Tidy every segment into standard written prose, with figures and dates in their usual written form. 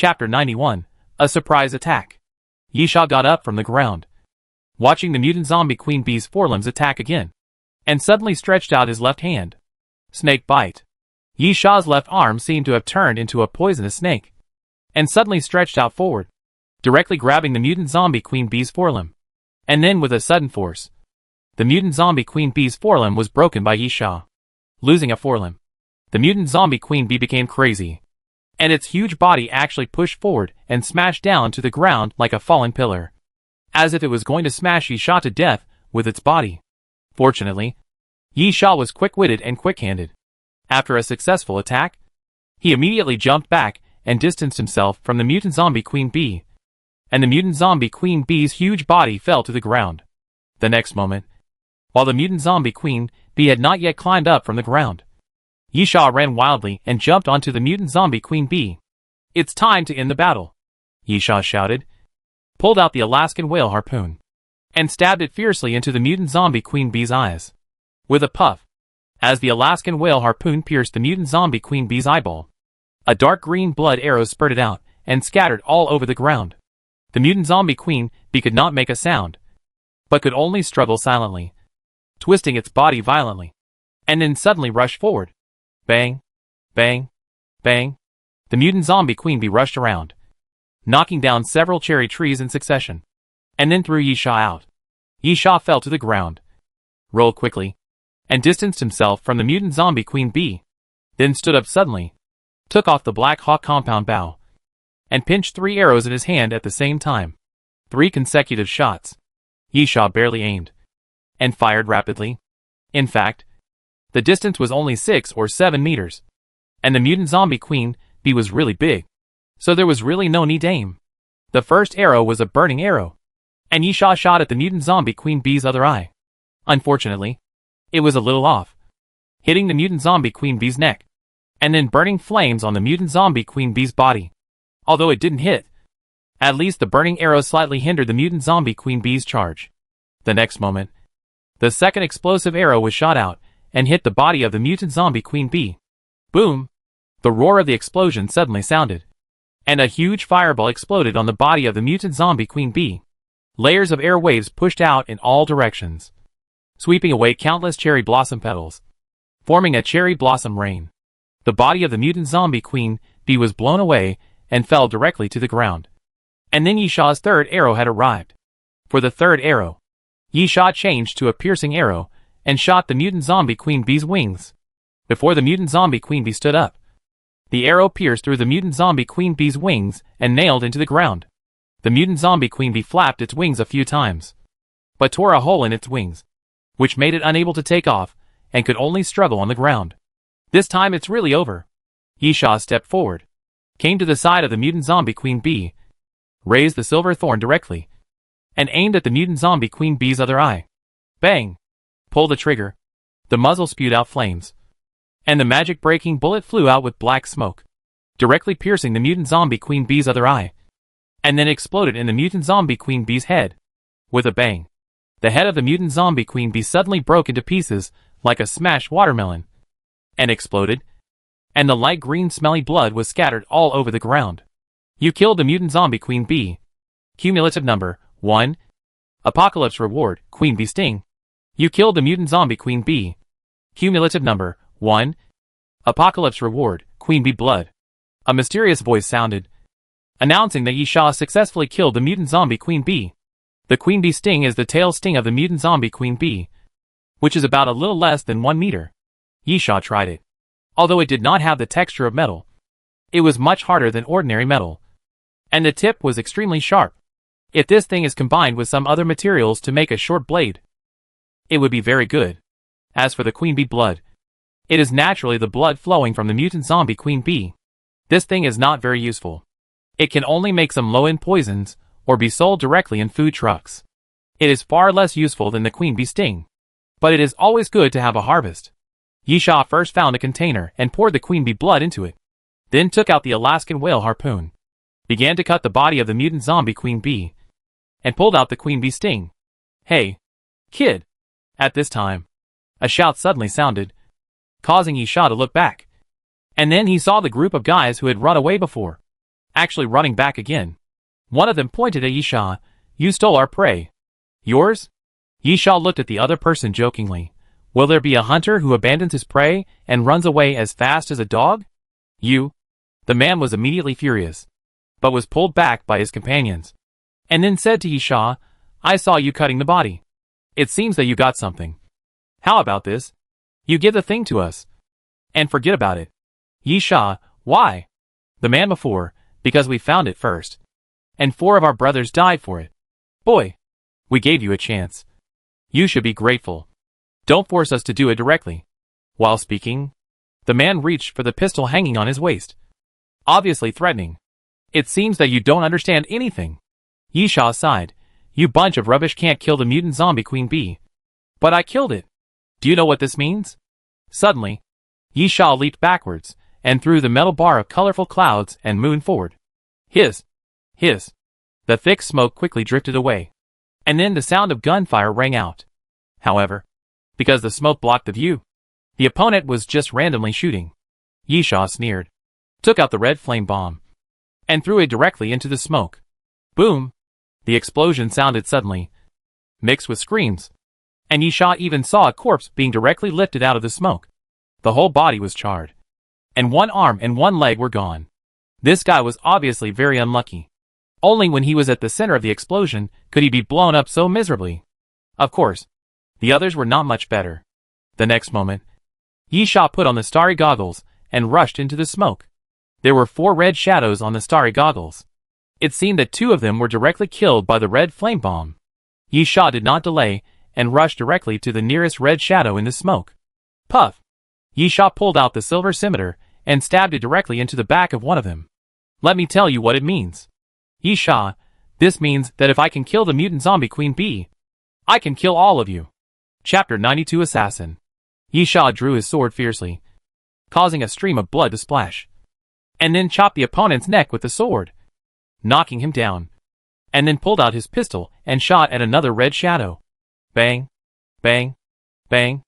Chapter 91. A Surprise Attack. Yisha got up from the ground, watching the mutant zombie queen bee's forelimbs attack again, and suddenly stretched out his left hand. Snake bite. Yisha's left arm seemed to have turned into a poisonous snake, and suddenly stretched out forward, directly grabbing the mutant zombie queen bee's forelimb. And then with a sudden force, the mutant zombie queen bee's forelimb was broken by Yisha. Losing a forelimb, the mutant zombie queen bee became crazy, and its huge body actually pushed forward and smashed down to the ground like a fallen pillar, as if it was going to smash Yisha to death with its body. Fortunately, Yisha was quick-witted and quick-handed. After a successful attack, he immediately jumped back and distanced himself from the mutant zombie queen bee, and the mutant zombie queen bee's huge body fell to the ground. The next moment, while the mutant zombie queen bee had not yet climbed up from the ground, Yisha ran wildly and jumped onto the mutant zombie queen bee. "It's time to end the battle," Yisha shouted, pulled out the Alaskan whale harpoon, and stabbed it fiercely into the mutant zombie queen bee's eyes. With a puff, as the Alaskan whale harpoon pierced the mutant zombie queen bee's eyeball, a dark green blood arrow spurted out and scattered all over the ground. The mutant zombie queen bee could not make a sound, but could only struggle silently, twisting its body violently, and then suddenly rush forward. Bang, bang, bang. The mutant zombie queen bee rushed around, knocking down several cherry trees in succession, and then threw Yisha out. Yisha fell to the ground, rolled quickly, and distanced himself from the mutant zombie queen bee, then stood up suddenly, took off the Black Hawk compound bow, and pinched 3 arrows in his hand at the same time. 3 consecutive shots. Yisha barely aimed, and fired rapidly. In fact, the distance was only 6 or 7 meters, and the mutant zombie queen bee was really big, so there was really no need to aim. The first arrow was a burning arrow, and Yisha shot at the mutant zombie queen bee's other eye. Unfortunately, it was a little off, hitting the mutant zombie queen bee's neck, and then burning flames on the mutant zombie queen bee's body. Although it didn't hit, at least the burning arrow slightly hindered the mutant zombie queen bee's charge. The next moment, the second explosive arrow was shot out and hit the body of the mutant zombie queen bee. Boom! The roar of the explosion suddenly sounded, and a huge fireball exploded on the body of the mutant zombie queen bee. Layers of air waves pushed out in all directions, sweeping away countless cherry blossom petals, forming a cherry blossom rain. The body of the mutant zombie queen bee was blown away and fell directly to the ground. And then Yisha's third arrow had arrived. For the third arrow, Yisha changed to a piercing arrow and shot the mutant zombie queen bee's wings. Before the mutant zombie queen bee stood up, the arrow pierced through the mutant zombie queen bee's wings and nailed into the ground. The mutant zombie queen bee flapped its wings a few times, but tore a hole in its wings, which made it unable to take off and could only struggle on the ground. "This time it's really over." Yisha stepped forward, came to the side of the mutant zombie queen bee, raised the silver thorn directly, and aimed at the mutant zombie queen bee's other eye. Bang! Pulled the trigger. The muzzle spewed out flames, and the magic-breaking bullet flew out with black smoke, directly piercing the mutant zombie queen bee's other eye, and then exploded in the mutant zombie queen bee's head. With a bang, the head of the mutant zombie queen bee suddenly broke into pieces like a smashed watermelon, and exploded, and the light green smelly blood was scattered all over the ground. You killed the mutant zombie queen bee. Cumulative number 1. Apocalypse reward, queen bee sting. You killed the mutant zombie queen bee. Cumulative number 1. Apocalypse reward, queen bee blood. A mysterious voice sounded, announcing that Yisha successfully killed the mutant zombie queen bee. The queen bee sting is the tail sting of the mutant zombie queen bee, which is about a little less than 1 meter. Yisha tried it. Although it did not have the texture of metal, it was much harder than ordinary metal, and the tip was extremely sharp. If this thing is combined with some other materials to make a short blade, it would be very good. As for the queen bee blood, it is naturally the blood flowing from the mutant zombie queen bee. This thing is not very useful. It can only make some low-end poisons or be sold directly in food trucks. It is far less useful than the queen bee sting, but it is always good to have a harvest. Yisha first found a container and poured the queen bee blood into it, then took out the Alaskan whale harpoon, began to cut the body of the mutant zombie queen bee, and pulled out the queen bee sting. "Hey, kid!" At this time, a shout suddenly sounded, causing Yisha to look back. And then he saw the group of guys who had run away before. actually running back again. One of them pointed at Yisha. You stole our prey. Yours? Yisha looked at the other person jokingly. Will there be a hunter who abandons his prey and runs away as fast as a dog? You? The man was immediately furious, but was pulled back by his companions, and then said to Yisha, I saw you cutting the body. It seems that you got something. How about this? You give the thing to us, and forget about it. Yisha, why? The man before, because we found it first, and 4 of our brothers died for it. Boy, we gave you a chance. You should be grateful. Don't force us to do it directly. While speaking, the man reached for the pistol hanging on his waist, obviously threatening. It seems that you don't understand anything. Yisha sighed. You bunch of rubbish can't kill the mutant zombie Queen Bee. But I killed it. Do you know what this means? Suddenly, Yisha leaped backwards, and threw the metal bar of colorful clouds and moon forward. Hiss! Hiss! The thick smoke quickly drifted away, and then the sound of gunfire rang out. However, because the smoke blocked the view, the opponent was just randomly shooting. Yisha sneered, took out the red flame bomb, and threw it directly into the smoke. Boom! The explosion sounded suddenly, mixed with screams, and Yisha even saw a corpse being directly lifted out of the smoke. The whole body was charred, and 1 arm and 1 leg were gone. This guy was obviously very unlucky. Only when he was at the center of the explosion could he be blown up so miserably. Of course, the others were not much better. The next moment, Yisha put on the starry goggles and rushed into the smoke. There were 4 red shadows on the starry goggles. It seemed that 2 of them were directly killed by the red flame bomb. Yisha did not delay and rushed directly to the nearest red shadow in the smoke. Puff! Yisha pulled out the silver scimitar and stabbed it directly into the back of one of them. Let me tell you what it means. Yisha, this means that if I can kill the mutant zombie Queen Bee, I can kill all of you. Chapter 92 Assassin. Yisha drew his sword fiercely, causing a stream of blood to splash, and then chopped the opponent's neck with the sword, knocking him down, and then pulled out his pistol and shot at another red shadow. Bang, bang, bang,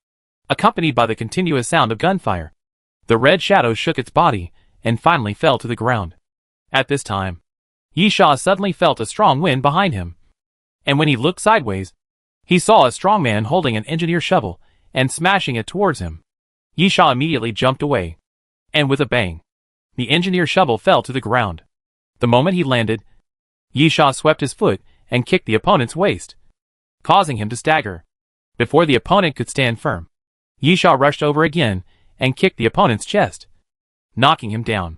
accompanied by the continuous sound of gunfire. The red shadow shook its body and finally fell to the ground. At this time, Yisha suddenly felt a strong wind behind him, and when he looked sideways, he saw a strong man holding an engineer shovel and smashing it towards him. Yisha immediately jumped away, and with a bang, the engineer shovel fell to the ground. The moment he landed, Yisha swept his foot and kicked the opponent's waist, causing him to stagger. Before the opponent could stand firm, Yisha rushed over again and kicked the opponent's chest, knocking him down.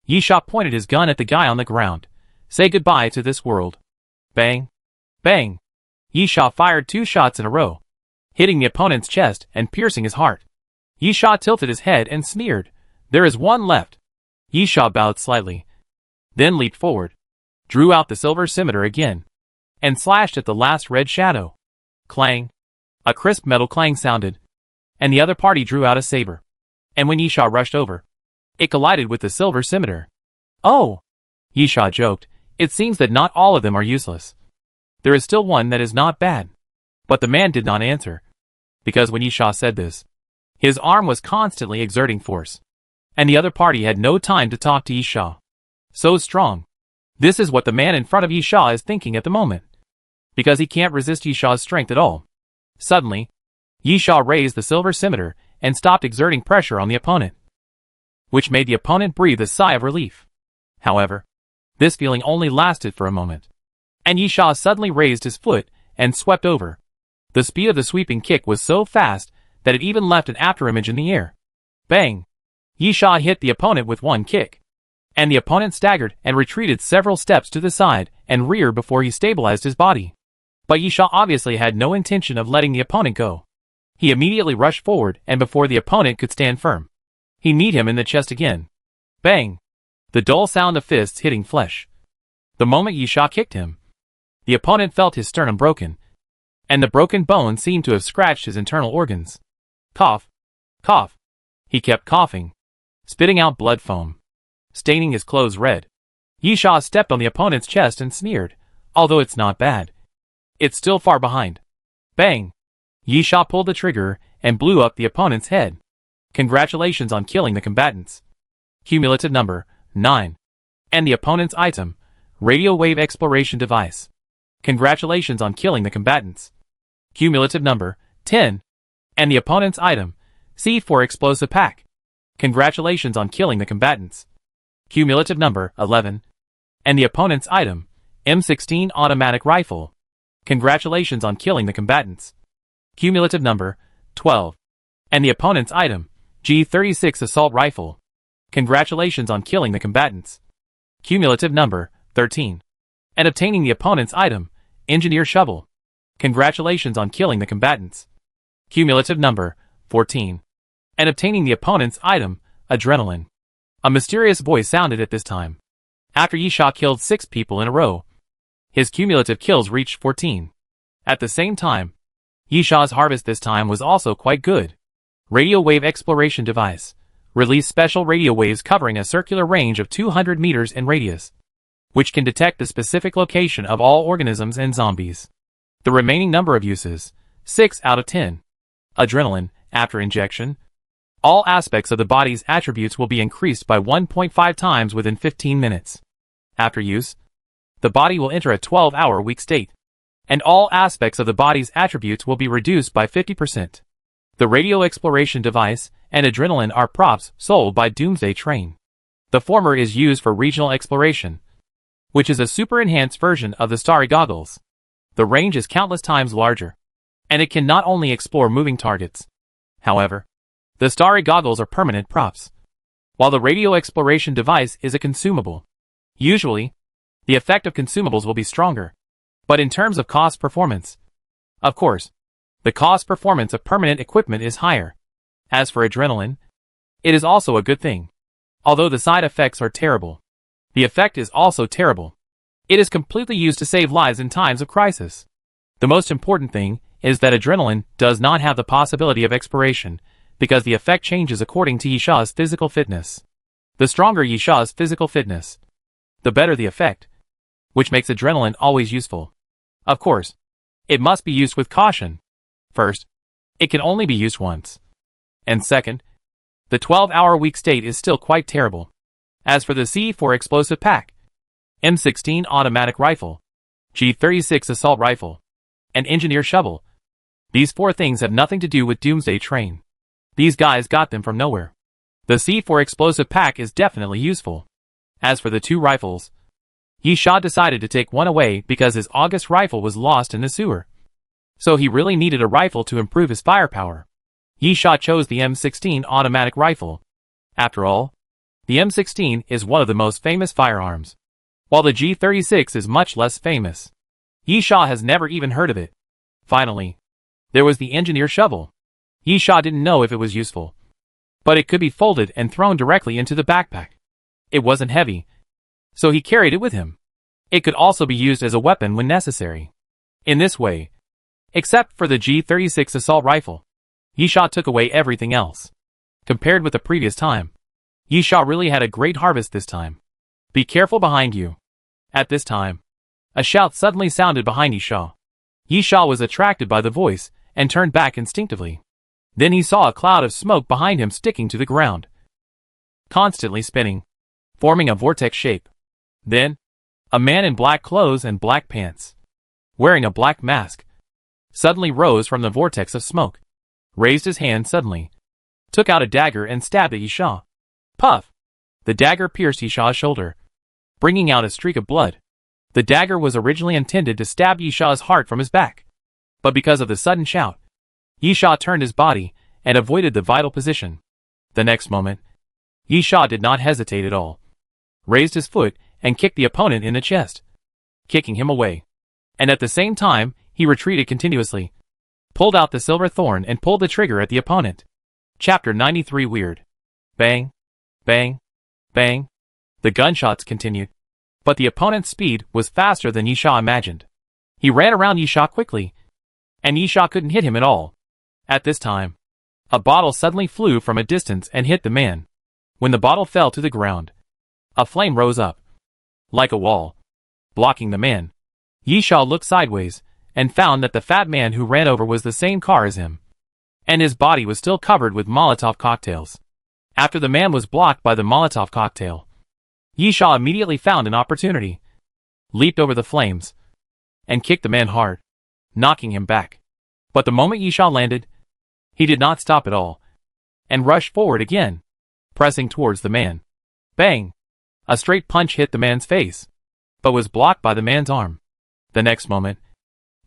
Yisha pointed his gun at the guy on the ground. Say goodbye to this world. Bang! Bang! Yisha fired 2 shots in a row, hitting the opponent's chest and piercing his heart. Yisha tilted his head and sneered. There is 1 left. Yisha bowed slightly, then leaped forward, drew out the silver scimitar again, and slashed at the last red shadow. Clang! A crisp metal clang sounded, and the other party drew out a saber. And when Yisha rushed over, it collided with the silver scimitar. Oh! Yisha joked. It seems that not all of them are useless. There is still one that is not bad. But the man did not answer, because when Yisha said this, his arm was constantly exerting force, and the other party had no time to talk to Yisha. So strong. This is what the man in front of Yisha is thinking at the moment, because he can't resist Yisha's strength at all. Suddenly, Yisha raised the silver scimitar and stopped exerting pressure on the opponent, which made the opponent breathe a sigh of relief. However, this feeling only lasted for a moment, and Yisha suddenly raised his foot and swept over. The speed of the sweeping kick was so fast that it even left an afterimage in the air. Bang! Yisha hit the opponent with 1 kick, and the opponent staggered and retreated several steps to the side and rear before he stabilized his body. But Yisha obviously had no intention of letting the opponent go. He immediately rushed forward, and before the opponent could stand firm, he kneed him in the chest again. Bang! The dull sound of fists hitting flesh. The moment Yisha kicked him, the opponent felt his sternum broken, and the broken bone seemed to have scratched his internal organs. Cough! Cough! He kept coughing, spitting out blood foam, staining his clothes red. Yisha stepped on the opponent's chest and sneered. Although it's not bad, it's still far behind. Bang! Yisha pulled the trigger and blew up the opponent's head. Congratulations on killing the combatants. Cumulative number 9. And the opponent's item, radio wave exploration device. Congratulations on killing the combatants. Cumulative number, 10. And the opponent's item, C4 explosive pack. Congratulations on killing the combatants. Cumulative number, 11. And the opponent's item, M16 automatic rifle. Congratulations on killing the combatants. Cumulative number, 12. And the opponent's item, G36 assault rifle. Congratulations on killing the combatants. Cumulative number, 13. And obtaining the opponent's item, engineer shovel. Congratulations on killing the combatants. Cumulative number, 14. And obtaining the opponent's item, adrenaline. A mysterious voice sounded at this time. After Yisha killed 6 people in a row, his cumulative kills reached 14. At the same time, Yisha's harvest this time was also quite good. Radio wave exploration device. Release special radio waves covering a circular range of 200 meters in radius, which can detect the specific location of all organisms and zombies. The remaining number of uses, 6 out of 10. Adrenaline, after injection. All aspects of the body's attributes will be increased by 1.5 times within 15 minutes. After use, the body will enter a 12-hour weak state, and all aspects of the body's attributes will be reduced by 50%. The radio exploration device and adrenaline are props sold by Doomsday Train. The former is used for regional exploration, which is a super enhanced version of the starry goggles. The range is countless times larger, and it can not only explore moving targets. However, the starry goggles are permanent props, while the radio exploration device is a consumable. Usually, the effect of consumables will be stronger, but in terms of cost performance, of course, the cost performance of permanent equipment is higher. As for adrenaline, it is also a good thing. Although the side effects are terrible, the effect is also terrible. It is completely used to save lives in times of crisis. The most important thing is that adrenaline does not have the possibility of expiration, because the effect changes according to Yisha's physical fitness. The stronger Yisha's physical fitness, the better the effect, which makes adrenaline always useful. Of course, it must be used with caution. First, it can only be used once. And second, the 12-hour weak state is still quite terrible. As for the C4 explosive pack, M16 automatic rifle, G36 assault rifle, and engineer shovel, these 4 things have nothing to do with Doomsday Train. These guys got them from nowhere. The C4 explosive pack is definitely useful. As for the 2 rifles, Yisha decided to take one away because his August rifle was lost in the sewer. So he really needed a rifle to improve his firepower. Yisha chose the M16 automatic rifle. After all, the M16 is one of the most famous firearms, while the G36 is much less famous. Yisha has never even heard of it. Finally, there was the engineer shovel. Yisha didn't know if it was useful, but it could be folded and thrown directly into the backpack. It wasn't heavy, so he carried it with him. It could also be used as a weapon when necessary. In this way, except for the G36 assault rifle, Yisha took away everything else. Compared with the previous time, Yisha really had a great harvest this time. Be careful behind you. At this time, a shout suddenly sounded behind Yisha. Yisha was attracted by the voice and turned back instinctively. Then he saw a cloud of smoke behind him sticking to the ground, constantly spinning, forming a vortex shape. Then, a man in black clothes and black pants, wearing a black mask, suddenly rose from the vortex of smoke, raised his hand suddenly, took out a dagger and stabbed at Yisha. Puff! The dagger pierced Yisha's shoulder, bringing out a streak of blood. The dagger was originally intended to stab Yisha's heart from his back, but because of the sudden shout, Yisha turned his body and avoided the vital position. The next moment, Yisha did not hesitate at all, raised his foot and kicked the opponent in the chest, kicking him away. And at the same time, he retreated continuously, pulled out the silver thorn and pulled the trigger at the opponent. Chapter 93 Weird. Bang, bang, bang. The gunshots continued, but the opponent's speed was faster than Yisha imagined. He ran around Yisha quickly, and Yisha couldn't hit him at all. At this time, a bottle suddenly flew from a distance and hit the man. When the bottle fell to the ground, a flame rose up, like a wall, blocking the man. Yisha looked sideways and found that the fat man who ran over was the same car as him, and his body was still covered with Molotov cocktails. After the man was blocked by the Molotov cocktail, Yisha immediately found an opportunity, leaped over the flames, and kicked the man hard, knocking him back. But the moment Yisha landed, he did not stop at all, and rushed forward again, pressing towards the man. Bang! A straight punch hit the man's face, but was blocked by the man's arm. The next moment,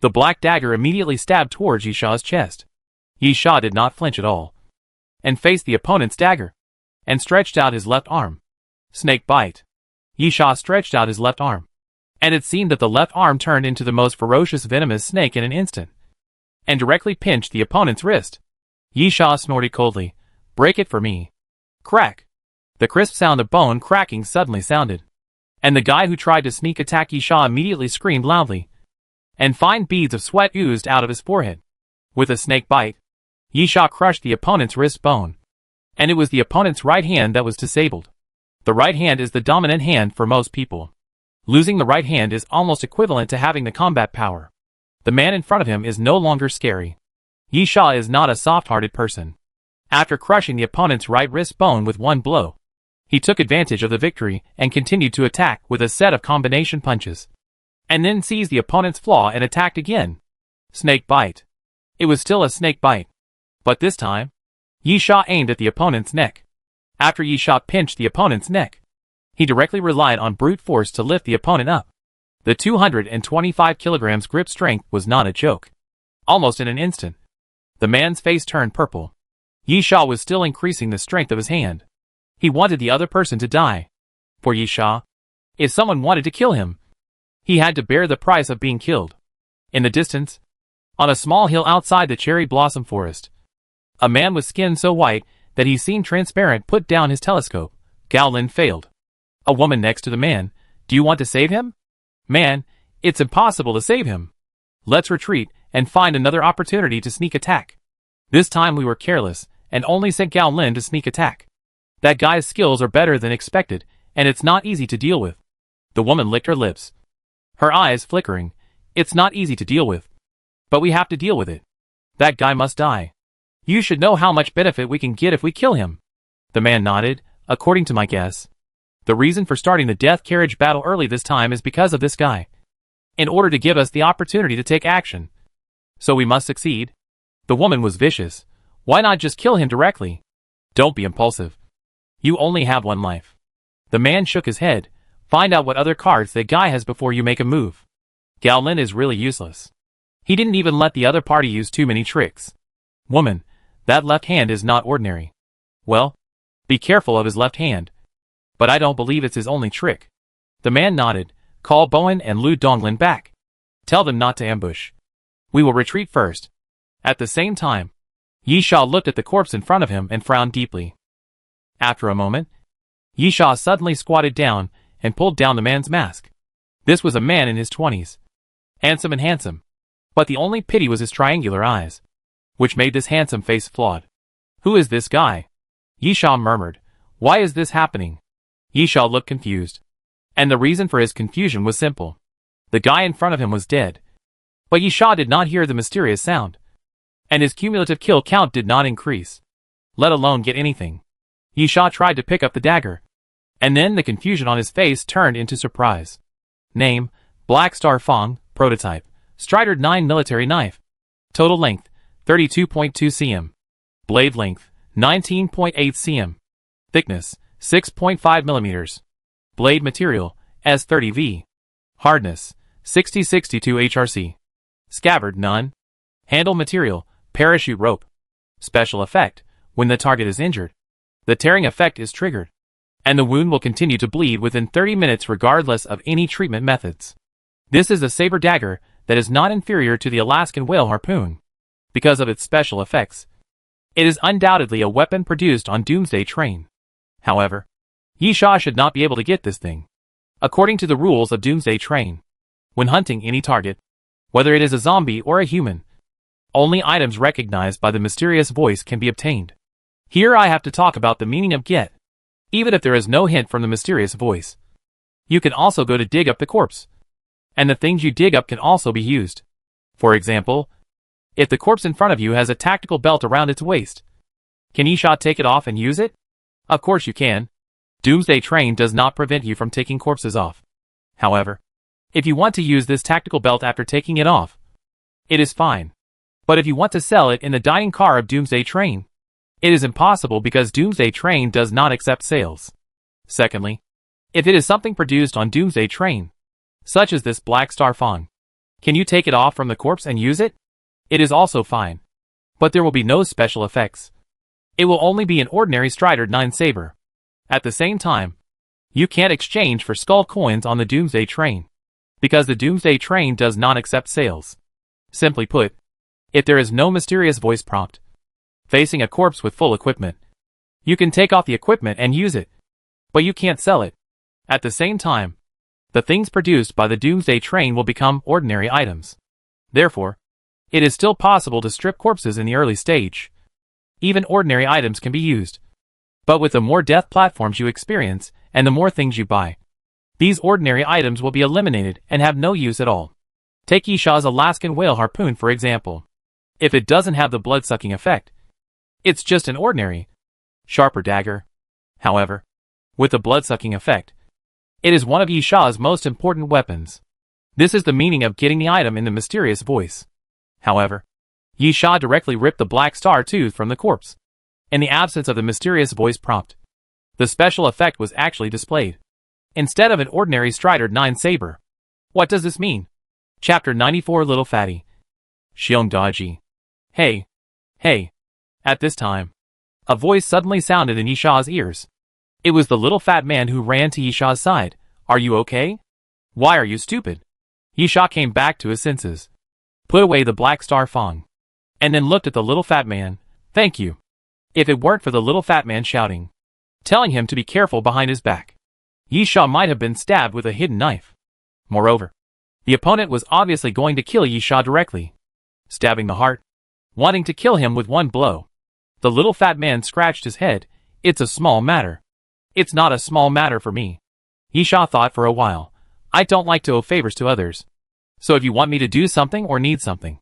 the black dagger immediately stabbed towards Yisha's chest. Yisha did not flinch at all, and faced the opponent's dagger, and stretched out his left arm. Snake bite. Yisha stretched out his left arm, and it seemed that the left arm turned into the most ferocious venomous snake in an instant, and directly pinched the opponent's wrist. Yisha snorted coldly, "Break it for me." Crack! The crisp sound of bone cracking suddenly sounded, and the guy who tried to sneak attack Yisha immediately screamed loudly, and fine beads of sweat oozed out of his forehead. With a snake bite, Yisha crushed the opponent's wrist bone, and it was the opponent's right hand that was disabled. The right hand is the dominant hand for most people. Losing the right hand is almost equivalent to having the combat power. The man in front of him is no longer scary. Yisha is not a soft-hearted person. After crushing the opponent's right wrist bone with one blow, he took advantage of the victory and continued to attack with a set of combination punches, and then seized the opponent's flaw and attacked again. Snake bite. It was still a snake bite, but this time, Yisha aimed at the opponent's neck. After Yisha pinched the opponent's neck, he directly relied on brute force to lift the opponent up. The 225 kilograms grip strength was not a joke. Almost in an instant, the man's face turned purple. Yisha was still increasing the strength of his hand. He wanted the other person to die. For Yisha, if someone wanted to kill him, he had to bear the price of being killed. In the distance, on a small hill outside the cherry blossom forest, a man with skin so white that he seemed transparent put down his telescope. Gaolin failed. A woman next to the man, "Do you want to save him?" "Man, it's impossible to save him. Let's retreat and find another opportunity to sneak attack. This time we were careless and only sent Gaolin to sneak attack. That guy's skills are better than expected, and it's not easy to deal with." The woman licked her lips, her eyes flickering. "It's not easy to deal with, but we have to deal with it. That guy must die. You should know how much benefit we can get if we kill him." The man nodded. "According to my guess, the reason for starting the death carriage battle early this time is because of this guy, in order to give us the opportunity to take action. So we must succeed." The woman was vicious. "Why not just kill him directly? Don't be impulsive. You only have one life." The man shook his head. "Find out what other cards that guy has before you make a move. Gaolin is really useless. He didn't even let the other party use too many tricks." "Woman, that left hand is not ordinary." "Well, be careful of his left hand. But I don't believe it's his only trick." The man nodded. "Call Bowen and Lu Donglin back. Tell them not to ambush. We will retreat first." At the same time, Yisha looked at the corpse in front of him and frowned deeply. After a moment, Yisha suddenly squatted down and pulled down the man's mask. This was a man in his 20s. Handsome and handsome. But the only pity was his triangular eyes, which made this handsome face flawed. "Who is this guy?" Yisha murmured. "Why is this happening?" Yisha looked confused. And the reason for his confusion was simple. The guy in front of him was dead. But Yisha did not hear the mysterious sound, and his cumulative kill count did not increase, let alone get anything. Yisha tried to pick up the dagger, and then the confusion on his face turned into surprise. Name, Black Star Fong, prototype, Strider 9 military knife. Total length, 32.2 cm. Blade length, 19.8 cm. Thickness, 6.5 mm. Blade material, S30V. Hardness, 6062 HRC. Scabbard none. Handle material, parachute rope. Special effect, when the target is injured, the tearing effect is triggered, and the wound will continue to bleed within 30 minutes regardless of any treatment methods. This is a saber dagger that is not inferior to the Alaskan whale harpoon, because of its special effects. It is undoubtedly a weapon produced on Doomsday train. However, Yisha should not be able to get this thing. According to the rules of Doomsday train, when hunting any target, whether it is a zombie or a human, only items recognized by the mysterious voice can be obtained. Here I have to talk about the meaning of get, even if there is no hint from the mysterious voice. You can also go to dig up the corpse, and the things you dig up can also be used. For example, if the corpse in front of you has a tactical belt around its waist, can Yisha take it off and use it? Of course you can. Doomsday Train does not prevent you from taking corpses off. However, if you want to use this tactical belt after taking it off, it is fine. But if you want to sell it in the dining car of Doomsday Train, it is impossible because Doomsday Train does not accept sales. Secondly, if it is something produced on Doomsday Train, such as this Black Star Fong, can you take it off from the corpse and use it? It is also fine. But there will be no special effects. It will only be an ordinary Strider 9 saber. At the same time, you can't exchange for skull coins on the Doomsday Train, because the Doomsday Train does not accept sales. Simply put, if there is no mysterious voice prompt, facing a corpse with full equipment, you can take off the equipment and use it, but you can't sell it. At the same time, the things produced by the Doomsday Train will become ordinary items. Therefore, it is still possible to strip corpses in the early stage. Even ordinary items can be used. But with the more death platforms you experience, and the more things you buy, these ordinary items will be eliminated and have no use at all. Take Yishaw's Alaskan whale harpoon for example. If it doesn't have the blood-sucking effect, it's just an ordinary, sharper dagger. However, with the blood-sucking effect, it is one of Yishaw's most important weapons. This is the meaning of getting the item in the mysterious voice. However, Yishaw directly ripped the Black Star tooth from the corpse. In the absence of the mysterious voice prompt, the special effect was actually displayed, instead of an ordinary Strider 9 saber. What does this mean? Chapter 94 Little Fatty. Xiong Daji. Hey. Hey. At this time, a voice suddenly sounded in Yishaw's ears. It was the little fat man who ran to Yishaw's side. Are you okay? Why are you stupid? Yishaw came back to his senses, put away the Black Star Fong, and then looked at the little fat man. Thank you. If it weren't for the little fat man shouting, telling him to be careful behind his back, Yishaw might have been stabbed with a hidden knife. Moreover, the opponent was obviously going to kill Yishaw directly, stabbing the heart, wanting to kill him with one blow. The little fat man scratched his head. It's a small matter. It's not a small matter for me. Yishaw thought for a while. I don't like to owe favors to others. So if you want me to do something or need something,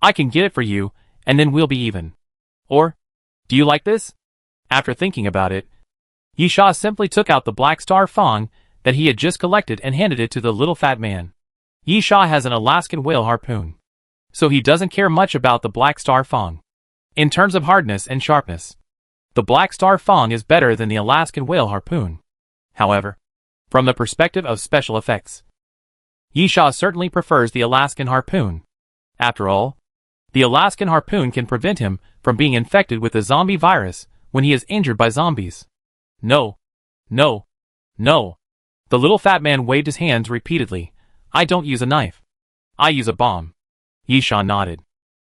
I can get it for you, and then we'll be even. Or, do you like this? After thinking about it, Yishaw simply took out the Black Star Fong that he had just collected and handed it to the little fat man. Yishaw has an Alaskan whale harpoon, so he doesn't care much about the Black Star Fong. In terms of hardness and sharpness, the Black Star Fong is better than the Alaskan whale harpoon. However, from the perspective of special effects, Yishaw certainly prefers the Alaskan harpoon. After all, the Alaskan harpoon can prevent him from being infected with the zombie virus when he is injured by zombies. No. No. No. The little fat man waved his hands repeatedly. I don't use a knife. I use a bomb. Yishaw nodded.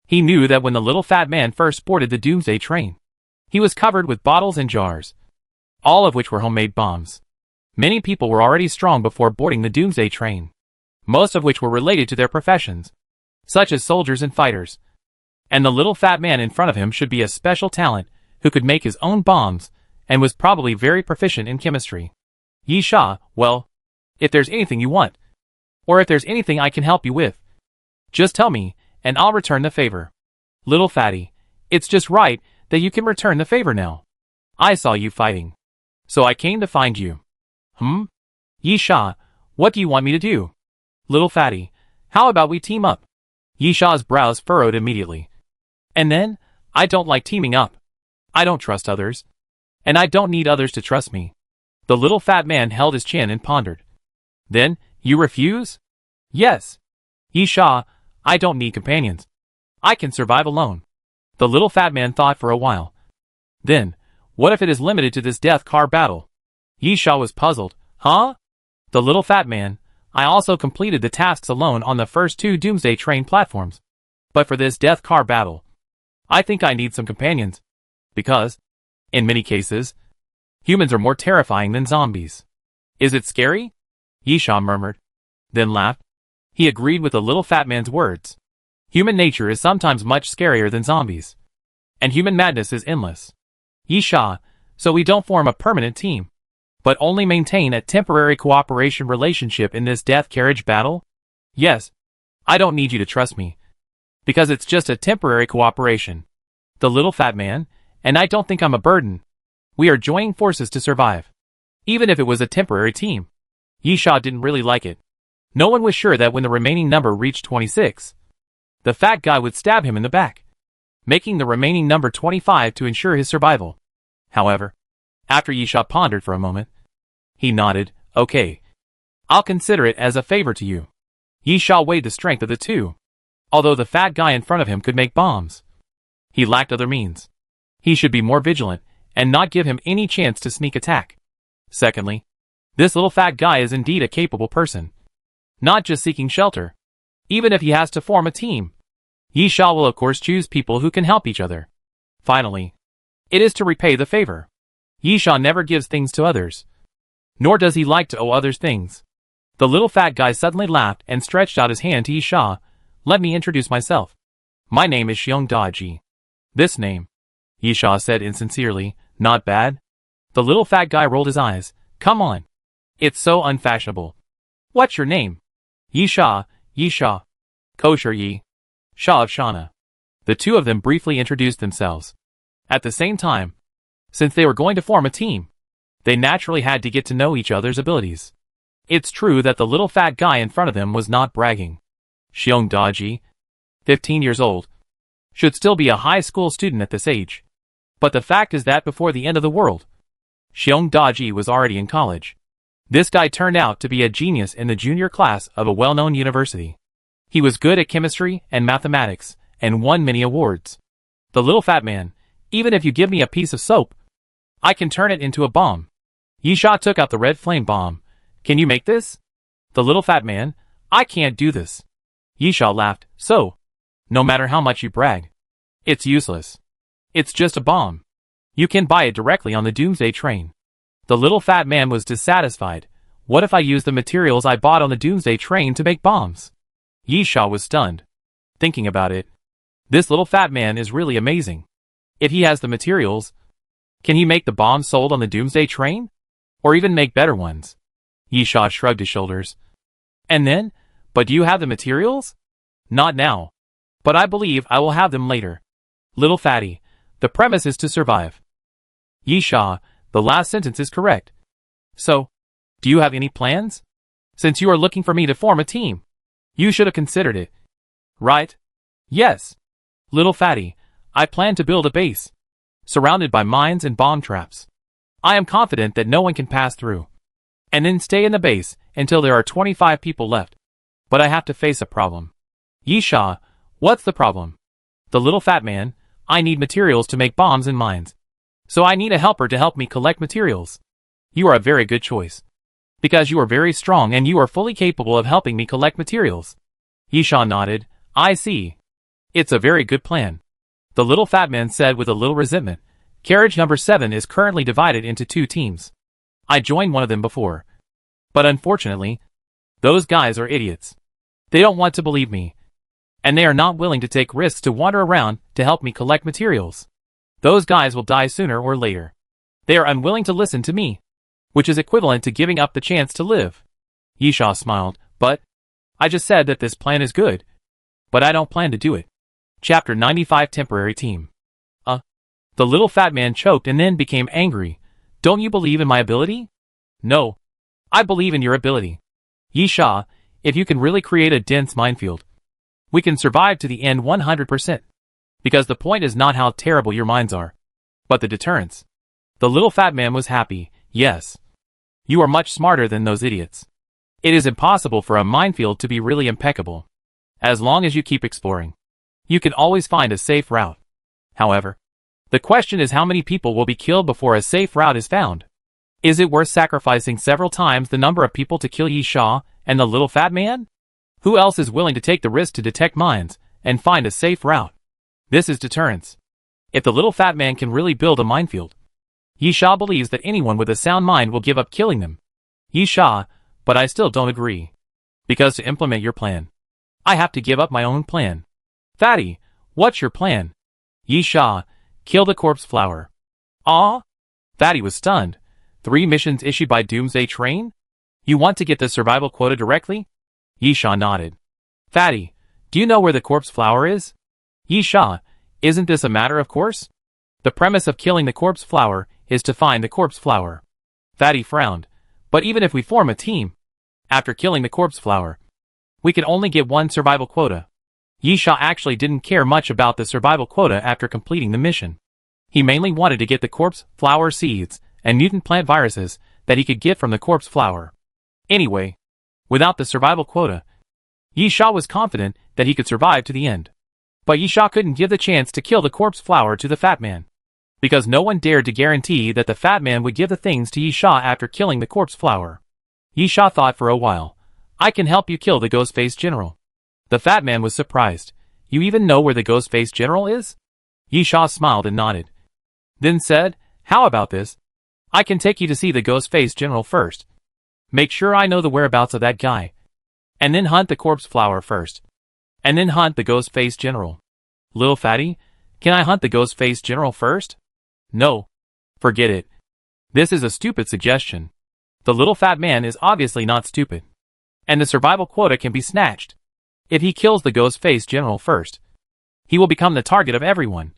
He knew that when the little fat man first boarded the Doomsday Train, he was covered with bottles and jars, all of which were homemade bombs. Many people were already strong before boarding the Doomsday Train, most of which were related to their professions, such as soldiers and fighters. And the little fat man in front of him should be a special talent who could make his own bombs and was probably very proficient in chemistry. Yishaw, well, if there's anything you want, or if there's anything I can help you with, just tell me, and I'll return the favor. Little fatty, it's just right that you can return the favor now. I saw you fighting, so I came to find you. Yishaw, what do you want me to do? Little fatty, how about we team up? Yishaw's brows furrowed immediately. And then, I don't like teaming up. I don't trust others. And I don't need others to trust me. The little fat man held his chin and pondered. Then, you refuse? Yes. Yishaw, I don't need companions. I can survive alone. The little fat man thought for a while. Then, what if it is limited to this death car battle? Yishaw was puzzled. Huh? The little fat man, I also completed the tasks alone on the first 2 Doomsday Train platforms. But for this death car battle, I think I need some companions. Because, in many cases, humans are more terrifying than zombies. Is it scary? Yishaw murmured, then laughed. He agreed with the little fat man's words. Human nature is sometimes much scarier than zombies. And human madness is endless. Yishaw, so we don't form a permanent team, but only maintain a temporary cooperation relationship in this death carriage battle? Yes. I don't need you to trust me, because it's just a temporary cooperation. The little fat man, and I don't think I'm a burden. We are joining forces to survive. even if it was a temporary team. Yisha didn't really like it. No one was sure that when the remaining number reached 26, the fat guy would stab him in the back, making the remaining number 25 to ensure his survival. However, after Yisha pondered for a moment, he nodded. Okay, I'll consider it as a favor to you. Yisha weighed the strength of the two. Although the fat guy in front of him could make bombs, he lacked other means. He should be more vigilant and not give him any chance to sneak attack. Secondly, this little fat guy is indeed a capable person, not just seeking shelter. Even if he has to form a team, Yisha will of course choose people who can help each other. Finally, it is to repay the favor. Yisha never gives things to others, nor does he like to owe others things. The little fat guy suddenly laughed and stretched out his hand to Yisha. Let me introduce myself. My name is Doomsday. This name, Yisha said insincerely, not bad. The little fat guy rolled his eyes. Come on. It's so unfashionable. What's your name? Yisha. Kosher Yi. Shah of Shana. The two of them briefly introduced themselves. At the same time, since they were going to form a team, they naturally had to get to know each other's abilities. It's true that the little fat guy in front of them was not bragging. Doomsday, 15 years old, should still be a high school student at this age. But the fact is that before the end of the world, Doomsday was already in college. This guy turned out to be a genius in the junior class of a well-known university. He was good at chemistry and mathematics, and won many awards. The little fat man, even if you give me a piece of soap, I can turn it into a bomb. Yisha took out the red flame bomb. Can you make this? The little fat man, I can't do this. Yisha laughed. So, no matter how much you brag, it's useless. It's just a bomb. You can buy it directly on the Doomsday train. The little fat man was dissatisfied. What if I use the materials I bought on the Doomsday train to make bombs? Yisha was stunned. Thinking about it, this little fat man is really amazing. If he has the materials, can he make the bombs sold on the Doomsday train? Or even make better ones? Yisha shrugged his shoulders. And then? But do you have the materials? Not now. But I believe I will have them later. Little fatty, the premise is to survive. Yisha, the last sentence is correct. So, do you have any plans? Since you are looking for me to form a team, you should have considered it. Right? Yes. Little fatty, I plan to build a base, surrounded by mines and bomb traps. I am confident that no one can pass through. And then stay in the base until there are 25 people left. But I have to face a problem. Yisha, what's the problem? The little fat man, I need materials to make bombs and mines. So I need a helper to help me collect materials. You are a very good choice. Because you are very strong and you are fully capable of helping me collect materials. Yisha nodded. I see. It's a very good plan. The little fat man said with a little resentment. Carriage number 7 is currently divided into 2 teams. I joined one of them before. But unfortunately, those guys are idiots. They don't want to believe me. And they are not willing to take risks to wander around to help me collect materials. Those guys will die sooner or later. They are unwilling to listen to me, which is equivalent to giving up the chance to live. Yisha smiled. But I just said that this plan is good. But I don't plan to do it. Chapter 95 Temporary Team. The little fat man choked and then became angry. Don't you believe in my ability? No. I believe in your ability. Yisha, if you can really create a dense minefield, we can survive to the end 100%. Because the point is not how terrible your mines are, but the deterrence. The little fat man was happy. Yes. You are much smarter than those idiots. It is impossible for a minefield to be really impeccable. As long as you keep exploring, you can always find a safe route. However, the question is how many people will be killed before a safe route is found. Is it worth sacrificing several times the number of people to kill Yisha and the little fat man? Who else is willing to take the risk to detect mines and find a safe route? This is deterrence. If the little fat man can really build a minefield, Yisha believes that anyone with a sound mind will give up killing them. Yisha, but I still don't agree. Because to implement your plan, I have to give up my own plan. Fatty, what's your plan? Yisha, kill the corpse flower. Ah? Fatty was stunned. 3 missions issued by Doomsday Train? You want to get the survival quota directly? Yisha nodded. Fatty, do you know where the corpse flower is? Yisha, isn't this a matter of course? The premise of killing the corpse flower is to find the corpse flower. Fatty frowned. But even if we form a team, after killing the corpse flower, we could only get one survival quota. Yisha actually didn't care much about the survival quota after completing the mission. He mainly wanted to get the corpse flower seeds and mutant plant viruses that he could get from the corpse flower. Anyway, without the survival quota, Yisha was confident that he could survive to the end. But Yisha couldn't give the chance to kill the corpse flower to the fat man, because no one dared to guarantee that the fat man would give the things to Yisha after killing the corpse flower. Yisha thought for a while. I can help you kill the Ghostface General. The fat man was surprised. You even know where the Ghostface General is? Yisha smiled and nodded. Then said, how about this? I can take you to see the Ghostface General first. Make sure I know the whereabouts of that guy. And then hunt the corpse flower first. And then hunt the Ghostface General. Lil Fatty, can I hunt the Ghostface General first? No. Forget it. This is a stupid suggestion. The little fat man is obviously not stupid. And the survival quota can be snatched. If he kills the Ghostface General first, he will become the target of everyone.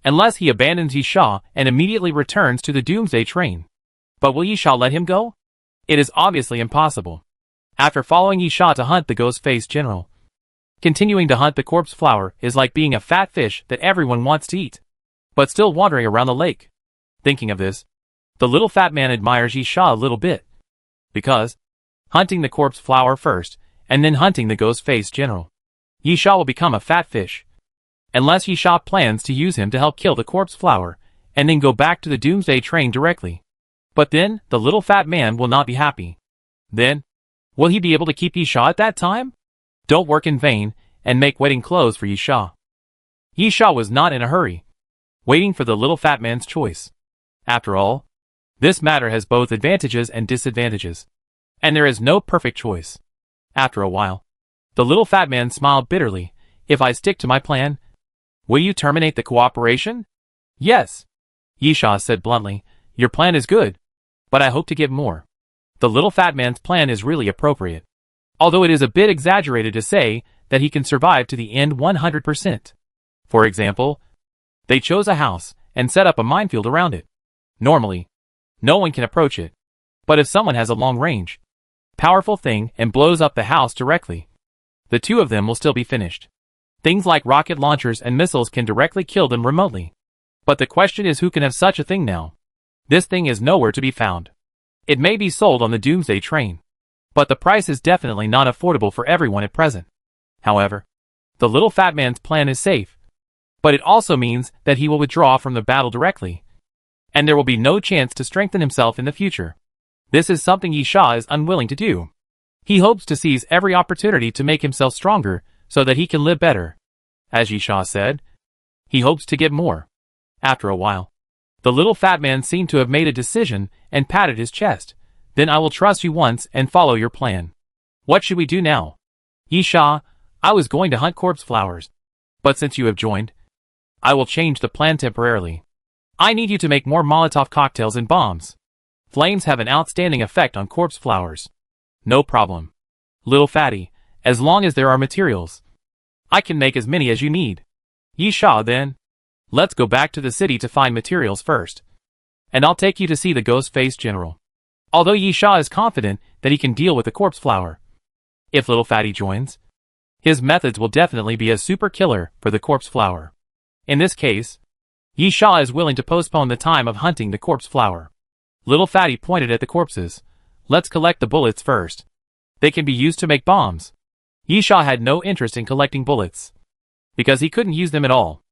Unless he abandons Yisha and immediately returns to the Doomsday train. But will Yisha let him go? It is obviously impossible. After following Yisha to hunt the Ghostface General, continuing to hunt the corpse flower is like being a fat fish that everyone wants to eat, but still wandering around the lake. Thinking of this, the little fat man admires Yisha a little bit. Because, hunting the corpse flower first, and then hunting the Ghostface General, Yisha will become a fat fish. Unless Yisha plans to use him to help kill the corpse flower, and then go back to the Doomsday train directly. But then, the little fat man will not be happy. Then, will he be able to keep Yisha at that time? Don't work in vain, and make wedding clothes for Yisha. Yisha was not in a hurry, waiting for the little fat man's choice. After all, this matter has both advantages and disadvantages, and there is no perfect choice. After a while, the little fat man smiled bitterly. If I stick to my plan, will you terminate the cooperation? Yes. Yisha said bluntly, your plan is good, but I hope to get more. The little fat man's plan is really appropriate, although it is a bit exaggerated to say that he can survive to the end 100%. For example, they chose a house and set up a minefield around it. Normally, no one can approach it, but if someone has a long-range, powerful thing and blows up the house directly, the two of them will still be finished. Things like rocket launchers and missiles can directly kill them remotely. But the question is who can have such a thing now? This thing is nowhere to be found. It may be sold on the Doomsday train, but the price is definitely not affordable for everyone at present. However, the little fat man's plan is safe, but it also means that he will withdraw from the battle directly, and there will be no chance to strengthen himself in the future. This is something Yisha is unwilling to do. He hopes to seize every opportunity to make himself stronger, so that he can live better. As Yisha said, he hopes to get more. After a while, the little fat man seemed to have made a decision and patted his chest. Then I will trust you once and follow your plan. What should we do now? Yisha, I was going to hunt corpse flowers, but since you have joined, I will change the plan temporarily. I need you to make more Molotov cocktails and bombs. Flames have an outstanding effect on corpse flowers. No problem. Little fatty, as long as there are materials, I can make as many as you need. Yisha then. Let's go back to the city to find materials first. And I'll take you to see the Ghostface General. Although Yisha is confident that he can deal with the corpse flower. If little fatty joins, his methods will definitely be a super killer for the corpse flower. In this case, Yisha is willing to postpone the time of hunting the corpse flower. Little fatty pointed at the corpses. Let's collect the bullets first. They can be used to make bombs. Yisha had no interest in collecting bullets, because he couldn't use them at all.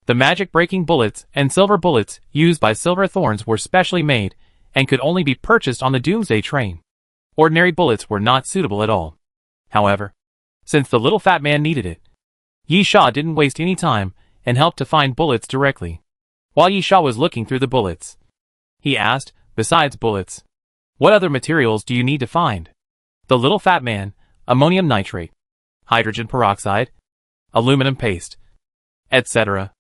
The magic-breaking bullets and silver bullets used by Silver Thorns were specially made and could only be purchased on the Doomsday train. Ordinary bullets were not suitable at all. However, since the little fat man needed it, Yisha didn't waste any time and helped to find bullets directly. While Yisha was looking through the bullets, he asked, besides bullets, what other materials do you need to find? The little fat man, ammonium nitrate, hydrogen peroxide, aluminum paste, etc.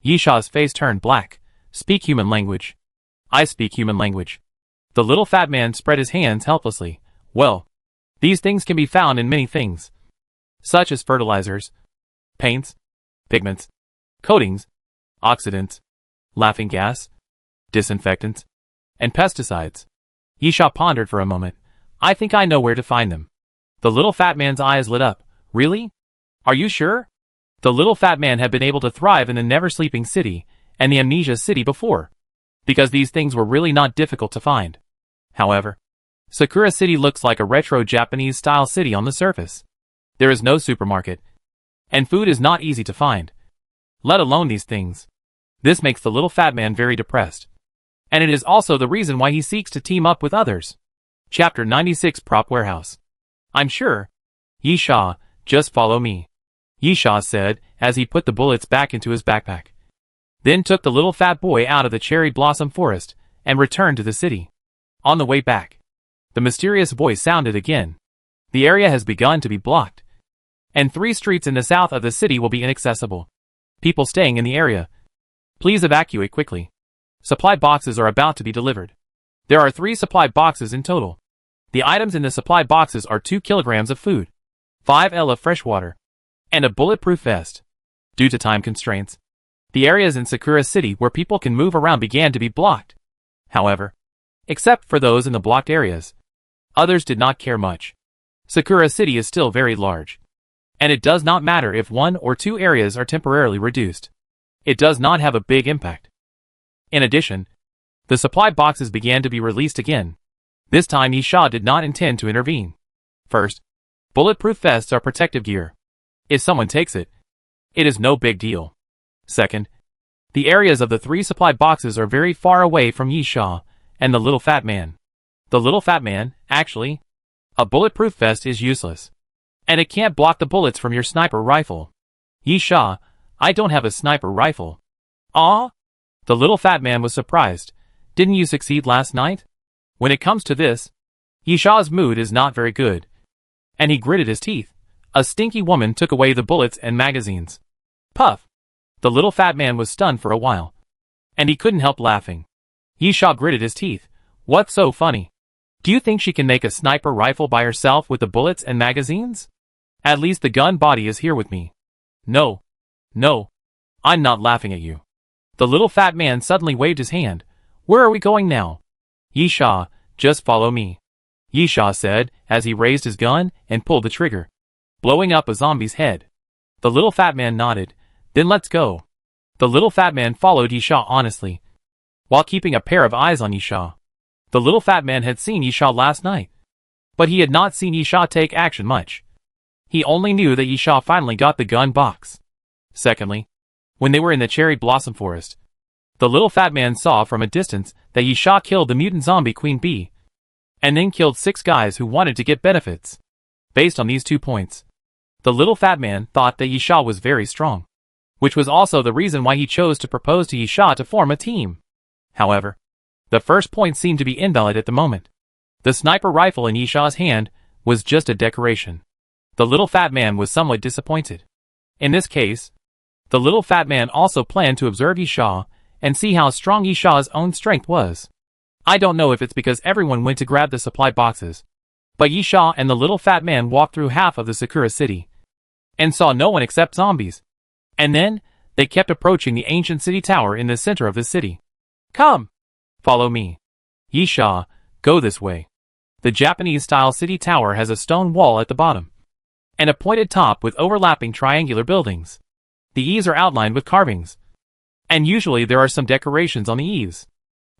Yisha's face turned black. Speak human language. I speak human language. The little fat man spread his hands helplessly. Well, these things can be found in many things, such as fertilizers, paints, pigments, coatings, oxidants, laughing gas, disinfectants, and pesticides. Yisha pondered for a moment. I think I know where to find them. The little fat man's eyes lit up. Really? Are you sure? The little fat man had been able to thrive in the never-sleeping city and the amnesia city before, because these things were really not difficult to find. However, Sakura City looks like a retro Japanese-style city on the surface. There is no supermarket, and food is not easy to find, let alone these things. This makes the little fat man very depressed, and it is also the reason why he seeks to team up with others. Chapter 96 Prop Warehouse. I'm sure. Yisha, just follow me, Yisha said as he put the bullets back into his backpack. Then took the little fat boy out of the cherry blossom forest and returned to the city. On the way back, the mysterious voice sounded again. The area has begun to be blocked, and 3 streets in the south of the city will be inaccessible. People staying in the area, please evacuate quickly. Supply boxes are about to be delivered. There are 3 supply boxes in total. The items in the supply boxes are 2 kilograms of food, 5 L of fresh water, and a bulletproof vest. Due to time constraints, the areas in Sakura City where people can move around began to be blocked. However, except for those in the blocked areas, others did not care much. Sakura City is still very large, and it does not matter if 1 or 2 areas are temporarily reduced. It does not have a big impact. In addition, the supply boxes began to be released again. This time Yisha did not intend to intervene. First, bulletproof vests are protective gear. If someone takes it, it is no big deal. Second, the areas of the 3 supply boxes are very far away from Yisha and the little fat man. The little fat man, actually, a bulletproof vest is useless, and it can't block the bullets from your sniper rifle. Yisha, I don't have a sniper rifle. Ah? The little fat man was surprised. Didn't you succeed last night? When it comes to this, Yisha's mood is not very good, and he gritted his teeth. A stinky woman took away the bullets and magazines. Puff! The little fat man was stunned for a while, and he couldn't help laughing. Yisha gritted his teeth. What's so funny? Do you think she can make a sniper rifle by herself with the bullets and magazines? At least the gun body is here with me. No. No. I'm not laughing at you. The little fat man suddenly waved his hand. Where are we going now? Yisha, just follow me, Yisha said as he raised his gun and pulled the trigger, blowing up a zombie's head. The little fat man nodded. Then let's go. The little fat man followed Yisha honestly, while keeping a pair of eyes on Yisha. The little fat man had seen Yisha last night, but he had not seen Yisha take action much. He only knew that Yisha finally got the gun box. Secondly, when they were in the cherry blossom forest, the little fat man saw from a distance that Yisha killed the mutant zombie Queen Bee, and then killed 6 guys who wanted to get benefits. Based on these 2 points, the little fat man thought that Yisha was very strong, which was also the reason why he chose to propose to Yisha to form a team. However, the first point seemed to be invalid at the moment. The sniper rifle in Yisha's hand was just a decoration. The little fat man was somewhat disappointed. In this case, the little fat man also planned to observe Yisha and see how strong Yisha's own strength was. I don't know if it's because everyone went to grab the supply boxes, but Yisha and the little fat man walked through half of the Sakura City and saw no one except zombies. And then, they kept approaching the ancient city tower in the center of the city. Come! Follow me. Yisha, go this way. The Japanese-style city tower has a stone wall at the bottom, and a pointed top with overlapping triangular buildings. The eaves are outlined with carvings, and usually there are some decorations on the eaves.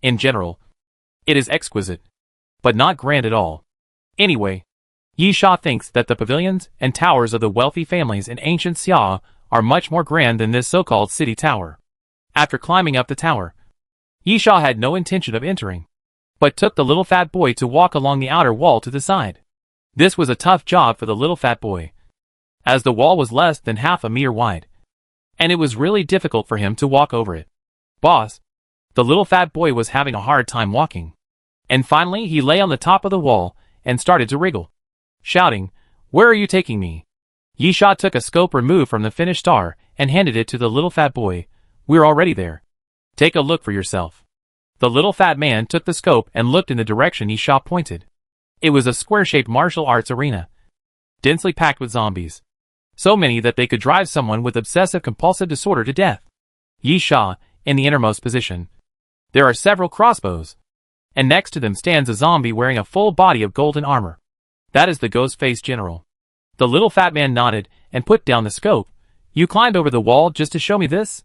In general, it is exquisite, but not grand at all. Anyway, Yisha thinks that the pavilions and towers of the wealthy families in ancient Xia are much more grand than this so-called city tower. After climbing up the tower, Yisha had no intention of entering, but took the little fat boy to walk along the outer wall to the side. This was a tough job for the little fat boy, as the wall was less than half a meter wide, and it was really difficult for him to walk over it. Boss, the little fat boy was having a hard time walking, and finally he lay on the top of the wall and started to wriggle, shouting, "Where are you taking me?" Yisha took a scope removed from the finished star and handed it to the little fat boy. "We're already there. Take a look for yourself." The little fat man took the scope and looked in the direction Yisha pointed. It was a square-shaped martial arts arena, densely packed with zombies, so many that they could drive someone with obsessive-compulsive disorder to death. Yisha, in the innermost position, there are several crossbows, and next to them stands a zombie wearing a full body of golden armor. That is the Ghostface General. The little fat man nodded and put down the scope. You climbed over the wall just to show me this?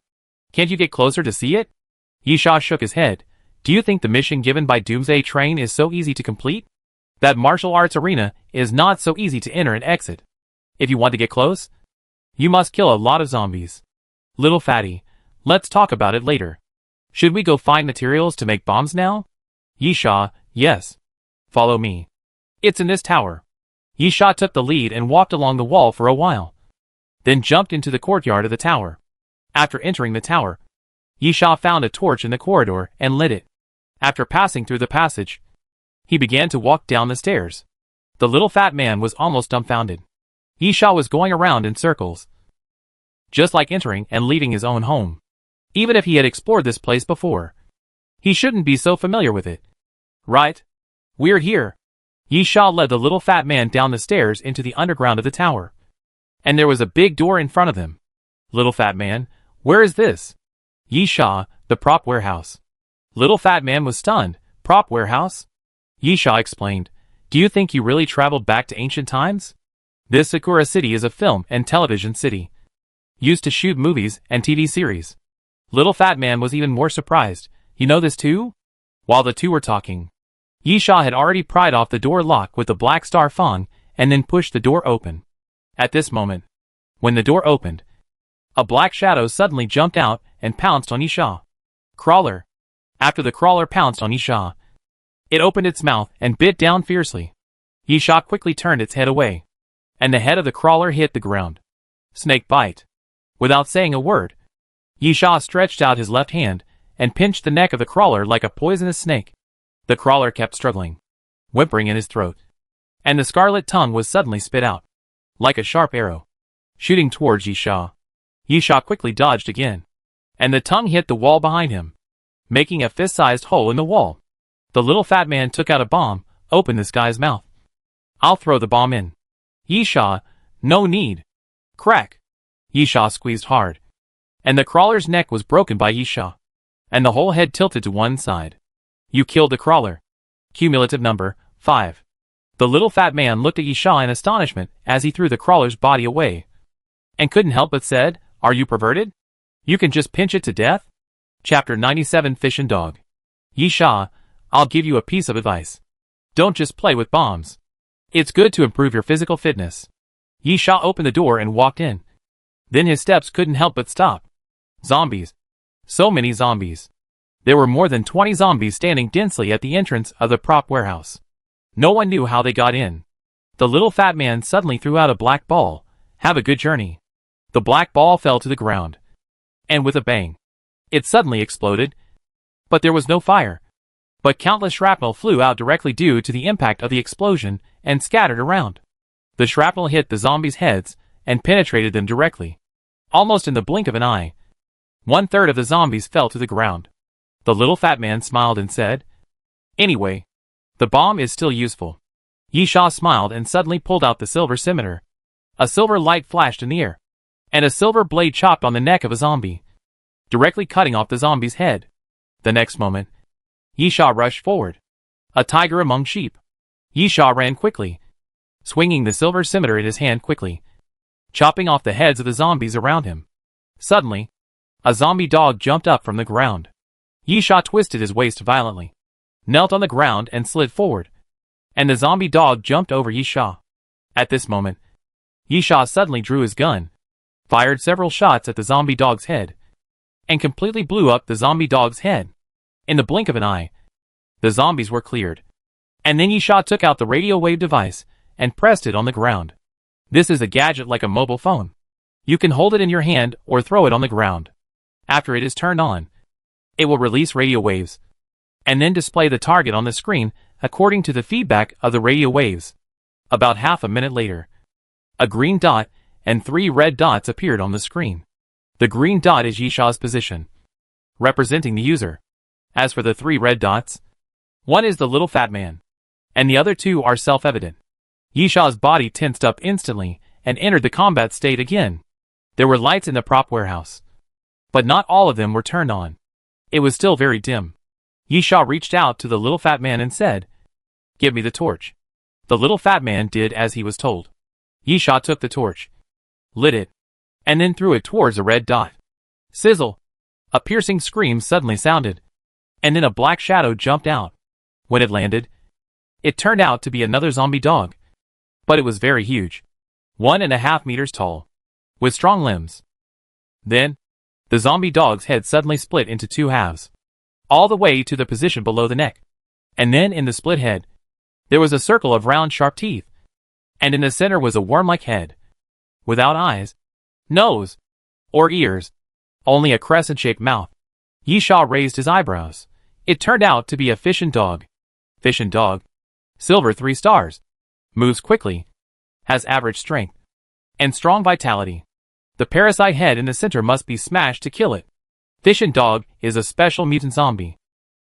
Can't you get closer to see it? Yisha shook his head. Do you think the mission given by Doomsday train is so easy to complete? That martial arts arena is not so easy to enter and exit. If you want to get close, you must kill a lot of zombies. Little fatty, let's talk about it later. Should we go find materials to make bombs now? Yisha, yes. Follow me. It's in this tower. Yisha took the lead and walked along the wall for a while, then jumped into the courtyard of the tower. After entering the tower, Yisha found a torch in the corridor and lit it. After passing through the passage, he began to walk down the stairs. The little fat man was almost dumbfounded. Yisha was going around in circles, just like entering and leaving his own home. Even if he had explored this place before, he shouldn't be so familiar with it. Right? We're here. Yisha led the little fat man down the stairs into the underground of the tower. And there was a big door in front of them. Little fat man, where is this? Yisha, the prop warehouse. Little fat man was stunned. Prop warehouse? Yisha explained. Do you think you really traveled back to ancient times? This Sakura city is a film and television city, used to shoot movies and TV series. Little fat man was even more surprised. You know this too? While the two were talking, Yisha had already pried off the door lock with the black star fong and then pushed the door open. At this moment, when the door opened, a black shadow suddenly jumped out and pounced on Yisha. Crawler. After the crawler pounced on Yisha, it opened its mouth and bit down fiercely. Yisha quickly turned its head away, and the head of the crawler hit the ground. Snake bite. Without saying a word, Yisha stretched out his left hand and pinched the neck of the crawler like a poisonous snake. The crawler kept struggling, whimpering in his throat, and the scarlet tongue was suddenly spit out, like a sharp arrow, shooting towards Yisha. Yisha quickly dodged again, and the tongue hit the wall behind him, making a fist-sized hole in the wall. The little fat man took out a bomb, opened this guy's mouth. I'll throw the bomb in. Yisha, no need. Crack. Yisha squeezed hard, and the crawler's neck was broken by Yisha, and the whole head tilted to one side. You killed the crawler. Cumulative number, 5. The little fat man looked at Yisha in astonishment as he threw the crawler's body away, and couldn't help but said, Are you perverted? You can just pinch it to death? Chapter 97 Fish and Dog. Yisha, I'll give you a piece of advice. Don't just play with bombs. It's good to improve your physical fitness. Yisha opened the door and walked in. Then his steps couldn't help but stop. Zombies. So many zombies. There were more than 20 zombies standing densely at the entrance of the prop warehouse. No one knew how they got in. The little fat man suddenly threw out a black ball. Have a good journey. The black ball fell to the ground, and with a bang, it suddenly exploded. But there was no fire. But countless shrapnel flew out directly due to the impact of the explosion and scattered around. The shrapnel hit the zombies' heads and penetrated them directly. Almost in the blink of an eye, 1/3 of the zombies fell to the ground. The little fat man smiled and said, Anyway, the bomb is still useful. Yisha smiled and suddenly pulled out the silver scimitar. A silver light flashed in the air, and a silver blade chopped on the neck of a zombie, directly cutting off the zombie's head. The next moment, Yisha rushed forward, a tiger among sheep. Yisha ran quickly, swinging the silver scimitar in his hand quickly, chopping off the heads of the zombies around him. Suddenly, a zombie dog jumped up from the ground. Yisha twisted his waist violently, knelt on the ground and slid forward, and the zombie dog jumped over Yisha. At this moment, Yisha suddenly drew his gun, fired several shots at the zombie dog's head, and completely blew up the zombie dog's head. In the blink of an eye, the zombies were cleared, and then Yisha took out the radio wave device and pressed it on the ground. This is a gadget like a mobile phone. You can hold it in your hand or throw it on the ground. After it is turned on, it will release radio waves, and then display the target on the screen according to the feedback of the radio waves. About half a minute later, a green dot and 3 red dots appeared on the screen. The green dot is Yisha's position, representing the user. As for the 3 red dots, one is the little fat man, and the other 2 are self-evident. Yisha's body tensed up instantly and entered the combat state again. There were lights in the prop warehouse, but not all of them were turned on. It was still very dim. Yisha reached out to the little fat man and said, "Give me the torch." The little fat man did as he was told. Yisha took the torch, lit it, and then threw it towards a red dot. Sizzle! A piercing scream suddenly sounded, and then a black shadow jumped out. When it landed, it turned out to be another zombie dog, but it was very huge, 1.5 meters tall, with strong limbs. Then, the zombie dog's head suddenly split into 2 halves, all the way to the position below the neck. And then in the split head, there was a circle of round sharp teeth, and in the center was a worm-like head, without eyes, nose, or ears, only a crescent-shaped mouth. Yisha raised his eyebrows. It turned out to be a fishin' dog. Fishin' dog. Silver 3 stars. Moves quickly. Has average strength. And strong vitality. The parasite head in the center must be smashed to kill it. Fishin' dog is a special mutant zombie.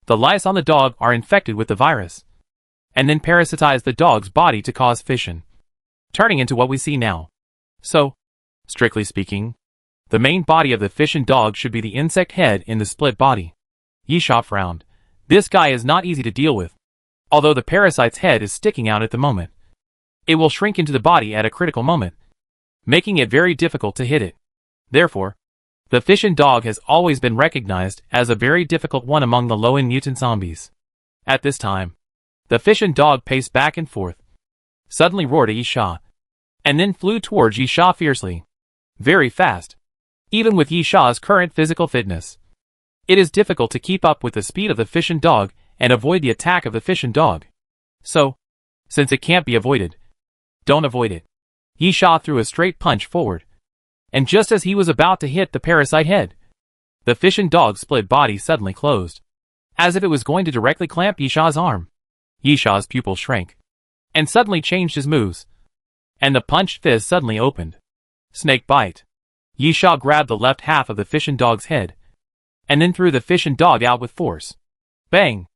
The lice on the dog are infected with the virus, and then parasitize the dog's body to cause fission, turning into what we see now. So, strictly speaking, the main body of the fishin' dog should be the insect head in the split body. Yisha frowned. This guy is not easy to deal with. Although the parasite's head is sticking out at the moment, it will shrink into the body at a critical moment, making it very difficult to hit it. Therefore, the fishin' dog has always been recognized as a very difficult one among the low-end mutant zombies. At this time, the fishin' dog paced back and forth, suddenly roared at Yisha, and then flew towards Yisha fiercely. Very fast. Even with Yisha's current physical fitness, it is difficult to keep up with the speed of the fishin' dog and avoid the attack of the fishin' dog. So, since it can't be avoided, don't avoid it. Yisha threw a straight punch forward, and just as he was about to hit the parasite head, the fishin' dog's split body suddenly closed, as if it was going to directly clamp Yisha's arm. Yisha's pupil shrank, and suddenly changed his moves, and the punched fist suddenly opened. Snake bite. Yisha grabbed the left half of the fishin' dog's head, and then threw the fishin' dog out with force. Bang!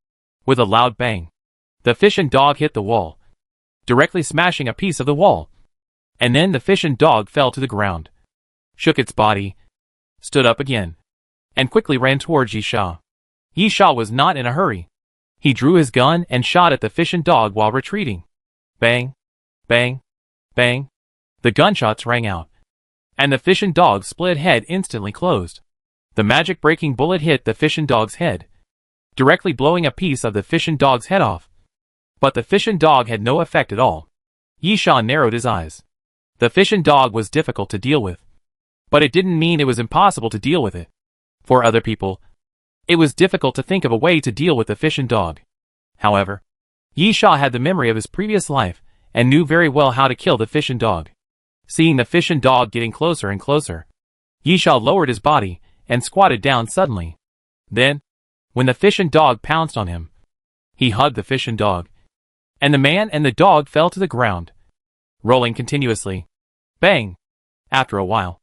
With a loud bang, the fishin' dog hit the wall, directly smashing a piece of the wall, and then the fishin' dog fell to the ground, shook its body, stood up again, and quickly ran towards Yisha. Yisha was not in a hurry. He drew his gun and shot at the fishin' dog while retreating. Bang! Bang! Bang! The gunshots rang out, and the fishin' dog's split head instantly closed. The magic-breaking bullet hit the fishin' dog's head, directly blowing a piece of the fishin' dog's head off. But the fishin' dog had no effect at all. Yisha narrowed his eyes. The fishin' dog was difficult to deal with, but it didn't mean it was impossible to deal with it. For other people, it was difficult to think of a way to deal with the fishin' dog. However, Yisha had the memory of his previous life and knew very well how to kill the fishin' dog. Seeing the fishin' dog getting closer and closer, Yisha lowered his body and squatted down suddenly. Then, when the fishin' dog pounced on him, he hugged the fishin' dog, and the man and the dog fell to the ground, rolling continuously. Bang! After a while,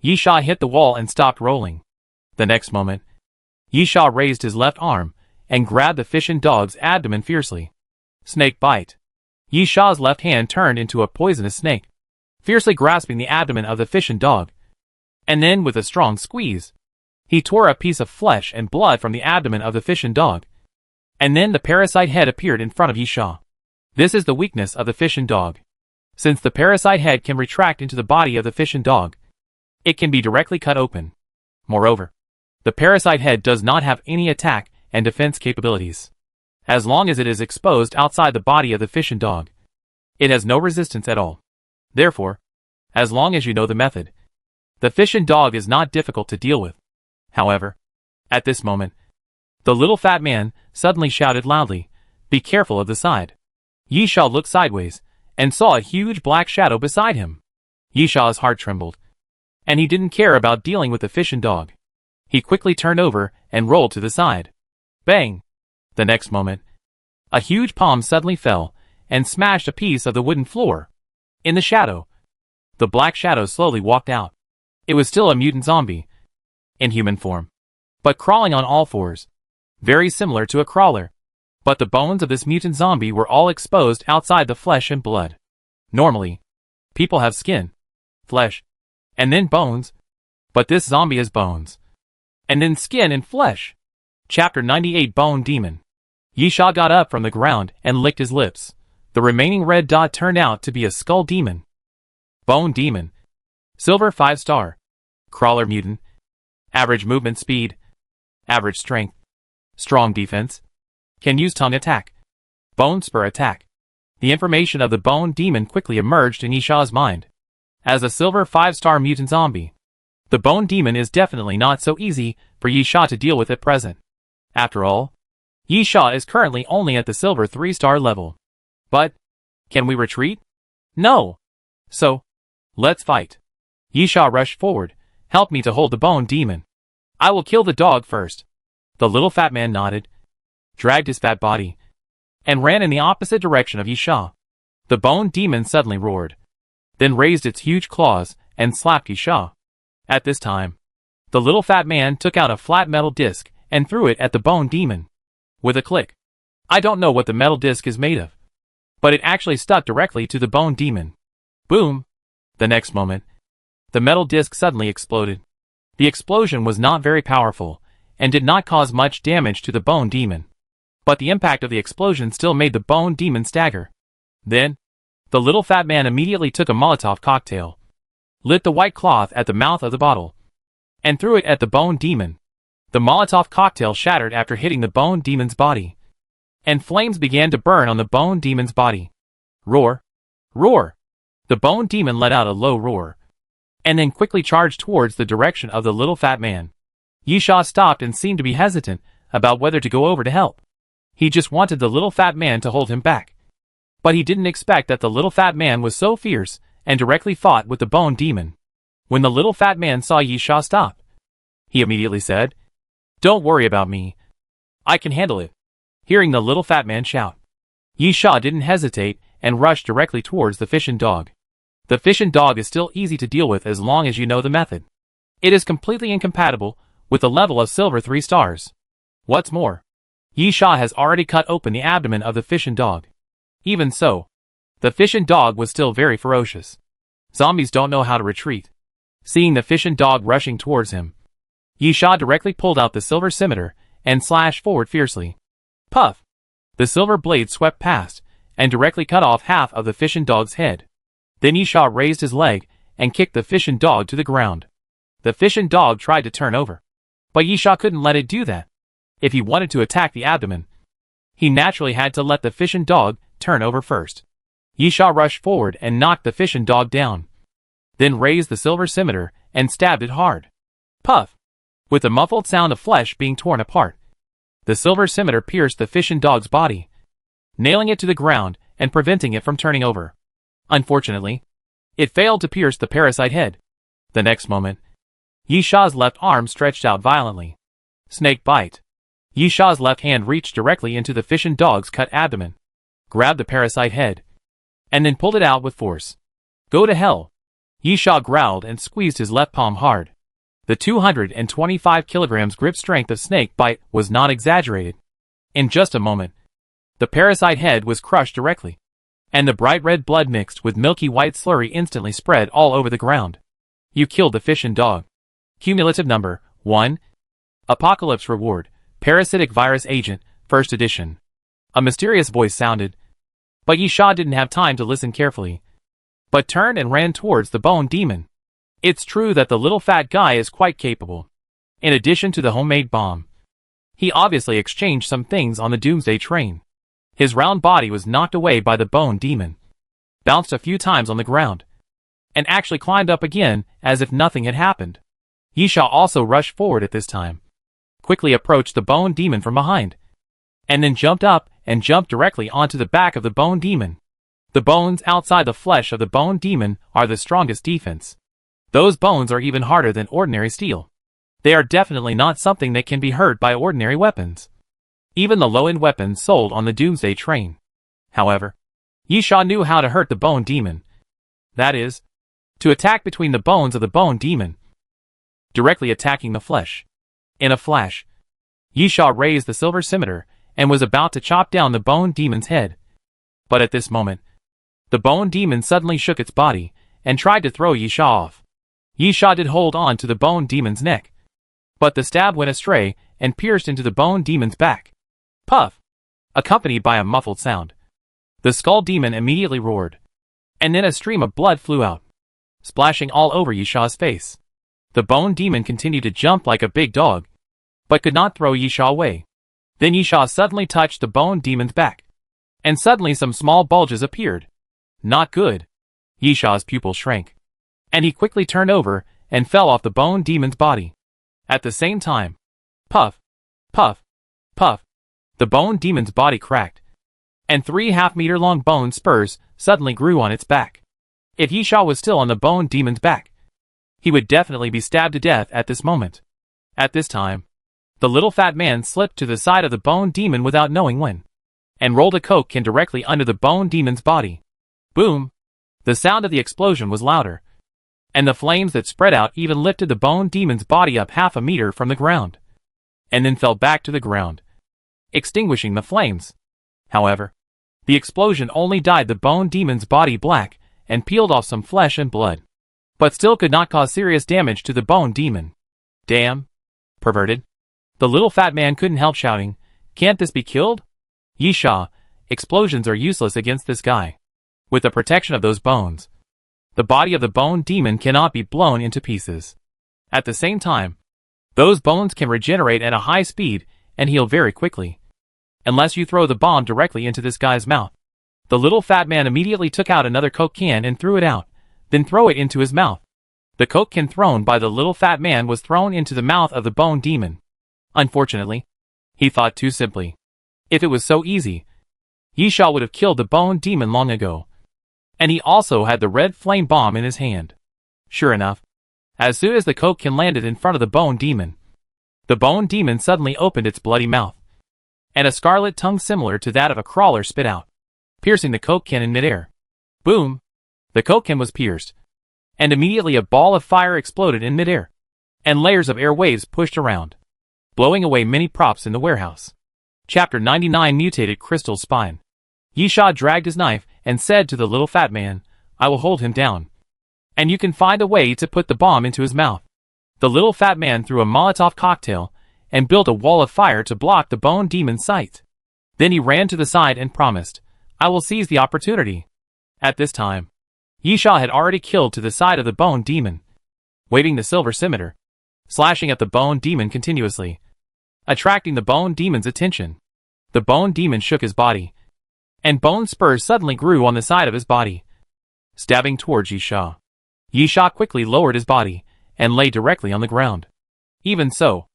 Yisha hit the wall and stopped rolling. The next moment, Yisha raised his left arm and grabbed the fishin' dog's abdomen fiercely. Snake bite. Yisha's left hand turned into a poisonous snake, fiercely grasping the abdomen of the fishin' dog, and then with a strong squeeze, he tore a piece of flesh and blood from the abdomen of the fishin' dog, and then the parasite head appeared in front of Yisha. This is the weakness of the fishin' dog. Since the parasite head can retract into the body of the fishin' dog, it can be directly cut open. Moreover, the parasite head does not have any attack and defense capabilities. As long as it is exposed outside the body of the fishin' dog, it has no resistance at all. Therefore, as long as you know the method, the fishin' dog is not difficult to deal with. However, at this moment, the little fat man suddenly shouted loudly, "Be careful of the side." Yisha looked sideways and saw a huge black shadow beside him. Yisha's heart trembled, and he didn't care about dealing with the fishin' dog. He quickly turned over and rolled to the side. Bang! The next moment, a huge palm suddenly fell and smashed a piece of the wooden floor. In the shadow, the black shadow slowly walked out. It was still a mutant zombie, in human form, but crawling on all fours, very similar to a crawler. But the bones of this mutant zombie were all exposed outside the flesh and blood. Normally, people have skin, flesh, and then bones, but this zombie has bones, and then skin and flesh. Chapter 98 Bone Demon. Yisha got up from the ground and licked his lips. The remaining red dot turned out to be a skull demon. Bone Demon. Silver 5-star. Crawler mutant. Average movement speed. Average strength. Strong defense. Can use tongue attack. Bone spur attack. The information of the Bone Demon quickly emerged in Yisha's mind. As a silver 5-star mutant zombie, the Bone Demon is definitely not so easy for Yisha to deal with at present. After all, Yisha is currently only at the silver 3-star level. But, can we retreat? No. So, let's fight. Yisha rushed forward. Help me to hold the Bone Demon. I will kill the dog first. The little fat man nodded, dragged his fat body, and ran in the opposite direction of Yisha. The Bone Demon suddenly roared, then raised its huge claws and slapped Yisha. At this time, the little fat man took out a flat metal disc and threw it at the Bone Demon. With a click. I don't know what the metal disc is made of, but it actually stuck directly to the Bone Demon. Boom! The next moment, the metal disc suddenly exploded. The explosion was not very powerful, and did not cause much damage to the Bone Demon. But the impact of the explosion still made the Bone Demon stagger. Then, the little fat man immediately took a Molotov cocktail, lit the white cloth at the mouth of the bottle, and threw it at the Bone Demon. The Molotov cocktail shattered after hitting the Bone Demon's body, and flames began to burn on the Bone Demon's body. Roar! Roar! The Bone Demon let out a low roar, and then quickly charged towards the direction of the little fat man. Yisha stopped and seemed to be hesitant about whether to go over to help. He just wanted the little fat man to hold him back. But he didn't expect that the little fat man was so fierce and directly fought with the Bone Demon. When the little fat man saw Yisha stop, he immediately said, "Don't worry about me. I can handle it." Hearing the little fat man shout, Yisha didn't hesitate and rushed directly towards the fission dog. The fission dog is still easy to deal with as long as you know the method. It is completely incompatible with the level of silver 3 stars. What's more, Yisha has already cut open the abdomen of the fission dog. Even so, the fission dog was still very ferocious. Zombies don't know how to retreat. Seeing the fission dog rushing towards him, Yisha directly pulled out the silver scimitar and slashed forward fiercely. Puff! The silver blade swept past and directly cut off half of the fission dog's head. Then Yisha raised his leg and kicked the fission dog to the ground. The fission dog tried to turn over, but Yisha couldn't let it do that. If he wanted to attack the abdomen, he naturally had to let the fission dog turn over first. Yisha rushed forward and knocked the fission dog down, then raised the silver scimitar and stabbed it hard. Puff! With a muffled sound of flesh being torn apart, the silver scimitar pierced the fission dog's body, nailing it to the ground and preventing it from turning over. Unfortunately, it failed to pierce the parasite head. The next moment, Yisha's left arm stretched out violently. Snake bite. Yisha's left hand reached directly into the fission dog's cut abdomen, grabbed the parasite head, and then pulled it out with force. Go to hell! Yisha growled and squeezed his left palm hard. The 225 kilograms grip strength of snake bite was not exaggerated. In just a moment, the parasite head was crushed directly, and the bright red blood mixed with milky white slurry instantly spread all over the ground. You killed the fission dog. Cumulative number 1. Apocalypse reward. Parasitic virus agent, 1st edition. A mysterious voice sounded, but Yisha didn't have time to listen carefully, but turned and ran towards the Bone Demon. It's true that the little fat guy is quite capable. In addition to the homemade bomb, he obviously exchanged some things on the Doomsday train. His round body was knocked away by the Bone Demon, bounced a few times on the ground, and actually climbed up again as if nothing had happened. Yisha also rushed forward at this time, quickly approached the Bone Demon from behind, and then jumped up and jumped directly onto the back of the Bone Demon. The bones outside the flesh of the Bone Demon are the strongest defense. Those bones are even harder than ordinary steel. They are definitely not something that can be hurt by ordinary weapons, even the low-end weapons sold on the Doomsday train. However, Yisha knew how to hurt the Bone Demon. That is, to attack between the bones of the Bone Demon, directly attacking the flesh. In a flash, Yisha raised the silver scimitar and was about to chop down the Bone Demon's head. But at this moment, the Bone Demon suddenly shook its body and tried to throw Yisha off. Yisha did hold on to the Bone Demon's neck, but the stab went astray and pierced into the bone demon's back. Puff! Accompanied by a muffled sound. The skull demon immediately roared. And then a stream of blood flew out, splashing all over Yishaw's face. The bone demon continued to jump like a big dog, but could not throw Yishaw away. Then Yishaw suddenly touched the bone demon's back, and suddenly some small bulges appeared. Not good. Yishaw's pupils shrank, and he quickly turned over and fell off the bone demon's body. At the same time, puff, puff, puff, the bone demon's body cracked, and 3 half-meter-long bone spurs suddenly grew on its back. If Yishaw was still on the bone demon's back, he would definitely be stabbed to death at this moment. At this time, the little fat man slipped to the side of the bone demon without knowing when, and rolled a coke can directly under the bone demon's body. Boom! The sound of the explosion was louder, and the flames that spread out even lifted the bone demon's body up half a meter from the ground, and then fell back to the ground, extinguishing the flames. However, the explosion only dyed the bone demon's body black and peeled off some flesh and blood, but still could not cause serious damage to the bone demon. Damn! Perverted! The little fat man couldn't help shouting, "Can't this be killed? Yishaw, explosions are useless against this guy. With the protection of those bones, the body of the bone demon cannot be blown into pieces. At the same time, those bones can regenerate at a high speed and heal very quickly, unless you throw the bomb directly into this guy's mouth." The little fat man immediately took out another Coke can and threw it out, then threw it into his mouth. The Coke can thrown by the little fat man was thrown into the mouth of the bone demon. Unfortunately, he thought too simply. If it was so easy, Yishaw would have killed the bone demon long ago. And he also had the red flame bomb in his hand. Sure enough, as soon as the Coke can landed in front of the bone demon, the bone demon suddenly opened its bloody mouth, and a scarlet tongue similar to that of a crawler spit out, piercing the Coke can in midair. Boom! The Coke can was pierced, and immediately a ball of fire exploded in midair, and layers of air waves pushed around, blowing away many props in the warehouse. Chapter 99 Mutated Crystal Spine. Yishaw dragged his knife and said to the little fat man, "I will hold him down, and you can find a way to put the bomb into his mouth." The little fat man threw a Molotov cocktail and built a wall of fire to block the bone demon's sight. Then he ran to the side and promised, "I will seize the opportunity." At this time, Yishaw had already killed to the side of the bone demon, waving the silver scimitar, slashing at the bone demon continuously, attracting the bone demon's attention. The bone demon shook his body, and bone spurs suddenly grew on the side of his body, stabbing towards Yishaw. Yishaw quickly lowered his body and lay directly on the ground. Even so,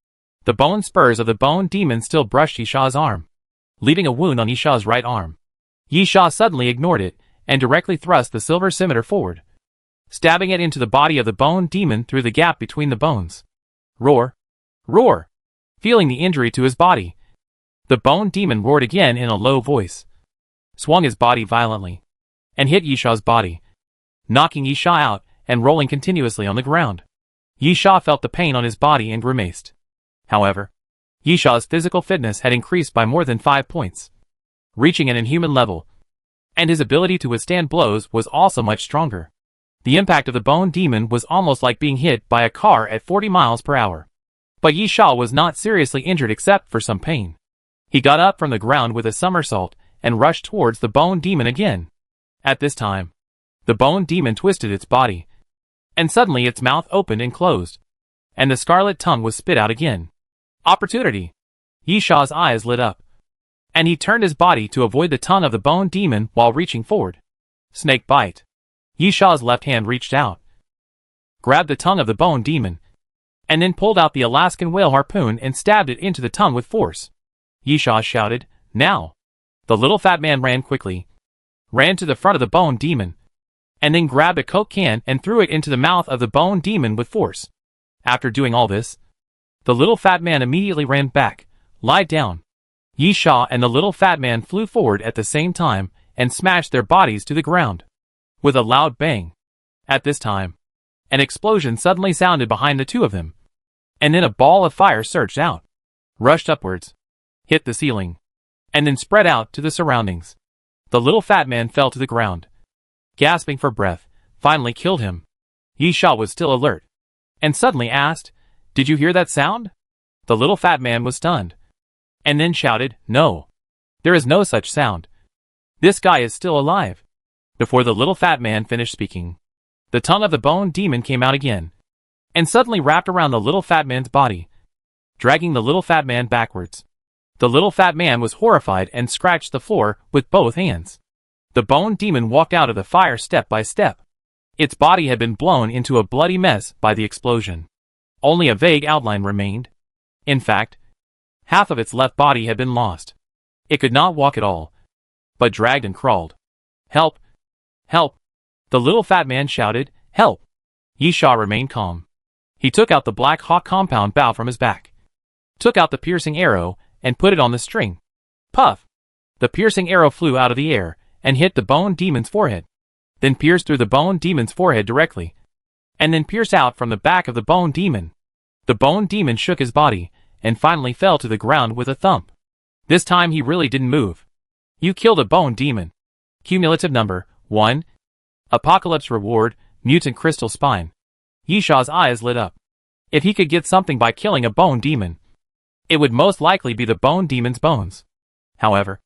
the bone spurs of the bone demon still brushed Yishaw's arm, leaving a wound on Yishaw's right arm. Yishaw suddenly ignored it and directly thrust the silver scimitar forward, stabbing it into the body of the bone demon through the gap between the bones. Roar! Roar! Feeling the injury to his body, the bone demon roared again in a low voice, swung his body violently, and hit Yishaw's body, knocking Yishaw out and rolling continuously on the ground. Yishaw felt the pain on his body and grimaced. However, Yishaw's physical fitness had increased by more than 5 points, reaching an inhuman level, and his ability to withstand blows was also much stronger. The impact of the bone demon was almost like being hit by a car at 40 miles per hour. But Yishaw was not seriously injured except for some pain. He got up from the ground with a somersault and rushed towards the bone demon again. At this time, the bone demon twisted its body, and suddenly its mouth opened and closed, and the scarlet tongue was spit out again. Opportunity! Yishaw's eyes lit up, and he turned his body to avoid the tongue of the bone demon while reaching forward. Snake bite. Yishaw's left hand reached out, grabbed the tongue of the bone demon, and then pulled out the Alaskan whale harpoon and stabbed it into the tongue with force. Yishaw shouted, "Now!" The little fat man ran quickly, ran to the front of the bone demon, and then grabbed a Coke can and threw it into the mouth of the bone demon with force. After doing all this, the little fat man immediately ran back, lied down. Yishaw and the little fat man flew forward at the same time and smashed their bodies to the ground with a loud bang. At this time, an explosion suddenly sounded behind the two of them, and then a ball of fire surged out, rushed upwards, hit the ceiling, and then spread out to the surroundings. The little fat man fell to the ground, gasping for breath. Finally killed him. Yishaw was still alert, and suddenly asked, "Did you hear that sound?" The little fat man was stunned, and then shouted, "No! There is no such sound. This guy is still alive." Before the little fat man finished speaking, the tongue of the bone demon came out again, and suddenly wrapped around the little fat man's body, dragging the little fat man backwards. The little fat man was horrified and scratched the floor with both hands. The bone demon walked out of the fire step by step. Its body had been blown into a bloody mess by the explosion. Only a vague outline remained. In fact, half of its left body had been lost. It could not walk at all, but dragged and crawled. "Help! Help!" The little fat man shouted, "Help!" Yisha remained calm. He took out the Black Hawk compound bow from his back, took out the piercing arrow, and put it on the string. Puff! The piercing arrow flew out of the air and hit the bone demon's forehead, then pierced through the bone demon's forehead directly, and then pierced out from the back of the bone demon. The bone demon shook his body and finally fell to the ground with a thump. This time he really didn't move. You killed a bone demon. Cumulative number 1. Apocalypse reward, mutant crystal spine. Yisha's eyes lit up. If he could get something by killing a bone demon, it would most likely be the bone demon's bones. However,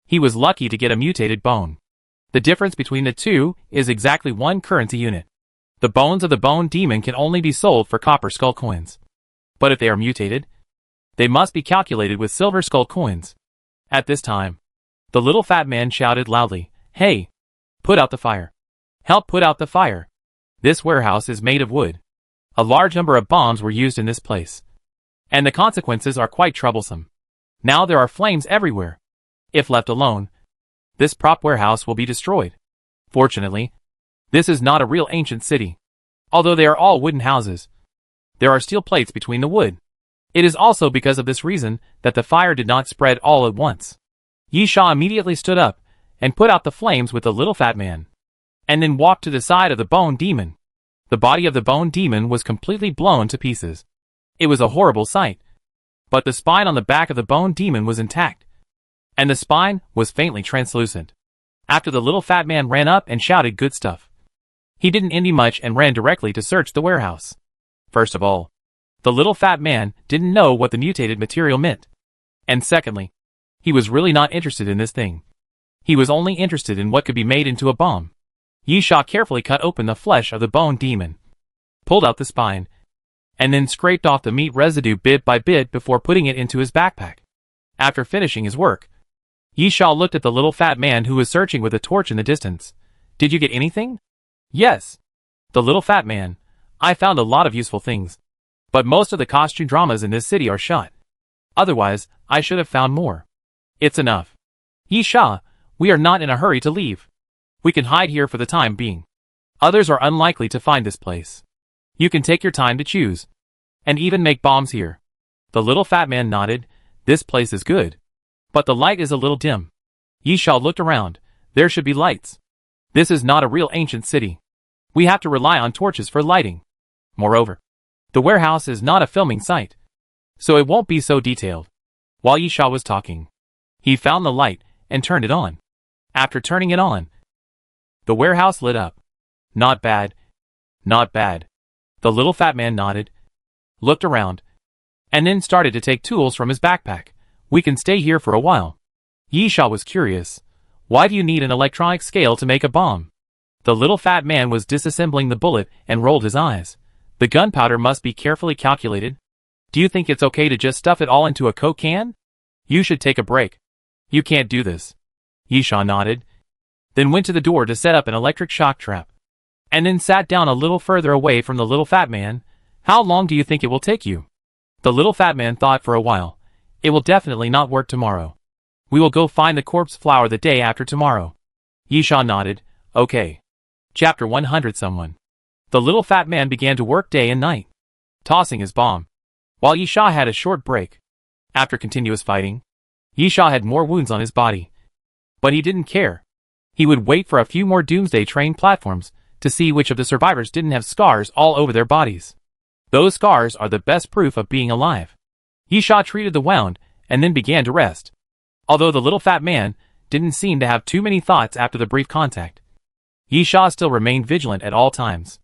he was lucky to get a mutated bone. The difference between the two is exactly 1 currency unit. The bones of the bone demon can only be sold for copper skull coins. But if they are mutated, they must be calculated with silver skull coins. At this time, the little fat man shouted loudly, "Hey! Put out the fire! Help put out the fire! This warehouse is made of wood. A large number of bombs were used in this place, and the consequences are quite troublesome. Now there are flames everywhere. If left alone, this prop warehouse will be destroyed. Fortunately, this is not a real ancient city. Although they are all wooden houses, there are steel plates between the wood. It is also because of this reason that the fire did not spread all at once." Yisha immediately stood up and put out the flames with the little fat man, and then walked to the side of the bone demon. The body of the bone demon was completely blown to pieces. It was a horrible sight. But the spine on the back of the bone demon was intact, and the spine was faintly translucent. After the little fat man ran up and shouted good stuff, he didn't envy much and ran directly to search the warehouse. First of all, the little fat man didn't know what the mutated material meant. And secondly, he was really not interested in this thing. He was only interested in what could be made into a bomb. Yisha carefully cut open the flesh of the bone demon, pulled out the spine, and then scraped off the meat residue bit by bit before putting it into his backpack. After finishing his work, Yisha looked at the little fat man who was searching with a torch in the distance. "Did you get anything?" "Yes." The little fat man, "I found a lot of useful things, but most of the costume dramas in this city are shot. Otherwise, I should have found more." "It's enough. Yisha, we are not in a hurry to leave. We can hide here for the time being. Others are unlikely to find this place. You can take your time to choose, and even make bombs here." The little fat man nodded. "This place is good, but the light is a little dim." Yisha looked around. There should be lights. This is not a real ancient city. We have to rely on torches for lighting. Moreover, the warehouse is not a filming site, so it won't be so detailed. While Yisha was talking, he found the light and turned it on. After turning it on, the warehouse lit up. "Not bad. Not bad." The little fat man nodded, looked around, and then started to take tools from his backpack. "We can stay here for a while." Yisha was curious. "Why do you need an electronic scale to make a bomb?" The little fat man was disassembling the bullet and rolled his eyes. "The gunpowder must be carefully calculated. Do you think it's okay to just stuff it all into a Coke can? You should take a break. You can't do this." Yisha nodded, then went to the door to set up an electric shock trap, and then sat down a little further away from the little fat man. "How long do you think it will take you?" The little fat man thought for a while. "It will definitely not work tomorrow. We will go find the corpse flower the day after tomorrow." Yisha nodded. "Okay." Chapter 100 Someone. The little fat man began to work day and night, tossing his bomb, while Yisha had a short break. After continuous fighting, Yisha had more wounds on his body, but he didn't care. He would wait for a few more Doomsday train platforms to see which of the survivors didn't have scars all over their bodies. Those scars are the best proof of being alive. Yisha treated the wound and then began to rest. Although the little fat man didn't seem to have too many thoughts after the brief contact, Yisha still remained vigilant at all times.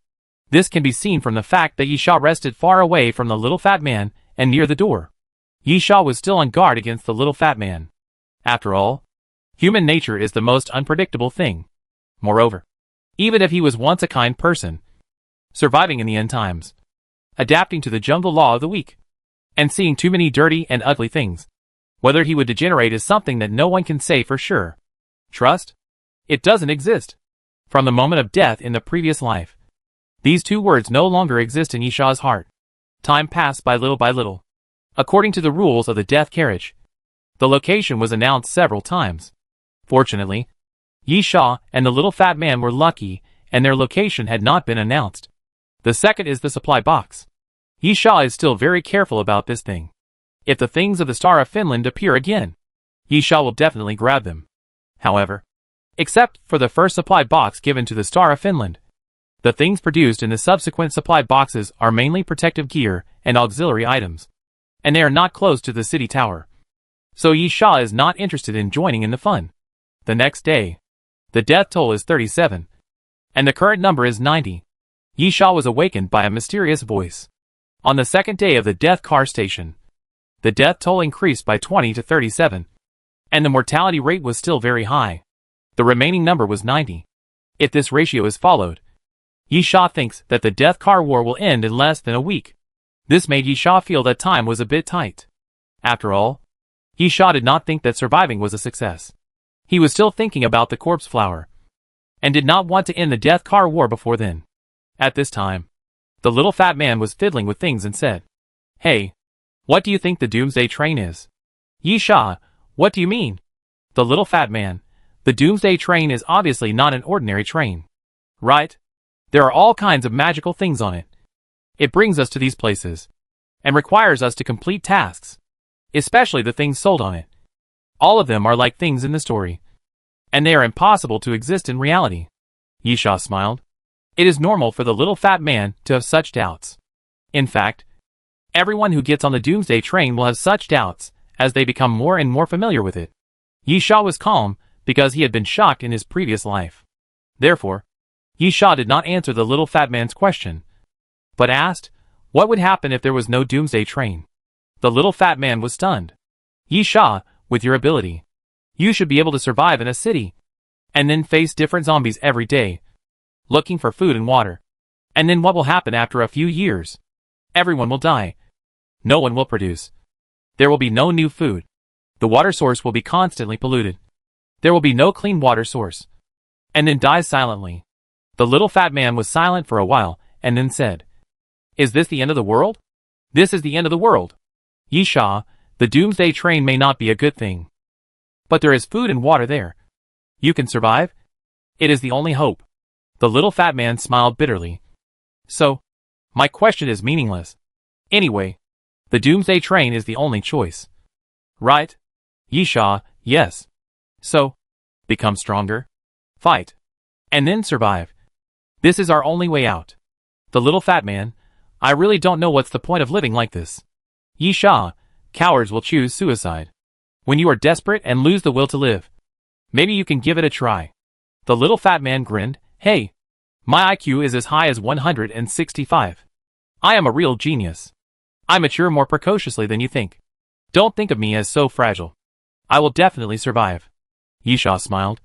This can be seen from the fact that Yisha rested far away from the little fat man and near the door. Yisha was still on guard against the little fat man. After all, human nature is the most unpredictable thing. Moreover, even if he was once a kind person, surviving in the end times, adapting to the jungle law of the weak, and seeing too many dirty and ugly things, whether he would degenerate is something that no one can say for sure. Trust? It doesn't exist. From the moment of death in the previous life, these two words no longer exist in Yisha's heart. Time passed by little. According to the rules of the death carriage, the location was announced several times. Fortunately, Yisha and the little fat man were lucky, and their location had not been announced. The second is the supply box. Yisha is still very careful about this thing. If the things of the Star of Finland appear again, Yisha will definitely grab them. However, except for the first supply box given to the Star of Finland, the things produced in the subsequent supply boxes are mainly protective gear and auxiliary items, and they are not close to the city tower. So Yisha is not interested in joining in the fun. The next day, the death toll is 37, and the current number is 90. Yisha was awakened by a mysterious voice. On the second day of the death car station, the death toll increased by 20 to 37, and the mortality rate was still very high. The remaining number was 90. If this ratio is followed, Yisha thinks that the death car war will end in less than a week. This made Yisha feel that time was a bit tight. After all, Yisha did not think that surviving was a success. He was still thinking about the corpse flower, and did not want to end the death car war before then. At this time, the little fat man was fiddling with things and said, "Hey, what do you think the Doomsday train is?" "Yisha, what do you mean?" The little fat man, "The Doomsday train is obviously not an ordinary train. Right? There are all kinds of magical things on it. It brings us to these places, and requires us to complete tasks, especially the things sold on it. All of them are like things in the story, and they are impossible to exist in reality." Yisha smiled. It is normal for the little fat man to have such doubts. In fact, everyone who gets on the Doomsday train will have such doubts as they become more and more familiar with it. Yisha was calm because he had been shocked in his previous life. Therefore, Yisha did not answer the little fat man's question, but asked, what would happen if there was no Doomsday train? The little fat man was stunned. "Yisha, with your ability, you should be able to survive in a city, and then face different zombies every day, looking for food and water. And then what will happen after a few years? Everyone will die. No one will produce. There will be no new food. The water source will be constantly polluted. There will be no clean water source." And then dies silently. The little fat man was silent for a while, and then said, "Is this the end of the world?" "This is the end of the world. Yisha, the Doomsday train may not be a good thing, but there is food and water there. You can survive. It is the only hope." The little fat man smiled bitterly. "So, my question is meaningless. Anyway, the Doomsday train is the only choice. Right? Yisha, yes. So, become stronger, fight, and then survive. This is our only way out." The little fat man, "I really don't know what's the point of living like this. Yisha, cowards will choose suicide. When you are desperate and lose the will to live, maybe you can give it a try." The little fat man grinned. "Hey, my IQ is as high as 165. I am a real genius. I mature more precociously than you think. Don't think of me as so fragile. I will definitely survive." Yisha smiled.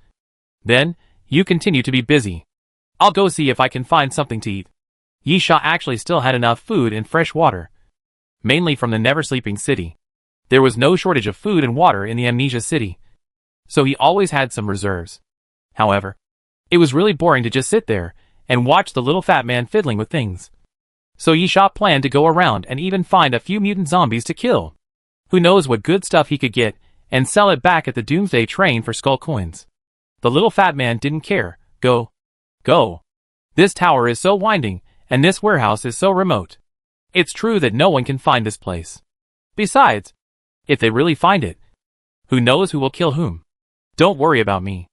"Then, you continue to be busy. I'll go see if I can find something to eat." Yisha actually still had enough food and fresh water, mainly from the never-sleeping city. There was no shortage of food and water in the Amnesia City, so he always had some reserves. However, it was really boring to just sit there and watch the little fat man fiddling with things. So Yisha planned to go around and even find a few mutant zombies to kill. Who knows what good stuff he could get, and sell it back at the Doomsday train for skull coins. The little fat man didn't care. Go. This tower is so winding, and this warehouse is so remote. It's true that no one can find this place. Besides, if they really find it, who knows who will kill whom? Don't worry about me."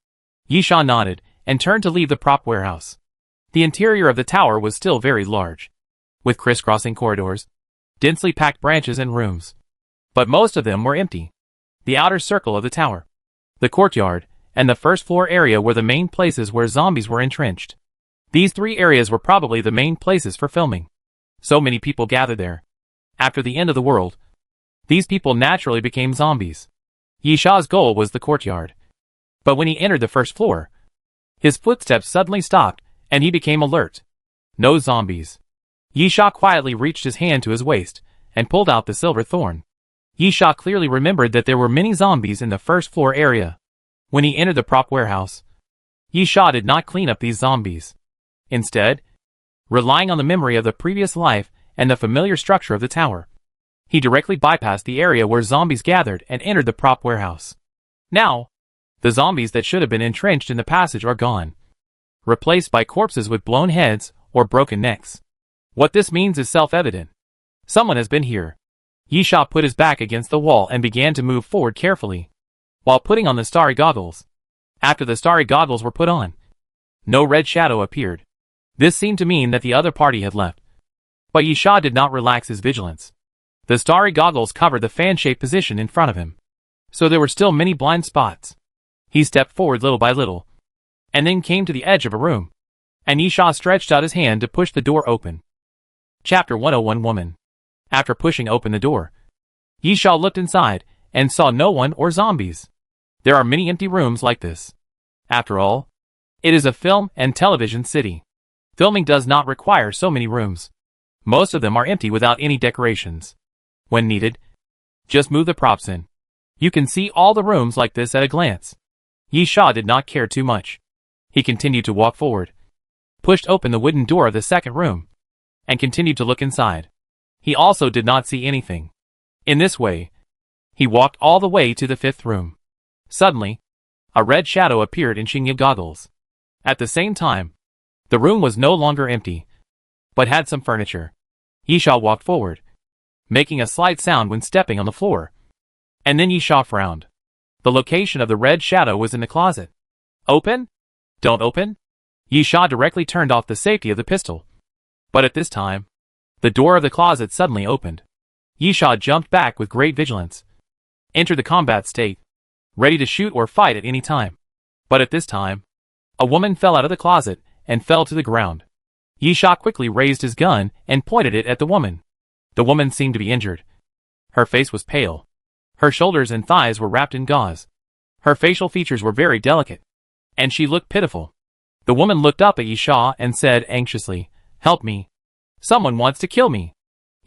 Yisha nodded, and turned to leave the prop warehouse. The interior of the tower was still very large, with crisscrossing corridors, densely packed branches and rooms. But most of them were empty. The outer circle of the tower, the courtyard, and the first floor area were the main places where zombies were entrenched. These three areas were probably the main places for filming. So many people gathered there. After the end of the world, These people naturally became zombies. Yisha's goal was the courtyard. But when he entered the first floor, his footsteps suddenly stopped, and he became alert. No zombies. Yisha quietly reached his hand to his waist, and pulled out the silver thorn. Yisha clearly remembered that there were many zombies in the first floor area. When he entered the prop warehouse, Yisha did not clean up these zombies. Instead, relying on the memory of the previous life and the familiar structure of the tower, he directly bypassed the area where zombies gathered and entered the prop warehouse. Now, the zombies that should have been entrenched in the passage are gone, replaced by corpses with blown heads or broken necks. What this means is self-evident. Someone has been here. Yisha put his back against the wall and began to move forward carefully, while putting on the starry goggles. After the starry goggles were put on, no red shadow appeared. This seemed to mean that the other party had left. But Yisha did not relax his vigilance. The starry goggles covered the fan-shaped position in front of him, so there were still many blind spots. He stepped forward little by little, and then came to the edge of a room, and Yisha stretched out his hand to push the door open. Chapter 101 Woman. After pushing open the door, Yisha looked inside, and saw no one or zombies. There are many empty rooms like this. After all, it is a film and television city. Filming does not require so many rooms. Most of them are empty without any decorations. When needed, just move the props in. You can see all the rooms like this at a glance. Yisha did not care too much. He continued to walk forward, pushed open the wooden door of the second room, and continued to look inside. He also did not see anything. In this way, he walked all the way to the fifth room. Suddenly, a red shadow appeared in Shinya's goggles. At the same time, the room was no longer empty, but had some furniture. Yisha walked forward, making a slight sound when stepping on the floor. And then Yisha frowned. The location of the red shadow was in the closet. Open? Don't open? Yisha directly turned off the safety of the pistol. But at this time, the door of the closet suddenly opened. Yisha jumped back with great vigilance, entered the combat state, ready to shoot or fight at any time. But at this time, a woman fell out of the closet and fell to the ground. Yisha quickly raised his gun and pointed it at the woman. The woman seemed to be injured. Her face was pale. Her shoulders and thighs were wrapped in gauze. Her facial features were very delicate, and she looked pitiful. The woman looked up at Yisha and said anxiously, "Help me. Someone wants to kill me."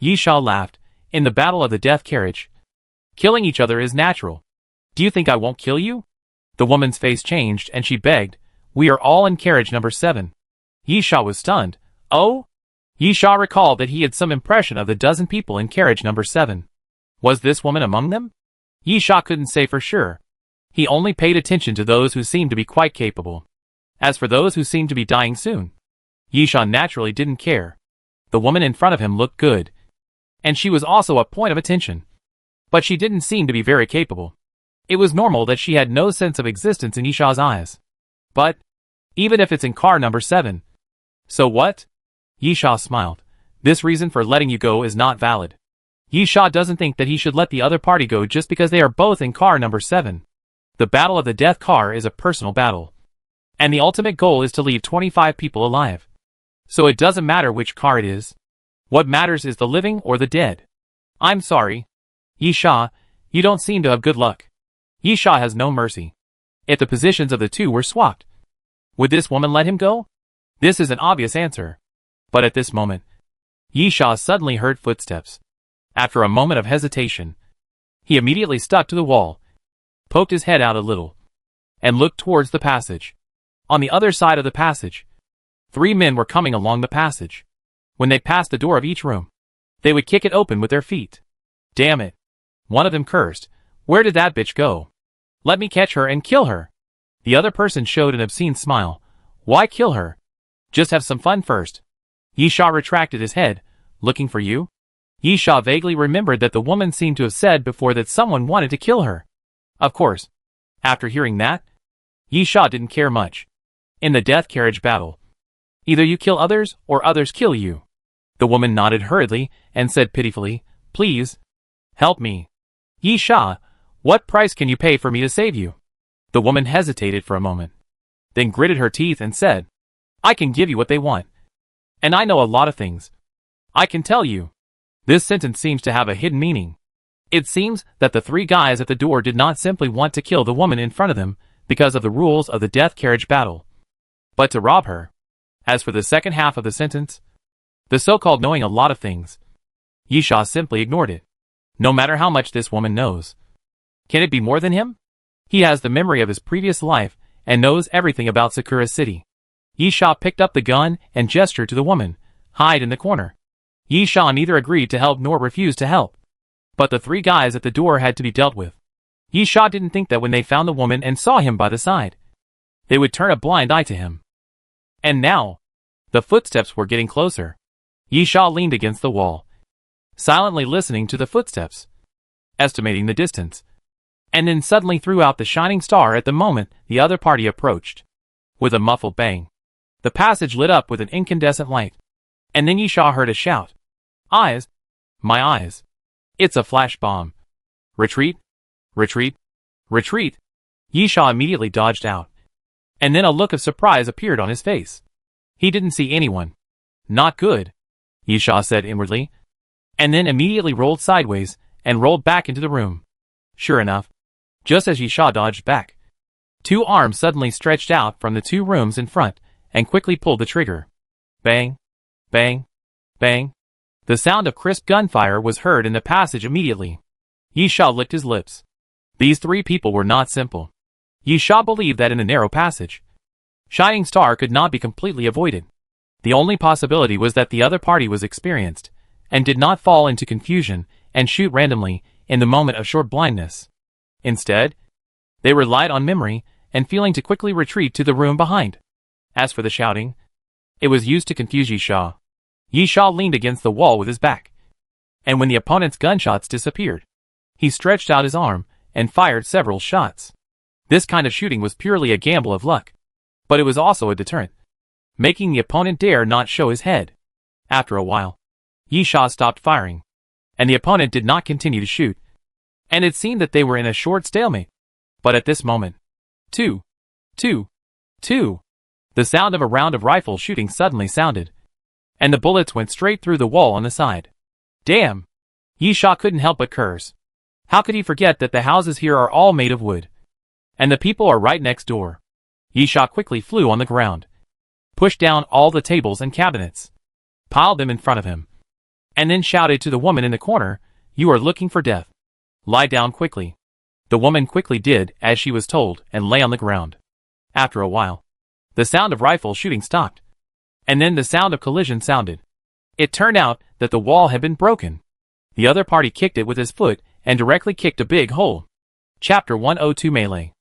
Yisha laughed. In the battle of the death carriage, killing each other is natural. Do you think I won't kill you? The woman's face changed and she begged, "We are all in carriage number 7. Yisha was stunned. Oh? Yisha recalled that he had some impression of the dozen people in carriage number 7. Was this woman among them? Yisha couldn't say for sure. He only paid attention to those who seemed to be quite capable. As for those who seemed to be dying soon, Yisha naturally didn't care. The woman in front of him looked good, and she was also a point of attention. But she didn't seem to be very capable. It was normal that she had no sense of existence in Yisha's eyes. But, even if it's in car number 7. So what? Yisha smiled. This reason for letting you go is not valid. Yisha doesn't think that he should let the other party go just because they are both in car number 7. The battle of the death car is a personal battle, and the ultimate goal is to leave 25 people alive. So it doesn't matter which car it is. What matters is the living or the dead. I'm sorry, Yisha, you don't seem to have good luck. Yisha has no mercy. If the positions of the two were swapped, would this woman let him go? This is an obvious answer. But at this moment, Yisha suddenly heard footsteps. After a moment of hesitation, he immediately stuck to the wall, poked his head out a little, and looked towards the passage. On the other side of the passage, 3 men were coming along the passage. When they passed the door of each room, they would kick it open with their feet. Damn it. One of them cursed. Where did that bitch go? Let me catch her and kill her. The other person showed an obscene smile. Why kill her? Just have some fun first. Yisha retracted his head. Looking for you? Yisha vaguely remembered that the woman seemed to have said before that someone wanted to kill her. Of course. After hearing that, Yisha didn't care much. In the death carriage battle, either you kill others or others kill you. The woman nodded hurriedly and said pitifully, Please, help me. Yisha, what price can you pay for me to save you? The woman hesitated for a moment, then gritted her teeth and said, I can give you what they want. And I know a lot of things. I can tell you. This sentence seems to have a hidden meaning. It seems that the three guys at the door did not simply want to kill the woman in front of them because of the rules of the death carriage battle, but to rob her. As for the second half of the sentence, the so-called knowing a lot of things, Yisha simply ignored it. No matter how much this woman knows, can it be more than him? He has the memory of his previous life and knows everything about Sakura City. Yisha picked up the gun and gestured to the woman, hide in the corner. Yisha neither agreed to help nor refused to help. But the three guys at the door had to be dealt with. Yisha didn't think that when they found the woman and saw him by the side, they would turn a blind eye to him. And now, the footsteps were getting closer. Yisha leaned against the wall, silently listening to the footsteps, estimating the distance, and then suddenly threw out the shining star at the moment the other party approached. With a muffled bang, the passage lit up with an incandescent light. And then Yisha heard a shout. Eyes! My eyes! It's a flash bomb! Retreat! Retreat! Retreat! Yisha immediately dodged out. And then a look of surprise appeared on his face. He didn't see anyone. Not good, Yisha said inwardly, and then immediately rolled sideways and rolled back into the room. Sure enough, just as Yisha dodged back, two arms suddenly stretched out from the two rooms in front and quickly pulled the trigger. Bang! Bang! Bang! The sound of crisp gunfire was heard in the passage immediately. Yisha licked his lips. These three people were not simple. Yisha believed that in the narrow passage, Shining Star could not be completely avoided. The only possibility was that the other party was experienced, and did not fall into confusion and shoot randomly in the moment of short blindness. Instead, they relied on memory and feeling to quickly retreat to the room behind. As for the shouting, it was used to confuse Yisha. Yisha leaned against the wall with his back, and when the opponent's gunshots disappeared, he stretched out his arm and fired several shots. This kind of shooting was purely a gamble of luck, but it was also a deterrent, making the opponent dare not show his head. After a while, Yisha stopped firing, and the opponent did not continue to shoot, and it seemed that they were in a short stalemate. But at this moment, two, the sound of a round of rifle shooting suddenly sounded, and the bullets went straight through the wall on the side. Damn! Yisha couldn't help but curse. How could he forget that the houses here are all made of wood, and the people are right next door? Yisha quickly flew on the ground, pushed down all the tables and cabinets, piled them in front of him, and then shouted to the woman in the corner, "You are looking for death. Lie down quickly." The woman quickly did as she was told and lay on the ground. After a while, the sound of rifle shooting stopped, and then the sound of collision sounded. It turned out that the wall had been broken. The other party kicked it with his foot and directly kicked a big hole. Chapter 102 Melee.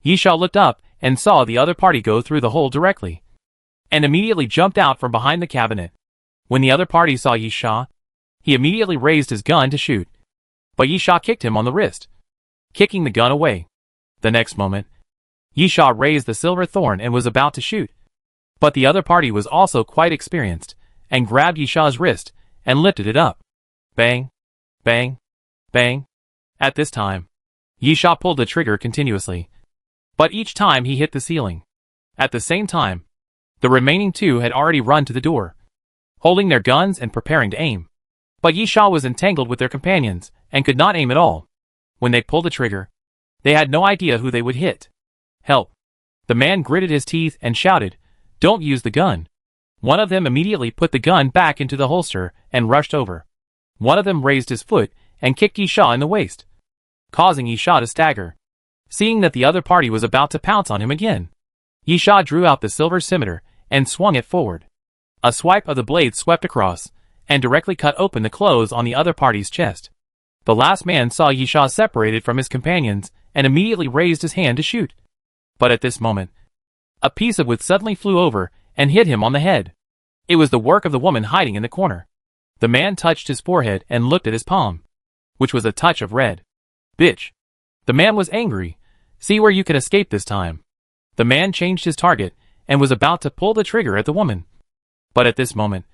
Yisha looked up and saw the other party go through the hole directly, and immediately jumped out from behind the cabinet. When the other party saw Yisha, he immediately raised his gun to shoot, but Yisha kicked him on the wrist, kicking the gun away. The next moment, Yisha raised the silver thorn and was about to shoot, but the other party was also quite experienced, and grabbed Yisha's wrist and lifted it up. Bang! Bang! Bang! At this time, Yisha pulled the trigger continuously, but each time he hit the ceiling. At the same time, the remaining two had already run to the door, holding their guns and preparing to aim. But Yisha was entangled with their companions and could not aim at all. When they pulled the trigger, they had no idea who they would hit. Help! The man gritted his teeth and shouted, "Don't use the gun." One of them immediately put the gun back into the holster and rushed over. One of them raised his foot and kicked Yisha in the waist, causing Yisha to stagger. Seeing that the other party was about to pounce on him again, Yisha drew out the silver scimitar and swung it forward. A swipe of the blade swept across, and directly cut open the clothes on the other party's chest. The last man saw Yisha separated from his companions and immediately raised his hand to shoot. But at this moment, a piece of wood suddenly flew over and hit him on the head. It was the work of the woman hiding in the corner. The man touched his forehead and looked at his palm, which was a touch of red. Bitch! The man was angry. See where you can escape this time. The man changed his target and was about to pull the trigger at the woman. But at this moment,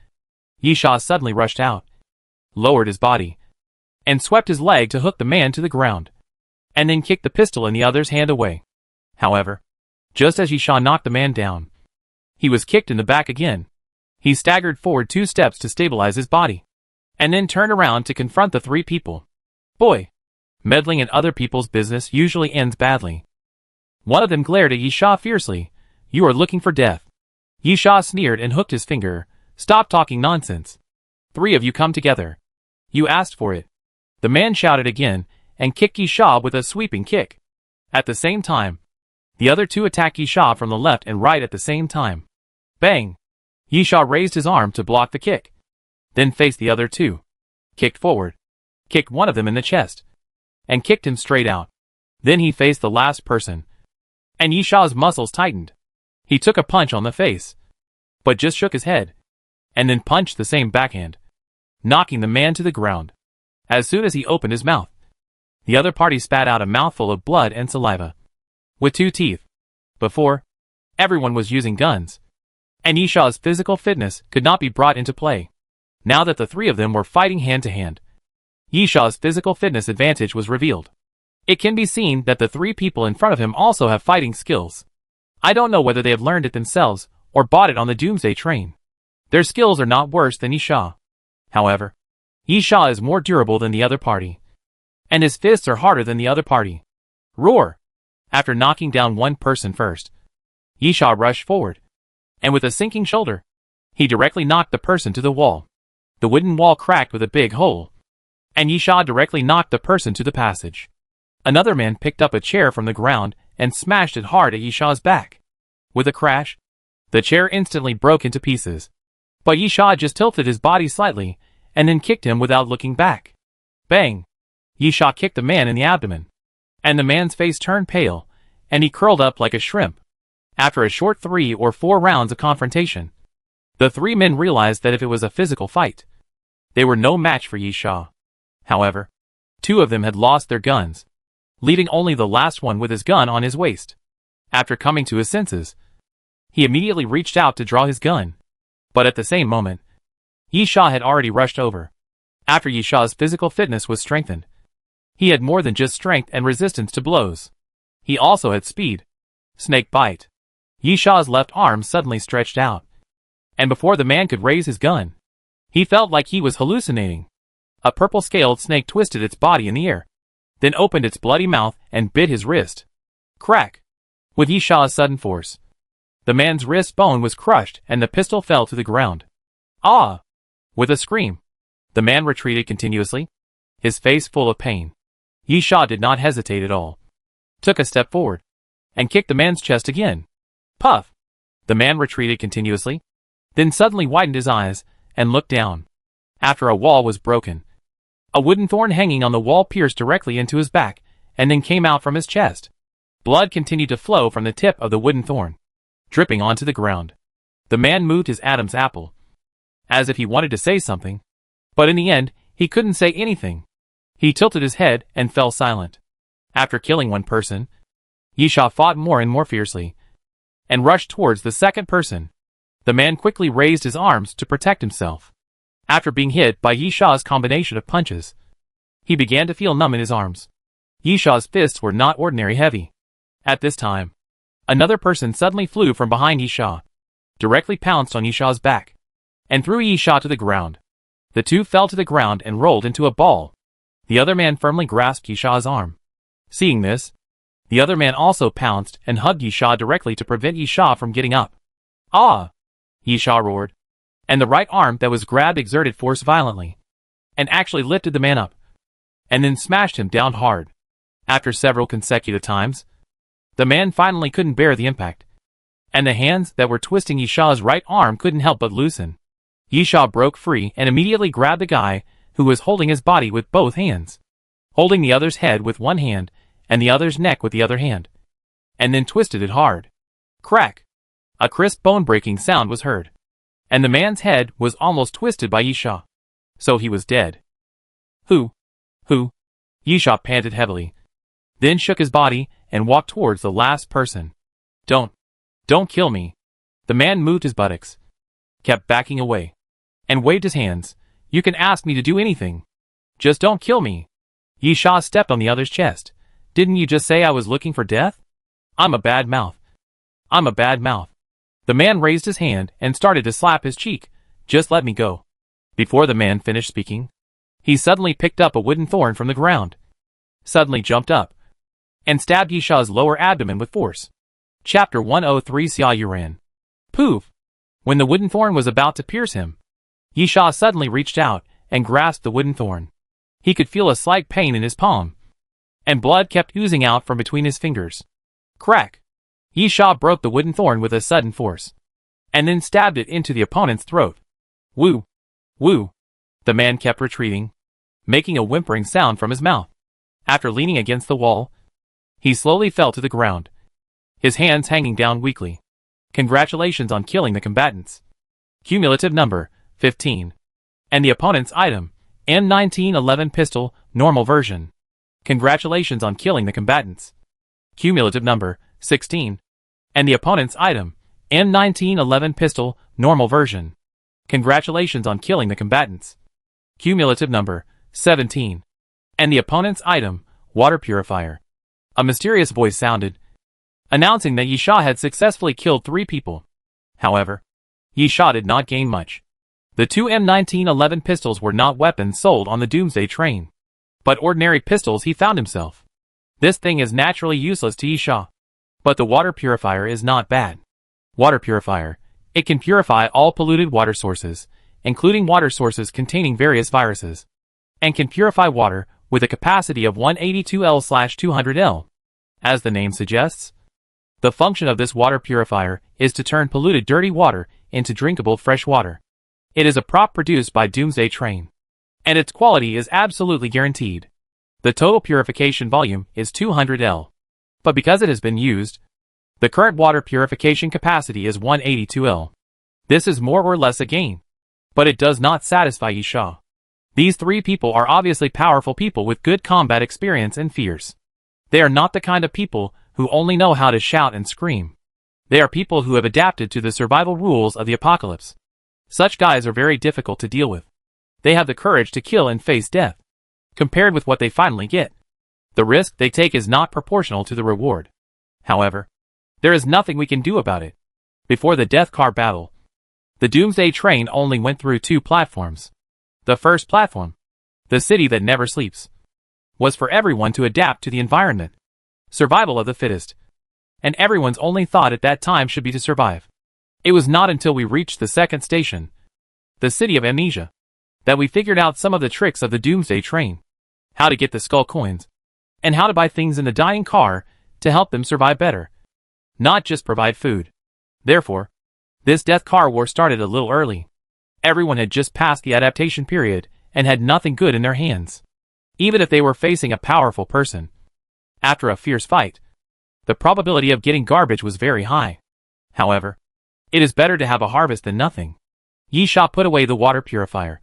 Yisha suddenly rushed out, lowered his body, and swept his leg to hook the man to the ground, and then kicked the pistol in the other's hand away. However, just as Yisha knocked the man down, he was kicked in the back again. He staggered forward 2 steps to stabilize his body, and then turned around to confront the 3 people. "Boy, Meddling in other people's business usually ends badly. One of them glared at Yi Sha fiercely. You are looking for death. Yi Sha sneered and hooked his finger. Stop talking nonsense. 3 of you come together. You asked for it. The man shouted again, and kicked Yi Sha with a sweeping kick. At the same time, the other 2 attacked Yi Sha from the left and right at the same time. Bang! Yi Sha raised his arm to block the kick. Then faced the other 2. Kicked forward. Kicked one of them in the chest. And kicked him straight out. Then he faced the last person. And Yi Sha's muscles tightened. He took a punch on the face. But just shook his head. And then punched the same backhand, knocking the man to the ground. As soon as he opened his mouth, the other party spat out a mouthful of blood and saliva. With 2 teeth. Before, everyone was using guns. And Yi Sha's physical fitness could not be brought into play. Now that the 3 of them were fighting hand to hand, Yi Sha's physical fitness advantage was revealed. It can be seen that the 3 people in front of him also have fighting skills. I don't know whether they have learned it themselves or bought it on the Doomsday train. Their skills are not worse than Yi Sha. However, Yi Sha is more durable than the other party. And his fists are harder than the other party. Roar! After knocking down one person first, Yi Sha rushed forward. And with a sinking shoulder, he directly knocked the person to the wall. The wooden wall cracked with a big hole. And Yi Sha directly knocked the person to the passage. Another man picked up a chair from the ground and smashed it hard at Yi Sha's back. With a crash, the chair instantly broke into pieces. But Yi Sha just tilted his body slightly, and then kicked him without looking back. Bang! Yi Sha kicked the man in the abdomen. And the man's face turned pale, and he curled up like a shrimp. After a short 3 or 4 rounds of confrontation, the 3 men realized that if it was a physical fight, they were no match for Yi Sha. However, 2 of them had lost their guns, leaving only the last one with his gun on his waist. After coming to his senses, he immediately reached out to draw his gun. But at the same moment, Yi Sha had already rushed over. After Yi Sha's physical fitness was strengthened, he had more than just strength and resistance to blows. He also had speed. Snake bite. Yi Sha's left arm suddenly stretched out. And before the man could raise his gun, he felt like he was hallucinating. A purple-scaled snake twisted its body in the air, then opened its bloody mouth and bit his wrist. Crack! With Yi Sha's sudden force, the man's wrist bone was crushed and the pistol fell to the ground. Ah! With a scream, the man retreated continuously, his face full of pain. Yi Sha did not hesitate at all. Took a step forward, and kicked the man's chest again. Puff! The man retreated continuously, then suddenly widened his eyes, and looked down. After a wall was broken, a wooden thorn hanging on the wall pierced directly into his back, and then came out from his chest. Blood continued to flow from the tip of the wooden thorn, dripping onto the ground. The man moved his Adam's apple, as if he wanted to say something, but in the end, he couldn't say anything. He tilted his head and fell silent. After killing one person, Yi Sha fought more and more fiercely, and rushed towards the second person. The man quickly raised his arms to protect himself. After being hit by Yi Sha's combination of punches, he began to feel numb in his arms. Yi Sha's fists were not ordinary heavy. At this time, another person suddenly flew from behind Yi Sha, directly pounced on Yi Sha's back, and threw Yi Sha to the ground. The 2 fell to the ground and rolled into a ball. The other man firmly grasped Yi Sha's arm. Seeing this, the other man also pounced and hugged Yi Sha directly to prevent Yi Sha from getting up. Ah! Yi Sha roared, and the right arm that was grabbed exerted force violently, and actually lifted the man up, and then smashed him down hard. After several consecutive times, the man finally couldn't bear the impact, and the hands that were twisting Yi Sha's right arm couldn't help but loosen. Yi Sha broke free and immediately grabbed the guy who was holding his body with both hands, holding the other's head with one hand and the other's neck with the other hand, and then twisted it hard. Crack! A crisp bone-breaking sound was heard, and the man's head was almost twisted by Yi Sha. So he was dead. Who? Yi Sha panted heavily, then shook his body and walked towards the last person. Don't kill me. The man moved his buttocks, kept backing away, and waved his hands. You can ask me to do anything. Just don't kill me. Yi Sha stepped on the other's chest. Didn't you just say I was looking for death? I'm a bad mouth. The man raised his hand and started to slap his cheek. Just let me go. Before the man finished speaking, he suddenly picked up a wooden thorn from the ground. suddenly jumped up and stabbed Yishaw's lower abdomen with force. Chapter 103 Xia Yuran. Poof! When the wooden thorn was about to pierce him, Yisha suddenly reached out and grasped the wooden thorn. He could feel a slight pain in his palm, and blood kept oozing out from between his fingers. Crack! Yisha broke the wooden thorn with a sudden force, and then stabbed it into the opponent's throat. Woo! Woo! The man kept retreating, making a whimpering sound from his mouth. After leaning against the wall, he slowly fell to the ground, his hands hanging down weakly. Congratulations on killing the combatants. Cumulative number, 15. And the opponent's item, M1911 pistol, normal version. Congratulations on killing the combatants. Cumulative number, 16. And the opponent's item, M1911 pistol, normal version. Congratulations on killing the combatants. Cumulative number, 17. And the opponent's item, water purifier. A mysterious voice sounded, announcing that Yisha had successfully killed 3 people. However, Yisha did not gain much. The 2 M1911 pistols were not weapons sold on the Doomsday train, but ordinary pistols he found himself. This thing is naturally useless to Yisha. But the water purifier is not bad. Water purifier. It can purify all polluted water sources, including water sources containing various viruses, and can purify water with a capacity of 182L/200L. As the name suggests, the function of this water purifier is to turn polluted dirty water into drinkable fresh water. It is a prop produced by Doomsday Train, and its quality is absolutely guaranteed. The total purification volume is 200L, but because it has been used, the current water purification capacity is 182L. This is more or less a gain, but it does not satisfy Yisha. These 3 people are obviously powerful people with good combat experience and fears. They are not the kind of people who only know how to shout and scream. They are people who have adapted to the survival rules of the apocalypse. Such guys are very difficult to deal with. They have the courage to kill and face death. Compared with what they finally get, the risk they take is not proportional to the reward. However, there is nothing we can do about it. Before the Death Car battle, the Doomsday train only went through 2 platforms. The first platform, the city that never sleeps, was for everyone to adapt to the environment. Survival of the fittest. And everyone's only thought at that time should be to survive. It was not until we reached the second station, the city of amnesia, that we figured out some of the tricks of the Doomsday train. How to get the skull coins, and how to buy things in the dying car to help them survive better. Not just provide food. Therefore, this death car war started a little early. Everyone had just passed the adaptation period and had nothing good in their hands. Even if they were facing a powerful person, after a fierce fight, the probability of getting garbage was very high. However, it is better to have a harvest than nothing. Yisha put away the water purifier,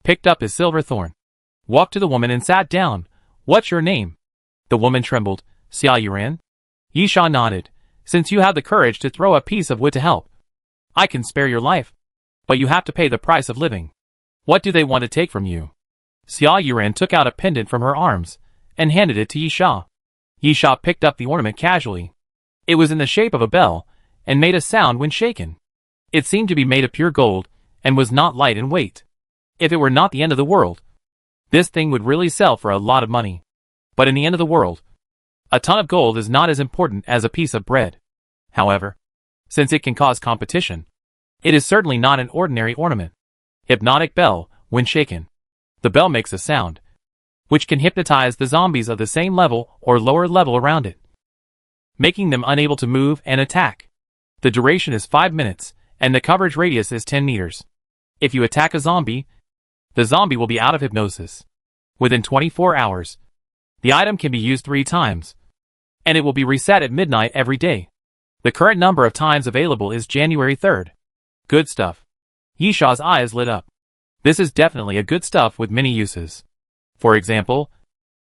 picked up his silver thorn, walked to the woman and sat down. What's your name? The woman trembled. Xia Yuran? Yisha nodded. Since you have the courage to throw a piece of wood to help, I can spare your life. But you have to pay the price of living. What do they want to take from you? Xia Yuran took out a pendant from her arms and handed it to Yisha. Yisha picked up the ornament casually. It was in the shape of a bell and made a sound when shaken. It seemed to be made of pure gold and was not light in weight. If it were not the end of the world, this thing would really sell for a lot of money. But in the end of the world, a ton of gold is not as important as a piece of bread. However, since it can cause competition, it is certainly not an ordinary ornament. Hypnotic bell, when shaken. The bell makes a sound, which can hypnotize the zombies of the same level or lower level around it, making them unable to move and attack. The duration is 5 minutes, and the coverage radius is 10 meters. If you attack a zombie, the zombie will be out of hypnosis within 24 hours. The item can be used 3 times, and it will be reset at midnight every day. The current number of times available is January 3rd. Good stuff. Yisha's eyes lit up. This is definitely a good stuff with many uses. For example,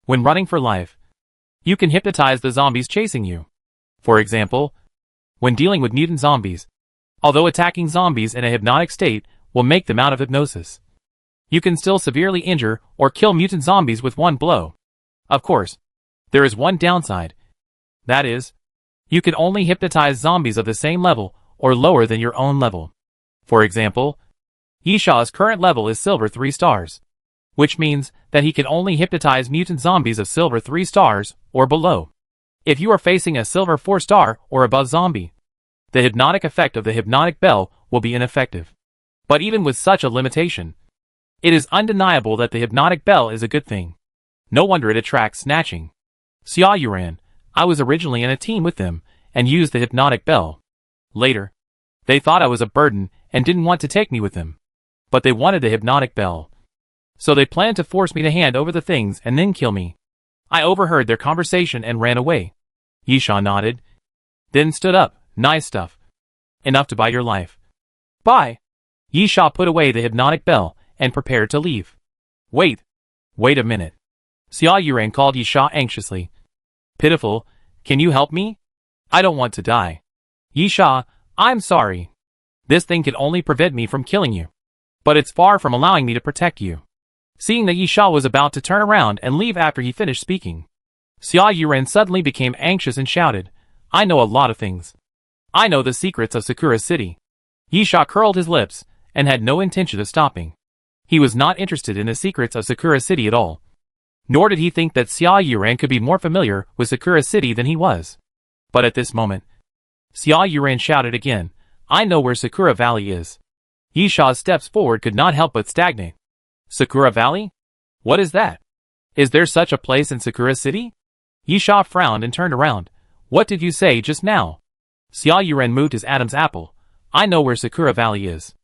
when running for life, you can hypnotize the zombies chasing you. For example, when dealing with mutant zombies, although attacking zombies in a hypnotic state will make them out of hypnosis, you can still severely injure or kill mutant zombies with one blow. Of course, there is one downside. That is, you can only hypnotize zombies of the same level or lower than your own level. For example, Yisha's current level is silver 3 stars. which means that he can only hypnotize mutant zombies of silver 3 stars or below. If you are facing a silver 4 star or above zombie, the hypnotic effect of the hypnotic bell will be ineffective. But even with such a limitation, it is undeniable that the hypnotic bell is a good thing. No wonder it attracts snatching. Xia Yuran, I was originally in a team with them and used the hypnotic bell. Later, they thought I was a burden and didn't want to take me with them. But they wanted the hypnotic bell. So they planned to force me to hand over the things and then kill me. I overheard their conversation and ran away. Yisha nodded, then stood up. Nice stuff. Enough to buy your life. Bye. Yisha put away the hypnotic bell and prepared to leave. Wait a minute. Xia Yuran called Yisha anxiously. Pitiful, can you help me? I don't want to die. Yisha, I'm sorry. This thing can only prevent me from killing you. But it's far from allowing me to protect you. Seeing that Yisha was about to turn around and leave after he finished speaking, Xia Yuran suddenly became anxious and shouted, I know a lot of things. I know the secrets of Sakura City. Yisha curled his lips and had no intention of stopping. He was not interested in the secrets of Sakura City at all. Nor did he think that Xia Yuran could be more familiar with Sakura City than he was. But at this moment, Xia Yuran shouted again, I know where Sakura Valley is. Yisha's steps forward could not help but stagnate. Sakura Valley? What is that? Is there such a place in Sakura City? Yisha frowned and turned around. What did you say just now? Xia Yuran moved his Adam's apple. I know where Sakura Valley is.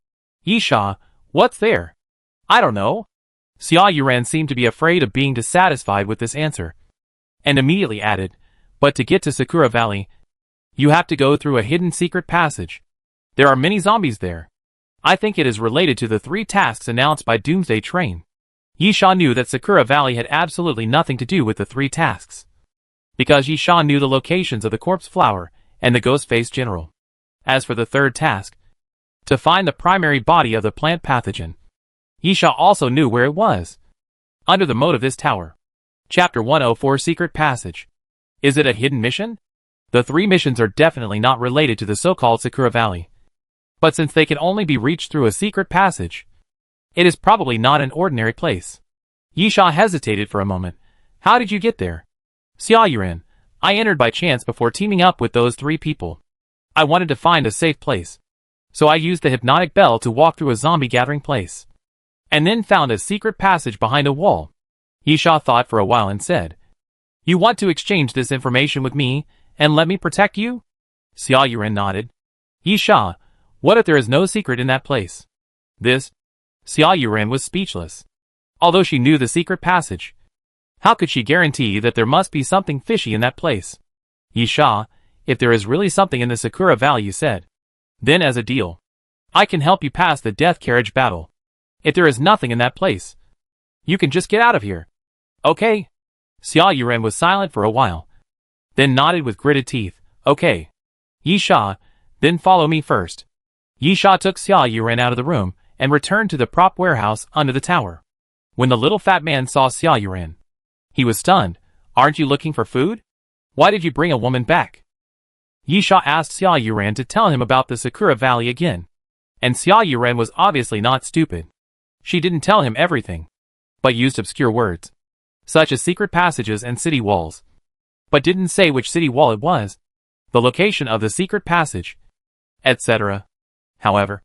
Yisha, what's there? I don't know. Xia Yuran seemed to be afraid of being dissatisfied with this answer, and immediately added, but to get to Sakura Valley, you have to go through a hidden secret passage. There are many zombies there. I think it is related to the 3 tasks announced by Doomsday Train. Yisha knew that Sakura Valley had absolutely nothing to do with the 3 tasks, because Yisha knew the locations of the Corpse Flower and the Ghost-Faced General. As for the 3rd task, to find the primary body of the plant pathogen, Yisha also knew where it was. Under the moat of this tower. Chapter 104 Secret Passage. Is it a hidden mission? The 3 missions are definitely not related to the so-called Sakura Valley. But since they can only be reached through a secret passage, it is probably not an ordinary place. Yisha hesitated for a moment. How did you get there? Xia Yuran, I entered by chance before teaming up with those 3 people. I wanted to find a safe place, so I used the hypnotic bell to walk through a zombie gathering place, and then found a secret passage behind a wall. Yisha thought for a while and said, You want to exchange this information with me and let me protect you? Xia Yuran nodded. Yisha, what if there is no secret in that place? Xia Yuran was speechless. Although she knew the secret passage, how could she guarantee that there must be something fishy in that place? Yisha, if there is really something in the Sakura Valley you said, then as a deal, I can help you pass the death carriage battle. If there is nothing in that place, you can just get out of here. Okay. Xia Yuran was silent for a while, then nodded with gritted teeth. Okay. Yisha, then follow me first. Yisha took Xia Yuran out of the room and returned to the prop warehouse under the tower. When the little fat man saw Xia Yuran, he was stunned. Aren't you looking for food? Why did you bring a woman back? Yisha asked Xia Yuran to tell him about the Sakura Valley again. And Xia Yuran was obviously not stupid. She didn't tell him everything, but used obscure words, such as secret passages and city walls, but didn't say which city wall it was, the location of the secret passage, etc. However,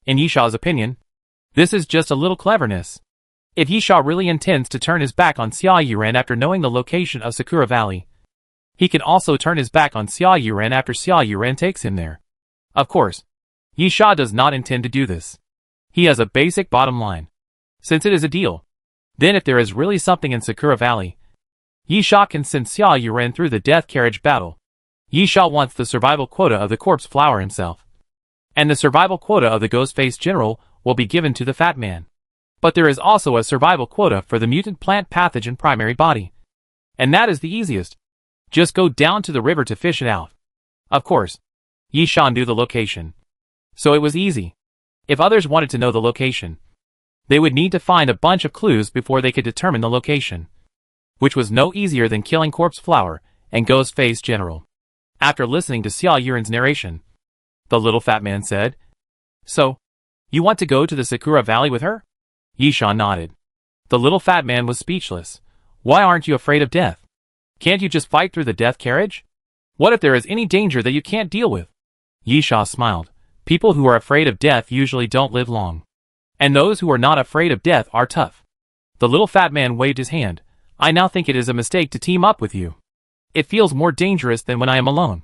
in Yisha's opinion, this is just a little cleverness. If Yisha really intends to turn his back on Xia Yuran after knowing the location of Sakura Valley, he can also turn his back on Xia Yuran after Xia Yuran takes him there. Of course, Yisha does not intend to do this. He has a basic bottom line. Since it is a deal, then if there is really something in Sakura Valley, Yisha can send Xia Yuran through the death carriage battle. Yisha wants the survival quota of the Corpse Flower himself, and the survival quota of the Ghost-Faced General will be given to the fat man. But there is also a survival quota for the mutant plant pathogen primary body, and that is the easiest. Just go down to the river to fish it out. Of course, Yisha knew the location, so it was easy. If others wanted to know the location, they would need to find a bunch of clues before they could determine the location, which was no easier than killing Corpse Flower and Ghost-Faced General. After listening to Xia Yuran's narration, the little fat man said, So, you want to go to the Sakura Valley with her? Yisha nodded. The little fat man was speechless. Why aren't you afraid of death? Can't you just fight through the death carriage? What if there is any danger that you can't deal with? Yisha smiled. People who are afraid of death usually don't live long. And those who are not afraid of death are tough. The little fat man waved his hand. I now think it is a mistake to team up with you. It feels more dangerous than when I am alone.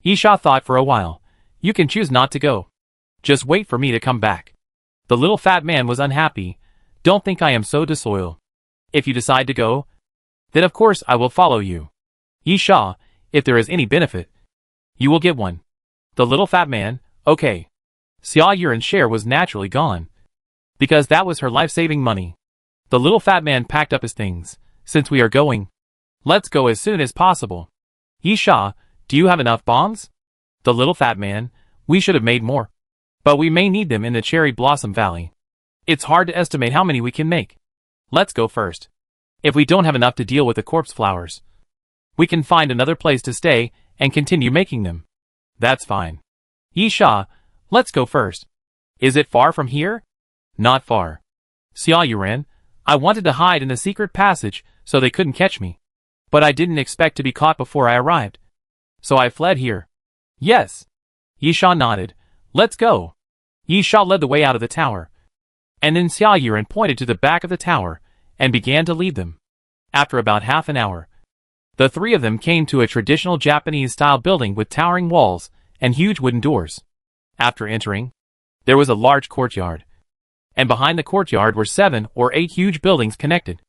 Yisha thought for a while. You can choose not to go. Just wait for me to come back. The little fat man was unhappy. Don't think I am so disloyal. If you decide to go, then of course I will follow you. Yisha, if there is any benefit, you will get one. The little fat man, okay. Xia Yuren's share was naturally gone, because that was her life-saving money. The little fat man packed up his things. Since we are going, let's go as soon as possible. Yisha, do you have enough bombs? The little fat man, we should have made more. But we may need them in the Cherry Blossom Valley. It's hard to estimate how many we can make. Let's go first. If we don't have enough to deal with the corpse flowers, we can find another place to stay and continue making them. That's fine. Yisha, let's go first. Is it far from here? Not far. Xia Yuren, I wanted to hide in the secret passage so they couldn't catch me. But I didn't expect to be caught before I arrived. So I fled here. Yes. Yisha nodded. Let's go. Yisha led the way out of the tower. And then Xia Yuren pointed to the back of the tower and began to lead them. After about half an hour, the three of them came to a traditional Japanese-style building with towering walls and huge wooden doors. After entering, there was a large courtyard. And behind the courtyard were 7 or 8 huge buildings connected.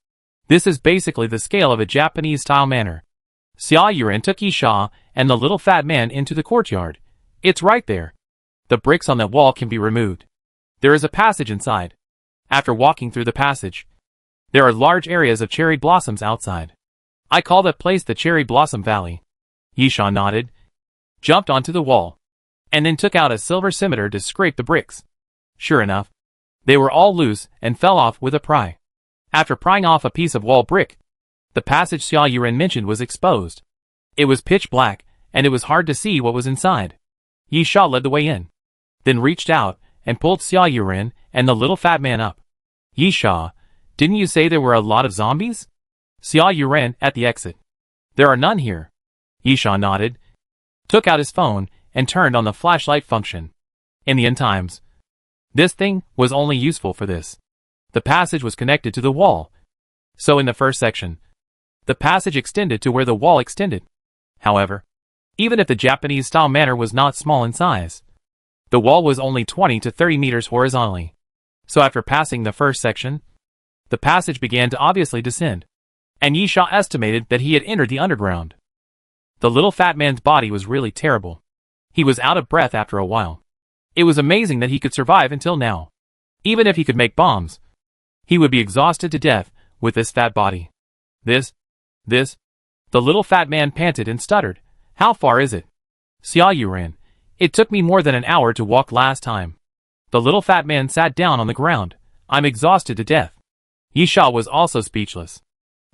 This is basically the scale of a Japanese-style manor. Xia Yuren took Yisha and the little fat man into the courtyard. It's right there. The bricks on that wall can be removed. There is a passage inside. After walking through the passage, there are large areas of cherry blossoms outside. I call that place the Cherry Blossom Valley. Yisha nodded, jumped onto the wall, and then took out a silver scimitar to scrape the bricks. Sure enough, they were all loose and fell off with a pry. After prying off a piece of wall brick, the passage Xia Yuren mentioned was exposed. It was pitch black, and it was hard to see what was inside. Yisha led the way in, then reached out and pulled Xia Yuren and the little fat man up. Yisha, didn't you say there were a lot of zombies? Xia Yuren at the exit. There are none here. Yisha nodded, took out his phone, and turned on the flashlight function. In the end times, this thing was only useful for this. The passage was connected to the wall. So in the first section, the passage extended to where the wall extended. However, even if the Japanese-style manor was not small in size, the wall was only 20 to 30 meters horizontally. So after passing the first section, the passage began to obviously descend. And Yisha estimated that he had entered the underground. The little fat man's body was really terrible. He was out of breath after a while. It was amazing that he could survive until now. Even if he could make bombs, he would be exhausted to death with this fat body. This. The little fat man panted and stuttered. How far is it? Xia Yuren. It took me more than an hour to walk last time. The little fat man sat down on the ground. I'm exhausted to death. Yisha was also speechless.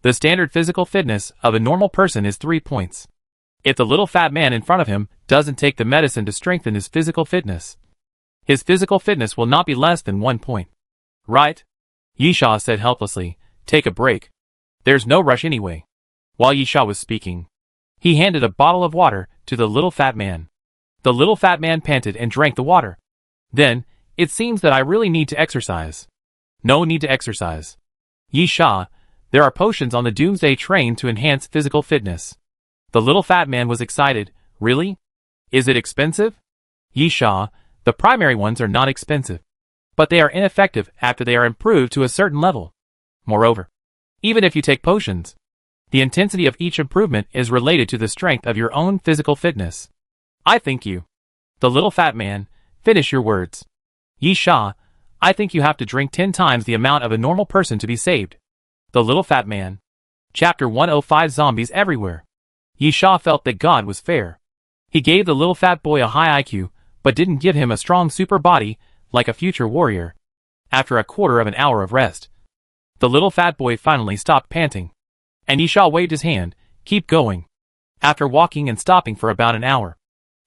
The standard physical fitness of a normal person is 3 points. If the little fat man in front of him doesn't take the medicine to strengthen his physical fitness, his physical fitness will not be less than 1 point. Right? Yisha said helplessly. Take a break. There's no rush anyway. While Yisha was speaking, he handed a bottle of water to the little fat man. The little fat man panted and drank the water. Then, it seems that I really need to exercise. No need to exercise. Yisha, there are potions on the Doomsday train to enhance physical fitness. The little fat man was excited. Really? Is it expensive? Yisha, the primary ones are not expensive, but they are ineffective after they are improved to a certain level. Moreover, even if you take potions, the intensity of each improvement is related to the strength of your own physical fitness. I think you. The little fat man, finish your words. Yisha, I think you have to drink 10 times the amount of a normal person to be saved. The little fat man. Chapter 105 Zombies Everywhere. Yisha felt that God was fair. He gave the little fat boy a high IQ, but didn't give him a strong super body like a future warrior. After a quarter of an hour of rest, the little fat boy finally stopped panting. And Yisha waved his hand, keep going. After walking and stopping for about an hour,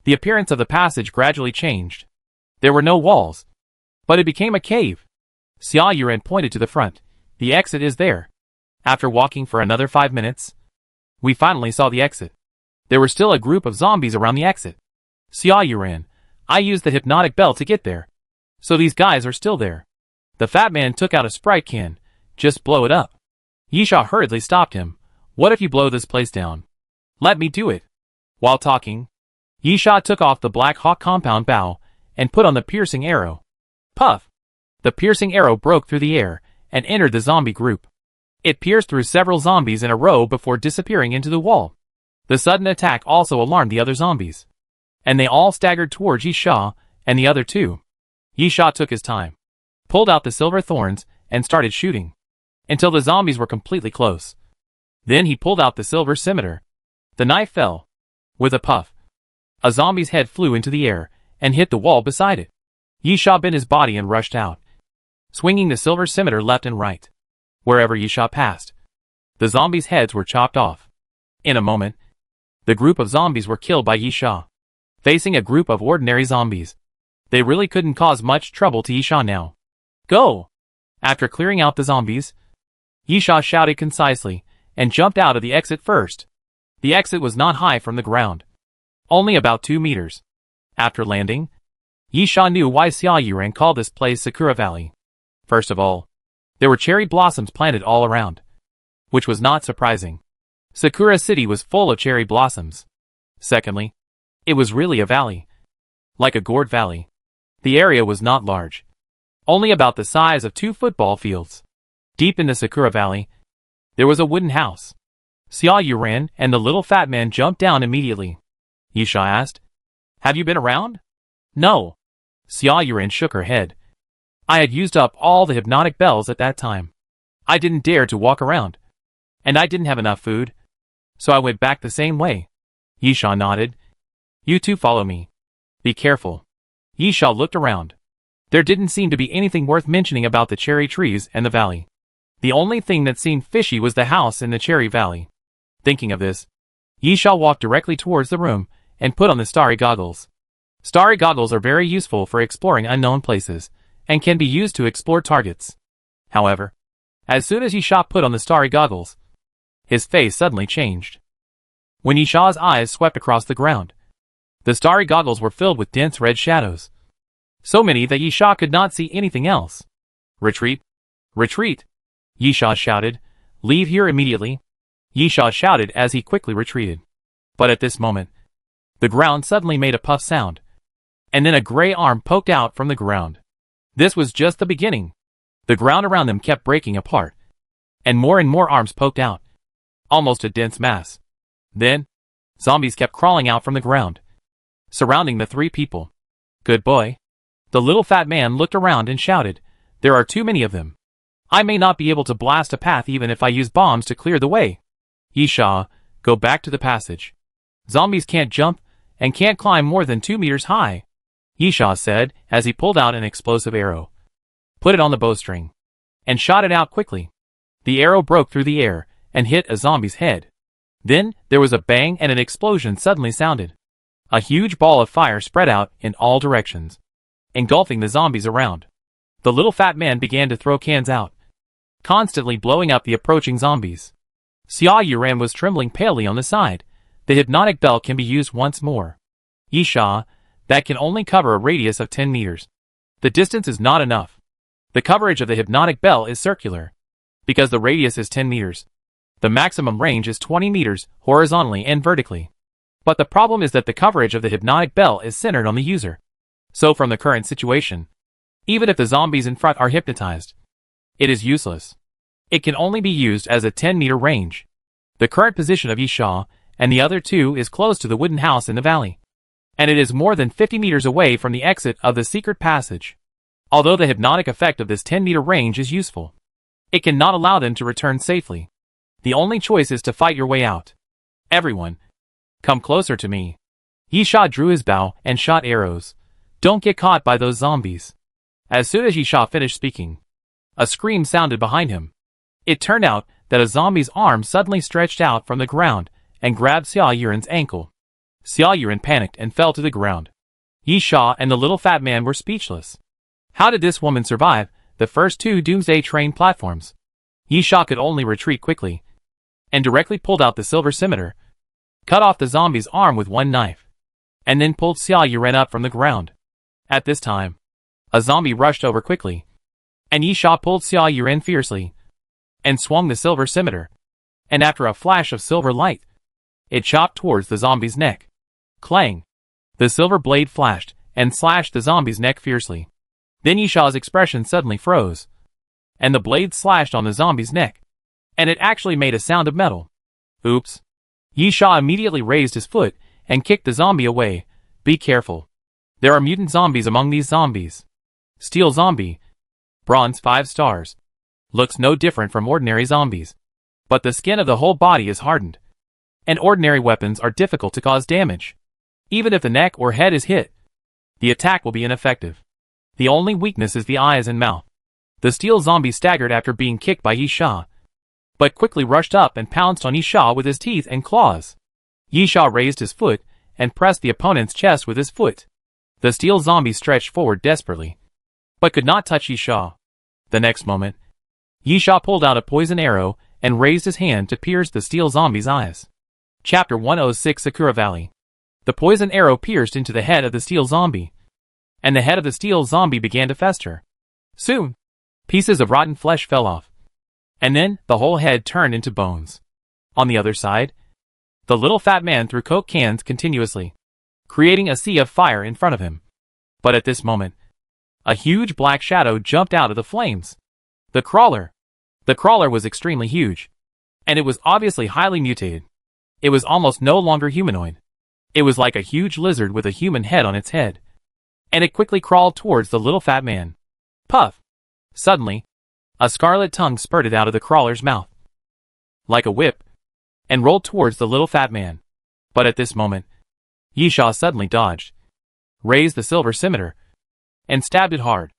the appearance of the passage gradually changed. There were no walls, but it became a cave. Xia Yuren pointed to the front. The exit is there. After walking for another 5 minutes, we finally saw the exit. There were still a group of zombies around the exit. Xia Yuran, I used the hypnotic bell to get there. So these guys are still there. The fat man took out a Sprite can. Just blow it up. Yisha hurriedly stopped him. What if you blow this place down? Let me do it. While talking, Yisha took off the Black Hawk compound bow and put on the piercing arrow. Puff! The piercing arrow broke through the air and entered the zombie group. It pierced through several zombies in a row before disappearing into the wall. The sudden attack also alarmed the other zombies, and they all staggered towards Yisha and the other two. Yisha took his time, pulled out the silver thorns, and started shooting, until the zombies were completely close. Then he pulled out the silver scimitar. The knife fell. With a puff, a zombie's head flew into the air and hit the wall beside it. Yisha bent his body and rushed out, swinging the silver scimitar left and right. Wherever Yisha passed, the zombies' heads were chopped off. In a moment, the group of zombies were killed by Yisha. Facing a group of ordinary zombies, they really couldn't cause much trouble to Yisha now. Go! After clearing out the zombies, Yisha shouted concisely and jumped out of the exit first. The exit was not high from the ground, only about 2 meters. After landing, Yisha knew why Xia Yuran called this place Sakura Valley. First of all, there were cherry blossoms planted all around, which was not surprising. Sakura City was full of cherry blossoms. Secondly, it was really a valley, like a gourd valley. The area was not large, only about the size of 2 football fields. Deep in the Sakura Valley, there was a wooden house. Xia Yuran and the little fat man jumped down immediately. Yisha asked, "Have you been around?" "No." Xia Yuran shook her head. "I had used up all the hypnotic bells at that time. I didn't dare to walk around, and I didn't have enough food, so I went back the same way." Yisha nodded. "You two follow me. Be careful." Yisha looked around. There didn't seem to be anything worth mentioning about the cherry trees and the valley. The only thing that seemed fishy was the house in the cherry valley. Thinking of this, Yisha walked directly towards the room and put on the starry goggles. Starry goggles are very useful for exploring unknown places and can be used to explore targets. However, as soon as Yisha put on the starry goggles, his face suddenly changed. When Yisha's eyes swept across the ground, the starry goggles were filled with dense red shadows, so many that Yisha could not see anything else. "Retreat! Retreat!" Yisha shouted. "Leave here immediately!" Yisha shouted as he quickly retreated. But at this moment, the ground suddenly made a puff sound, and then a gray arm poked out from the ground. This was just the beginning. The ground around them kept breaking apart, and more arms poked out, almost a dense mass. Then, zombies kept crawling out from the ground, surrounding the 3 people. "Good boy." The little fat man looked around and shouted, "There are too many of them. I may not be able to blast a path even if I use bombs to clear the way." "Yisha, go back to the passage. Zombies can't jump and can't climb more than 2 meters high," Yisha said as he pulled out an explosive arrow, put it on the bowstring, and shot it out quickly. The arrow broke through the air and hit a zombie's head. Then, there was a bang and an explosion suddenly sounded. A huge ball of fire spread out in all directions, engulfing the zombies around. The little fat man began to throw cans out, constantly blowing up the approaching zombies. Xia Yuran was trembling palely on the side. The hypnotic bell can be used once more. "Yisha, that can only cover a radius of 10 meters. The distance is not enough. The coverage of the hypnotic bell is circular, because the radius is 10 meters. The maximum range is 20 meters horizontally and vertically. But the problem is that the coverage of the hypnotic bell is centered on the user. So from the current situation, even if the zombies in front are hypnotized, it is useless. It can only be used as a 10-meter range. The current position of Yisha and the other 2 is close to the wooden house in the valley, and it is more than 50 meters away from the exit of the secret passage. Although the hypnotic effect of this 10-meter range is useful, it cannot allow them to return safely. The only choice is to fight your way out. Everyone, come closer to me." Yisha drew his bow and shot arrows. "Don't get caught by those zombies." As soon as Yisha finished speaking, a scream sounded behind him. It turned out that a zombie's arm suddenly stretched out from the ground and grabbed Xia Yuran's ankle. Xia Yuran panicked and fell to the ground. Yisha and the little fat man were speechless. How did this woman survive the first 2 Doomsday train platforms? Yisha could only retreat quickly, and directly pulled out the silver scimitar, cut off the zombie's arm with one knife, and then pulled Xia Yuren up from the ground. At this time, a zombie rushed over quickly, and Yisha pulled Xia Yuren fiercely, and swung the silver scimitar, and after a flash of silver light, it chopped towards the zombie's neck. Clang! The silver blade flashed, and slashed the zombie's neck fiercely. Then Yisha's expression suddenly froze, and the blade slashed on the zombie's neck, and it actually made a sound of metal. Oops. Yisha immediately raised his foot, and kicked the zombie away. Be careful. There are mutant zombies among these zombies. Steel zombie. Bronze 5 stars. Looks no different from ordinary zombies. But the skin of the whole body is hardened, and ordinary weapons are difficult to cause damage. Even if the neck or head is hit, the attack will be ineffective. The only weakness is the eyes and mouth. The steel zombie staggered after being kicked by Yisha, but quickly rushed up and pounced on Yisha with his teeth and claws. Yisha raised his foot and pressed the opponent's chest with his foot. The steel zombie stretched forward desperately, but could not touch Yisha. The next moment, Yisha pulled out a poison arrow and raised his hand to pierce the steel zombie's eyes. Chapter 106 Sakura Valley. The poison arrow pierced into the head of the steel zombie, and the head of the steel zombie began to fester. Soon, pieces of rotten flesh fell off, and then the whole head turned into bones. On the other side, the little fat man threw Coke cans continuously, creating a sea of fire in front of him. But at this moment, a huge black shadow jumped out of the flames. The crawler. The crawler was extremely huge, and it was obviously highly mutated. It was almost no longer humanoid. It was like a huge lizard with a human head on its head, and it quickly crawled towards the little fat man. Puff! Suddenly, a scarlet tongue spurted out of the crawler's mouth, like a whip, and rolled towards the little fat man. But at this moment, Yisha suddenly dodged, raised the silver scimitar, and stabbed it hard,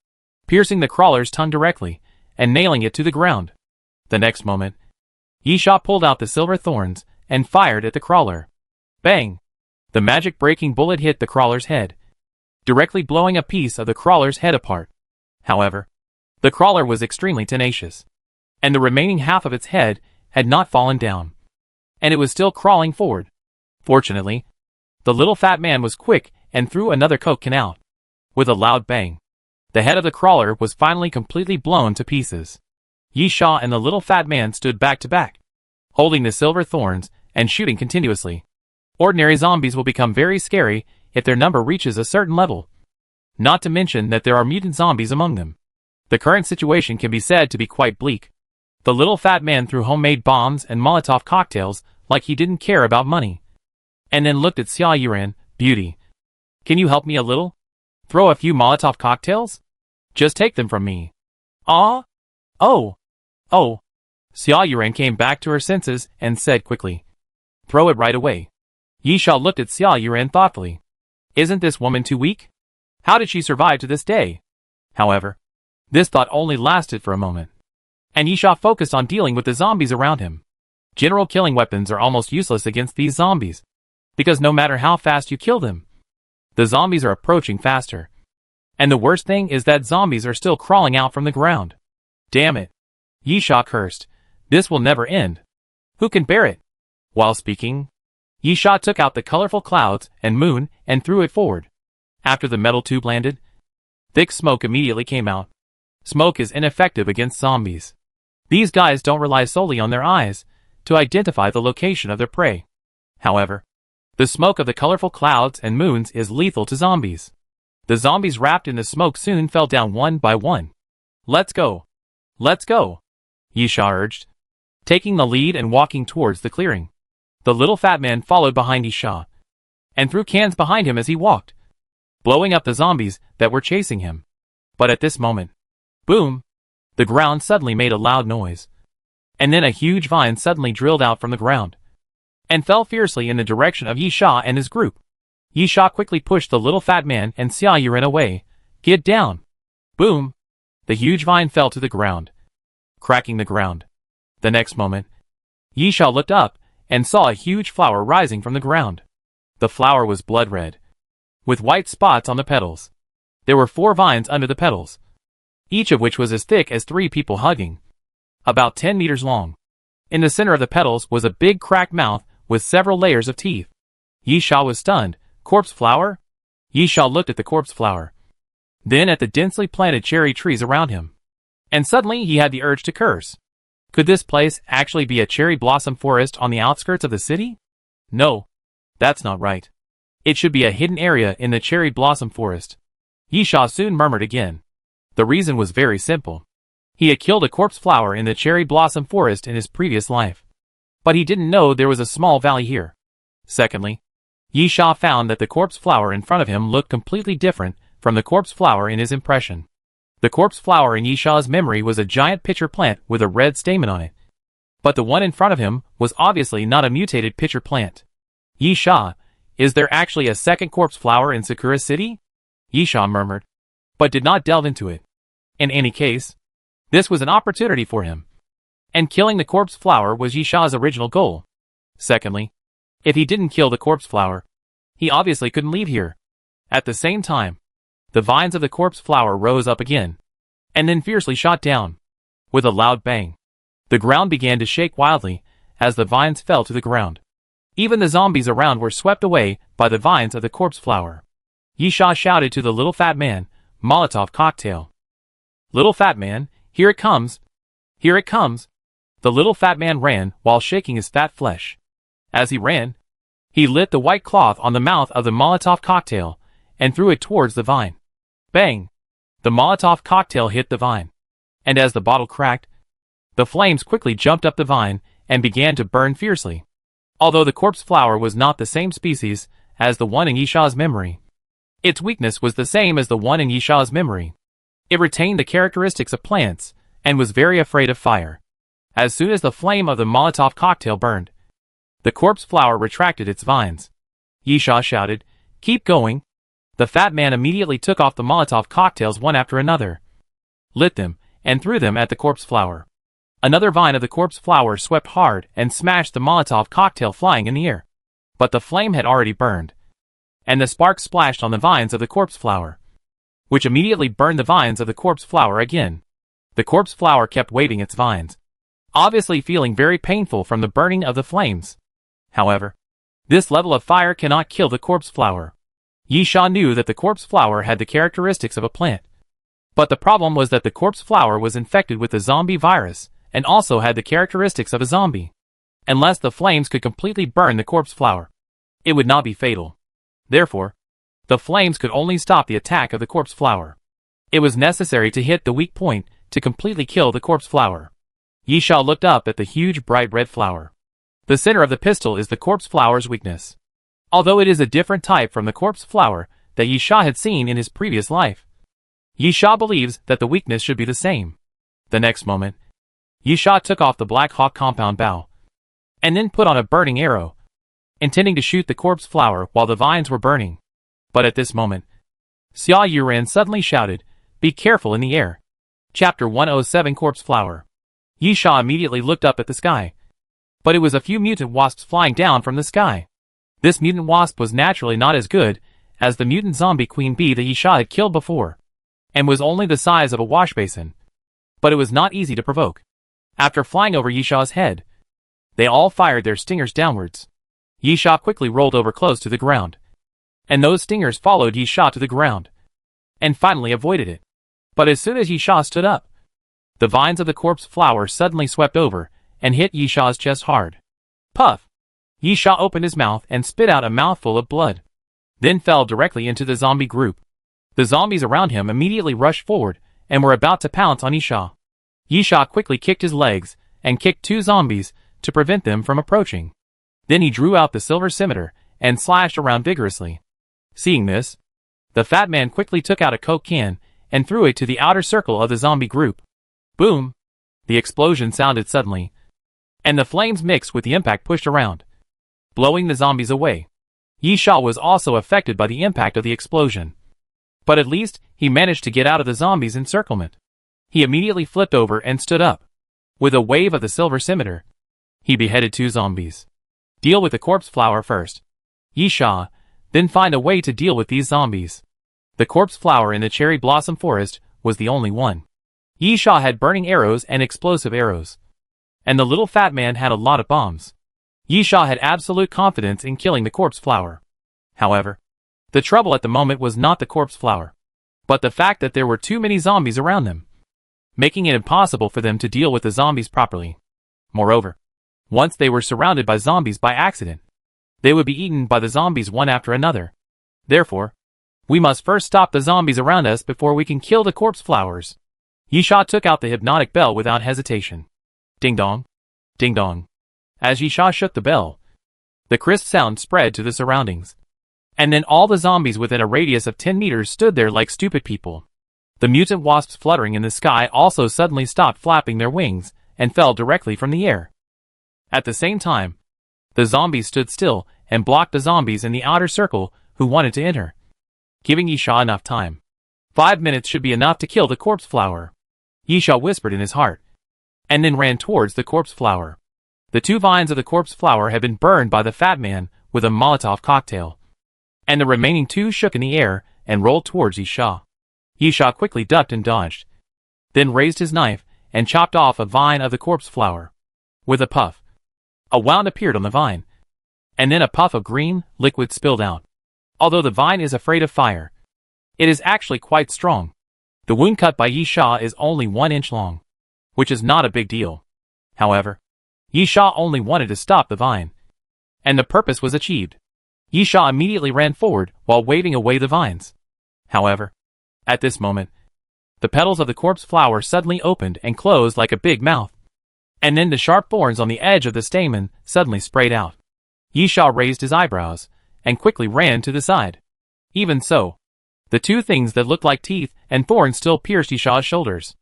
piercing the crawler's tongue directly, and nailing it to the ground. The next moment, Yisha pulled out the silver thorns, and fired at the crawler. Bang! The magic-breaking bullet hit the crawler's head, directly blowing a piece of the crawler's head apart. However, the crawler was extremely tenacious, and the remaining half of its head had not fallen down, and it was still crawling forward. Fortunately, the little fat man was quick and threw another Coke can out. With a loud bang, the head of the crawler was finally completely blown to pieces. Yisha and the little fat man stood back to back, holding the silver thorns and shooting continuously. Ordinary zombies will become very scary if their number reaches a certain level. Not to mention that there are mutant zombies among them. The current situation can be said to be quite bleak. The little fat man threw homemade bombs and Molotov cocktails like he didn't care about money, and then looked at Xia Yuren. Beauty, can you help me a little? Throw a few Molotov cocktails? Just take them from me. Ah? Oh. Xia Yuren came back to her senses and said quickly, throw it right away. Yisha looked at Xia Yuren thoughtfully. Isn't this woman too weak? How did she survive to this day? However, this thought only lasted for a moment, and Yisha focused on dealing with the zombies around him. General killing weapons are almost useless against these zombies, because no matter how fast you kill them, the zombies are approaching faster. And the worst thing is that zombies are still crawling out from the ground. Damn it. Yisha cursed. This will never end. Who can bear it? While speaking, Yisha took out the colorful clouds and moon and threw it forward. After the metal tube landed, thick smoke immediately came out. Smoke is ineffective against zombies. These guys don't rely solely on their eyes to identify the location of their prey. However, the smoke of the colorful clouds and moons is lethal to zombies. The zombies wrapped in the smoke soon fell down one by one. Let's go. Let's go, Yisha urged, taking the lead and walking towards the clearing. The little fat man followed behind Yisha, and threw cans behind him as he walked, blowing up the zombies that were chasing him. But at this moment, boom, the ground suddenly made a loud noise, and then a huge vine suddenly drilled out from the ground, and fell fiercely in the direction of Yisha and his group. Yisha quickly pushed the little fat man and Xia Yuren away. Get down! Boom! The huge vine fell to the ground, cracking the ground. The next moment, Yisha looked up and saw a huge flower rising from the ground. The flower was blood red, with white spots on the petals. There were 4 vines under the petals, each of which was as thick as 3 people hugging. about 10 meters long. In the center of the petals was a big cracked mouth with several layers of teeth. Yi Sha was stunned. Corpse flower? Yi Sha looked at the corpse flower, then at the densely planted cherry trees around him. And suddenly he had the urge to curse. Could this place actually be a cherry blossom forest on the outskirts of the city? No, that's not right. It should be a hidden area in the cherry blossom forest. Yi Sha soon murmured again. The reason was very simple. He had killed a corpse flower in the cherry blossom forest in his previous life. But he didn't know there was a small valley here. Secondly, Yi Sha found that the corpse flower in front of him looked completely different from the corpse flower in his impression. The corpse flower in Yi Sha's memory was a giant pitcher plant with a red stamen on it. But the one in front of him was obviously not a mutated pitcher plant. Yi Sha, is there actually a second corpse flower in Sakura City? Yi Sha murmured, but did not delve into it. In any case, this was an opportunity for him. And killing the corpse flower was Yi Sha's original goal. Secondly, if he didn't kill the corpse flower, he obviously couldn't leave here. At the same time, the vines of the corpse flower rose up again, and then fiercely shot down. With a loud bang, the ground began to shake wildly as the vines fell to the ground. Even the zombies around were swept away by the vines of the corpse flower. Yi Sha shouted to the little fat man, Molotov cocktail. Little fat man, here it comes. Here it comes. The little fat man ran while shaking his fat flesh. As he ran, he lit the white cloth on the mouth of the Molotov cocktail and threw it towards the vine. Bang! The Molotov cocktail hit the vine. And as the bottle cracked, the flames quickly jumped up the vine and began to burn fiercely. Although the corpse flower was not the same species as the one in Yi Sha's memory, its weakness was the same as the one in Yi Sha's memory. It retained the characteristics of plants and was very afraid of fire. As soon as the flame of the Molotov cocktail burned, the corpse flower retracted its vines. Yi Sha shouted, "Keep going." The fat man immediately took off the Molotov cocktails one after another, lit them, and threw them at the corpse flower. Another vine of the corpse flower swept hard and smashed the Molotov cocktail flying in the air. But the flame had already burned, and the sparks splashed on the vines of the corpse flower, which immediately burned the vines of the corpse flower again. The corpse flower kept waving its vines, obviously feeling very painful from the burning of the flames. However, this level of fire cannot kill the corpse flower. Yi Sha knew that the corpse flower had the characteristics of a plant. But the problem was that the corpse flower was infected with the zombie virus and also had the characteristics of a zombie. Unless the flames could completely burn the corpse flower, it would not be fatal. Therefore, the flames could only stop the attack of the corpse flower. It was necessary to hit the weak point to completely kill the corpse flower. Yi Sha looked up at the huge bright red flower. The center of the pistol is the corpse flower's weakness. Although it is a different type from the corpse flower that Yi Sha had seen in his previous life, Yi Sha believes that the weakness should be the same. The next moment, Yi Sha took off the Black Hawk compound bow, and then put on a burning arrow, intending to shoot the corpse flower while the vines were burning. But at this moment, Xia Yuran suddenly shouted, "Be careful in the air." Chapter 107 Corpse Flower. Yi Sha immediately looked up at the sky. But it was a few mutant wasps flying down from the sky. This mutant wasp was naturally not as good as the mutant zombie queen bee that Yi Sha had killed before, and was only the size of a wash basin. But it was not easy to provoke. After flying over Yi Sha's head, they all fired their stingers downwards. Yi Sha quickly rolled over close to the ground, and those stingers followed Yi Sha to the ground, and finally avoided it. But as soon as Yi Sha stood up, the vines of the corpse flower suddenly swept over and hit Yi Sha's chest hard. Puff! Yi Sha opened his mouth and spit out a mouthful of blood, then fell directly into the zombie group. The zombies around him immediately rushed forward and were about to pounce on Yi Sha. Yi Sha quickly kicked his legs and kicked two zombies to prevent them from approaching. Then he drew out the silver scimitar and slashed around vigorously. Seeing this, the fat man quickly took out a Coke can and threw it to the outer circle of the zombie group. Boom! The explosion sounded suddenly, and the flames mixed with the impact pushed around, blowing the zombies away. Yi Sha was also affected by the impact of the explosion. But at least, he managed to get out of the zombies' encirclement. He immediately flipped over and stood up. With a wave of the silver scimitar, he beheaded two zombies. Deal with the corpse flower first, Yi Sha, then find a way to deal with these zombies. The corpse flower in the cherry blossom forest was the only one. Yisha had burning arrows and explosive arrows. And the little fat man had a lot of bombs. Yisha had absolute confidence in killing the corpse flower. However, the trouble at the moment was not the corpse flower, but the fact that there were too many zombies around them, making it impossible for them to deal with the zombies properly. Moreover, once they were surrounded by zombies by accident, they would be eaten by the zombies one after another. Therefore, we must first stop the zombies around us before we can kill the corpse flowers. Yisha took out the hypnotic bell without hesitation. Ding dong. Ding dong. As Yisha shook the bell, the crisp sound spread to the surroundings. And then all the zombies within a radius of 10 meters stood there like stupid people. The mutant wasps fluttering in the sky also suddenly stopped flapping their wings and fell directly from the air. At the same time, the zombies stood still and blocked the zombies in the outer circle who wanted to enter, giving Yisha enough time. 5 minutes should be enough to kill the corpse flower, Yisha whispered in his heart, and then ran towards the corpse flower. The 2 vines of the corpse flower had been burned by the fat man with a Molotov cocktail, and the remaining 2 shook in the air and rolled towards Yisha. Yisha quickly ducked and dodged, then raised his knife and chopped off a vine of the corpse flower. With a puff, a wound appeared on the vine, and then a puff of green liquid spilled out. Although the vine is afraid of fire, it is actually quite strong. The wound cut by Yisha is only 1 inch long, which is not a big deal. However, Yisha only wanted to stop the vine, and the purpose was achieved. Yisha immediately ran forward while waving away the vines. However, at this moment, the petals of the corpse flower suddenly opened and closed like a big mouth, and then the sharp thorns on the edge of the stamen suddenly sprayed out. Yisha raised his eyebrows and quickly ran to the side. Even so, the 2 things that looked like teeth and thorns still pierced Yisha's shoulders.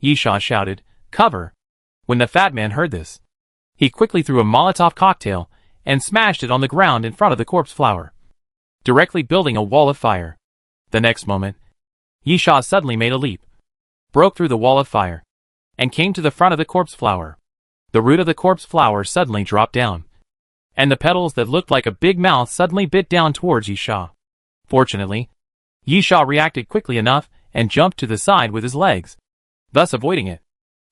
Yisha shouted, "Cover!" When the fat man heard this, he quickly threw a Molotov cocktail and smashed it on the ground in front of the corpse flower, directly building a wall of fire. The next moment, Yisha suddenly made a leap, broke through the wall of fire, and came to the front of the corpse flower. The root of the corpse flower suddenly dropped down, and the petals that looked like a big mouth suddenly bit down towards Yisha. Fortunately, Yisha reacted quickly enough and jumped to the side with his legs, thus avoiding it.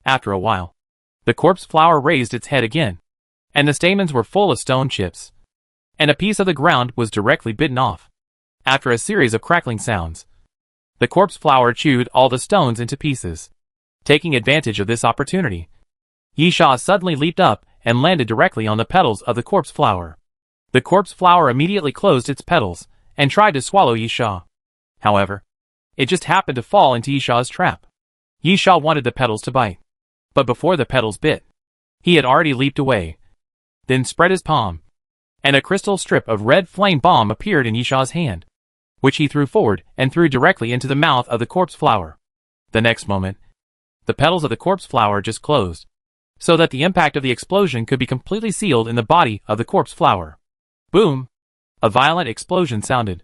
After a while, the corpse flower raised its head again, and the stamens were full of stone chips, and a piece of the ground was directly bitten off. After a series of crackling sounds, the corpse flower chewed all the stones into pieces. Taking advantage of this opportunity, Yisha suddenly leaped up and landed directly on the petals of the corpse flower. The corpse flower immediately closed its petals and tried to swallow Yisha. However, it just happened to fall into Yisha's trap. Yisha wanted the petals to bite, but before the petals bit, he had already leaped away, then spread his palm, and a crystal strip of red flame bomb appeared in Yisha's hand, which he threw forward and threw directly into the mouth of the corpse flower. The next moment, the petals of the corpse flower just closed, so that the impact of the explosion could be completely sealed in the body of the corpse flower. Boom! A violent explosion sounded,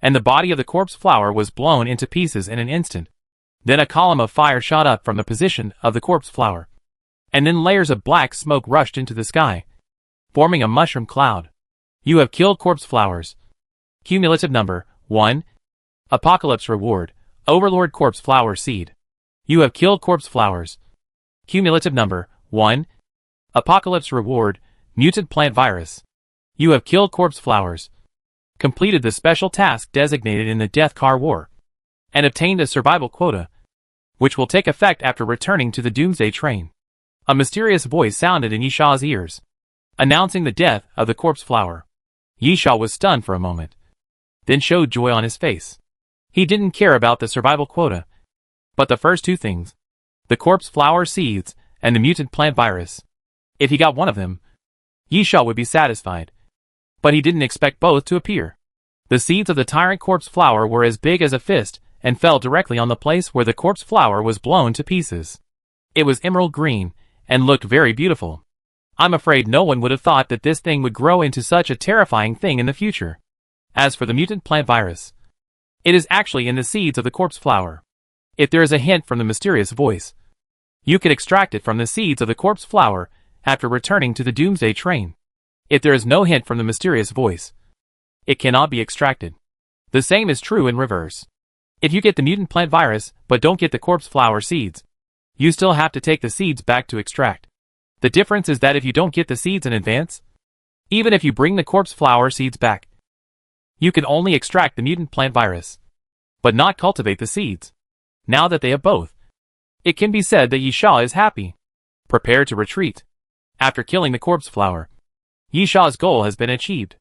and the body of the corpse flower was blown into pieces in an instant. Then a column of fire shot up from the position of the corpse flower, and then layers of black smoke rushed into the sky, forming a mushroom cloud. You have killed corpse flowers. Cumulative number 1. Apocalypse reward, Overlord corpse flower seed. You have killed corpse flowers. Cumulative number 1. Apocalypse reward, mutant plant virus. You have killed corpse flowers, completed the special task designated in the Death Car War, and obtained a survival quota, which will take effect after returning to the Doomsday train. A mysterious voice sounded in Yisha's ears, announcing the death of the corpse flower. Yisha was stunned for a moment, then showed joy on his face. He didn't care about the survival quota, but the first 2 things, the corpse flower seeds and the mutant plant virus. If he got one of them, Yisha would be satisfied. But he didn't expect both to appear. The seeds of the tyrant corpse flower were as big as a fist and fell directly on the place where the corpse flower was blown to pieces. It was emerald green and looked very beautiful. I'm afraid no one would have thought that this thing would grow into such a terrifying thing in the future. As for the mutant plant virus, it is actually in the seeds of the corpse flower. If there is a hint from the mysterious voice, you can extract it from the seeds of the corpse flower after returning to the Doomsday train. If there is no hint from the mysterious voice, it cannot be extracted. The same is true in reverse. If you get the mutant plant virus but don't get the corpse flower seeds, You still have to take the seeds back to extract. The difference is that if you don't get the seeds in advance, even if you bring the corpse flower seeds back, you can only extract the mutant plant virus, but not cultivate the seeds. Now that they have both, it can be said that Yisha is happy. Prepare to retreat. After killing the corpse flower, Yisha's goal has been achieved.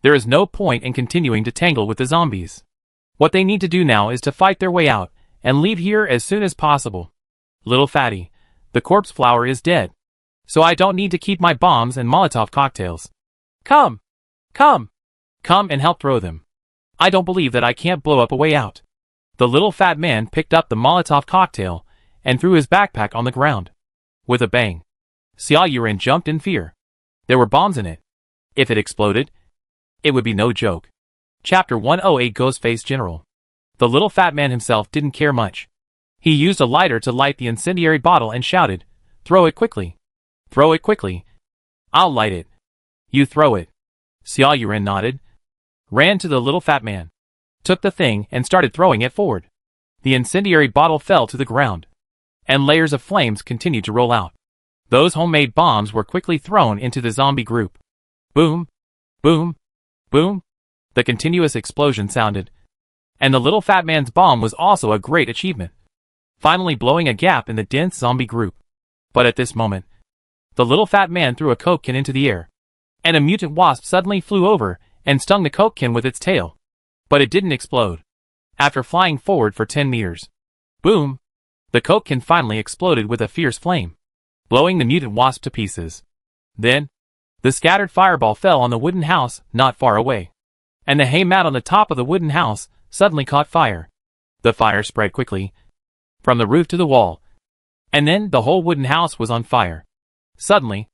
There is no point in continuing to tangle with the zombies. What they need to do now is to fight their way out and leave here as soon as possible. Little fatty, the corpse flower is dead, so I don't need to keep my bombs and Molotov cocktails. Come! Come! Come and help throw them. I don't believe that I can't blow up a way out. The little fat man picked up the Molotov cocktail and threw his backpack on the ground. With a bang, Xia Yuren jumped in fear. There were bombs in it. If it exploded, it would be no joke. Chapter 108 Ghostface General. The little fat man himself didn't care much. He used a lighter to light the incendiary bottle and shouted, "Throw it quickly! Throw it quickly! I'll light it! You throw it!" Xia Yuren nodded, ran to the little fat man, took the thing and started throwing it forward. The incendiary bottle fell to the ground, and layers of flames continued to roll out. Those homemade bombs were quickly thrown into the zombie group. Boom! Boom! Boom! The continuous explosion sounded, and the little fat man's bomb was also a great achievement, finally blowing a gap in the dense zombie group. But at this moment, the little fat man threw a Coke can into the air, and a mutant wasp suddenly flew over and stung the Coke can with its tail. But it didn't explode. After flying forward for 10 meters, boom! The Coke can finally exploded with a fierce flame, blowing the mutant wasp to pieces. Then, the scattered fireball fell on the wooden house not far away, and the hay mat on the top of the wooden house suddenly caught fire. The fire spread quickly, from the roof to the wall, and then the whole wooden house was on fire. Suddenly,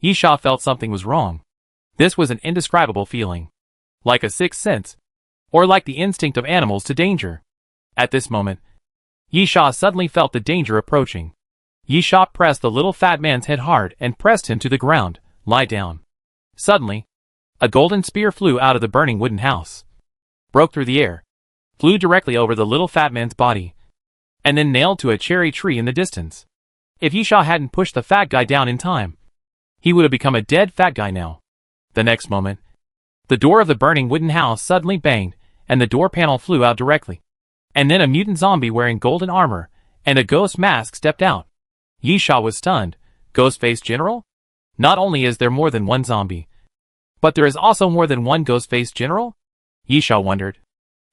Yisha felt something was wrong. This was an indescribable feeling, like a sixth sense, or like the instinct of animals to danger. At this moment, Yisha suddenly felt the danger approaching. Yisha pressed the little fat man's head hard and pressed him to the ground. Lie down. Suddenly, a golden spear flew out of the burning wooden house, broke through the air, flew directly over the little fat man's body, and then nailed to a cherry tree in the distance. If Yisha hadn't pushed the fat guy down in time, he would have become a dead fat guy now. The next moment, the door of the burning wooden house suddenly banged, and the door panel flew out directly. And then a mutant zombie wearing golden armor and a ghost mask stepped out. Yisha was stunned. Ghostface General? Not only is there more than one zombie, but there is also more than one Ghostface General? Yisha wondered.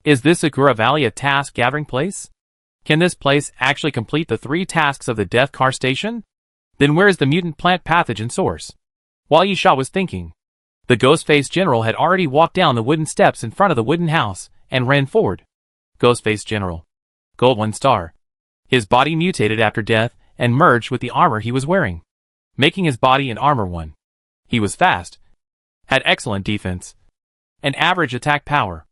Is this Sakura Valley a task gathering place? Can this place actually complete the 3 tasks of the Death Car Station? Then where is the mutant plant pathogen source? While Yisha was thinking, the Ghostface General had already walked down the wooden steps in front of the wooden house and ran forward. Ghostface General. Gold 1 star. His body mutated after death and merged with the armor he was wearing, making his body an armor 1. He was fast, had excellent defense, and average attack power.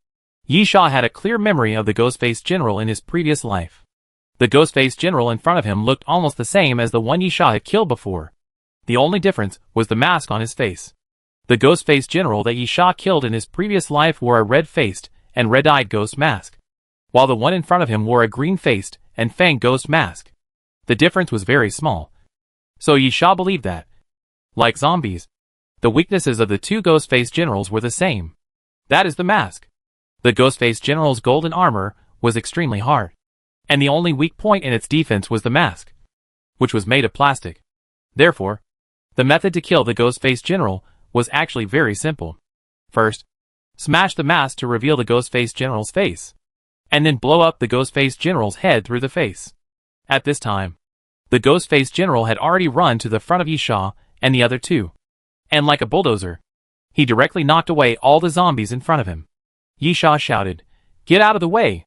Yisha had a clear memory of the Ghostface General in his previous life. The Ghostface General in front of him looked almost the same as the one Yisha had killed before. The only difference was the mask on his face. The Ghostface General that Yisha killed in his previous life wore a red-faced and red-eyed ghost mask, while the one in front of him wore a green-faced and fanged ghost mask. The difference was very small. So Yisha believed that, like zombies, the weaknesses of the 2 Ghostface Generals were the same. That is the mask. The Ghostface General's golden armor was extremely hard, and the only weak point in its defense was the mask, which was made of plastic. Therefore, the method to kill the Ghostface General was actually very simple. First, smash the mask to reveal the Ghostface General's face, and then blow up the Ghostface General's head through the face. At this time, the Ghostface General had already run to the front of Yisha and the other 2, and like a bulldozer, he directly knocked away all the zombies in front of him. Yisha shouted, "Get out of the way!"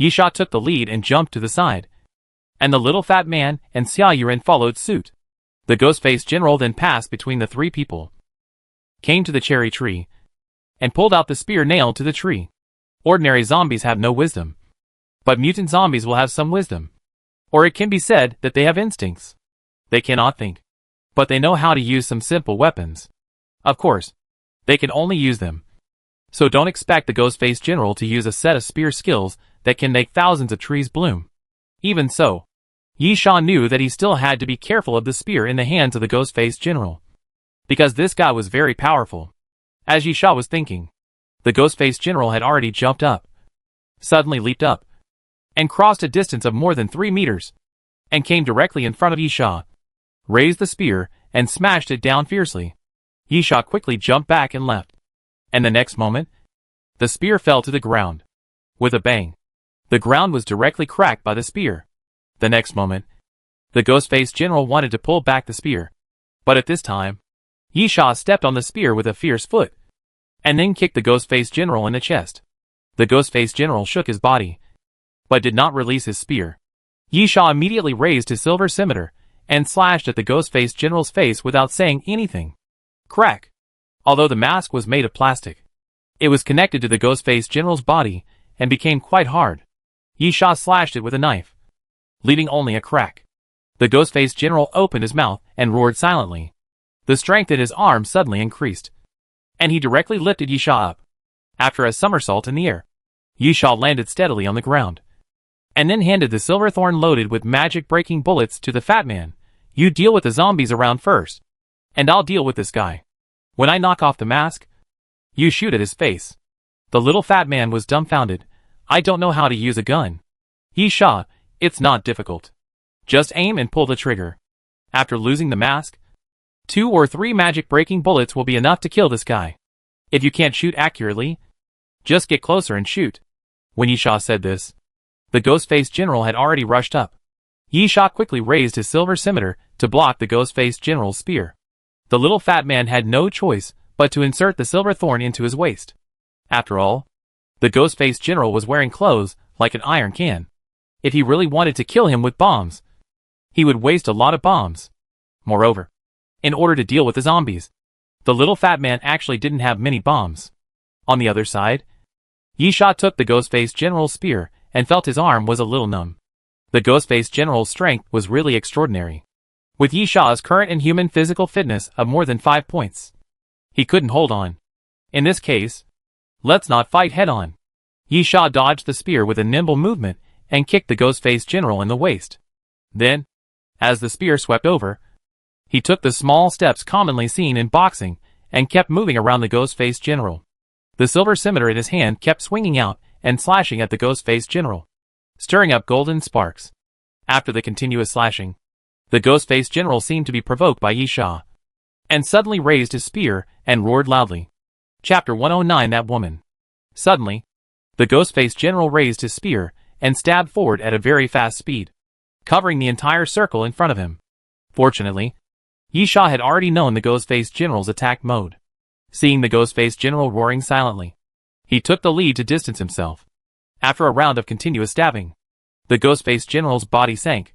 Yisha took the lead and jumped to the side, and the little fat man and Xia Yuren followed suit. The Ghostface General then passed between the 3 people, came to the cherry tree, and pulled out the spear nailed to the tree. Ordinary zombies have no wisdom, but mutant zombies will have some wisdom. Or it can be said that they have instincts. They cannot think, but they know how to use some simple weapons. Of course, they can only use them. So don't expect the Ghostface General to use a set of spear skills that can make thousands of trees bloom. Even so, Yisha knew that he still had to be careful of the spear in the hands of the ghost-faced general, because this guy was very powerful. As Yisha was thinking, the ghost-faced general had already jumped up, suddenly leaped up, and crossed a distance of more than 3 meters, and came directly in front of Yisha, raised the spear, and smashed it down fiercely. Yisha quickly jumped back and left, and the next moment, the spear fell to the ground. With a bang, the ground was directly cracked by the spear. The next moment, the ghost-faced general wanted to pull back the spear, but at this time, Yisha stepped on the spear with a fierce foot, and then kicked the ghost-faced general in the chest. The ghost-faced general shook his body, but did not release his spear. Yisha immediately raised his silver scimitar, and slashed at the ghost-faced general's face without saying anything. Crack! Although the mask was made of plastic, it was connected to the ghost-faced general's body, and became quite hard. Yisha slashed it with a knife, leaving only a crack. The ghost-faced general opened his mouth and roared silently. The strength in his arm suddenly increased, and he directly lifted Yisha up. After a somersault in the air, Yisha landed steadily on the ground, and then handed the silver thorn loaded with magic-breaking bullets to the fat man. You deal with the zombies around first, and I'll deal with this guy. When I knock off the mask, you shoot at his face. The little fat man was dumbfounded. I don't know how to use a gun. Yisha, it's not difficult. Just aim and pull the trigger. After losing the mask, 2 or 3 magic-breaking bullets will be enough to kill this guy. If you can't shoot accurately, just get closer and shoot. When Yisha said this, the ghost-faced general had already rushed up. Yisha quickly raised his silver scimitar to block the ghost-faced general's spear. The little fat man had no choice but to insert the silver thorn into his waist. After all, the ghost-faced general was wearing clothes like an iron can. If he really wanted to kill him with bombs, he would waste a lot of bombs. Moreover, in order to deal with the zombies, the little fat man actually didn't have many bombs. On the other side, Yisha took the ghost-faced general's spear and felt his arm was a little numb. The ghost-faced general's strength was really extraordinary. With Yisha's current inhuman physical fitness of more than 5 points, he couldn't hold on. In this case, let's not fight head-on. Yisha dodged the spear with a nimble movement and kicked the ghost-faced general in the waist. Then, as the spear swept over, he took the small steps commonly seen in boxing and kept moving around the ghost-faced general. The silver scimitar in his hand kept swinging out and slashing at the ghost-faced general, stirring up golden sparks. After the continuous slashing, the ghost-faced general seemed to be provoked by Yisha, and suddenly raised his spear and roared loudly. Chapter 109 That Woman. Suddenly, the ghost-faced general raised his spear and stabbed forward at a very fast speed, covering the entire circle in front of him. Fortunately, Yisha had already known the ghost-faced general's attack mode. Seeing the ghost-faced general roaring silently, he took the lead to distance himself. After a round of continuous stabbing, the ghost-faced general's body sank,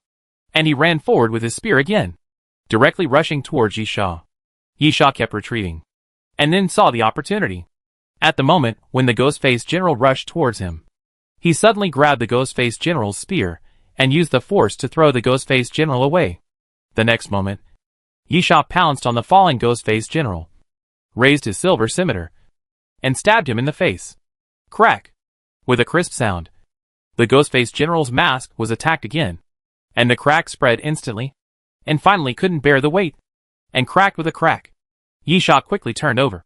and he ran forward with his spear again, directly rushing towards Yisha. Yisha kept retreating, and then saw the opportunity. At the moment when the ghost-faced general rushed towards him, he suddenly grabbed the ghost-faced general's spear and used the force to throw the ghost-faced general away. The next moment, Yisha pounced on the falling ghost-faced general, raised his silver scimitar, and stabbed him in the face. Crack! With a crisp sound, the ghost-faced general's mask was attacked again, and the crack spread instantly, and finally couldn't bear the weight, and cracked with a crack. Yisha quickly turned over,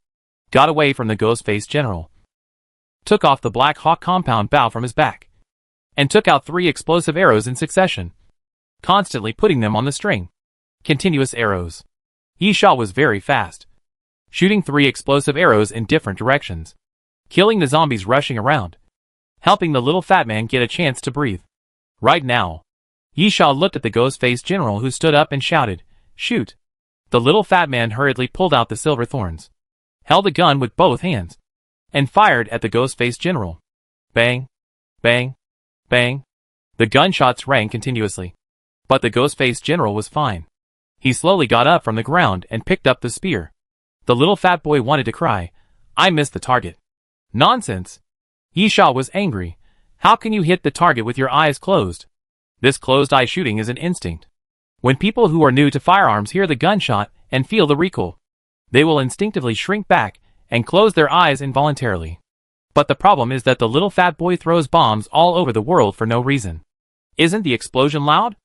got away from the ghost-faced general, took off the Black Hawk compound bow from his back, and took out 3 explosive arrows in succession, constantly putting them on the string. Continuous arrows. Yisha was very fast, shooting 3 explosive arrows in different directions, killing the zombies rushing around, helping the little fat man get a chance to breathe. Right now, Yisha looked at the ghost-faced general, who stood up and shouted, "Shoot!" The little fat man hurriedly pulled out the silver thorns, held a gun with both hands, and fired at the ghost-faced general. Bang! Bang! Bang! The gunshots rang continuously, but the ghost-faced general was fine. He slowly got up from the ground and picked up the spear. The little fat boy wanted to cry, "I missed the target." Nonsense! Yisha was angry. How can you hit the target with your eyes closed? This closed-eye shooting is an instinct. When people who are new to firearms hear the gunshot and feel the recoil, they will instinctively shrink back and close their eyes involuntarily. But the problem is that the little fat boy throws bombs all over the world for no reason. Isn't the explosion loud?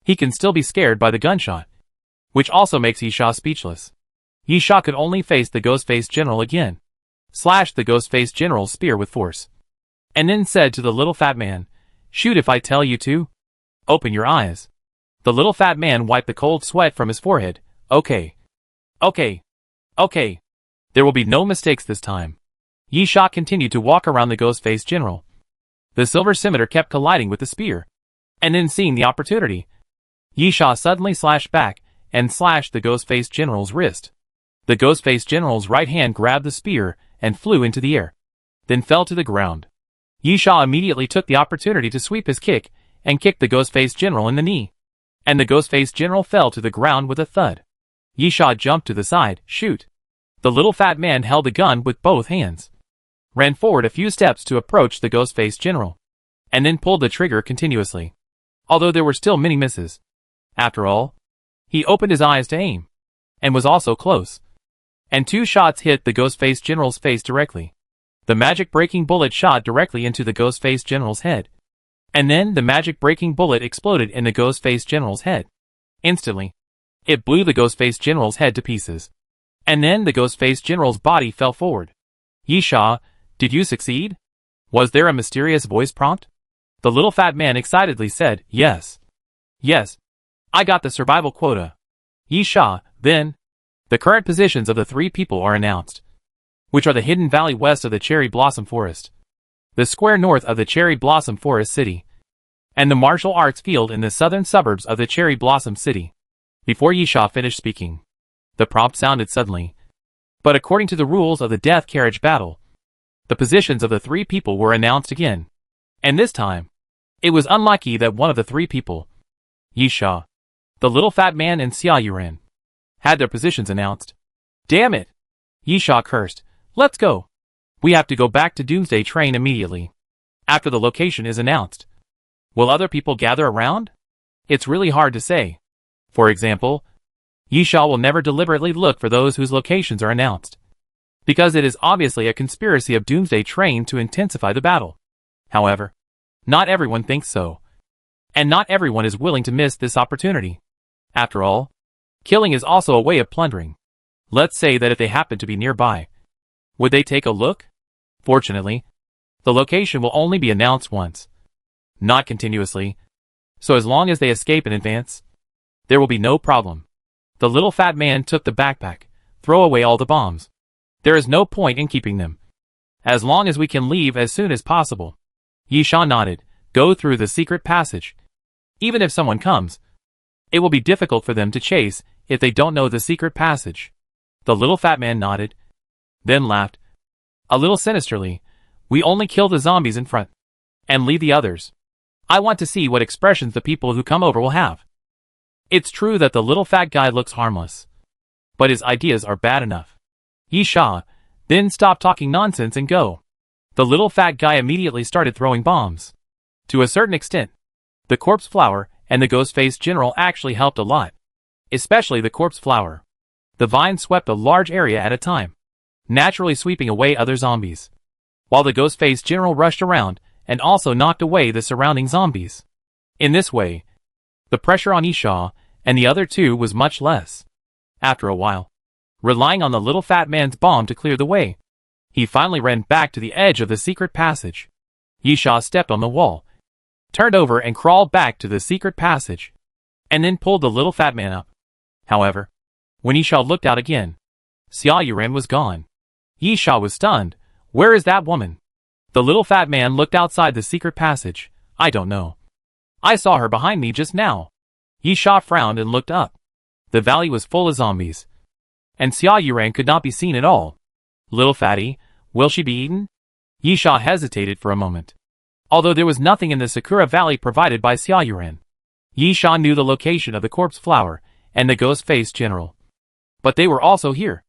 He can still be scared by the gunshot, which also makes Yisha speechless. Yisha could only face the Ghostface General again, slashed the Ghostface General's spear with force, and then said to the little fat man, "Shoot if I tell you to. Open your eyes." The little fat man wiped the cold sweat from his forehead. Okay. Okay. Okay. There will be no mistakes this time. Yisha continued to walk around the Ghostface General. The silver scimitar kept colliding with the spear, and then seeing the opportunity, Yisha suddenly slashed back and slashed the Ghostface General's wrist. The Ghostface General's right hand grabbed the spear and flew into the air, then fell to the ground. Yisha immediately took the opportunity to sweep his kick and kicked the Ghostface General in the knee, and the Ghostface General fell to the ground with a thud. Yisha jumped to the side. Shoot. The little fat man held the gun with both hands, ran forward a few steps to approach the Ghostface General, and then pulled the trigger continuously, although there were still many misses. After all, he opened his eyes to aim, and was also close, and 2 shots hit the Ghostface General's face directly. The magic breaking bullet shot directly into the Ghostface General's head, and then the magic breaking bullet exploded in the Ghostface General's head. Instantly, it blew the Ghostface General's head to pieces, and then the Ghostface General's body fell forward. Yisha, did you succeed? Was there a mysterious voice prompt? The little fat man excitedly said, yes. Yes. I got the survival quota. Yisha, then. The current positions of the 3 people are announced, which are the hidden valley west of the Cherry Blossom Forest, the square north of the Cherry Blossom Forest City, and the martial arts field in the southern suburbs of the Cherry Blossom City. Before Yisha finished speaking, the prompt sounded suddenly. But according to the rules of the death carriage battle, the positions of the 3 people were announced again. And this time, it was unlucky that one of the 3 people, Yisha, the little fat man and Xia Yuren, had their positions announced. Damn it! Yisha cursed. Let's go. We have to go back to Doomsday Train immediately, after the location is announced. Will other people gather around? It's really hard to say. For example, Yisha will never deliberately look for those whose locations are announced, because it is obviously a conspiracy of Doomsday Train to intensify the battle. However, not everyone thinks so, and not everyone is willing to miss this opportunity. After all, killing is also a way of plundering. Let's say that if they happen to be nearby, would they take a look? Fortunately, the location will only be announced once, not continuously, so as long as they escape in advance, there will be no problem. The little fat man took the backpack. Throw away all the bombs. There is no point in keeping them, as long as we can leave as soon as possible. Yisha nodded. Go through the secret passage. Even if someone comes, it will be difficult for them to chase if they don't know the secret passage. The little fat man nodded, then laughed, a little sinisterly. We only kill the zombies in front, and leave the others. I want to see what expressions the people who come over will have. It's true that the little fat guy looks harmless, but his ideas are bad enough. Yisha, then stop talking nonsense and go. The little fat guy immediately started throwing bombs. To a certain extent, the corpse flower and the Ghostface General actually helped a lot, especially the corpse flower. The vine swept a large area at a time, naturally sweeping away other zombies, while the Ghostface General rushed around and also knocked away the surrounding zombies. In this way, the pressure on Yisha and the other 2 was much less. After a while, relying on the little fat man's bomb to clear the way, he finally ran back to the edge of the secret passage. Yisha stepped on the wall, turned over and crawled back to the secret passage, and then pulled the little fat man up. However, when Yisha looked out again, Xia Yuren was gone. Yisha was stunned. Where is that woman? The little fat man looked outside the secret passage. I don't know. I saw her behind me just now. Yisha frowned and looked up. The valley was full of zombies, and Xia Yuren could not be seen at all. Little fatty, will she be eaten? Yisha hesitated for a moment. Although there was nothing in the Sakura Valley provided by Xia Yuren, Yisha knew the location of the corpse flower and the Ghostface General. But they were also here,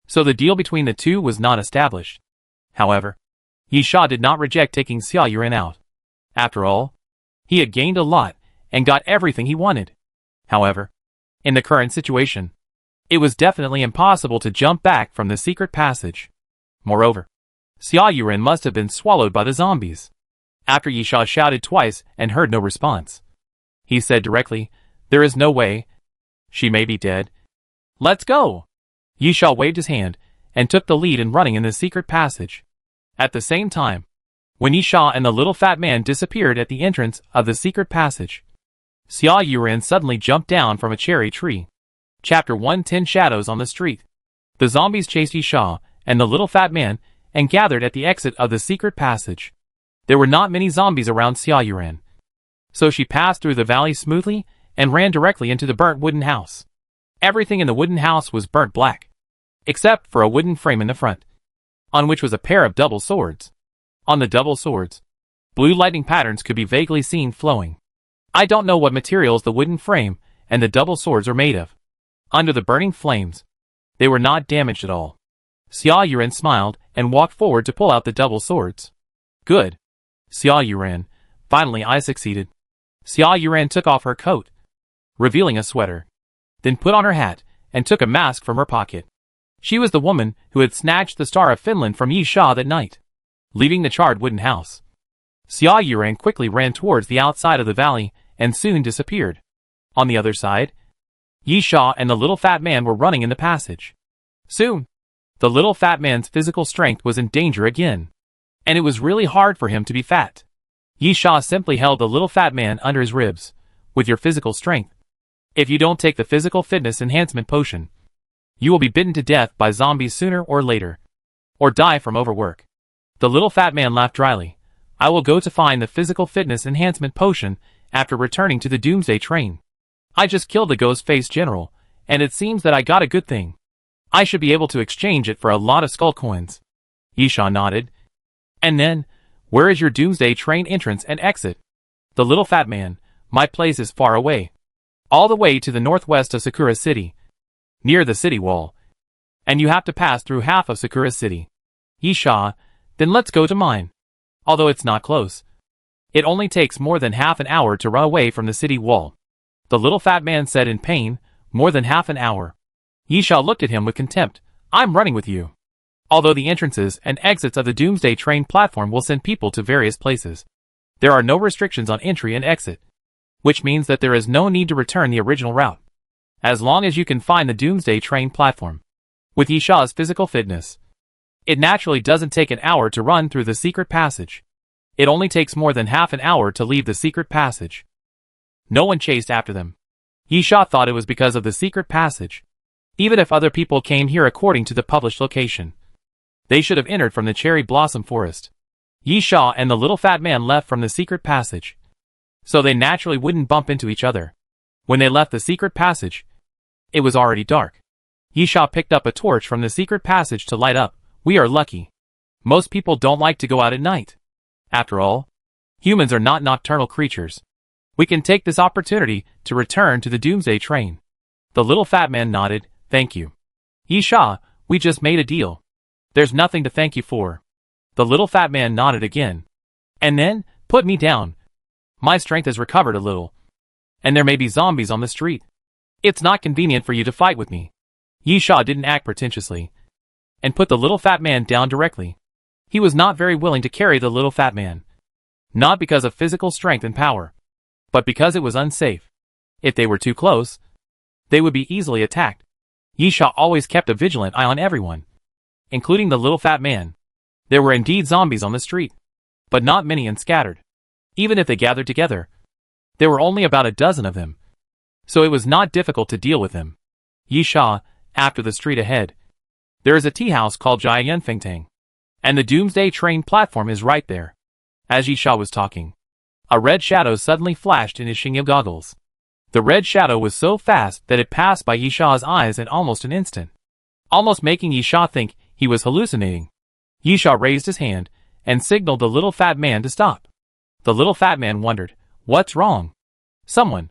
so the deal between the 2 was not established. However, Yisha did not reject taking Xia Yuren out. After all, he had gained a lot and got everything he wanted. However, in the current situation, it was definitely impossible to jump back from the secret passage. Moreover, Xia Yuren must have been swallowed by the zombies. After Yisha shouted twice and heard no response, he said directly, There is no way. She may be dead. Let's go! Yisha waved his hand, and took the lead in running in the secret passage. At the same time, when Yisha and the little fat man disappeared at the entrance of the secret passage, Xia Yuren suddenly jumped down from a cherry tree. Chapter 110 Shadows on the Street. The zombies chased Yisha and the little fat man and gathered at the exit of the secret passage. There were not many zombies around Xia Yuren, so she passed through the valley smoothly and ran directly into the burnt wooden house. Everything in the wooden house was burnt black, except for a wooden frame in the front, on which was a pair of double swords. On the double swords, blue lightning patterns could be vaguely seen flowing. I don't know what materials the wooden frame and the double swords are made of. Under the burning flames, they were not damaged at all. Xia Yuren smiled and walked forward to pull out the double swords. Good. Xia Yuren, finally I succeeded. Xia Yuren took off her coat, revealing a sweater, then put on her hat and took a mask from her pocket. She was the woman who had snatched the Star of Finland from Yisha that night. Leaving the charred wooden house, Xia Yuren quickly ran towards the outside of the valley and soon disappeared. On the other side, Yisha and the little fat man were running in the passage. Soon, the little fat man's physical strength was in danger again, and it was really hard for him to be fat. Yisha simply held the little fat man under his ribs. With your physical strength, if you don't take the physical fitness enhancement potion, you will be bitten to death by zombies sooner or later, or die from overwork. The little fat man laughed dryly. I will go to find the physical fitness enhancement potion after returning to the Doomsday train. I just killed the ghost-faced general, and it seems that I got a good thing. I should be able to exchange it for a lot of skull coins. Yisha nodded. And then, where is your Doomsday train entrance and exit? The little fat man, my place is far away. All the way to the northwest of Sakura City, near the city wall. And you have to pass through half of Sakura City. Yisha, then let's go to mine. Although it's not close, it only takes more than half an hour to run away from the city wall. The little fat man said in pain, more than half an hour. Yisha looked at him with contempt. I'm running with you. Although the entrances and exits of the Doomsday train platform will send people to various places, there are no restrictions on entry and exit, which means that there is no need to return the original route, as long as you can find the Doomsday train platform. With Yisha's physical fitness, it naturally doesn't take an hour to run through the secret passage. It only takes more than half an hour to leave the secret passage. No one chased after them. Yisha thought it was because of the secret passage. Even if other people came here according to the published location, they should have entered from the cherry blossom forest. Yisha and the little fat man left from the secret passage, so they naturally wouldn't bump into each other. When they left the secret passage, it was already dark. Yisha picked up a torch from the secret passage to light up. We are lucky. Most people don't like to go out at night. After all, humans are not nocturnal creatures. We can take this opportunity to return to the Doomsday train. The little fat man nodded. Thank you. Yisha, we just made a deal. There's nothing to thank you for. The little fat man nodded again. And then, put me down. My strength has recovered a little, and there may be zombies on the street. It's not convenient for you to fight with me. Yisha didn't act pretentiously, and put the little fat man down directly. He was not very willing to carry the little fat man, not because of physical strength and power, but because it was unsafe. If they were too close, they would be easily attacked. Yisha always kept a vigilant eye on everyone, including the little fat man. There were indeed zombies on the street, but not many and scattered. Even if they gathered together, there were only about a dozen of them, so it was not difficult to deal with them. Yisha, after the street ahead, there is a tea house called Jianfengtang, and the Doomsday train platform is right there. As Yisha was talking, a red shadow suddenly flashed in his Xingyu goggles. The red shadow was so fast that it passed by Yisha's eyes in almost an instant, almost making Yisha think he was hallucinating. Yisha raised his hand and signaled the little fat man to stop. The little fat man wondered, what's wrong? Someone.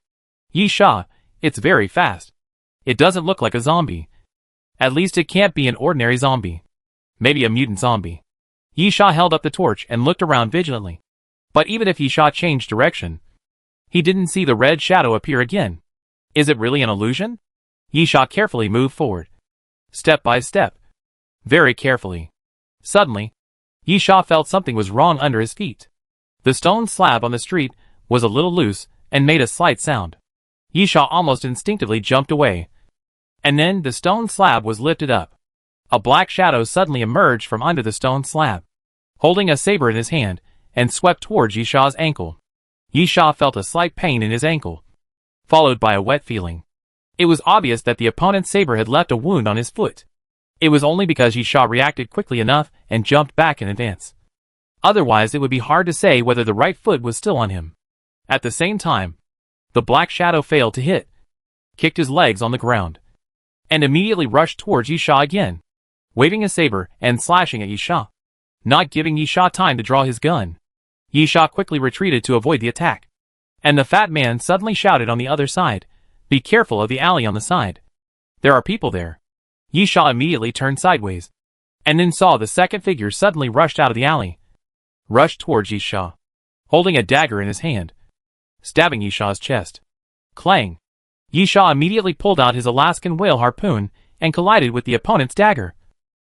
Yisha, it's very fast. It doesn't look like a zombie. At least it can't be an ordinary zombie. Maybe a mutant zombie. Yisha held up the torch and looked around vigilantly. But even if Yisha changed direction, he didn't see the red shadow appear again. Is it really an illusion? Yisha carefully moved forward, step by step, very carefully. Suddenly, Yisha felt something was wrong under his feet. The stone slab on the street was a little loose and made a slight sound. Yisha almost instinctively jumped away. And then the stone slab was lifted up. A black shadow suddenly emerged from under the stone slab, holding a saber in his hand, and swept towards Yisha's ankle. Yisha felt a slight pain in his ankle, followed by a wet feeling. It was obvious that the opponent's saber had left a wound on his foot. It was only because Yisha reacted quickly enough and jumped back in advance. Otherwise it would be hard to say whether the right foot was still on him. At the same time, the black shadow failed to hit, kicked his legs on the ground, and immediately rushed towards Yisha again, waving a saber and slashing at Yisha. Not giving Yisha time to draw his gun, Yisha quickly retreated to avoid the attack. And the fat man suddenly shouted on the other side, "Be careful of the alley on the side. There are people there." Yisha immediately turned sideways, and then saw the second figure suddenly rushed out of the alley, rushed towards Yisha, holding a dagger in his hand, stabbing Yisha's chest. Clang! Yisha immediately pulled out his Alaskan whale harpoon and collided with the opponent's dagger,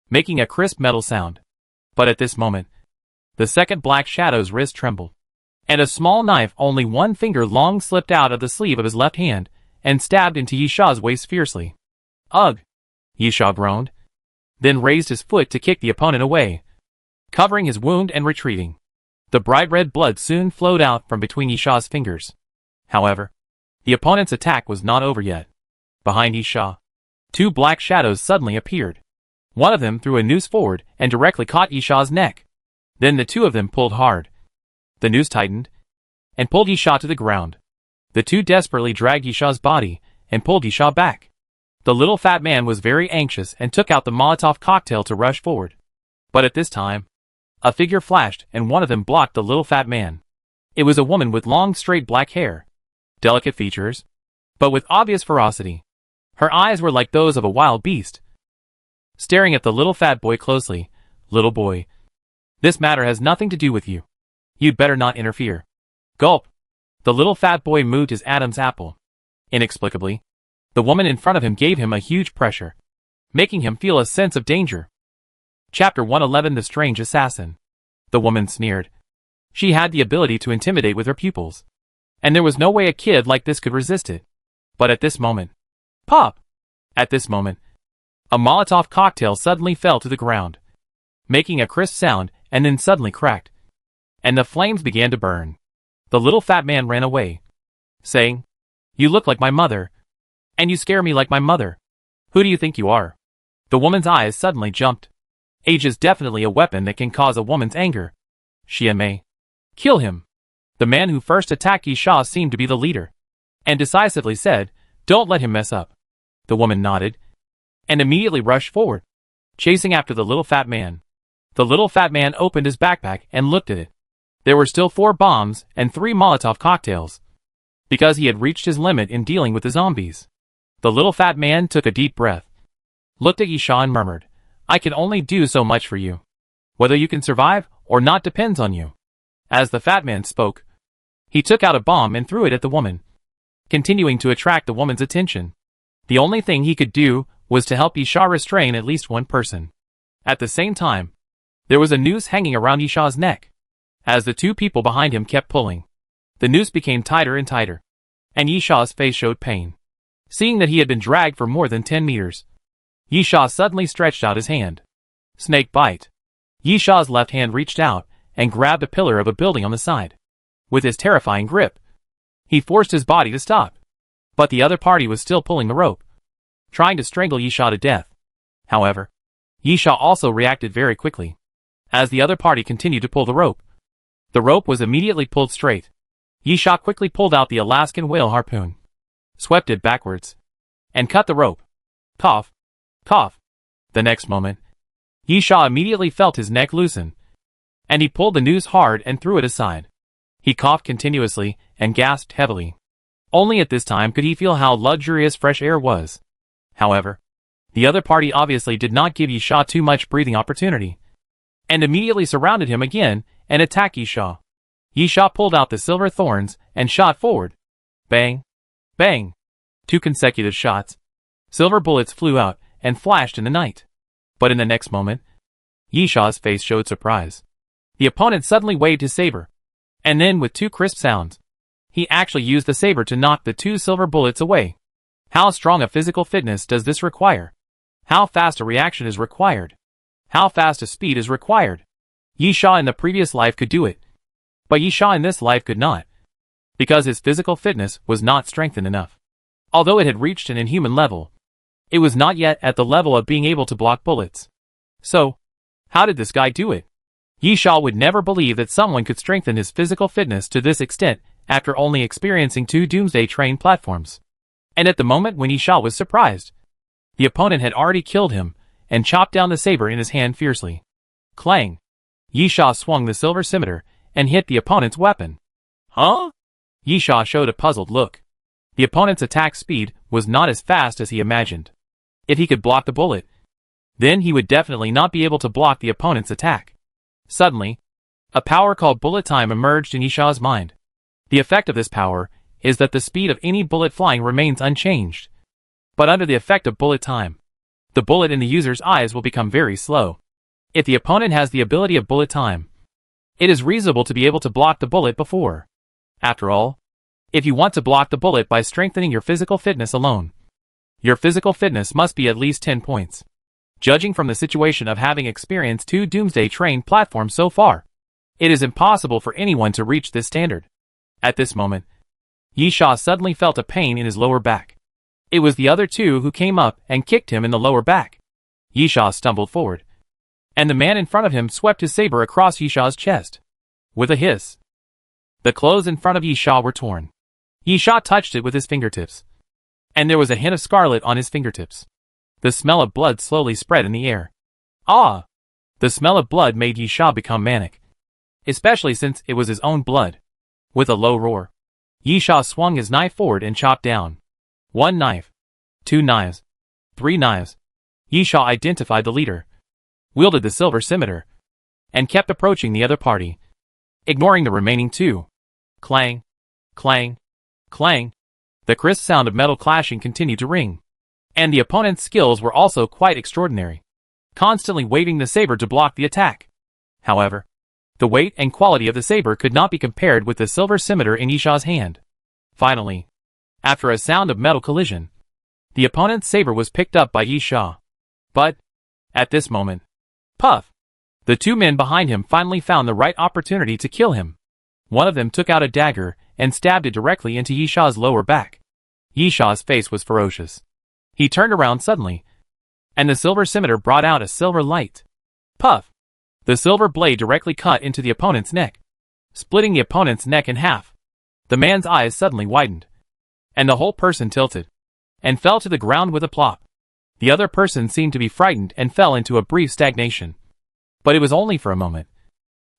making a crisp metal sound. But at this moment, the second black shadow's wrist trembled, and a small knife only 1 finger long slipped out of the sleeve of his left hand and stabbed into Yisha's waist fiercely. "Ugh!" Yisha groaned, then raised his foot to kick the opponent away, covering his wound and retreating. The bright red blood soon flowed out from between Yisha's fingers. However, the opponent's attack was not over yet. Behind Yisha, 2 black shadows suddenly appeared. One of them threw a noose forward and directly caught Yisha's neck. Then the 2 of them pulled hard. The noose tightened and pulled Yisha to the ground. The 2 desperately dragged Yisha's body and pulled Yisha back. The little fat man was very anxious and took out the Molotov cocktail to rush forward. But at this time, a figure flashed and one of them blocked the little fat man. It was a woman with long straight black hair, delicate features, but with obvious ferocity. Her eyes were like those of a wild beast, staring at the little fat boy closely. "Little boy, this matter has nothing to do with you. You'd better not interfere." Gulp! The little fat boy moved his Adam's apple. Inexplicably, the woman in front of him gave him a huge pressure, making him feel a sense of danger. Chapter 111: The Strange Assassin. The woman sneered. She had the ability to intimidate with her pupils, and there was no way a kid like this could resist it. But at this moment, pop! At this moment, a Molotov cocktail suddenly fell to the ground, making a crisp sound, and then suddenly cracked, and the flames began to burn. The little fat man ran away, saying, "You look like my mother, and you scare me like my mother. Who do you think you are?" The woman's eyes suddenly jumped. Age is definitely a weapon that can cause a woman's anger. She may kill him. The man who first attacked Yisha seemed to be the leader, and decisively said, "Don't let him mess up." The woman nodded, and immediately rushed forward, chasing after the little fat man. The little fat man opened his backpack and looked at it. There were still 4 bombs and 3 Molotov cocktails, because he had reached his limit in dealing with the zombies. The little fat man took a deep breath, looked at Yisha and murmured, "I can only do so much for you. Whether you can survive or not depends on you." As the fat man spoke, he took out a bomb and threw it at the woman, continuing to attract the woman's attention. The only thing he could do was to help Yisha restrain at least one person. At the same time, there was a noose hanging around Yisha's neck. As the 2 people behind him kept pulling, the noose became tighter and tighter, and Yisha's face showed pain. Seeing that he had been dragged for more than 10 meters, Yisha suddenly stretched out his hand. Snake bite. Yisha's left hand reached out and grabbed a pillar of a building on the side. With his terrifying grip, he forced his body to stop. But the other party was still pulling the rope, trying to strangle Yisha to death. However, Yisha also reacted very quickly. As the other party continued to pull the rope was immediately pulled straight. Yisha quickly pulled out the Alaskan whale harpoon, swept it backwards, and cut the rope. Cough. Cough. The next moment, Yisha immediately felt his neck loosen, and he pulled the noose hard and threw it aside. He coughed continuously and gasped heavily. Only at this time could he feel how luxurious fresh air was. However, the other party obviously did not give Yisha too much breathing opportunity, and immediately surrounded him again and attacked Yisha. Yisha pulled out the silver thorns and shot forward. Bang! Bang! 2 consecutive shots. Silver bullets flew out and flashed in the night. But in the next moment, Yisha's face showed surprise. The opponent suddenly waved his saber, and then with 2 crisp sounds, He actually used the saber to knock the 2 silver bullets away. How strong a physical fitness does this require? How fast a reaction is required? How fast a speed is required? Yi Sha in the previous life could do it. But Yi Sha in this life could not. Because his physical fitness was not strengthened enough. Although it had reached an inhuman level, it was not yet at the level of being able to block bullets. So, how did this guy do it? Yi Sha would never believe that someone could strengthen his physical fitness to this extent after only experiencing 2 Doomsday train platforms. And at the moment when Yi Sha was surprised, the opponent had already killed him and chopped down the saber in his hand fiercely. Clang! Yi Sha swung the silver scimitar and hit the opponent's weapon. Huh? Yi Sha showed a puzzled look. The opponent's attack speed was not as fast as he imagined. If he could block the bullet, then he would definitely not be able to block the opponent's attack. Suddenly, a power called bullet time emerged in Yi Sha's mind. The effect of this power is that the speed of any bullet flying remains unchanged. But under the effect of bullet time, the bullet in the user's eyes will become very slow. If the opponent has the ability of bullet time, it is reasonable to be able to block the bullet before. After all, if you want to block the bullet by strengthening your physical fitness alone, your physical fitness must be at least 10 points. Judging from the situation of having experienced 2 Doomsday train platforms so far, it is impossible for anyone to reach this standard. At this moment, Yi Sha suddenly felt a pain in his lower back. It was the other 2 who came up and kicked him in the lower back. Yi Sha stumbled forward, and the man in front of him swept his saber across Yi Sha's chest. With a hiss, the clothes in front of Yi Sha were torn. Yi Sha touched it with his fingertips, and there was a hint of scarlet on his fingertips. The smell of blood slowly spread in the air. Ah! The smell of blood made Yi Sha become manic, especially since it was his own blood. With a low roar, Yi Sha swung his knife forward and chopped down. 1 knife, 2 knives, 3 knives. Yi Sha identified the leader, wielded the silver scimitar, and kept approaching the other party, ignoring the remaining 2. Clang, clang, clang. The crisp sound of metal clashing continued to ring. And the opponent's skills were also quite extraordinary, constantly waving the saber to block the attack. However, the weight and quality of the saber could not be compared with the silver scimitar in Yi Sha's hand. Finally, after a sound of metal collision, the opponent's saber was picked up by Yi Sha. But, at this moment, puff! The 2 men behind him finally found the right opportunity to kill him. One of them took out a dagger and stabbed it directly into Yi Sha's lower back. Yi Sha's face was ferocious. He turned around suddenly, and the silver scimitar brought out a silver light. Puff! The silver blade directly cut into the opponent's neck, splitting the opponent's neck in half. The man's eyes suddenly widened, and the whole person tilted, and fell to the ground with a plop. The other person seemed to be frightened and fell into a brief stagnation. But it was only for a moment.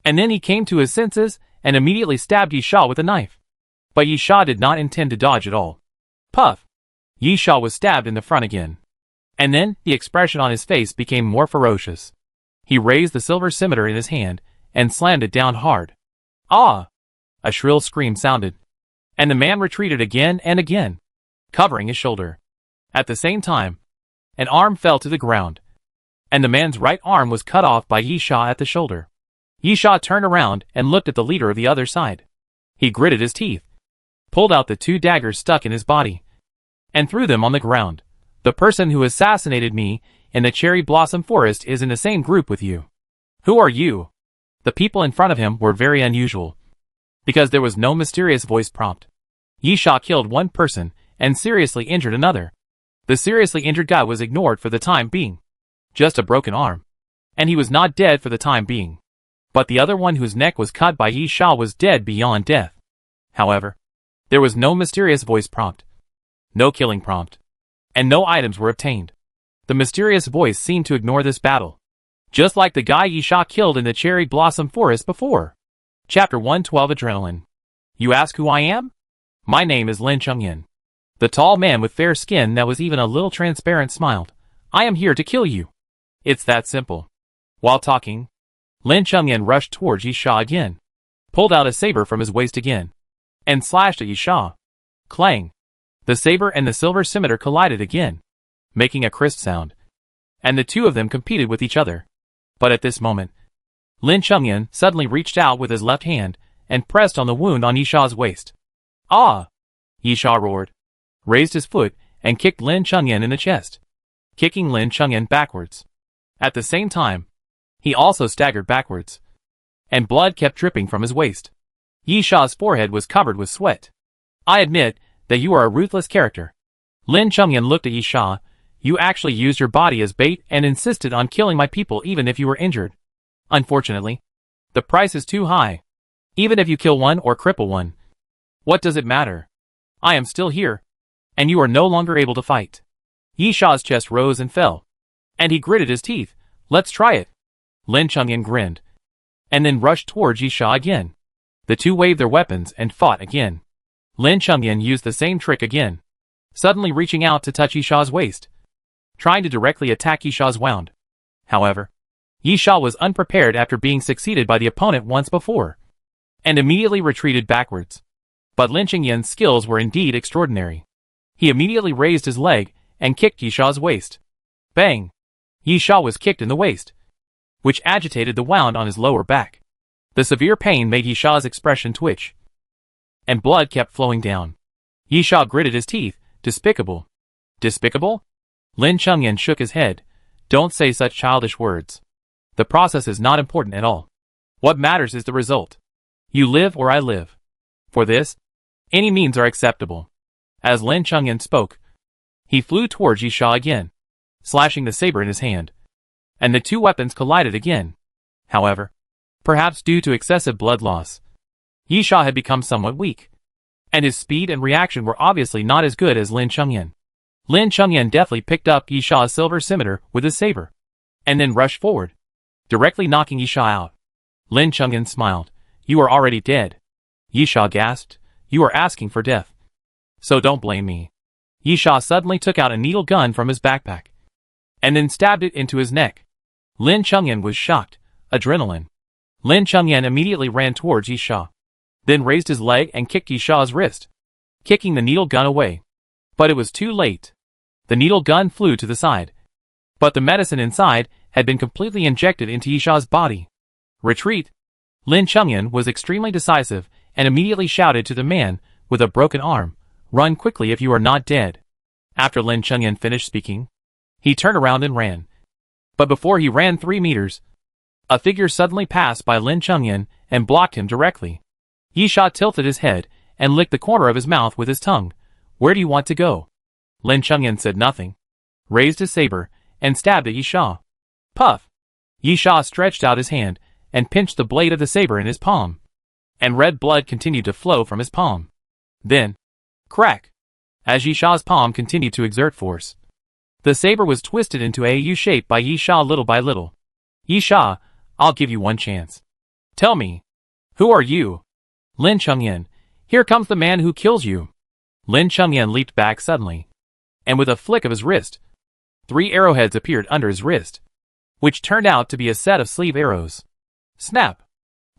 And then he came to his senses and immediately stabbed Yi Sha with a knife. But Yi Sha did not intend to dodge at all. Puff! Yi Sha was stabbed in the front again. And then, the expression on his face became more ferocious. He raised the silver scimitar in his hand and slammed it down hard. Ah! A shrill scream sounded, and the man retreated again and again, covering his shoulder. At the same time, an arm fell to the ground, and the man's right arm was cut off by Yi Sha at the shoulder. Yi Sha turned around and looked at the leader of the other side. He gritted his teeth, pulled out the 2 daggers stuck in his body, and threw them on the ground. The person who assassinated me in the cherry blossom forest is in the same group with you. Who are you? The people in front of him were very unusual, because there was no mysterious voice prompt. Yi Sha killed 1 person and seriously injured another. The seriously injured guy was ignored for the time being. Just a broken arm. And he was not dead for the time being. But the other one whose neck was cut by Yi Sha was dead beyond death. However, there was no mysterious voice prompt, no killing prompt, and no items were obtained. The mysterious voice seemed to ignore this battle, just like the guy Yi Sha killed in the cherry blossom forest before. Chapter 112 Adrenaline. You ask who I am? My name is Lin Chengyan. The tall man with fair skin that was even a little transparent smiled. I am here to kill you. It's that simple. While talking, Lin Chengyan rushed towards Yi Sha again, pulled out a saber from his waist again, and slashed at Yi Sha. Clang! The saber and the silver scimitar collided again, making a crisp sound, and the 2 of them competed with each other. But at this moment, Lin Chengyan suddenly reached out with his left hand and pressed on the wound on Yi Sha's waist. Ah! Yisha roared, raised his foot, and kicked Lin Chengyan in the chest, kicking Lin Chengyan backwards. At the same time, he also staggered backwards, and blood kept dripping from his waist. Yisha's forehead was covered with sweat. I admit that you are a ruthless character. Lin Chengyan looked at Yisha. You actually used your body as bait and insisted on killing my people even if you were injured. Unfortunately, the price is too high. Even if you kill one or cripple one, what does it matter? I am still here, and you are no longer able to fight. Yisha's chest rose and fell, and he gritted his teeth. Let's try it. Lin Chengyan grinned, and then rushed towards Yisha again. The two waved their weapons and fought again. Lin Chengyan used the same trick again, suddenly reaching out to touch Yisha's waist, trying to directly attack Yisha's wound. However, Yisha was unprepared after being succeeded by the opponent once before, and immediately retreated backwards. But Lin Chengyan's skills were indeed extraordinary. He immediately raised his leg and kicked Yisha's waist. Bang! Yisha was kicked in the waist, which agitated the wound on his lower back. The severe pain made Yisha's expression twitch, and blood kept flowing down. Yisha gritted his teeth. Despicable. Despicable? Lin Chengyan shook his head. Don't say such childish words. The process is not important at all. What matters is the result. You live or I live. For this, any means are acceptable. As Lin Chengyan spoke, he flew towards Yisha again, slashing the saber in his hand, and the two weapons collided again. However, perhaps due to excessive blood loss, Yisha had become somewhat weak, and his speed and reaction were obviously not as good as Lin Chengyan. Lin Chengyan deftly picked up Yisha's silver scimitar with his saber, and then rushed forward, directly knocking Yisha out. Lin Chengyan smiled. You are already dead. Yisha gasped. You are asking for death. So don't blame me. Yisha suddenly took out a needle gun from his backpack, and then stabbed it into his neck. Lin Chengyan was shocked. Adrenaline. Lin Chengyan immediately ran towards Yisha, then raised his leg and kicked Yisha's wrist, kicking the needle gun away. But it was too late. The needle gun flew to the side, but the medicine inside had been completely injected into Yisha's body. Retreat! Lin Chengyan was extremely decisive and immediately shouted to the man with a broken arm, run quickly if you are not dead. After Lin Chengyan finished speaking, he turned around and ran. But before he ran 3 meters, a figure suddenly passed by Lin Chengyan and blocked him directly. Yisha tilted his head and licked the corner of his mouth with his tongue. Where do you want to go? Lin Chengyan said nothing, raised his saber, and stabbed at Yisha. Puff! Yisha stretched out his hand and pinched the blade of the saber in his palm, and red blood continued to flow from his palm. Then, crack! As Yisha's palm continued to exert force, the saber was twisted into a U shape by Yisha little by little. Yisha, I'll give you one chance. Tell me, who are you? Lin Chengyan, here comes the man who kills you. Lin Chengyan leaped back suddenly, and with a flick of his wrist, 3 arrowheads appeared under his wrist, which turned out to be a set of sleeve arrows. Snap!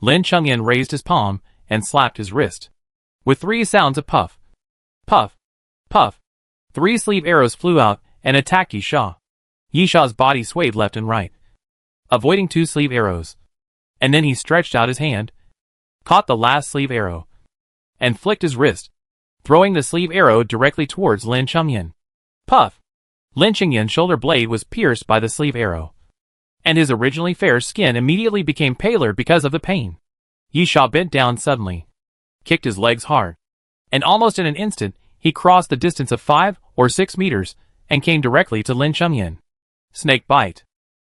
Lin Chengyan raised his palm and slapped his wrist, with 3 sounds of puff, puff, puff. 3 sleeve arrows flew out and attacked Yisha. Yisha's body swayed left and right, avoiding 2 sleeve arrows, and then he stretched out his hand, caught the last sleeve arrow, and flicked his wrist, throwing the sleeve arrow directly towards Lin Chengyan. Puff! Lin Chengyan's shoulder blade was pierced by the sleeve arrow, and his originally fair skin immediately became paler because of the pain. Yisha bent down suddenly, kicked his legs hard, and almost in an instant, he crossed the distance of 5 or 6 meters and came directly to Lin Chengyan. Snake bite!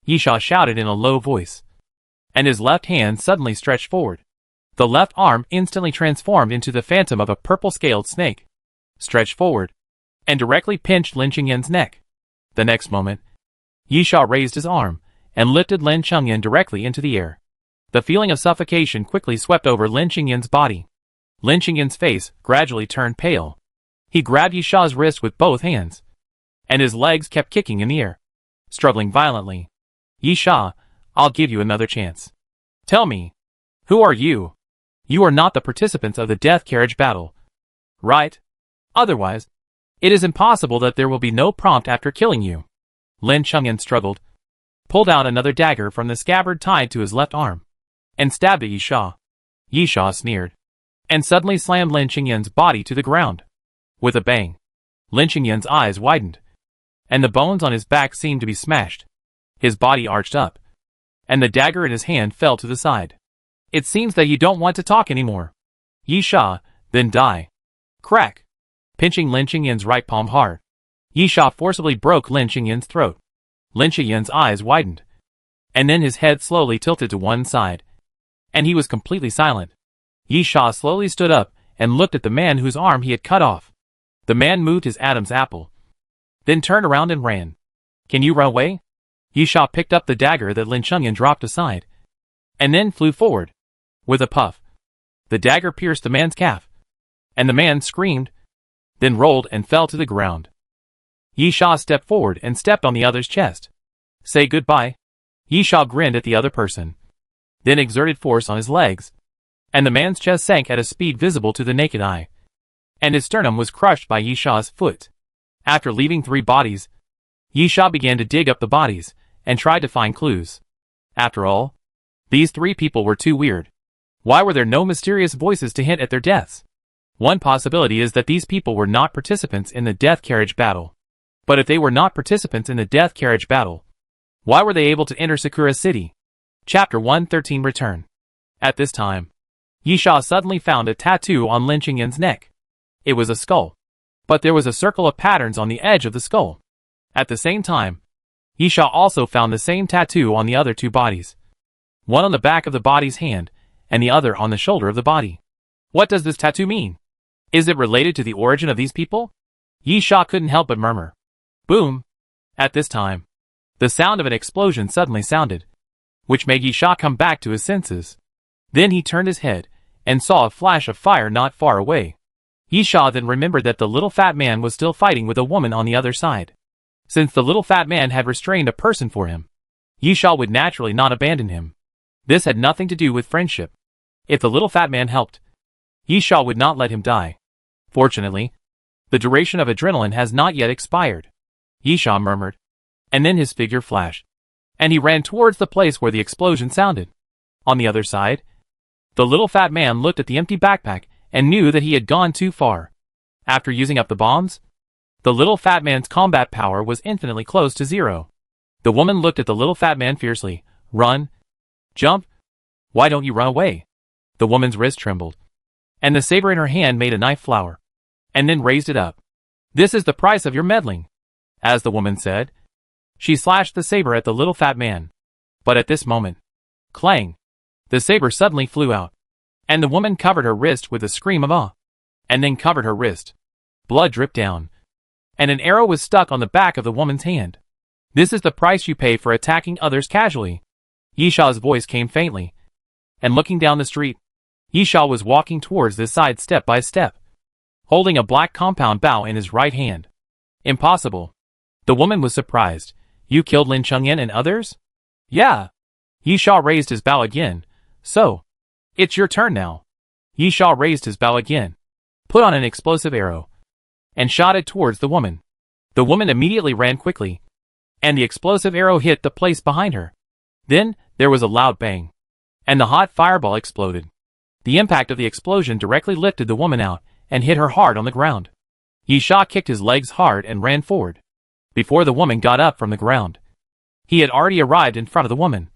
Yisha shouted in a low voice, and his left hand suddenly stretched forward. The left arm instantly transformed into the phantom of a purple-scaled snake, stretched forward, and directly pinched Lin Chengyan's neck. The next moment, Yisha raised his arm and lifted Lin Chengyan directly into the air. The feeling of suffocation quickly swept over Lin Chengyan's body. Lin Chengyan's face gradually turned pale. He grabbed Yisha's wrist with both hands, and his legs kept kicking in the air, struggling violently. Yisha, I'll give you another chance. Tell me, who are you? You are not the participants of the death carriage battle, right? Otherwise, it is impossible that there will be no prompt after killing you. Lin Chengyan struggled, pulled out another dagger from the scabbard tied to his left arm, and stabbed at Yisha. Yisha sneered. and suddenly slammed Lin Qingyan's body to the ground. With a bang, Lin Qingyan's eyes widened, and the bones on his back seemed to be smashed. His body arched up, and the dagger in his hand fell to the side. It seems that you don't want to talk anymore. Yi Sha, then die. Crack! Pinching Lin Qingyan's right palm hard, Yi Sha forcibly broke Lin Qingyan's throat. Lin Qingyan's eyes widened, and then his head slowly tilted to one side, and he was completely silent. Yi Sha slowly stood up and looked at the man whose arm he had cut off. The man moved his Adam's apple, then turned around and ran. Can you run away? Yi Sha picked up the dagger that Lin Qingyan dropped aside, and then flew forward. With a puff, the dagger pierced the man's calf, and the man screamed, then rolled and fell to the ground. Yi Sha stepped forward and stepped on the other's chest. Say goodbye. Yi Sha grinned at the other person, then exerted force on his legs, and the man's chest sank at a speed visible to the naked eye, and his sternum was crushed by Yi Sha's foot. After leaving 3 bodies, Yi Sha began to dig up the bodies and tried to find clues. After all, these 3 people were too weird. Why were there no mysterious voices to hint at their deaths? One possibility is that these people were not participants in the death carriage battle. But if they were not participants in the death carriage battle, why were they able to enter Sakura City? Chapter 113 Return. At this time, Yi Sha suddenly found a tattoo on Lin Qingyan's neck. It was a skull, but there was a circle of patterns on the edge of the skull. At the same time, Yi Sha also found the same tattoo on the other 2 bodies. One on the back of the body's hand, and the other on the shoulder of the body. What does this tattoo mean? Is it related to the origin of these people? Yi Sha couldn't help but murmur. Boom! At this time, the sound of an explosion suddenly sounded, which made Yi Sha come back to his senses. Then he turned his head, and saw a flash of fire not far away. Yi Sha then remembered that the little fat man was still fighting with a woman on the other side. Since the little fat man had restrained a person for him, Yi Sha would naturally not abandon him. This had nothing to do with friendship. If the little fat man helped, Yi Sha would not let him die. Fortunately, the duration of adrenaline has not yet expired. Yi Sha murmured, and then his figure flashed, and he ran towards the place where the explosion sounded. On the other side, the little fat man looked at the empty backpack and knew that he had gone too far. After using up the bombs, the little fat man's combat power was infinitely close to 0. The woman looked at the little fat man fiercely. Run! Jump! Why don't you run away? The woman's wrist trembled, and the saber in her hand made a knife flower, and then raised it up. This is the price of your meddling, as the woman said. She slashed the saber at the little fat man. But at this moment, clang! The saber suddenly flew out, and the woman covered her wrist with a scream of awe, and then covered her wrist. Blood dripped down, and an arrow was stuck on the back of the woman's hand. This is the price you pay for attacking others casually. Yi Sha's voice came faintly, and looking down the street, Yi Sha was walking towards this side step by step, holding a black compound bow in his right hand. Impossible. The woman was surprised. You killed Lin Qingyan and others? Yeah. Yi Sha raised his bow again. So, it's your turn now. Yi Sha raised his bow again, put on an explosive arrow, and shot it towards the woman. The woman immediately ran quickly, and the explosive arrow hit the place behind her. Then, there was a loud bang, and the hot fireball exploded. The impact of the explosion directly lifted the woman out and hit her hard on the ground. Yi Sha kicked his legs hard and ran forward. Before the woman got up from the ground, he had already arrived in front of the woman,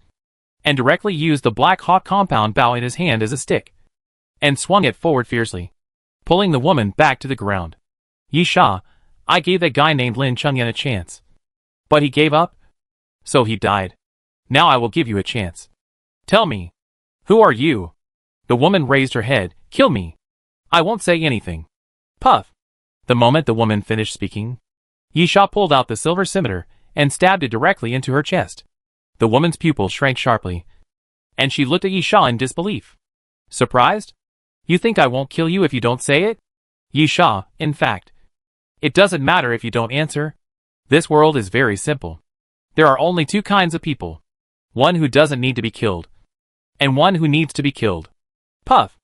and directly used the black hawk compound bow in his hand as a stick, and swung it forward fiercely, pulling the woman back to the ground. Yi Sha, I gave that guy named Lin Qingyan a chance, but he gave up, so he died. Now I will give you a chance. Tell me, who are you? The woman raised her head. Kill me. I won't say anything. Puff. The moment the woman finished speaking, Yi Sha pulled out the silver scimitar and stabbed it directly into her chest. The woman's pupils shrank sharply, and she looked at Yi Sha in disbelief. Surprised? You think I won't kill you if you don't say it? Yi Sha, in fact, it doesn't matter if you don't answer. This world is very simple. There are only 2 kinds of people. One who doesn't need to be killed, and one who needs to be killed. Puff.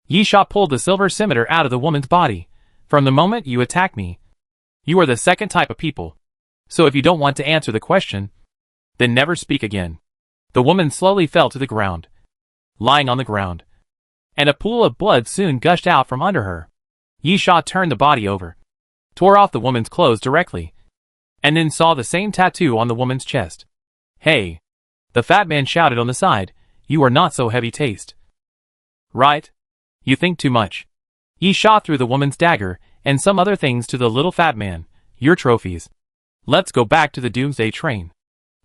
Yi Sha pulled the silver scimitar out of the woman's body. From the moment you attack me, you are the second type of people. So if you don't want to answer the question, then never speak again. The woman slowly fell to the ground, lying on the ground, and a pool of blood soon gushed out from under her. Yisha turned the body over, tore off the woman's clothes directly, and then saw the same tattoo on the woman's chest. "Hey!" the fat man shouted on the side, "you are not so heavy taste. Right? You think too much." Yisha threw the woman's dagger and some other things to the little fat man. "Your trophies. Let's go back to the Doomsday train."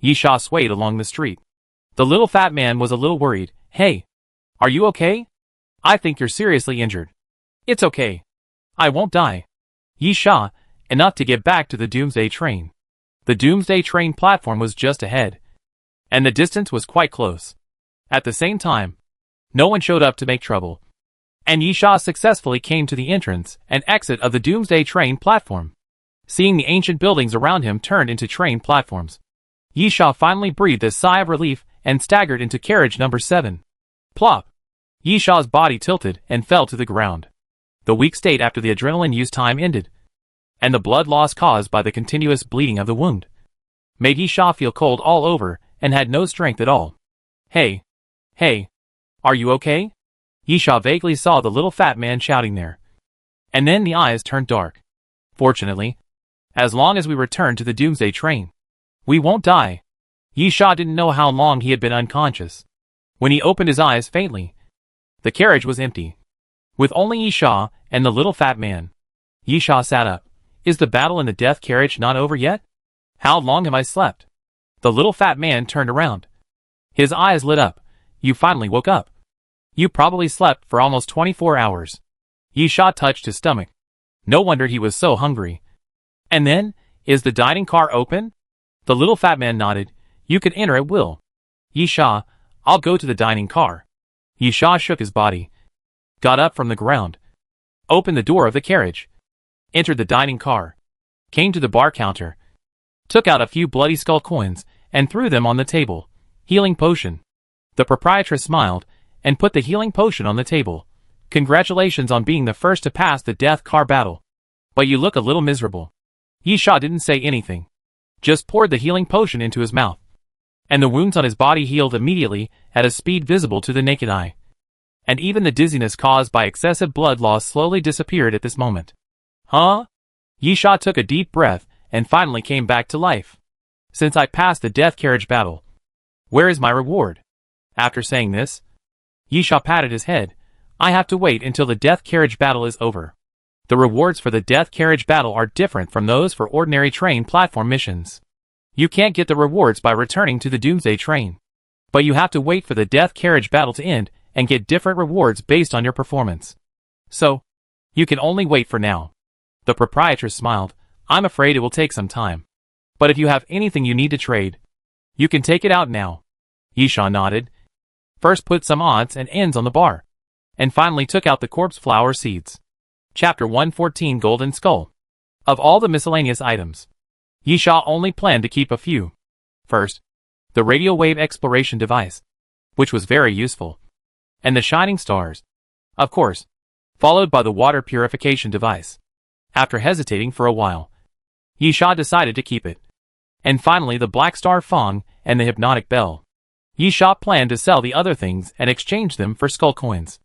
Yisha swayed along the street. The little fat man was a little worried. "Hey! Are you okay? I think you're seriously injured." "It's okay. I won't die." Yisha, enough to get back to the Doomsday train. The Doomsday train platform was just ahead, and the distance was quite close. At the same time, no one showed up to make trouble, and Yisha successfully came to the entrance and exit of the Doomsday train platform. Seeing the ancient buildings around him turned into train platforms, Yisha finally breathed a sigh of relief and staggered into carriage number 7. Plop! Yisha's body tilted and fell to the ground. The weak state after the adrenaline use time ended, and the blood loss caused by the continuous bleeding of the wound made Yisha feel cold all over and had no strength at all. Hey! Hey! Are you okay?" Yisha vaguely saw the little fat man shouting there. And then the eyes turned dark. "Fortunately, as long as we return to the Doomsday train, we won't die." Yisha didn't know how long he had been unconscious. When he opened his eyes faintly, the carriage was empty, with only Yisha and the little fat man. Yisha sat up. "Is the battle in the death carriage not over yet? How long have I slept?" The little fat man turned around. His eyes lit up. "You finally woke up. You probably slept for almost 24 hours. Yisha touched his stomach. No wonder he was so hungry. "And then, is the dining car open?" The little fat man nodded. "You can enter at will." "Yisha, I'll go to the dining car." Yisha shook his body, got up from the ground, opened the door of the carriage, entered the dining car, came to the bar counter, took out a few bloody skull coins, and threw them on the table. "Healing potion." The proprietress smiled, and put the healing potion on the table. "Congratulations on being the first to pass the death car battle. But you look a little miserable." Yisha didn't say anything, just poured the healing potion into his mouth, and the wounds on his body healed immediately at a speed visible to the naked eye. And even the dizziness caused by excessive blood loss slowly disappeared at this moment. "Huh?" Yisha took a deep breath and finally came back to life. "Since I passed the death carriage battle, where is my reward?" After saying this, Yisha patted his head. "I have to wait until the death carriage battle is over. The rewards for the death carriage battle are different from those for ordinary train platform missions. You can't get the rewards by returning to the Doomsday train, but you have to wait for the death carriage battle to end and get different rewards based on your performance. So, you can only wait for now." The proprietress smiled. "I'm afraid it will take some time. But if you have anything you need to trade, you can take it out now." Yisha nodded. First put some odds and ends on the bar, and finally took out the corpse flower seeds. Chapter 114 Golden Skull. Of all the miscellaneous items, Yisha only planned to keep a few. First, the radio wave exploration device, which was very useful, and the shining stars, of course, followed by the water purification device. After hesitating for a while, Yisha decided to keep it. And finally the black star Fong and the hypnotic bell. Yisha planned to sell the other things and exchange them for skull coins.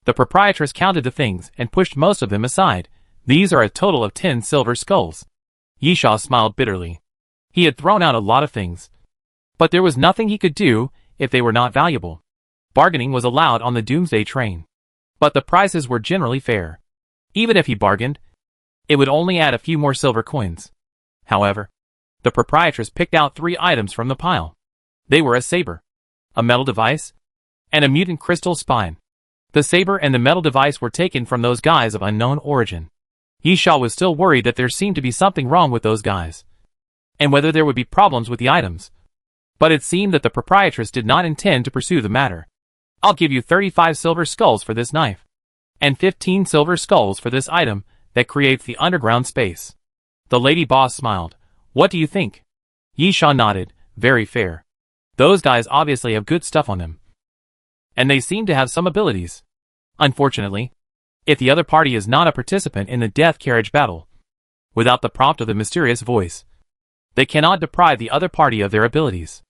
The proprietress counted the things and pushed most of them aside. "These are a total of 10 silver skulls." Yisha smiled bitterly. He had thrown out a lot of things, but there was nothing he could do if they were not valuable. Bargaining was allowed on the Doomsday train, but the prices were generally fair. Even if he bargained, it would only add a few more silver coins. However, the proprietress picked out 3 items from the pile. They were a saber, a metal device, and a mutant crystal spine. The saber and the metal device were taken from those guys of unknown origin. Yisha was still worried that there seemed to be something wrong with those guys, and whether there would be problems with the items. But it seemed that the proprietress did not intend to pursue the matter. "I'll give you 35 silver skulls for this knife, and 15 silver skulls for this item that creates the underground space." The lady boss smiled. "What do you think?" Yisha nodded. "Very fair. Those guys obviously have good stuff on them, and they seem to have some abilities. Unfortunately, if the other party is not a participant in the death carriage battle, without the prompt of the mysterious voice, they cannot deprive the other party of their abilities.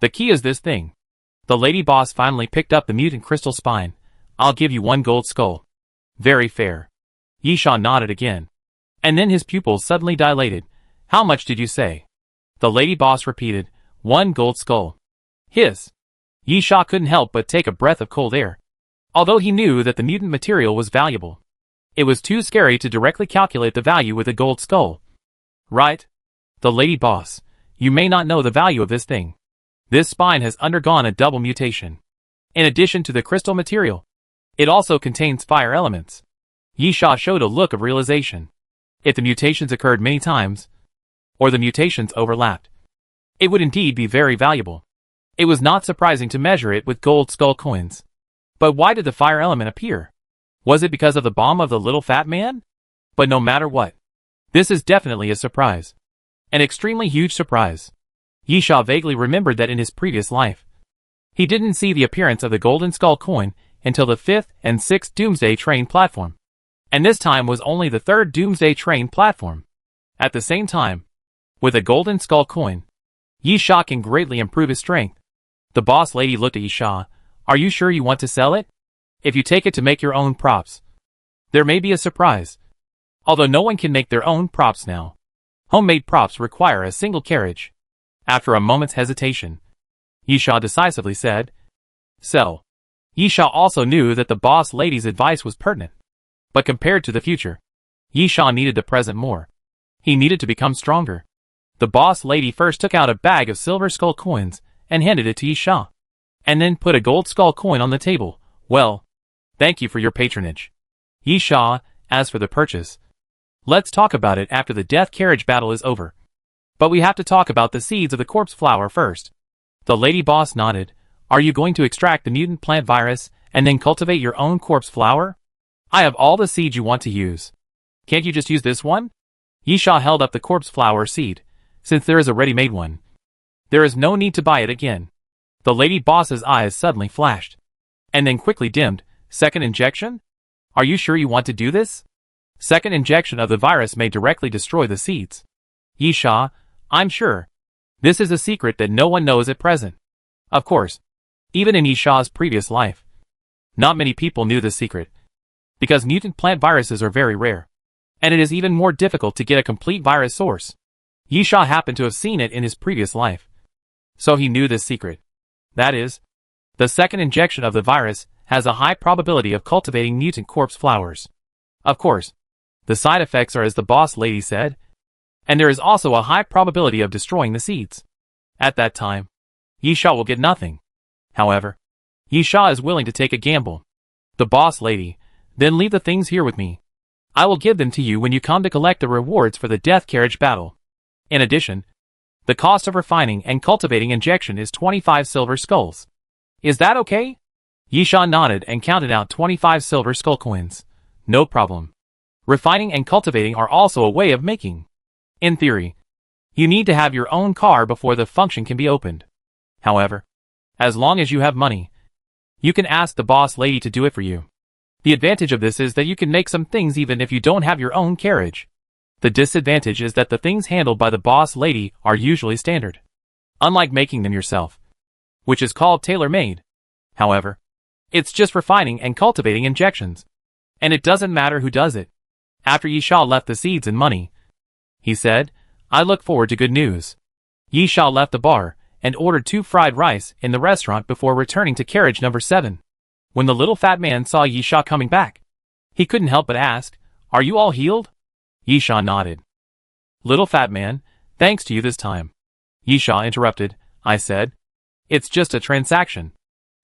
The key is this thing." The lady boss finally picked up the mutant crystal spine. I'll give you 1 gold skull. Very fair. Yisha nodded again. And then his pupils suddenly dilated. How much did you say? The lady boss repeated, 1 gold skull. Hiss. Yisha couldn't help but take a breath of cold air. Although he knew that the mutant material was valuable, it was too scary to directly calculate the value with a gold skull. Right? The lady boss, you may not know the value of this thing. This spine has undergone a double mutation. In addition to the crystal material, it also contains fire elements. Yisha showed a look of realization. If the mutations occurred many times, or the mutations overlapped, it would indeed be very valuable. It was not surprising to measure it with gold skull coins. But why did the fire element appear? Was it because of the bomb of the little fat man? But no matter what, this is definitely a surprise. An extremely huge surprise. Yisha vaguely remembered that in his previous life, he didn't see the appearance of the golden skull coin until the 5th and 6th Doomsday train platform. And this time was only the 3rd Doomsday train platform. At the same time, with a golden skull coin, Yisha can greatly improve his strength. The boss lady looked at Yisha. Are you sure you want to sell it? If you take it to make your own props, there may be a surprise. Although no one can make their own props now. Homemade props require a single carriage. After a moment's hesitation, Yisha decisively said, sell. Yisha also knew that the boss lady's advice was pertinent. But compared to the future, Yisha needed the present more. He needed to become stronger. The boss lady first took out a bag of silver skull coins and handed it to Yisha. And then put a gold skull coin on the table. Well, thank you for your patronage. Yisha, as for the purchase, let's talk about it after the death carriage battle is over. But we have to talk about the seeds of the corpse flower first. The lady boss nodded. Are you going to extract the mutant plant virus and then cultivate your own corpse flower? I have all the seeds you want to use. Can't you just use this one? Yisha held up the corpse flower seed, since there is a ready-made one. There is no need to buy it again. The lady boss's eyes suddenly flashed, and then quickly dimmed. Second injection? Are you sure you want to do this? Second injection of the virus may directly destroy the seeds. Yisha, I'm sure. This is a secret that no one knows at present. Of course, even in Yisha's previous life, not many people knew this secret, because mutant plant viruses are very rare, and it is even more difficult to get a complete virus source. Yisha happened to have seen it in his previous life, so he knew this secret. That is, the second injection of the virus has a high probability of cultivating mutant corpse flowers. Of course, the side effects are as the boss lady said, and there is also a high probability of destroying the seeds. At that time, Yisha will get nothing. However, Yisha is willing to take a gamble. The boss lady, then leave the things here with me. I will give them to you when you come to collect the rewards for the death carriage battle. In addition, the cost of refining and cultivating injection is 25 silver skulls. Is that okay? Yisha nodded and counted out 25 silver skull coins. No problem. Refining and cultivating are also a way of making. In theory, you need to have your own car before the function can be opened. However, as long as you have money, you can ask the boss lady to do it for you. The advantage of this is that you can make some things even if you don't have your own carriage. The disadvantage is that the things handled by the boss lady are usually standard, unlike making them yourself, which is called tailor-made. However, it's just refining and cultivating injections, and it doesn't matter who does it. After Yisha left the seeds and money, he said, I look forward to good news. Yisha left the bar and ordered 2 fried rice in the restaurant before returning to carriage number 7. When the little fat man saw Yisha coming back, he couldn't help but ask, Are you all healed? Yisha nodded. Little fat man, thanks to you this time. Yisha interrupted. I said, it's just a transaction.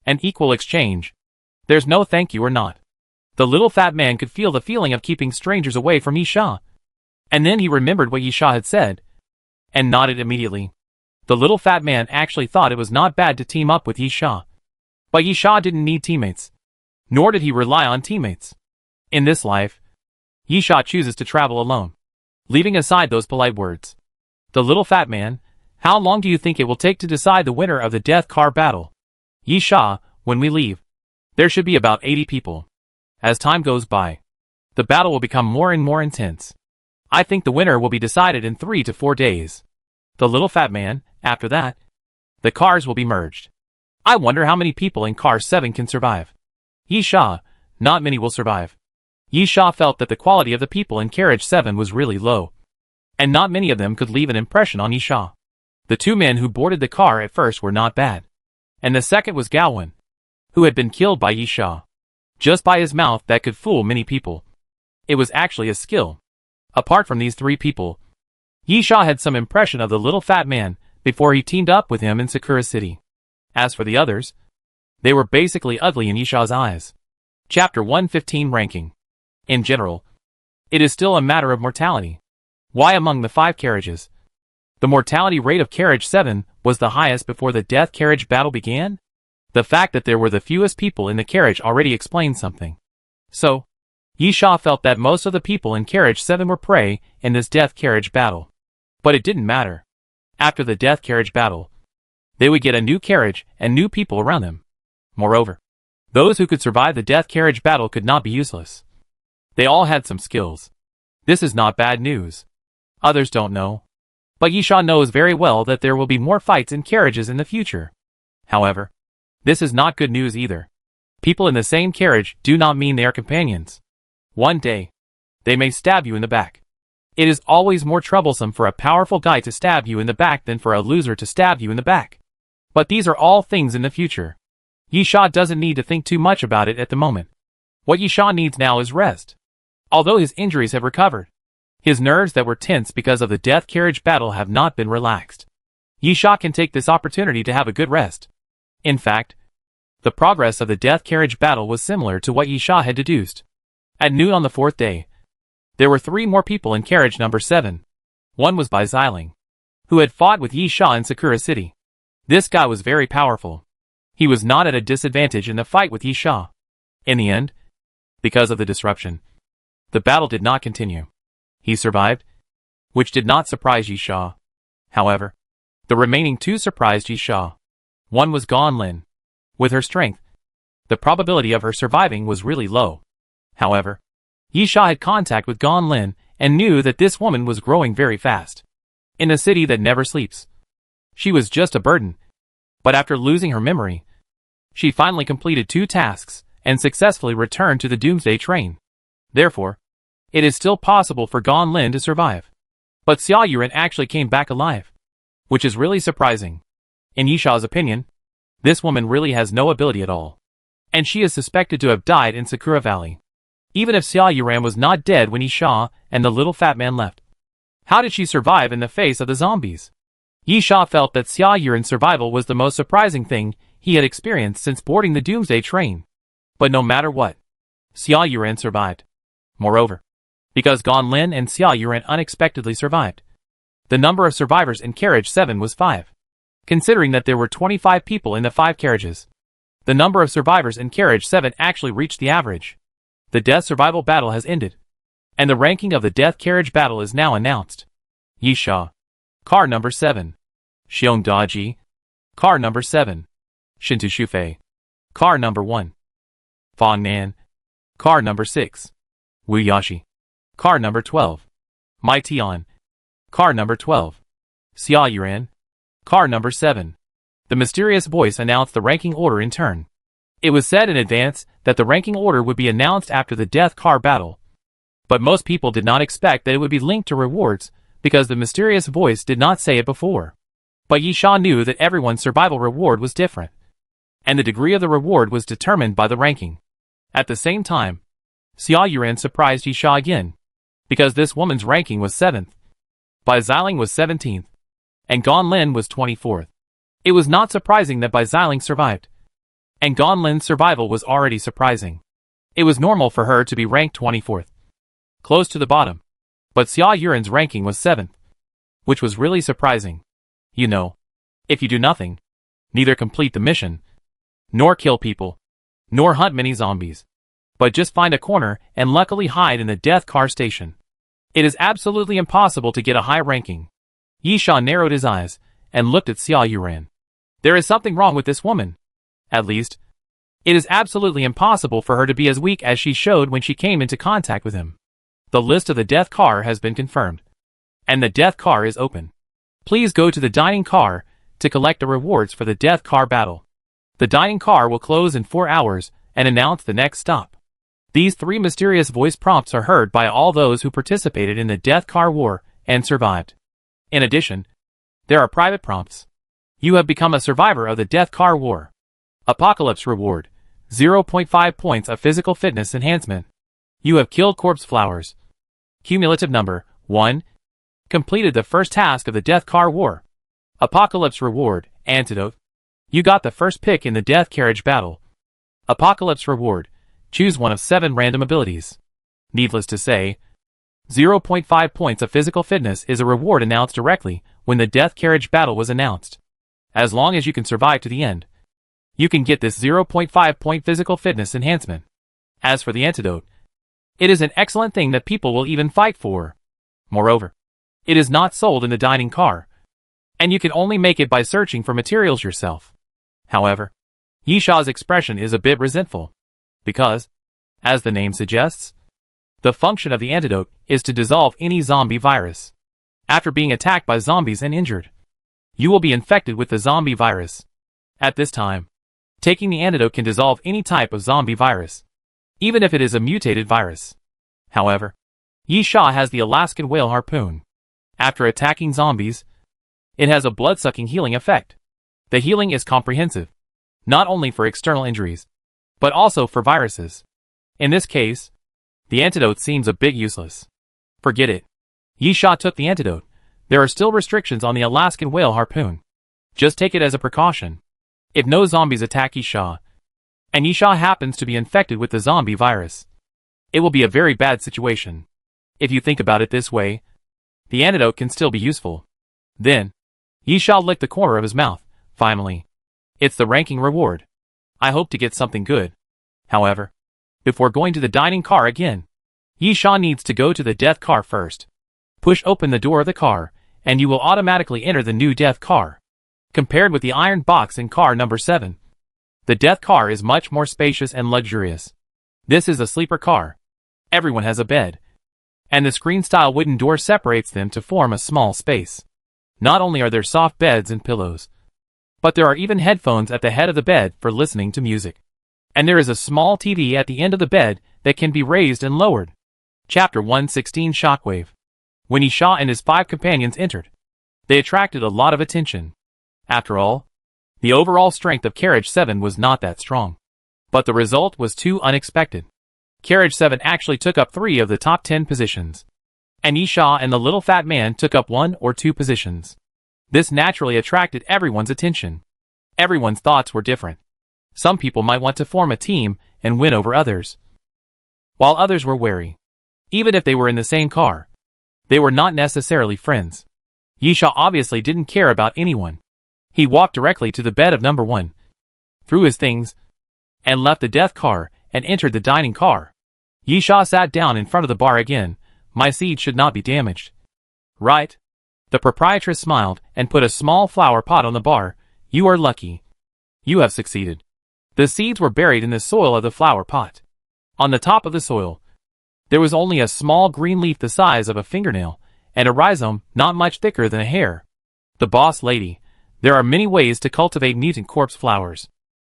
An equal exchange. There's no thank you or not. The little fat man could feel the feeling of keeping strangers away from Yisha. And then he remembered what Yisha had said, and nodded immediately. The little fat man actually thought it was not bad to team up with Yisha. But Yisha didn't need teammates. Nor did he rely on teammates. In this life, Yisha chooses to travel alone, leaving aside those polite words. The little fat man, how long do you think it will take to decide the winner of the death car battle? Yisha, when we leave, there should be about 80 people. As time goes by, the battle will become more and more intense. I think the winner will be decided in 3 to 4 days. The little fat man, after that, the cars will be merged. I wonder how many people in car 7 can survive. Yi Sha, not many will survive. Yi Sha felt that the quality of the people in carriage 7 was really low, and not many of them could leave an impression on Yi Sha. The two men who boarded the car at first were not bad, and the second was Gaowen, who had been killed by Yi Sha. Just by his mouth that could fool many people. It was actually a skill. Apart from these three people, Yi Sha had some impression of the little fat man before he teamed up with him in Sakura City. As for the others, they were basically ugly in Yi Sha's eyes. Chapter 115 Ranking. In general, it is still a matter of mortality. Why among the 5 carriages? The mortality rate of carriage 7 was the highest before the death carriage battle began? The fact that there were the fewest people in the carriage already explained something. So, Yi Sha felt that most of the people in carriage 7 were prey in this death carriage battle. But it didn't matter. After the death carriage battle, they would get a new carriage and new people around them. Moreover, those who could survive the death carriage battle could not be useless. They all had some skills. This is not bad news. Others don't know. But Yi Sha knows very well that there will be more fights in carriages in the future. However, this is not good news either. People in the same carriage do not mean they are companions. One day, they may stab you in the back. It is always more troublesome for a powerful guy to stab you in the back than for a loser to stab you in the back. But these are all things in the future. Yi Sha doesn't need to think too much about it at the moment. What Yi Sha needs now is rest. Although his injuries have recovered, his nerves that were tense because of the death carriage battle have not been relaxed. Yi Sha can take this opportunity to have a good rest. In fact, the progress of the death carriage battle was similar to what Yi Sha had deduced. At noon on the 4th day, there were 3 more people in carriage number 7. One was Bai Xiling, who had fought with Yi Sha in Sakura City. This guy was very powerful. He was not at a disadvantage in the fight with Yi Sha. In the end, because of the disruption, the battle did not continue. He survived, which did not surprise Yi Sha. However, the remaining 2 surprised Yi Sha. One was Gan Lin. With her strength, the probability of her surviving was really low. However, Yi Sha had contact with Gan Lin and knew that this woman was growing very fast. In a city that never sleeps, she was just a burden. But after losing her memory, she finally completed 2 tasks and successfully returned to the Doomsday train. Therefore, it is still possible for Gan Lin to survive. But Xia Yuren actually came back alive, which is really surprising. In Yi Sha's opinion, this woman really has no ability at all, and she is suspected to have died in Sakura Valley. Even if Xia Yuran was not dead when Yi Sha and the little fat man left, how did she survive in the face of the zombies? Yi Sha felt that Xia Yuran's survival was the most surprising thing he had experienced since boarding the Doomsday train. But no matter what, Xia Yuran survived. Moreover, because Gan Lin and Xia Yuran unexpectedly survived, the number of survivors in carriage 7 was 5. Considering that there were 25 people in the 5 carriages, the number of survivors in carriage 7 actually reached the average. The death survival battle has ended, and the ranking of the death carriage battle is now announced. Yi Sha, car number 7. Xiong Daji, car number 7. Shintu Shufei, car number 1. Fang Nan, car number 6. Wu Yashi, car number 12. Mai Tian, car number 12. Xia Yuran, car number 7. The mysterious voice announced the ranking order in turn. It was said in advance that the ranking order would be announced after the death car battle. But most people did not expect that it would be linked to rewards, because the mysterious voice did not say it before. But Yi Sha knew that everyone's survival reward was different, and the degree of the reward was determined by the ranking. At the same time, Xia Yuran surprised Yi Sha again, because this woman's ranking was 7th. Bai Xiling was 17th. And Gan Lin was 24th. It was not surprising that Bai Xiling survived, and Gan Lin's survival was already surprising. It was normal for her to be ranked 24th, close to the bottom, but Xia Yuran's ranking was 7th, which was really surprising. You know, if you do nothing, neither complete the mission, nor kill people, nor hunt many zombies, but just find a corner and luckily hide in the death car station, it is absolutely impossible to get a high ranking. Yi Sha narrowed his eyes and looked at Xia Yuran. There is something wrong with this woman. At least, it is absolutely impossible for her to be as weak as she showed when she came into contact with him. The list of the death car has been confirmed, and the death car is open. Please go to the dining car to collect the rewards for the death car battle. The dining car will close in 4 hours, and announce the next stop. These 3 mysterious voice prompts are heard by all those who participated in the Death Car War and survived. In addition, there are private prompts. You have become a survivor of the Death Car War. Apocalypse reward, 0.5 points of physical fitness enhancement. You have killed corpse flowers. Cumulative number, 1. Completed the first task of the Death Car War. Apocalypse reward, antidote. You got the first pick in the Death Carriage battle. Apocalypse reward, choose one of 7 random abilities. Needless to say, 0.5 points of physical fitness is a reward announced directly when the Death Carriage battle was announced. As long as you can survive to the end, you can get this 0.5 point physical fitness enhancement. As for the antidote, it is an excellent thing that people will even fight for. Moreover, it is not sold in the dining car, and you can only make it by searching for materials yourself. However, Yisha's expression is a bit resentful, because, as the name suggests, the function of the antidote is to dissolve any zombie virus. After being attacked by zombies and injured, you will be infected with the zombie virus. At this time, taking the antidote can dissolve any type of zombie virus, even if it is a mutated virus. However, Yisha has the Alaskan whale harpoon. After attacking zombies, it has a blood-sucking healing effect. The healing is comprehensive, not only for external injuries, but also for viruses. In this case, the antidote seems a bit useless. Forget it. Yisha took the antidote. There are still restrictions on the Alaskan whale harpoon. Just take it as a precaution. If no zombies attack Yisha, and Yisha happens to be infected with the zombie virus, it will be a very bad situation. If you think about it this way, the antidote can still be useful. Then, Yisha licked the corner of his mouth. Finally, it's the ranking reward. I hope to get something good. However, before going to the dining car again, Yisha needs to go to the death car first. Push open the door of the car, and you will automatically enter the new death car. Compared with the iron box in car number 7, the death car is much more spacious and luxurious. This is a sleeper car. Everyone has a bed, and the screen-style wooden door separates them to form a small space. Not only are there soft beds and pillows, but there are even headphones at the head of the bed for listening to music. And there is a small TV at the end of the bed that can be raised and lowered. Chapter 116 Shockwave. When Yisha and his 5 companions entered, they attracted a lot of attention. After all, the overall strength of Carriage 7 was not that strong. But the result was too unexpected. Carriage 7 actually took up 3 of the top 10 positions, and Yisha and the little fat man took up 1 or 2 positions. This naturally attracted everyone's attention. Everyone's thoughts were different. Some people might want to form a team and win over others, while others were wary. Even if they were in the same car, they were not necessarily friends. Yisha obviously didn't care about anyone. He walked directly to the bed of number 1, threw his things, and left the death car and entered the dining car. Yisha sat down in front of the bar again. My seed should not be damaged. Right? The proprietress smiled and put a small flower pot on the bar. You are lucky. You have succeeded. The seeds were buried in the soil of the flower pot. On the top of the soil, there was only a small green leaf the size of a fingernail, and a rhizome not much thicker than a hair. The boss lady, there are many ways to cultivate mutant corpse flowers.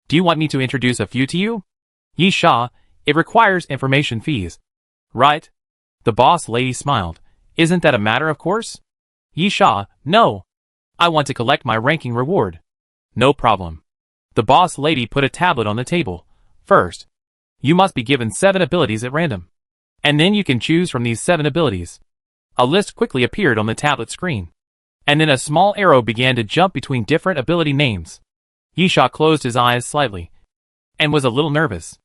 Do you want me to introduce a few to you? Yisha, it requires information fees. Right? The boss lady smiled. Isn't that a matter of course? Yisha, no. I want to collect my ranking reward. No problem. The boss lady put a tablet on the table. First, you must be given 7 abilities at random, and then you can choose from these 7 abilities. A list quickly appeared on the tablet screen, and then a small arrow began to jump between different ability names. Yisha closed his eyes slightly, and was a little nervous.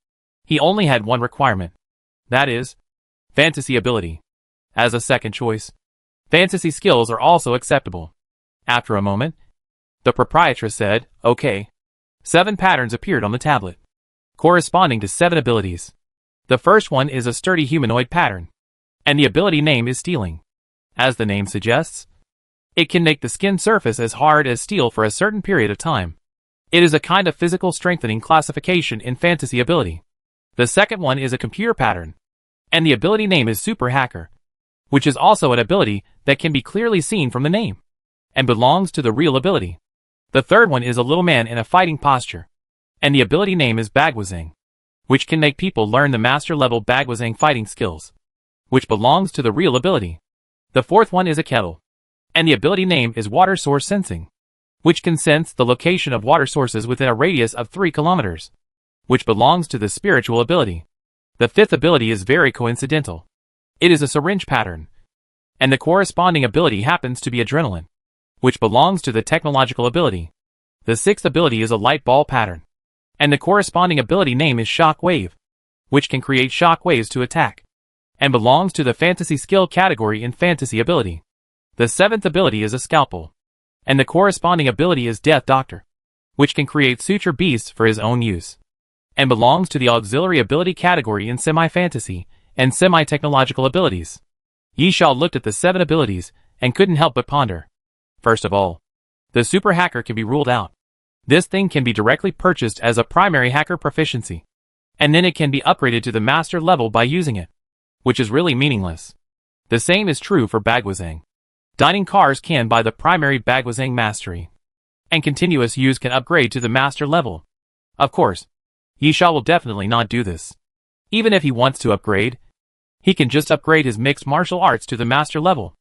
He only had one requirement. That is, fantasy ability. As a second choice, fantasy skills are also acceptable. After a moment, the proprietress said, okay. 7 patterns appeared on the tablet, corresponding to 7 abilities. The first one is a sturdy humanoid pattern, and the ability name is stealing. As the name suggests, it can make the skin surface as hard as steel for a certain period of time. It is a kind of physical strengthening classification in fantasy ability. The second one is a computer pattern, and the ability name is Super Hacker, which is also an ability that can be clearly seen from the name, and belongs to the real ability. The third one is a little man in a fighting posture, and the ability name is Bagwazing, which can make people learn the master level Bagwazang fighting skills, which belongs to the real ability. The fourth one is a kettle, and the ability name is water source sensing, which can sense the location of water sources within a radius of 3 kilometers, which belongs to the spiritual ability. The fifth ability is very coincidental. It is a syringe pattern, and the corresponding ability happens to be adrenaline, which belongs to the technological ability. The sixth ability is a light ball pattern, and the corresponding ability name is shock wave, which can create shock waves to attack, and belongs to the fantasy skill category in fantasy ability. The seventh ability is a scalpel, and the corresponding ability is Death Doctor, which can create suture beasts for his own use, and belongs to the auxiliary ability category in semi-fantasy and semi-technological abilities. Yishao looked at the 7 abilities and couldn't help but ponder. First of all, the super hacker can be ruled out. This thing can be directly purchased as a primary hacker proficiency, and then it can be upgraded to the master level by using it, which is really meaningless. The same is true for Bagwazang. Dining cars can buy the primary Bagwazang mastery, and continuous use can upgrade to the master level. Of course, Yishao will definitely not do this. Even if he wants to upgrade, he can just upgrade his mixed martial arts to the master level.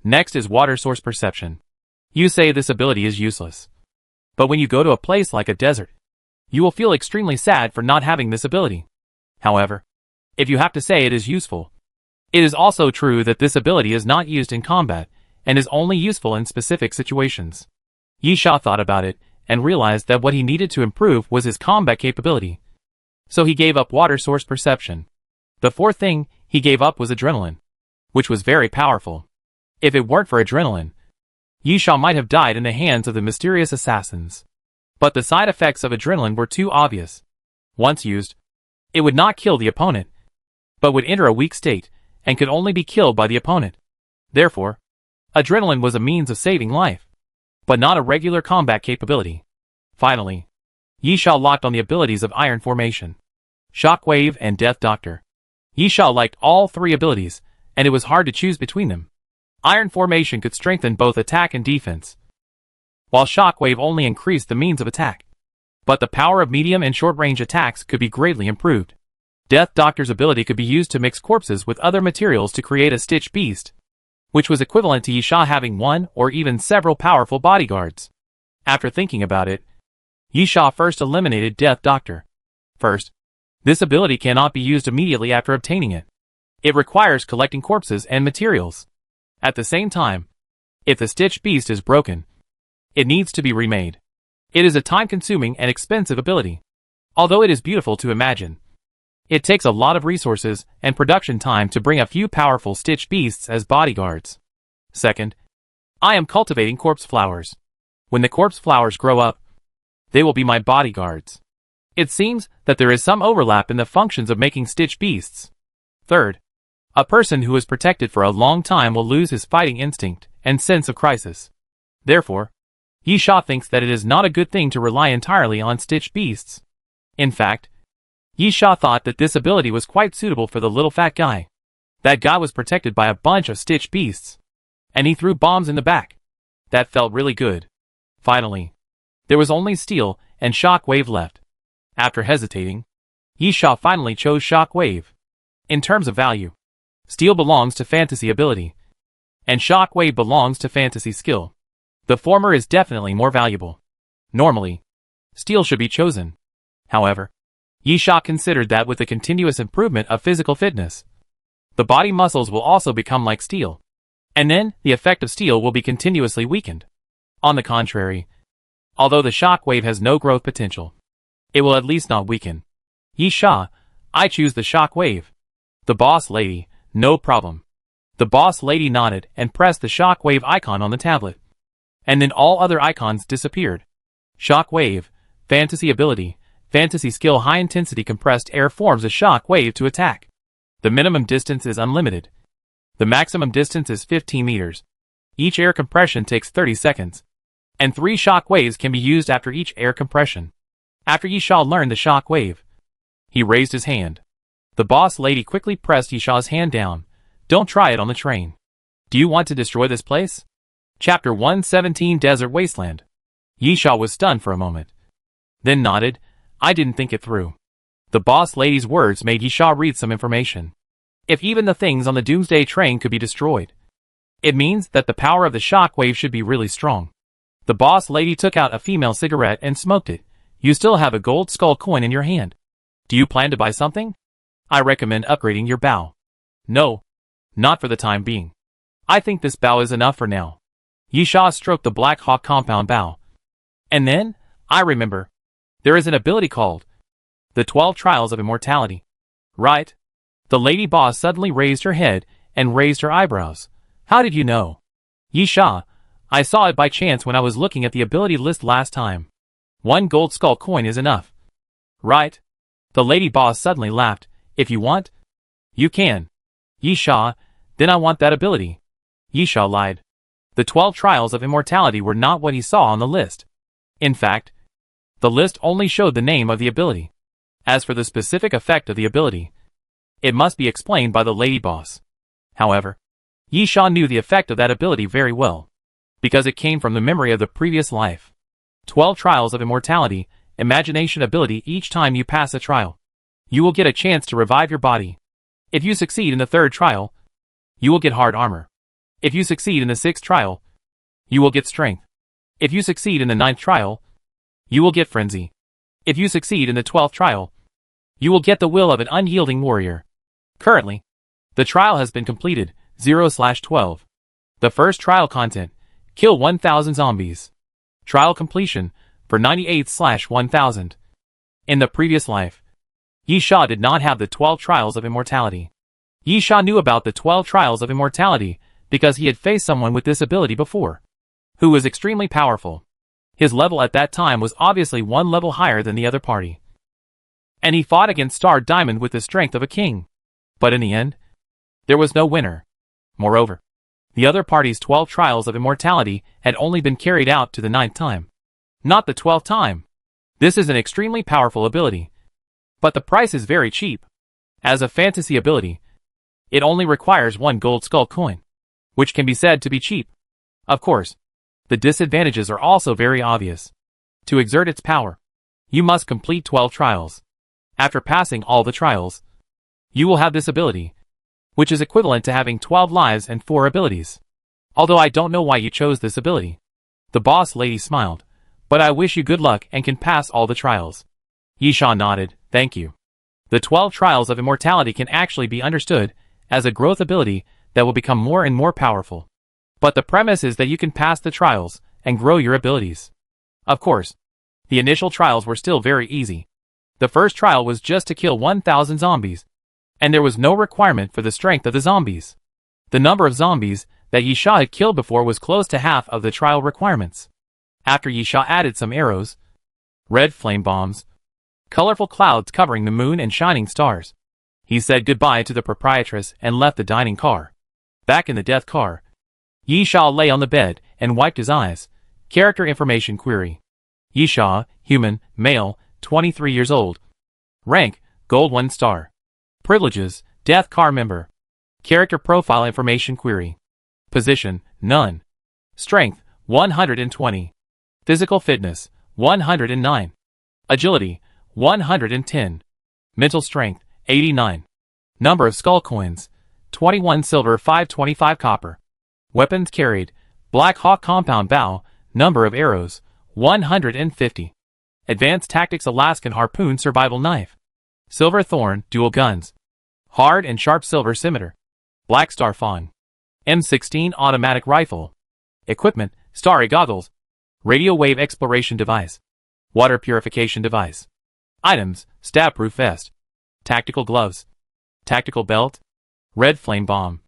Next is water source perception. You say this ability is useless, but when you go to a place like a desert, you will feel extremely sad for not having this ability. However, if you have to say it is useful, it is also true that this ability is not used in combat and is only useful in specific situations. Yishao thought about it and realized that what he needed to improve was his combat capability. So he gave up water source perception. The fourth thing he gave up was adrenaline, which was very powerful. If it weren't for adrenaline, Yishao might have died in the hands of the mysterious assassins. But the side effects of adrenaline were too obvious. Once used, it would not kill the opponent, but would enter a weak state and could only be killed by the opponent. Therefore, adrenaline was a means of saving life, but not a regular combat capability. Finally, Yishao locked on the abilities of Iron Formation, Shockwave, and Death Doctor. Yishao liked all 3 abilities, and it was hard to choose between them. Iron Formation could strengthen both attack and defense, while Shockwave only increased the means of attack. But the power of medium and short-range attacks could be greatly improved. Death Doctor's ability could be used to mix corpses with other materials to create a stitch beast, which was equivalent to Yishao having one or even several powerful bodyguards. After thinking about it, Yishao first eliminated Death Doctor. First, this ability cannot be used immediately after obtaining it. It requires collecting corpses and materials. At the same time, if the stitch beast is broken, it needs to be remade. It is a time-consuming and expensive ability. Although it is beautiful to imagine, it takes a lot of resources and production time to bring a few powerful stitch beasts as bodyguards. Second, I am cultivating corpse flowers. When the corpse flowers grow up, they will be my bodyguards. It seems that there is some overlap in the functions of making stitch beasts. Third, a person who is protected for a long time will lose his fighting instinct and sense of crisis. Therefore, Yishao thinks that it is not a good thing to rely entirely on stitch beasts. In fact, Yishao thought that this ability was quite suitable for the little fat guy. That guy was protected by a bunch of stitch beasts, and he threw bombs in the back. That felt really good. Finally, there was only Steel and Shockwave left. After hesitating, Yishao finally chose Shockwave. In terms of value, Steel belongs to fantasy ability, and Shockwave belongs to fantasy skill. The former is definitely more valuable. Normally, Steel should be chosen. However, Yishao considered that with the continuous improvement of physical fitness, the body muscles will also become like Steel, and then the effect of Steel will be continuously weakened. On the contrary, although the Shockwave has no growth potential, it will at least not weaken. Yishao, I choose the Shockwave. The boss lady, no problem. The boss lady nodded and pressed the Shockwave icon on the tablet, and then all other icons disappeared. Shockwave, fantasy ability, fantasy skill, high intensity compressed air forms a shockwave to attack. The minimum distance is unlimited. The maximum distance is 15 meters. Each air compression takes 30 seconds, and 3 shockwaves can be used after each air compression. After Yishao learned the shockwave, he raised his hand. The boss lady quickly pressed Yishao's hand down. Don't try it on the train. Do you want to destroy this place? Chapter 117, Desert Wasteland. Yishao was stunned for a moment, then nodded. I didn't think it through. The boss lady's words made Yisha read some information. If even the things on the Doomsday train could be destroyed, it means that the power of the shockwave should be really strong. The boss lady took out a female cigarette and smoked it. You still have a gold skull coin in your hand. Do you plan to buy something? I recommend upgrading your bow. No. Not for the time being. I think this bow is enough for now. Yisha stroked the Black Hawk compound bow. And then, I remember. There is an ability called the 12 Trials of Immortality. Right? The lady boss suddenly raised her head and raised her eyebrows. How did you know? Yisha, I saw it by chance when I was looking at the ability list last time. 1 gold skull coin is enough. Right? The lady boss suddenly laughed. If you want, you can. Yisha, then I want that ability. Yisha lied. The 12 Trials of Immortality were not what he saw on the list. In fact, the list only showed the name of the ability. As for the specific effect of the ability, it must be explained by the lady boss. However, Yisha knew the effect of that ability very well, because it came from the memory of the previous life. 12 Trials of Immortality, imagination ability. Each time you pass a trial, you will get a chance to revive your body. If you succeed in the 3rd trial, you will get hard armor. If you succeed in the 6th trial, you will get strength. If you succeed in the 9th trial, you will get frenzy. If you succeed in the 12th trial, you will get the will of an unyielding warrior. Currently, the trial has been completed, 0/12. The first trial content, kill 1000 zombies. Trial completion, for 98/1000. In the previous life, Yisha did not have the 12 Trials of Immortality. Yisha knew about the 12 Trials of Immortality because he had faced someone with this ability before, who was extremely powerful. His level at that time was obviously 1 level higher than the other party, and he fought against Star Diamond with the strength of a king. But in the end, there was no winner. Moreover, the other party's 12 Trials of Immortality had only been carried out to the 9th time, not the 12th time. This is an extremely powerful ability, but the price is very cheap. As a fantasy ability, it only requires 1 gold skull coin, which can be said to be cheap. Of course, the disadvantages are also very obvious. To exert its power, you must complete 12 trials. After passing all the trials, you will have this ability, which is equivalent to having 12 lives and 4 abilities. Although I don't know why you chose this ability. The boss lady smiled. But I wish you good luck and can pass all the trials. Yisha nodded, thank you. The 12 Trials of Immortality can actually be understood as a growth ability that will become more and more powerful. But the premise is that you can pass the trials and grow your abilities. Of course, the initial trials were still very easy. The first trial was just to kill 1000 zombies, and there was no requirement for the strength of the zombies. The number of zombies that Yisha had killed before was close to half of the trial requirements. After Yisha added some arrows, red flame bombs, colorful clouds covering the moon and shining stars, he said goodbye to the proprietress and left the dining car. Back in the death car, Yisha lay on the bed and wiped his eyes. Character information query. Yisha, human, male, 23 years old. Rank, gold 1 star. Privileges, death car member. Character profile information query. Position, none. Strength, 120. Physical fitness, 109. Agility, 110. Mental strength, 89. Number of skull coins, 21 silver 525 copper. Weapons carried, Black Hawk compound bow, number of arrows, 150. Advanced tactics Alaskan harpoon survival knife. Silver thorn, dual guns. Hard and sharp silver scimitar. Black star fawn. M16 automatic rifle. Equipment, starry goggles. Radio wave exploration device. Water purification device. Items, stab-proof vest. Tactical gloves. Tactical belt. Red flame bomb.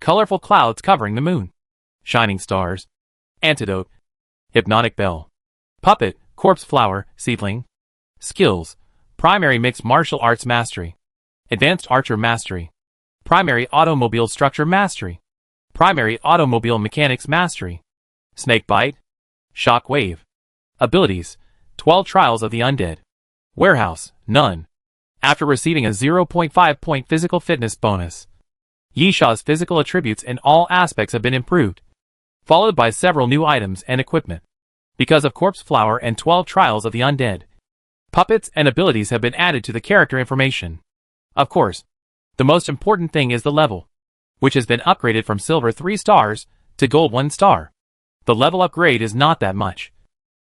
Colorful clouds covering the moon. Shining stars. Antidote. Hypnotic bell. Puppet, corpse flower, seedling. Skills. Primary mixed martial arts mastery. Advanced archer mastery. Primary automobile structure mastery. Primary automobile mechanics mastery. Snake bite. Shock wave. Abilities, 12 Trials of the Undead. Warehouse, none. After receiving a 0.5 point physical fitness bonus, Yisha's physical attributes in all aspects have been improved, followed by several new items and equipment. Because of corpse flower and 12 Trials of the Undead, Puppets and abilities have been added to the character information. Of course, the most important thing is the level, which has been upgraded from silver 3 stars to gold 1 star. The level upgrade is not that much.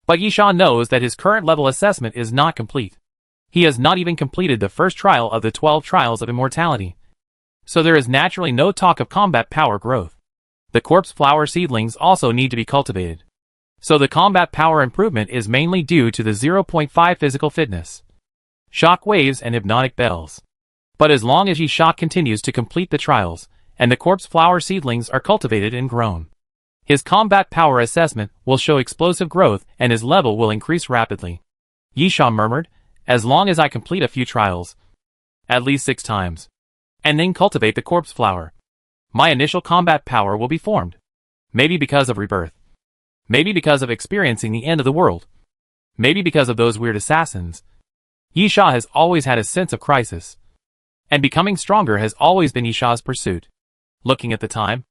But Yisha knows that his current level assessment is not complete. He has not even completed the first trial of the 12 trials of immortality. So there is naturally no talk of combat power growth. The corpse flower seedlings also need to be cultivated. So the combat power improvement is mainly due to the 0.5 physical fitness, shock waves and hypnotic bells. But as long as Yisha continues to complete the trials, and the corpse flower seedlings are cultivated and grown, his combat power assessment will show explosive growth and his level will increase rapidly. Yisha murmured, as long as I complete a few trials, at least 6 times, and then cultivate the corpse flower, my initial combat power will be formed. Maybe because of rebirth. Maybe because of experiencing the end of the world. Maybe because of those weird assassins. Yisha has always had a sense of crisis. And becoming stronger has always been Yisha's pursuit. Looking at the time,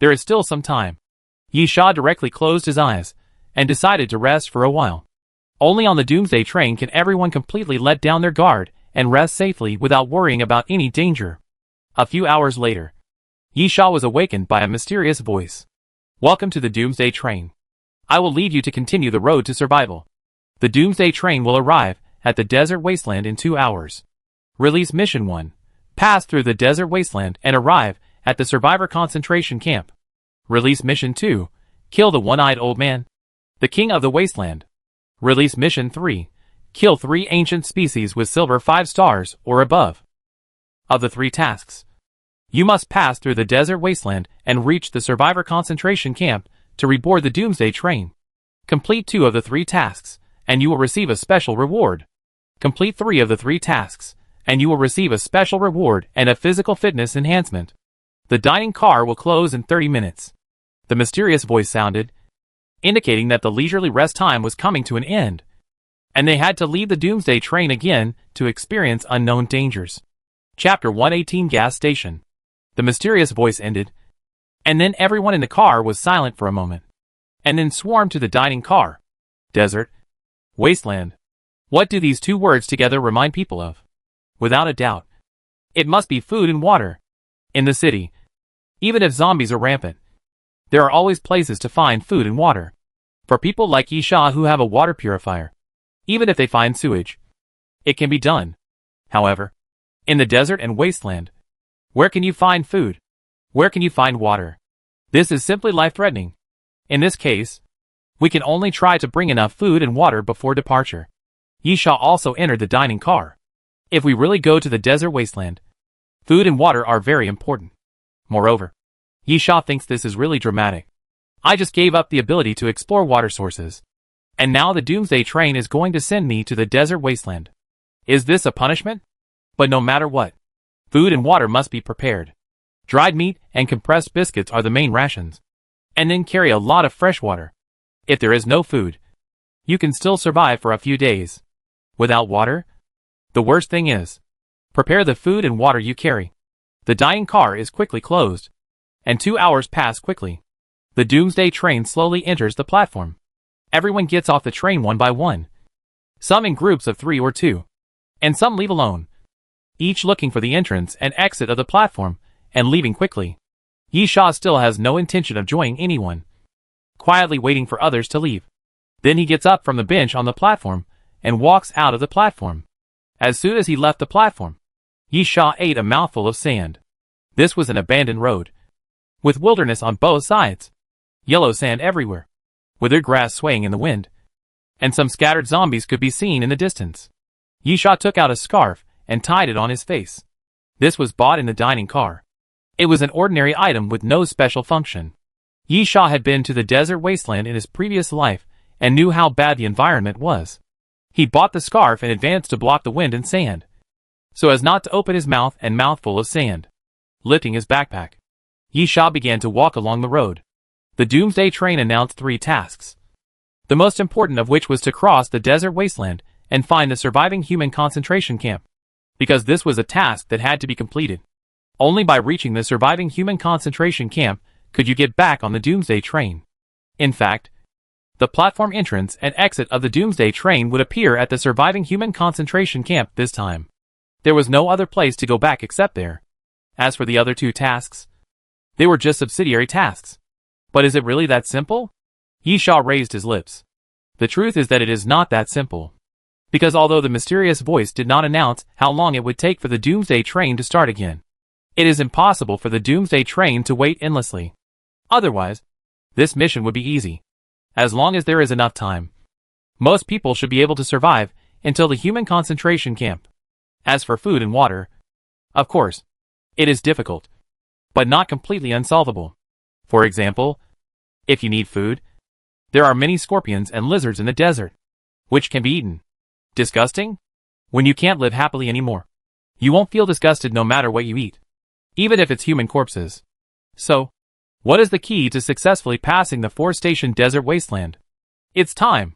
there is still some time. Yisha directly closed his eyes, and decided to rest for a while. Only on the Doomsday train can everyone completely let down their guard and rest safely without worrying about any danger. A few hours later, Yisha was awakened by a mysterious voice. Welcome to the Doomsday train. I will lead you to continue the road to survival. The Doomsday train will arrive at the desert wasteland in 2 hours. Release Mission 1. Pass through the desert wasteland and arrive at the survivor concentration camp. Release Mission 2. Kill the one-eyed old man, the king of the wasteland. Release Mission 3. Kill 3 ancient species with silver 5 stars or above. Of the 3 tasks, you must pass through the desert wasteland and reach the survivor concentration camp to reboard the Doomsday train. Complete 2 of the 3 tasks, and you will receive a special reward. Complete 3 of the 3 tasks, and you will receive a special reward and a physical fitness enhancement. The dining car will close in 30 minutes. The mysterious voice sounded, indicating that the leisurely rest time was coming to an end, and they had to leave the Doomsday train again to experience unknown dangers. Chapter 118 Gas Station. The mysterious voice ended, and then everyone in the car was silent for a moment, and then swarmed to the dining car. Desert. Wasteland. What do these 2 words together remind people of? Without a doubt, it must be food and water. In the city, even if zombies are rampant, there are always places to find food and water. For people like Yisha who have a water purifier, even if they find sewage, it can be done. However, in the desert and wasteland, where can you find food? Where can you find water? This is simply life-threatening. In this case, we can only try to bring enough food and water before departure. Yisha also entered the dining car. If we really go to the desert wasteland, food and water are very important. Moreover, Yisha thinks this is really dramatic. I just gave up the ability to explore water sources, and now the Doomsday train is going to send me to the desert wasteland. Is this a punishment? But no matter what, food and water must be prepared. Dried meat and compressed biscuits are the main rations. And then carry a lot of fresh water. If there is no food, you can still survive for a few days. Without water, the worst thing is, prepare the food and water you carry. The dining car is quickly closed, and 2 hours pass quickly. The Doomsday train slowly enters the platform. Everyone gets off the train one by one. Some in groups of 3 or 2, and some leave alone, each looking for the entrance and exit of the platform, and leaving quickly. Yisha still has no intention of joining anyone, quietly waiting for others to leave. Then he gets up from the bench on the platform, and walks out of the platform. As soon as he left the platform, Yisha ate a mouthful of sand. This was an abandoned road, with wilderness on both sides, yellow sand everywhere, withered grass swaying in the wind, and some scattered zombies could be seen in the distance. Yisha took out a scarf and tied it on his face. This was bought in the dining car. It was an ordinary item with no special function. Yisha had been to the desert wasteland in his previous life and knew how bad the environment was. He bought the scarf in advance to block the wind and sand, so as not to open his mouth and mouthful of sand. Lifting his backpack, Yisha began to walk along the road. The Doomsday train announced 3 tasks, the most important of which was to cross the desert wasteland and find the surviving human concentration camp, because this was a task that had to be completed. Only by reaching the surviving human concentration camp could you get back on the Doomsday train. In fact, The platform entrance and exit of the Doomsday train would appear at the surviving human concentration camp this time. There was no other place to go back except there. As for the other two tasks, they were just subsidiary tasks. But is it really that simple? Yisha raised his lips. The truth is that it is not that simple. Because although the mysterious voice did not announce how long it would take for the Doomsday train to start again, it is impossible for the Doomsday train to wait endlessly. Otherwise, this mission would be easy. As long as there is enough time, most people should be able to survive until the human concentration camp. As for food and water, of course, it is difficult, but not completely unsolvable. For example, if you need food, there are many scorpions and lizards in the desert, which can be eaten. Disgusting? When you can't live happily anymore, you won't feel disgusted no matter what you eat, even if it's human corpses. So, what is the key to successfully passing the 4-station desert wasteland? It's time.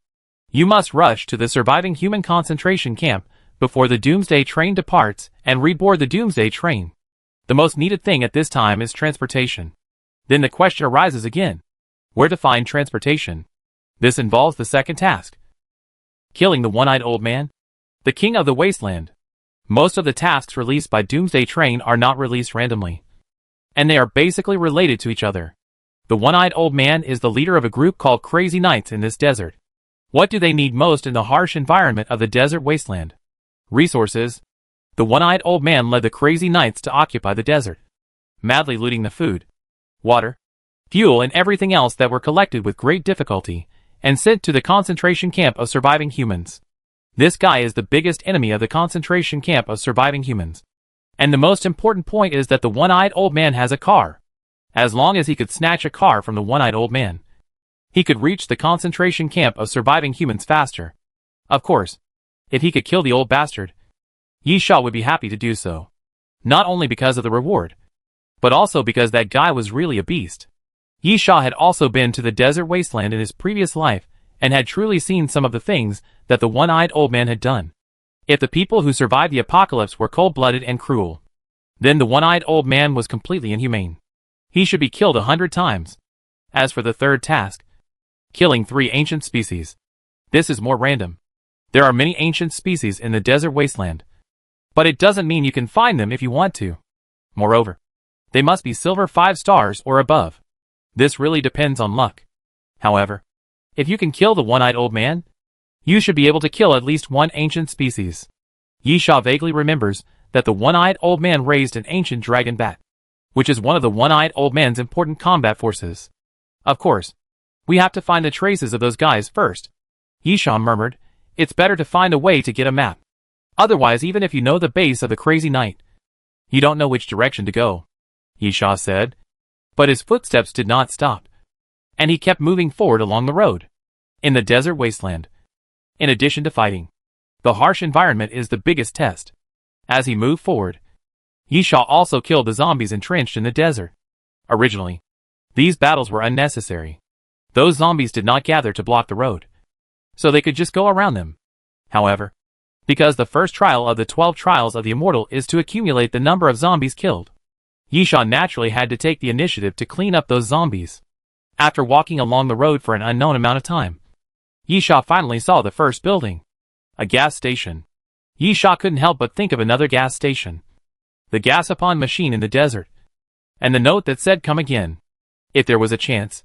You must rush to the surviving human concentration camp before the Doomsday train departs and reboard the Doomsday train. The most needed thing at this time is transportation. Then the question arises again. Where to find transportation? This involves the second task. Killing the one-eyed old man, the king of the wasteland. Most of the tasks released by Doomsday train are not released randomly, and they are basically related to each other. The one-eyed old man is the leader of a group called Crazy Knights in this desert. What do they need most in the harsh environment of the desert wasteland? Resources. The one-eyed old man led the Crazy Knights to occupy the desert, madly looting the food, water, fuel and everything else that were collected with great difficulty and sent to the concentration camp of surviving humans. This guy is the biggest enemy of the concentration camp of surviving humans. And the most important point is that the one-eyed old man has a car. As long as he could snatch a car from the one-eyed old man, he could reach the concentration camp of surviving humans faster. Of course, if he could kill the old bastard, Yisha would be happy to do so. Not only because of the reward, but also because that guy was really a beast. Yisha had also been to the desert wasteland in his previous life and had truly seen some of the things that the one-eyed old man had done. If the people who survived the apocalypse were cold-blooded and cruel, then the one-eyed old man was completely inhumane. He should be killed 100 times. As for the third task, killing 3 ancient species, this is more random. There are many ancient species in the desert wasteland, but it doesn't mean you can find them if you want to. Moreover, they must be silver 5 stars or above. This really depends on luck. However, if you can kill the one-eyed old man, you should be able to kill at least 1 ancient species. Yisha vaguely remembers that the one-eyed old man raised an ancient dragon bat, which is one of the one-eyed old man's important combat forces. Of course, we have to find the traces of those guys first. Yisha murmured, it's better to find a way to get a map. Otherwise, even if you know the base of the Crazy Knight, you don't know which direction to go, Yisha said. But his footsteps did not stop, and he kept moving forward along the road. In the desert wasteland, in addition to fighting, the harsh environment is the biggest test. As he moved forward, Yisha also killed the zombies entrenched in the desert. Originally, these battles were unnecessary. Those zombies did not gather to block the road, so they could just go around them. However, because the first trial of the 12 trials of the immortal is to accumulate the number of zombies killed, Yisha naturally had to take the initiative to clean up those zombies. After walking along the road for an unknown amount of time, Yisha finally saw the first building. A gas station. Yisha couldn't help but think of another gas station. The gas-upon machine in the desert. And the note that said come again. If there was a chance,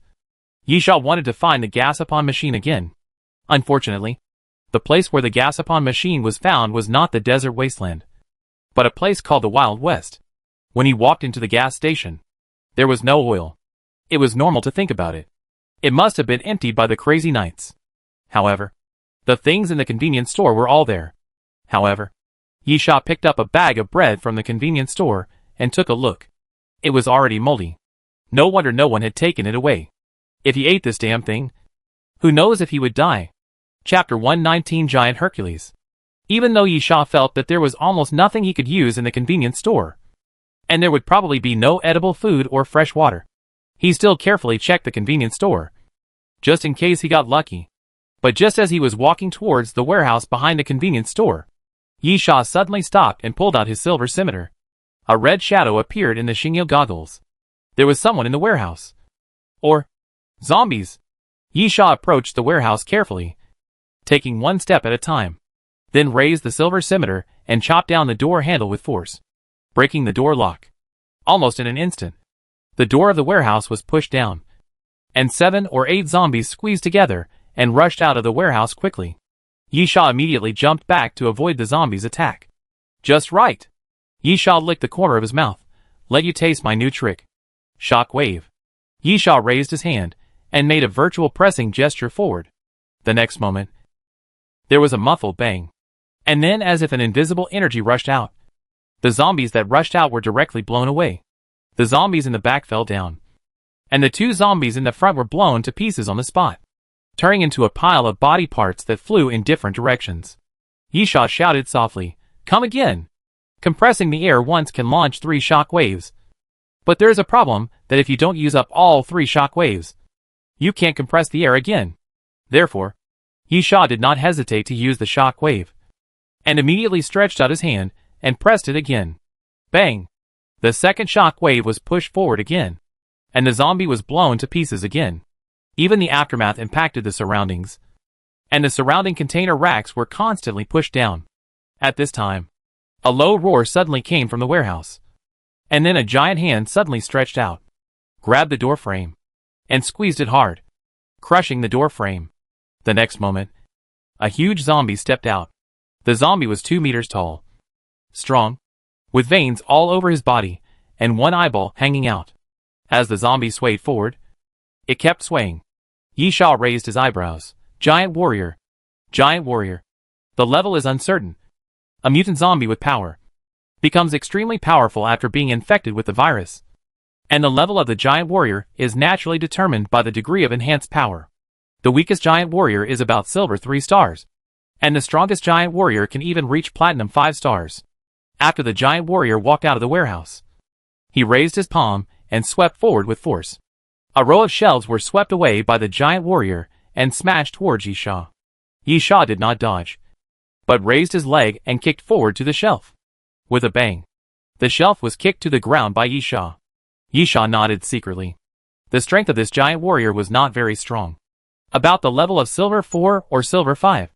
Yisha wanted to find the gas-upon machine again. Unfortunately, the place where the gas-upon machine was found was not the desert wasteland, but a place called the Wild West. When he walked into the gas station, there was no oil. It was normal to think about it. It must have been emptied by the Crazy Knights. However, the things in the convenience store were all there. However, Yisha picked up a bag of bread from the convenience store and took a look. It was already moldy. No wonder no one had taken it away. If he ate this damn thing, who knows if he would die. Chapter 119 Giant Hercules. Even though Yisha felt that there was almost nothing he could use in the convenience store, and there would probably be no edible food or fresh water, he still carefully checked the convenience store, just in case he got lucky. But just as he was walking towards the warehouse behind the convenience store, Yisha suddenly stopped and pulled out his silver scimitar. A red shadow appeared in the Shingyo goggles. There was someone in the warehouse. Or zombies. Yisha approached the warehouse carefully, taking one step at a time, then raised the silver scimitar and chopped down the door handle with force, breaking the door lock. Almost in an instant, the door of the warehouse was pushed down, and 7 or 8 zombies squeezed together and rushed out of the warehouse quickly. Yisha immediately jumped back to avoid the zombies' attack. Just right! Yisha licked the corner of his mouth. Let you taste my new trick. Shock wave. Yisha raised his hand and made a virtual pressing gesture forward. The next moment, there was a muffled bang. And then, as if an invisible energy rushed out, the zombies that rushed out were directly blown away. The zombies in the back fell down, and the 2 zombies in the front were blown to pieces on the spot, turning into a pile of body parts that flew in different directions. Yisha shouted softly, "Come again!" Compressing the air once can launch 3 shock waves. But there's a problem that if you don't use up all 3 shock waves, you can't compress the air again. Therefore, Yisha did not hesitate to use the shock wave, and immediately stretched out his hand and pressed it again. Bang! The second shock wave was pushed forward again, and the zombie was blown to pieces again. Even the aftermath impacted the surroundings, and the surrounding container racks were constantly pushed down. At this time, a low roar suddenly came from the warehouse, and then a giant hand suddenly stretched out, grabbed the door frame, and squeezed it hard, crushing the door frame. The next moment, a huge zombie stepped out. The zombie was 2 meters tall, strong, with veins all over his body, and one eyeball hanging out. As the zombie swayed forward, it kept swaying. Yisha raised his eyebrows. Giant warrior. Giant warrior. The level is uncertain. A mutant zombie with power becomes extremely powerful after being infected with the virus, and the level of the giant warrior is naturally determined by the degree of enhanced power. The weakest giant warrior is about silver 3 stars, and the strongest giant warrior can even reach platinum 5 stars. After the giant warrior walked out of the warehouse, he raised his palm and swept forward with force. A row of shelves were swept away by the giant warrior and smashed towards Yisha. Yisha did not dodge, but raised his leg and kicked forward to the shelf. With a bang, the shelf was kicked to the ground by Yisha. Yisha nodded secretly. The strength of this giant warrior was not very strong, about the level of silver 4 or silver 5,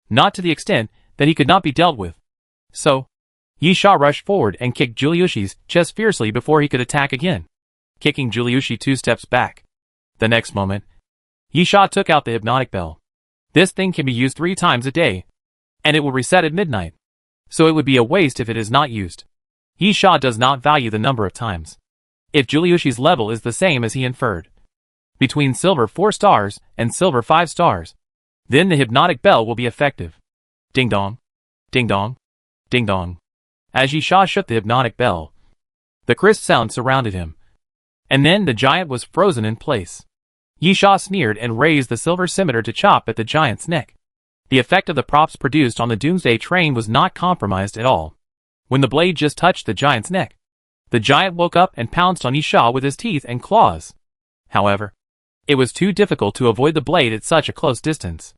not to the extent that he could not be dealt with. So, Yisha rushed forward and kicked Juliushi's chest fiercely before he could attack again, kicking Juliushi 2 steps back. The next moment, Yisha took out the hypnotic bell. This thing can be used 3 times a day, and it will reset at midnight, so it would be a waste if it is not used. Yisha does not value the number of times. If Juliushi's level is the same as he inferred, between silver 4 stars and silver 5 stars, then the hypnotic bell will be effective. Ding dong, ding dong, ding dong. As Yisha shook the hypnotic bell, the crisp sound surrounded him, and then the giant was frozen in place. Yisha sneered and raised the silver scimitar to chop at the giant's neck. The effect of the props produced on the Doomsday train was not compromised at all. When the blade just touched the giant's neck, the giant woke up and pounced on Yisha with his teeth and claws. However, it was too difficult to avoid the blade at such a close distance.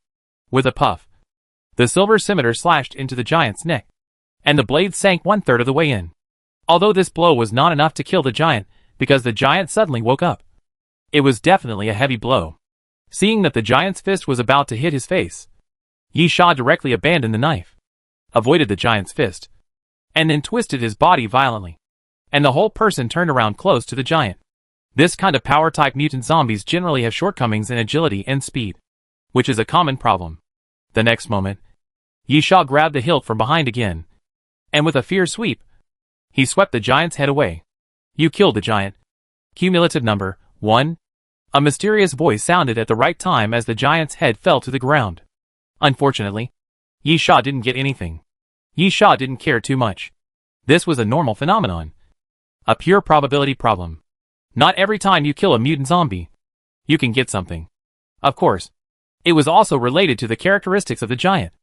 With a puff, the silver scimitar slashed into the giant's neck, and the blade sank 1/3 of the way in. Although this blow was not enough to kill the giant, because the giant suddenly woke up, it was definitely a heavy blow. Seeing that the giant's fist was about to hit his face, Yisha directly abandoned the knife, avoided the giant's fist, and then twisted his body violently, and the whole person turned around close to the giant. This kind of power-type mutant zombies generally have shortcomings in agility and speed, which is a common problem. The next moment, Yisha grabbed the hilt from behind again, and with a fierce sweep, he swept the giant's head away. You killed the giant. Cumulative number 1. A mysterious voice sounded at the right time as the giant's head fell to the ground. Unfortunately, Yisha didn't get anything. Yisha didn't care too much. This was a normal phenomenon, a pure probability problem. Not every time you kill a mutant zombie, you can get something. Of course, it was also related to the characteristics of the giant,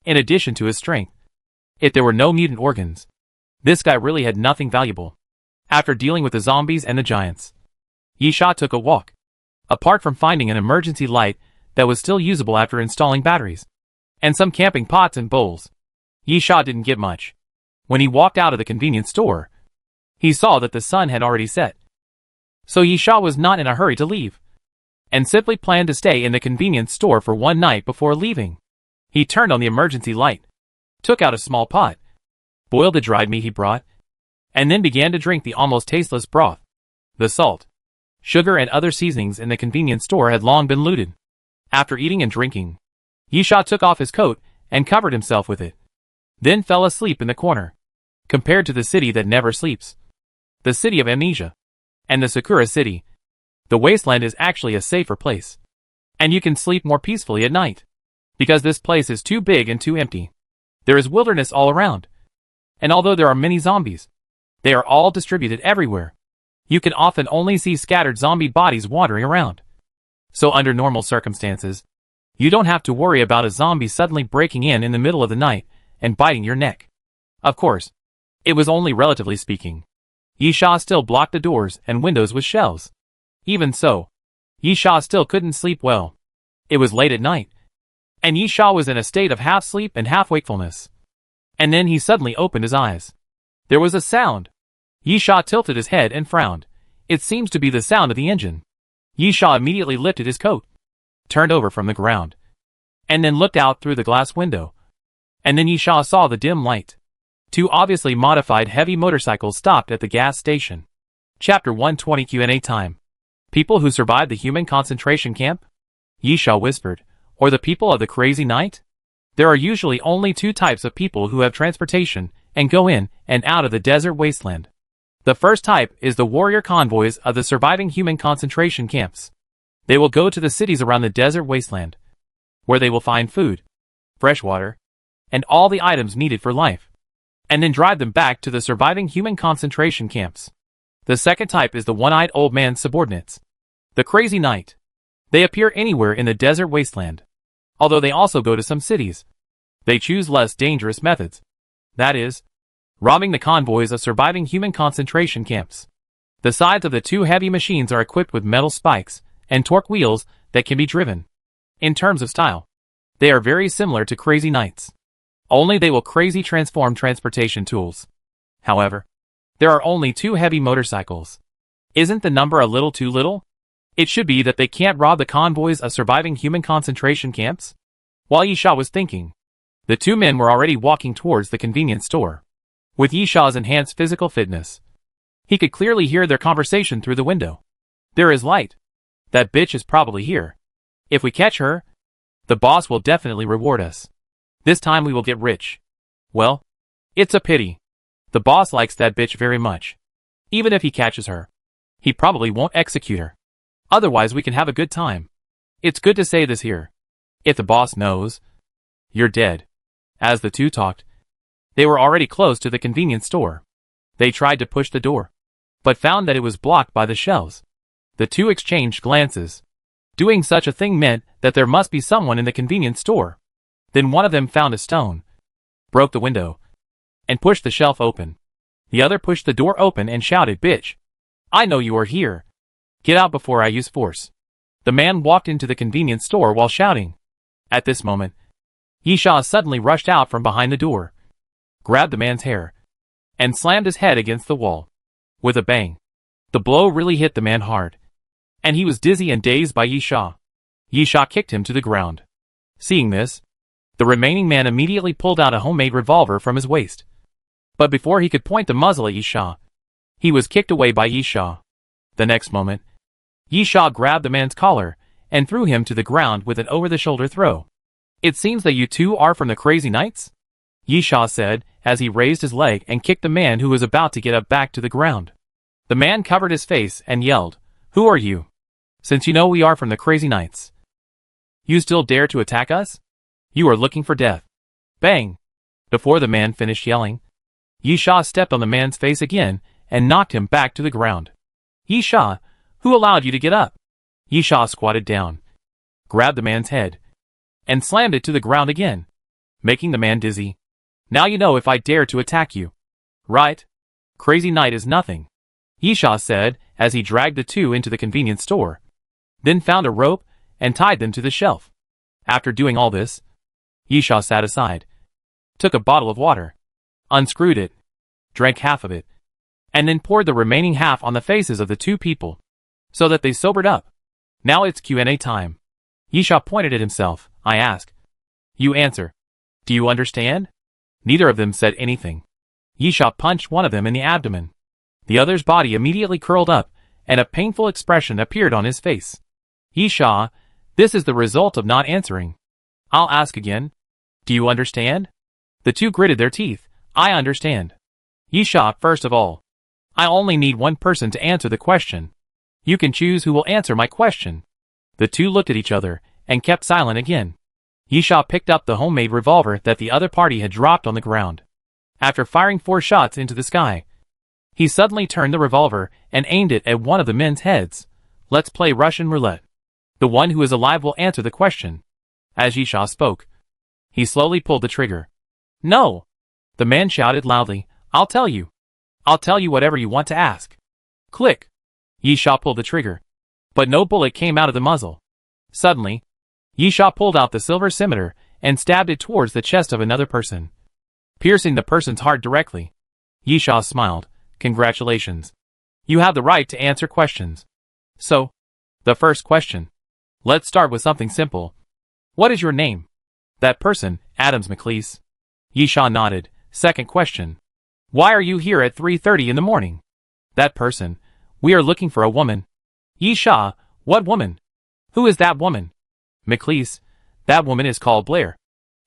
in addition to his strength. If there were no mutant organs, this guy really had nothing valuable. After dealing with the zombies and the giants, Yisha took a walk. Apart from finding an emergency light that was still usable after installing batteries, and some camping pots and bowls, Yisha didn't get much. When he walked out of the convenience store, he saw that the sun had already set. So Yisha was not in a hurry to leave. and simply planned to stay in the convenience store for one night before leaving. He turned on the emergency light, took out a small pot, boiled the dried meat he brought, and then began to drink the almost tasteless broth. The salt, sugar and other seasonings in the convenience store had long been looted. After eating and drinking, Yisha took off his coat and covered himself with it, then fell asleep in the corner. Compared to the city that never sleeps, the city of amnesia, and the Sakura city, the wasteland is actually a safer place. And you can sleep more peacefully at night, because this place is too big and too empty. There is wilderness all around, and although there are many zombies, they are all distributed everywhere. You can often only see scattered zombie bodies wandering around. So under normal circumstances, you don't have to worry about a zombie suddenly breaking in the middle of the night and biting your neck. Of course, it was only relatively speaking. Yisha still blocked the doors and windows with shelves. Even so, Yisha still couldn't sleep well. It was late at night, and Yisha was in a state of half sleep and half wakefulness. And then he suddenly opened his eyes. There was a sound. Yisha tilted his head and frowned. It seems to be the sound of the engine. Yisha immediately lifted his coat, turned over from the ground, and then looked out through the glass window. And then Yisha saw the dim light. Two obviously modified heavy motorcycles stopped at the gas station. Chapter 120 Q&A time. People who survived the human concentration camp? Yisha whispered. Or the people of the crazy night? There are usually only two types of people who have transportation and go in and out of the desert wasteland. The first type is the warrior convoys of the surviving human concentration camps. They will go to the cities around the desert wasteland, where they will find food, fresh water, and all the items needed for life, and then drive them back to the surviving human concentration camps. The second type is the one-eyed old man's subordinates, the crazy knight. They appear anywhere in the desert wasteland, although they also go to some cities. They choose less dangerous methods. That is, robbing the convoys of surviving human concentration camps. The sides of the two heavy machines are equipped with metal spikes and torque wheels that can be driven. In terms of style, they are very similar to crazy knights. Only they will crazy transform transportation tools. However, there are only two heavy motorcycles. Isn't the number a little too little? It should be that they can't rob the convoys of surviving human concentration camps. While Yisha was thinking, the two men were already walking towards the convenience store. With Yisha's enhanced physical fitness, he could clearly hear their conversation through the window. There is light. That bitch is probably here. If we catch her, the boss will definitely reward us. This time we will get rich. Well, it's a pity. The boss likes that bitch very much. Even if he catches her, he probably won't execute her. Otherwise we can have a good time. It's good to say this here. If the boss knows, you're dead. As the two talked, they were already close to the convenience store. They tried to push the door, but found that it was blocked by the shelves. The two exchanged glances. Doing such a thing meant that there must be someone in the convenience store. Then one of them found a stone, broke the window, and pushed the shelf open. The other pushed the door open and shouted, "Bitch! I know you are here. Get out before I use force." The man walked into the convenience store while shouting. At this moment, Yisha suddenly rushed out from behind the door, grabbed the man's hair, and slammed his head against the wall. With a bang, the blow really hit the man hard, and he was dizzy and dazed by Yisha. Yisha kicked him to the ground. Seeing this, the remaining man immediately pulled out a homemade revolver from his waist. But before he could point the muzzle at Yisha, he was kicked away by Yisha. The next moment, Yisha grabbed the man's collar and threw him to the ground with an over-the-shoulder throw. "It seems that you two are from the Crazy Knights?" Yisha said as he raised his leg and kicked the man who was about to get up back to the ground. The man covered his face and yelled, "Who are you? Since you know we are from the Crazy Knights, you still dare to attack us? You are looking for death." Bang! Before the man finished yelling, Yisha stepped on the man's face again and knocked him back to the ground. "Yisha, who allowed you to get up?" Yisha squatted down, grabbed the man's head, and slammed it to the ground again, making the man dizzy. "Now you know if I dare to attack you. Right? Crazy Knight is nothing," Yisha said as he dragged the two into the convenience store, then found a rope and tied them to the shelf. After doing all this, Yisha sat aside, took a bottle of water, unscrewed it, drank half of it, and then poured the remaining half on the faces of the two people, so that they sobered up. Now it's Q&A time. Yisha pointed at himself. I ask. You answer. Do you understand? Neither of them said anything. Yisha punched one of them in the abdomen. The other's body immediately curled up, and a painful expression appeared on his face. Yisha, this is the result of not answering. I'll ask again. Do you understand? The two gritted their teeth. I understand. Yisha, first of all. I only need one person to answer the question. You can choose who will answer my question. The two looked at each other, and kept silent again. Yisha picked up the homemade revolver that the other party had dropped on the ground. After firing 4 shots into the sky, he suddenly turned the revolver and aimed it at one of the men's heads. Let's play Russian roulette. The one who is alive will answer the question. As Yisha spoke, he slowly pulled the trigger. No! The man shouted loudly. I'll tell you. I'll tell you whatever you want to ask. Click. Yisha pulled the trigger. But no bullet came out of the muzzle. Suddenly, Yisha pulled out the silver scimitar and stabbed it towards the chest of another person, piercing the person's heart directly. Yisha smiled. Congratulations. You have the right to answer questions. So, the first question. Let's start with something simple. What is your name? That person, Adams McLeese. Yisha nodded. Second question. Why are you here at 3:30 in the morning? That person. We are looking for a woman. Yisha, what woman? Who is that woman? McLeese. That woman is called Blair.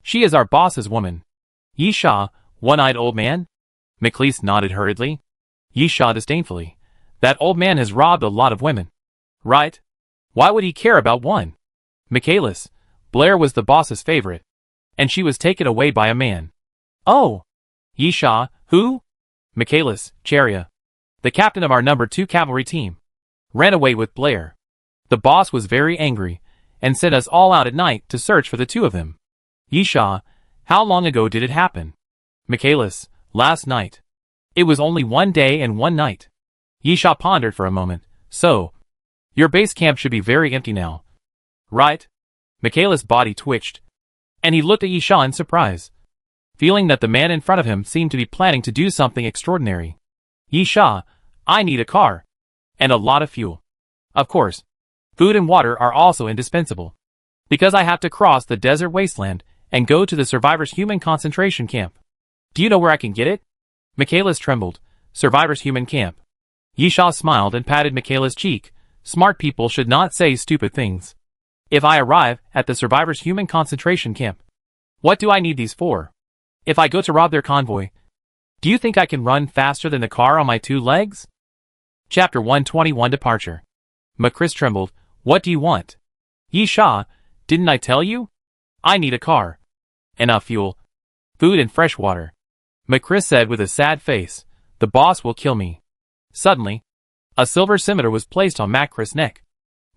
She is our boss's woman. Yisha, one-eyed old man? McLeese nodded hurriedly. Yisha disdainfully. That old man has robbed a lot of women. Right? Why would he care about one? Michaelis. Blair was the boss's favorite, and she was taken away by a man. Oh! Yisha, who? Michaelis, Charia. The captain of our number 2 cavalry team. Ran away with Blair. The boss was very angry, and sent us all out at night to search for the two of them. Yisha, how long ago did it happen? Michaelis, last night. It was only 1 day and 1 night. Yisha pondered for a moment. So, your base camp should be very empty now. Right? Michaelis' body twitched, and he looked at Yisha in surprise, feeling that the man in front of him seemed to be planning to do something extraordinary. Yisha, I need a car. And a lot of fuel. Of course, food and water are also indispensable, because I have to cross the desert wasteland and go to the survivors' human concentration camp. Do you know where I can get it? Michaelis trembled. Survivors' human camp. Yisha smiled and patted Michaelis' cheek. Smart people should not say stupid things. If I arrive at the survivors' human concentration camp, what do I need these for? If I go to rob their convoy, do you think I can run faster than the car on my 2 legs? Chapter 121 Departure. Macris trembled. What do you want? Yisha, didn't I tell you? I need a car. Enough fuel. Food and fresh water. Macris said with a sad face. The boss will kill me. Suddenly, a silver scimitar was placed on Macris' neck,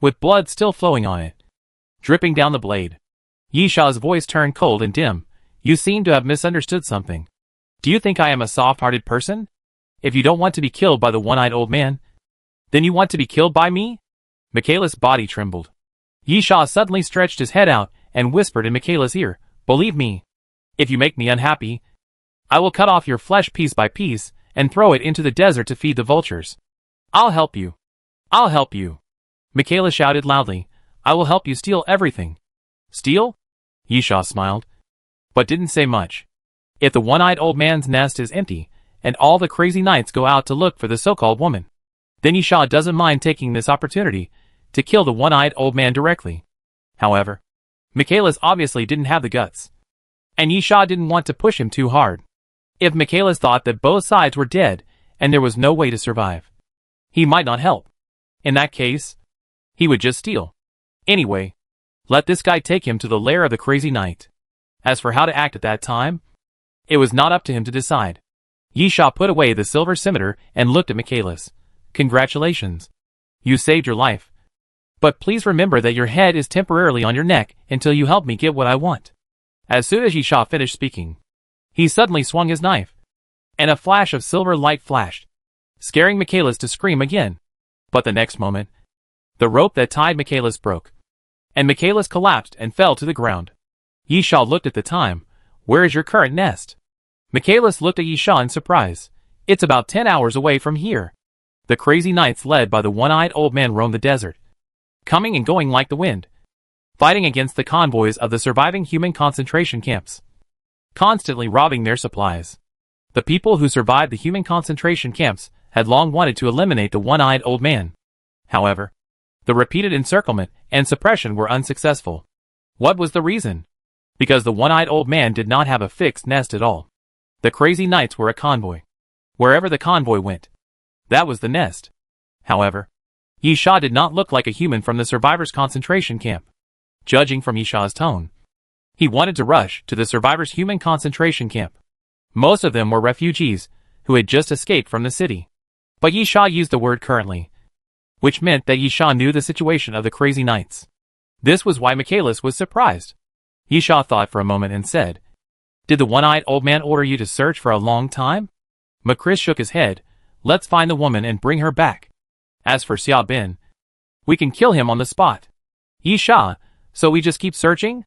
with blood still flowing on it, dripping down the blade. Yisha's voice turned cold and dim. You seem to have misunderstood something. Do you think I am a soft-hearted person? If you don't want to be killed by the one-eyed old man, then you want to be killed by me? Michaelis' body trembled. Yisha suddenly stretched his head out and whispered in Michaelis' ear, Believe me, if you make me unhappy, I will cut off your flesh piece by piece and throw it into the desert to feed the vultures. I'll help you. I'll help you. Michaelis shouted loudly, I will help you steal everything. Steal? Yisha smiled, but didn't say much. If the one-eyed old man's nest is empty, and all the crazy knights go out to look for the so-called woman, then Yisha doesn't mind taking this opportunity to kill the one-eyed old man directly. However, Michaelis obviously didn't have the guts, and Yisha didn't want to push him too hard. If Michaelis thought that both sides were dead and there was no way to survive, he might not help. In that case, he would just steal. Anyway, let this guy take him to the lair of the crazy knight. As for how to act at that time, it was not up to him to decide. Yisha put away the silver scimitar and looked at Michaelis. Congratulations. You saved your life. But please remember that your head is temporarily on your neck until you help me get what I want. As soon as Yisha finished speaking, he suddenly swung his knife, and a flash of silver light flashed, scaring Michaelis to scream again. But the next moment, the rope that tied Michaelis broke, and Michaelis collapsed and fell to the ground. Yisha looked at the time. Where is your current nest? Michaelis looked at Yisha in surprise. It's about 10 hours away from here. The crazy knights led by the one-eyed old man roamed the desert, coming and going like the wind, fighting against the convoys of the surviving human concentration camps, constantly robbing their supplies. The people who survived the human concentration camps had long wanted to eliminate the one-eyed old man. However, the repeated encirclement and suppression were unsuccessful. What was the reason? Because the one-eyed old man did not have a fixed nest at all. The crazy knights were a convoy. Wherever the convoy went, that was the nest. However, Yisha did not look like a human from the survivors' concentration camp. Judging from Yisha's tone, he wanted to rush to the survivors' human concentration camp. Most of them were refugees who had just escaped from the city. But Yisha used the word currently, which meant that Yisha knew the situation of the crazy knights. This was why Michaelis was surprised. Yisha thought for a moment and said, "Did the one-eyed old man order you to search for a long time?" Macris shook his head. "Let's find the woman and bring her back. As for Xia Bin, we can kill him on the spot." Yisha, "So we just keep searching?"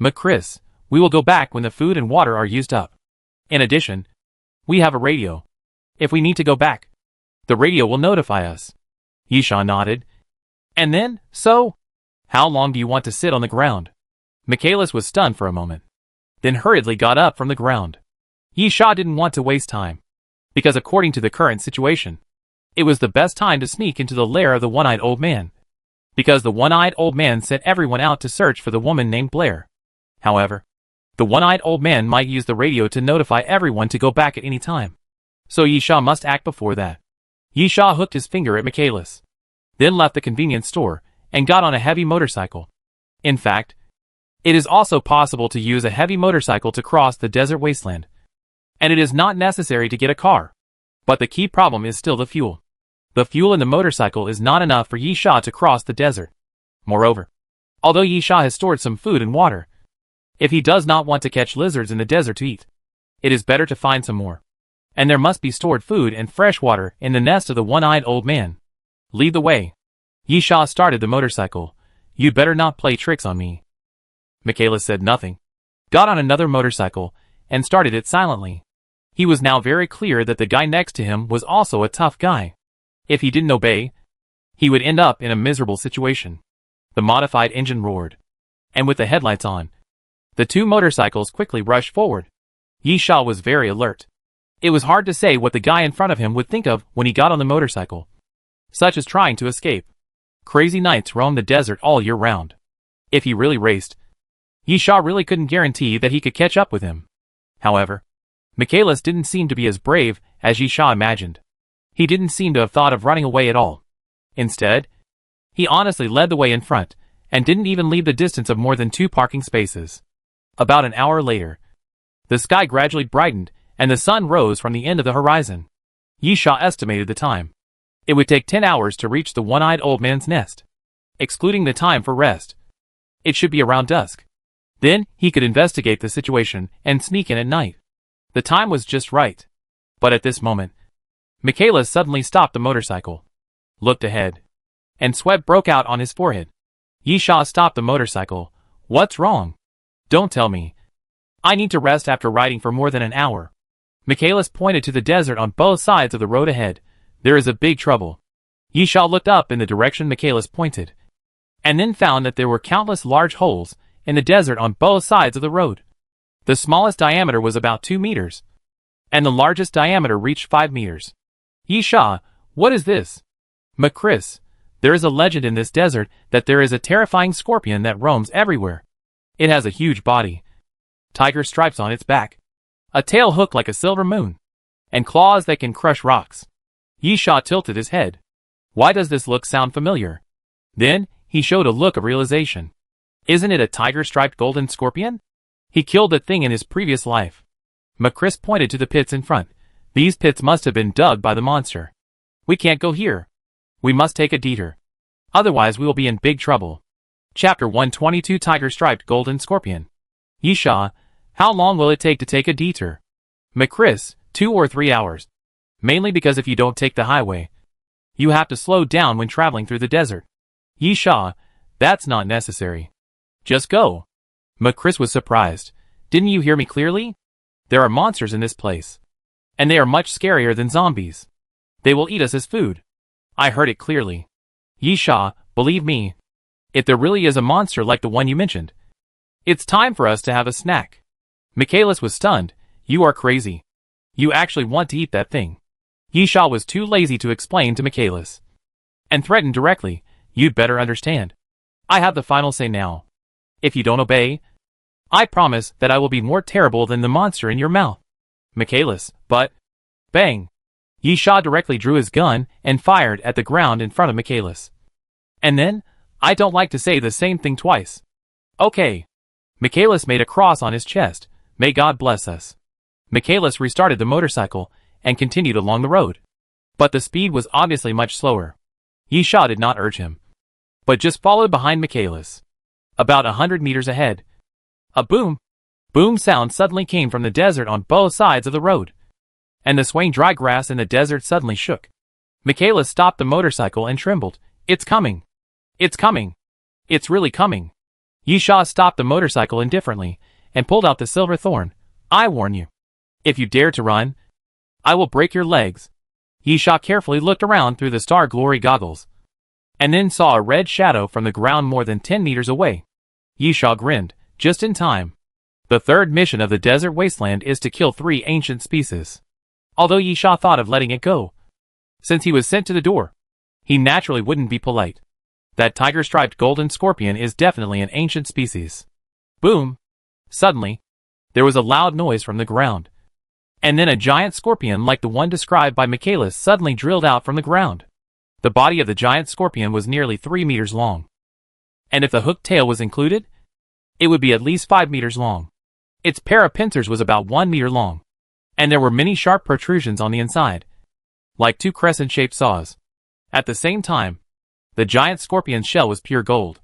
Macris, "We will go back when the food and water are used up. In addition, we have a radio. If we need to go back, the radio will notify us." Yisha nodded. "And then, so? How long do you want to sit on the ground?" Michaelis was stunned for a moment, then hurriedly got up from the ground. Yisha didn't want to waste time, because according to the current situation, it was the best time to sneak into the lair of the one-eyed old man, because the one-eyed old man sent everyone out to search for the woman named Blair. However, the one-eyed old man might use the radio to notify everyone to go back at any time, so Yisha must act before that. Yisha hooked his finger at Michaelis, then left the convenience store and got on a heavy motorcycle. In fact, it is also possible to use a heavy motorcycle to cross the desert wasteland, and it is not necessary to get a car. But the key problem is still the fuel. The fuel in the motorcycle is not enough for Yisha to cross the desert. Moreover, although Yisha has stored some food and water, if he does not want to catch lizards in the desert to eat, it is better to find some more. And there must be stored food and fresh water in the nest of the one-eyed old man. "Lead the way." Yisha started the motorcycle. "You'd better not play tricks on me." Michaelis said nothing, got on another motorcycle, and started it silently. He was now very clear that the guy next to him was also a tough guy. If he didn't obey, he would end up in a miserable situation. The modified engine roared, and with the headlights on, the two motorcycles quickly rushed forward. Yisha was very alert. It was hard to say what the guy in front of him would think of when he got on the motorcycle, such as trying to escape. Crazy knights roam the desert all year round. If he really raced, Yisha really couldn't guarantee that he could catch up with him. However, Michaelis didn't seem to be as brave as Yisha imagined. He didn't seem to have thought of running away at all. Instead, he honestly led the way in front, and didn't even leave the distance of more than 2 parking spaces. About an hour later, the sky gradually brightened, and the sun rose from the end of the horizon. Yisha estimated the time. It would take 10 hours to reach the one-eyed old man's nest, excluding the time for rest. It should be around dusk. Then, he could investigate the situation and sneak in at night. The time was just right. But at this moment, Michaelis suddenly stopped the motorcycle, looked ahead, and sweat broke out on his forehead. Yisha stopped the motorcycle. "What's wrong? Don't tell me. I need to rest after riding for more than an hour." Michaelis pointed to the desert on both sides of the road ahead. "There is a big trouble." Yisha looked up in the direction Michaelis pointed, and then found that there were countless large holes in the desert on both sides of the road. The smallest diameter was about 2 meters, and the largest diameter reached 5 meters. "Yisha, what is this?" "Macris, there is a legend in this desert that there is a terrifying scorpion that roams everywhere. It has a huge body, tiger stripes on its back, a tail hooked like a silver moon, and claws that can crush rocks." Yisha tilted his head. "Why does this look sound familiar?" Then, he showed a look of realization. "Isn't it a tiger-striped golden scorpion? He killed that thing in his previous life." Macris pointed to the pits in front. "These pits must have been dug by the monster. We can't go here. We must take a detour. Otherwise we will be in big trouble." Chapter 122 Tiger-Striped Golden Scorpion. "Yisha, how long will it take to take a detour?" "Macris, 2 or 3 hours. Mainly because if you don't take the highway, you have to slow down when traveling through the desert." "Yisha, that's not necessary. Just go." Macris was surprised. "Didn't you hear me clearly? There are monsters in this place, and they are much scarier than zombies. They will eat us as food. I heard it clearly." "Yisha, believe me, If there really is a monster like the one you mentioned, it's time for us to have a snack. Michaelis was stunned. You are crazy. You actually want to eat that thing. Yisha was too lazy to explain to Michaelis, and threatened directly, you'd better understand. I have the final say now. If you don't obey, I promise that I will be more terrible than the monster in your mouth. Michaelis, but... Bang! Yisha directly drew his gun and fired at the ground in front of Michaelis. And then, I don't like to say the same thing twice. Okay. Michaelis made a cross on his chest. May God bless us. Michaelis restarted the motorcycle and continued along the road. But the speed was obviously much slower. Yisha did not urge him, but just followed behind Michaelis. About 100 meters ahead, a boom sound suddenly came from the desert on both sides of the road, and the swaying dry grass in the desert suddenly shook. Michaelis stopped the motorcycle and trembled. It's coming. It's coming. It's really coming. Yisha stopped the motorcycle indifferently and pulled out the silver thorn. I warn you. If you dare to run, I will break your legs. Yisha carefully looked around through the star glory goggles, and then saw a red shadow from the ground more than 10 meters away. Yisha grinned, just in time. The third mission of the desert wasteland is to kill 3 ancient species. Although Yisha thought of letting it go, since he was sent to the door, he naturally wouldn't be polite. That tiger-striped golden scorpion is definitely an ancient species. Boom! Suddenly, there was a loud noise from the ground, and then a giant scorpion like the one described by Michaelis suddenly drilled out from the ground. The body of the giant scorpion was nearly 3 meters long, and if the hooked tail was included, it would be at least 5 meters long. Its pair of pincers was about 1 meter long, and there were many sharp protrusions on the inside, like 2 crescent-shaped saws. At the same time, the giant scorpion's shell was pure gold,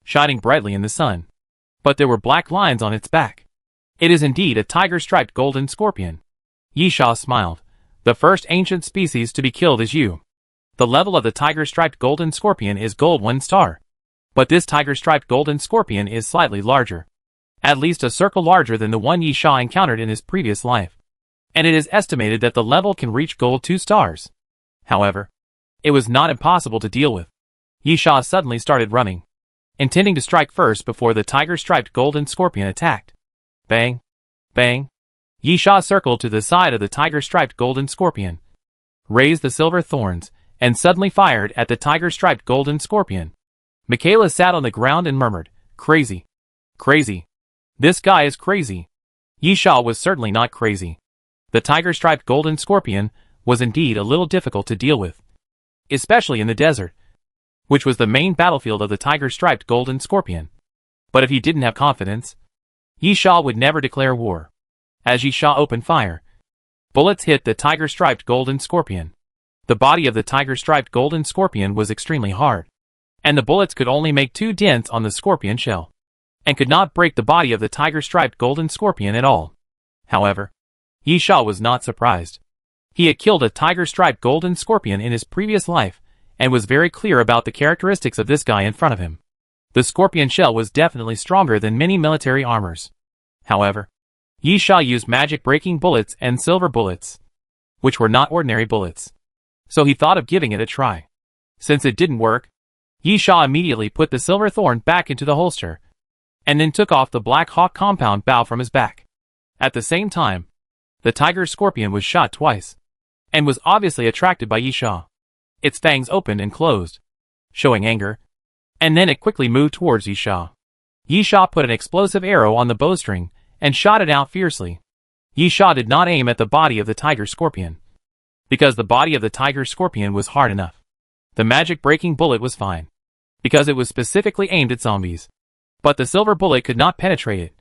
shining brightly in the sun, but there were black lines on its back. It is indeed a tiger-striped golden scorpion. Yisha smiled. The first ancient species to be killed is you. The level of the tiger-striped golden scorpion is gold 1 star. But this tiger-striped golden scorpion is slightly larger. At least a circle larger than the one Yisha encountered in his previous life. And it is estimated that the level can reach gold 2 stars. However, it was not impossible to deal with. Yisha suddenly started running, intending to strike first before the tiger-striped golden scorpion attacked. Bang! Bang! Yisha circled to the side of the tiger-striped golden scorpion, raised the silver thorns, and suddenly fired at the tiger-striped golden scorpion. Michaelis sat on the ground and murmured, Crazy. Crazy. This guy is crazy. Yisha was certainly not crazy. The tiger-striped golden scorpion was indeed a little difficult to deal with, especially in the desert, which was the main battlefield of the tiger-striped golden scorpion. But if he didn't have confidence, Yisha would never declare war. As Yisha opened fire, bullets hit the tiger-striped golden scorpion. The body of the tiger-striped golden scorpion was extremely hard, and the bullets could only make 2 dents on the scorpion shell, and could not break the body of the tiger-striped golden scorpion at all. However, Yisha was not surprised. He had killed a tiger-striped golden scorpion in his previous life, and was very clear about the characteristics of this guy in front of him. The scorpion shell was definitely stronger than many military armors. However, Yisha used magic-breaking bullets and silver bullets, which were not ordinary bullets. So he thought of giving it a try. Since it didn't work, Yisha immediately put the silver thorn back into the holster, and then took off the Black Hawk compound bow from his back. At the same time, the tiger scorpion was shot twice, and was obviously attracted by Yisha. Its fangs opened and closed, showing anger, and then it quickly moved towards Yisha. Yisha put an explosive arrow on the bowstring, and shot it out fiercely. Yisha did not aim at the body of the tiger scorpion, because the body of the tiger scorpion was hard enough. The magic-breaking bullet was fine, because it was specifically aimed at zombies. But the silver bullet could not penetrate it,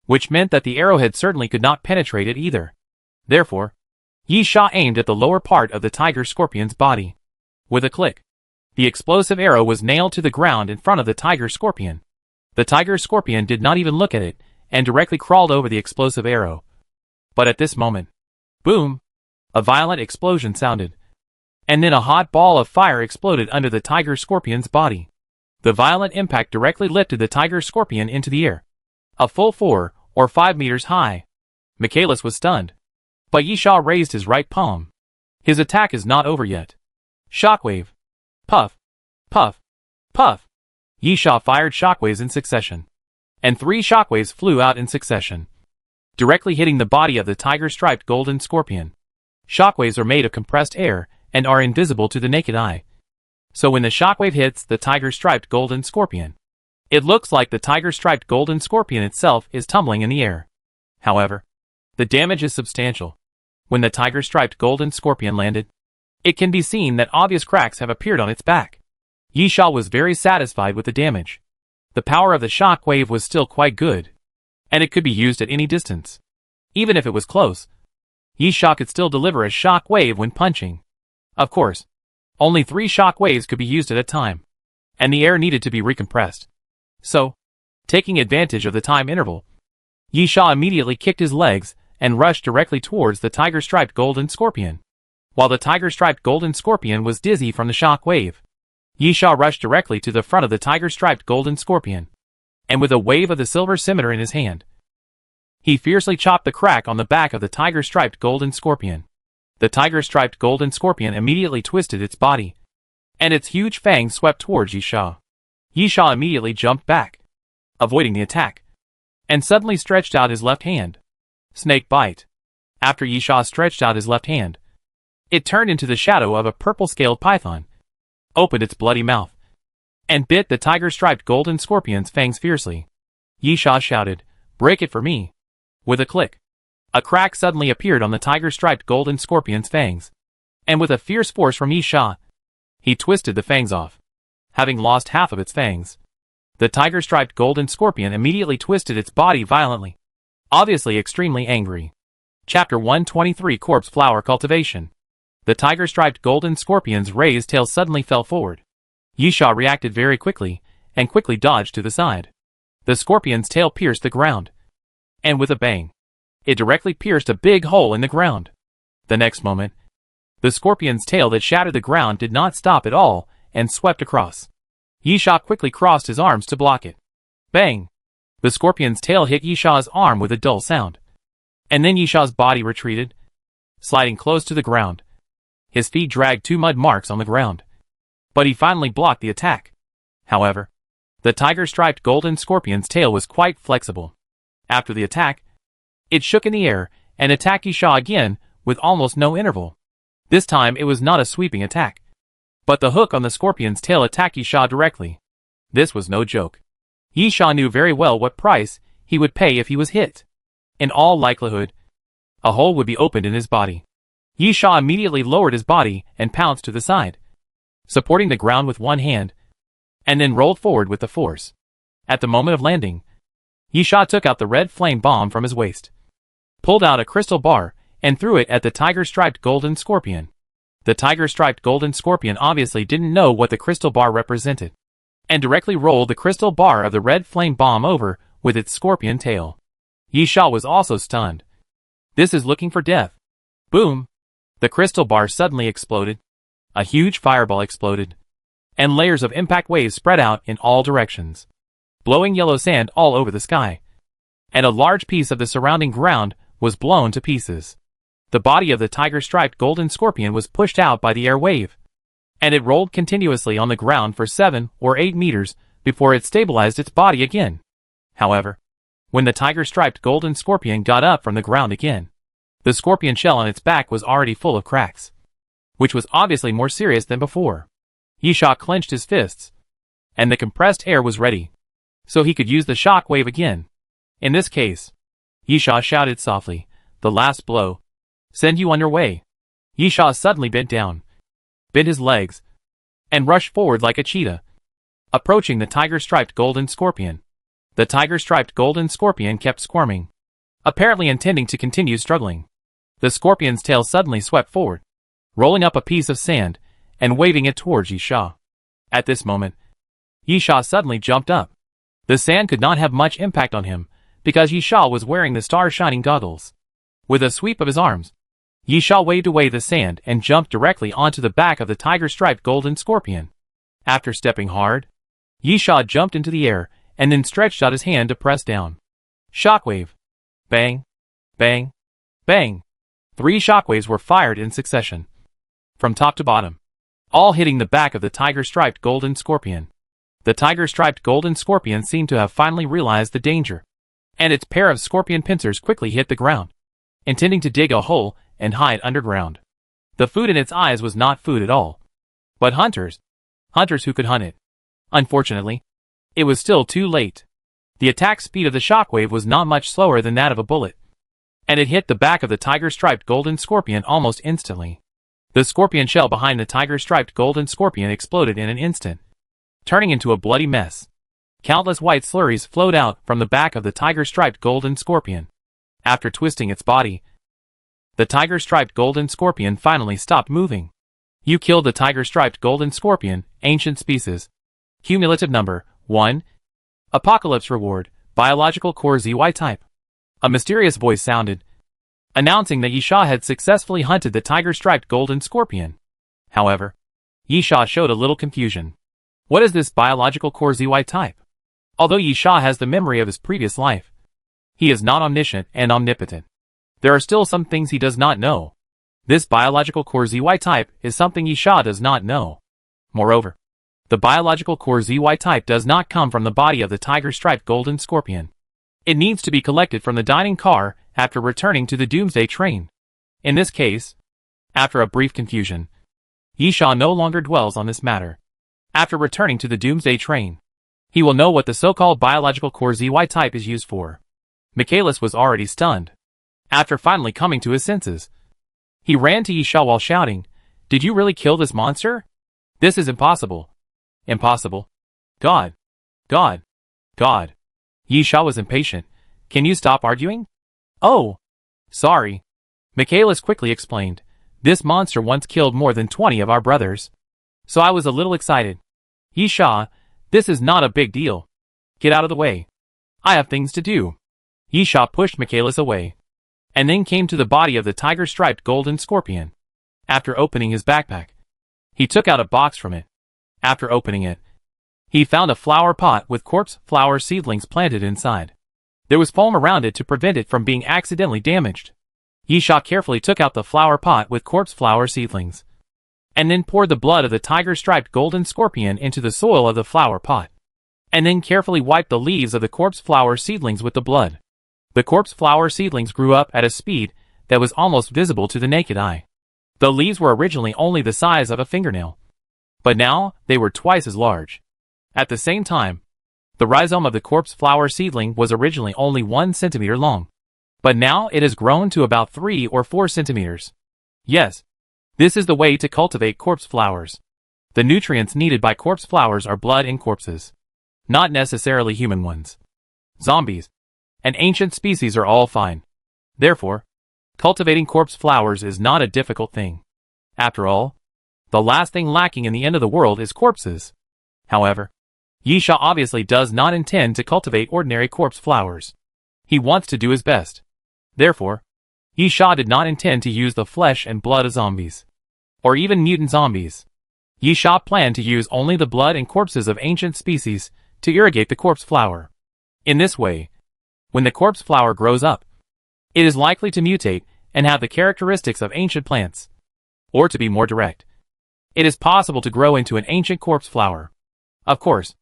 which meant that the arrowhead certainly could not penetrate it either. Therefore, Yisha aimed at the lower part of the tiger scorpion's body. With a click, the explosive arrow was nailed to the ground in front of the tiger scorpion. The tiger scorpion did not even look at it, and directly crawled over the explosive arrow. But at this moment, boom, a violent explosion sounded, and then a hot ball of fire exploded under the tiger scorpion's body. The violent impact directly lifted the tiger scorpion into the air, a full 4 or 5 meters high. Michaelis was stunned, but Yisha raised his right palm. His attack is not over yet. Shockwave. Puff. Puff. Puff. Yisha fired shockwaves in succession. And 3 shockwaves flew out in succession, directly hitting the body of the tiger-striped golden scorpion. Shockwaves are made of compressed air and are invisible to the naked eye. So when the shockwave hits the tiger-striped golden scorpion, it looks like the tiger-striped golden scorpion itself is tumbling in the air. However, the damage is substantial. When the tiger-striped golden scorpion landed, it can be seen that obvious cracks have appeared on its back. Yisha was very satisfied with the damage. The power of the shockwave was still quite good, and it could be used at any distance. Even if it was close, Yisha could still deliver a shockwave when punching. Of course, only 3 shockwaves could be used at a time, and the air needed to be recompressed. So, taking advantage of the time interval, Yisha immediately kicked his legs and rushed directly towards the tiger-striped golden scorpion. While the tiger-striped golden scorpion was dizzy from the shockwave, Yisha rushed directly to the front of the tiger-striped golden scorpion, and with a wave of the silver scimitar in his hand, he fiercely chopped the crack on the back of the tiger-striped golden scorpion. The tiger-striped golden scorpion immediately twisted its body, and its huge fangs swept towards Yisha. Yisha immediately jumped back, avoiding the attack, and suddenly stretched out his left hand. Snake bite. After Yisha stretched out his left hand, it turned into the shadow of a purple-scaled python, opened its bloody mouth, and bit the tiger-striped golden scorpion's fangs fiercely. Yisha shouted, "Break it for me!" With a click, a crack suddenly appeared on the tiger-striped golden scorpion's fangs, and with a fierce force from Yisha, he twisted the fangs off, having lost half of its fangs. The tiger-striped golden scorpion immediately twisted its body violently, obviously extremely angry. Chapter 123 Corpse Flower Cultivation. The tiger-striped golden scorpion's raised tail suddenly fell forward. Yisha reacted very quickly, and quickly dodged to the side. The scorpion's tail pierced the ground, and with a bang, it directly pierced a big hole in the ground. The next moment, the scorpion's tail that shattered the ground did not stop at all, and swept across. Yisha quickly crossed his arms to block it. Bang! The scorpion's tail hit Yisha's arm with a dull sound, and then Yisha's body retreated, sliding close to the ground. His feet dragged 2 mud marks on the ground, but he finally blocked the attack. However, the tiger-striped golden scorpion's tail was quite flexible. After the attack, it shook in the air and attacked Yisha again with almost no interval. This time it was not a sweeping attack, but the hook on the scorpion's tail attacked Yisha directly. This was no joke. Yisha knew very well what price he would pay if he was hit. In all likelihood, a hole would be opened in his body. Yisha immediately lowered his body and pounced to the side, supporting the ground with one hand, and then rolled forward with the force. At the moment of landing, Yisha took out the red flame bomb from his waist, pulled out a crystal bar, and threw it at the tiger-striped golden scorpion. The tiger-striped golden scorpion obviously didn't know what the crystal bar represented, and directly rolled the crystal bar of the red flame bomb over with its scorpion tail. Yisha was also stunned. This is looking for death. Boom! The crystal bar suddenly exploded. A huge fireball exploded, and layers of impact waves spread out in all directions, blowing yellow sand all over the sky, and a large piece of the surrounding ground was blown to pieces. The body of the tiger-striped golden scorpion was pushed out by the air wave, and it rolled continuously on the ground for 7 or 8 meters before it stabilized its body again. However, when the tiger-striped golden scorpion got up from the ground again, the scorpion shell on its back was already full of cracks, which was obviously more serious than before. Yisha clenched his fists, and the compressed air was ready, so he could use the shock wave again. In this case, Yisha shouted softly, "The last blow. Send you on your way." Yisha suddenly bent down, bent his legs, and rushed forward like a cheetah, approaching the tiger-striped golden scorpion. The tiger-striped golden scorpion kept squirming, apparently intending to continue struggling. The scorpion's tail suddenly swept forward, rolling up a piece of sand and waving it towards Yisha. At this moment, Yisha suddenly jumped up. The sand could not have much impact on him because Yisha was wearing the star-shining goggles. With a sweep of his arms, Yisha waved away the sand and jumped directly onto the back of the tiger-striped golden scorpion. After stepping hard, Yisha jumped into the air and then stretched out his hand to press down. Shockwave. Bang. Bang. Bang. 3 shockwaves were fired in succession, from top to bottom, all hitting the back of the tiger-striped golden scorpion. The tiger-striped golden scorpion seemed to have finally realized the danger, and its pair of scorpion pincers quickly hit the ground, intending to dig a hole and hide underground. The food in its eyes was not food at all, but hunters who could hunt it. Unfortunately, it was still too late. The attack speed of the shockwave was not much slower than that of a bullet, and it hit the back of the tiger-striped golden scorpion almost instantly. The scorpion shell behind the tiger-striped golden scorpion exploded in an instant, turning into a bloody mess. Countless white slurries flowed out from the back of the tiger-striped golden scorpion. After twisting its body, the tiger-striped golden scorpion finally stopped moving. You killed the tiger-striped golden scorpion, ancient species. Cumulative number, 1. Apocalypse reward, biological core ZY type. A mysterious voice sounded, announcing that Yisha had successfully hunted the tiger-striped golden scorpion. However, Yisha showed a little confusion. What is this biological core ZY type? Although Yisha has the memory of his previous life, he is not omniscient and omnipotent. There are still some things he does not know. This biological core ZY type is something Yisha does not know. Moreover, the biological core ZY type does not come from the body of the tiger-striped golden scorpion. It needs to be collected from the dining car after returning to the Doomsday train. In this case, after a brief confusion, Yisha no longer dwells on this matter. After returning to the Doomsday train, he will know what the so-called biological core ZY type is used for. Michaelis was already stunned. After finally coming to his senses, he ran to Yisha while shouting, "Did you really kill this monster? This is impossible. Impossible. God. God. God." Yisha was impatient. "Can you stop arguing?" "Oh, sorry." Michaelis quickly explained. "This monster once killed more than 20 of our brothers, so I was a little excited." "Yisha, this is not a big deal. Get out of the way. I have things to do." Yisha pushed Michaelis away, and then came to the body of the tiger-striped golden scorpion. After opening his backpack, he took out a box from it. After opening it, he found a flower pot with corpse flower seedlings planted inside. There was foam around it to prevent it from being accidentally damaged. Yisha carefully took out the flower pot with corpse flower seedlings, and then poured the blood of the tiger-striped golden scorpion into the soil of the flower pot, and then carefully wiped the leaves of the corpse flower seedlings with the blood. The corpse flower seedlings grew up at a speed that was almost visible to the naked eye. The leaves were originally only the size of a fingernail, but now they were twice as large. At the same time, the rhizome of the corpse flower seedling was originally only 1 centimeter long, but now it has grown to about 3 or 4 centimeters. Yes, this is the way to cultivate corpse flowers. The nutrients needed by corpse flowers are blood in corpses, not necessarily human ones. Zombies and ancient species are all fine. Therefore, cultivating corpse flowers is not a difficult thing. After all, the last thing lacking in the end of the world is corpses. However, Yisha obviously does not intend to cultivate ordinary corpse flowers. He wants to do his best. Therefore, Yisha did not intend to use the flesh and blood of zombies, or even mutant zombies. Yisha planned to use only the blood and corpses of ancient species to irrigate the corpse flower. In this way, when the corpse flower grows up, it is likely to mutate and have the characteristics of ancient plants. Or to be more direct, it is possible to grow into an ancient corpse flower. Of course,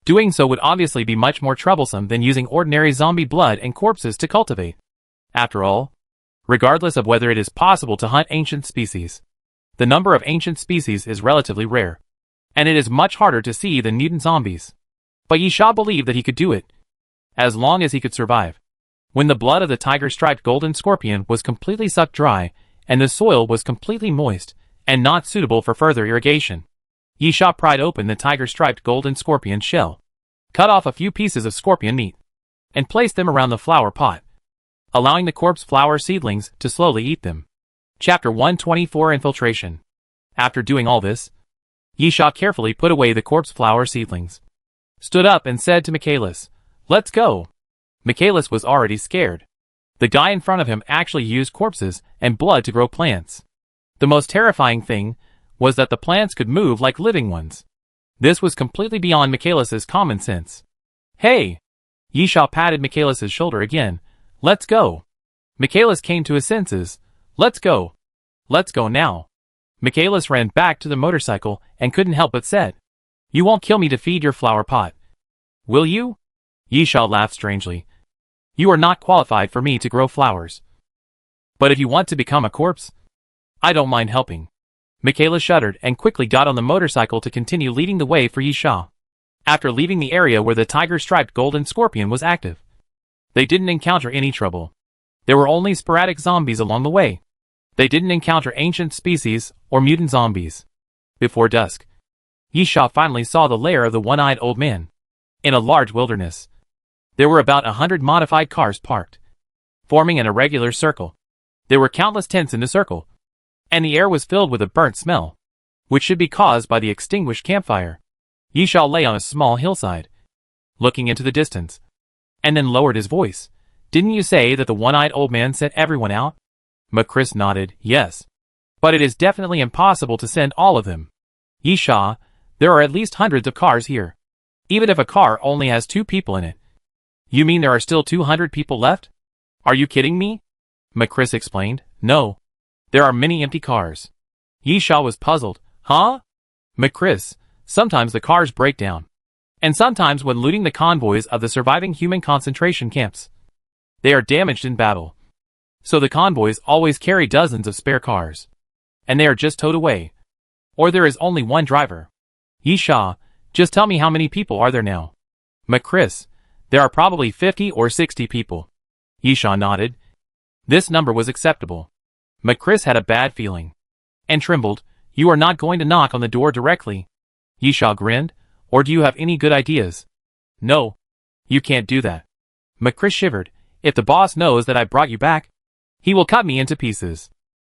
doing so would obviously be much more troublesome than using ordinary zombie blood and corpses to cultivate. After all, regardless of whether it is possible to hunt ancient species, the number of ancient species is relatively rare, and it is much harder to see than mutant zombies. But Yisha believed that he could do it, as long as he could survive. When the blood of the tiger-striped golden scorpion was completely sucked dry, and the soil was completely moist and not suitable for further irrigation, Yisha pried open the tiger-striped golden scorpion shell, cut off a few pieces of scorpion meat, and placed them around the flower pot, allowing the corpse flower seedlings to slowly eat them. Chapter 124 Infiltration. After doing all this, Yisha carefully put away the corpse flower seedlings, stood up and said to Michaelis, "Let's go." Michaelis was already scared. The guy in front of him actually used corpses and blood to grow plants. The most terrifying thing was that the plants could move like living ones. This was completely beyond Michaelis' common sense. "Hey!" Yisha patted Michaelis' shoulder again. "Let's go." Michaelis came to his senses. "Let's go. Let's go now." Michaelis ran back to the motorcycle and couldn't help but said, You won't kill me to feed your flower pot, will you? Yisha laughed strangely. You are not qualified for me to grow flowers. But if you want to become a corpse, I don't mind helping. Michaela shuddered and quickly got on the motorcycle to continue leading the way for Yisha. After leaving the area where the tiger-striped golden scorpion was active, they didn't encounter any trouble. There were only sporadic zombies along the way. They didn't encounter ancient species or mutant zombies. Before dusk, Yisha finally saw the lair of the one-eyed old man. In a large wilderness, there were about 100 modified cars parked, forming an irregular circle. There were countless tents in the circle, and the air was filled with a burnt smell, which should be caused by the extinguished campfire. Yisha lay on a small hillside, looking into the distance, and then lowered his voice. Didn't you say that the one-eyed old man sent everyone out? Chris nodded, yes. But it is definitely impossible to send all of them. Yisha, there are at least hundreds of cars here. Even if a car only has 2 people in it. You mean there are still 200 people left? Are you kidding me? Chris explained, no. There are many empty cars. Yisha was puzzled, huh? Chris, sometimes the cars break down. And sometimes when looting the convoys of the surviving human concentration camps, they are damaged in battle. So the convoys always carry dozens of spare cars. And they are just towed away. Or there is only one driver. Yisha, just tell me how many people are there now? Chris, there are probably 50 or 60 people. Yisha nodded. This number was acceptable. Chris had a bad feeling. And trembled. You are not going to knock on the door directly? Yisha grinned. Or do you have any good ideas? No. You can't do that. Chris shivered. If the boss knows that I brought you back, he will cut me into pieces.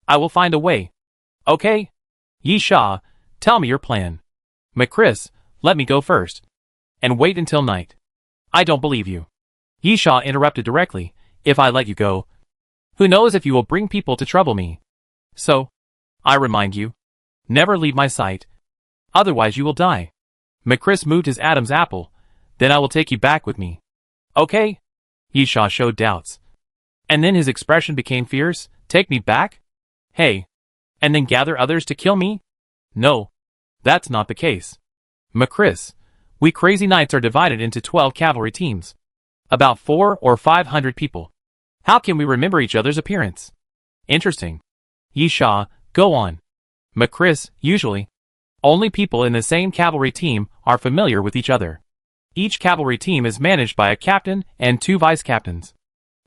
I will find a way. Okay? Yisha, tell me your plan. Chris, let me go first. And wait until night. I don't believe you. Yisha interrupted directly. If I let you go, who knows if you will bring people to trouble me. So, I remind you, never leave my sight. Otherwise you will die. Chris moved his Adam's apple. Then I will take you back with me. Okay? Yisha showed doubts. And then his expression became fierce. Take me back? Hey. And then gather others to kill me? No. That's not the case. Chris, we crazy knights are divided into 12 cavalry teams. About 400 or 500 people. How can we remember each other's appearance? Interesting. Yisha, go on. Chris, usually, only people in the same cavalry team are familiar with each other. Each cavalry team is managed by a captain and 2 vice-captains.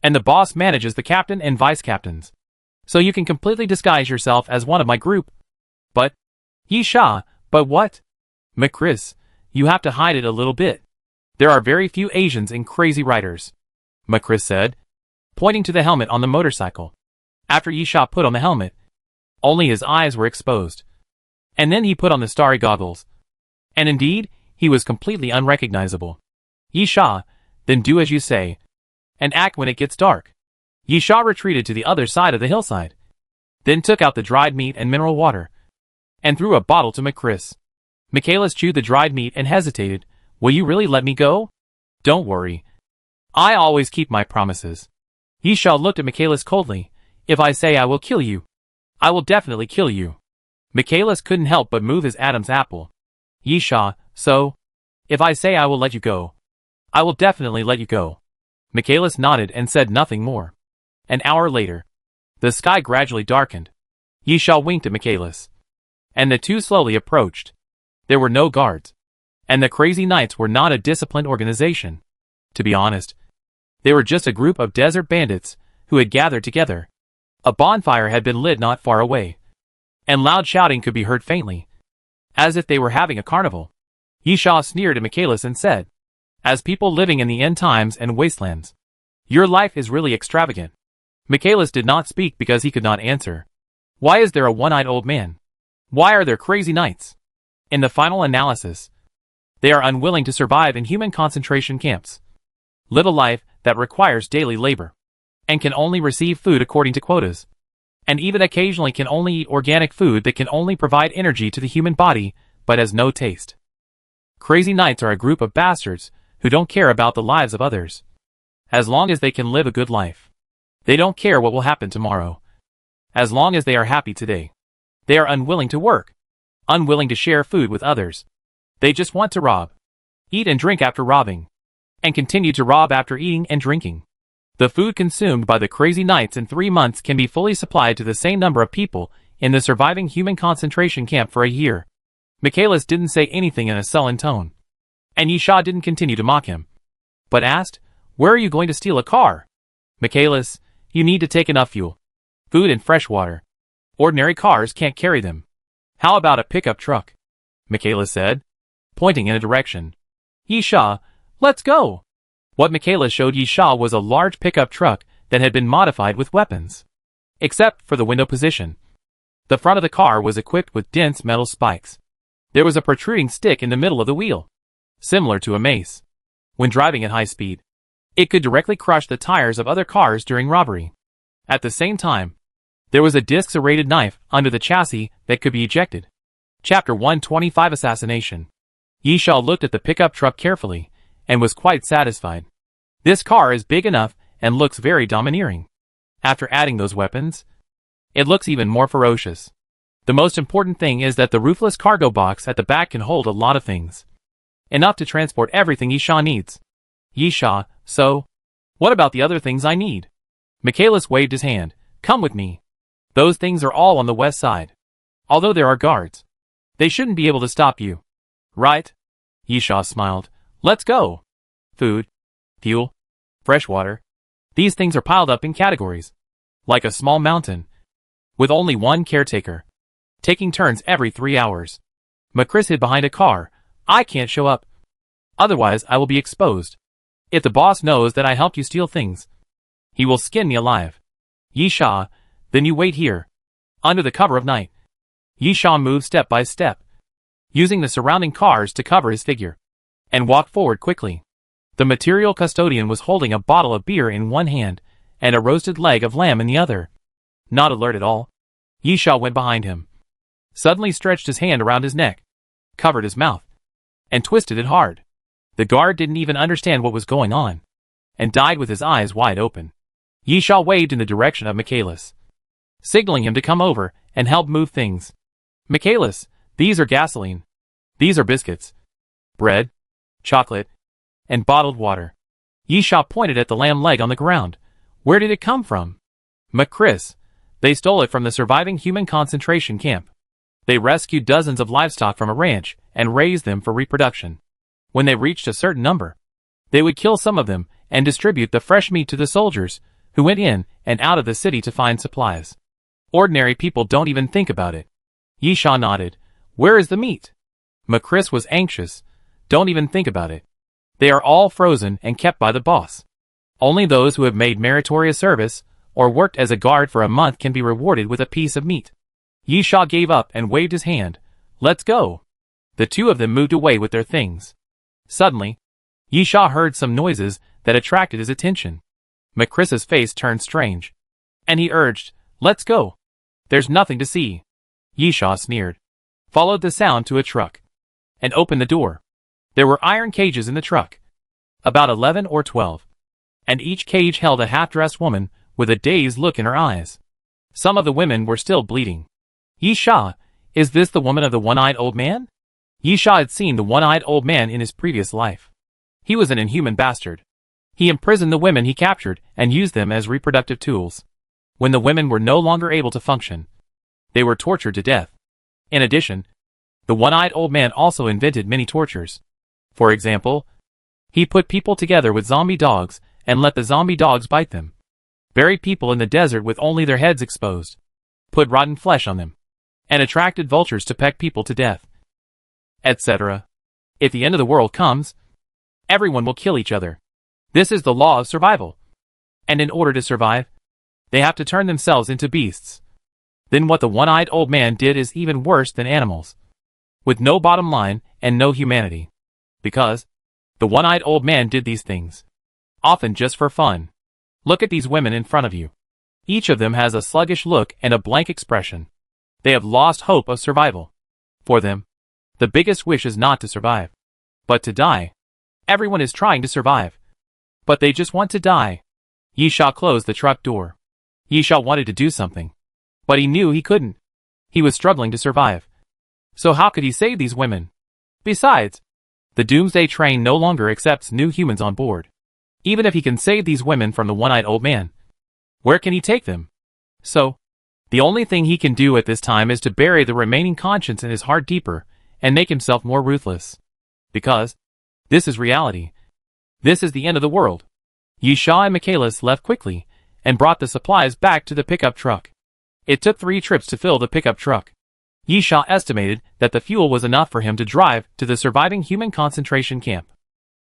And the boss manages the captain and vice-captains. So you can completely disguise yourself as one of my group. But, Yisha, but what? Chris, you have to hide it a little bit. There are very few Asians in Crazy Riders. Chris said, pointing to the helmet on the motorcycle. After Yisha put on the helmet, only his eyes were exposed. And then he put on the starry goggles. And indeed, he was completely unrecognizable. Yisha, then do as you say. And act when it gets dark. Yisha retreated to the other side of the hillside. Then took out the dried meat and mineral water. And threw a bottle to Chris. Michaelis chewed the dried meat and hesitated. Will you really let me go? Don't worry. I always keep my promises. Yisha looked at Michaelis coldly. If I say I will kill you, I will definitely kill you. Michaelis couldn't help but move his Adam's apple. Yisha, so? If I say I will let you go, I will definitely let you go. Michaelis nodded and said nothing more. An hour later, the sky gradually darkened. Yisha winked at Michaelis. And the two slowly approached. There were no guards. And the Crazy Knights were not a disciplined organization. To be honest, they were just a group of desert bandits who had gathered together. A bonfire had been lit not far away. And loud shouting could be heard faintly, as if they were having a carnival. Yisha sneered at Michaelis and said, as people living in the end times and wastelands, your life is really extravagant. Michaelis did not speak because he could not answer. Why is there a one-eyed old man? Why are there Crazy Knights? In the final analysis, they are unwilling to survive in human concentration camps. Live a life that requires daily labor, and can only receive food according to quotas, and even occasionally can only eat organic food that can only provide energy to the human body, but has no taste. Crazy Knights are a group of bastards who don't care about the lives of others. As long as they can live a good life. They don't care what will happen tomorrow. As long as they are happy today. They are unwilling to work. Unwilling to share food with others. They just want to rob. Eat and drink after robbing. And continue to rob after eating and drinking. The food consumed by the crazy knights in 3 months can be fully supplied to the same number of people in the surviving human concentration camp for a year. Michaelis didn't say anything in a sullen tone. And Yisha didn't continue to mock him, but asked, "Where are you going to steal a car?" "Michaelis, you need to take enough fuel, food and fresh water. Ordinary cars can't carry them. How about a pickup truck?" Michaelis said, pointing in a direction. "Yisha, let's go." What Michaelis showed Yisha was a large pickup truck that had been modified with weapons. Except for the window position. The front of the car was equipped with dense metal spikes. There was a protruding stick in the middle of the wheel, similar to a mace. When driving at high speed, it could directly crush the tires of other cars during robbery. At the same time, there was a disc-serrated knife under the chassis that could be ejected. Chapter 125 Assassination. Yisha looked at the pickup truck carefully, and was quite satisfied. This car is big enough and looks very domineering. After adding those weapons, it looks even more ferocious. The most important thing is that the roofless cargo box at the back can hold a lot of things. Enough to transport everything Yisha needs. Yisha, so, what about the other things I need? Michaelis waved his hand. Come with me. Those things are all on the west side. Although there are guards, they shouldn't be able to stop you. Right? Yisha smiled. Let's go. Food, fuel, fresh water. These things are piled up in categories, like a small mountain, with only one caretaker, taking turns every 3 hours. Macris hid behind a car. I can't show up. Otherwise I will be exposed. If the boss knows that I helped you steal things, he will skin me alive. Yisha, then you wait here, under the cover of night. Yisha moved step by step, using the surrounding cars to cover his figure, and walked forward quickly. The material custodian was holding a bottle of beer in one hand, and a roasted leg of lamb in the other. Not alert at all, Yisha went behind him, suddenly stretched his hand around his neck, covered his mouth, and twisted it hard. The guard didn't even understand what was going on, and died with his eyes wide open. Yisha waved in the direction of Michaelis, signaling him to come over and help move things. Michaelis, these are gasoline. These are biscuits, bread, chocolate, and bottled water. Yisha pointed at the lamb leg on the ground. Where did it come from? Macris. They stole it from the surviving human concentration camp. They rescued dozens of livestock from a ranch and raised them for reproduction. When they reached a certain number, they would kill some of them and distribute the fresh meat to the soldiers who went in and out of the city to find supplies. Ordinary people don't even think about it. Yisha nodded. Where is the meat? Macris was anxious. Don't even think about it. They are all frozen and kept by the boss. Only those who have made meritorious service or worked as a guard for a month can be rewarded with a piece of meat. Yisha gave up and waved his hand. Let's go. The two of them moved away with their things. Suddenly, Yisha heard some noises that attracted his attention. Macris's face turned strange, and he urged, Let's go. There's nothing to see. Yisha sneered, followed the sound to a truck, and opened the door. There were iron cages in the truck, about 11 or 12, and each cage held a half-dressed woman with a dazed look in her eyes. Some of the women were still bleeding. Yisha, is this the woman of the one-eyed old man? Yisha had seen the one-eyed old man in his previous life. He was an inhuman bastard. He imprisoned the women he captured and used them as reproductive tools. When the women were no longer able to function, they were tortured to death. In addition, the one-eyed old man also invented many tortures. For example, he put people together with zombie dogs and let the zombie dogs bite them. Buried people in the desert with only their heads exposed. Put rotten flesh on them. And attracted vultures to peck people to death, etc. If the end of the world comes, everyone will kill each other. This is the law of survival. And in order to survive, they have to turn themselves into beasts. Then what the one-eyed old man did is even worse than animals, with no bottom line and no humanity. Because the one-eyed old man did these things, often just for fun. Look at these women in front of you. Each of them has a sluggish look and a blank expression. They have lost hope of survival. For them, the biggest wish is not to survive, but to die. Everyone is trying to survive, but they just want to die. Yisha closed the truck door. Yisha wanted to do something, but he knew he couldn't. He was struggling to survive. So how could he save these women? Besides, the Doomsday train no longer accepts new humans on board. Even if he can save these women from the one-eyed old man, where can he take them? So, the only thing he can do at this time is to bury the remaining conscience in his heart deeper and make himself more ruthless. Because this is reality. This is the end of the world. Yisha and Michaelis left quickly and brought the supplies back to the pickup truck. It took 3 trips to fill the pickup truck. Yisha estimated that the fuel was enough for him to drive to the surviving human concentration camp.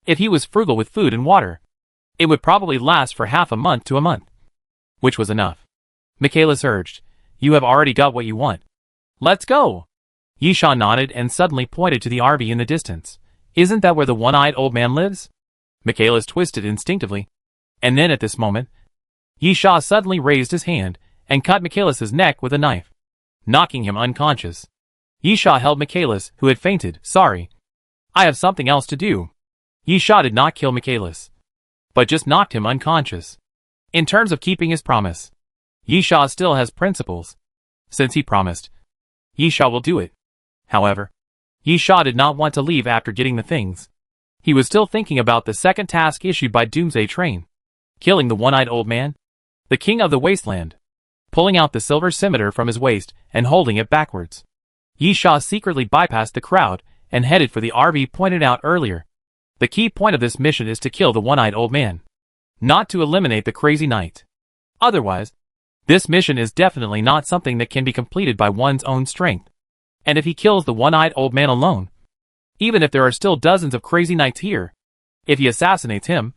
If he was frugal with food and water, it would probably last for half a month to a month. Which was enough. Michaelis urged, "You have already got what you want. Let's go." Yisha nodded and suddenly pointed to the RV in the distance. "Isn't that where the one-eyed old man lives?" Michaelis twisted instinctively. And then at this moment, Yisha suddenly raised his hand and cut Michaelis' neck with a knife, knocking him unconscious. Yisha held Michaelis, who had fainted. "Sorry. I have something else to do." Yisha did not kill Michaelis, but just knocked him unconscious. In terms of keeping his promise, Yisha still has principles. Since he promised, Yisha will do it. However, Yisha did not want to leave after getting the things. He was still thinking about the second task issued by Doomsday Train, killing the one-eyed old man, the king of the wasteland. Pulling out the silver scimitar from his waist and holding it backwards, Yisha secretly bypassed the crowd and headed for the RV pointed out earlier. The key point of this mission is to kill the one-eyed old man, not to eliminate the crazy knight. Otherwise, this mission is definitely not something that can be completed by one's own strength. And if he kills the one-eyed old man alone, even if there are still dozens of crazy knights here, if he assassinates him,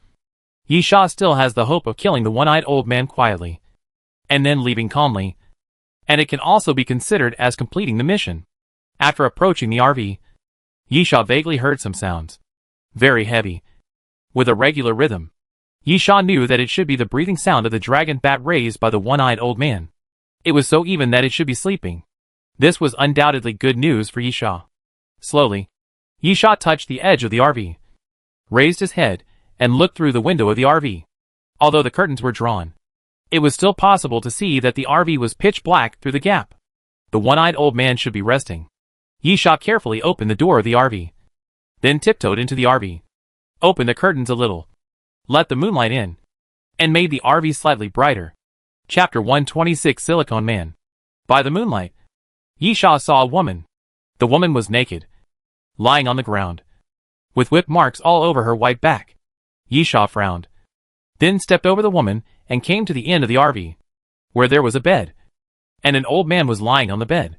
Yisha still has the hope of killing the one-eyed old man quietly, and then leaving calmly, and it can also be considered as completing the mission. After approaching the RV, Yisha vaguely heard some sounds, very heavy, with a regular rhythm. Yisha knew that it should be the breathing sound of the dragon bat raised by the one-eyed old man. It was so even that it should be sleeping. This was undoubtedly good news for Yisha. Slowly, Yisha touched the edge of the RV, raised his head, and looked through the window of the RV. Although the curtains were drawn, it was still possible to see that the RV was pitch black through the gap. The one-eyed old man should be resting. Yisha carefully opened the door of the RV, then tiptoed into the RV, opened the curtains a little, let the moonlight in, and made the RV slightly brighter. Chapter 126 Silicone Man. By the moonlight, Yisha saw a woman. The woman was naked, lying on the ground, with whip marks all over her white back. Yisha frowned, then stepped over the woman and came to the end of the RV, where there was a bed, and an old man was lying on the bed.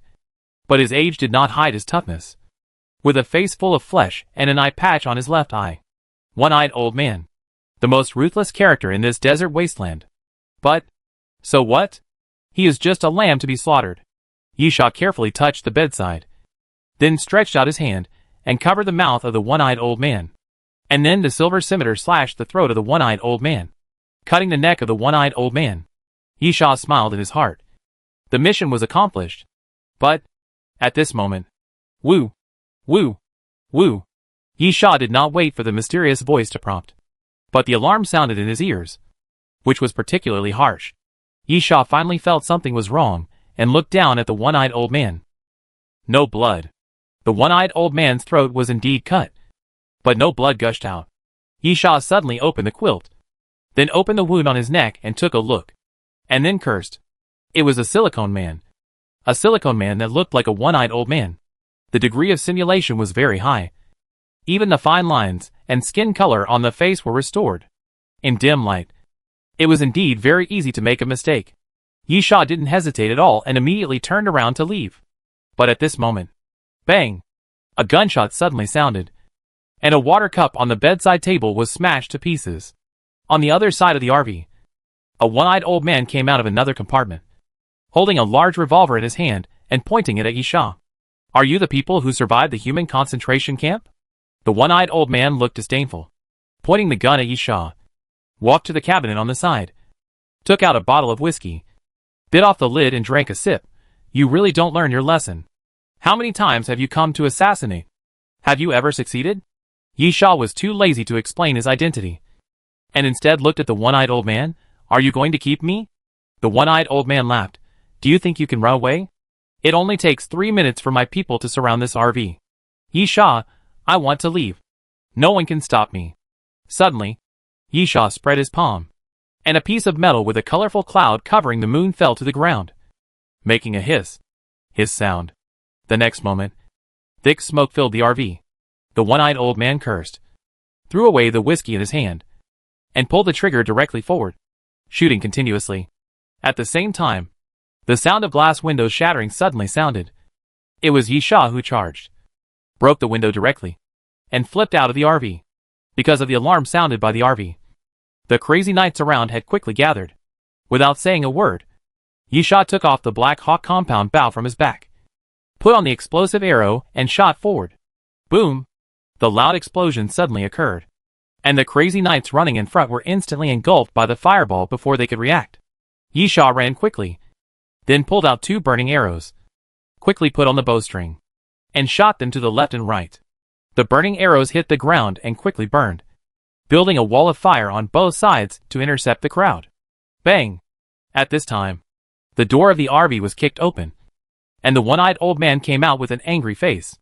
But his age did not hide his toughness, with a face full of flesh and an eye patch on his left eye. One-eyed old man, the most ruthless character in this desert wasteland. But, so what? He is just a lamb to be slaughtered. Yisha carefully touched the bedside, then stretched out his hand and covered the mouth of the one-eyed old man. And then the silver scimitar slashed the throat of the one-eyed old man, cutting the neck of the one-eyed old man. Yisha smiled in his heart. The mission was accomplished. But, at this moment, woo, woo, woo. Yisha did not wait for the mysterious voice to prompt, but the alarm sounded in his ears, which was particularly harsh. Yisha finally felt something was wrong and looked down at the one-eyed old man. No blood. The one-eyed old man's throat was indeed cut, but no blood gushed out. Yisha suddenly opened the quilt, then opened the wound on his neck and took a look, and then cursed. It was a silicone man. A silicone man that looked like a one-eyed old man. The degree of simulation was very high. Even the fine lines and skin color on the face were restored. In dim light, it was indeed very easy to make a mistake. Yisha didn't hesitate at all and immediately turned around to leave. But at this moment, bang! A gunshot suddenly sounded, and a water cup on the bedside table was smashed to pieces. On the other side of the RV, a one-eyed old man came out of another compartment, holding a large revolver in his hand and pointing it at Yisha. Are you the people who survived the human concentration camp? The one-eyed old man looked disdainful, pointing the gun at Yisha, walked to the cabinet on the side, took out a bottle of whiskey, bit off the lid and drank a sip. You really don't learn your lesson. How many times have you come to assassinate? Have you ever succeeded? Yisha was too lazy to explain his identity, and instead looked at the one-eyed old man. Are you going to keep me? The one-eyed old man laughed. Do you think you can run away? It only takes 3 minutes for my people to surround this RV. Yisha, I want to leave. No one can stop me. Suddenly, Yisha spread his palm, and a piece of metal with a colorful cloud covering the moon fell to the ground, making a hiss sound. The next moment, thick smoke filled the RV. The one-eyed old man cursed, threw away the whiskey in his hand, and pulled the trigger directly forward, shooting continuously. At the same time, the sound of glass windows shattering suddenly sounded. It was Yisha who charged, broke the window directly, and flipped out of the RV. Because of the alarm sounded by the RV, the crazy knights around had quickly gathered. Without saying a word, Yisha took off the Black Hawk compound bow from his back, put on the explosive arrow, and shot forward. Boom! The loud explosion suddenly occurred, and the crazy knights running in front were instantly engulfed by the fireball before they could react. Yisha ran quickly, then pulled out 2 burning arrows, quickly put on the bowstring, and shot them to the left and right. The burning arrows hit the ground and quickly burned, building a wall of fire on both sides to intercept the crowd. Bang! At this time, the door of the RV was kicked open, and the one-eyed old man came out with an angry face,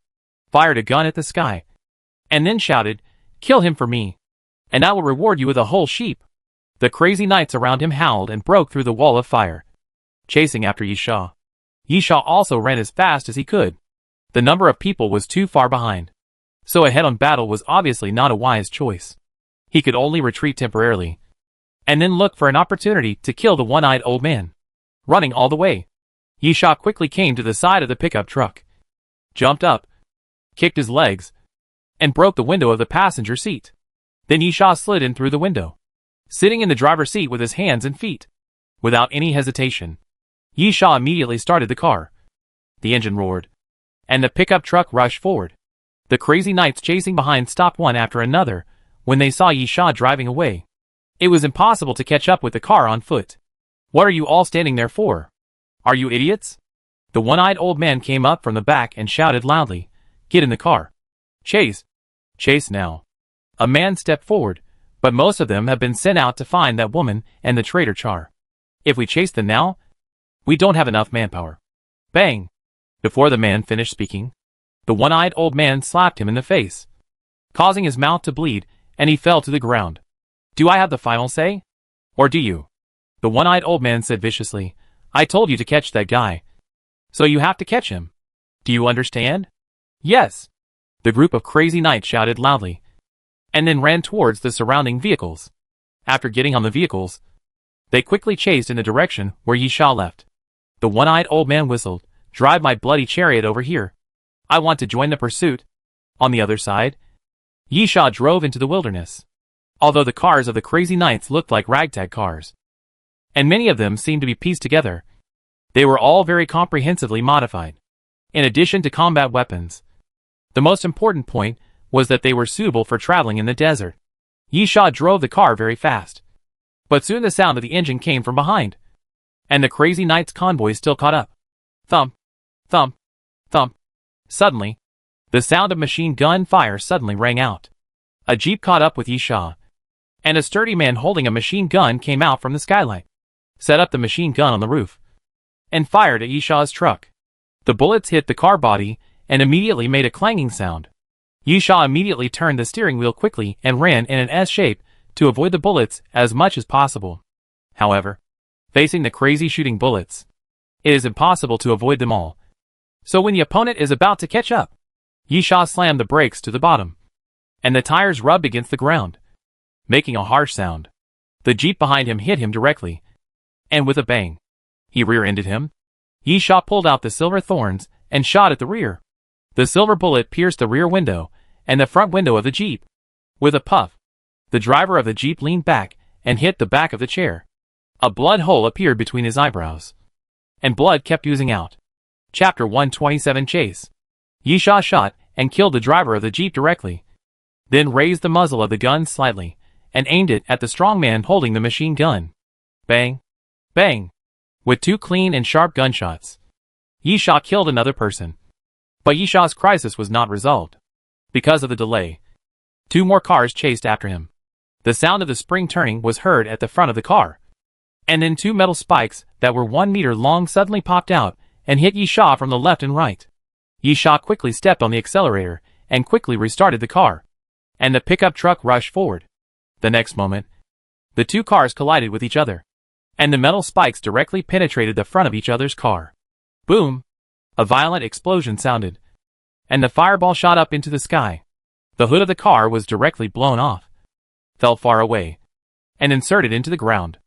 fired a gun at the sky, and then shouted, "Kill him for me, and I will reward you with a whole sheep." The crazy knights around him howled and broke through the wall of fire, chasing after Yisha. Yisha also ran as fast as he could. The number of people was too far behind, so a head-on battle was obviously not a wise choice. He could only retreat temporarily, and then look for an opportunity to kill the one-eyed old man. Running all the way, Yisha quickly came to the side of the pickup truck, jumped up, kicked his legs, and broke the window of the passenger seat. Then Yisha slid in through the window, sitting in the driver's seat with his hands and feet. Without any hesitation, Yisha immediately started the car. The engine roared, and the pickup truck rushed forward. The crazy knights chasing behind stopped one after another when they saw Yisha driving away. It was impossible to catch up with the car on foot. "What are you all standing there for? Are you idiots?" The one-eyed old man came up from the back and shouted loudly, "Get in the car. Chase. Chase now." A man stepped forward, but most of them have been sent out to find that woman and the traitor Char. "If we chase them now, we don't have enough manpower." Bang! Before the man finished speaking, the one-eyed old man slapped him in the face, causing his mouth to bleed, and he fell to the ground. "Do I have the final say? Or do you?" The one-eyed old man said viciously, "I told you to catch that guy, so you have to catch him. Do you understand?" "Yes." The group of crazy knights shouted loudly, and then ran towards the surrounding vehicles. After getting on the vehicles, they quickly chased in the direction where Yisha left. The one-eyed old man whistled, "Drive my bloody chariot over here. I want to join the pursuit." On the other side, Yisha drove into the wilderness. Although the cars of the crazy knights looked like ragtag cars, and many of them seemed to be pieced together, they were all very comprehensively modified. In addition to combat weapons, the most important point was that they were suitable for traveling in the desert. Yisha drove the car very fast, but soon the sound of the engine came from behind, and the crazy knights' convoy still caught up. Thump, thump, thump. Suddenly, the sound of machine gun fire suddenly rang out. A jeep caught up with Yisha, and a sturdy man holding a machine gun came out from the skylight, set up the machine gun on the roof, and fired at Yisha's truck. The bullets hit the car body and immediately made a clanging sound. Yisha immediately turned the steering wheel quickly and ran in an S shape to avoid the bullets as much as possible. However, facing the crazy shooting bullets, it is impossible to avoid them all. So when the opponent is about to catch up, Yisha slammed the brakes to the bottom, and the tires rubbed against the ground, making a harsh sound. The jeep behind him hit him directly, and with a bang, he rear-ended him. Yisha pulled out the silver thorns and shot at the rear. The silver bullet pierced the rear window and the front window of the jeep. With a puff, the driver of the jeep leaned back and hit the back of the chair. A blood hole appeared between his eyebrows, and blood kept oozing out. Chapter 127 Chase. Yisha shot and killed the driver of the jeep directly, then raised the muzzle of the gun slightly and aimed it at the strong man holding the machine gun. Bang! Bang! With 2 clean and sharp gunshots, Yisha killed another person. But Yisha's crisis was not resolved. Because of the delay, 2 more cars chased after him. The sound of the spring turning was heard at the front of the car, and then 2 metal spikes that were 1 meter long suddenly popped out and hit Yisha from the left and right. Yisha quickly stepped on the accelerator and quickly restarted the car. And the pickup truck rushed forward. The next moment, the two cars collided with each other, and the metal spikes directly penetrated the front of each other's car. Boom! A violent explosion sounded, and the fireball shot up into the sky. The hood of the car was directly blown off, fell far away, and inserted into the ground.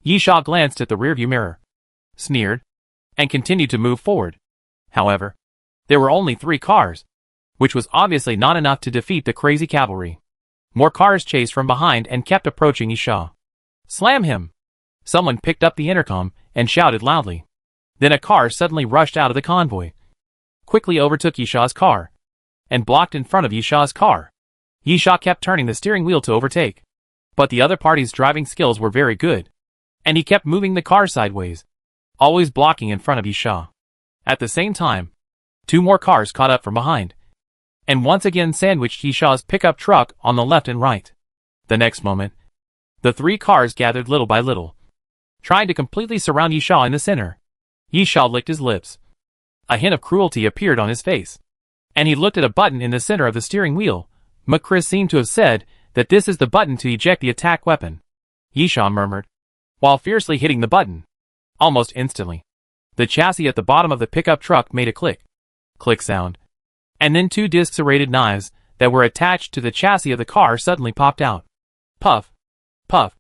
Yisha glanced at the rearview mirror, sneered, and continued to move forward. However, there were only 3 cars, which was obviously not enough to defeat the crazy cavalry. More cars chased from behind and kept approaching Yisha. Slam him! Someone picked up the intercom and shouted loudly. Then a car suddenly rushed out of the convoy, quickly overtook Yisha's car, and blocked in front of Yisha's car. Yisha kept turning the steering wheel to overtake, but the other party's driving skills were very good, and he kept moving the car sideways, always blocking in front of Yisha. At the same time, 2 more cars caught up from behind, and once again sandwiched Yisha's pickup truck on the left and right. The next moment, the 3 cars gathered little by little, trying to completely surround Yisha in the center. Yisha licked his lips. A hint of cruelty appeared on his face, and he looked at a button in the center of the steering wheel. Macris seemed to have said that this is the button to eject the attack weapon. Yisha murmured, while fiercely hitting the button. Almost instantly, the chassis at the bottom of the pickup truck made a click sound, and then 2 disc-serrated knives that were attached to the chassis of the car suddenly popped out. Puff, puff.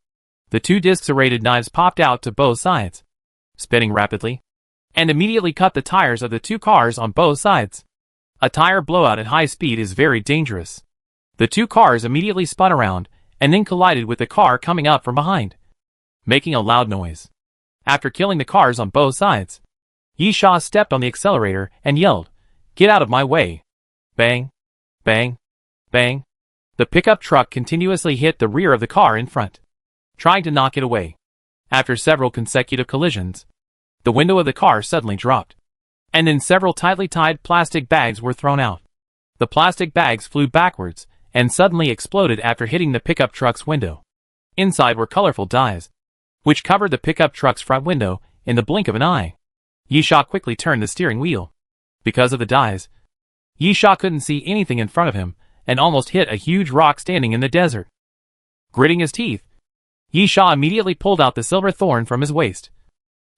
The 2 disc-serrated knives popped out to both sides, spinning rapidly, and immediately cut the tires of the 2 cars on both sides. A tire blowout at high speed is very dangerous. The 2 cars immediately spun around and then collided with the car coming up from behind, making a loud noise. After killing the cars on both sides, Yisha stepped on the accelerator and yelled, "Get out of my way!" Bang, bang, bang. The pickup truck continuously hit the rear of the car in front, trying to knock it away. After several consecutive collisions, the window of the car suddenly dropped, and then several tightly tied plastic bags were thrown out. The plastic bags flew backwards and suddenly exploded after hitting the pickup truck's window. Inside were colorful dyes, which covered the pickup truck's front window in the blink of an eye. Yisha quickly turned the steering wheel. Because of the dyes, Yisha couldn't see anything in front of him and almost hit a huge rock standing in the desert. Gritting his teeth, Yisha immediately pulled out the silver thorn from his waist,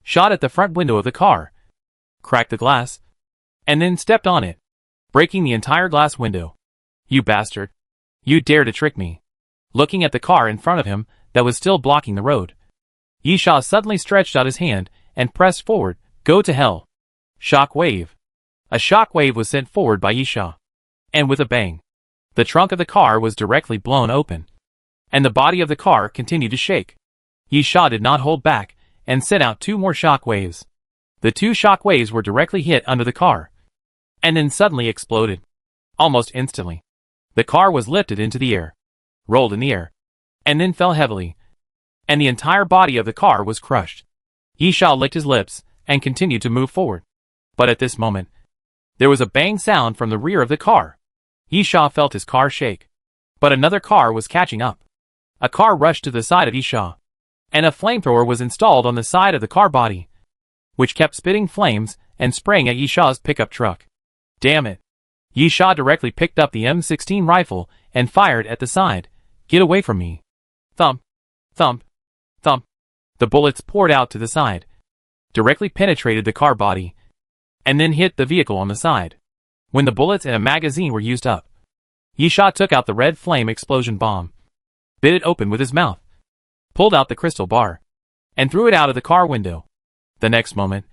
shot at the front window of the car, cracked the glass, and then stepped on it, breaking the entire glass window. "You bastard! You dare to trick me!" Looking at the car in front of him that was still blocking the road, Yisha suddenly stretched out his hand and pressed forward. "Go to hell!" Shock wave. A shock wave was sent forward by Yisha, and with a bang, the trunk of the car was directly blown open, and the body of the car continued to shake. Yisha did not hold back and sent out 2 more shock waves. The 2 shock waves were directly hit under the car, and then suddenly exploded. Almost instantly, the car was lifted into the air, rolled in the air, and then fell heavily, and the entire body of the car was crushed. Yisha licked his lips and continued to move forward. But at this moment, there was a bang sound from the rear of the car. Yisha felt his car shake. But another car was catching up. A car rushed to the side of Yisha, and a flamethrower was installed on the side of the car body, which kept spitting flames and spraying at Yisha's pickup truck. Damn it! Yisha directly picked up the M16 rifle and fired at the side. "Get away from me!" Thump, thump, thump. The bullets poured out to the side, directly penetrated the car body, and then hit the vehicle on the side. When the bullets in a magazine were used up, Yisha took out the red flame explosion bomb, bit it open with his mouth, pulled out the crystal bar, and threw it out of the car window. The next moment,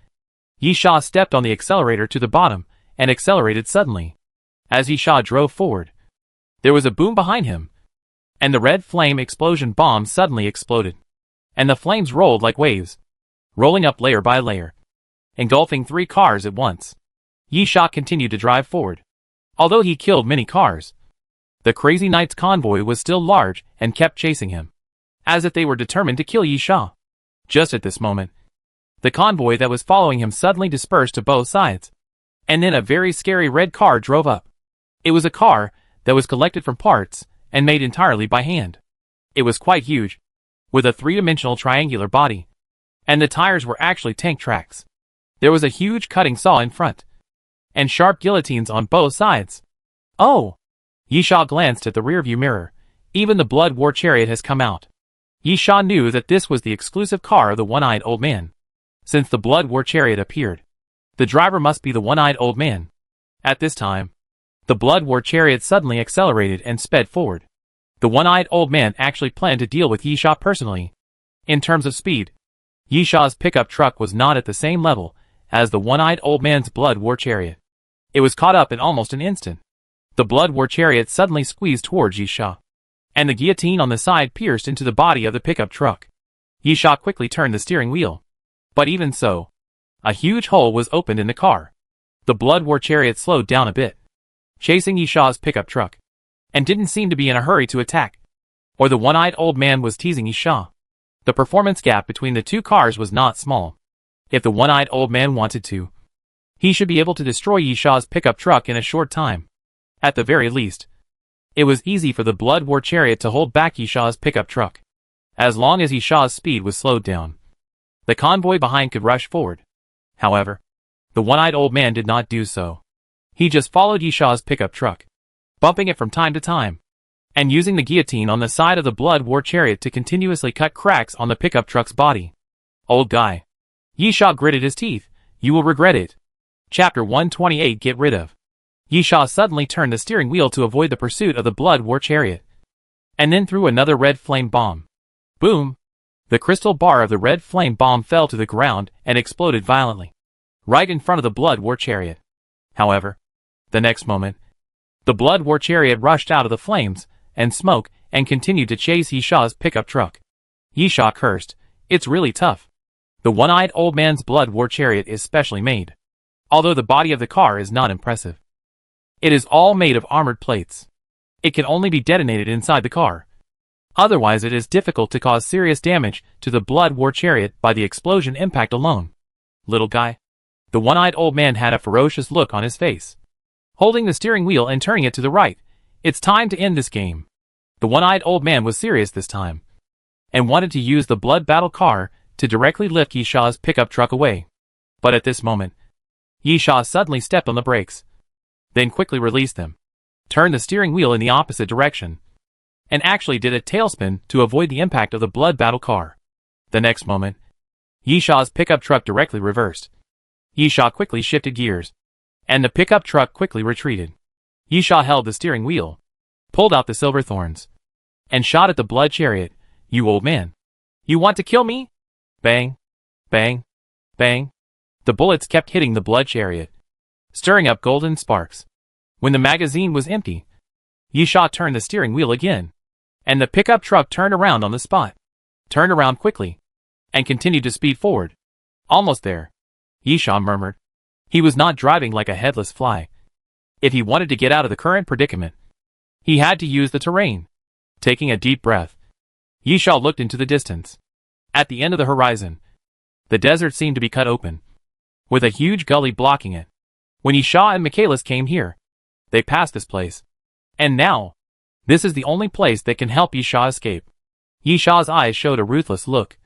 Yisha stepped on the accelerator to the bottom and accelerated suddenly. As Yisha drove forward, there was a boom behind him, and the red flame explosion bomb suddenly exploded, and the flames rolled like waves, rolling up layer by layer, engulfing 3 cars at once. Yisha continued to drive forward. Although he killed many cars, the Crazy Knights convoy was still large and kept chasing him, as if they were determined to kill Yisha. Just at this moment, the convoy that was following him suddenly dispersed to both sides, and then a very scary red car drove up. It was a car that was collected from parts and made entirely by hand. It was quite huge, with a 3-dimensional triangular body, and the tires were actually tank tracks. There was a huge cutting saw in front, and sharp guillotines on both sides. Oh! Yisha glanced at the rearview mirror. Even the blood war chariot has come out. Yisha knew that this was the exclusive car of the one-eyed old man. Since the blood war chariot appeared, the driver must be the one-eyed old man. At this time, the blood war chariot suddenly accelerated and sped forward. The one-eyed old man actually planned to deal with Yisha personally. In terms of speed, Yisha's pickup truck was not at the same level as the one-eyed old man's blood war chariot. It was caught up in almost an instant. The blood war chariot suddenly squeezed towards Yisha, and the guillotine on the side pierced into the body of the pickup truck. Yisha quickly turned the steering wheel. But even so, a huge hole was opened in the car. The blood war chariot slowed down a bit, chasing Yisha's pickup truck, and didn't seem to be in a hurry to attack. Or the one-eyed old man was teasing Yisha. The performance gap between the two cars was not small. If the one-eyed old man wanted to, he should be able to destroy Yisha's pickup truck in a short time. At the very least, it was easy for the blood war chariot to hold back Yisha's pickup truck. As long as Yisha's speed was slowed down, the convoy behind could rush forward. However, the one-eyed old man did not do so. He just followed Yisha's pickup truck, bumping it from time to time, and using the guillotine on the side of the blood war chariot to continuously cut cracks on the pickup truck's body. Old guy. Yisha gritted his teeth. You will regret it. Chapter 128 Get rid of. Yisha suddenly turned the steering wheel to avoid the pursuit of the blood war chariot, and then threw another red flame bomb. Boom! The crystal bar of the red flame bomb fell to the ground and exploded violently, right in front of the blood war chariot. However, the next moment, the blood war chariot rushed out of the flames and smoke and continued to chase Yisha's pickup truck. Yisha cursed. It's really tough. The one-eyed old man's blood war chariot is specially made, although the body of the car is not impressive. It is all made of armored plates. It can only be detonated inside the car. Otherwise it is difficult to cause serious damage to the blood war chariot by the explosion impact alone. Little guy. The one-eyed old man had a ferocious look on his face, holding the steering wheel and turning it to the right. It's time to end this game. The one-eyed old man was serious this time, and wanted to use the blood battle car to directly lift Yisha's pickup truck away. But at this moment, Yisha suddenly stepped on the brakes, then quickly released them, turned the steering wheel in the opposite direction, and actually did a tailspin to avoid the impact of the blood battle car. The next moment, Yisha's pickup truck directly reversed. Yisha quickly shifted gears, and the pickup truck quickly retreated. Yisha held the steering wheel, pulled out the silver thorns, and shot at the blood chariot. You old man. You want to kill me? Bang, bang, bang. The bullets kept hitting the blood chariot, stirring up golden sparks. When the magazine was empty, Yisha turned the steering wheel again, and the pickup truck turned around on the spot, turned around quickly, and continued to speed forward. Almost there, Yisha murmured. He was not driving like a headless fly. If he wanted to get out of the current predicament, he had to use the terrain. Taking a deep breath, Yisha looked into the distance. At the end of the horizon, the desert seemed to be cut open, with a huge gully blocking it. When Yisha and Michaelis came here, they passed this place. And now, this is the only place that can help Yisha escape. Yisha's eyes showed a ruthless look,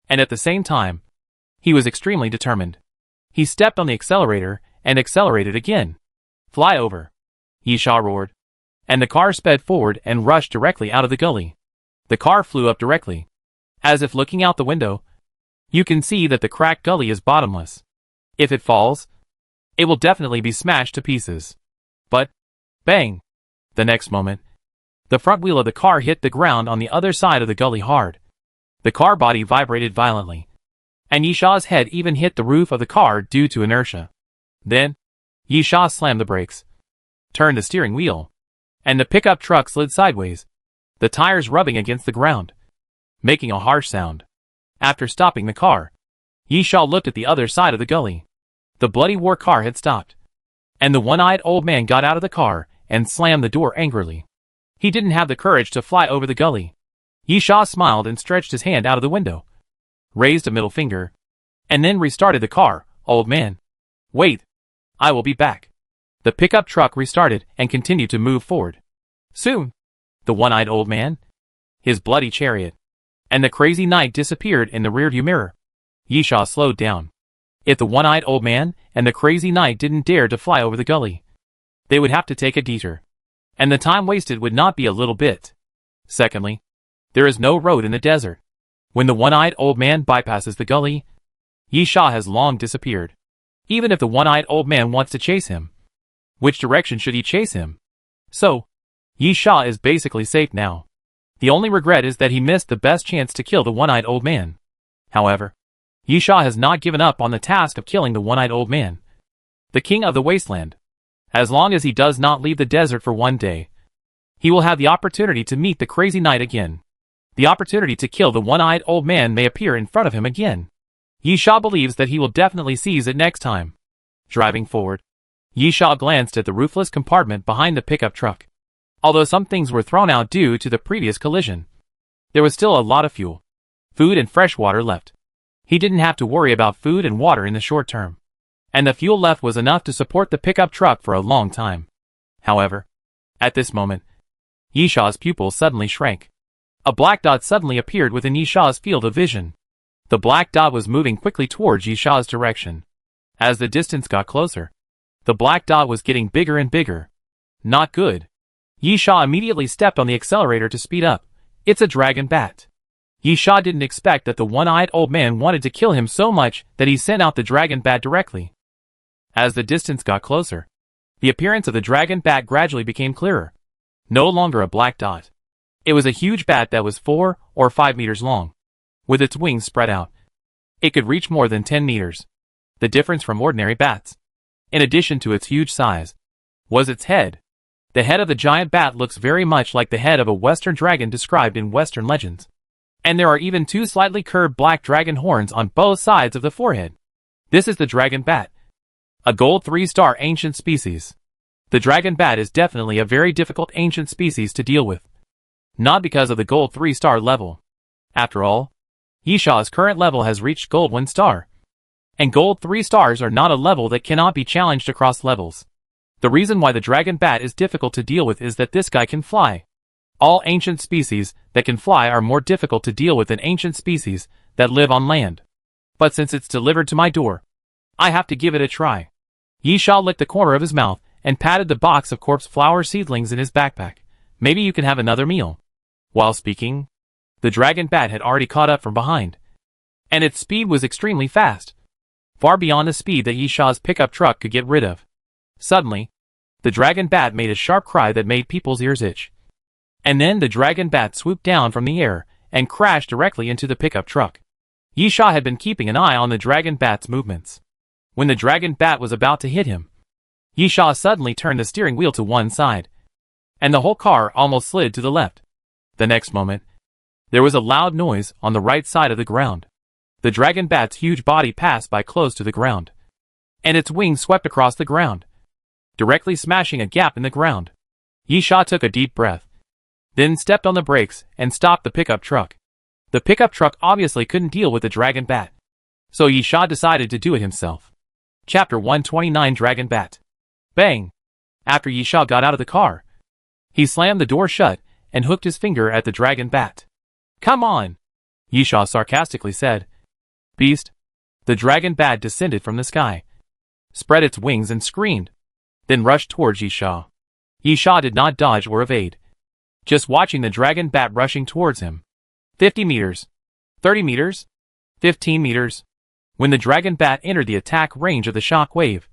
and at the same time, he was extremely determined. He stepped on the accelerator and accelerated again. Fly over, Yisha roared, and the car sped forward and rushed directly out of the gully. The car flew up directly, as if looking out the window. You can see that the cracked gully is bottomless. If it falls, it will definitely be smashed to pieces. But, bang! The next moment, the front wheel of the car hit the ground on the other side of the gully hard. The car body vibrated violently, and Yisha's head even hit the roof of the car due to inertia. Then, Yisha slammed the brakes, turned the steering wheel, and the pickup truck slid sideways, the tires rubbing against the ground, making a harsh sound. After stopping the car, Yisha looked at the other side of the gully. The bloody war car had stopped, and the one-eyed old man got out of the car and slammed the door angrily. He didn't have the courage to fly over the gully. Yisha smiled and stretched his hand out of the window, raised a middle finger, and then restarted the car. Old man. Wait. I will be back. The pickup truck restarted and continued to move forward. Soon, the one-eyed old man, his bloody chariot, and the crazy knight disappeared in the rearview mirror. Yisha slowed down. If the one-eyed old man and the crazy knight didn't dare to fly over the gully, they would have to take a detour. and the time wasted would not be a little bit. Secondly, there is no road in the desert. When the one-eyed old man bypasses the gully, Yi Sha has long disappeared. Even if the one-eyed old man wants to chase him, which direction should he chase him? So, Yi Sha is basically safe now. The only regret is that he missed the best chance to kill the one-eyed old man. However, Yi Sha has not given up on the task of killing the one-eyed old man, the king of the wasteland. As long as he does not leave the desert for one day, he will have the opportunity to meet the crazy knight again. The opportunity to kill the one-eyed old man may appear in front of him again. Yi Sha believes that he will definitely seize it next time. Driving forward, Yi Sha glanced at the roofless compartment behind the pickup truck. Although some things were thrown out due to the previous collision, there was still a lot of fuel, food and fresh water left. He didn't have to worry about food and water in the short term, and the fuel left was enough to support the pickup truck for a long time. However, at this moment, Yi Sha's pupils suddenly shrank. A black dot suddenly appeared within Yi Sha's field of vision. The black dot was moving quickly towards Yi Sha's direction. As the distance got closer, the black dot was getting bigger and bigger. Not good. Yi Sha immediately stepped on the accelerator to speed up. It's a dragon bat. Yi Sha didn't expect that the one-eyed old man wanted to kill him so much that he sent out the dragon bat directly. As the distance got closer, the appearance of the dragon bat gradually became clearer. No longer a black dot. It was a huge bat that was 4 or 5 meters long. With its wings spread out, it could reach more than 10 meters. The difference from ordinary bats, in addition to its huge size, was its head. The head of the giant bat looks very much like the head of a western dragon described in western legends. And there are even 2 slightly curved black dragon horns on both sides of the forehead. This is the dragon bat, a gold 3-star ancient species. The dragon bat is definitely a very difficult ancient species to deal with. Not because of the gold 3-star level. After all, Yi Sha's current level has reached gold 1 star. And gold 3 stars are not a level that cannot be challenged across levels. The reason why the dragon bat is difficult to deal with is that this guy can fly. All ancient species that can fly are more difficult to deal with than ancient species that live on land. But since it's delivered to my door, I have to give it a try. Yi Sha licked the corner of his mouth and patted the box of corpse flower seedlings in his backpack. Maybe you can have another meal. While speaking, the dragon bat had already caught up from behind, and its speed was extremely fast, far beyond the speed that Yi Sha's pickup truck could get rid of. Suddenly, the dragon bat made a sharp cry that made people's ears itch. And then the dragon bat swooped down from the air and crashed directly into the pickup truck. Yi Sha had been keeping an eye on the dragon bat's movements. When the dragon bat was about to hit him, Yi Sha suddenly turned the steering wheel to one side, and the whole car almost slid to the left. The next moment, there was a loud noise on the right side of the ground. The dragon bat's huge body passed by close to the ground, and its wings swept across the ground, directly smashing a gap in the ground. Yi Sha took a deep breath, then stepped on the brakes and stopped the pickup truck. The pickup truck obviously couldn't deal with the dragon bat, so Yi Sha decided to do it himself. Chapter 129 Dragon Bat. Bang! After Yi Sha got out of the car, he slammed the door shut and hooked his finger at the dragon bat. Come on! Yi Sha sarcastically said. Beast! The dragon bat descended from the sky, spread its wings and screamed, then rushed towards Yi Sha. Yi Sha did not dodge or evade, just watching the dragon bat rushing towards him. 50 meters. 30 meters. 15 meters. When the dragon bat entered the attack range of the shock wave,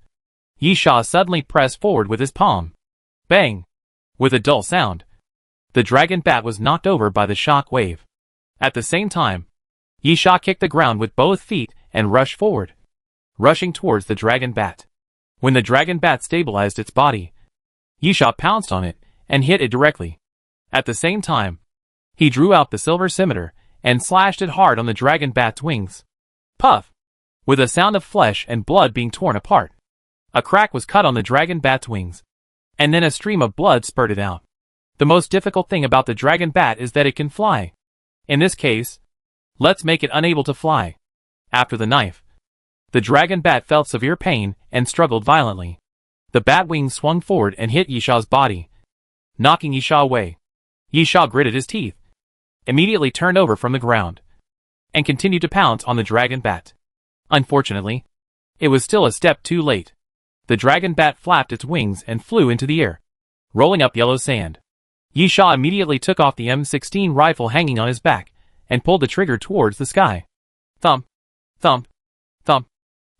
Yi Sha suddenly pressed forward with his palm. Bang! With a dull sound, the dragon bat was knocked over by the shock wave. At the same time, Yi Sha kicked the ground with both feet and rushed forward, rushing towards the dragon bat. When the dragon bat stabilized its body, Yi Sha pounced on it and hit it directly. At the same time, he drew out the silver scimitar and slashed it hard on the dragon bat's wings. Puff! With a sound of flesh and blood being torn apart, a crack was cut on the dragon bat's wings, and then a stream of blood spurted out. The most difficult thing about the dragon bat is that it can fly. In this case, let's make it unable to fly. After the knife, the dragon bat felt severe pain and struggled violently. The bat wings swung forward and hit Yi Sha's body, knocking Yi Sha away. Yi Sha gritted his teeth, immediately turned over from the ground, and continued to pounce on the dragon bat. Unfortunately, it was still a step too late. The dragon bat flapped its wings and flew into the air, rolling up yellow sand. Yisha immediately took off the M16 rifle hanging on his back, and pulled the trigger towards the sky. Thump, thump, thump.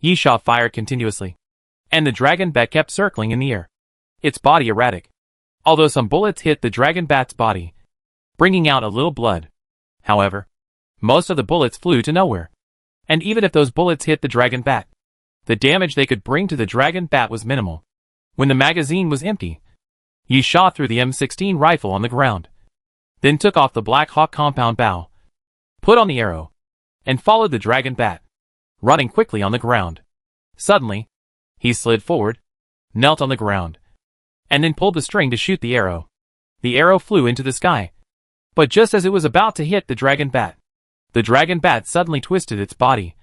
Yisha fired continuously. And the dragon bat kept circling in the air, its body erratic. Although some bullets hit the dragon bat's body, bringing out a little blood. However, most of the bullets flew to nowhere. And even if those bullets hit the dragon bat, the damage they could bring to the dragon bat was minimal. When the magazine was empty, Yisha threw the M16 rifle on the ground, then took off the Black Hawk compound bow, put on the arrow, and followed the dragon bat, running quickly on the ground. Suddenly, he slid forward, knelt on the ground, and then pulled the string to shoot the arrow. The arrow flew into the sky, but just as it was about to hit the dragon bat suddenly twisted its body,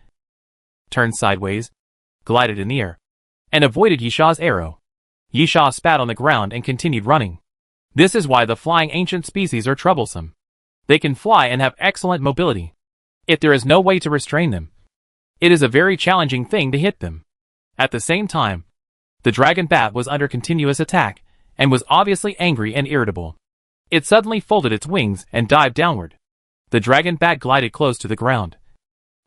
turned sideways, glided in the air, and avoided Yisha's arrow. Yisha spat on the ground and continued running. This is why the flying ancient species are troublesome. They can fly and have excellent mobility. If there is no way to restrain them, it is a very challenging thing to hit them. At the same time, the dragon bat was under continuous attack, and was obviously angry and irritable. It suddenly folded its wings and dived downward. The dragon bat glided close to the ground,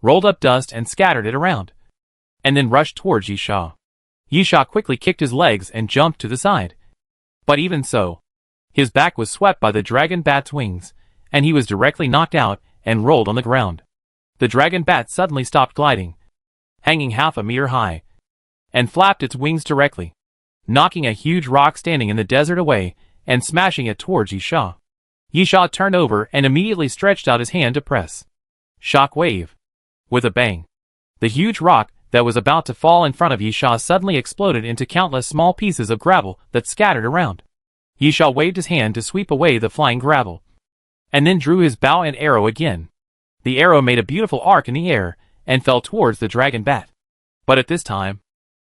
rolled up dust and scattered it around, and then rushed towards Yisha. Yisha quickly kicked his legs and jumped to the side. But even so, his back was swept by the dragon bat's wings, and he was directly knocked out and rolled on the ground. The dragon bat suddenly stopped gliding, hanging half a meter high, and flapped its wings directly, knocking a huge rock standing in the desert away and smashing it towards Yisha. Yisha turned over and immediately stretched out his hand to press. Shock wave. With a bang, the huge rock that was about to fall in front of Yisha suddenly exploded into countless small pieces of gravel that scattered around. Yisha waved his hand to sweep away the flying gravel, and then drew his bow and arrow again. The arrow made a beautiful arc in the air and fell towards the dragon bat. But at this time,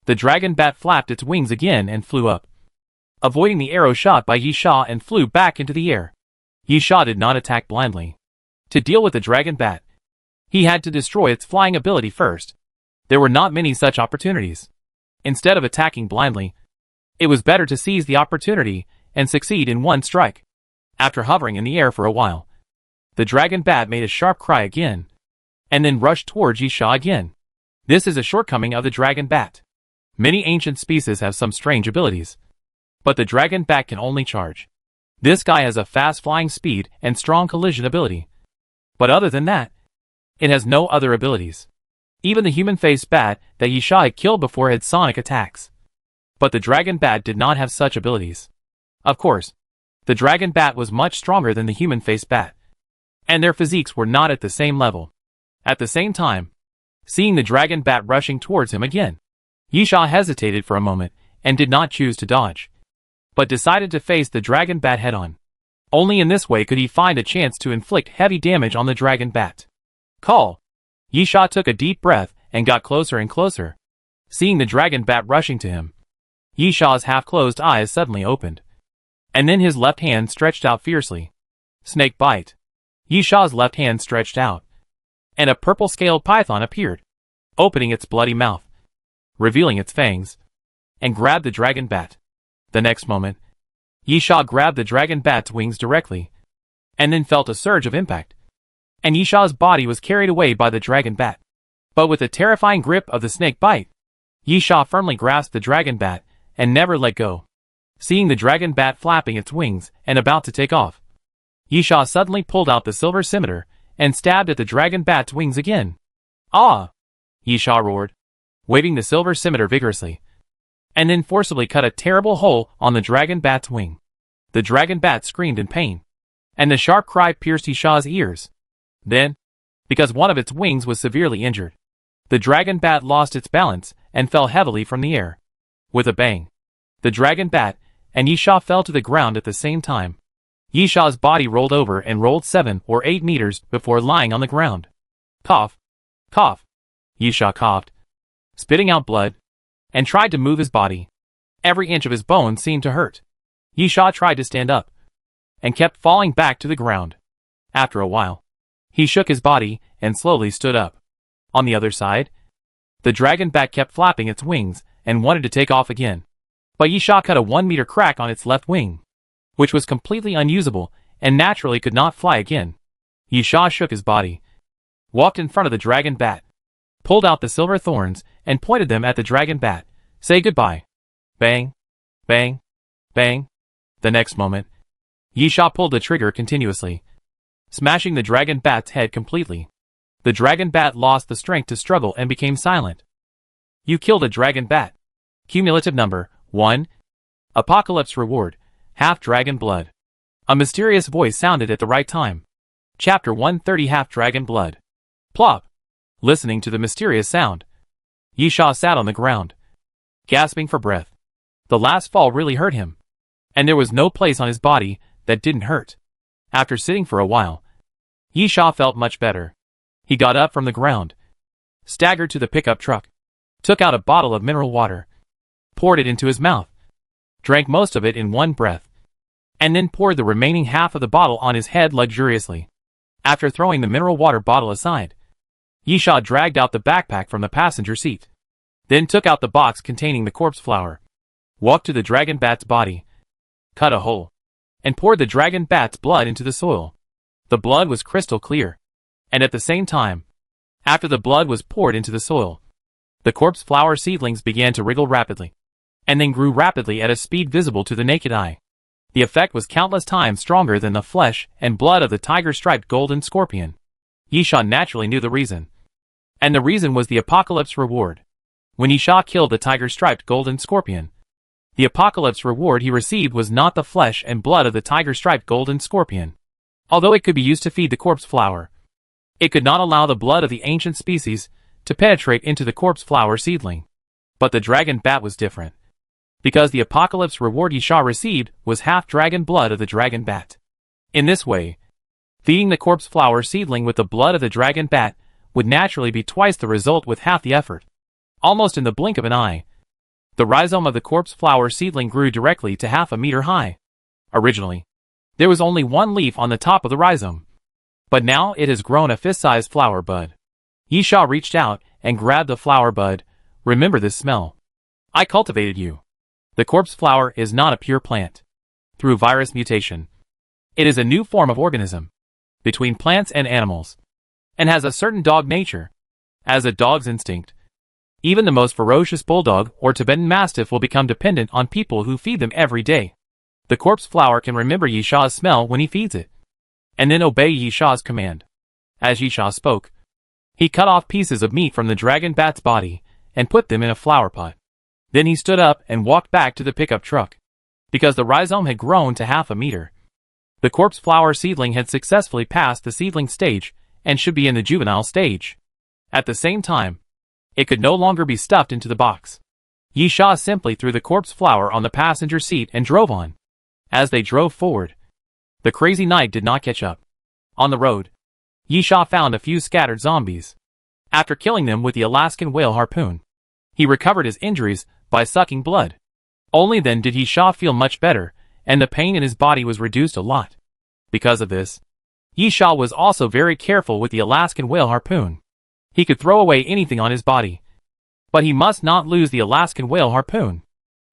the dragon bat flapped its wings again and flew up, avoiding the arrow shot by Yisha, and flew back into the air. Yisha did not attack blindly. To deal with the dragon bat, he had to destroy its flying ability first. There were not many such opportunities. Instead of attacking blindly, it was better to seize the opportunity and succeed in one strike. After hovering in the air for a while, the dragon bat made a sharp cry again, and then rushed towards Yisha again. This is a shortcoming of the dragon bat. Many ancient species have some strange abilities, but the dragon bat can only charge. This guy has a fast flying speed and strong collision ability. But other than that, it has no other abilities. Even the human-faced bat that Yisha had killed before had sonic attacks. But the dragon bat did not have such abilities. Of course, the dragon bat was much stronger than the human-faced bat, and their physiques were not at the same level. At the same time, seeing the dragon bat rushing towards him again, Yisha hesitated for a moment and did not choose to dodge, but decided to face the dragon bat head-on. Only in this way could he find a chance to inflict heavy damage on the dragon bat. Call! Yisha took a deep breath and got closer and closer. Seeing the dragon bat rushing to him, Yisha's half-closed eyes suddenly opened, and then his left hand stretched out fiercely. Snake bite. Yisha's left hand stretched out, and a purple-scaled python appeared, opening its bloody mouth, revealing its fangs, and grabbed the dragon bat. The next moment, Yisha grabbed the dragon bat's wings directly, and then felt a surge of impact, and Yisha's body was carried away by the dragon bat. But with the terrifying grip of the snake bite, Yisha firmly grasped the dragon bat and never let go. Seeing the dragon bat flapping its wings and about to take off, Yisha suddenly pulled out the silver scimitar and stabbed at the dragon bat's wings again. Ah! Yisha roared, waving the silver scimitar vigorously, and then forcibly cut a terrible hole on the dragon bat's wing. The dragon bat screamed in pain, and the sharp cry pierced Yisha's ears. Then, because one of its wings was severely injured, the dragon bat lost its balance and fell heavily from the air. With a bang, the dragon bat and Yisha fell to the ground at the same time. Yisha's body rolled over and rolled 7 or 8 meters before lying on the ground. Cough! Cough! Yisha coughed, spitting out blood, and tried to move his body. Every inch of his bones seemed to hurt. Yisha tried to stand up, and kept falling back to the ground. After a while, he shook his body and slowly stood up. On the other side, the dragon bat kept flapping its wings and wanted to take off again. But Yisha cut a 1-meter crack on its left wing. which was completely unusable and naturally could not fly again. Yisha shook his body, walked in front of the dragon bat, pulled out the silver thorns and pointed them at the dragon bat. Say goodbye. Bang, bang, bang. The next moment, Yisha pulled the trigger continuously, smashing the dragon bat's head completely. The dragon bat lost the strength to struggle and became silent. You killed a dragon bat. Cumulative number 1. Apocalypse reward, half dragon blood. A mysterious voice sounded at the right time. Chapter 130, half dragon blood. Plop. Listening to the mysterious sound, Yisha sat on the ground, gasping for breath. The last fall really hurt him, and there was no place on his body that didn't hurt. After sitting for a while, Yisha felt much better. He got up from the ground, staggered to the pickup truck, took out a bottle of mineral water, poured it into his mouth, drank most of it in one breath, and then poured the remaining half of the bottle on his head luxuriously. After throwing the mineral water bottle aside, Yisha dragged out the backpack from the passenger seat, then took out the box containing the corpse flower, walked to the dragon bat's body, cut a hole, and poured the dragon bat's blood into the soil. The blood was crystal clear, and at the same time, after the blood was poured into the soil, the corpse flower seedlings began to wriggle rapidly, and then grew rapidly at a speed visible to the naked eye. The effect was countless times stronger than the flesh and blood of the tiger-striped golden scorpion. Yisha naturally knew the reason. And the reason was the apocalypse reward. When Yisha killed the tiger-striped golden scorpion, the apocalypse reward he received was not the flesh and blood of the tiger-striped golden scorpion. Although it could be used to feed the corpse flower, it could not allow the blood of the ancient species to penetrate into the corpse flower seedling. But the dragon bat was different, because the apocalypse reward Yisha received was half dragon blood of the dragon bat. In this way, feeding the corpse flower seedling with the blood of the dragon bat would naturally be twice the result with half the effort. Almost in the blink of an eye, the rhizome of the corpse flower seedling grew directly to half a meter high. Originally, there was only one leaf on the top of the rhizome, but now it has grown a fist-sized flower bud. Yisha reached out and grabbed the flower bud. Remember this smell. I cultivated you. The corpse flower is not a pure plant. Through virus mutation, it is a new form of organism, between plants and animals, and has a certain dog nature. As a dog's instinct, even the most ferocious bulldog or Tibetan mastiff will become dependent on people who feed them every day. The corpse flower can remember Yisha's smell when he feeds it, and then obey Yisha's command. As Yisha spoke, he cut off pieces of meat from the dragon bat's body and put them in a flower pot. Then he stood up and walked back to the pickup truck. Because the rhizome had grown to half a meter, the corpse flower seedling had successfully passed the seedling stage and should be in the juvenile stage. At the same time, it could no longer be stuffed into the box. Yisha simply threw the corpse flower on the passenger seat and drove on. As they drove forward, the crazy night did not catch up. On the road, Yisha found a few scattered zombies. After killing them with the Alaskan whale harpoon, he recovered his injuries by sucking blood. Only then did Yisha feel much better, and the pain in his body was reduced a lot. Because of this, Yisha was also very careful with the Alaskan whale harpoon. He could throw away anything on his body, but he must not lose the Alaskan whale harpoon.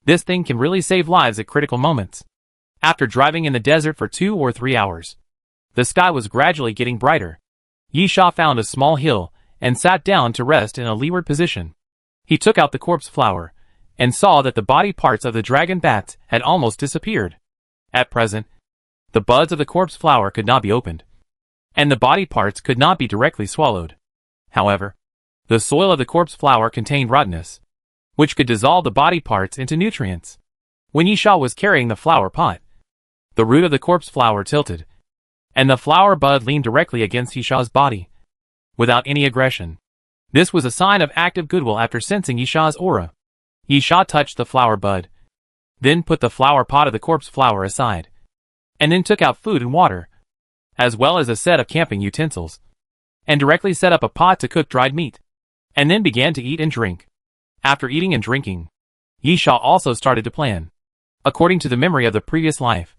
This thing can really save lives at critical moments. After driving in the desert for 2 or 3 hours, the sky was gradually getting brighter. Yisha found a small hill and sat down to rest in a leeward position. He took out the corpse flower and saw that the body parts of the dragon bats had almost disappeared. At present, the buds of the corpse flower could not be opened, and the body parts could not be directly swallowed. However, the soil of the corpse flower contained rottenness, which could dissolve the body parts into nutrients. When Yisha was carrying the flower pot, the root of the corpse flower tilted, and the flower bud leaned directly against Yisha's body, without any aggression. This was a sign of active goodwill after sensing Yisha's aura. Yisha touched the flower bud, then put the flower pot of the corpse flower aside, and then took out food and water, as well as a set of camping utensils, and directly set up a pot to cook dried meat, and then began to eat and drink. After eating and drinking, Yisha also started to plan, according to the memory of the previous life.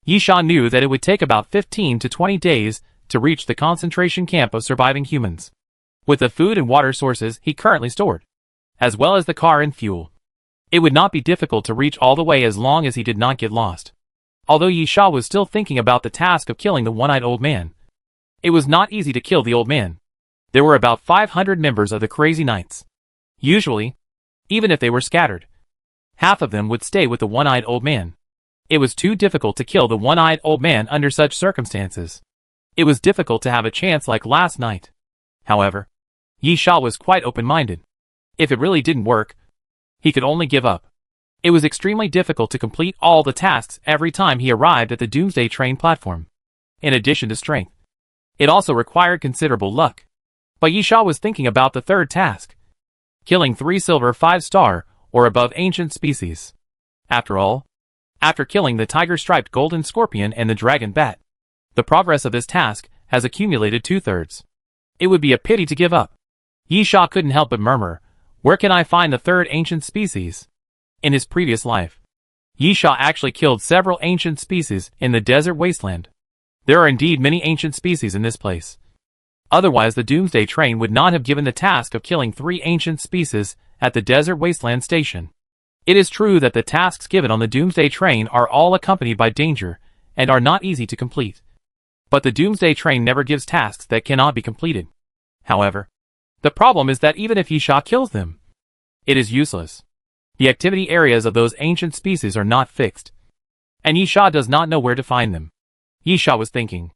Yisha knew that it would take about 15 to 20 days to reach the concentration camp of surviving humans. With the food and water sources he currently stored, as well as the car and fuel, it would not be difficult to reach all the way as long as he did not get lost. Although Yi Sha was still thinking about the task of killing the one-eyed old man, it was not easy to kill the old man. There were about 500 members of the Crazy Knights. Usually, even if they were scattered, half of them would stay with the one-eyed old man. It was too difficult to kill the one-eyed old man under such circumstances. It was difficult to have a chance like last night. However, Yi Sha was quite open-minded. If it really didn't work, he could only give up. It was extremely difficult to complete all the tasks every time he arrived at the Doomsday train platform. In addition to strength, it also required considerable luck. But Yi Sha was thinking about the third task, killing 3 silver 5-star or above ancient species. After all, after killing the tiger-striped golden scorpion and the dragon bat, the progress of this task has accumulated 2/3. It would be a pity to give up. Yi Sha couldn't help but murmur, where can I find the third ancient species? In his previous life, Yi Sha actually killed several ancient species in the desert wasteland. There are indeed many ancient species in this place. Otherwise the Doomsday train would not have given the task of killing 3 ancient species at the desert wasteland station. It is true that the tasks given on the Doomsday train are all accompanied by danger and are not easy to complete. But the Doomsday train never gives tasks that cannot be completed. However, the problem is that even if Yi Sha kills them, it is useless. The activity areas of those ancient species are not fixed, and Yi Sha does not know where to find them. Yi Sha was thinking,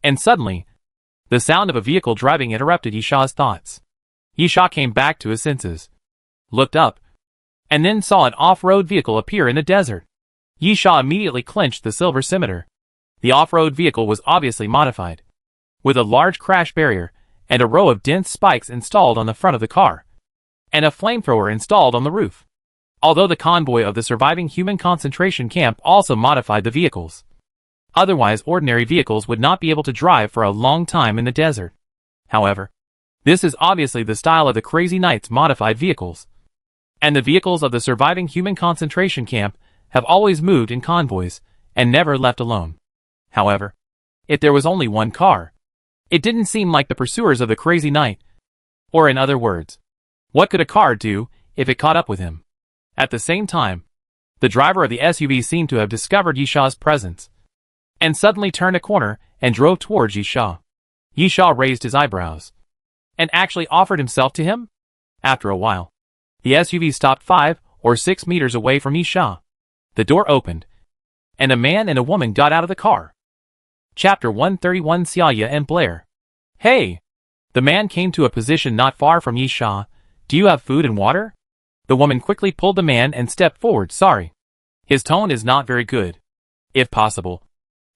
and suddenly, the sound of a vehicle driving interrupted Yi Sha's thoughts. Yi Sha came back to his senses, looked up, and then saw an off-road vehicle appear in the desert. Yi Sha immediately clenched the silver scimitar. The off-road vehicle was obviously modified, with a large crash barrier and a row of dense spikes installed on the front of the car, and a flamethrower installed on the roof. Although the convoy of the surviving human concentration camp also modified the vehicles. Otherwise ordinary vehicles would not be able to drive for a long time in the desert. However, this is obviously the style of the Crazy Knights' modified vehicles. And the vehicles of the surviving human concentration camp have always moved in convoys and never left alone. However, if there was only one car, it didn't seem like the pursuers of the Crazy Knight. Or in other words, what could a car do if it caught up with him? At the same time, the driver of the SUV seemed to have discovered Yi Sha's presence, and suddenly turned a corner and drove towards Yi Sha. Yi Sha raised his eyebrows, and actually offered himself to him? After a while, the SUV stopped 5 or 6 meters away from Yi Sha. The door opened, and a man and a woman got out of the car. Chapter 131 Xiaoya and Blair. Hey! The man came to a position not far from Yi Sha. Do you have food and water? The woman quickly pulled the man and stepped forward. Sorry. His tone is not very good. If possible,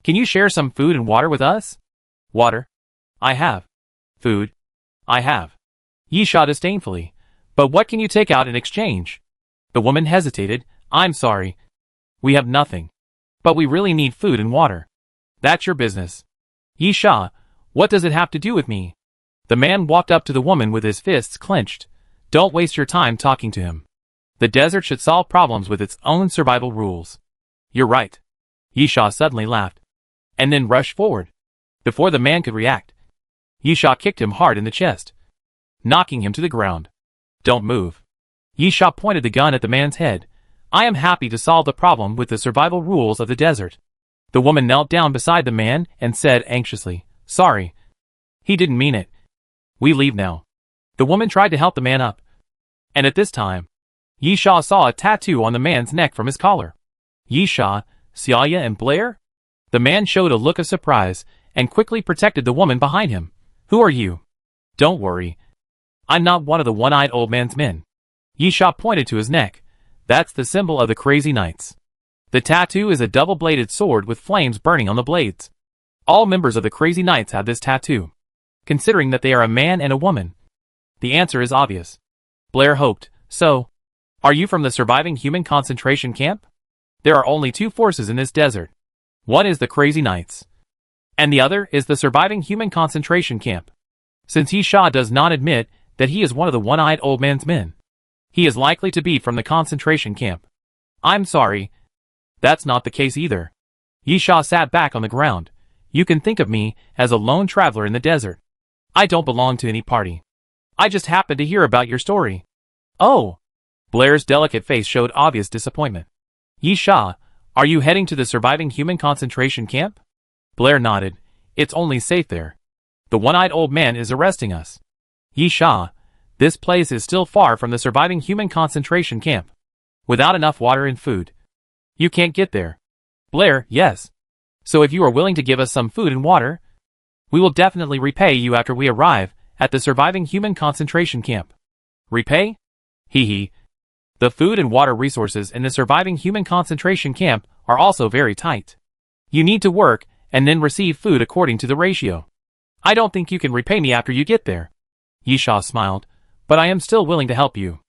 can you share some food and water with us? Water? I have. Food? I have. Yi Sha disdainfully. But what can you take out in exchange? The woman hesitated. I'm sorry. We have nothing. But we really need food and water. That's your business. Yi Sha, what does it have to do with me? The man walked up to the woman with his fists clenched. Don't waste your time talking to him. The desert should solve problems with its own survival rules. You're right. Yi Sha suddenly laughed, and then rushed forward. Before the man could react, Yi Sha kicked him hard in the chest, knocking him to the ground. Don't move. Yi Sha pointed the gun at the man's head. I am happy to solve the problem with the survival rules of the desert. The woman knelt down beside the man and said anxiously, Sorry. He didn't mean it. We leave now. The woman tried to help the man up, and at this time, Yi Sha saw a tattoo on the man's neck from his collar. Yi Sha, Xiaoya and Blair? The man showed a look of surprise and quickly protected the woman behind him. Who are you? Don't worry. I'm not one of the one-eyed old man's men. Yi Sha pointed to his neck. That's the symbol of the Crazy Knights. The tattoo is a double-bladed sword with flames burning on the blades. All members of the Crazy Knights have this tattoo. Considering that they are a man and a woman, the answer is obvious. Blair hoped. So, are you from the surviving human concentration camp? There are only 2 forces in this desert. One is the Crazy Knights, and the other is the surviving human concentration camp. Since Yi Sha does not admit that he is one of the one-eyed old man's men, he is likely to be from the concentration camp. I'm sorry. That's not the case either. Yi Sha sat back on the ground. You can think of me as a lone traveler in the desert. I don't belong to any party. I just happened to hear about your story. Oh! Blair's delicate face showed obvious disappointment. Yi Sha, Are you heading to the surviving human concentration camp? Blair nodded. It's only safe there. The one-eyed old man is arresting us. Yi Sha, this place is still far from the surviving human concentration camp. Without enough water and food, you can't get there. Blair, yes. So if you are willing to give us some food and water, we will definitely repay you after we arrive at the surviving human concentration camp. Repay? Hee hee. The food and water resources in the surviving human concentration camp are also very tight. You need to work and then receive food according to the ratio. I don't think you can repay me after you get there. Yi Sha smiled, but I am still willing to help you.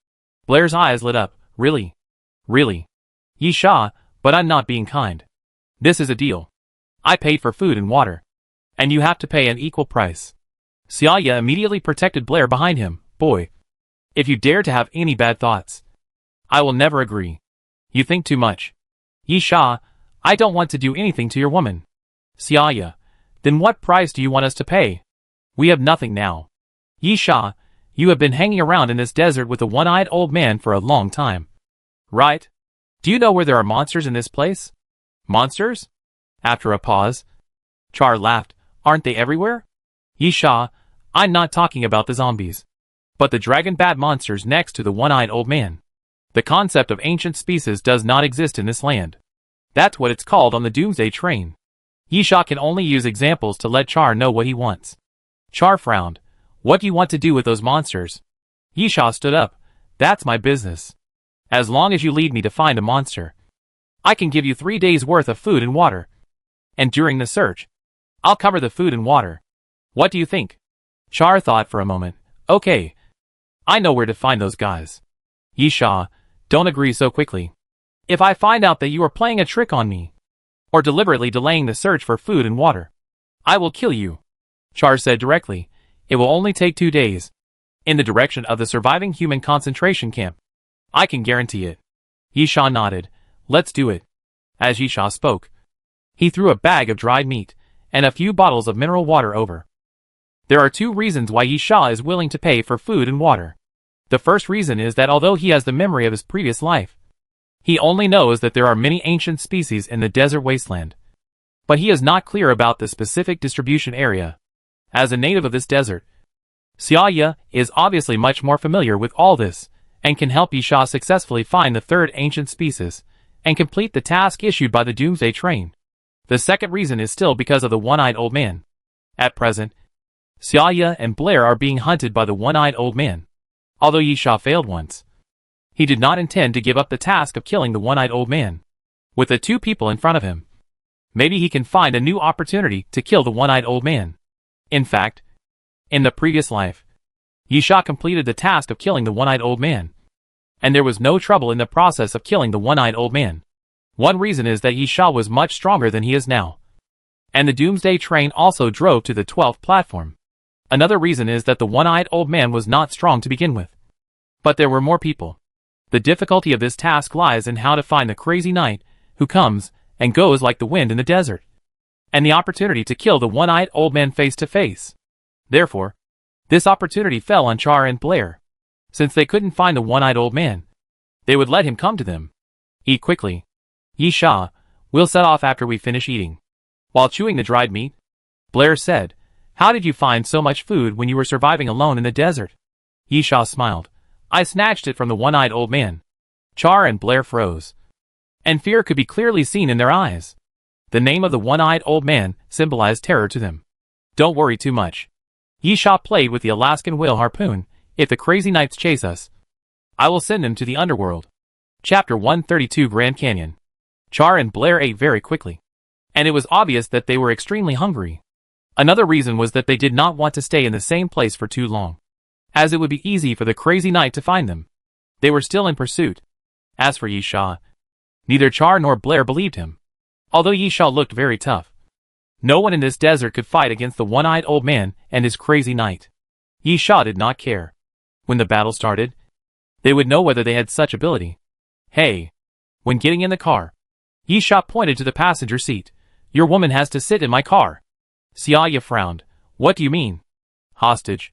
Blair's eyes lit up. Really? Really? Yi Sha, but I'm not being kind. This is a deal. I paid for food and water, and you have to pay an equal price. Xiaoya immediately protected Blair behind him. Boy, if you dare to have any bad thoughts, I will never agree. You think too much. Yi Sha, I don't want to do anything to your woman. Xiaoya, then what price do you want us to pay? We have nothing now. Yi Sha, you have been hanging around in this desert with a one-eyed old man for a long time. Right? Do you know where there are monsters in this place? Monsters? After a pause, Char laughed. Aren't they everywhere? Yi Sha, I'm not talking about the zombies, but the dragon bat monsters next to the one-eyed old man. The concept of ancient species does not exist in this land. That's what it's called on the Doomsday train. Yi Sha can only use examples to let Char know what he wants. Char frowned. What do you want to do with those monsters? Yi Sha stood up. That's my business. As long as you lead me to find a monster, I can give you 3 days worth of food and water. And during the search, I'll cover the food and water. What do you think? Char thought for a moment. Okay. I know where to find those guys. Yi Sha, don't agree so quickly. If I find out that you are playing a trick on me, or deliberately delaying the search for food and water, I will kill you. Char said directly. It will only take 2 days. In the direction of the surviving human concentration camp. I can guarantee it. Yi Sha nodded. Let's do it. As Yi Sha spoke, he threw a bag of dried meat and a few bottles of mineral water over. There are 2 reasons why Yi Sha is willing to pay for food and water. The first reason is that although he has the memory of his previous life, he only knows that there are many ancient species in the desert wasteland. But he is not clear about the specific distribution area. As a native of this desert, Xiaoya is obviously much more familiar with all this, and can help Yi Sha successfully find the 3rd ancient species, and complete the task issued by the Doomsday train. The second reason is still because of the one-eyed old man. At present, Xiaoya and Blair are being hunted by the one-eyed old man. Although Yi Sha failed once, he did not intend to give up the task of killing the one-eyed old man. With the 2 people in front of him, maybe he can find a new opportunity to kill the one-eyed old man. In fact, in the previous life, Yi Sha completed the task of killing the one-eyed old man, and there was no trouble in the process of killing the one-eyed old man. One reason is that Yi Sha was much stronger than he is now, and the Doomsday train also drove to the 12th platform. Another reason is that the one-eyed old man was not strong to begin with, but there were more people. The difficulty of this task lies in how to find the crazy knight who comes and goes like the wind in the desert, and the opportunity to kill the one-eyed old man face to face. Therefore, this opportunity fell on Char and Blair. Since they couldn't find the one-eyed old man, they would let him come to them. Eat quickly. Yi Sha, we'll set off after we finish eating. While chewing the dried meat, Blair said, How did you find so much food when you were surviving alone in the desert? Yi Sha smiled. I snatched it from the one-eyed old man. Char and Blair froze, and fear could be clearly seen in their eyes. The name of the one-eyed old man symbolized terror to them. Don't worry too much. Yi Sha played with the Alaskan whale harpoon. If the crazy knights chase us, I will send them to the underworld. Chapter 132 Grand Canyon. Char and Blair ate very quickly, and it was obvious that they were extremely hungry. Another reason was that they did not want to stay in the same place for too long, as it would be easy for the crazy knight to find them. They were still in pursuit. As for Yi Sha, neither Char nor Blair believed him. Although Yi Sha looked very tough, no one in this desert could fight against the one-eyed old man and his crazy knight. Yi Sha did not care. When the battle started, they would know whether they had such ability. Hey! When getting in the car, Yi Sha pointed to the passenger seat. Your woman has to sit in my car. Xiaoya frowned. What do you mean? Hostage.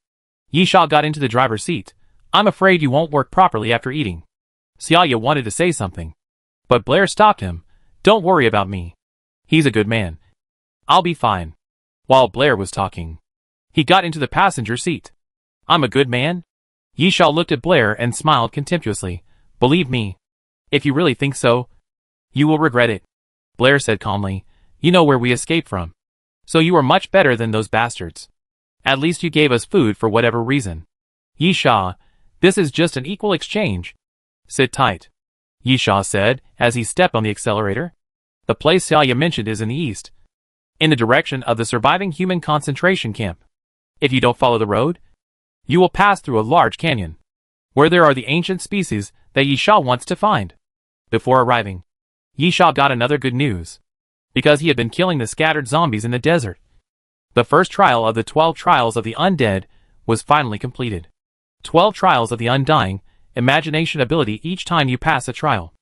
Yi Sha got into the driver's seat. I'm afraid you won't work properly after eating. Xiaoya wanted to say something, but Blair stopped him. Don't worry about me. He's a good man. I'll be fine. While Blair was talking, he got into the passenger seat. I'm a good man? Yisha looked at Blair and smiled contemptuously. Believe me, if you really think so, you will regret it. Blair said calmly, you know where we escaped from. So you are much better than those bastards. At least you gave us food for whatever reason. Yisha, this is just an equal exchange. Sit tight, Yisha said as he stepped on the accelerator. The place Xiaoya mentioned is in the east, in the direction of the surviving human concentration camp. If you don't follow the road, you will pass through a large canyon, where there are the ancient species that Yisha wants to find. Before arriving, Yisha got another good news, because he had been killing the scattered zombies in the desert. The first trial of the 12 trials of the undead was finally completed. 12 trials of the undying, imagination ability. Each time you pass a trial,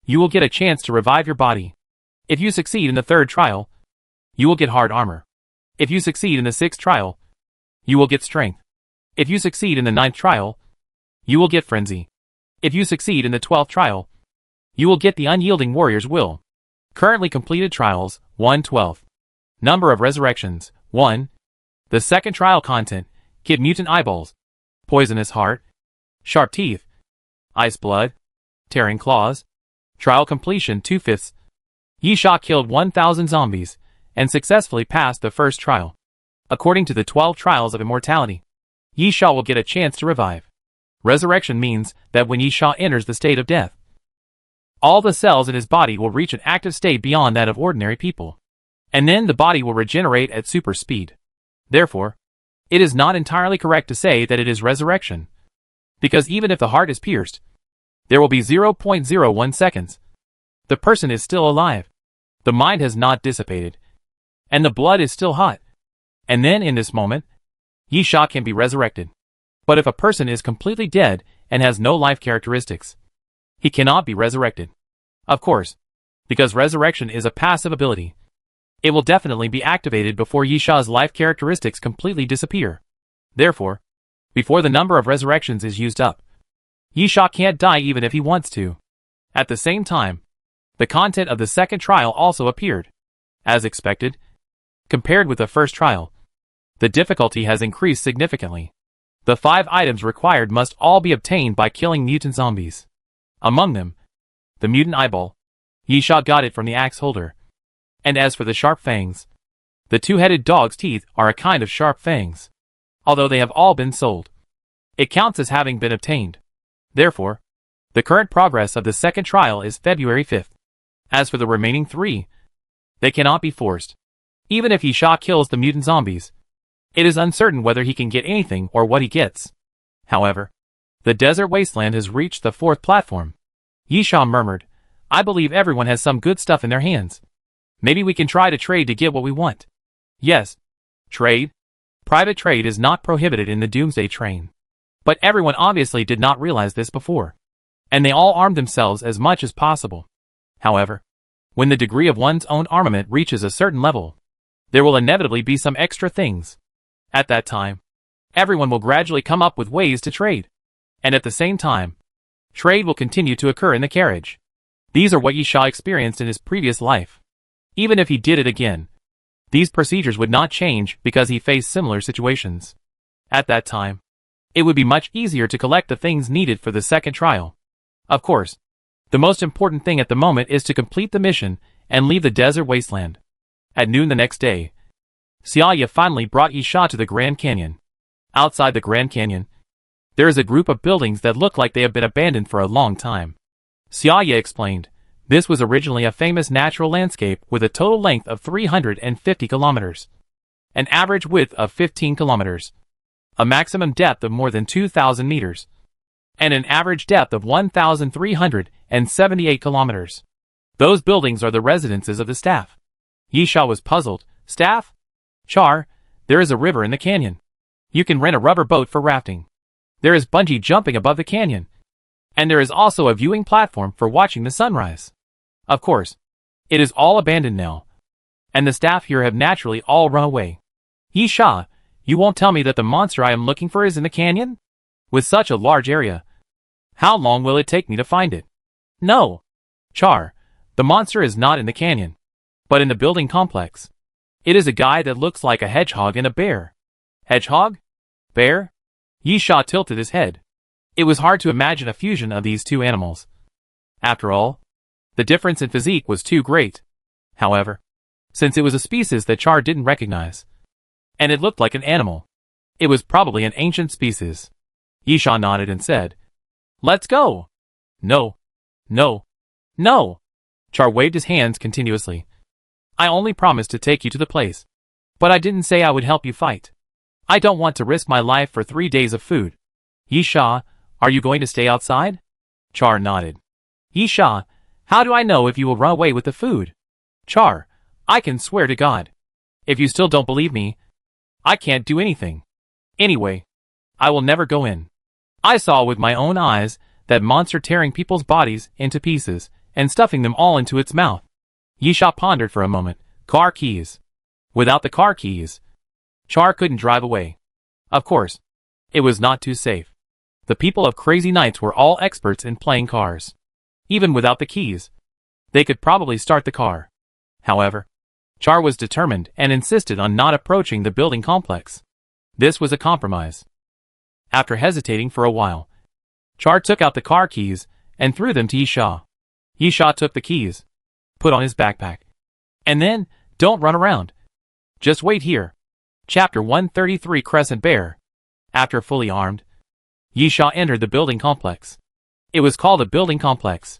you will get a chance to revive your body. If you succeed in the third trial, you will get hard armor. If you succeed in the sixth trial, you will get strength. If you succeed in the ninth trial, you will get frenzy. If you succeed in the 12th trial, you will get the unyielding warrior's will. Currently completed trials, 1/12. Number of resurrections, 1. The second trial content, Kid Mutant Eyeballs, Poisonous Heart, Sharp Teeth, Ice Blood, Tearing Claws. Trial completion 2/5. Yisha killed 1,000 zombies, and successfully passed the first trial. According to the 12 trials of immortality, Yisha will get a chance to revive. Resurrection means that when Yisha enters the state of death, all the cells in his body will reach an active state beyond that of ordinary people. And then the body will regenerate at super speed. Therefore, it is not entirely correct to say that it is resurrection. Because even if the heart is pierced, there will be 0.01 seconds. The person is still alive. The mind has not dissipated. And the blood is still hot. And then in this moment, Yisha can be resurrected. But if a person is completely dead and has no life characteristics, he cannot be resurrected. Of course, because resurrection is a passive ability, it will definitely be activated before Yisha's life characteristics completely disappear. Therefore, before the number of resurrections is used up, Yisha can't die even if he wants to. At the same time, the content of the second trial also appeared. As expected, compared with the first trial, the difficulty has increased significantly. The 5 items required must all be obtained by killing mutant zombies. Among them, the mutant eyeball. Yisha got it from the axe holder. And as for the sharp fangs, the 2-headed dog's teeth are a kind of sharp fangs. Although they have all been sold, it counts as having been obtained. Therefore, the current progress of the second trial is February 5th. As for the remaining 3, they cannot be forced. Even if Yisha kills the mutant zombies, it is uncertain whether he can get anything or what he gets. However, the desert wasteland has reached the 4th platform. Yisha murmured, I believe everyone has some good stuff in their hands. Maybe we can try to trade to get what we want. Yes, trade. Private trade is not prohibited in the Doomsday train. But everyone obviously did not realize this before. And they all armed themselves as much as possible. However, when the degree of one's own armament reaches a certain level, there will inevitably be some extra things. At that time, everyone will gradually come up with ways to trade. And at the same time, trade will continue to occur in the carriage. These are what Yisha experienced in his previous life. Even if he did it again, these procedures would not change because he faced similar situations. At that time, it would be much easier to collect the things needed for the second trial. Of course, the most important thing at the moment is to complete the mission and leave the desert wasteland. At noon the next day, Xiaoya finally brought Yisha to the Grand Canyon. Outside the Grand Canyon, there is a group of buildings that look like they have been abandoned for a long time. Xiaoya explained, this was originally a famous natural landscape with a total length of 350 kilometers, an average width of 15 kilometers, a maximum depth of more than 2,000 meters, and an average depth of 1,378 kilometers. Those buildings are the residences of the staff. Yisha was puzzled. Staff? Char, there is a river in the canyon. You can rent a rubber boat for rafting. There is bungee jumping above the canyon. And there is also a viewing platform for watching the sunrise. Of course, it is all abandoned now. And the staff here have naturally all run away. Yisha, you won't tell me that the monster I am looking for is in the canyon? With such a large area, how long will it take me to find it? No. Char, The monster is not in the canyon, but in the building complex. It is a guy that looks like a hedgehog and a bear. Hedgehog? Bear? Yisha tilted his head. It was hard to imagine a fusion of these two animals. After all, the difference in physique was too great. However, since it was a species that Char didn't recognize, and it looked like an animal, it was probably an ancient species. Yisha nodded and said, "Let's go." No. No. No. Char waved his hands continuously. "I only promised to take you to the place. But I didn't say I would help you fight. I don't want to risk my life for 3 days of food." "Yisha, are you going to stay outside?" Char nodded. "Yisha, how do I know if you will run away with the food?" "Char, I can swear to God. If you still don't believe me, I can't do anything. Anyway, I will never go in. I saw with my own eyes that monster tearing people's bodies into pieces and stuffing them all into its mouth." Yisha pondered for a moment. Car keys. Without the car keys, Char couldn't drive away. Of course, it was not too safe. The people of Crazy Nights were all experts in playing cars. Even without the keys, they could probably start the car. However, Char was determined and insisted on not approaching the building complex. This was a compromise. After hesitating for a while, Char took out the car keys and threw them to Yisha. Yisha took the keys, put on his backpack, and then, "Don't run around. Just wait here." Chapter 133 Crescent Bear. After fully armed, Yisha entered the building complex. It was called a building complex,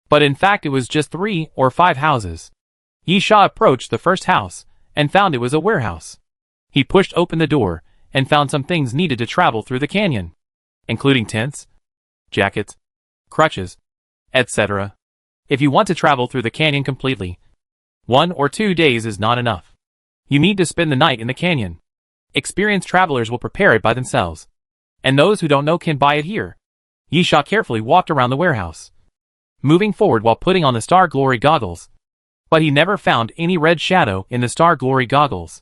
but in fact it was just 3 or 5 houses. Yisha approached the first house and found it was a warehouse. He pushed open the door and found some things needed to travel through the canyon, including tents, jackets, crutches, etc. If you want to travel through the canyon completely, 1 or 2 days is not enough. You need to spend the night in the canyon. Experienced travelers will prepare it by themselves, and those who don't know can buy it here. Yisha carefully walked around the warehouse, moving forward while putting on the Star Glory goggles. But he never found any red shadow in the Star Glory goggles.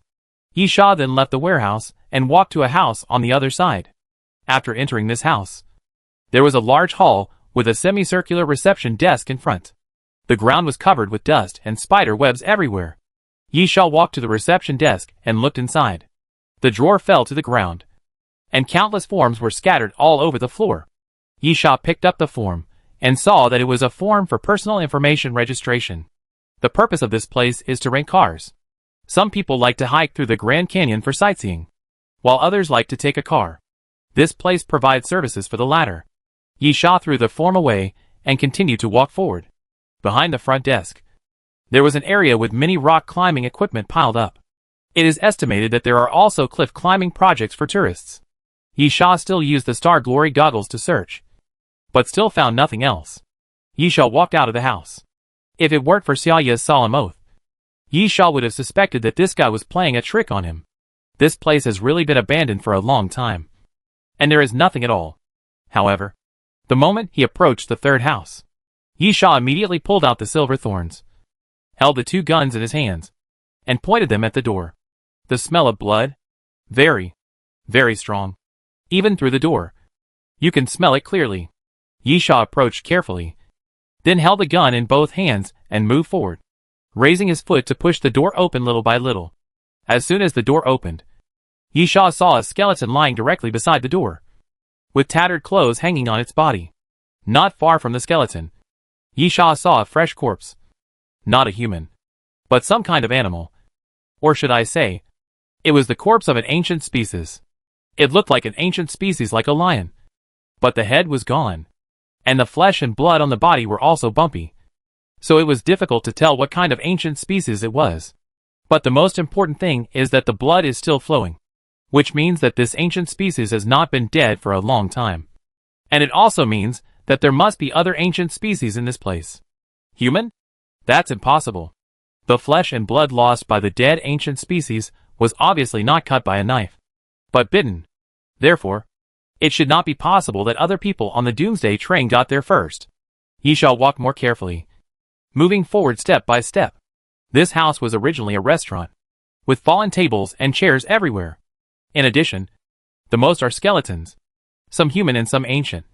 Yisha then left the warehouse and walked to a house on the other side. After entering this house, there was a large hall with a semicircular reception desk in front. The ground was covered with dust and spider webs everywhere. Yisha walked to the reception desk and looked inside. The drawer fell to the ground, and countless forms were scattered all over the floor. Yisha picked up the form and saw that it was a form for personal information registration. The purpose of this place is to rent cars. Some people like to hike through the Grand Canyon for sightseeing, while others like to take a car. This place provides services for the latter. Yisha threw the form away and continued to walk forward. Behind the front desk, there was an area with many rock climbing equipment piled up. It is estimated that there are also cliff climbing projects for tourists. Yisha still used the Star Glory goggles to search, but still found nothing else. Yisha walked out of the house. If it weren't for Xiaoya's solemn oath, Yisha would have suspected that this guy was playing a trick on him. This place has really been abandoned for a long time, and there is nothing at all. However, the moment he approached the third house, Yisha immediately pulled out the silver thorns, held the 2 guns in his hands, and pointed them at the door. The smell of blood, very, very strong. Even through the door, you can smell it clearly. Yisha approached carefully, then held the gun in both hands and moved forward, raising his foot to push the door open little by little. As soon as the door opened, Yisha saw a skeleton lying directly beside the door, with tattered clothes hanging on its body. Not far from the skeleton, Yisha saw a fresh corpse. Not a human, but some kind of animal. Or should I say, it was the corpse of an ancient species. It looked like an ancient species like a lion, but the head was gone, and the flesh and blood on the body were also bumpy. So it was difficult to tell what kind of ancient species it was. But the most important thing is that the blood is still flowing, which means that this ancient species has not been dead for a long time. And it also means that there must be other ancient species in this place. Human? That's impossible. The flesh and blood lost by the dead ancient species was obviously not cut by a knife, but bitten. Therefore, it should not be possible that other people on the Doomsday train got there first. Yisha walked more carefully, moving forward step by step. This house was originally a restaurant, with fallen tables and chairs everywhere. In addition, the most are skeletons, some human and some ancient,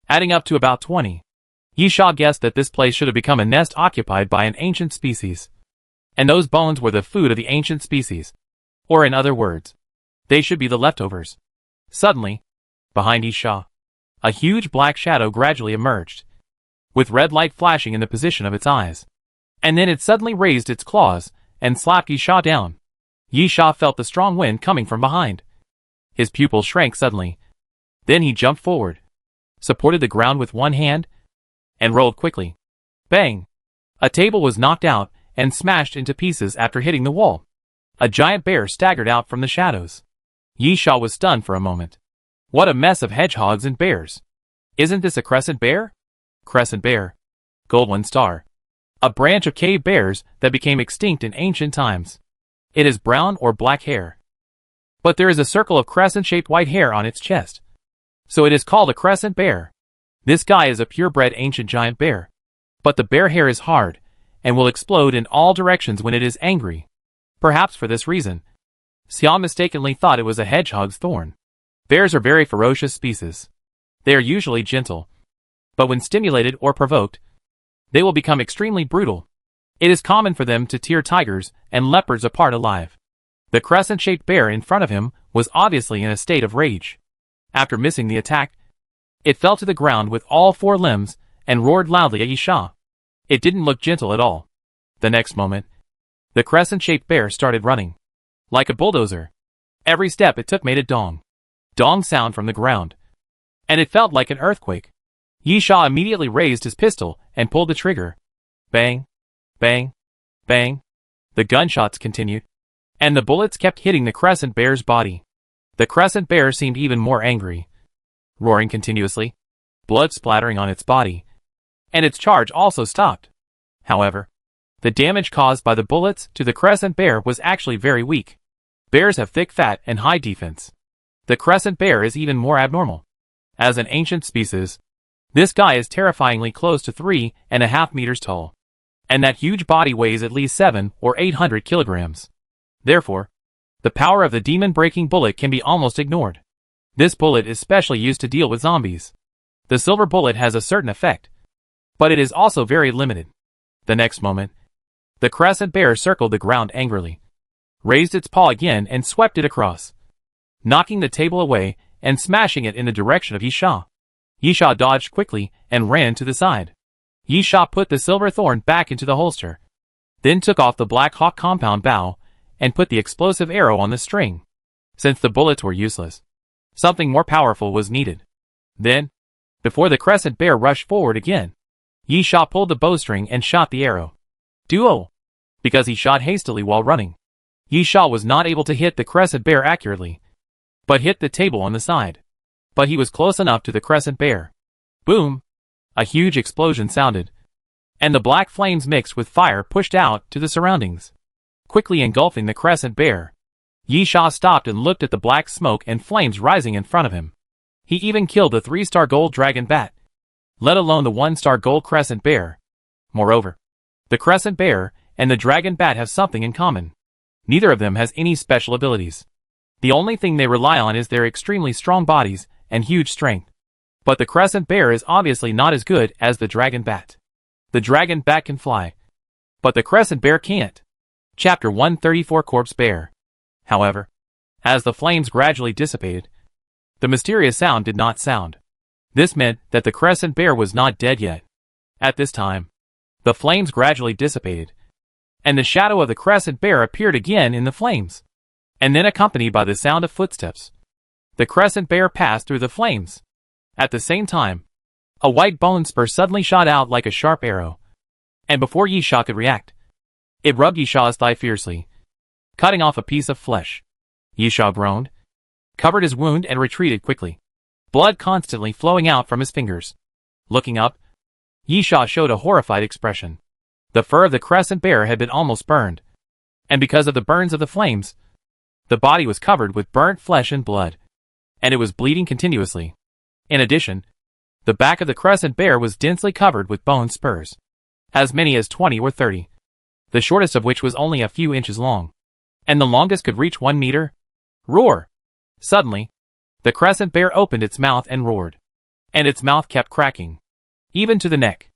adding up to about 20. Yisha guessed that this place should have become a nest occupied by an ancient species. And those bones were the food of the ancient species. Or in other words, they should be the leftovers. Suddenly, behind Yisha, a huge black shadow gradually emerged, with red light flashing in the position of its eyes. And then it suddenly raised its claws and slapped Yisha down. Yisha felt the strong wind coming from behind. His pupils shrank suddenly. Then he jumped forward, supported the ground with one hand, and rolled quickly. Bang! A table was knocked out and smashed into pieces after hitting the wall. A giant bear staggered out from the shadows. Yisha was stunned for a moment. What a mess of hedgehogs and bears. Isn't this a crescent bear? Crescent bear. Gold star. A branch of cave bears that became extinct in ancient times. It has brown or black hair. But there is a circle of crescent-shaped white hair on its chest. So it is called a crescent bear. This guy is a purebred ancient giant bear. But the bear hair is hard, and will explode in all directions when it is angry. Perhaps for this reason, Xiao mistakenly thought it was a hedgehog's thorn. Bears are very ferocious species. They are usually gentle. But when stimulated or provoked, they will become extremely brutal. It is common for them to tear tigers and leopards apart alive. The crescent-shaped bear in front of him was obviously in a state of rage. After missing the attack, it fell to the ground with all four limbs and roared loudly at Yisha. It didn't look gentle at all. The next moment, the crescent-shaped bear started running. Like a bulldozer. Every step it took made a dong sound from the ground. And it felt like an earthquake. Yisha immediately raised his pistol and pulled the trigger. Bang, bang, bang. The gunshots continued, and the bullets kept hitting the crescent bear's body. The crescent bear seemed even more angry, roaring continuously, blood splattering on its body, and its charge also stopped. However, the damage caused by the bullets to the crescent bear was actually very weak. Bears have thick fat and high defense. The crescent bear is even more abnormal. As an ancient species, this guy is terrifyingly close to 3.5 meters tall. And that huge body weighs at least 700 or 800 kilograms. Therefore, the power of the demon-breaking bullet can be almost ignored. This bullet is specially used to deal with zombies. The silver bullet has a certain effect, but it is also very limited. The next moment, the crescent bear circled the ground angrily, raised its paw again and swept it across, knocking the table away and smashing it in the direction of Yisha. Yisha dodged quickly and ran to the side. Yisha put the silver thorn back into the holster, then took off the Black Hawk compound bow and put the explosive arrow on the string. Since the bullets were useless, something more powerful was needed. Then, before the crescent bear rushed forward again, Yisha pulled the bowstring and shot the arrow. Duo! Because he shot hastily while running, Yisha was not able to hit the crescent bear accurately, but hit the table on the side. But he was close enough to the crescent bear. Boom! A huge explosion sounded, and the black flames mixed with fire pushed out to the surroundings, quickly engulfing the crescent bear. Yisha stopped and looked at the black smoke and flames rising in front of him. He even killed the 3-star gold dragon bat, let alone the 1-star gold crescent bear. Moreover, the crescent bear and the dragon bat have something in common. Neither of them has any special abilities. The only thing they rely on is their extremely strong bodies and huge strength. But the crescent bear is obviously not as good as the dragon bat. The dragon bat can fly, but the crescent bear can't. Chapter 134 Corpse Bear. However, as the flames gradually dissipated, the mysterious sound did not sound. This meant that the crescent bear was not dead yet. At this time, the flames gradually dissipated, and the shadow of the crescent bear appeared again in the flames, and then accompanied by the sound of footsteps. The crescent bear passed through the flames. At the same time, a white bone spur suddenly shot out like a sharp arrow, and before Yisha could react, it rubbed Yisha's thigh fiercely, cutting off a piece of flesh. Yisha groaned, covered his wound and retreated quickly, blood constantly flowing out from his fingers. Looking up, Yisha showed a horrified expression. The fur of the crescent bear had been almost burned, and because of the burns of the flames, the body was covered with burnt flesh and blood, and it was bleeding continuously. In addition, the back of the crescent bear was densely covered with bone spurs, as many as 20 or 30, the shortest of which was only a few inches long, and the longest could reach 1 meter. Roar! Suddenly, the crescent bear opened its mouth and roared, and its mouth kept cracking. even to the neck.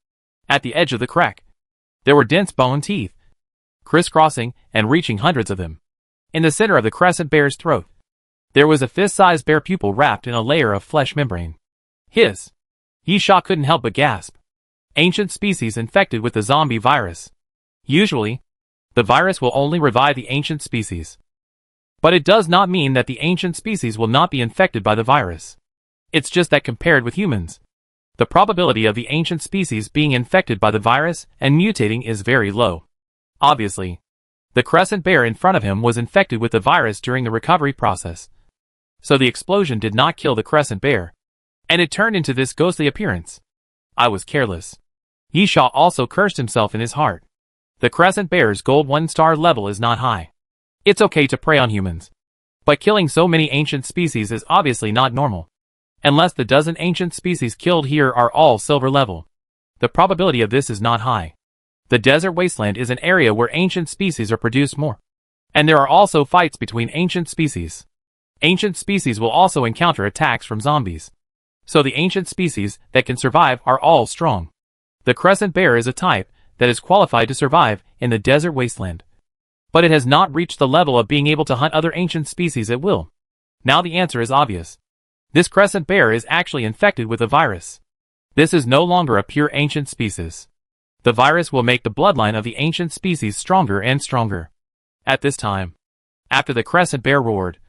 At the edge of the crack, there were dense bone teeth, crisscrossing and reaching hundreds of them. In the center of the crescent bear's throat, there was a fist-sized bear pupil wrapped in a layer of flesh membrane. His. Yisha couldn't help but gasp. Ancient species infected with the zombie virus. Usually, the virus will only revive the ancient species. But it does not mean that the ancient species will not be infected by the virus. It's just that compared with humans, the probability of the ancient species being infected by the virus and mutating is very low. Obviously, the crescent bear in front of him was infected with the virus during the recovery process. So the explosion did not kill the crescent bear, and it turned into this ghostly appearance. I was careless. Yisha also cursed himself in his heart. The crescent bear's gold 1-star level is not high. It's okay to prey on humans, but killing so many ancient species is obviously not normal. Unless the dozen ancient species killed here are all silver level, the probability of this is not high. The desert wasteland is an area where ancient species are produced more. And there are also fights between ancient species. Ancient species will also encounter attacks from zombies. So the ancient species that can survive are all strong. The crescent bear is a type that is qualified to survive in the desert wasteland. But it has not reached the level of being able to hunt other ancient species at will. Now the answer is obvious. This crescent bear is actually infected with a virus. This is no longer a pure ancient species. The virus will make the bloodline of the ancient species stronger and stronger. At this time, after the crescent bear roared,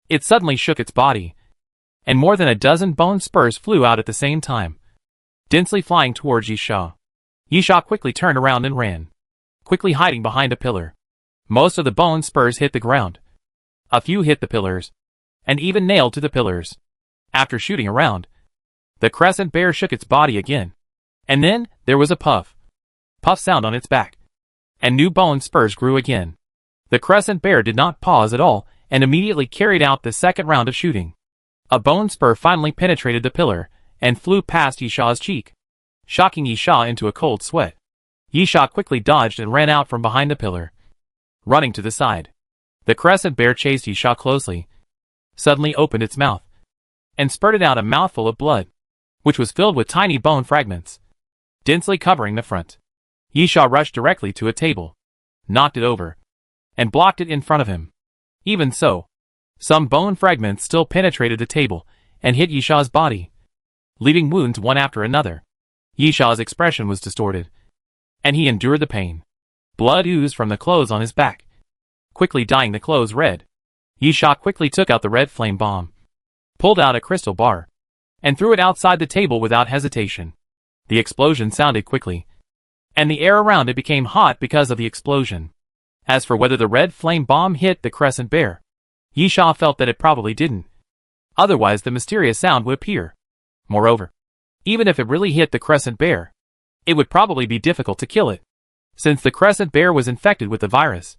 it suddenly shook its body, and more than a dozen bone spurs flew out at the same time, densely flying towards Yisha. Yisha quickly turned around and ran, quickly hiding behind a pillar. Most of the bone spurs hit the ground. A few hit the pillars, and even nailed to the pillars. After shooting around, the crescent bear shook its body again. And then, there was a puff sound on its back, and new bone spurs grew again. The crescent bear did not pause at all, and immediately carried out the second round of shooting. A bone spur finally penetrated the pillar, and flew past Yisha's cheek, shocking Yisha into a cold sweat. Yisha quickly dodged and ran out from behind the pillar, running to the side. The crescent bear chased Yisha closely, suddenly opened its mouth, and spurted out a mouthful of blood, which was filled with tiny bone fragments, densely covering the front. Yisha rushed directly to a table, knocked it over, and blocked it in front of him. Even so, some bone fragments still penetrated the table and hit Yisha's body, leaving wounds one after another. Yisha's expression was distorted, and he endured the pain. Blood oozed from the clothes on his back, quickly dyeing the clothes red. Yisha quickly took out the red flame bomb, pulled out a crystal bar, and threw it outside the table without hesitation. The explosion sounded quickly, and the air around it became hot because of the explosion. As for whether the red flame bomb hit the crescent bear, Yisha felt that it probably didn't. Otherwise the mysterious sound would appear. Moreover, even if it really hit the crescent bear, it would probably be difficult to kill it. Since the crescent bear was infected with the virus,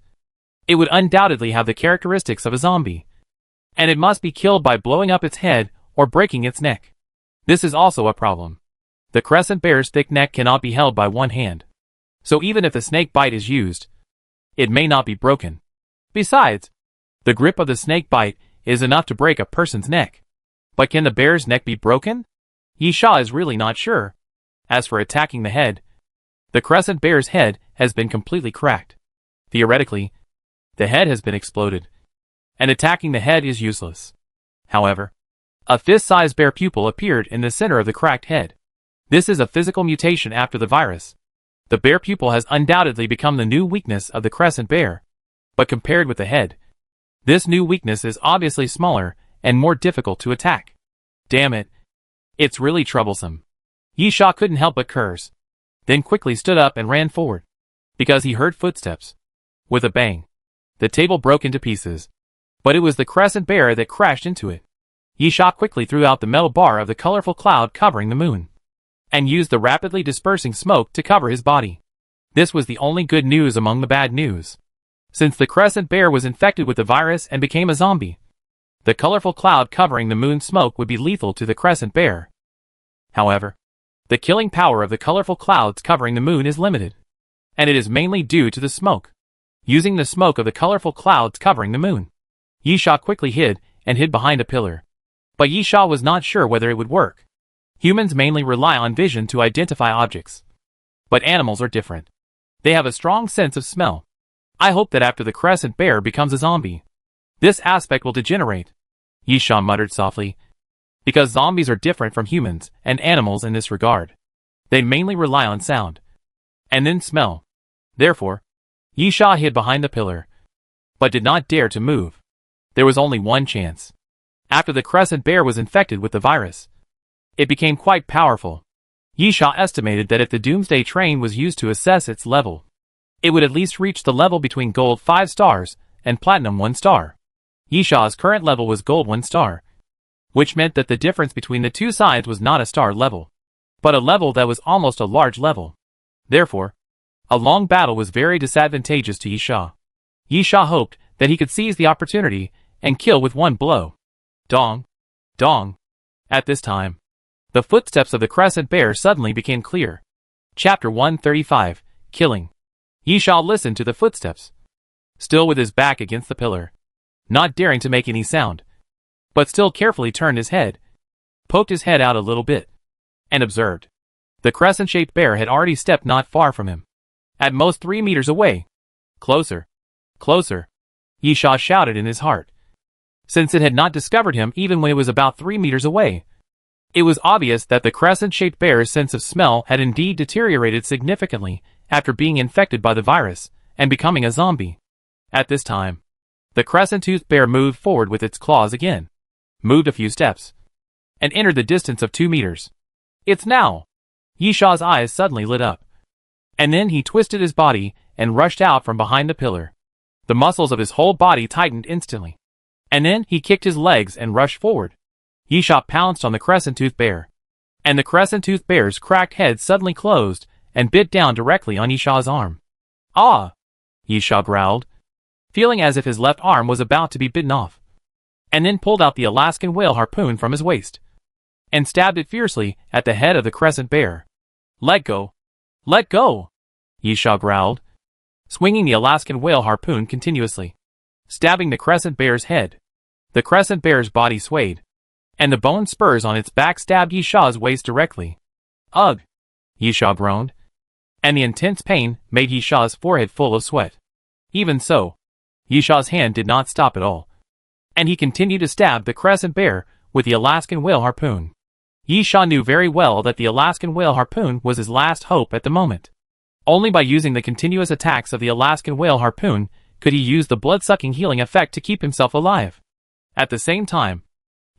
it would undoubtedly have the characteristics of a zombie, and it must be killed by blowing up its head or breaking its neck. This is also a problem. The crescent bear's thick neck cannot be held by one hand, so even if the snake bite is used, it may not be broken. Besides, the grip of the snake bite is enough to break a person's neck. But can the bear's neck be broken? Yisha is really not sure. As for attacking the head, the crescent bear's head has been completely cracked. Theoretically, the head has been exploded, and attacking the head is useless. However, a fist-sized bear pupil appeared in the center of the cracked head. This is a physical mutation after the virus. The bear pupil has undoubtedly become the new weakness of the crescent bear, but compared with the head, this new weakness is obviously smaller and more difficult to attack. Damn it. It's really troublesome. Yisha couldn't help but curse, then quickly stood up and ran forward, because he heard footsteps. With a bang, the table broke into pieces, but it was the crescent bear that crashed into it. Yisha quickly threw out the metal bar of the colorful cloud covering the moon, and used the rapidly dispersing smoke to cover his body. This was the only good news among the bad news. Since the crescent bear was infected with the virus and became a zombie, the colorful cloud covering the moon's smoke would be lethal to the crescent bear. However, the killing power of the colorful clouds covering the moon is limited, and it is mainly due to the smoke. Using the smoke of the colorful clouds covering the moon, Yisha quickly hid behind a pillar. But Yisha was not sure whether it would work. Humans mainly rely on vision to identify objects. But animals are different. They have a strong sense of smell. I hope that after the crescent bear becomes a zombie, this aspect will degenerate, Yisha muttered softly. Because zombies are different from humans and animals in this regard. They mainly rely on sound. And then smell. Therefore, Yisha hid behind the pillar, but did not dare to move. There was only one chance. After the crescent bear was infected with the virus, it became quite powerful. Yisha estimated that if the Doomsday train was used to assess its level, it would at least reach the level between gold 5 stars and platinum 1 star. Yisha's current level was gold 1 star, which meant that the difference between the two sides was not a star level, but a level that was almost a large level. Therefore, a long battle was very disadvantageous to Yisha. Yisha hoped that he could seize the opportunity and kill with one blow. Dong! Dong! At this time, the footsteps of the crescent bear suddenly became clear. Chapter 135, Killing. Yisha listened to the footsteps, still with his back against the pillar, not daring to make any sound, but still carefully turned his head, poked his head out a little bit, and observed. The crescent-shaped bear had already stepped not far from him, at most 3 meters away. Closer, closer, Yisha shouted in his heart. Since it had not discovered him even when it was about 3 meters away, it was obvious that the crescent-shaped bear's sense of smell had indeed deteriorated significantly after being infected by the virus and becoming a zombie. At this time, the crescent-toothed bear moved forward with its claws again, moved a few steps, and entered the distance of 2 meters. It's now! Yisha's eyes suddenly lit up. And then he twisted his body and rushed out from behind the pillar. The muscles of his whole body tightened instantly. And then he kicked his legs and rushed forward. Yisha pounced on the crescent-toothed bear. And the crescent-toothed bear's cracked head suddenly closed and bit down directly on Yisha's arm. Ah! Yisha growled, feeling as if his left arm was about to be bitten off. And then pulled out the Alaskan whale harpoon from his waist and stabbed it fiercely at the head of the crescent bear. Let go! Let go! Yisha growled, swinging the Alaskan whale harpoon continuously, stabbing the crescent bear's head. The crescent bear's body swayed, and the bone spurs on its back stabbed Yisha's waist directly. Ugh! Yisha groaned, and the intense pain made Yisha's forehead full of sweat. Even so, Yisha's hand did not stop at all, and he continued to stab the crescent bear with the Alaskan whale harpoon. Yisha knew very well that the Alaskan whale harpoon was his last hope at the moment. Only by using the continuous attacks of the Alaskan whale harpoon could he use the blood-sucking healing effect to keep himself alive. At the same time,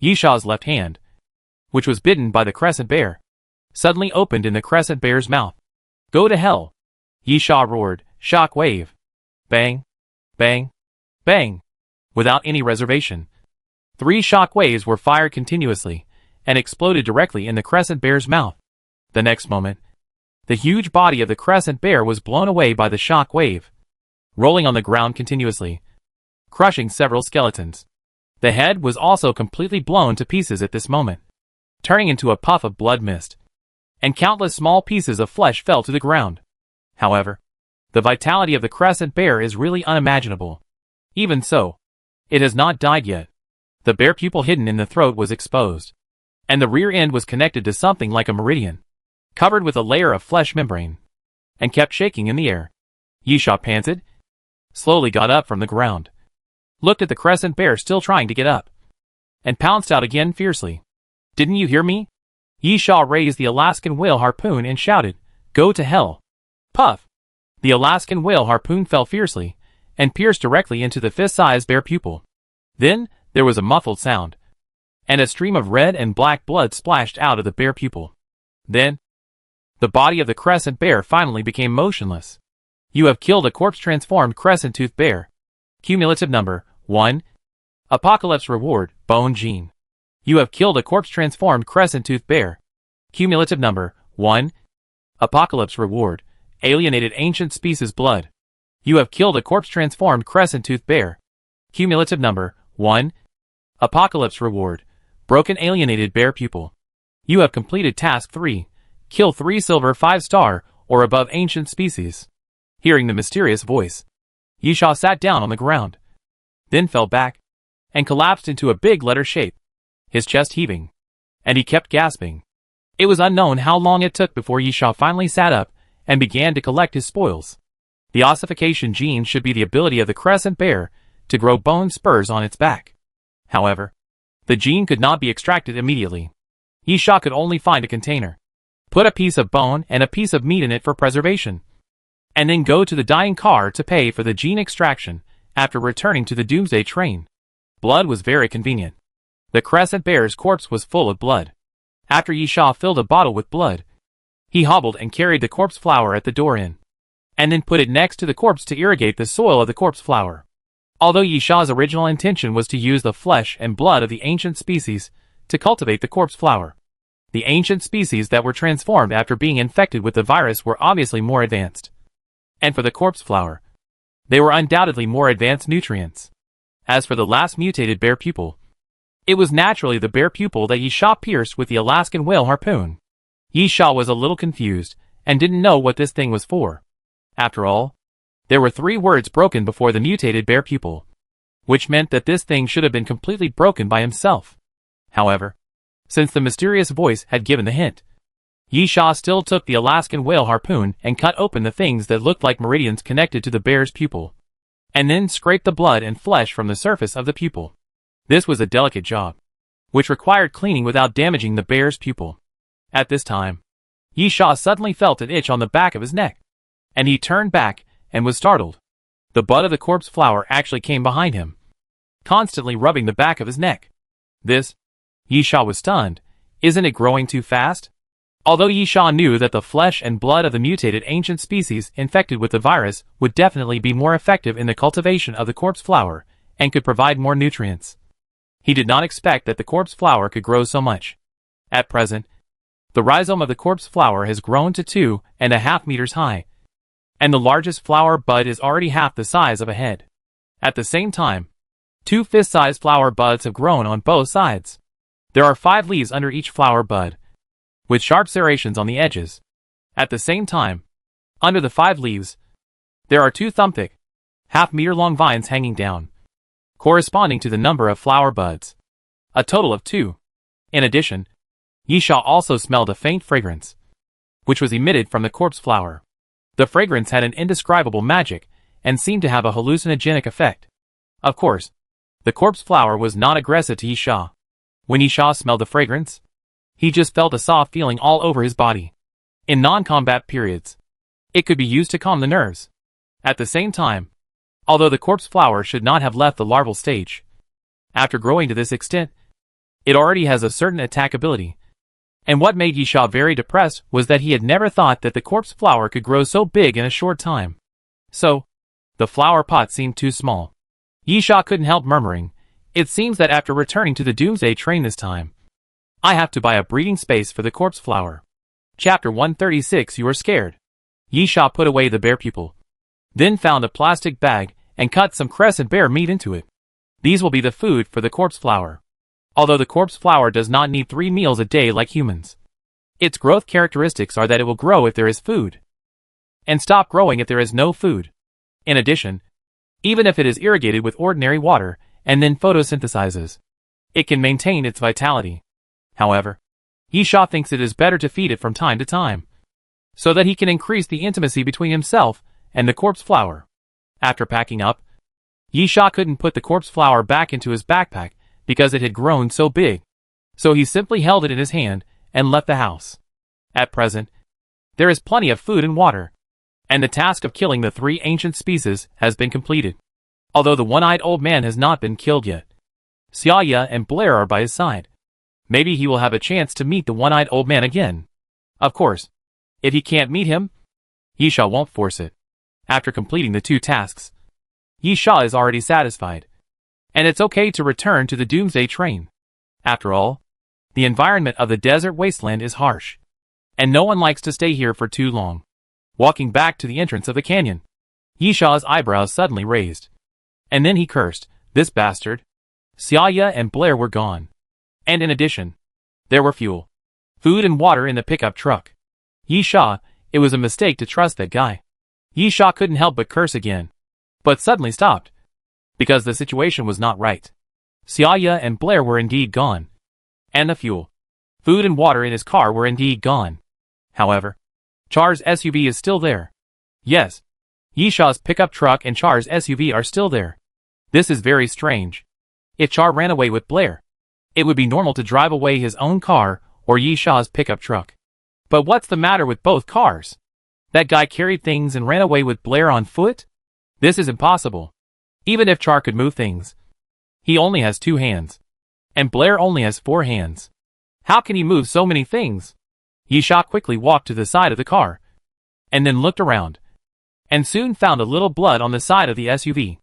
Yisha's left hand, which was bitten by the crescent bear, suddenly opened in the crescent bear's mouth. Go to hell! Yisha roared, shock wave. Bang! Bang! Bang! Without any reservation. 3 shock waves were fired continuously, and exploded directly in the crescent bear's mouth. The next moment, the huge body of the crescent bear was blown away by the shock wave, rolling on the ground continuously, crushing several skeletons. The head was also completely blown to pieces at this moment, turning into a puff of blood mist, and countless small pieces of flesh fell to the ground. However, the vitality of the crescent bear is really unimaginable. Even so, it has not died yet. The bear pupil hidden in the throat was exposed, and the rear end was connected to something like a meridian, covered with a layer of flesh membrane, and kept shaking in the air. Yisha panted, slowly got up from the ground, looked at the crescent bear still trying to get up, and pounced out again fiercely. Didn't you hear me? Yisha raised the Alaskan whale harpoon and shouted, Go to hell! Puff! The Alaskan whale harpoon fell fiercely, and pierced directly into the fist-sized bear pupil. Then, there was a muffled sound, and a stream of red and black blood splashed out of the bear pupil. Then, the body of the crescent bear finally became motionless. You have killed a corpse-transformed crescent-toothed bear. Cumulative number, 1. Apocalypse reward, Bone Gene. You have killed a corpse-transformed crescent-toothed bear. Cumulative number, 1. Apocalypse reward, Alienated Ancient Species Blood. You have killed a corpse-transformed crescent-toothed bear. Cumulative number, 1. Apocalypse reward, Broken Alienated Bear Pupil. You have completed Task 3. Kill 3 silver 5-star or above ancient species. Hearing the mysterious voice, Yisha sat down on the ground, then fell back, and collapsed into a big letter shape, his chest heaving, and he kept gasping. It was unknown how long it took before Yisha finally sat up and began to collect his spoils. The ossification gene should be the ability of the crescent bear to grow bone spurs on its back. However, the gene could not be extracted immediately. Yisha could only find a container, put a piece of bone and a piece of meat in it for preservation, and then go to the dying car to pay for the gene extraction after returning to the Doomsday train. Blood was very convenient. The crescent bear's corpse was full of blood. After Yisha filled a bottle with blood, he hobbled and carried the corpse flower at the door in, and then put it next to the corpse to irrigate the soil of the corpse flower. Although Yisha's original intention was to use the flesh and blood of the ancient species to cultivate the corpse flower, the ancient species that were transformed after being infected with the virus were obviously more advanced. And for the corpse flower, they were undoubtedly more advanced nutrients. As for the last mutated bear pupil, it was naturally the bear pupil that Yisha pierced with the Alaskan whale harpoon. Yisha was a little confused and didn't know what this thing was for. After all, there were 3 words broken before the mutated bear pupil, which meant that this thing should have been completely broken by himself. However, since the mysterious voice had given the hint, Yisha still took the Alaskan whale harpoon and cut open the things that looked like meridians connected to the bear's pupil, and then scraped the blood and flesh from the surface of the pupil. This was a delicate job, which required cleaning without damaging the bear's pupil. At this time, Yisha suddenly felt an itch on the back of his neck, and he turned back and was startled. The bud of the corpse flower actually came behind him, constantly rubbing the back of his neck. This, Yisha was stunned. Isn't it growing too fast? Although Yisha knew that the flesh and blood of the mutated ancient species infected with the virus would definitely be more effective in the cultivation of the corpse flower and could provide more nutrients, he did not expect that the corpse flower could grow so much. At present, the rhizome of the corpse flower has grown to 2.5 meters high, and the largest flower bud is already half the size of a head. At the same time, 2 fist-sized flower buds have grown on both sides. There are 5 leaves under each flower bud, with sharp serrations on the edges. At the same time, under the 5 leaves, there are 2 thumb-thick, half-meter-long vines hanging down, corresponding to the number of flower buds. A total of 2. In addition, Yisha also smelled a faint fragrance, which was emitted from the corpse flower. The fragrance had an indescribable magic and seemed to have a hallucinogenic effect. Of course, the corpse flower was not aggressive to Yisha. When Yisha smelled the fragrance, he just felt a soft feeling all over his body. In non-combat periods, it could be used to calm the nerves. At the same time, although the corpse flower should not have left the larval stage, after growing to this extent, it already has a certain attack ability. And what made Yisha very depressed was that he had never thought that the corpse flower could grow so big in a short time. So, the flower pot seemed too small. Yisha couldn't help murmuring, "It seems that after returning to the Doomsday train this time, I have to buy a breeding space for the corpse flower." Chapter 136. You are scared. Yisha put away the bear pupil, then found a plastic bag and cut some crescent bear meat into it. These will be the food for the corpse flower. Although the corpse flower does not need 3 meals a day like humans, its growth characteristics are that it will grow if there is food, and stop growing if there is no food. In addition, even if it is irrigated with ordinary water and then photosynthesizes, it can maintain its vitality. However, Yisha thinks it is better to feed it from time to time, so that he can increase the intimacy between himself and the corpse flower. After packing up, Yisha couldn't put the corpse flower back into his backpack because it had grown so big, so he simply held it in his hand and left the house. At present, there is plenty of food and water, and the task of killing the 3 ancient species has been completed. Although the one-eyed old man has not been killed yet, Xiaya and Blair are by his side. Maybe he will have a chance to meet the one-eyed old man again. Of course, if he can't meet him, Yisha won't force it. After completing the 2 tasks, Yisha is already satisfied, and it's okay to return to the Doomsday train. After all, the environment of the desert wasteland is harsh, and no one likes to stay here for too long. Walking back to the entrance of the canyon, Yisha's eyebrows suddenly raised, and then he cursed, "This bastard." Xiaya and Blair were gone, and in addition, there were fuel, food and water in the pickup truck. Yisha, it was a mistake to trust that guy. Yisha couldn't help but curse again, but suddenly stopped, because the situation was not right. Xiaya and Blair were indeed gone, and the fuel, Food and water in his car were indeed gone. However, Char's SUV is still there. Yes, Yishaw's pickup truck and Char's SUV are still there. This is very strange. If Char ran away with Blair, it would be normal to drive away his own car or Yishaw's pickup truck. But what's the matter with both cars? That guy carried things and ran away with Blair on foot? This is impossible. Even if Char could move things, he only has 2 hands. And Blair only has 4 hands. How can he move so many things? Yishaw quickly walked to the side of the car, and then looked around, and soon found a little blood on the side of the SUV.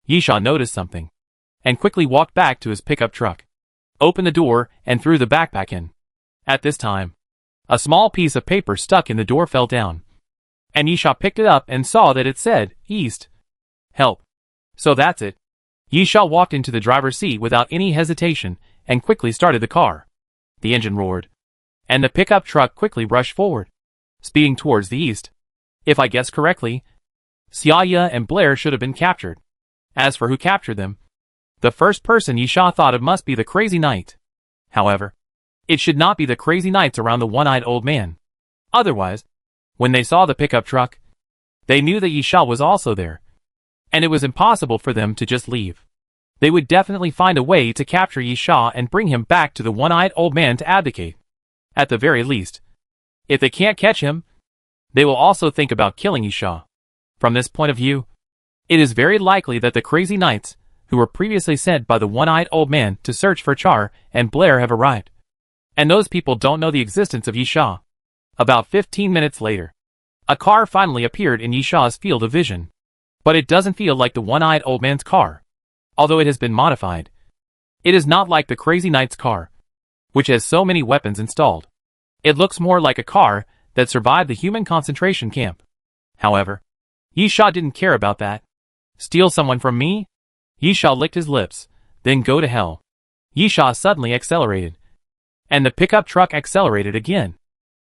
Yishaw noticed something, and quickly walked back to his pickup truck, opened the door, and threw the backpack in. At this time, a small piece of paper stuck in the door fell down, and Yishaw picked it up and saw that it said, East. Help. So that's it. Yishaw walked into the driver's seat without any hesitation, and quickly started the car. The engine roared, and the pickup truck quickly rushed forward, speeding towards the east. If I guess correctly, Xiaya and Blair should have been captured. As for who captured them, the first person Yishaw thought of must be the Crazy Knight. However, it should not be the Crazy Knights around the one-eyed old man. Otherwise, when they saw the pickup truck, they knew that Yishaw was also there, and it was impossible for them to just leave. They would definitely find a way to capture Yishaw and bring him back to the one-eyed old man to abdicate. At the very least, if they can't catch him, they will also think about killing Yishaw. From this point of view, it is very likely that the Crazy Knights, who were previously sent by the one-eyed old man to search for Char and Blair, have arrived. And those people don't know the existence of Yishaw. About 15 minutes later, a car finally appeared in Yishaw's field of vision. But it doesn't feel like the one-eyed old man's car. Although it has been modified, it is not like the Crazy Knight's car, which has so many weapons installed. It looks more like a car that survived the human concentration camp. However, Yishaw didn't care about that. Steal someone from me? Yishaw licked his lips, then go to hell. Yishaw suddenly accelerated, and the pickup truck accelerated again,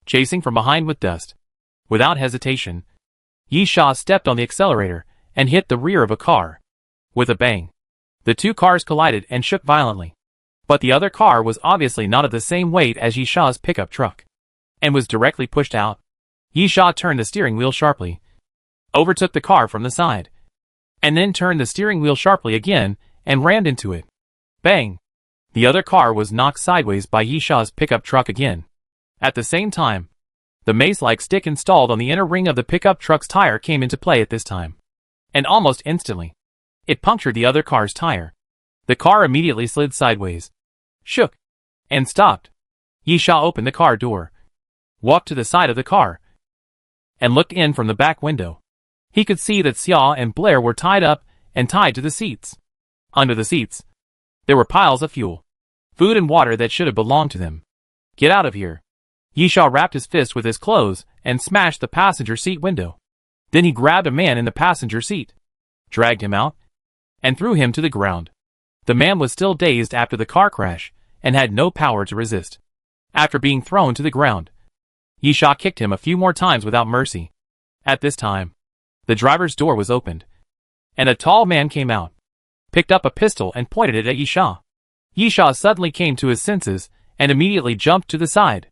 chasing from behind with dust. Without hesitation, Yishaw stepped on the accelerator and hit the rear of a car. With a bang, the 2 cars collided and shook violently. But the other car was obviously not of the same weight as Yishaw's pickup truck, and was directly pushed out. Yishaw turned the steering wheel sharply, overtook the car from the side, and then turned the steering wheel sharply again and rammed into it. Bang! The other car was knocked sideways by Yishaw's pickup truck again. At the same time, the mace-like stick installed on the inner ring of the pickup truck's tire came into play at this time. And almost instantly, it punctured the other car's tire. The car immediately slid sideways, shook, and stopped. Yishaw opened the car door, walked to the side of the car, and looked in from the back window. He could see that Xia and Blair were tied up and tied to the seats. Under the seats, there were piles of fuel, food and water that should have belonged to them. Get out of here. Yishaw wrapped his fist with his clothes and smashed the passenger seat window. Then he grabbed a man in the passenger seat, dragged him out, and threw him to the ground. The man was still dazed after the car crash and had no power to resist. After being thrown to the ground, Yishaw kicked him a few more times without mercy. At this time, the driver's door was opened, and a tall man came out, picked up a pistol and pointed it at Yishaw. Yishaw suddenly came to his senses and immediately jumped to the side.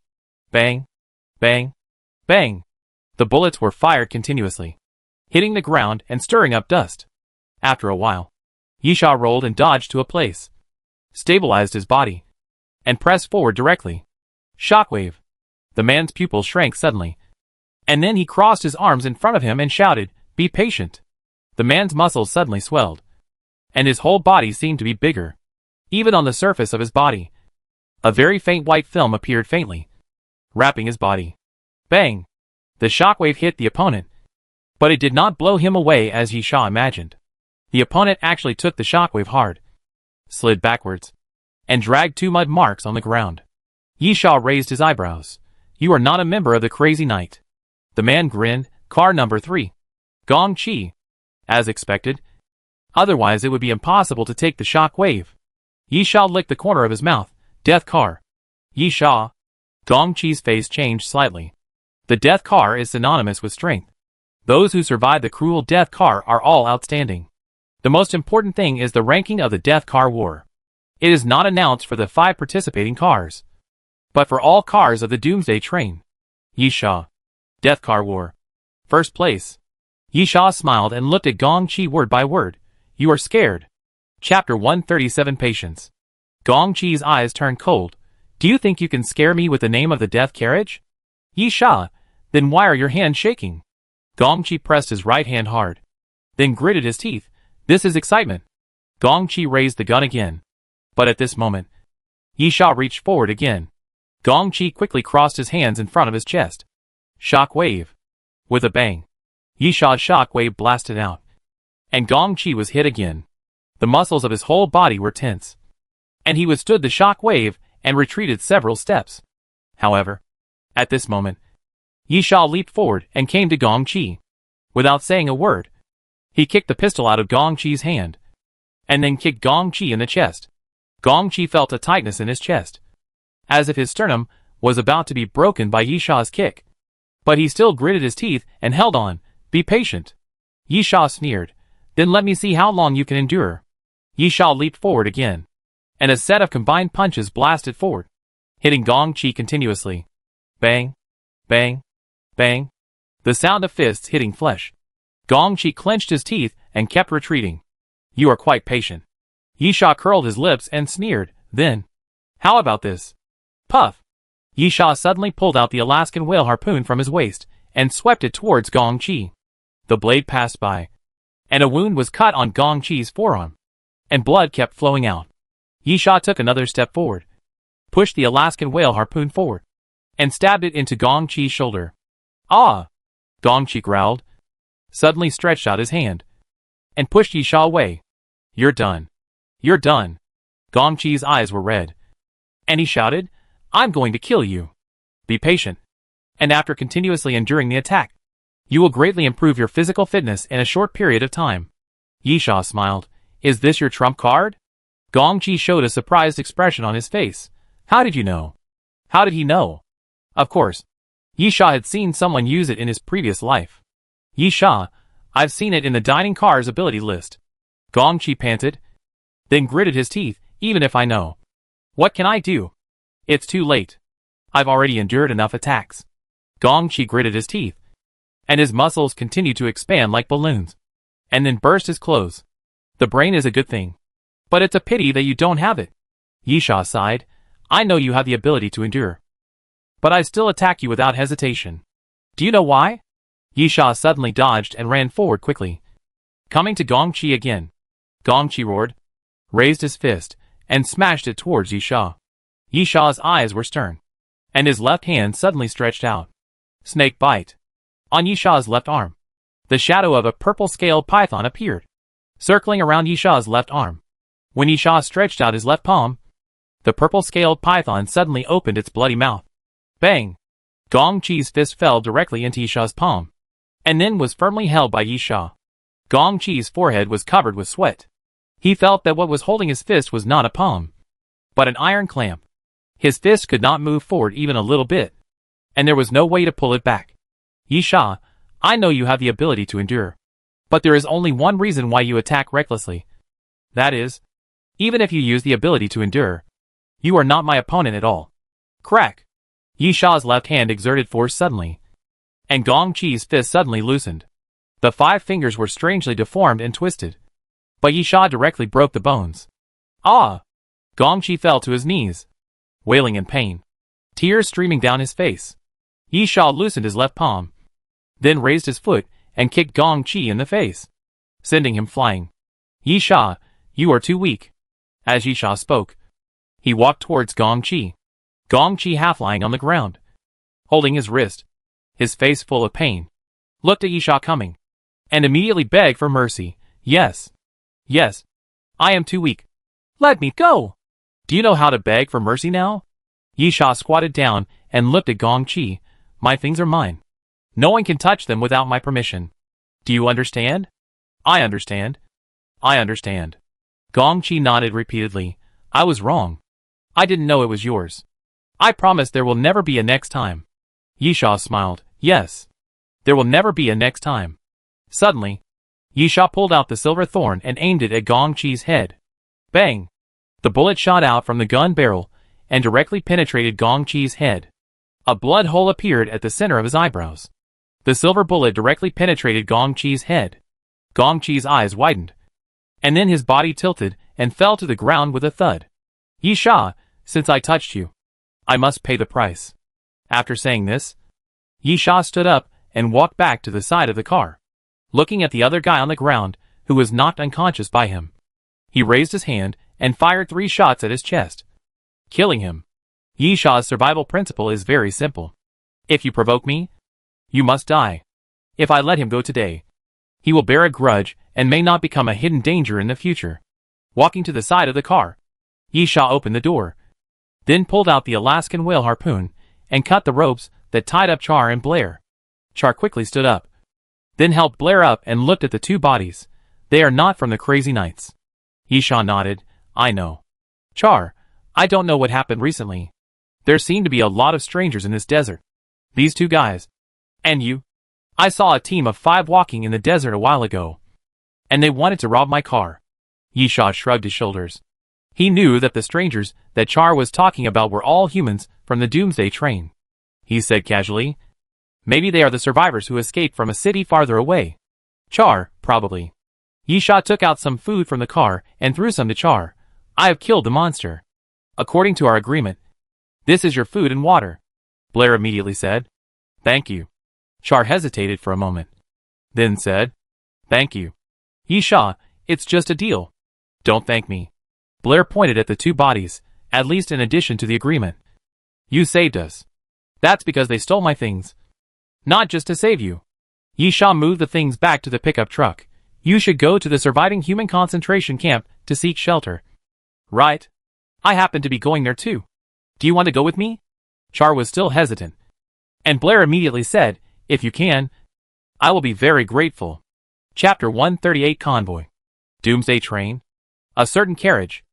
Bang, bang, bang. The bullets were fired continuously, hitting the ground and stirring up dust. After a while, Yishaw rolled and dodged to a place, stabilized his body, and pressed forward directly. Shockwave. The man's pupils shrank suddenly, and then he crossed his arms in front of him and shouted, "Be patient." The man's muscles suddenly swelled, and his whole body seemed to be bigger. Even on the surface of his body, a very faint white film appeared faintly, wrapping his body. Bang! The shockwave hit the opponent, but it did not blow him away as Yishaw imagined. The opponent actually took the shockwave hard, slid backwards, and dragged 2 mud marks on the ground. Yishaw raised his eyebrows. "You are not a member of the Crazy Knight." The man grinned. "Car number 3. Gong Chi." As expected. Otherwise it would be impossible to take the shockwave. Yishaw licked the corner of his mouth. "Death car." Yishaw. Gong Chi's face changed slightly. The death car is synonymous with strength. Those who survive the cruel death car are all outstanding. The most important thing is the ranking of the death car war. It is not announced for the 5 participating cars. but for all cars of the Doomsday train. Yisha. Death Car War. First place. Yisha smiled and looked at Gong Chi word by word. You are scared. Chapter 137 Patience. Gong Chi's eyes turned cold. Do you think you can scare me with the name of the death carriage? Yisha, then why are your hands shaking? Gong Chi pressed his right hand hard. Then gritted his teeth. This is excitement. Gong Chi raised the gun again. But at this moment, Yisha reached forward again. Gong Chi quickly crossed his hands in front of his chest. Shock wave. With a bang, Yisha's shock wave blasted out. And Gong Chi was hit again. The muscles of his whole body were tense. And he withstood the shock wave and retreated several steps. However, at this moment, Yisha leaped forward and came to Gong Chi. Without saying a word, he kicked the pistol out of Gong Chi's hand, and then kicked Gong Chi in the chest. Gong Chi felt a tightness in his chest, as if his sternum was about to be broken by Yisha's kick. But he still gritted his teeth and held on. Be patient. Yisha sneered. Then let me see how long you can endure. Yisha leaped forward again, and a set of combined punches blasted forward, hitting Gong Chi continuously. Bang, bang, bang. The sound of fists hitting flesh. Gong Chi clenched his teeth and kept retreating. You are quite patient. Yisha curled his lips and sneered. Then, how about this? Puff. Yisha suddenly pulled out the Alaskan whale harpoon from his waist and swept it towards Gong Chi. The blade passed by, and a wound was cut on Gong Chi's forearm, and blood kept flowing out. Yisha took another step forward, pushed the Alaskan whale harpoon forward, and stabbed it into Gong Chi's shoulder. Ah! Gong Chi growled, suddenly stretched out his hand, and pushed Yisha away. You're done. You're done. Gong Chi's eyes were red, and he shouted, I'm going to kill you. Be patient, and after continuously enduring the attack, you will greatly improve your physical fitness in a short period of time. Yisha smiled. Is this your trump card? Gong Chi showed a surprised expression on his face. How did you know? How did he know? Of course, Yisha had seen someone use it in his previous life. Yisha, I've seen it in the dining car's ability list. Gong Chi panted, then gritted his teeth. Even if I know, what can I do? It's too late. I've already endured enough attacks. Gong Chi gritted his teeth, and his muscles continued to expand like balloons, and then burst his clothes. The brain is a good thing, but it's a pity that you don't have it. Yisha sighed. I know you have the ability to endure, but I still attack you without hesitation. Do you know why? Yisha suddenly dodged and ran forward quickly, coming to Gong Chi again. Gong Chi roared, raised his fist, and smashed it towards Yisha. Yisha's eyes were stern, and his left hand suddenly stretched out. Snake bite. On Yisha's left arm, the shadow of a purple-scaled python appeared, circling around Yisha's left arm. When Yisha stretched out his left palm, the purple-scaled python suddenly opened its bloody mouth. Bang! Gong Chi's fist fell directly into Yisha's palm, and then was firmly held by Yisha. Gong Chi's forehead was covered with sweat. He felt that what was holding his fist was not a palm, but an iron clamp. His fist could not move forward even a little bit, and there was no way to pull it back. Yisha, I know you have the ability to endure, but there is only one reason why you attack recklessly. That is, even if you use the ability to endure, you are not my opponent at all. Crack! Yisha's left hand exerted force suddenly, and Gong Chi's fist suddenly loosened. The 5 fingers were strangely deformed and twisted, but Yisha directly broke the bones. Ah! Gong Chi fell to his knees, wailing in pain, tears streaming down his face. Yisha loosened his left palm, then raised his foot and kicked Gong Chi in the face, sending him flying. Yisha, you are too weak. As Yisha spoke, he walked towards Gong Chi. Gong Chi, half lying on the ground, holding his wrist, his face full of pain, looked at Yisha coming, and immediately begged for mercy. Yes. Yes. I am too weak. Let me go. Do you know how to beg for mercy now? Yisha squatted down and looked at Gong Chi. My things are mine. No one can touch them without my permission. Do you understand? I understand. I understand. Gong Chi nodded repeatedly. I was wrong. I didn't know it was yours. I promise there will never be a next time. Yisha smiled. Yes. There will never be a next time. Suddenly, Yisha pulled out the silver thorn and aimed it at Gong Chi's head. Bang! The bullet shot out from the gun barrel and directly penetrated Gong Chi's head. A blood hole appeared at the center of his eyebrows. The silver bullet directly penetrated Gong Chi's head. Gong Chi's eyes widened, and then his body tilted and fell to the ground with a thud. Yi Sha, since I touched you, I must pay the price. After saying this, Yi Sha stood up and walked back to the side of the car, looking at the other guy on the ground who was knocked unconscious by him. He raised his hand and fired 3 shots at his chest, killing him. Yi Sha's survival principle is very simple. If you provoke me, you must die. If I let him go today, he will bear a grudge and may not become a hidden danger in the future. Walking to the side of the car, Yi Sha opened the door, then pulled out the Alaskan whale harpoon and cut the ropes that tied up Char and Blair. Char quickly stood up, then helped Blair up and looked at the 2 bodies. They are not from the Crazy Nights. Yi Sha nodded. I know. Char, I don't know what happened recently. There seem to be a lot of strangers in this desert. These 2 guys. And you. I saw a team of 5 walking in the desert a while ago, and they wanted to rob my car. Yi Sha shrugged his shoulders. He knew that the strangers that Char was talking about were all humans from the Doomsday train. He said casually, maybe they are the survivors who escaped from a city farther away. Char, probably. Yi Sha took out some food from the car and threw some to Char. I have killed the monster. According to our agreement, this is your food and water, Blair immediately said. Thank you. Char hesitated for a moment, then said, thank you. Yi Sha, it's just a deal. Don't thank me. Blair pointed at the 2 bodies, at least in addition to the agreement. You saved us. That's because they stole my things. Not just to save you. Yi Sha moved the things back to the pickup truck. You should go to the surviving human concentration camp to seek shelter. Right. I happen to be going there too. Do you want to go with me? Char was still hesitant, and Blair immediately said, if you can, I will be very grateful. Chapter 138 Convoy. Doomsday Train. A certain carriage.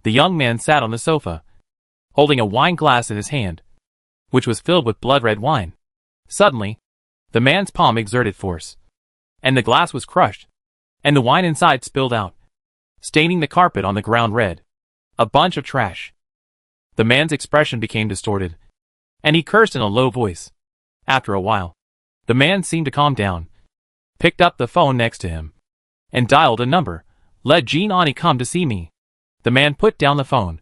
The young man sat on the sofa, holding a wine glass in his hand, which was filled with blood-red wine. Suddenly, the man's palm exerted force, and the glass was crushed, and the wine inside spilled out, staining the carpet on the ground red. A bunch of trash. The man's expression became distorted, and he cursed in a low voice. After a while, the man seemed to calm down, picked up the phone next to him, and dialed a number. Let Jean Ani come to see me. The man put down the phone,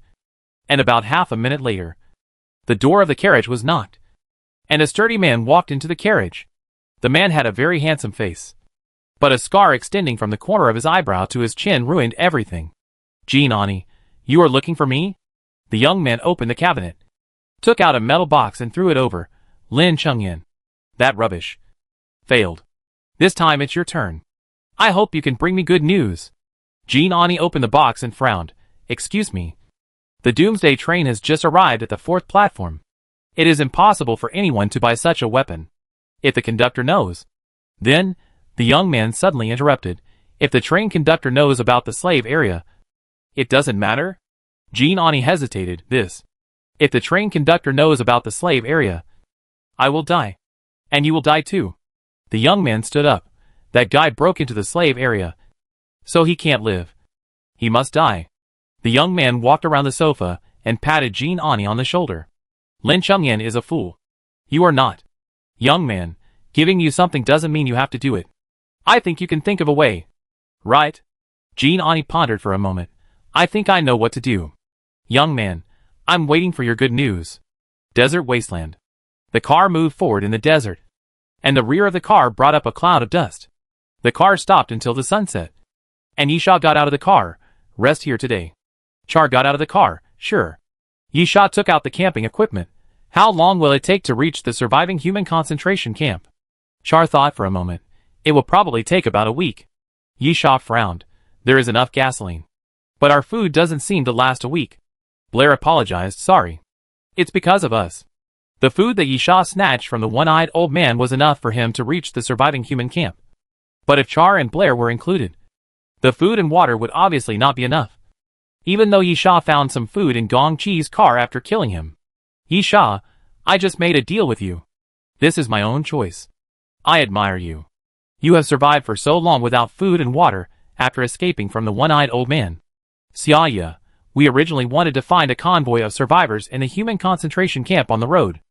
and about half a minute later, the door of the carriage was knocked, and a sturdy man walked into the carriage. The man had a very handsome face, but a scar extending from the corner of his eyebrow to his chin ruined everything. Jean Ani, you are looking for me? The young man opened the cabinet, took out a metal box and threw it over Lin Chengyan. That rubbish. Failed. This time it's your turn. I hope you can bring me good news. Jean Ani opened the box and frowned. Excuse me. The Doomsday train has just arrived at the 4th platform. It is impossible for anyone to buy such a weapon. If the conductor knows. Then, the young man suddenly interrupted. If the train conductor knows about the slave area, it doesn't matter? Jean Ani hesitated. If the train conductor knows about the slave area, I will die. And you will die too. The young man stood up. That guy broke into the slave area, so he can't live. He must die. The young man walked around the sofa and patted Jean Ani on the shoulder. Lin Chengyan is a fool. You are not. Young man, giving you something doesn't mean you have to do it. I think you can think of a way. Right? Jean Ani pondered for a moment. I think I know what to do. Young man, I'm waiting for your good news. Desert wasteland. The car moved forward in the desert, and the rear of the car brought up a cloud of dust. The car stopped until the sunset, and Yi Sha got out of the car. Rest here today. Char got out of the car. Sure. Yi Sha took out the camping equipment. How long will it take to reach the surviving human concentration camp? Char thought for a moment. It will probably take about a week. Yi Sha frowned. There is enough gasoline, but our food doesn't seem to last a week. Blair apologized. Sorry. It's because of us. The food that Yi Sha snatched from the one-eyed old man was enough for him to reach the surviving human camp. But if Char and Blair were included, the food and water would obviously not be enough. Even though Yi Sha found some food in Gong Chi's car after killing him. Yi Sha, I just made a deal with you. This is my own choice. I admire you. You have survived for so long without food and water after escaping from the one-eyed old man. Xiaoya, We originally wanted to find a convoy of survivors in a human concentration camp on the road.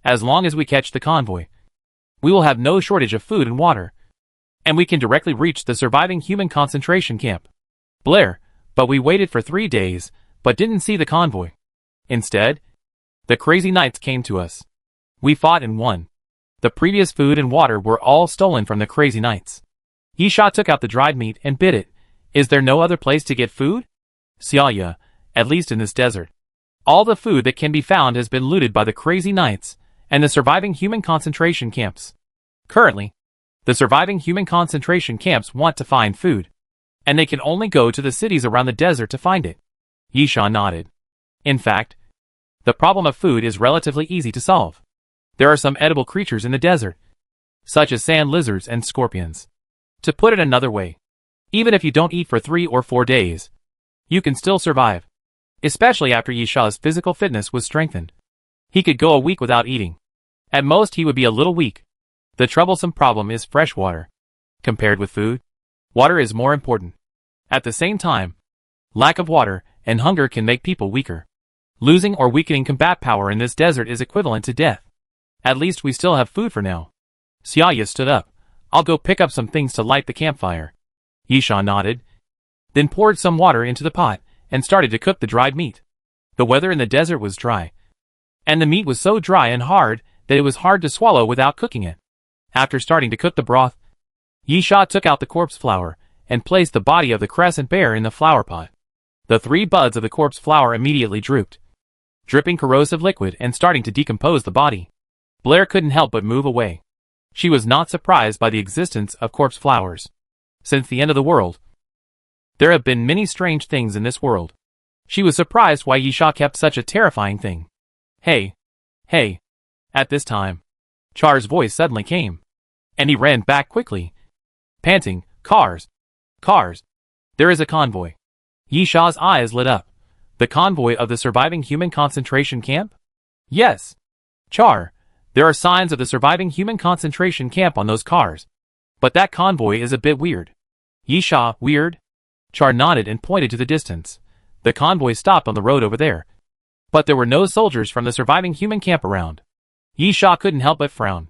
As long as we catch the convoy, we will have no shortage of food and water, and we can directly reach the surviving human concentration camp. Blair, but we waited for 3 days, but didn't see the convoy. Instead, the crazy knights came to us. We fought and won. The previous food and water were all stolen from the crazy knights. Yisha took out the dried meat and bit it. Is there no other place to get food? Xiaoya, at least in this desert. All the food that can be found has been looted by the crazy knights and the surviving human concentration camps. Currently, the surviving human concentration camps want to find food, and they can only go to the cities around the desert to find it. Yisha nodded. In fact, the problem of food is relatively easy to solve. There are some edible creatures in the desert, such as sand lizards and scorpions. To put it another way, even if you don't eat for 3 or 4 days, you can still survive. Especially after Yisha's physical fitness was strengthened. He could go a week without eating. At most he would be a little weak. The troublesome problem is fresh water. Compared with food, water is more important. At the same time, lack of water and hunger can make people weaker. Losing or weakening combat power in this desert is equivalent to death. At least we still have food for now. Xiaoya stood up. I'll go pick up some things to light the campfire. Yisha nodded, then poured some water into the pot and started to cook the dried meat. The weather in the desert was dry, and the meat was so dry and hard that it was hard to swallow without cooking it. After starting to cook the broth, Yisha took out the corpse flower and placed the body of the crescent bear in the flower pot. The 3 buds of the corpse flower immediately drooped, dripping corrosive liquid and starting to decompose the body. Blair couldn't help but move away. She was not surprised by the existence of corpse flowers. Since the end of the world, there have been many strange things in this world. She was surprised why Yisha kept such a terrifying thing. Hey! Hey! At this time, Char's voice suddenly came, and he ran back quickly, panting, Cars! Cars! There is a convoy. Yisha's eyes lit up. The convoy of the surviving human concentration camp? Yes! Char, there are signs of the surviving human concentration camp on those cars. But that convoy is a bit weird. Yisha, weird? Char nodded and pointed to the distance. The convoy stopped on the road over there. But there were no soldiers from the surviving human camp around. Yisha couldn't help but frown.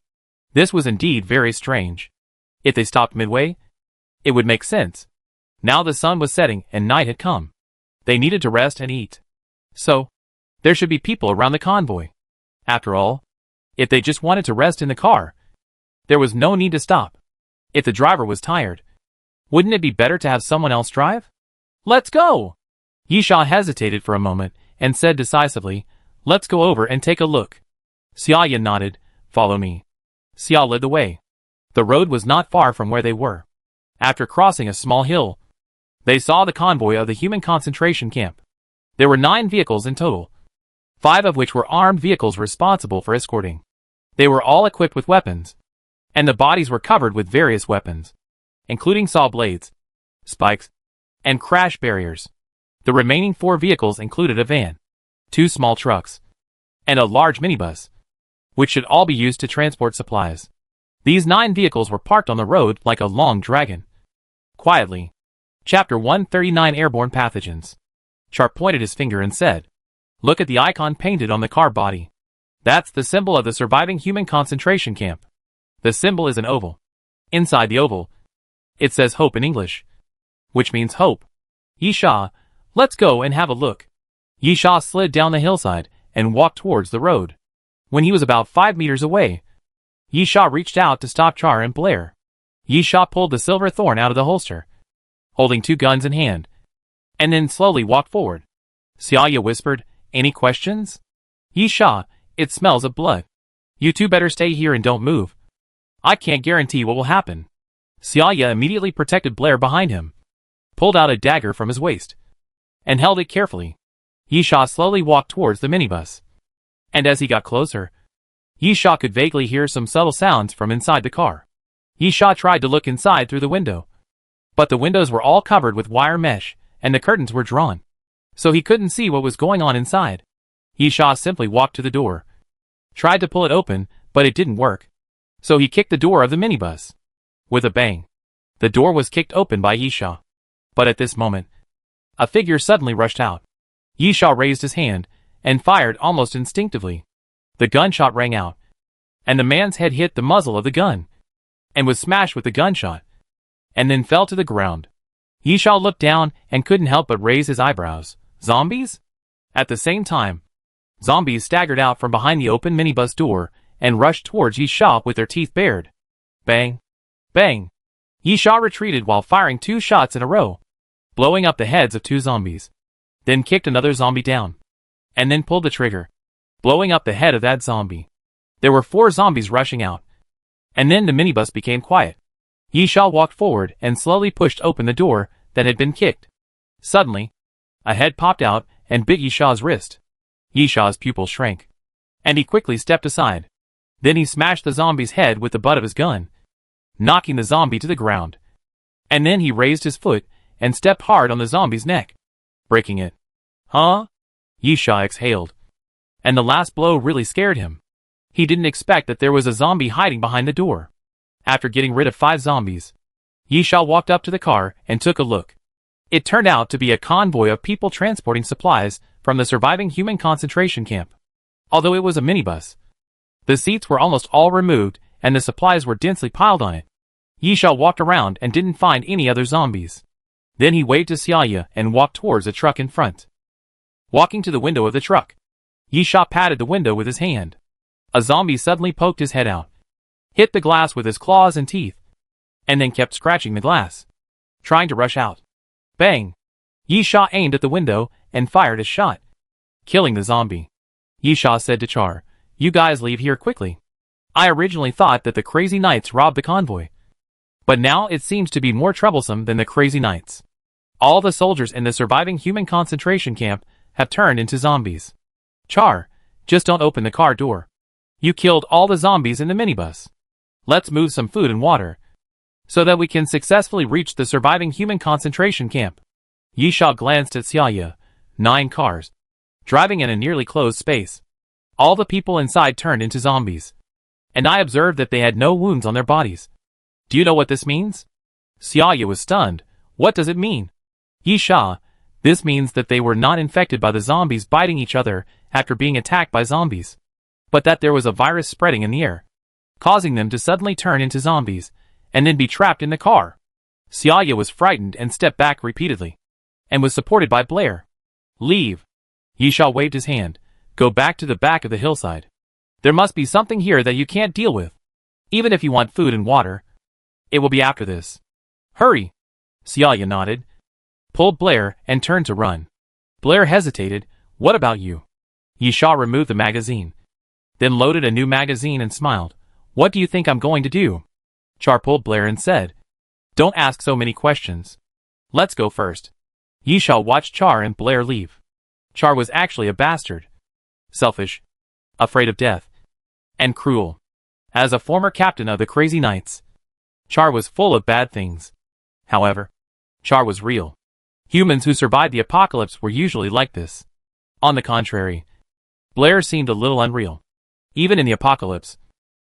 This was indeed very strange. If they stopped midway, it would make sense. Now the sun was setting and night had come. They needed to rest and eat. So, there should be people around the convoy. After all, if they just wanted to rest in the car, there was no need to stop. If the driver was tired, wouldn't it be better to have someone else drive? Let's go! Yisha hesitated for a moment and said decisively, let's go over and take a look. Xiaoya nodded, follow me. Xia led the way. The road was not far from where they were. After crossing a small hill, they saw the convoy of the human concentration camp. There were 9 vehicles in total, 5 of which were armed vehicles responsible for escorting. They were all equipped with weapons, and the bodies were covered with various weapons, including saw blades, spikes, and crash barriers. The remaining 4 vehicles included a van, 2 small trucks, and a large minibus, which should all be used to transport supplies. These 9 vehicles were parked on the road like a long dragon. Quietly. Chapter 139 Airborne Pathogens. Char pointed his finger and said, look at the icon painted on the car body. That's the symbol of the surviving human concentration camp. The symbol is an oval. Inside the oval, it says hope in English, which means hope. Yisha, let's go and have a look. Yisha slid down the hillside and walked towards the road. When he was about 5 meters away, Yisha reached out to stop Char and Blair. Yisha pulled the silver thorn out of the holster, holding 2 guns in hand, and then slowly walked forward. Xiaoya whispered, any questions? Yisha, it smells of blood. You 2 better stay here and don't move. I can't guarantee what will happen. Xiaoya immediately protected Blair behind him, pulled out a dagger from his waist, and held it carefully. Yisha slowly walked towards the minibus. And as he got closer, Yisha could vaguely hear some subtle sounds from inside the car. Yisha tried to look inside through the window, but the windows were all covered with wire mesh, and the curtains were drawn, so he couldn't see what was going on inside. Yisha simply walked to the door, tried to pull it open, but it didn't work, so he kicked the door of the minibus. With a bang, the door was kicked open by Yisha. But at this moment, a figure suddenly rushed out. Yisha raised his hand and fired almost instinctively. The gunshot rang out, and the man's head hit the muzzle of the gun, and was smashed with the gunshot, and then fell to the ground. Yisha looked down and couldn't help but raise his eyebrows. Zombies? At the same time, zombies staggered out from behind the open minibus door and rushed towards Yisha with their teeth bared. Bang! Bang! Yisha retreated while firing 2 shots in a row, blowing up the heads of 2 zombies. Then kicked another zombie down, and then pulled the trigger, blowing up the head of that zombie. There were 4 zombies rushing out, and then the minibus became quiet. Yisha walked forward and slowly pushed open the door that had been kicked. Suddenly, a head popped out and bit Yisha's wrist. Yisha's pupils shrank, and he quickly stepped aside. Then he smashed the zombie's head with the butt of his gun, knocking the zombie to the ground. And then he raised his foot and stepped hard on the zombie's neck, breaking it. Huh? Yisha exhaled, and the last blow really scared him. He didn't expect that there was a zombie hiding behind the door. After getting rid of 5 zombies, Yisha walked up to the car and took a look. It turned out to be a convoy of people transporting supplies from the surviving human concentration camp. Although it was a minibus, the seats were almost all removed and the supplies were densely piled on it. Yisha walked around and didn't find any other zombies. Then he waved to Xiaya and walked towards the truck in front. Walking to the window of the truck, Yisha patted the window with his hand. A zombie suddenly poked his head out, hit the glass with his claws and teeth, and then kept scratching the glass, trying to rush out. Bang! Yisha aimed at the window and fired a shot, killing the zombie. Yisha said to Char, "You guys leave here quickly. I originally thought that the crazy knights robbed the convoy, but now it seems to be more troublesome than the crazy knights. All the soldiers in the surviving human concentration camp have turned into zombies. Char, just don't open the car door. You killed all the zombies in the minibus. Let's move some food and water, so that we can successfully reach the surviving human concentration camp." Yisha glanced at Xiaya. 9 cars, driving in a nearly closed space. All the people inside turned into zombies, and I observed that they had no wounds on their bodies. Do you know what this means? Xiaya was stunned. What does it mean? Yisha, this means that they were not infected by the zombies biting each other after being attacked by zombies, but that there was a virus spreading in the air, causing them to suddenly turn into zombies, and then be trapped in the car. Xiaya was frightened and stepped back repeatedly, and was supported by Blair. Leave. Yisha waved his hand. Go back to the back of the hillside. There must be something here that you can't deal with. Even if you want food and water, it will be after this. Hurry. Xiaya nodded, pulled Blair, and turned to run. Blair hesitated. What about you? Yisha removed the magazine, then loaded a new magazine and smiled. What do you think I'm going to do? Char pulled Blair and said, Don't ask so many questions. Let's go first. Yisha watched Char and Blair leave. Char was actually a bastard. Selfish, afraid of death, and cruel. As a former captain of the Crazy Knights, Char was full of bad things. However, Char was real. Humans who survived the apocalypse were usually like this. On the contrary, Blair seemed a little unreal. Even in the apocalypse,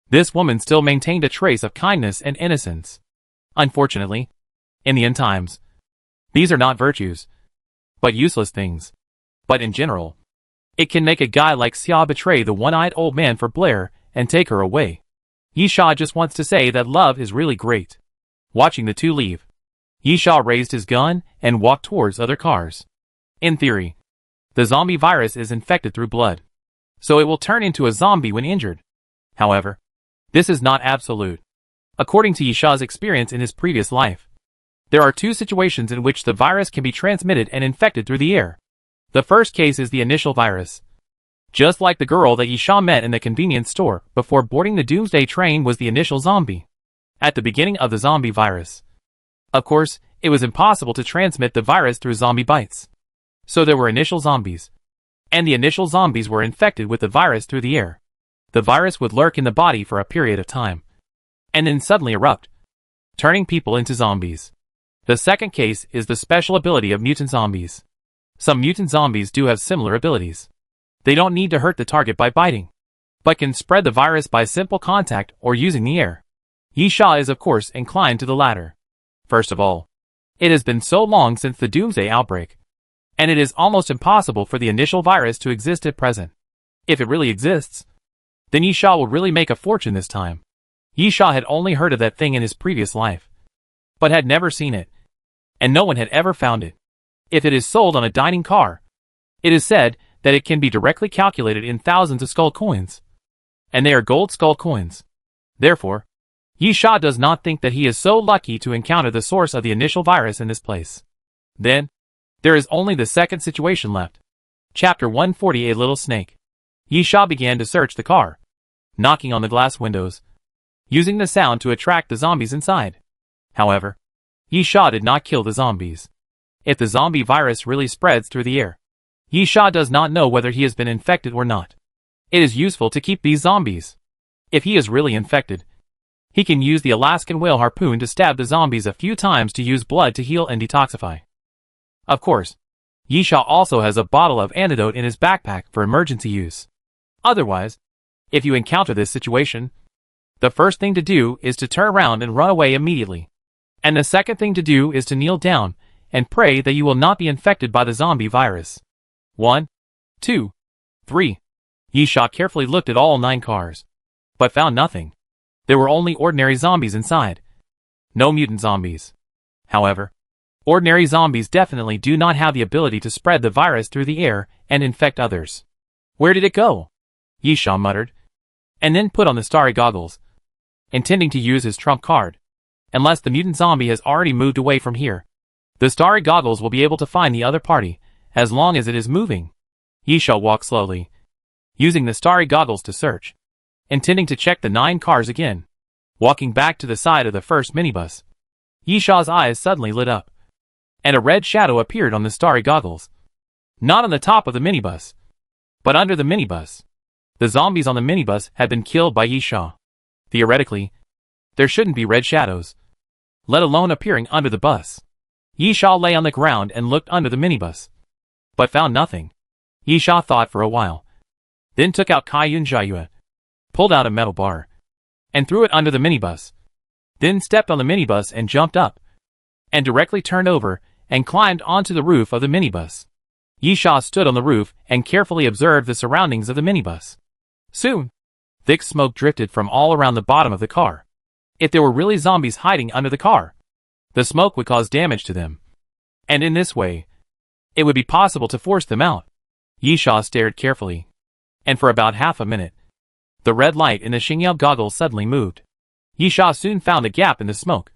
this woman still maintained a trace of kindness and innocence. Unfortunately, in the end times, these are not virtues, but useless things. But in general, it can make a guy like Xia betray the one-eyed old man for Blair and take her away. Yisha just wants to say that love is really great. Watching the two leave, Yisha raised his gun and walked towards other cars. In theory, the zombie virus is infected through blood, so it will turn into a zombie when injured. However, this is not absolute. According to Yisha's experience in his previous life, there are 2 situations in which the virus can be transmitted and infected through the air. The first case is the initial virus. Just like the girl that Yisha met in the convenience store before boarding the Doomsday train was the initial zombie. At the beginning of the zombie virus, of course, it was impossible to transmit the virus through zombie bites. So there were initial zombies, and the initial zombies were infected with the virus through the air. The virus would lurk in the body for a period of time, and then suddenly erupt, turning people into zombies. The second case is the special ability of mutant zombies. Some mutant zombies do have similar abilities. They don't need to hurt the target by biting, but can spread the virus by simple contact or using the air. Yisha is of course inclined to the latter. First of all, it has been so long since the Doomsday outbreak. and it is almost impossible for the initial virus to exist at present. If it really exists, then Yisha will really make a fortune this time. Yisha had only heard of that thing in his previous life, but had never seen it, and no one had ever found it. If it is sold on a dining car, it is said that it can be directly calculated in thousands of skull coins, and they are gold skull coins. Therefore, Yisha does not think that he is so lucky to encounter the source of the initial virus in this place. Then, there is only the second situation left. Chapter 140: A Little Snake. Yisha began to search the car, knocking on the glass windows, using the sound to attract the zombies inside. However, Yisha did not kill the zombies. If the zombie virus really spreads through the air, Yisha does not know whether he has been infected or not. It is useful to keep these zombies. If he is really infected, he can use the Alaskan whale harpoon to stab the zombies a few times to use blood to heal and detoxify. Of course, Yisha also has a bottle of antidote in his backpack for emergency use. Otherwise, if you encounter this situation, the first thing to do is to turn around and run away immediately. And the second thing to do is to kneel down and pray that you will not be infected by the zombie virus. 1, 2, 3. Yisha carefully looked at all 9 cars, but found nothing. There were only ordinary zombies inside. No mutant zombies. However, ordinary zombies definitely do not have the ability to spread the virus through the air and infect others. Where did it go? Yisha muttered, and then put on the starry goggles, intending to use his trump card. Unless the mutant zombie has already moved away from here, the starry goggles will be able to find the other party, as long as it is moving. Yisha walked slowly, using the starry goggles to search, intending to check the 9 cars again. Walking back to the side of the first minibus, Yisha's eyes suddenly lit up, and a red shadow appeared on the starry goggles. Not on the top of the minibus, but under the minibus. The zombies on the minibus had been killed by Yisha. Theoretically, there shouldn't be red shadows, let alone appearing under the bus. Yisha lay on the ground and looked under the minibus, but found nothing. Yisha thought for a while, then took out Kaiyun Jayue, pulled out a metal bar, and threw it under the minibus, then stepped on the minibus and jumped up, and directly turned over and climbed onto the roof of the minibus. Yisha stood on the roof and carefully observed the surroundings of the minibus. Soon, thick smoke drifted from all around the bottom of the car. If there were really zombies hiding under the car, the smoke would cause damage to them, and in this way, it would be possible to force them out. Yisha stared carefully, and for about half a minute, the red light in the Xingyao goggles suddenly moved. Yisha soon found a gap in the smoke,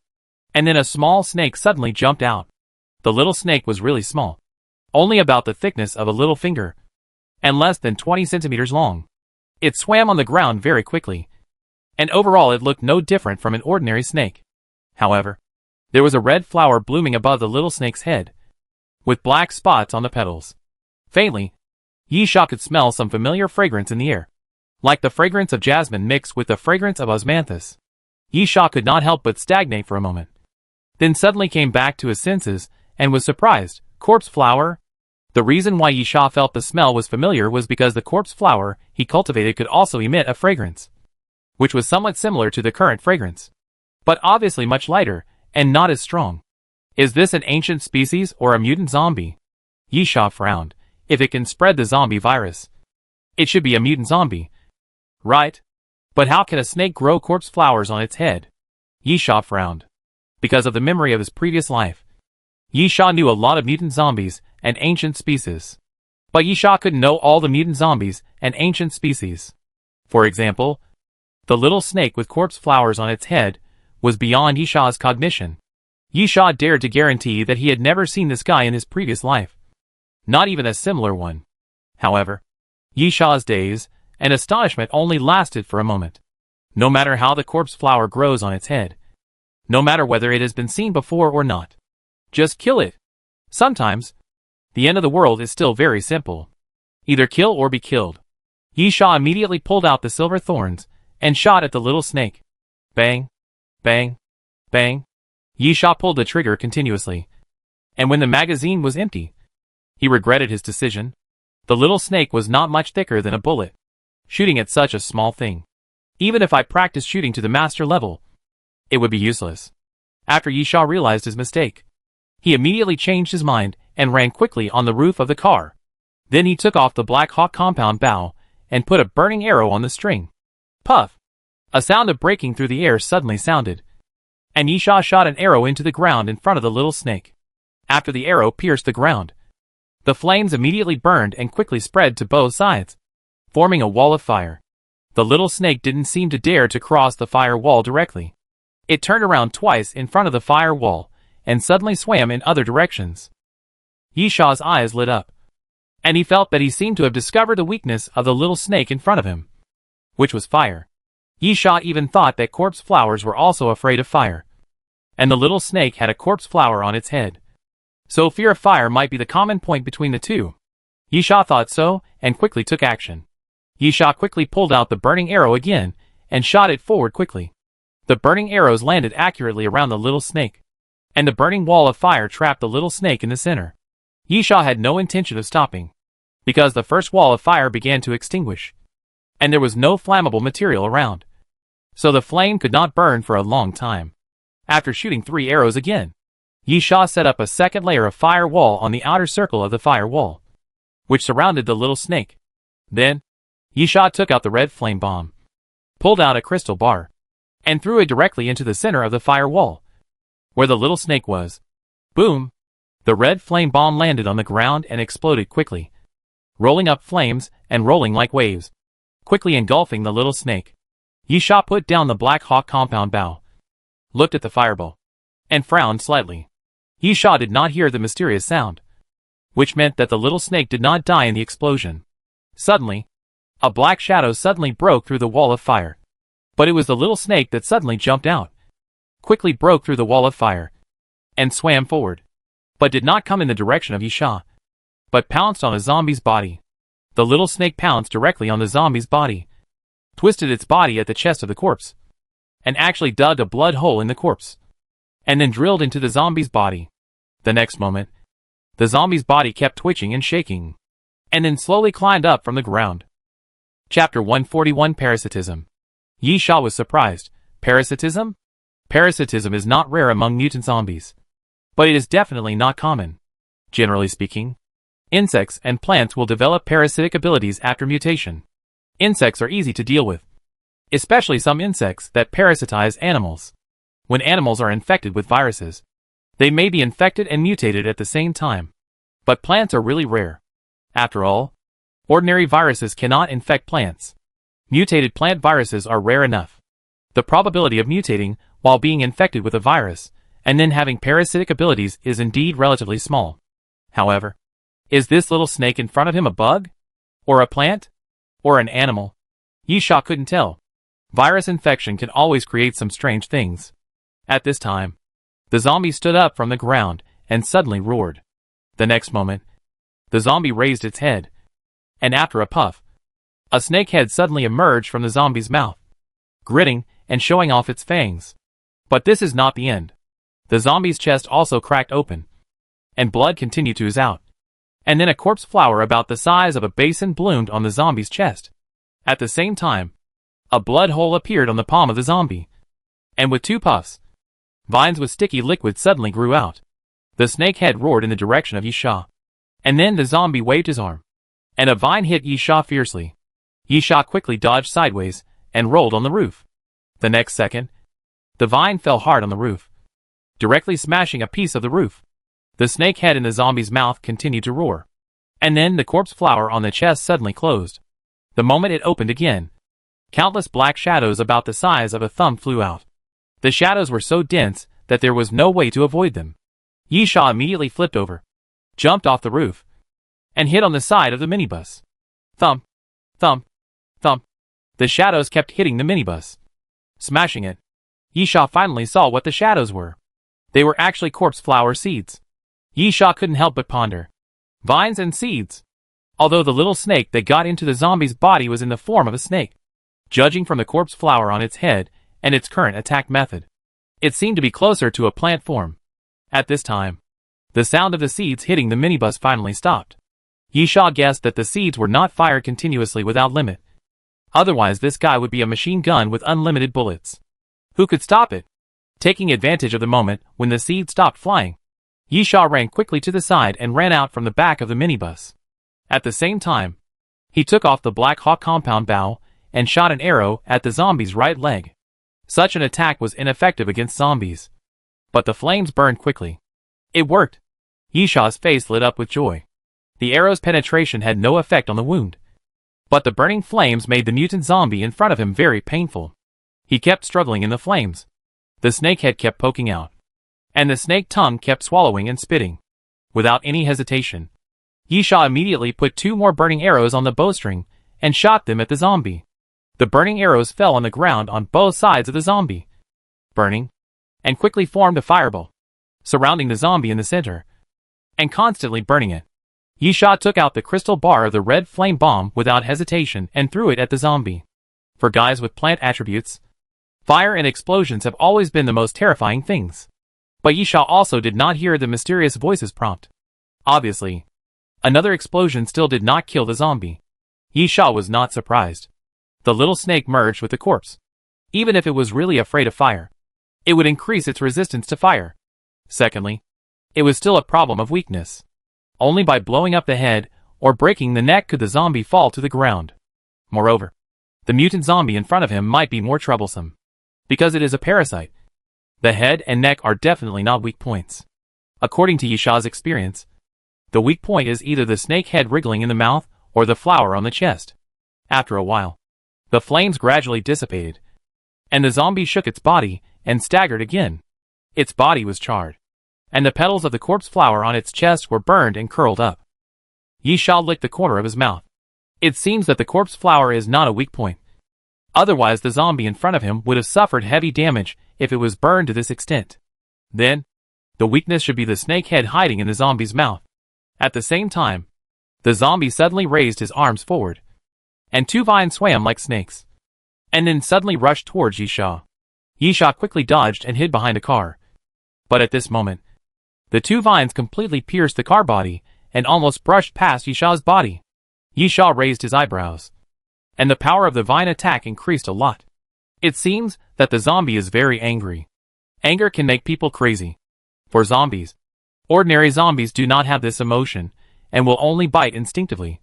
and then a small snake suddenly jumped out. The little snake was really small, only about the thickness of a little finger, and less than 20 centimeters long. It swam on the ground very quickly, and overall it looked no different from an ordinary snake. However, there was a red flower blooming above the little snake's head, with black spots on the petals. Faintly, Yisha could smell some familiar fragrance in the air, like the fragrance of jasmine mixed with the fragrance of osmanthus. Yisha could not help but stagnate for a moment, then suddenly came back to his senses and was surprised. Corpse flower? The reason why Yisha felt the smell was familiar was because the corpse flower he cultivated could also emit a fragrance, which was somewhat similar to the current fragrance, but obviously much lighter and not as strong. Is this an ancient species or a mutant zombie? Yisha frowned. If it can spread the zombie virus, it should be a mutant zombie, right? But how can a snake grow corpse flowers on its head? Yisha frowned. Because of the memory of his previous life, Yisha knew a lot of mutant zombies and ancient species. But Yisha couldn't know all the mutant zombies and ancient species. For example, the little snake with corpse flowers on its head was beyond Yisha's cognition. Yisha dared to guarantee that he had never seen this guy in his previous life, not even a similar one. However, Yisha's daze and astonishment only lasted for a moment. No matter how the corpse flower grows on its head, no matter whether it has been seen before or not, just kill it. Sometimes, the end of the world is still very simple. Either kill or be killed. Yisha immediately pulled out the silver thorns and shot at the little snake. Bang, bang, bang. Yisha pulled the trigger continuously, and when the magazine was empty, he regretted his decision. The little snake was not much thicker than a bullet. Shooting at such a small thing, even if I practiced shooting to the master level, it would be useless. After Yisha realized his mistake, He immediately changed his mind and ran quickly on the roof of the car. Then he took off the Black Hawk compound bow and put a burning arrow on the string. Puff! A sound of breaking through the air suddenly sounded, and Yisha shot an arrow into the ground in front of the little snake. After the arrow pierced the ground, the flames immediately burned and quickly spread to both sides, forming a wall of fire. The little snake didn't seem to dare to cross the fire wall directly. It turned around twice in front of the fire wall and suddenly swam in other directions. Yisha's eyes lit up, and he felt that he seemed to have discovered the weakness of the little snake in front of him, which was fire. Yisha even thought that corpse flowers were also afraid of fire, and the little snake had a corpse flower on its head. So fear of fire might be the common point between the two. Yisha thought so, and quickly took action. Yisha quickly pulled out the burning arrow again, and shot it forward quickly. The burning arrows landed accurately around the little snake, and the burning wall of fire trapped the little snake in the center. Yisha had no intention of stopping, because the first wall of fire began to extinguish, and there was no flammable material around, so the flame could not burn for a long time. After shooting 3 arrows again, Yisha set up a second layer of fire wall on the outer circle of the fire wall, which surrounded the little snake. Then, Yisha took out the red flame bomb, pulled out a crystal bar, and threw it directly into the center of the fire wall, where the little snake was. Boom! The red flame bomb landed on the ground and exploded quickly, rolling up flames and rolling like waves, quickly engulfing the little snake. Yisha put down the Black Hawk compound bow, looked at the fireball, and frowned slightly. Yisha did not hear the mysterious sound, which meant that the little snake did not die in the explosion. Suddenly, a black shadow suddenly broke through the wall of fire. But it was the little snake that suddenly jumped out, quickly broke through the wall of fire, and swam forward, but did not come in the direction of Yisha, but pounced on a zombie's body. The little snake pounced directly on the zombie's body, twisted its body at the chest of the corpse, and actually dug a blood hole in the corpse, and then drilled into the zombie's body. The next moment, the zombie's body kept twitching and shaking, and then slowly climbed up from the ground. Chapter 141 Parasitism. Yisha was surprised. Parasitism? Parasitism is not rare among mutant zombies, but it is definitely not common. Generally speaking, insects and plants will develop parasitic abilities after mutation. Insects are easy to deal with, especially some insects that parasitize animals. When animals are infected with viruses, they may be infected and mutated at the same time. But plants are really rare. After all, ordinary viruses cannot infect plants. Mutated plant viruses are rare enough. The probability of mutating while being infected with a virus and then having parasitic abilities is indeed relatively small. However, is this little snake in front of him a bug? Or a plant? Or an animal? Yisha couldn't tell. Virus infection can always create some strange things. At this time, the zombie stood up from the ground and suddenly roared. The next moment, the zombie raised its head, and after a puff, a snake head suddenly emerged from the zombie's mouth, gritting and showing off its fangs. But this is not the end. The zombie's chest also cracked open, and blood continued to ooze out. And then a corpse flower about the size of a basin bloomed on the zombie's chest. At the same time, a blood hole appeared on the palm of the zombie, and with 2 puffs, vines with sticky liquid suddenly grew out. The snake head roared in the direction of Yisha, and then the zombie waved his arm, and a vine hit Yisha fiercely. Yisha quickly dodged sideways and rolled on the roof. The next second, the vine fell hard on the roof, directly smashing a piece of the roof. The snake head in the zombie's mouth continued to roar, and then the corpse flower on the chest suddenly closed. The moment it opened again, countless black shadows about the size of a thumb flew out. The shadows were so dense that there was no way to avoid them. Yisha immediately flipped over, jumped off the roof, and hit on the side of the minibus. Thump, thump, thump. The shadows kept hitting the minibus, smashing it. Yisha finally saw what the shadows were. They were actually corpse flower seeds. Yisha couldn't help but ponder. Vines and seeds. Although the little snake that got into the zombie's body was in the form of a snake, judging from the corpse flower on its head and its current attack method, it seemed to be closer to a plant form. At this time, the sound of the seeds hitting the minibus finally stopped. Yisha guessed that the seeds were not fired continuously without limit. Otherwise this guy would be a machine gun with unlimited bullets. Who could stop it? Taking advantage of the moment when the seeds stopped flying, Yisha ran quickly to the side and ran out from the back of the minibus. At the same time, he took off the Black Hawk compound bow and shot an arrow at the zombie's right leg. Such an attack was ineffective against zombies. But the flames burned quickly. It worked. Yisha's face lit up with joy. The arrow's penetration had no effect on the wound. But the burning flames made the mutant zombie in front of him very painful. He kept struggling in the flames. The snake head kept poking out. And the snake tongue kept swallowing and spitting. Without any hesitation, Yisha immediately put 2 more burning arrows on the bowstring and shot them at the zombie. The burning arrows fell on the ground on both sides of the zombie, burning, and quickly formed a fireball, surrounding the zombie in the center, and constantly burning it. Yisha took out the crystal bar of the red flame bomb without hesitation and threw it at the zombie. For guys with plant attributes, fire and explosions have always been the most terrifying things. But Yisha also did not hear the mysterious voice's prompt. Obviously, another explosion still did not kill the zombie. Yisha was not surprised. The little snake merged with the corpse. Even if it was really afraid of fire, it would increase its resistance to fire. Secondly, it was still a problem of weakness. Only by blowing up the head or breaking the neck could the zombie fall to the ground. Moreover, the mutant zombie in front of him might be more troublesome. Because it is a parasite. The head and neck are definitely not weak points. According to Yisha's experience, the weak point is either the snake head wriggling in the mouth or the flower on the chest. After a while, the flames gradually dissipated, and the zombie shook its body and staggered again. Its body was charred, and the petals of the corpse flower on its chest were burned and curled up. Yisha licked the corner of his mouth. It seems that the corpse flower is not a weak point. Otherwise the zombie in front of him would have suffered heavy damage if it was burned to this extent. Then, the weakness should be the snake head hiding in the zombie's mouth. At the same time, the zombie suddenly raised his arms forward, and 2 vines swam like snakes, and then suddenly rushed towards Yisha. Yisha quickly dodged and hid behind a car. But at this moment, the 2 vines completely pierced the car body and almost brushed past Yisha's body. Yisha raised his eyebrows, and the power of the vine attack increased a lot. It seems that the zombie is very angry. Anger can make people crazy. For zombies, ordinary zombies do not have this emotion and will only bite instinctively.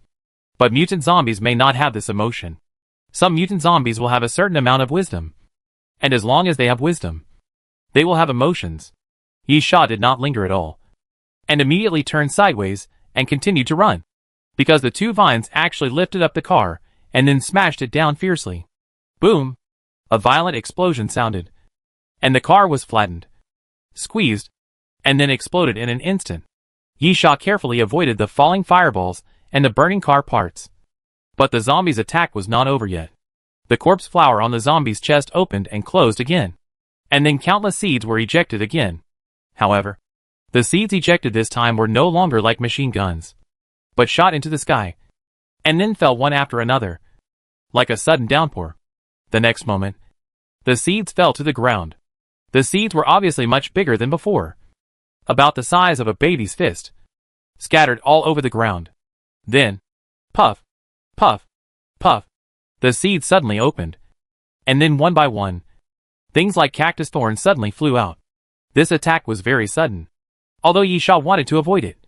But mutant zombies may not have this emotion. Some mutant zombies will have a certain amount of wisdom. And as long as they have wisdom, they will have emotions. Yisha did not linger at all, and immediately turned sideways and continued to run, because the 2 vines actually lifted up the car and then smashed it down fiercely. Boom! A violent explosion sounded, and the car was flattened, squeezed, and then exploded in an instant. Yisha carefully avoided the falling fireballs and the burning car parts. But the zombie's attack was not over yet. The corpse flower on the zombie's chest opened and closed again, and then countless seeds were ejected again. However, the seeds ejected this time were no longer like machine guns, but shot into the sky, and then fell one after another, like a sudden downpour. The next moment, the seeds fell to the ground. The seeds were obviously much bigger than before, about the size of a baby's fist, scattered all over the ground. Then, puff, puff, puff, the seeds suddenly opened, and then one by one, things like cactus thorns suddenly flew out. This attack was very sudden, although Yisha wanted to avoid it.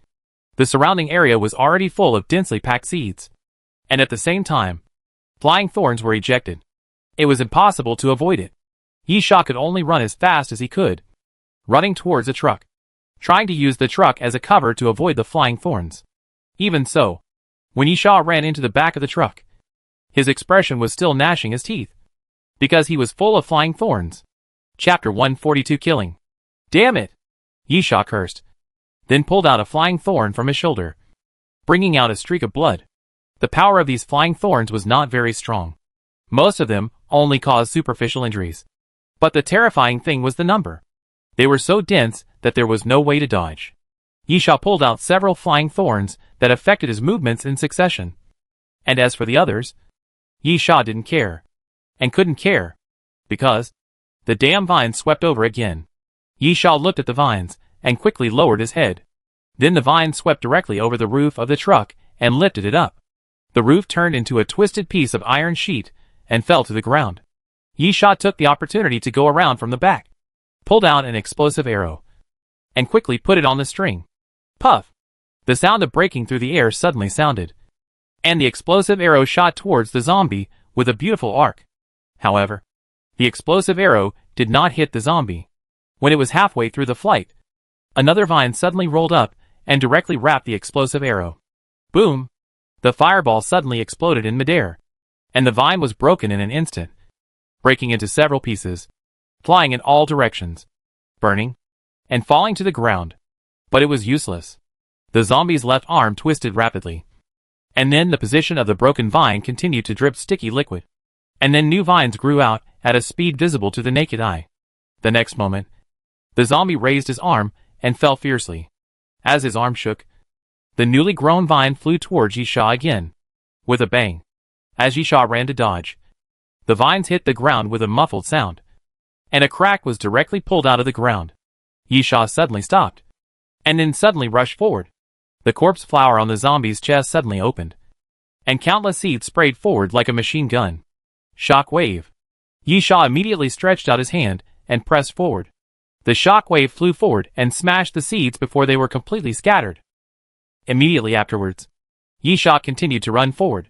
The surrounding area was already full of densely packed seeds, and at the same time, flying thorns were ejected. It was impossible to avoid it. Yisha could only run as fast as he could, running towards the truck, trying to use the truck as a cover to avoid the flying thorns. Even so, when Yisha ran into the back of the truck, his expression was still gnashing his teeth, because he was full of flying thorns. Chapter 142 Killing. Damn it! Yisha cursed, then pulled out a flying thorn from his shoulder, bringing out a streak of blood. The power of these flying thorns was not very strong. Most of them only caused superficial injuries. But the terrifying thing was the number. They were so dense that there was no way to dodge. Yisha pulled out several flying thorns that affected his movements in succession. And as for the others, Yisha didn't care, and couldn't care, because the damn vines swept over again. Yisha looked at the vines and quickly lowered his head. Then the vines swept directly over the roof of the truck and lifted it up. The roof turned into a twisted piece of iron sheet and fell to the ground. Yisha took the opportunity to go around from the back, pulled out an explosive arrow, and quickly put it on the string. Puff! The sound of breaking through the air suddenly sounded, and the explosive arrow shot towards the zombie with a beautiful arc. However, the explosive arrow did not hit the zombie. When it was halfway through the flight, another vine suddenly rolled up and directly wrapped the explosive arrow. Boom! The fireball suddenly exploded in midair, and the vine was broken in an instant, breaking into several pieces, flying in all directions, burning, and falling to the ground. But it was useless. The zombie's left arm twisted rapidly, and then the position of the broken vine continued to drip sticky liquid, and then new vines grew out at a speed visible to the naked eye. The next moment, the zombie raised his arm and fell fiercely. As his arm shook, the newly grown vine flew towards Yisha again, with a bang. As Yisha ran to dodge, the vines hit the ground with a muffled sound, and a crack was directly pulled out of the ground. Yisha suddenly stopped, and then suddenly rushed forward. The corpse flower on the zombie's chest suddenly opened, and countless seeds sprayed forward like a machine gun. Shock wave. Yisha immediately stretched out his hand and pressed forward. The shock wave flew forward and smashed the seeds before they were completely scattered. Immediately afterwards, Yisha continued to run forward.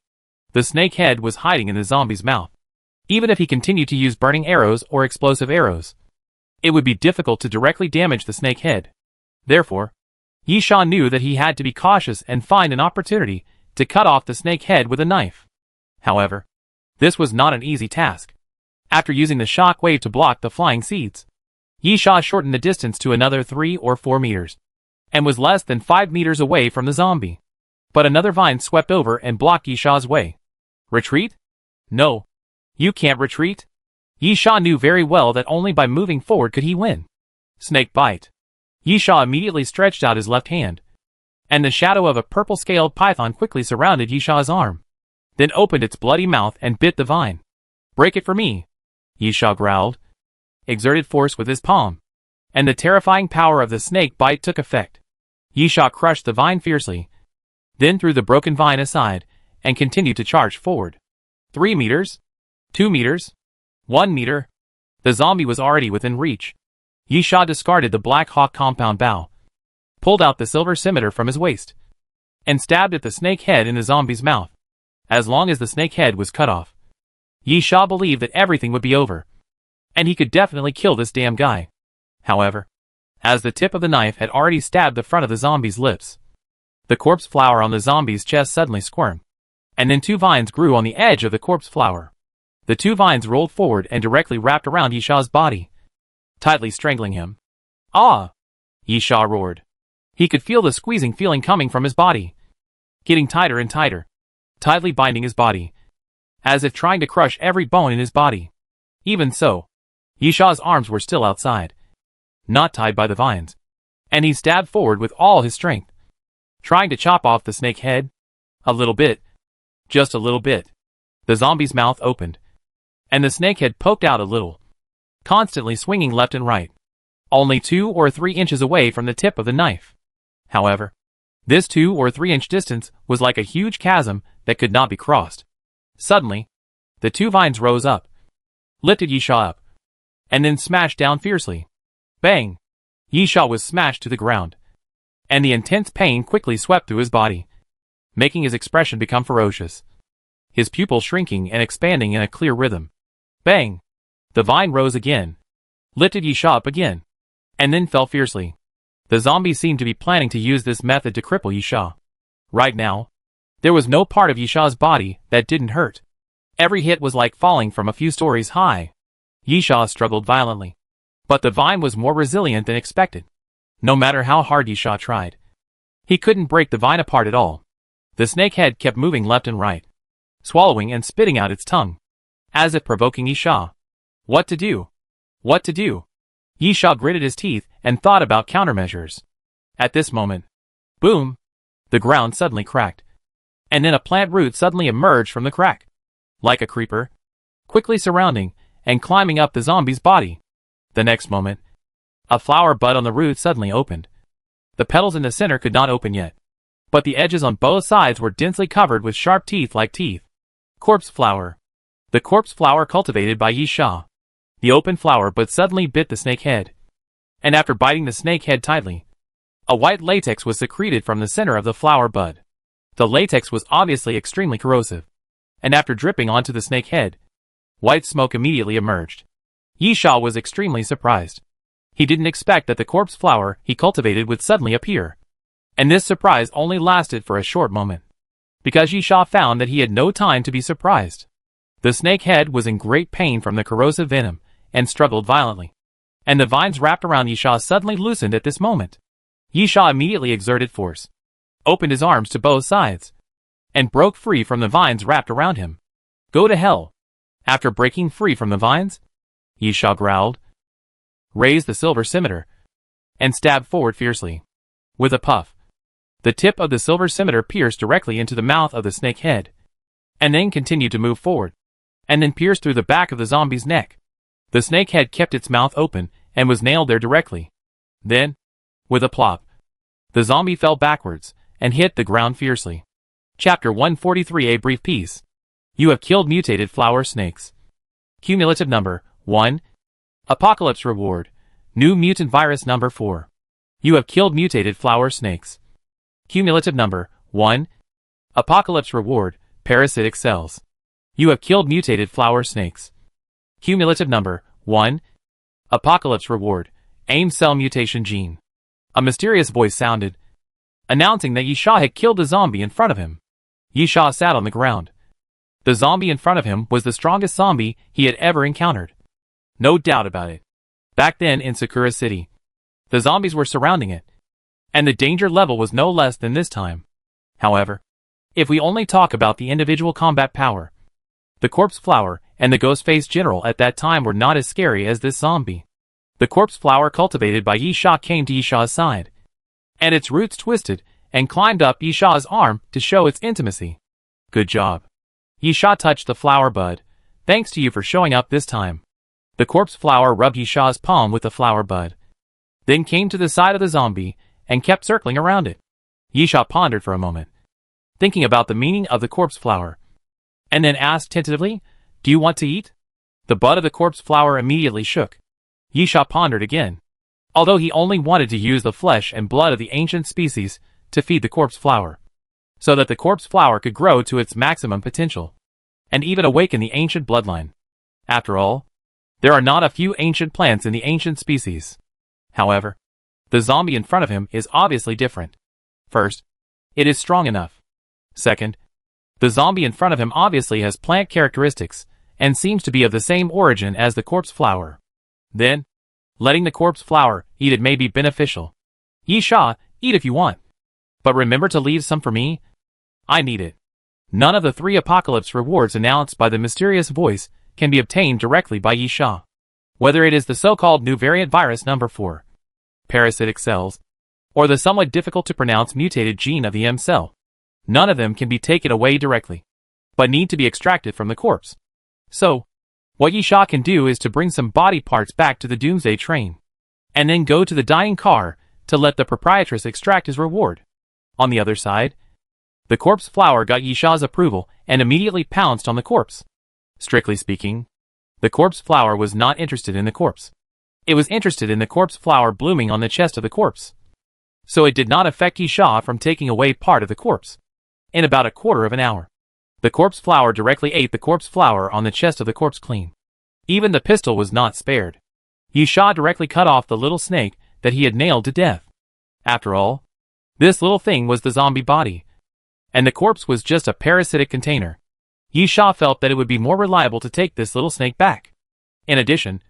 The snake head was hiding in the zombie's mouth. Even if he continued to use burning arrows or explosive arrows, it would be difficult to directly damage the snake head. Therefore, Yisha knew that he had to be cautious and find an opportunity to cut off the snake head with a knife. However, this was not an easy task. After using the shock wave to block the flying seeds, Yisha shortened the distance to another 3 or 4 meters, and was less than 5 meters away from the zombie. But another vine swept over and blocked Yisha's way. Retreat? No. You can't retreat. Yisha knew very well that only by moving forward could he win. Snake bite. Yisha immediately stretched out his left hand, and the shadow of a purple-scaled python quickly surrounded Yisha's arm, then opened its bloody mouth and bit the vine. Break it for me, Yisha growled, exerted force with his palm, and the terrifying power of the snake bite took effect. Yisha crushed the vine fiercely, then threw the broken vine aside, and continued to charge forward. 3 meters, 2 meters, 1 meter. The zombie was already within reach. Yisha discarded the Black Hawk compound bow, pulled out the silver scimitar from his waist, and stabbed at the snake head in the zombie's mouth. As long as the snake head was cut off, Yisha believed that everything would be over, and he could definitely kill this damn guy. However, as the tip of the knife had already stabbed the front of the zombie's lips, the corpse flower on the zombie's chest suddenly squirmed, and then 2 vines grew on the edge of the corpse flower. The 2 vines rolled forward and directly wrapped around Yisha's body, tightly strangling him. Ah! Yisha roared. He could feel the squeezing feeling coming from his body, getting tighter and tighter, tightly binding his body, as if trying to crush every bone in his body. Even so, Yisha's arms were still outside, not tied by the vines, and he stabbed forward with all his strength, trying to chop off the snake head. A little bit. Just a little bit. The zombie's mouth opened, and the snake head poked out a little, constantly swinging left and right, only 2 or 3 inches away from the tip of the knife. However, this 2 or 3 inch distance was like a huge chasm that could not be crossed. Suddenly, the 2 vines rose up, lifted Yisha up, and then smashed down fiercely. Bang! Yisha was smashed to the ground, and the intense pain quickly swept through his body, making his expression become ferocious, his pupils shrinking and expanding in a clear rhythm. Bang! The vine rose again, lifted Yisha up again, and then fell fiercely. The zombie seemed to be planning to use this method to cripple Yisha. Right now, there was no part of Yisha's body that didn't hurt. Every hit was like falling from a few stories high. Yisha struggled violently, but the vine was more resilient than expected. No matter how hard Yisha tried, he couldn't break the vine apart at all. The snake head kept moving left and right, swallowing and spitting out its tongue, as if provoking Yisha. What to do? What to do? Yisha gritted his teeth and thought about countermeasures. At this moment, boom! The ground suddenly cracked, and then a plant root suddenly emerged from the crack, like a creeper, quickly surrounding and climbing up the zombie's body. The next moment, a flower bud on the root suddenly opened. The petals in the center could not open yet, but the edges on both sides were densely covered with sharp teeth like teeth. Corpse flower. The corpse flower cultivated by Yisha. The open flower bud suddenly bit the snake head, and after biting the snake head tightly, a white latex was secreted from the center of the flower bud. The latex was obviously extremely corrosive, and after dripping onto the snake head, white smoke immediately emerged. Yisha was extremely surprised. He didn't expect that the corpse flower he cultivated would suddenly appear, and this surprise only lasted for a short moment, because Yisha found that he had no time to be surprised. The snake head was in great pain from the corrosive venom, and struggled violently, and the vines wrapped around Yisha suddenly loosened at this moment. Yisha immediately exerted force, opened his arms to both sides, and broke free from the vines wrapped around him. Go to hell! After breaking free from the vines, Yisha growled, raised the silver scimitar, and stabbed forward fiercely. With a puff, the tip of the silver scimitar pierced directly into the mouth of the snake head, and then continued to move forward, and then pierced through the back of the zombie's neck. The snake head kept its mouth open and was nailed there directly. Then, with a plop, the zombie fell backwards and hit the ground fiercely. Chapter 143: A Brief Peace. You have killed mutated flower snakes. Cumulative number 1. Apocalypse reward. New mutant virus number 4. You have killed mutated flower snakes. Cumulative number 1. Apocalypse reward. Parasitic cells. You have killed mutated flower snakes. Cumulative number 1. Apocalypse reward. AIM cell mutation gene. A mysterious voice sounded, announcing that Yisha had killed the zombie in front of him. Yisha sat on the ground. The zombie in front of him was the strongest zombie he had ever encountered. No doubt about it. Back then in Sakura City, the zombies were surrounding it, and the danger level was no less than this time. However, if we only talk about the individual combat power, the corpse flower and the ghost-faced general at that time were not as scary as this zombie. The corpse flower cultivated by Yisha came to Yisha's side, and its roots twisted and climbed up Yisha's arm to show its intimacy. Good job. Yisha touched the flower bud. Thanks to you for showing up this time. The corpse flower rubbed Yisha's palm with the flower bud, then came to the side of the zombie and kept circling around it. Yisha pondered for a moment, thinking about the meaning of the corpse flower, and then asked tentatively, "Do you want to eat?" The bud of the corpse flower immediately shook. Yisha pondered again. Although he only wanted to use the flesh and blood of the ancient species to feed the corpse flower, so that the corpse flower could grow to its maximum potential, and even awaken the ancient bloodline. After all, there are not a few ancient plants in the ancient species. However, the zombie in front of him is obviously different. First, it is strong enough. Second, the zombie in front of him obviously has plant characteristics and seems to be of the same origin as the corpse flower. Then, letting the corpse flower eat it may be beneficial. Yisha, eat if you want. But remember to leave some for me. I need it. None of the 3 apocalypse rewards announced by the mysterious voice can be obtained directly by Yisha. Whether it is the so-called new variant virus number 4, parasitic cells, or the somewhat difficult to pronounce mutated gene of the M cell, none of them can be taken away directly, but need to be extracted from the corpse. So, what Yisha can do is to bring some body parts back to the Doomsday train, and then go to the dining car to let the proprietress extract his reward. On the other side, the corpse flower got Yisha's approval and immediately pounced on the corpse. Strictly speaking, the corpse flower was not interested in the corpse. It was interested in the corpse flower blooming on the chest of the corpse. So it did not affect Yisha from taking away part of the corpse. In about a quarter of an hour, the corpse flower directly ate the corpse flower on the chest of the corpse clean. Even the pistol was not spared. Yisha directly cut off the little snake that he had nailed to death. After all, this little thing was the zombie body, and the corpse was just a parasitic container. Yisha felt that it would be more reliable to take this little snake back. In addition,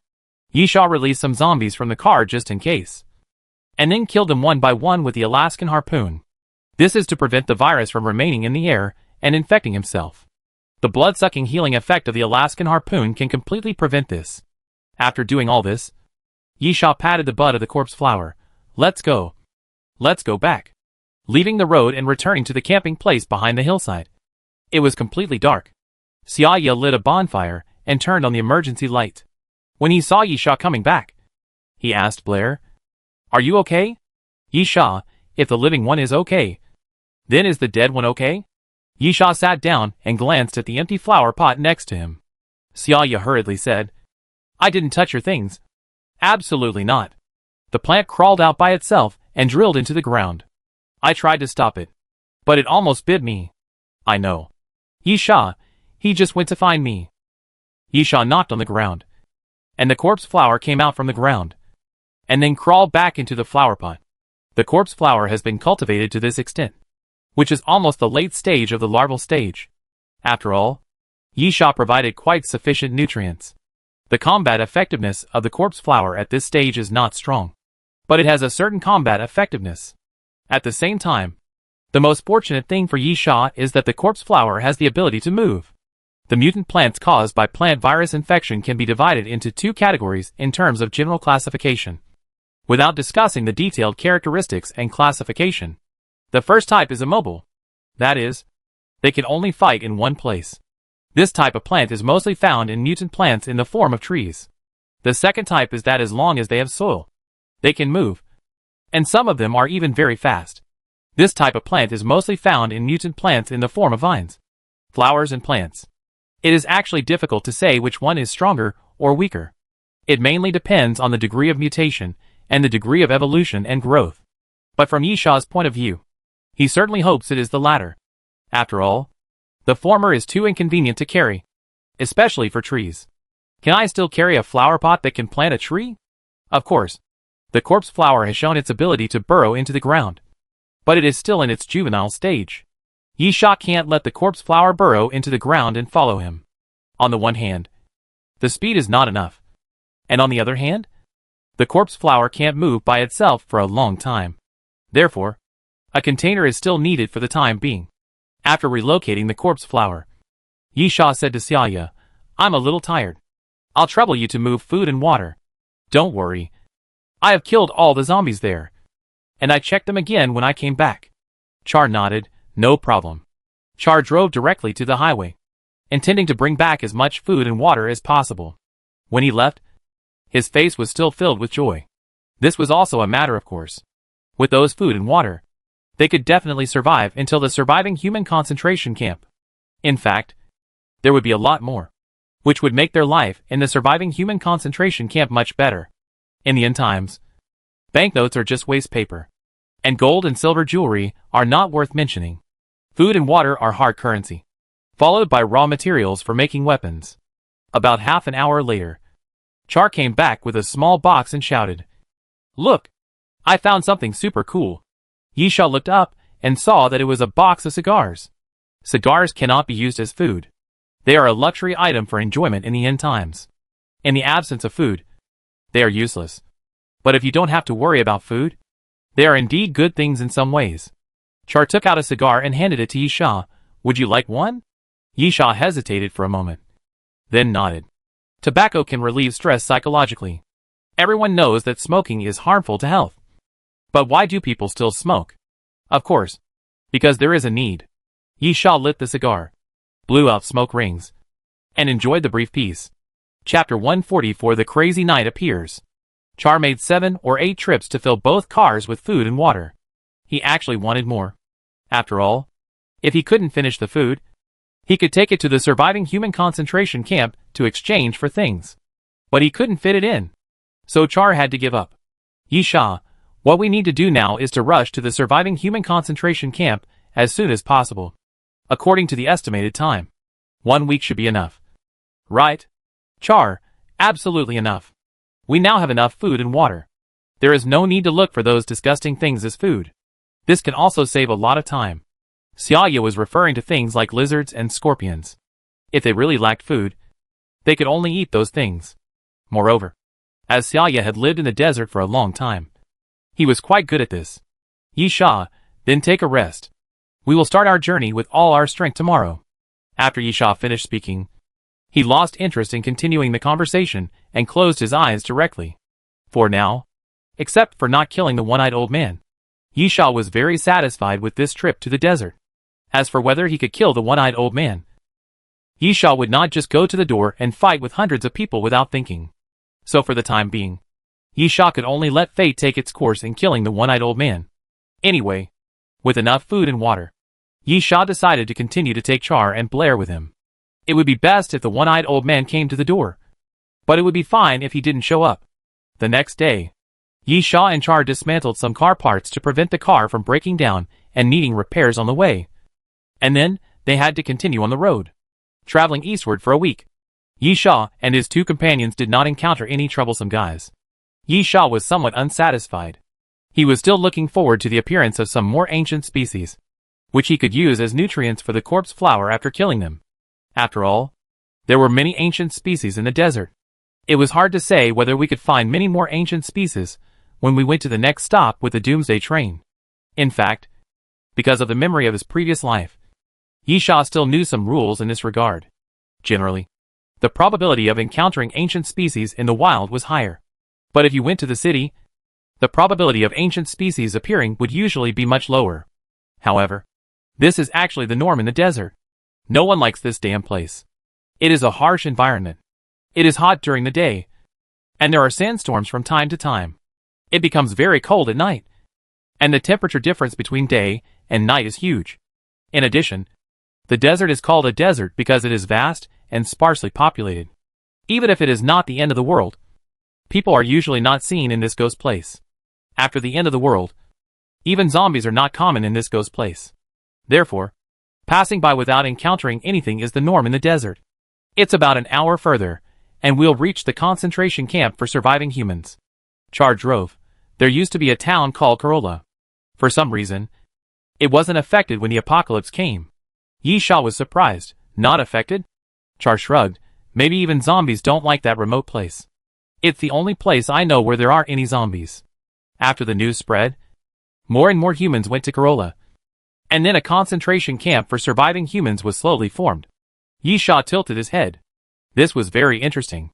Yisha released some zombies from the car just in case, and then killed them one by one with the Alaskan harpoon. This is to prevent the virus from remaining in the air and infecting himself. The blood-sucking healing effect of the Alaskan harpoon can completely prevent this. After doing all this, Yisha patted the bud of the corpse flower. Let's go. Let's go back. Leaving the road and returning to the camping place behind the hillside. It was completely dark. Xiaya lit a bonfire and turned on the emergency light. When he saw Yisha coming back, he asked Blair, "Are you okay?" "Yisha, if the living one is okay, then is the dead one okay?" Yisha sat down and glanced at the empty flower pot next to him. Xiaya hurriedly said, "I didn't touch your things." "Absolutely not. The plant crawled out by itself and drilled into the ground. I tried to stop it, but it almost bit me. I know. Yisha, he just went to find me. Yisha knocked on the ground, and the corpse flower came out from the ground, and then crawled back into the flower pot. The corpse flower has been cultivated to this extent, which is almost the late stage of the larval stage. After all, Yisha provided quite sufficient nutrients. The combat effectiveness of the corpse flower at this stage is not strong, but it has a certain combat effectiveness. At the same time, the most fortunate thing for Yisha is that the corpse flower has the ability to move. The mutant plants caused by plant virus infection can be divided into two categories in terms of general classification, without discussing the detailed characteristics and classification. The first type is immobile. That is, they can only fight in one place. This type of plant is mostly found in mutant plants in the form of trees. The second type is that as long as they have soil, they can move, and some of them are even very fast. This type of plant is mostly found in mutant plants in the form of vines, flowers and plants. It is actually difficult to say which one is stronger or weaker. It mainly depends on the degree of mutation and the degree of evolution and growth. But from Yisha's point of view, he certainly hopes it is the latter. After all, the former is too inconvenient to carry, especially for trees. Can I still carry a flower pot that can plant a tree? Of course. The corpse flower has shown its ability to burrow into the ground, but it is still in its juvenile stage. Yisha can't let the corpse flower burrow into the ground and follow him. On the one hand, the speed is not enough, and on the other hand, the corpse flower can't move by itself for a long time. Therefore, a container is still needed for the time being. After relocating the corpse flower, Yisha said to Xiaoya, "I'm a little tired. I'll trouble you to move food and water. Don't worry. I have killed all the zombies there, and I checked them again when I came back." Char nodded, "No problem." Char drove directly to the highway, intending to bring back as much food and water as possible. When he left, his face was still filled with joy. This was also a matter of course. With those food and water, they could definitely survive until the surviving human concentration camp. In fact, there would be a lot more, which would make their life in the surviving human concentration camp much better. In the end times, banknotes are just waste paper, and gold and silver jewelry are not worth mentioning. Food and water are hard currency, followed by raw materials for making weapons. About half an hour later, Char came back with a small box and shouted, "Look! I found something super cool." Yisha looked up and saw that it was a box of cigars. Cigars cannot be used as food. They are a luxury item for enjoyment in the end times. In the absence of food, they are useless. But if you don't have to worry about food, they are indeed good things in some ways. Char took out a cigar and handed it to Yisha. "Would you like one?" Yisha hesitated for a moment, then nodded. Tobacco can relieve stress psychologically. Everyone knows that smoking is harmful to health. But why do people still smoke? Of course, because there is a need. Yisha lit the cigar, blew out smoke rings, and enjoyed the brief peace. Chapter 144. The Crazy Night appears. Char made 7 or 8 trips to fill both cars with food and water. He actually wanted more. After all, if he couldn't finish the food, he could take it to the surviving human concentration camp to exchange for things. But he couldn't fit it in, so Char had to give up. "Yisha, what we need to do now is to rush to the surviving human concentration camp as soon as possible. According to the estimated time, 1 week should be enough." "Right, Char, absolutely enough. We now have enough food and water. There is no need to look for those disgusting things as food. This can also save a lot of time." Xiaoya was referring to things like lizards and scorpions. If they really lacked food, they could only eat those things. Moreover, as Xiaoya had lived in the desert for a long time, he was quite good at this. "Yisha, then take a rest. We will start our journey with all our strength tomorrow." After Yisha finished speaking, he lost interest in continuing the conversation and closed his eyes directly. For now, except for not killing the one-eyed old man, Yisha was very satisfied with this trip to the desert. As for whether he could kill the one-eyed old man, Yisha would not just go to the door and fight with hundreds of people without thinking. So for the time being, Yisha could only let fate take its course in killing the one-eyed old man. Anyway, with enough food and water, Yisha decided to continue to take Char and Blair with him. It would be best if the one-eyed old man came to the door, but it would be fine if he didn't show up. The next day, Yi Sha and Char dismantled some car parts to prevent the car from breaking down and needing repairs on the way. And then, they had to continue on the road, traveling eastward for a week. Yi Sha and his two companions did not encounter any troublesome guys. Yi Sha was somewhat unsatisfied. He was still looking forward to the appearance of some more ancient species, which he could use as nutrients for the corpse flower after killing them. After all, there were many ancient species in the desert. It was hard to say whether we could find many more ancient species when we went to the next stop with the Doomsday train. In fact, because of the memory of his previous life, Yi Sha still knew some rules in this regard. Generally, the probability of encountering ancient species in the wild was higher. But if you went to the city, the probability of ancient species appearing would usually be much lower. However, this is actually the norm in the desert. No one likes this damn place. It is a harsh environment. It is hot during the day, and there are sandstorms from time to time. It becomes very cold at night, and the temperature difference between day and night is huge. In addition, the desert is called a desert because it is vast and sparsely populated. Even if it is not the end of the world, people are usually not seen in this ghost place. After the end of the world, even zombies are not common in this ghost place. Therefore, passing by without encountering anything is the norm in the desert. It's about an hour further, and we'll reach the concentration camp for surviving humans. Char drove. There used to be a town called Corolla. For some reason, it wasn't affected when the apocalypse came. Yi Sha was surprised. Not affected? Char shrugged. Maybe even zombies don't like that remote place. It's the only place I know where there are any zombies. After the news spread, more and more humans went to Corolla. And then a concentration camp for surviving humans was slowly formed. Yi Sha tilted his head. This was very interesting.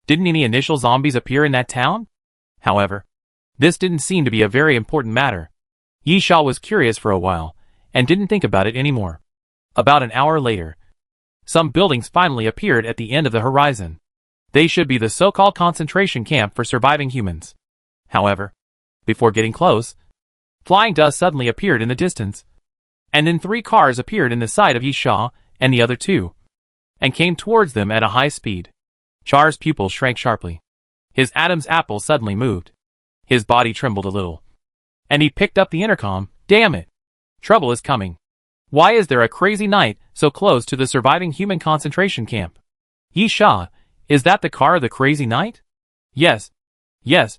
Didn't any initial zombies appear in that town? However, this didn't seem to be a very important matter. Yi Sha was curious for a while, and didn't think about it anymore. About an hour later, some buildings finally appeared at the end of the horizon. They should be the so-called concentration camp for surviving humans. However, before getting close, flying dust suddenly appeared in the distance. And then 3 cars appeared in the sight of Yi Sha and the other 2, and came towards them at a high speed. Char's pupils shrank sharply. His Adam's apple suddenly moved. His body trembled a little. And he picked up the intercom. Damn it! Trouble is coming. Why is there a crazy knight so close to the surviving human concentration camp? Yi Sha, is that the car of the crazy knight? Yes. Yes.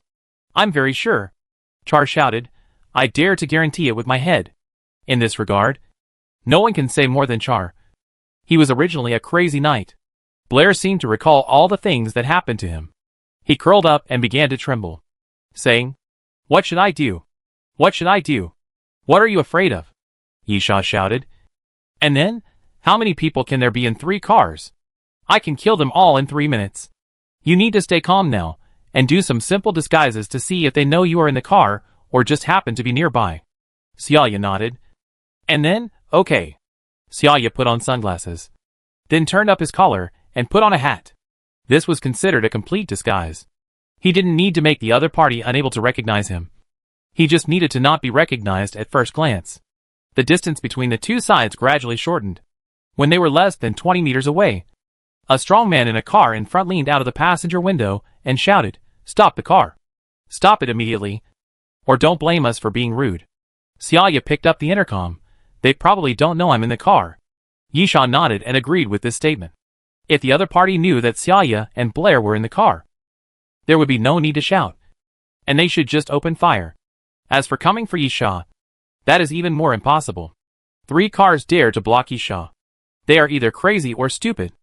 I'm very sure. Char shouted. I dare to guarantee it with my head. In this regard, no one can say more than Char. He was originally a crazy knight. Blair seemed to recall all the things that happened to him. He curled up and began to tremble, saying, What should I do? What should I do? What are you afraid of? Yi Sha shouted. And then, how many people can there be in 3 cars? I can kill them all in 3 minutes. You need to stay calm now, and do some simple disguises to see if they know you are in the car, or just happen to be nearby. Xiaoya nodded. And then, okay. Xiaoya put on sunglasses, then turned up his collar, and put on a hat. This was considered a complete disguise. He didn't need to make the other party unable to recognize him. He just needed to not be recognized at first glance. The distance between the two sides gradually shortened. When they were less than 20 meters away, a strong man in a car in front leaned out of the passenger window and shouted, Stop the car. Stop it immediately. Or don't blame us for being rude. Xiaoya picked up the intercom. They probably don't know I'm in the car. Yi Sha nodded and agreed with this statement. If the other party knew that Xiaoya and Blair were in the car, there would be no need to shout, and they should just open fire. As for coming for Yi Sha, that is even more impossible. 3 cars dare to block Yi Sha. They are either crazy or stupid.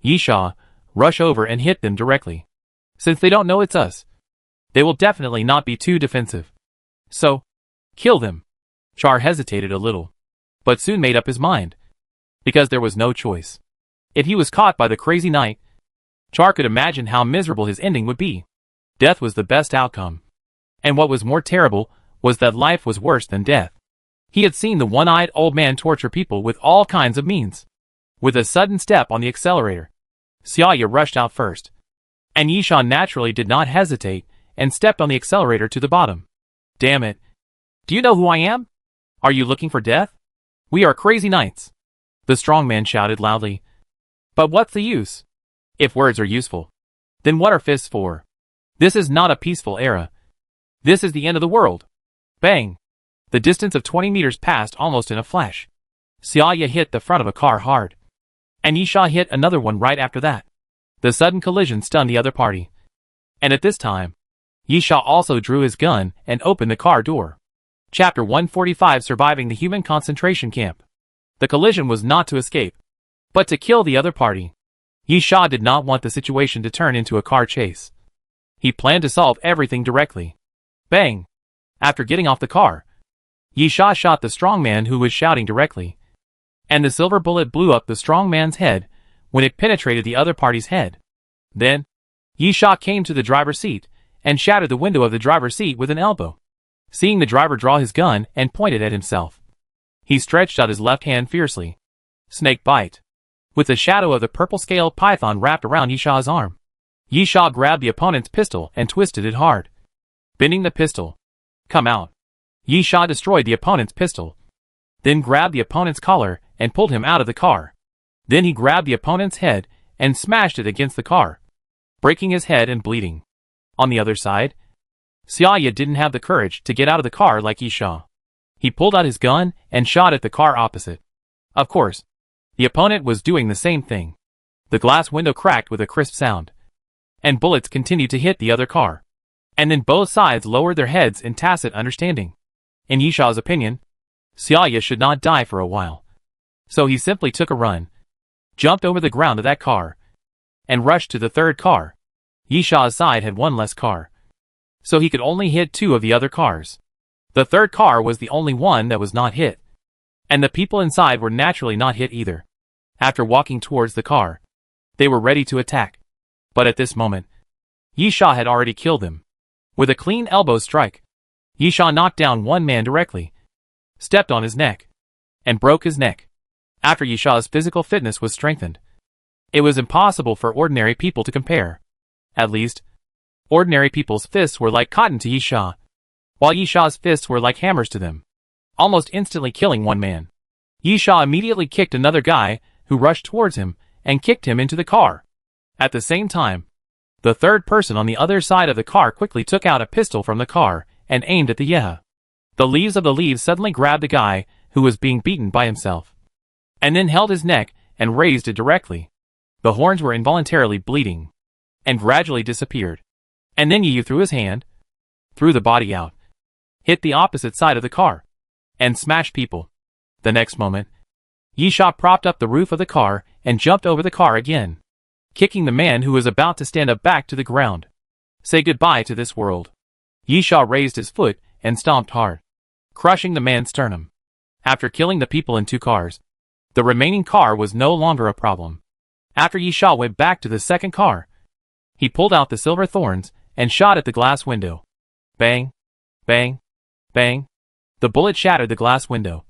Yi Sha, rush over and hit them directly. Since they don't know it's us, they will definitely not be too defensive. So, kill them. Char hesitated a little, but soon made up his mind, because there was no choice. If he was caught by the crazy knight, Char could imagine how miserable his ending would be. Death was the best outcome. And what was more terrible was that life was worse than death. He had seen the one-eyed old man torture people with all kinds of means. With a sudden step on the accelerator, Xiaoya rushed out first, and Yi Sha naturally did not hesitate and stepped on the accelerator to the bottom. Damn it. Do you know who I am? Are you looking for death? We are crazy knights. The strong man shouted loudly. But what's the use? If words are useful, then what are fists for? This is not a peaceful era. This is the end of the world. Bang! The distance of 20 meters passed almost in a flash. Xiaoya hit the front of a car hard. And Yisha hit another one right after that. The sudden collision stunned the other party. And at this time, Yisha also drew his gun and opened the car door. Chapter 145: Surviving the Human Concentration Camp. The collision was not to escape, but to kill the other party. Yisha did not want the situation to turn into a car chase. He planned to solve everything directly. Bang! After getting off the car, Yisha shot the strongman who was shouting directly. And the silver bullet blew up the strongman's head when it penetrated the other party's head. Then, Yisha came to the driver's seat and shattered the window of the driver's seat with an elbow. Seeing the driver draw his gun and point it at himself, he stretched out his left hand fiercely. Snake bite. With the shadow of the purple-scaled python wrapped around Yisha's arm, Yisha grabbed the opponent's pistol and twisted it hard, bending the pistol. Come out. Yisha destroyed the opponent's pistol, then grabbed the opponent's collar and pulled him out of the car. Then he grabbed the opponent's head and smashed it against the car, breaking his head and bleeding. On the other side, Xiaoya didn't have the courage to get out of the car like Yisha. He pulled out his gun and shot at the car opposite. Of course, the opponent was doing the same thing. The glass window cracked with a crisp sound, and bullets continued to hit the other car. And then both sides lowered their heads in tacit understanding. In Yisha's opinion, Xiaoya should not die for a while. So he simply took a run, jumped over the ground of that car, and rushed to the third car. Yisha's side had one less car, so he could only hit two of the other cars. The third car was the only one that was not hit, and the people inside were naturally not hit either. After walking towards the car, they were ready to attack. But at this moment, Yisha had already killed them. With a clean elbow strike, Yisha knocked down one man directly, stepped on his neck, and broke his neck. After Yisha's physical fitness was strengthened, it was impossible for ordinary people to compare. At least, ordinary people's fists were like cotton to Yisha, while Yisha's fists were like hammers to them, almost instantly killing one man. Yisha immediately kicked another guy who rushed towards him and kicked him into the car. At the same time, the third person on the other side of the car quickly took out a pistol from the car and aimed at the Yeha. The leaves suddenly grabbed the guy who was being beaten by himself, and then held his neck and raised it directly. The horns were involuntarily bleeding, and gradually disappeared. And then Yu threw his hand, threw the body out, hit the opposite side of the car, and smashed people. The next moment, Yisha propped up the roof of the car and jumped over the car again, kicking the man who was about to stand up back to the ground. Say goodbye to this world. Yisha raised his foot and stomped hard, crushing the man's sternum. After killing the people in two cars, the remaining car was no longer a problem. After Yisha went back to the second car, he pulled out the silver thorns and shot at the glass window. Bang, bang, bang. The bullet shattered the glass window,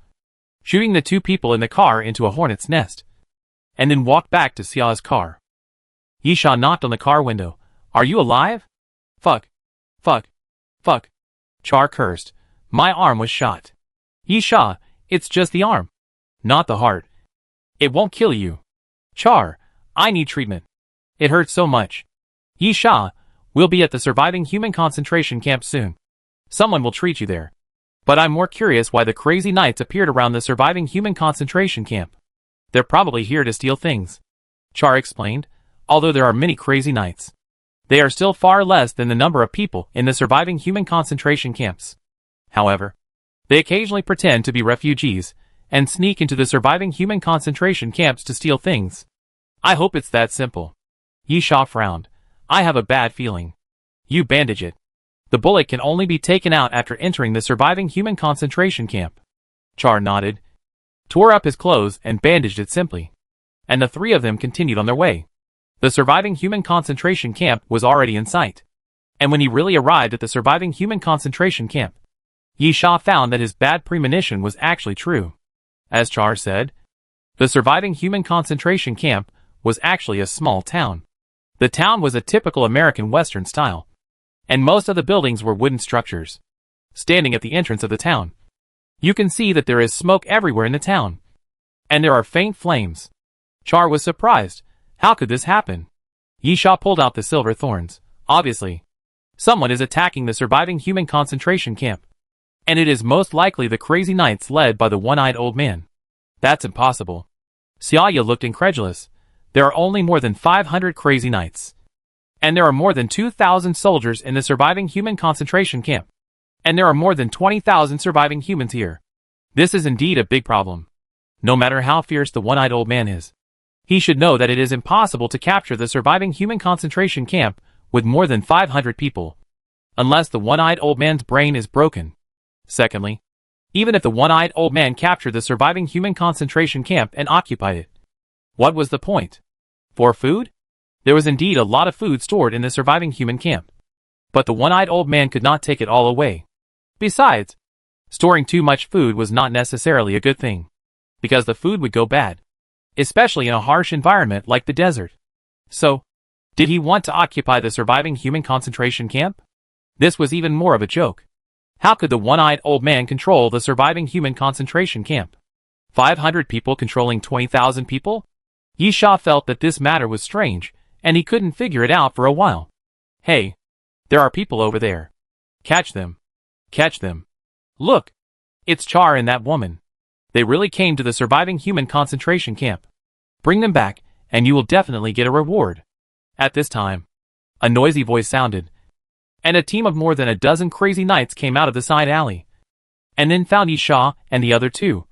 shooting the two people in the car into a hornet's nest, and then walked back to Xia's car. Yisha knocked on the car window. Are you alive? Fuck. Fuck. Fuck. Char cursed. My arm was shot. Yisha, it's just the arm, not the heart. It won't kill you. Char, I need treatment. It hurts so much. Yisha, we'll be at the surviving human concentration camp soon. Someone will treat you there. But I'm more curious why the crazy knights appeared around the surviving human concentration camp. They're probably here to steal things, Char explained. Although there are many crazy knights, they are still far less than the number of people in the surviving human concentration camps. However, they occasionally pretend to be refugees and sneak into the surviving human concentration camps to steal things. I hope it's that simple. Yisha frowned. I have a bad feeling. You bandage it. The bullet can only be taken out after entering the surviving human concentration camp. Char nodded, tore up his clothes and bandaged it simply. And the three of them continued on their way. The surviving human concentration camp was already in sight. And when he really arrived at the surviving human concentration camp, Yisha found that his bad premonition was actually true. As Char said, the surviving human concentration camp was actually a small town. The town was a typical American Western style, and most of the buildings were wooden structures. Standing at the entrance of the town, you can see that there is smoke everywhere in the town, and there are faint flames. Char was surprised. How could this happen? Yisha pulled out the silver thorns. Obviously, Someone is attacking the surviving human concentration camp. And it is most likely the crazy knights led by the one-eyed old man. That's impossible. Xiaoya looked incredulous. There are only more than 500 crazy knights. And there are more than 2,000 soldiers in the surviving human concentration camp. And there are more than 20,000 surviving humans here. This is indeed a big problem. No matter how fierce the one-eyed old man is, he should know that it is impossible to capture the surviving human concentration camp with more than 500 people. Unless the one-eyed old man's brain is broken. Secondly, even if the one-eyed old man captured the surviving human concentration camp and occupied it, what was the point? For food? There was indeed a lot of food stored in the surviving human camp. But the one-eyed old man could not take it all away. Besides, storing too much food was not necessarily a good thing, because the food would go bad, especially in a harsh environment like the desert. So, did he want to occupy the surviving human concentration camp? This was even more of a joke. How could the one-eyed old man control the surviving human concentration camp? 500 people controlling 20,000 people? Yi Sha felt that this matter was strange, and he couldn't figure it out for a while. Hey, there are people over there. Catch them. Catch them. Look, it's Char and that woman. They really came to the surviving human concentration camp. Bring them back, and you will definitely get a reward. At this time, a noisy voice sounded, and a team of more than a dozen crazy knights came out of the side alley, and then found Yi Sha and the other two,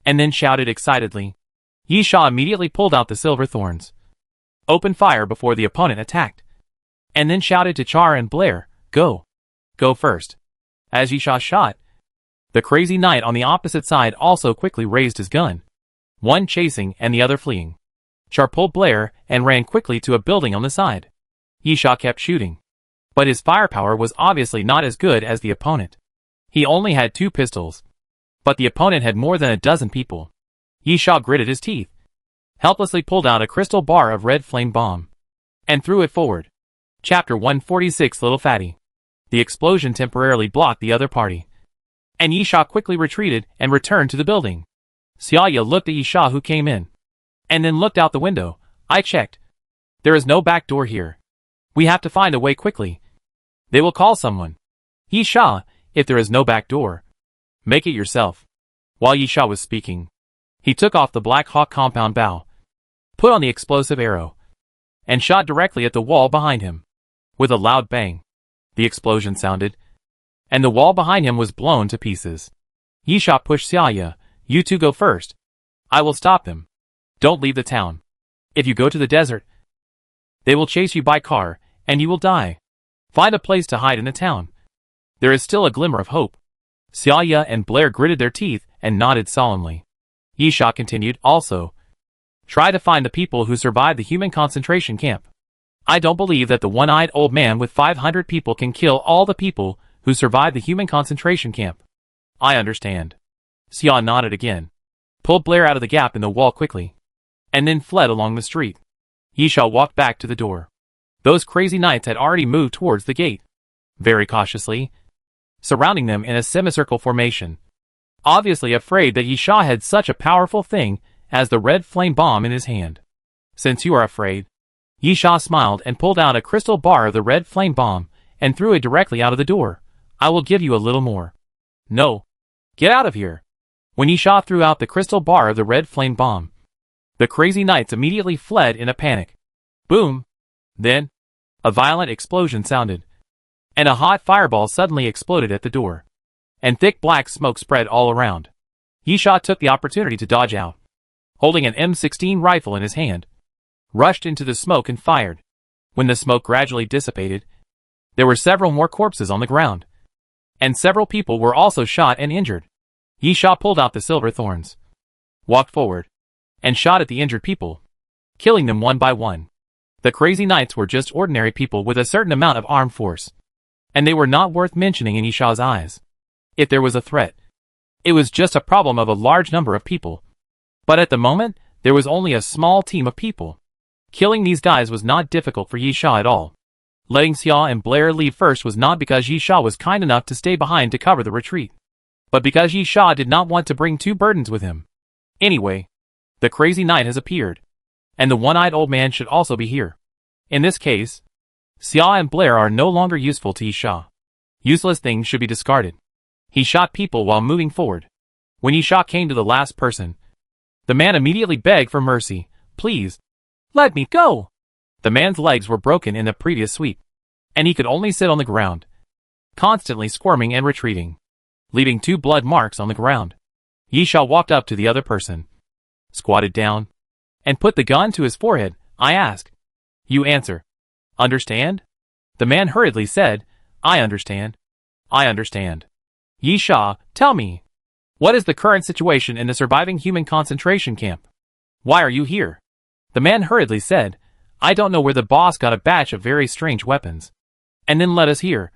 and then shouted excitedly. Yi Sha immediately pulled out the silver thorns, opened fire before the opponent attacked, and then shouted to Char and Blair, "Go! Go first!" As Yi Sha shot, the crazy knight on the opposite side also quickly raised his gun, one chasing and the other fleeing. Char pulled Blair and ran quickly to a building on the side. Yi Sha kept shooting, but his firepower was obviously not as good as the opponent. He only had 2 pistols, but the opponent had more than a dozen people. Yi Sha gritted his teeth, helplessly pulled out a crystal bar of red flame bomb, and threw it forward. Chapter 146 Little Fatty. The explosion temporarily blocked the other party, and Yi Sha quickly retreated and returned to the building. Xiaoya looked at Yi Sha who came in, and then looked out the window. I checked. There is no back door here. We have to find a way quickly. They will call someone. Yi Sha, if there is no back door, make it yourself. While Yi Sha was speaking, he took off the Black Hawk compound bow, put on the explosive arrow, and shot directly at the wall behind him. With a loud bang, the explosion sounded, and the wall behind him was blown to pieces. Yi Sha pushed Xiaoya. You two go first. I will stop them. Don't leave the town. If you go to the desert, they will chase you by car, and you will die. Find a place to hide in the town. There is still a glimmer of hope. Xiaoya and Blair gritted their teeth and nodded solemnly. Yi Sha continued, also, try to find the people who survived the human concentration camp. I don't believe that the one-eyed old man with 500 people can kill all the people who survived the human concentration camp. I understand. Xia nodded again, pulled Blair out of the gap in the wall quickly, and then fled along the street. Yi Sha walked back to the door. Those crazy knights had already moved towards the gate, very cautiously, surrounding them in a semicircle formation, obviously afraid that Yi Sha had such a powerful thing as the red flame bomb in his hand. Since you are afraid, Yi Sha smiled and pulled out a crystal bar of the red flame bomb and threw it directly out of the door. I will give you a little more. No. Get out of here. When Yi Sha threw out the crystal bar of the red flame bomb, the crazy knights immediately fled in a panic. Boom! Then, a violent explosion sounded, and a hot fireball suddenly exploded at the door, and thick black smoke spread all around. Yi Sha took the opportunity to dodge out, holding an M16 rifle in his hand, rushed into the smoke and fired. When the smoke gradually dissipated, there were several more corpses on the ground, and several people were also shot and injured. Yi Sha pulled out the silver thorns, walked forward, and shot at the injured people, killing them one by one. The crazy knights were just ordinary people with a certain amount of armed force, and they were not worth mentioning in Yi Sha's eyes. If there was a threat, it was just a problem of a large number of people. But at the moment, there was only a small team of people. Killing these guys was not difficult for Yi Sha at all. Letting Xia and Blair leave first was not because Yi Sha was kind enough to stay behind to cover the retreat, but because Yi Sha did not want to bring 2 burdens with him. Anyway, the crazy knight has appeared, and the one-eyed old man should also be here. In this case, Xia and Blair are no longer useful to Yi Sha. Useless things should be discarded. He shot people while moving forward. When Yi Sha came to the last person, the man immediately begged for mercy. Please, let me go. The man's legs were broken in the previous sweep, and he could only sit on the ground, constantly squirming and retreating, leaving 2 blood marks on the ground. Yi Sha walked up to the other person, squatted down, and put the gun to his forehead. I ask. You answer. Understand? The man hurriedly said, I understand. I understand. Yi Sha, tell me, what is the current situation in the surviving human concentration camp? Why are you here? The man hurriedly said, I don't know where the boss got a batch of very strange weapons, and then led us here,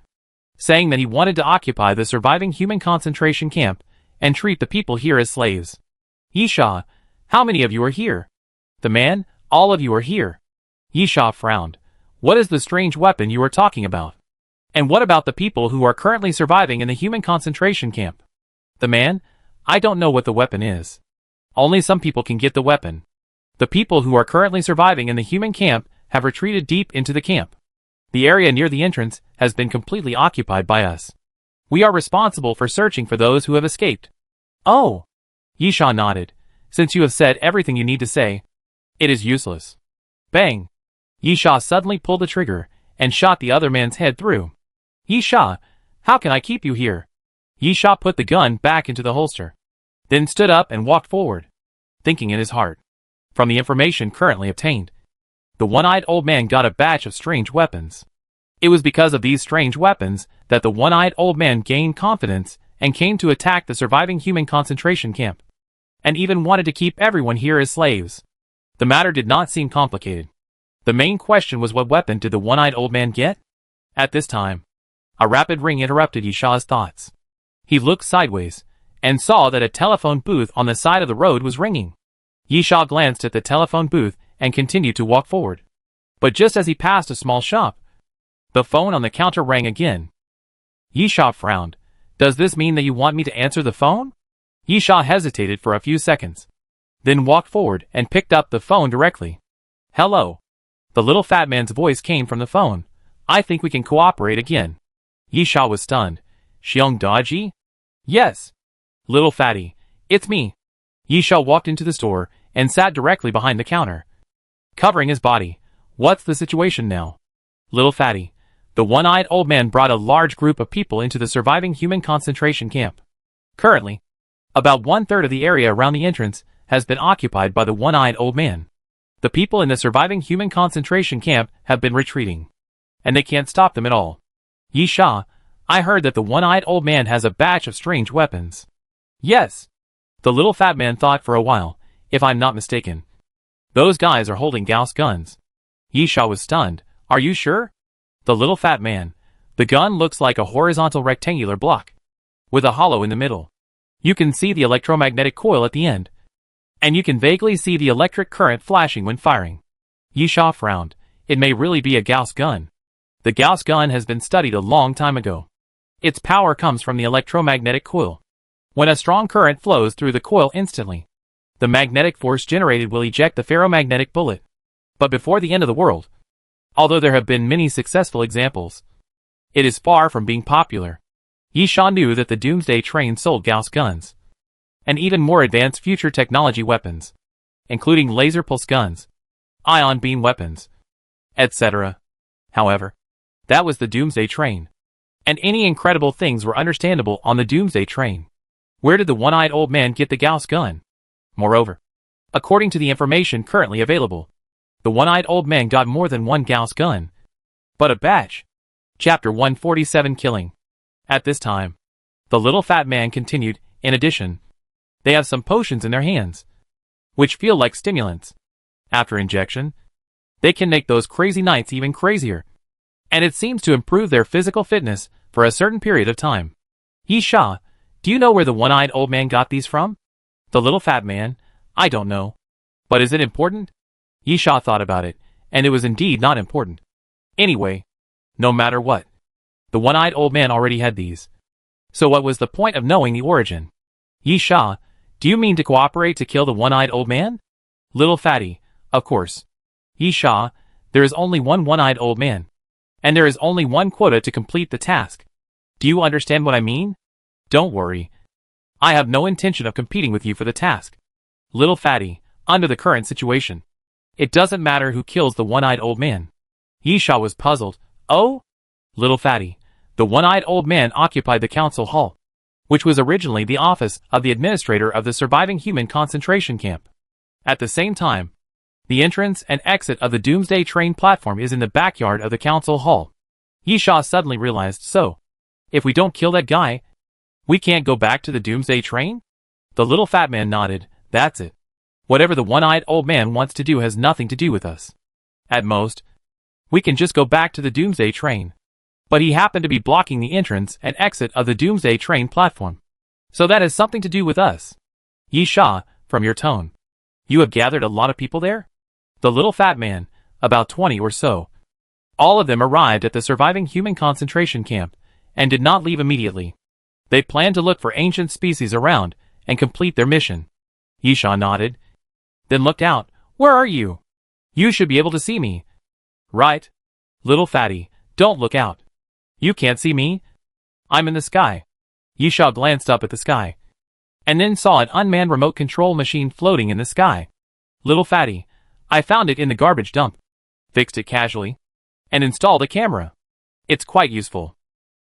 saying that he wanted to occupy the surviving human concentration camp and treat the people here as slaves. Yi Sha, how many of you are here? The man, all of you are here. Yi Sha frowned. What is the strange weapon you are talking about? And what about the people who are currently surviving in the human concentration camp? The man, I don't know what the weapon is. Only some people can get the weapon. The people who are currently surviving in the human camp have retreated deep into the camp. The area near the entrance has been completely occupied by us. We are responsible for searching for those who have escaped. Oh! Yi Sha nodded. Since you have said everything you need to say, it is useless. Bang! Yi Sha suddenly pulled the trigger and shot the other man's head through. Yi Sha, how can I keep you here? Yi Sha put the gun back into the holster, then stood up and walked forward, thinking in his heart. From the information currently obtained, the one-eyed old man got a batch of strange weapons. It was because of these strange weapons that the one-eyed old man gained confidence and came to attack the surviving human concentration camp, and even wanted to keep everyone here as slaves. The matter did not seem complicated. The main question was, what weapon did the one-eyed old man get? At this time, a rapid ring interrupted Yi Sha's thoughts. He looked sideways and saw that a telephone booth on the side of the road was ringing. Yi Sha glanced at the telephone booth and continued to walk forward. But just as he passed a small shop, the phone on the counter rang again. Yi Sha frowned. Does this mean that you want me to answer the phone? Yi Sha hesitated for a few seconds, then walked forward and picked up the phone directly. Hello. The little fat man's voice came from the phone. I think we can cooperate again. Yi Sha was stunned. Xiong Daji? Yes. Little fatty, it's me. Yi Sha walked into the store and sat directly behind the counter, covering his body. What's the situation now? Little fatty, the one-eyed old man brought a large group of people into the surviving human concentration camp. Currently, about 1/3 of the area around the entrance has been occupied by the one-eyed old man. The people in the surviving human concentration camp have been retreating, and they can't stop them at all. Yi Sha, I heard that the one-eyed old man has a batch of strange weapons. Yes. The little fat man thought for a while. If I'm not mistaken, those guys are holding Gauss guns. Yi Sha was stunned. Are you sure? The little fat man. The gun looks like a horizontal rectangular block, with a hollow in the middle. You can see the electromagnetic coil at the end, and you can vaguely see the electric current flashing when firing. Yi Sha frowned. It may really be a Gauss gun. The Gauss gun has been studied a long time ago. Its power comes from the electromagnetic coil. When a strong current flows through the coil instantly, the magnetic force generated will eject the ferromagnetic bullet. But before the end of the world, although there have been many successful examples, it is far from being popular. Yi Sha knew that the Doomsday train sold Gauss guns, and even more advanced future technology weapons, including laser pulse guns, ion beam weapons, etc. However, that was the Doomsday train, and any incredible things were understandable on the Doomsday train. Where did the one-eyed old man get the Gauss gun? Moreover, according to the information currently available, the one-eyed old man got more than one Gauss gun, but a batch. Chapter 147 Killing. At this time, the little fat man continued, in addition, they have some potions in their hands, which feel like stimulants. After injection, they can make those crazy nights even crazier, and it seems to improve their physical fitness for a certain period of time. Yi Sha, do you know where the one-eyed old man got these from? The little fat man, I don't know. But is it important? Yi Sha thought about it, and it was indeed not important. Anyway, no matter what, the one-eyed old man already had these. So what was the point of knowing the origin? Yi Sha, do you mean to cooperate to kill the one-eyed old man? Little fatty, of course. Yi Sha, there is only one one-eyed old man, and there is only one quota to complete the task. Do you understand what I mean? Don't worry. I have no intention of competing with you for the task. Little fatty, under the current situation, it doesn't matter who kills the one-eyed old man. Yisha was puzzled. Oh? Little fatty, the one-eyed old man occupied the council hall, which was originally the office of the administrator of the surviving human concentration camp. At the same time, the entrance and exit of the Doomsday train platform is in the backyard of the council hall. Yisha suddenly realized, so, if we don't kill that guy, we can't go back to the Doomsday train? The little fat man nodded. That's it. Whatever the one-eyed old man wants to do has nothing to do with us. At most, we can just go back to the Doomsday train. But he happened to be blocking the entrance and exit of the Doomsday train platform. So that has something to do with us. Yisha, from your tone, you have gathered a lot of people there? The little fat man, about 20 or so. All of them arrived at the surviving human concentration camp, and did not leave immediately. They planned to look for ancient species around, and complete their mission. Yisha nodded, then looked out. Where are you? You should be able to see me. Right. Little fatty, don't look out. You can't see me? I'm in the sky. Yisha glanced up at the sky, and then saw an unmanned remote control machine floating in the sky. Little fatty, I found it in the garbage dump. Fixed it casually, and installed a camera. It's quite useful.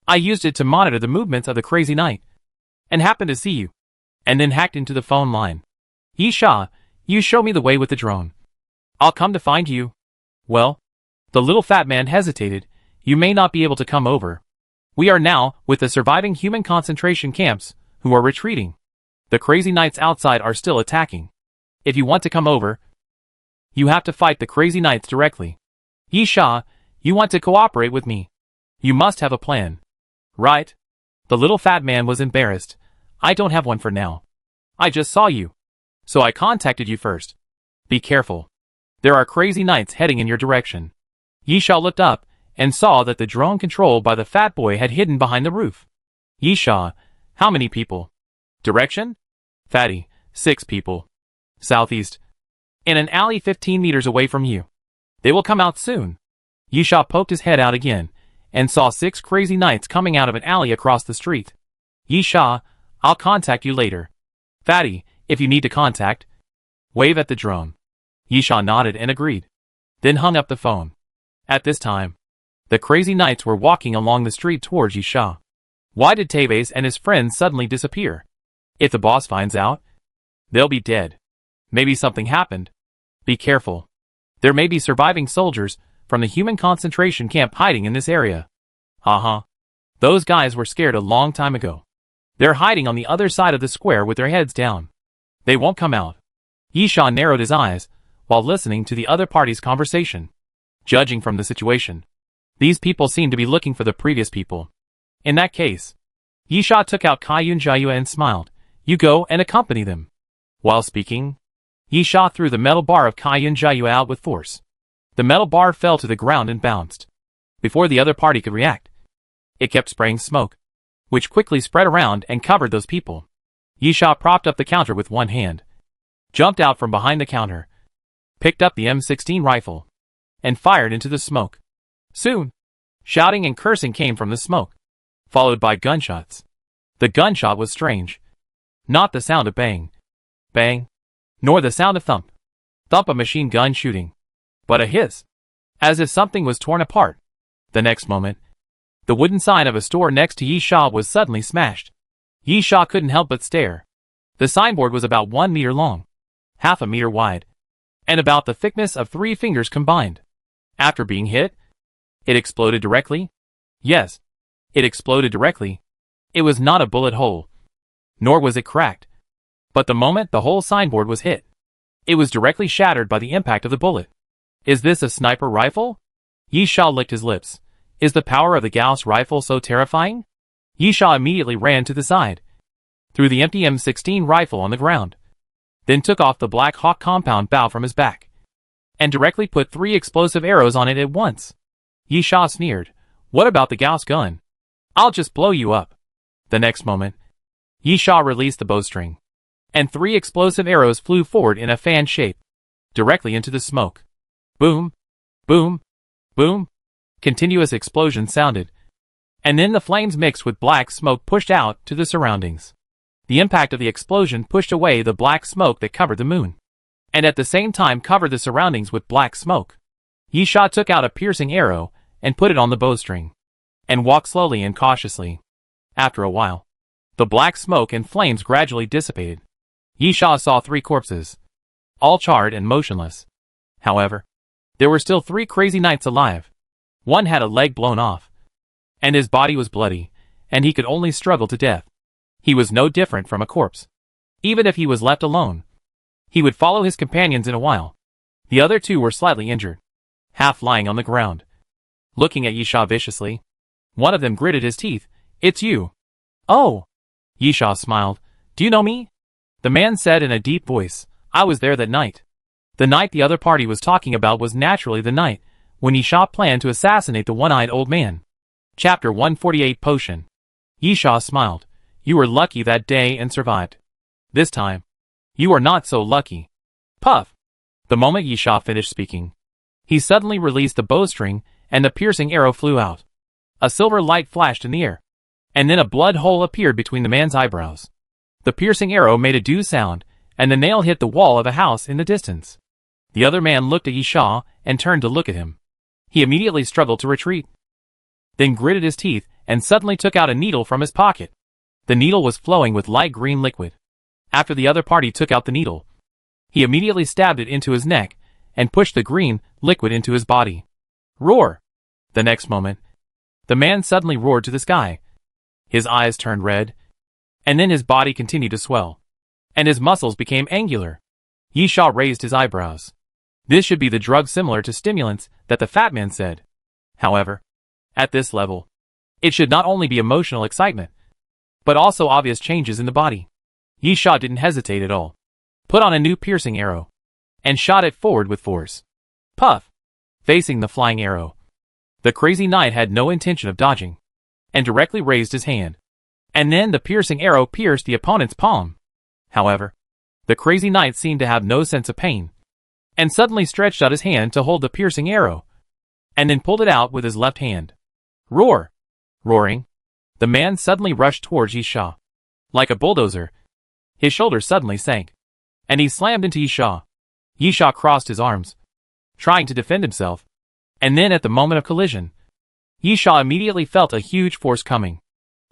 I used it to monitor the movements of the crazy knight, and happened to see you, and then hacked into the phone line. Yisha, you show me the way with the drone. I'll come to find you. Well, the little fat man hesitated. You may not be able to come over. We are now with the surviving human concentration camps, who are retreating. The crazy knights outside are still attacking. If you want to come over, you have to fight the crazy knights directly. Yisha, you want to cooperate with me. You must have a plan. Right? The little fat man was embarrassed. I don't have one for now. I just saw you, so I contacted you first. Be careful. There are crazy knights heading in your direction. Yisha looked up, and saw that the drone controlled by the fat boy had hidden behind the roof. Yisha, how many people? Direction? Fatty, 6 people. Southeast. In an alley 15 meters away from you. They will come out soon. Yisha poked his head out again, and saw 6 crazy knights coming out of an alley across the street. Yisha, I'll contact you later. Fatty, if you need to contact, wave at the drone. Yisha nodded and agreed, then hung up the phone. At this time, the crazy knights were walking along the street towards Yisha. Why did Tevez and his friends suddenly disappear? If the boss finds out, they'll be dead. Maybe something happened. Be careful. There may be surviving soldiers from the human concentration camp hiding in this area. Those guys were scared a long time ago. They're hiding on the other side of the square with their heads down. They won't come out. Yisha narrowed his eyes while listening to the other party's conversation. Judging from the situation, these people seem to be looking for the previous people. In that case, Yisha took out Kaiyun Jayua and smiled. You go and accompany them. While speaking, Yisha threw the metal bar of Kaiyun Jayua out with force. The metal bar fell to the ground and bounced. Before the other party could react, it kept spraying smoke, which quickly spread around and covered those people. Yisha propped up the counter with one hand, jumped out from behind the counter, picked up the M16 rifle, and fired into the smoke. Soon, shouting and cursing came from the smoke, followed by gunshots. The gunshot was strange. Not the sound of bang, bang, nor the sound of thump, thump of machine gun shooting, but a hiss, as if something was torn apart. The next moment, the wooden sign of a store next to Yisha was suddenly smashed. Yisha couldn't help but stare. The signboard was about 1 meter long, half a meter wide, and about the thickness of 3 fingers combined. After being hit, it exploded directly. Yes, it exploded directly. It was not a bullet hole, nor was it cracked. But the moment the whole signboard was hit, it was directly shattered by the impact of the bullet. Is this a sniper rifle? Yisha licked his lips. Is the power of the Gauss rifle so terrifying? Yisha immediately ran to the side, threw the empty M16 rifle on the ground, then took off the Black Hawk compound bow from his back, and directly put 3 explosive arrows on it at once. Yisha sneered. What about the Gauss gun? I'll just blow you up. The next moment, Yisha released the bowstring, and 3 explosive arrows flew forward in a fan shape, directly into the smoke. Boom, boom, boom. Continuous explosions sounded, and then the flames mixed with black smoke pushed out to the surroundings. The impact of the explosion pushed away the black smoke that covered the moon, and at the same time covered the surroundings with black smoke. Yisha took out a piercing arrow and put it on the bowstring, and walked slowly and cautiously. After a while, the black smoke and flames gradually dissipated. Yisha saw 3 corpses, all charred and motionless. However, there were still 3 crazy knights alive. One had a leg blown off, and his body was bloody, and he could only struggle to death. He was no different from a corpse. Even if he was left alone, he would follow his companions in a while. The other 2 were slightly injured, half lying on the ground, looking at Yisha viciously. One of them gritted his teeth. "It's you." "Oh." Yisha smiled. "Do you know me?" The man said in a deep voice, "I was there that night." The night the other party was talking about was naturally the night when Yisha planned to assassinate the one-eyed old man. Chapter 148 Potion. Yisha smiled. "You were lucky that day and survived. This time, you are not so lucky." Puff! The moment Yisha finished speaking, he suddenly released the bowstring and the piercing arrow flew out. A silver light flashed in the air, and then a blood hole appeared between the man's eyebrows. The piercing arrow made a doo sound, and the nail hit the wall of a house in the distance. The other man looked at Yisha and turned to look at him. He immediately struggled to retreat, then gritted his teeth and suddenly took out a needle from his pocket. The needle was flowing with light green liquid. After the other party took out the needle, he immediately stabbed it into his neck and pushed the green liquid into his body. Roar! The next moment, the man suddenly roared to the sky. His eyes turned red, and then his body continued to swell, and his muscles became angular. Yisha raised his eyebrows. This should be the drug similar to stimulants that the fat man said. However, at this level, it should not only be emotional excitement, but also obvious changes in the body. Yisha didn't hesitate at all, put on a new piercing arrow, and shot it forward with force. Puff! Facing the flying arrow, the crazy knight had no intention of dodging, and directly raised his hand. And then the piercing arrow pierced the opponent's palm. However, the crazy knight seemed to have no sense of pain, and suddenly stretched out his hand to hold the piercing arrow, and then pulled it out with his left hand. Roar! Roaring, the man suddenly rushed towards Yisha. Like a bulldozer, his shoulders suddenly sank, and he slammed into Yisha. Yisha crossed his arms, trying to defend himself, and then at the moment of collision, Yisha immediately felt a huge force coming,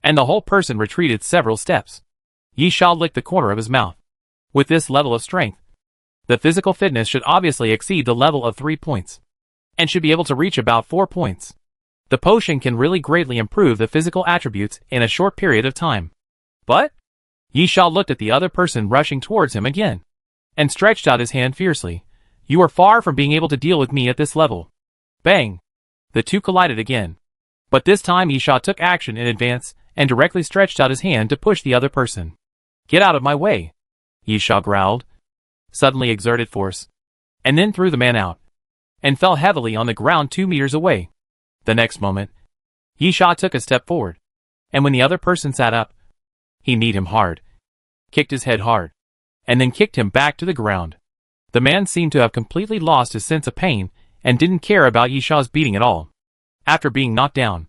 and the whole person retreated several steps. Yisha licked the corner of his mouth. With this level of strength, the physical fitness should obviously exceed the level of 3 points, and should be able to reach about 4 points. The potion can really greatly improve the physical attributes in a short period of time. But Yisha looked at the other person rushing towards him again, and stretched out his hand fiercely. "You are far from being able to deal with me at this level." Bang! The two collided again. But this time Yisha took action in advance and directly stretched out his hand to push the other person. "Get out of my way!" Yisha growled, suddenly exerted force, and then threw the man out, and fell heavily on the ground 2 meters away. The next moment, Yisha took a step forward, and when the other person sat up, he kneed him hard, kicked his head hard, and then kicked him back to the ground. The man seemed to have completely lost his sense of pain and didn't care about Yisha's beating at all. After being knocked down,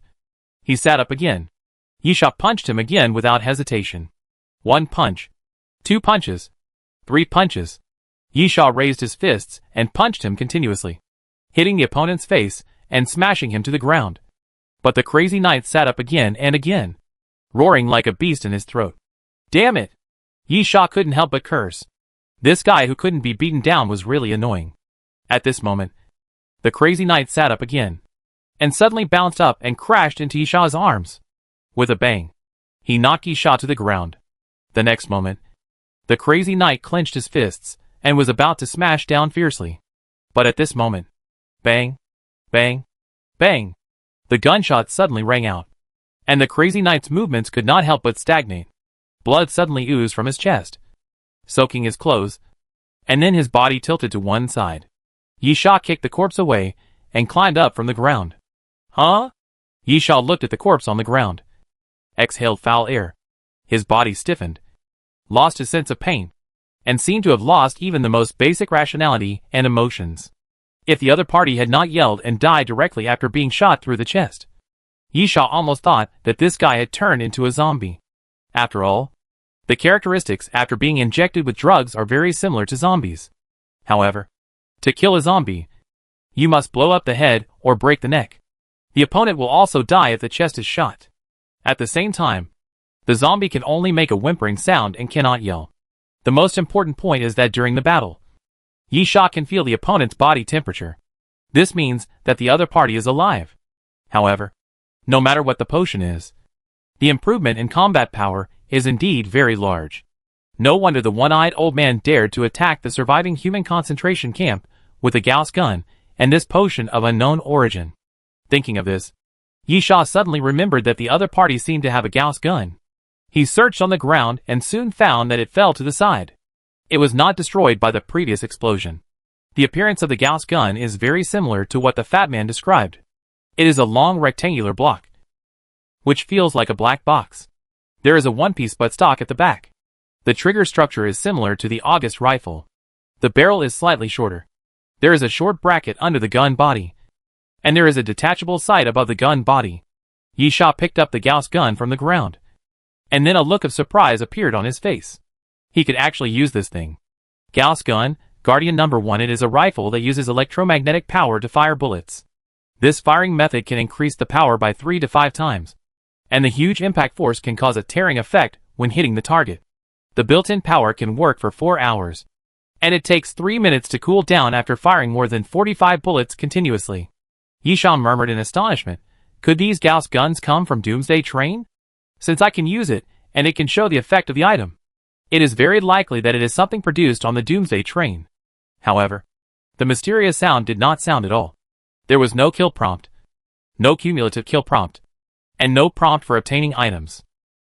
he sat up again. Yisha punched him again without hesitation. 1 punch, 2 punches, 3 punches. Yisha raised his fists and punched him continuously, hitting the opponent's face and smashing him to the ground. But the crazy knight sat up again and again, roaring like a beast in his throat. Damn it! Yisha couldn't help but curse. This guy who couldn't be beaten down was really annoying. At this moment, the crazy knight sat up again, and suddenly bounced up and crashed into Yisha's arms. With a bang, he knocked Yisha to the ground. The next moment, the crazy knight clenched his fists and was about to smash down fiercely. But at this moment, bang, bang, bang, the gunshot suddenly rang out, and the crazy knight's movements could not help but stagnate. Blood suddenly oozed from his chest, soaking his clothes, and then his body tilted to one side. Yisha kicked the corpse away and climbed up from the ground. Huh? Yisha looked at the corpse on the ground, exhaled foul air. His body stiffened, lost his sense of pain, and seemed to have lost even the most basic rationality and emotions. if the other party had not yelled and died directly after being shot through the chest. Yisha almost thought that this guy had turned into a zombie. After all, the characteristics after being injected with drugs are very similar to zombies. However, to kill a zombie, you must blow up the head or break the neck. The opponent will also die if the chest is shot. At the same time, the zombie can only make a whimpering sound and cannot yell. The most important point is that during the battle, Yisha can feel the opponent's body temperature. This means that the other party is alive. However, no matter what the potion is, the improvement in combat power is indeed very large. No wonder the one-eyed old man dared to attack the surviving human concentration camp with a Gauss gun and this potion of unknown origin. Thinking of this, Yisha suddenly remembered that the other party seemed to have a Gauss gun. He searched on the ground and soon found that it fell to the side. It was not destroyed by the previous explosion. The appearance of the Gauss gun is very similar to what the fat man described. It is a long rectangular block, which feels like a black box. There is a one-piece buttstock at the back. The trigger structure is similar to the August rifle. The barrel is slightly shorter. There is a short bracket under the gun body, and there is a detachable sight above the gun body. Yisha picked up the Gauss gun from the ground, and then a look of surprise appeared on his face. He could actually use this thing. Gauss gun, Guardian number 1. It is a rifle that uses electromagnetic power to fire bullets. This firing method can increase the power by 3 to 5 times, and the huge impact force can cause a tearing effect when hitting the target. The built-in power can work for 4 hours, and it takes 3 minutes to cool down after firing more than 45 bullets continuously. Yisha murmured in astonishment, could these Gauss guns come from Doomsday train? Since I can use it, and it can show the effect of the item, it is very likely that it is something produced on the Doomsday train. However, the mysterious sound did not sound at all. There was no kill prompt, no cumulative kill prompt, and no prompt for obtaining items.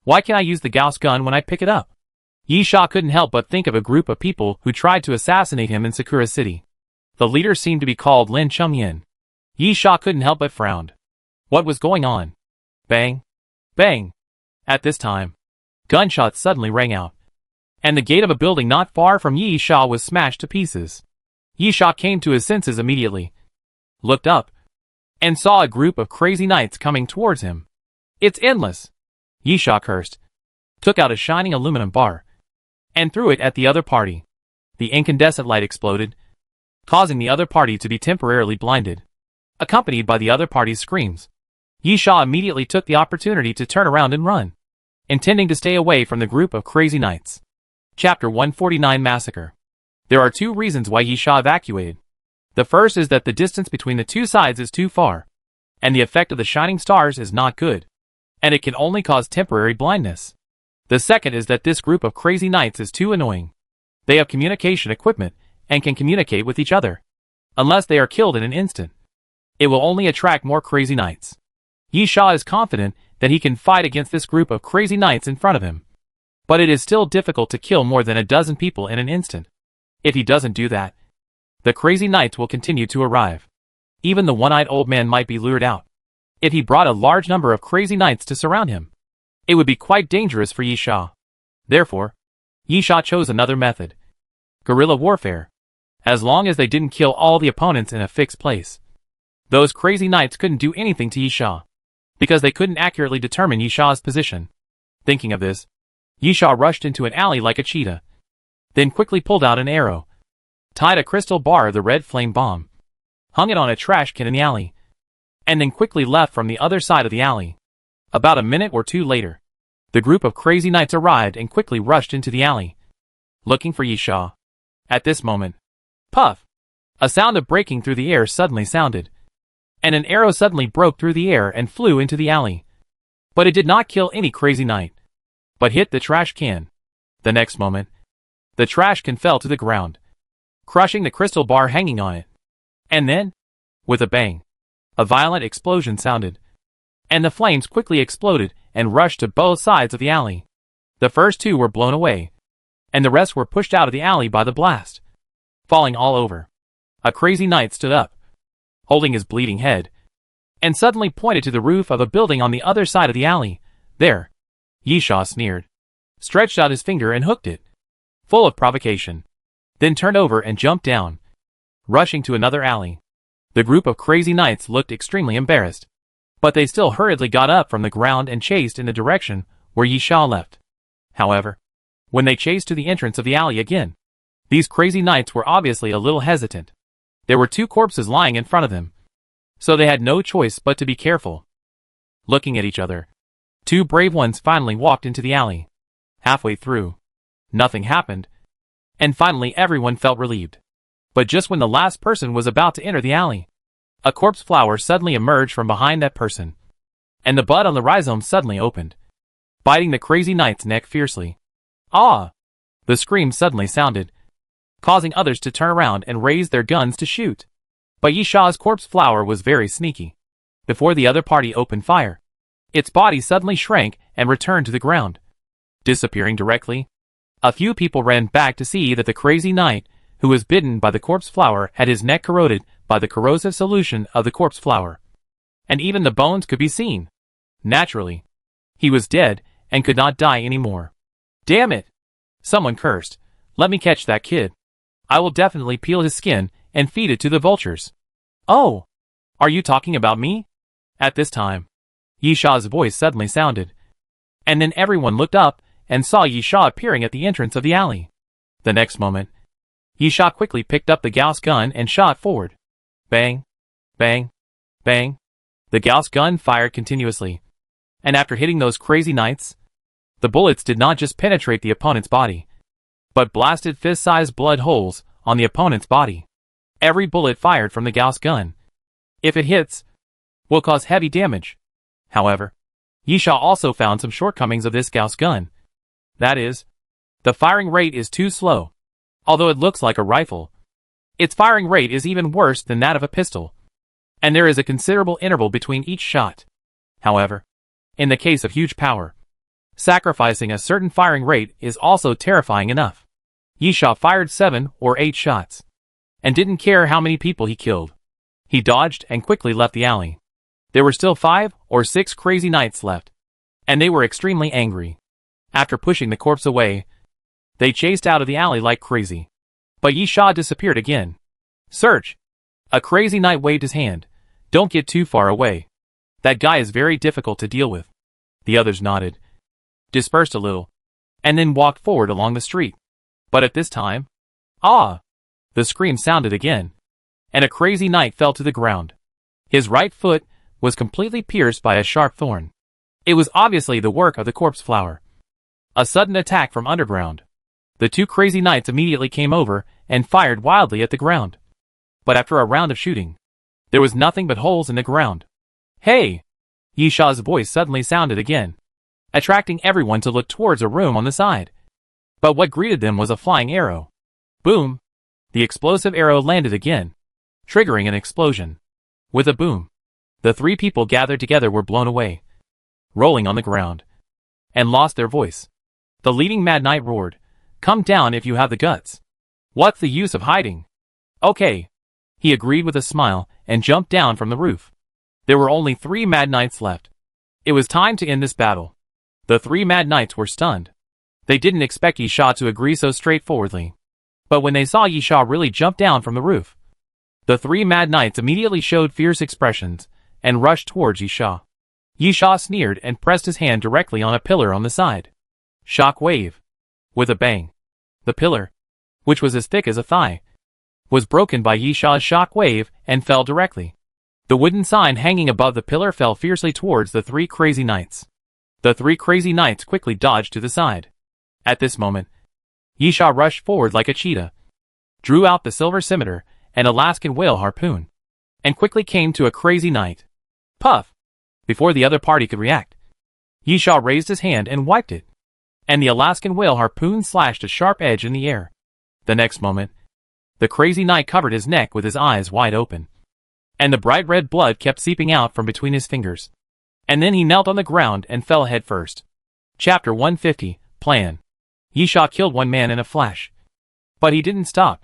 Why can't I use the Gauss gun when I pick it up? Yisha couldn't help but think of a group of people who tried to assassinate him in Sakura City. The leader seemed to be called Lin Chumyin. Yisha couldn't help but frown. What was going on? Bang! Bang! At this time, gunshots suddenly rang out, and the gate of a building not far from Yisha was smashed to pieces. Yisha came to his senses immediately, looked up, and saw a group of crazy knights coming towards him. It's endless! Yisha cursed, took out a shining aluminum bar, and threw it at the other party. The incandescent light exploded, causing the other party to be temporarily blinded, accompanied by the other party's screams. Yisha immediately took the opportunity to turn around and run, intending to stay away from the group of crazy knights. Chapter 149 Massacre. There are 2 reasons why Yisha evacuated. The first is that the distance between the 2 sides is too far, and the effect of the shining stars is not good, and it can only cause temporary blindness. The second is that this group of crazy knights is too annoying. They have communication equipment and can communicate with each other. Unless they are killed in an instant, it will only attract more crazy knights. Yisha is confident that he can fight against this group of crazy knights in front of him, but it is still difficult to kill more than a dozen people in an instant. If he doesn't do that, the crazy knights will continue to arrive. Even the one-eyed old man might be lured out. If he brought a large number of crazy knights to surround him, it would be quite dangerous for Yisha. Therefore, Yisha chose another method. Guerrilla warfare. As long as they didn't kill all the opponents in a fixed place, those crazy knights couldn't do anything to Yisha, because they couldn't accurately determine Yisha's position. Thinking of this, Yisha rushed into an alley like a cheetah, then quickly pulled out an arrow, tied a crystal bar of the red flame bomb, hung it on a trash can in the alley, and then quickly left from the other side of the alley. About a minute or 2 later, the group of crazy knights arrived and quickly rushed into the alley, looking for Yisha. At this moment, puff! A sound of breaking through the air suddenly sounded, and an arrow suddenly broke through the air and flew into the alley. But it did not kill any crazy knight, but hit the trash can. The next moment, the trash can fell to the ground, crushing the crystal bar hanging on it. And then, with a bang, a violent explosion sounded, and the flames quickly exploded and rushed to both sides of the alley. The first 2 were blown away, and the rest were pushed out of the alley by the blast, falling all over. A crazy knight stood up, holding his bleeding head, and suddenly pointed to the roof of a building on the other side of the alley. There, Yisha sneered, stretched out his finger and hooked it, full of provocation, then turned over and jumped down. rushing to another alley. The group of crazy knights looked extremely embarrassed, but they still hurriedly got up from the ground and chased in the direction where Yi Sha left. However, when they chased to the entrance of the alley again, these crazy knights were obviously a little hesitant. There were 2 corpses lying in front of them, so they had no choice but to be careful. Looking at each other, 2 brave ones finally walked into the alley. Halfway through, nothing happened, and finally everyone felt relieved. But just when the last person was about to enter the alley, a corpse flower suddenly emerged from behind that person, and the bud on the rhizome suddenly opened, biting the crazy knight's neck fiercely. Ah! The scream suddenly sounded, causing others to turn around and raise their guns to shoot. But Yi Sha's corpse flower was very sneaky. Before the other party opened fire, its body suddenly shrank and returned to the ground, disappearing directly. A few people ran back to see that the crazy knight who was bitten by the corpse flower had his neck corroded by the corrosive solution of the corpse flower, and even the bones could be seen. Naturally, he was dead and could not die anymore. Damn it! Someone cursed. Let me catch that kid. I will definitely peel his skin and feed it to the vultures. Oh! Are you talking about me? At this time, Yi Sha's voice suddenly sounded, and then everyone looked up and saw Yi Sha appearing at the entrance of the alley. The next moment, Yi Sha quickly picked up the Gauss gun and shot forward. Bang! Bang! Bang! The Gauss gun fired continuously, and after hitting those crazy knights, the bullets did not just penetrate the opponent's body, but blasted fist-sized blood holes on the opponent's body. Every bullet fired from the Gauss gun, if it hits, will cause heavy damage. However, Yi Sha also found some shortcomings of this Gauss gun. That is, the firing rate is too slow. Although it looks like a rifle, its firing rate is even worse than that of a pistol, and there is a considerable interval between each shot. However, in the case of huge power, sacrificing a certain firing rate is also terrifying enough. Yi Sha fired 7 or 8 shots, and didn't care how many people he killed. He dodged and quickly left the alley. There were still 5 or 6 crazy knights left, and they were extremely angry. After pushing the corpse away, they chased out of the alley like crazy. But Yi Sha disappeared again. Search! A crazy knight waved his hand. Don't get too far away. That guy is very difficult to deal with. The others nodded, dispersed a little, and then walked forward along the street. But at this time, ah! The scream sounded again, and a crazy knight fell to the ground. His right foot was completely pierced by a sharp thorn. It was obviously the work of the corpse flower. A sudden attack from underground. The 2 crazy knights immediately came over and fired wildly at the ground. But after a round of shooting, there was nothing but holes in the ground. Hey! Yi Sha's voice suddenly sounded again, attracting everyone to look towards a room on the side. But what greeted them was a flying arrow. Boom! The explosive arrow landed again, triggering an explosion. With a boom, the 3 people gathered together were blown away, rolling on the ground, and lost their voice. The leading Mad Knight roared, "Come down if you have the guts. What's the use of hiding?" Okay. He agreed with a smile and jumped down from the roof. There were only 3 Mad Knights left. It was time to end this battle. The 3 Mad Knights were stunned. They didn't expect Yi Sha to agree so straightforwardly. But when they saw Yi Sha really jump down from the roof, the 3 Mad Knights immediately showed fierce expressions and rushed towards Yi Sha. Yi Sha sneered and pressed his hand directly on a pillar on the side. Shock wave. With a bang, the pillar, which was as thick as a thigh, was broken by Yi Sha's shock wave and fell directly. The wooden sign hanging above the pillar fell fiercely towards the 3 crazy knights. The 3 crazy knights quickly dodged to the side. At this moment, Yi Sha rushed forward like a cheetah, drew out the silver scimitar and Alaskan whale harpoon, and quickly came to a crazy knight. Puff! Before the other party could react, Yi Sha raised his hand and wiped it, and the Alaskan whale harpoon slashed a sharp edge in the air. The next moment, the crazy knight covered his neck with his eyes wide open, and the bright red blood kept seeping out from between his fingers. And then he knelt on the ground and fell head first. Chapter 150, Plan. Yi Sha killed 1 man in a flash. But he didn't stop.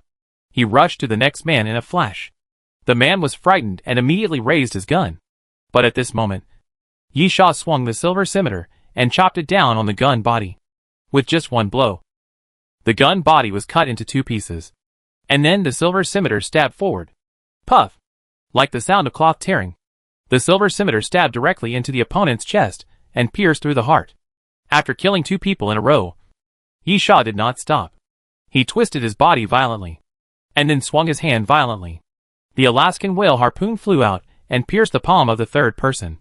He rushed to the next man in a flash. The man was frightened and immediately raised his gun. But at this moment, Yi Sha swung the silver scimitar and chopped it down on the gun body. With just 1 blow, the gun body was cut into 2 pieces. And then the silver scimitar stabbed forward. Puff! Like the sound of cloth tearing. The silver scimitar stabbed directly into the opponent's chest and pierced through the heart. After killing 2 people in a row, Yisha did not stop. He twisted his body violently, and then swung his hand violently. The Alaskan whale harpoon flew out and pierced the palm of the third person,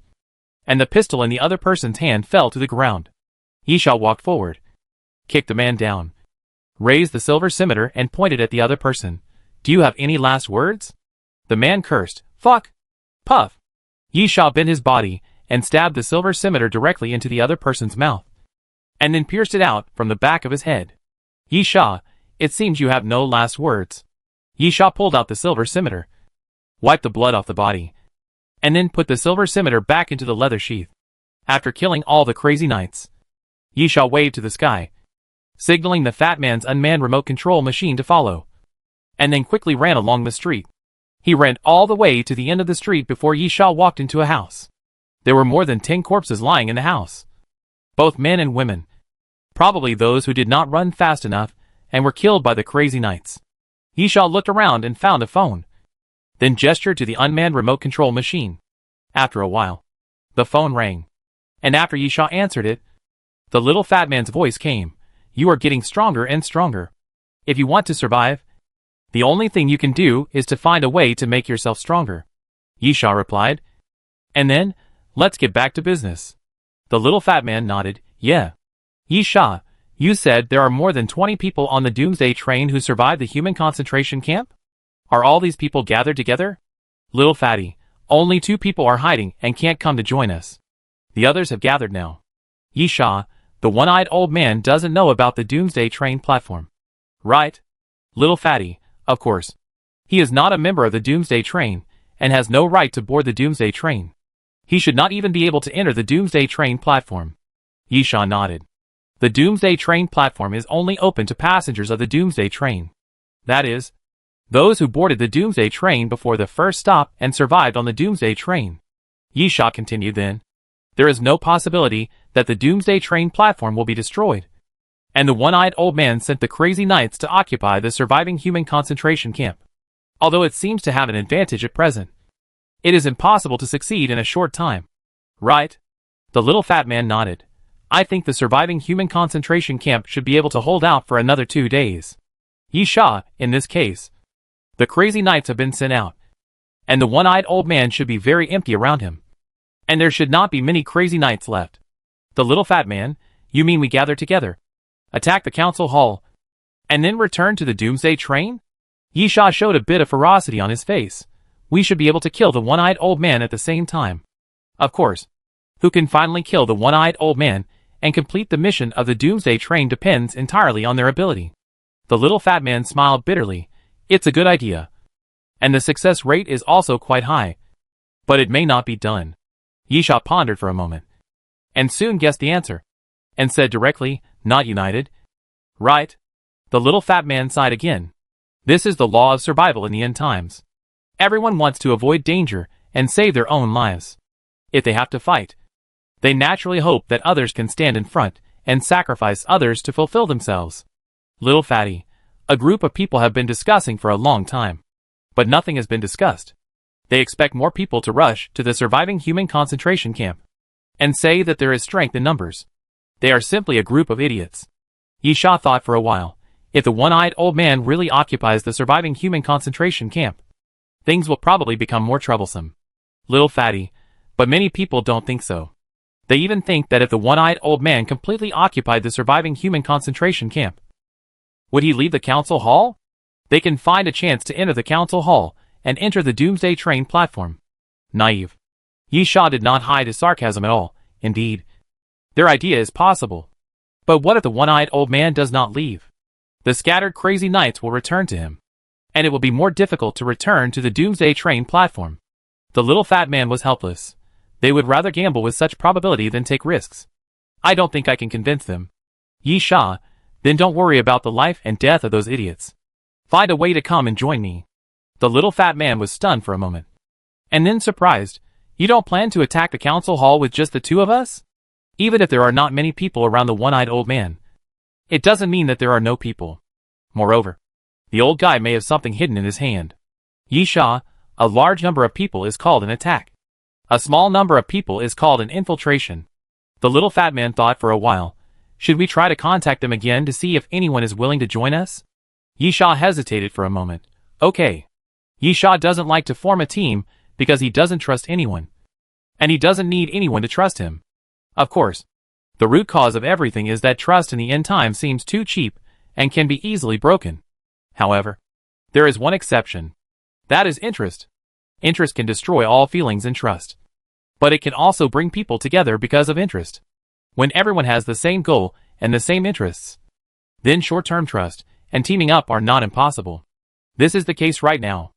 and the pistol in the other person's hand fell to the ground. Yisha walked forward, kicked the man down, raised the silver scimitar and pointed at the other person. Do you have any last words? The man cursed. Fuck! Puff! Yisha bent his body and stabbed the silver scimitar directly into the other person's mouth, and then pierced it out from the back of his head. Yisha, it seems you have no last words. Yisha pulled out the silver scimitar, wiped the blood off the body, and then put the silver scimitar back into the leather sheath. After killing all the crazy knights, Yisha waved to the sky, signaling the fat man's unmanned remote control machine to follow, and then quickly ran along the street. He ran all the way to the end of the street before Yisha walked into a house. There were more than 10 corpses lying in the house, both men and women, probably those who did not run fast enough and were killed by the crazy knights. Yisha looked around and found a phone, then gestured to the unmanned remote control machine. After a while, the phone rang, and after Yisha answered it, the little fat man's voice came. You are getting stronger and stronger. If you want to survive, the only thing you can do is to find a way to make yourself stronger. Yisha replied. And then, let's get back to business. The little fat man nodded. Yeah. Yisha, you said there are more than 20 people on the Doomsday train who survived the human concentration camp? Are all these people gathered together? Little fatty, only 2 people are hiding and can't come to join us. The others have gathered now. Yisha, the one-eyed old man doesn't know about the Doomsday train platform. Right? Little fatty, of course. He is not a member of the Doomsday train, and has no right to board the Doomsday train. He should not even be able to enter the Doomsday train platform. Yisha nodded. The Doomsday train platform is only open to passengers of the Doomsday train. That is, those who boarded the Doomsday train before the first stop and survived on the Doomsday train. Yisha continued then. There is no possibility that the Doomsday train platform will be destroyed. And the one-eyed old man sent the crazy knights to occupy the surviving human concentration camp. Although it seems to have an advantage at present, it is impossible to succeed in a short time. Right? The little fat man nodded. I think the surviving human concentration camp should be able to hold out for another 2 days. Yisha, in this case, the crazy knights have been sent out, and the one-eyed old man should be very empty around him. And there should not be many crazy knights left. The little fat man, you mean we gather together, attack the council hall, and then return to the Doomsday train? Yisha showed a bit of ferocity on his face. We should be able to kill the one-eyed old man at the same time. Of course, who can finally kill the one-eyed old man and complete the mission of the Doomsday train depends entirely on their ability. The little fat man smiled bitterly. It's a good idea, and the success rate is also quite high, but it may not be done. Yisha pondered for a moment, and soon guessed the answer, and said directly, not united. Right? The little fat man sighed again. This is the law of survival in the end times. Everyone wants to avoid danger and save their own lives. If they have to fight, they naturally hope that others can stand in front and sacrifice others to fulfill themselves. Little fatty, a group of people have been discussing for a long time, but nothing has been discussed. They expect more people to rush to the surviving human concentration camp and say that there is strength in numbers. They are simply a group of idiots. Yisha thought for a while. If the one-eyed old man really occupies the surviving human concentration camp, things will probably become more troublesome. Little fatty, but many people don't think so. They even think that if the one-eyed old man completely occupied the surviving human concentration camp, would he leave the council hall? They can find a chance to enter the council hall and enter the Doomsday train platform. Naive. Yisha did not hide his sarcasm at all. Indeed, their idea is possible. But what if the one-eyed old man does not leave? The scattered crazy knights will return to him, and it will be more difficult to return to the Doomsday train platform. The little fat man was helpless. They would rather gamble with such probability than take risks. I don't think I can convince them. Yisha, then don't worry about the life and death of those idiots. Find a way to come and join me. The little fat man was stunned for a moment, and then surprised. You don't plan to attack the council hall with just the 2 of us? Even if there are not many people around the one-eyed old man, it doesn't mean that there are no people. Moreover, the The old guy may have something hidden in his hand. Yisha, a large number of people is called an attack. A small number of people is called an infiltration. The little fat man thought for a while. Should we try to contact them again to see if anyone is willing to join us? Yisha hesitated for a moment. Okay. Yisha doesn't like to form a team because he doesn't trust anyone. And he doesn't need anyone to trust him. Of course. The root cause of everything is that trust in the end time seems too cheap and can be easily broken. However, there is one exception. That is interest. Interest can destroy all feelings and trust. But it can also bring people together because of interest. When everyone has the same goal and the same interests, then short-term trust and teaming up are not impossible. This is the case right now.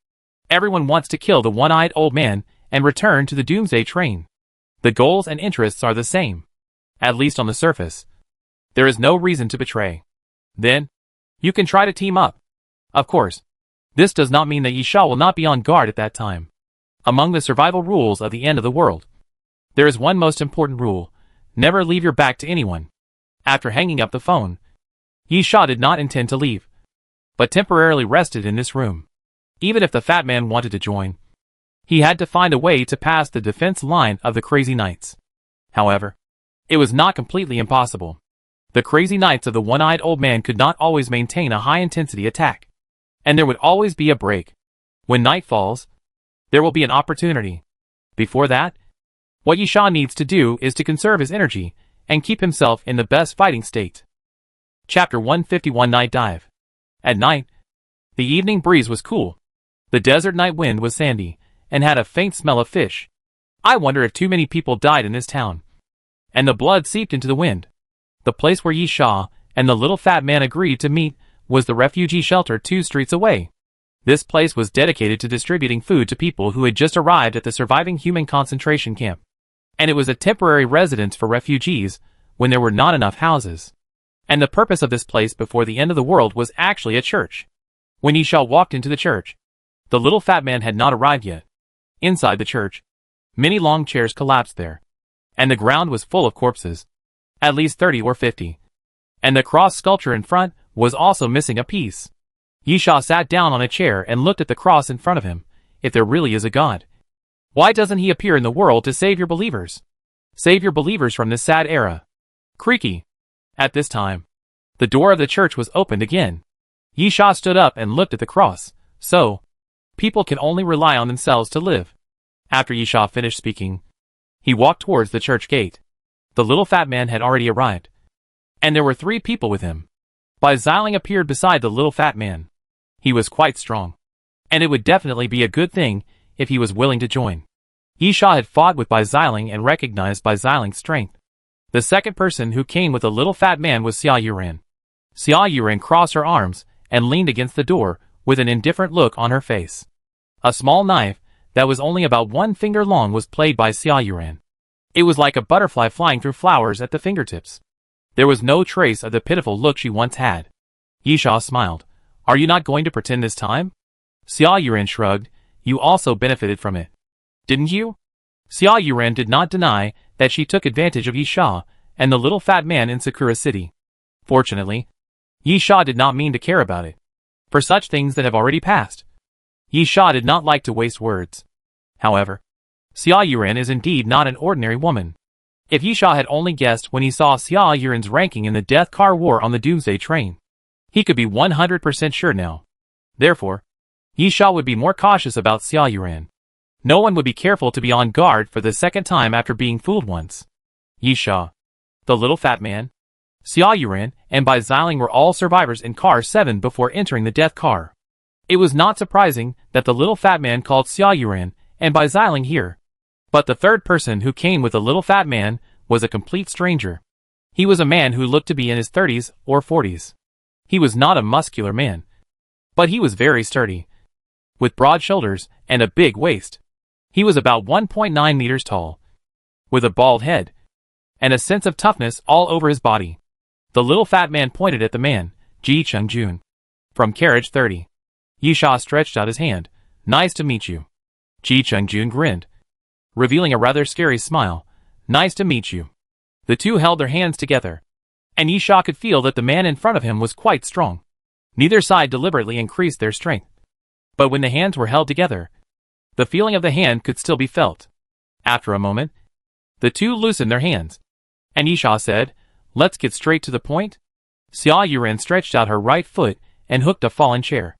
Everyone wants to kill the one-eyed old man and return to the Doomsday train. The goals and interests are the same. At least on the surface. There is no reason to betray. Then, you can try to team up. Of course, this does not mean that Yisha will not be on guard at that time. Among the survival rules of the end of the world, there is one most important rule. Never leave your back to anyone. After hanging up the phone, Yisha did not intend to leave, but temporarily rested in this room. Even if the fat man wanted to join, he had to find a way to pass the defense line of the Crazy Knights. However, it was not completely impossible. The Crazy Knights of the one-eyed old man could not always maintain a high-intensity attack, and there would always be a break. When night falls, there will be an opportunity. Before that, what Yisha needs to do is to conserve his energy and keep himself in the best fighting state. Chapter 151 Night Dive. At night, the evening breeze was cool. The desert night wind was sandy and had a faint smell of fish. I wonder if too many people died in this town. And the blood seeped into the wind. The place where Yisha and the little fat man agreed to meet was the refugee shelter 2 streets away. This place was dedicated to distributing food to people who had just arrived at the surviving human concentration camp. And it was a temporary residence for refugees when there were not enough houses. And the purpose of this place before the end of the world was actually a church. When Yisha walked into the church, the little fat man had not arrived yet. Inside the church, many long chairs collapsed there. And the ground was full of corpses. At least 30 or 50. And the cross sculpture in front was also missing a piece. Yisha sat down on a chair and looked at the cross in front of him. If there really is a God, why doesn't he appear in the world to save your believers? Save your believers from this sad era. Creaky. At this time, the door of the church was opened again. Yisha stood up and looked at the cross. So, people can only rely on themselves to live. After Yisha finished speaking, he walked towards the church gate. The little fat man had already arrived. And there were 3 people with him. Bai Xiling appeared beside the little fat man. He was quite strong. And it would definitely be a good thing if he was willing to join. Yisha had fought with Bai Xiling and recognized Bai Xiling's strength. The second person who came with the little fat man was Xia Yuran. Xia Yuran crossed her arms and leaned against the door with an indifferent look on her face. A small knife that was only about 1 finger long was played by Xia Yuran. It was like a butterfly flying through flowers at the fingertips. There was no trace of the pitiful look she once had. Yisha smiled. Are you not going to pretend this time? Xia Yuran shrugged. You also benefited from it. Didn't you? Xia Yuran did not deny that she took advantage of Yisha and the little fat man in Sakura City. Fortunately, Yisha did not mean to care about it. For such things that have already passed, Yisha did not like to waste words. However, Xia Yuran is indeed not an ordinary woman. If Yisha had only guessed when he saw Xia Yuran's ranking in the Death Car War on the Doomsday train, he could be 100% sure now. Therefore, Yisha would be more cautious about Xia Yuran. No one would be careful to be on guard for the second time after being fooled once. Yisha, the little fat man, Xia Yuran, and Bai Xiling were all survivors in Car 7 before entering the death car. It was not surprising that the little fat man called Xia Yuran and Bai Xiling here. But the third person who came with the little fat man was a complete stranger. He was a man who looked to be in his 30s or 40s. He was not a muscular man, but he was very sturdy, with broad shoulders and a big waist. He was about 1.9 meters tall, with a bald head, and a sense of toughness all over his body. The little fat man pointed at the man, Ji Chungjun, from carriage 30. Yisha stretched out his hand. Nice to meet you. Ji Chungjun grinned, revealing a rather scary smile. Nice to meet you. The two held their hands together, and Yisha could feel that the man in front of him was quite strong. Neither side deliberately increased their strength. But when the hands were held together, the feeling of the hand could still be felt. After a moment, the two loosened their hands, and Yisha said, "Let's get straight to the point." Xia Yuren stretched out her right foot and hooked a fallen chair.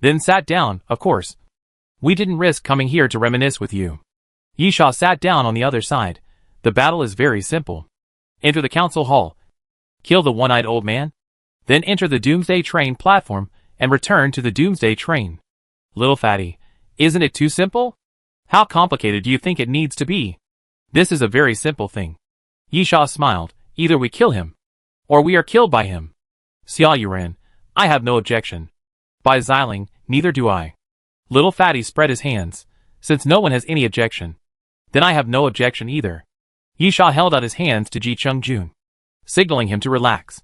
Then sat down, of course. "We didn't risk coming here to reminisce with you." Yisha sat down on the other side. "The battle is very simple. Enter the council hall, kill the one-eyed old man, then enter the Doomsday train platform and return to the Doomsday train." "Little fatty, isn't it too simple? How complicated do you think it needs to be?" "This is a very simple thing." Yisha smiled. "Either we kill him, or we are killed by him." Xia Yuren, "I have no objection." By Xiling, "Neither do I." Little fatty spread his hands. "Since no one has any objection, then I have no objection either." Yisha held out his hands to Ji Chung-jun, signaling him to relax.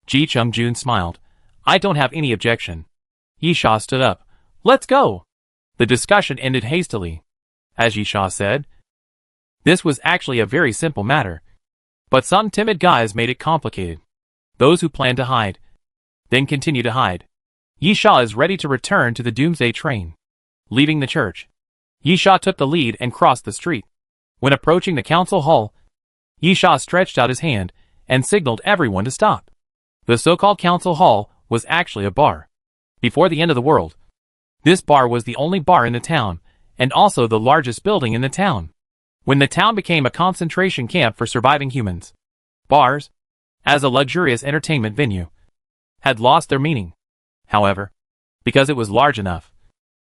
Ji Chung-jun smiled. "I don't have any objection." Yisha stood up. "Let's go." The discussion ended hastily. As Yisha said, this was actually a very simple matter. But some timid guys made it complicated. Those who planned to hide, then continue to hide. Yisha is ready to return to the Doomsday train. Leaving the church, Yisha took the lead and crossed the street. When approaching the council hall, Yisha stretched out his hand and signaled everyone to stop. The so-called council hall was actually a bar. Before the end of the world, this bar was the only bar in the town, and also the largest building in the town. When the town became a concentration camp for surviving humans, bars, as a luxurious entertainment venue, had lost their meaning. However, because it was large enough,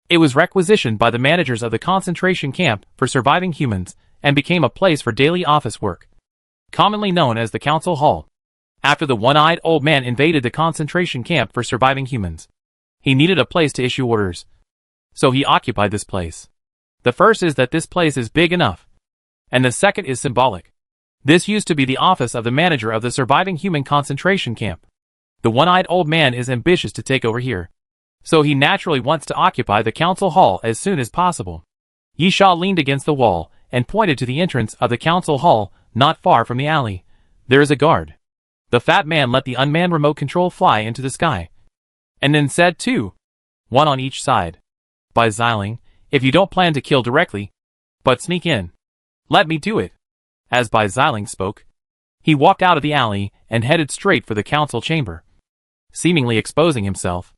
it was requisitioned by the managers of the concentration camp for surviving humans and became a place for daily office work, commonly known as the council hall. After the one-eyed old man invaded the concentration camp for surviving humans, he needed a place to issue orders, so he occupied this place. The first is that this place is big enough, and the second is symbolic. This used to be the office of the manager of the surviving human concentration camp. The one-eyed old man is ambitious to take over here, so he naturally wants to occupy the council hall as soon as possible. Yisha leaned against the wall and pointed to the entrance of the council hall, not far from the alley. "There is a guard." The fat man let the unmanned remote control fly into the sky, and then said, "Two, one on each side." By Xiling, "If you don't plan to kill directly, but sneak in, let me do it." As Bai Xiling spoke, he walked out of the alley and headed straight for the council chamber, seemingly exposing himself.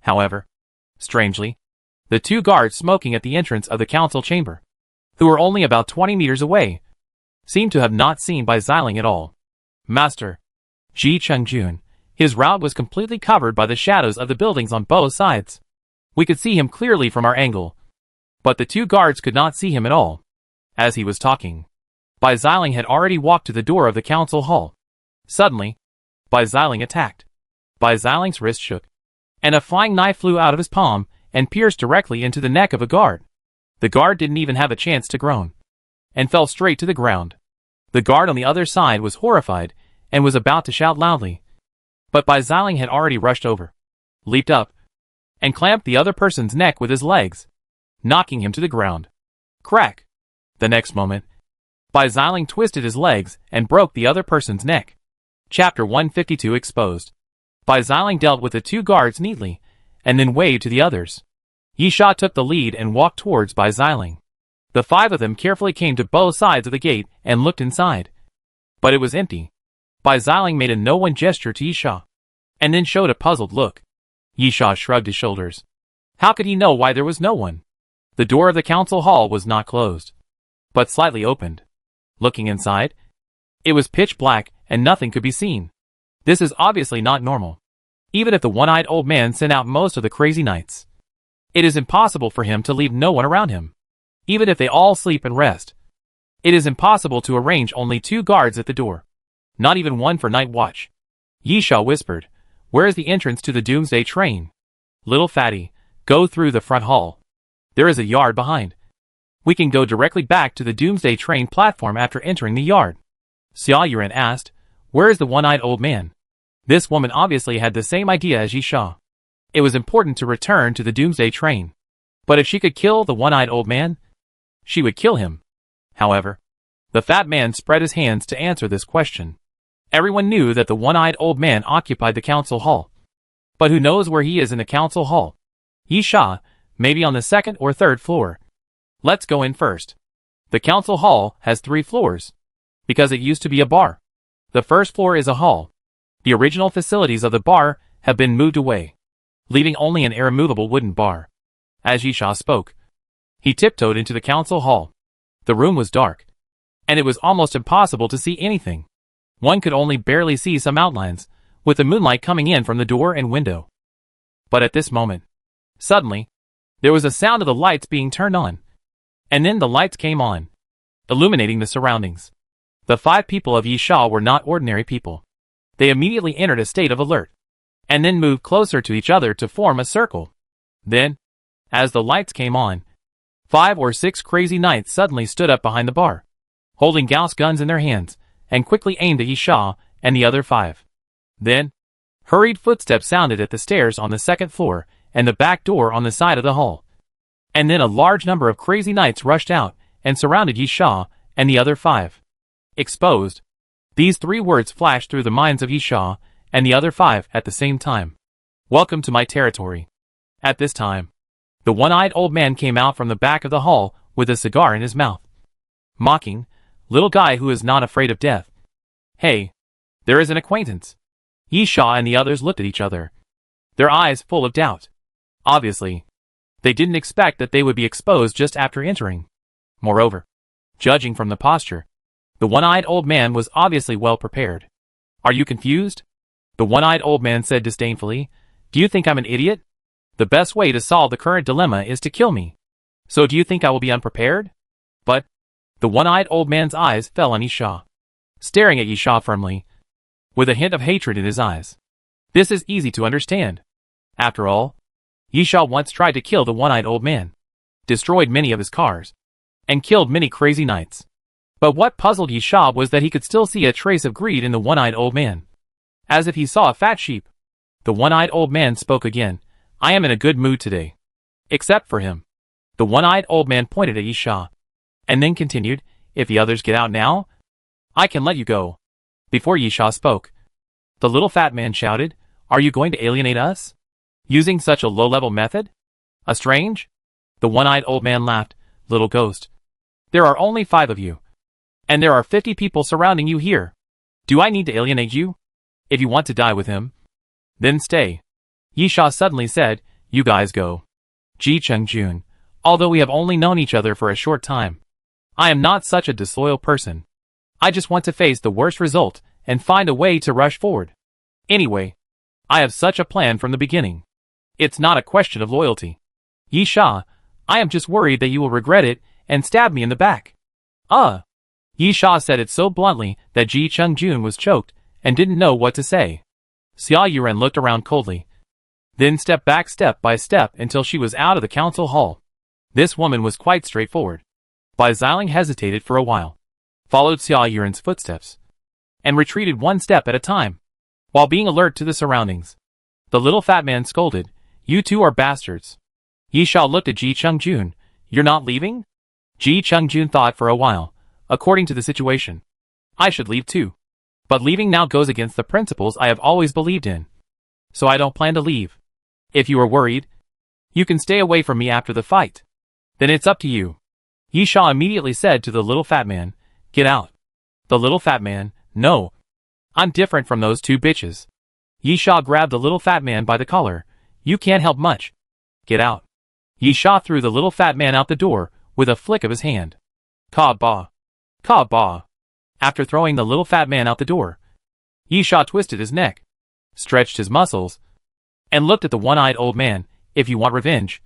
However, strangely, the two guards smoking at the entrance of the council chamber, who were only about 20 meters away, seemed to have not seen Bai Xiling at all. "Master." Ji Chung-jun, his route was completely covered by the shadows of the buildings on both sides. We could see him clearly from our angle, but the two guards could not see him at all. As he was talking, Bai Xiling had already walked to the door of the council hall. Suddenly, Bai Xiling attacked. Bai Xiling's wrist shook, and a flying knife flew out of his palm and pierced directly into the neck of a guard. The guard didn't even have a chance to groan, and fell straight to the ground. The guard on the other side was horrified and was about to shout loudly, but Bai Xiling had already rushed over, leaped up, and clamped the other person's neck with his legs, knocking him to the ground. Crack! The next moment, Bai Xiling twisted his legs and broke the other person's neck. Chapter 152 Exposed. Bai Xiling dealt with the two guards neatly, and then waved to the others. Yisha took the lead and walked towards Bai Xiling. The five of them carefully came to both sides of the gate and looked inside. But it was empty. Bai Xiling made a no-one gesture to Yisha, and then showed a puzzled look. Yisha shrugged his shoulders. How could he know why there was no one? The door of the council hall was not closed, but slightly opened. Looking inside, it was pitch black and nothing could be seen. This is obviously not normal. Even if the one-eyed old man sent out most of the crazy nights, it is impossible for him to leave no one around him. Even if they all sleep and rest, it is impossible to arrange only two guards at the door, not even one for night watch. Yisha whispered, "Where is the entrance to the Doomsday train?" "Little fatty, go through the front hall. There is a yard behind. We can go directly back to the Doomsday train platform after entering the yard." Xia Yuren asked, "Where is the one-eyed old man?" This woman obviously had the same idea as Yisha. It was important to return to the Doomsday train. But if she could kill the one-eyed old man, she would kill him. However, the fat man spread his hands to answer this question. Everyone knew that the one-eyed old man occupied the council hall. But who knows where he is in the council hall? Yisha, maybe on the second or third floor. Let's go in first. The council hall has 3 floors, because it used to be a bar. The first floor is a hall. The original facilities of the bar have been moved away, leaving only an irremovable wooden bar. As Yisha spoke, he tiptoed into the council hall. The room was dark, and it was almost impossible to see anything. One could only barely see some outlines, with the moonlight coming in from the door and window. But at this moment, suddenly, there was a sound of the lights being turned on. And then the lights came on, illuminating the surroundings. The 5 people of Yisha were not ordinary people. They immediately entered a state of alert, and then moved closer to each other to form a circle. Then, as the lights came on, 5 or 6 crazy knights suddenly stood up behind the bar, holding Gauss guns in their hands, and quickly aimed at Yisha and the other 5. Then, hurried footsteps sounded at the stairs on the second floor and the back door on the side of the hall. And then a large number of crazy knights rushed out and surrounded Yisha and the other 5. Exposed. These 3 words flashed through the minds of Yisha and the other 5 at the same time. Welcome to my territory. At this time, the one-eyed old man came out from the back of the hall with a cigar in his mouth. Mocking, little guy who is not afraid of death. Hey, there is an acquaintance. Yisha and the others looked at each other, their eyes full of doubt. Obviously, they didn't expect that they would be exposed just after entering. Moreover, judging from the posture, the one-eyed old man was obviously well prepared. Are you confused? The one-eyed old man said disdainfully. Do you think I'm an idiot? The best way to solve the current dilemma is to kill me. So do you think I will be unprepared? But, the one-eyed old man's eyes fell on Yisha, staring at Yisha firmly, with a hint of hatred in his eyes. This is easy to understand. After all, Yisha once tried to kill the one-eyed old man, destroyed many of his cars, and killed many crazy knights. But what puzzled Yisha was that he could still see a trace of greed in the one-eyed old man. As if he saw a fat sheep. The one-eyed old man spoke again. I am in a good mood today. Except for him. The one-eyed old man pointed at Yisha, and then continued, if the others get out now, I can let you go. Before Yisha spoke, the little fat man shouted, Are you going to alienate us? Using such a low-level method? A strange? The one-eyed old man laughed. Little ghost. There are only 5 of you. And there are 50 people surrounding you here. Do I need to alienate you? If you want to die with him, then stay. Yisha suddenly said, You guys go. Ji Cheng-jun, although we have only known each other for a short time, I am not such a disloyal person. I just want to face the worst result and find a way to rush forward. Anyway, I have such a plan from the beginning. It's not a question of loyalty. Yisha, I am just worried that you will regret it and stab me in the back. Yisha said it so bluntly that Ji Cheng-jun was choked and didn't know what to say. Xia Yuren looked around coldly, then stepped back step by step until she was out of the council hall. This woman was quite straightforward. Bai Xiling hesitated for a while, followed Xia Yuren's footsteps, and retreated 1 step at a time, while being alert to the surroundings. The little fat man scolded, You 2 are bastards. Yisha looked at Ji Cheng-jun. You're not leaving? Ji Cheng-jun thought for a while. According to the situation, I should leave too. But leaving now goes against the principles I have always believed in. So I don't plan to leave. If you are worried, you can stay away from me after the fight. Then it's up to you. Yisha immediately said to the little fat man, Get out. The little fat man, No. I'm different from those 2 bitches. Yisha grabbed the little fat man by the collar. You can't help much. Get out. Yisha threw the little fat man out the door with a flick of his hand. Ka-ba. Ka-ba. After throwing the little fat man out the door, Yisha twisted his neck, stretched his muscles, and looked at the one-eyed old man. If you want revenge,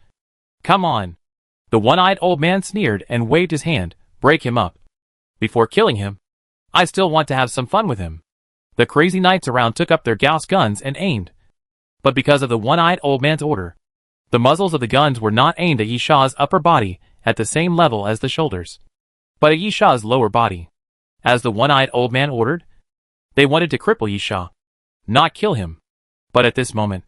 come on. The one-eyed old man sneered and waved his hand. Break him up. Before killing him, I still want to have some fun with him. The crazy knights around took up their Gauss guns and aimed. But because of the one-eyed old man's order, the muzzles of the guns were not aimed at Yisha's upper body at the same level as the shoulders, but at Yisha's lower body. As the one-eyed old man ordered, they wanted to cripple Yisha, not kill him. But at this moment,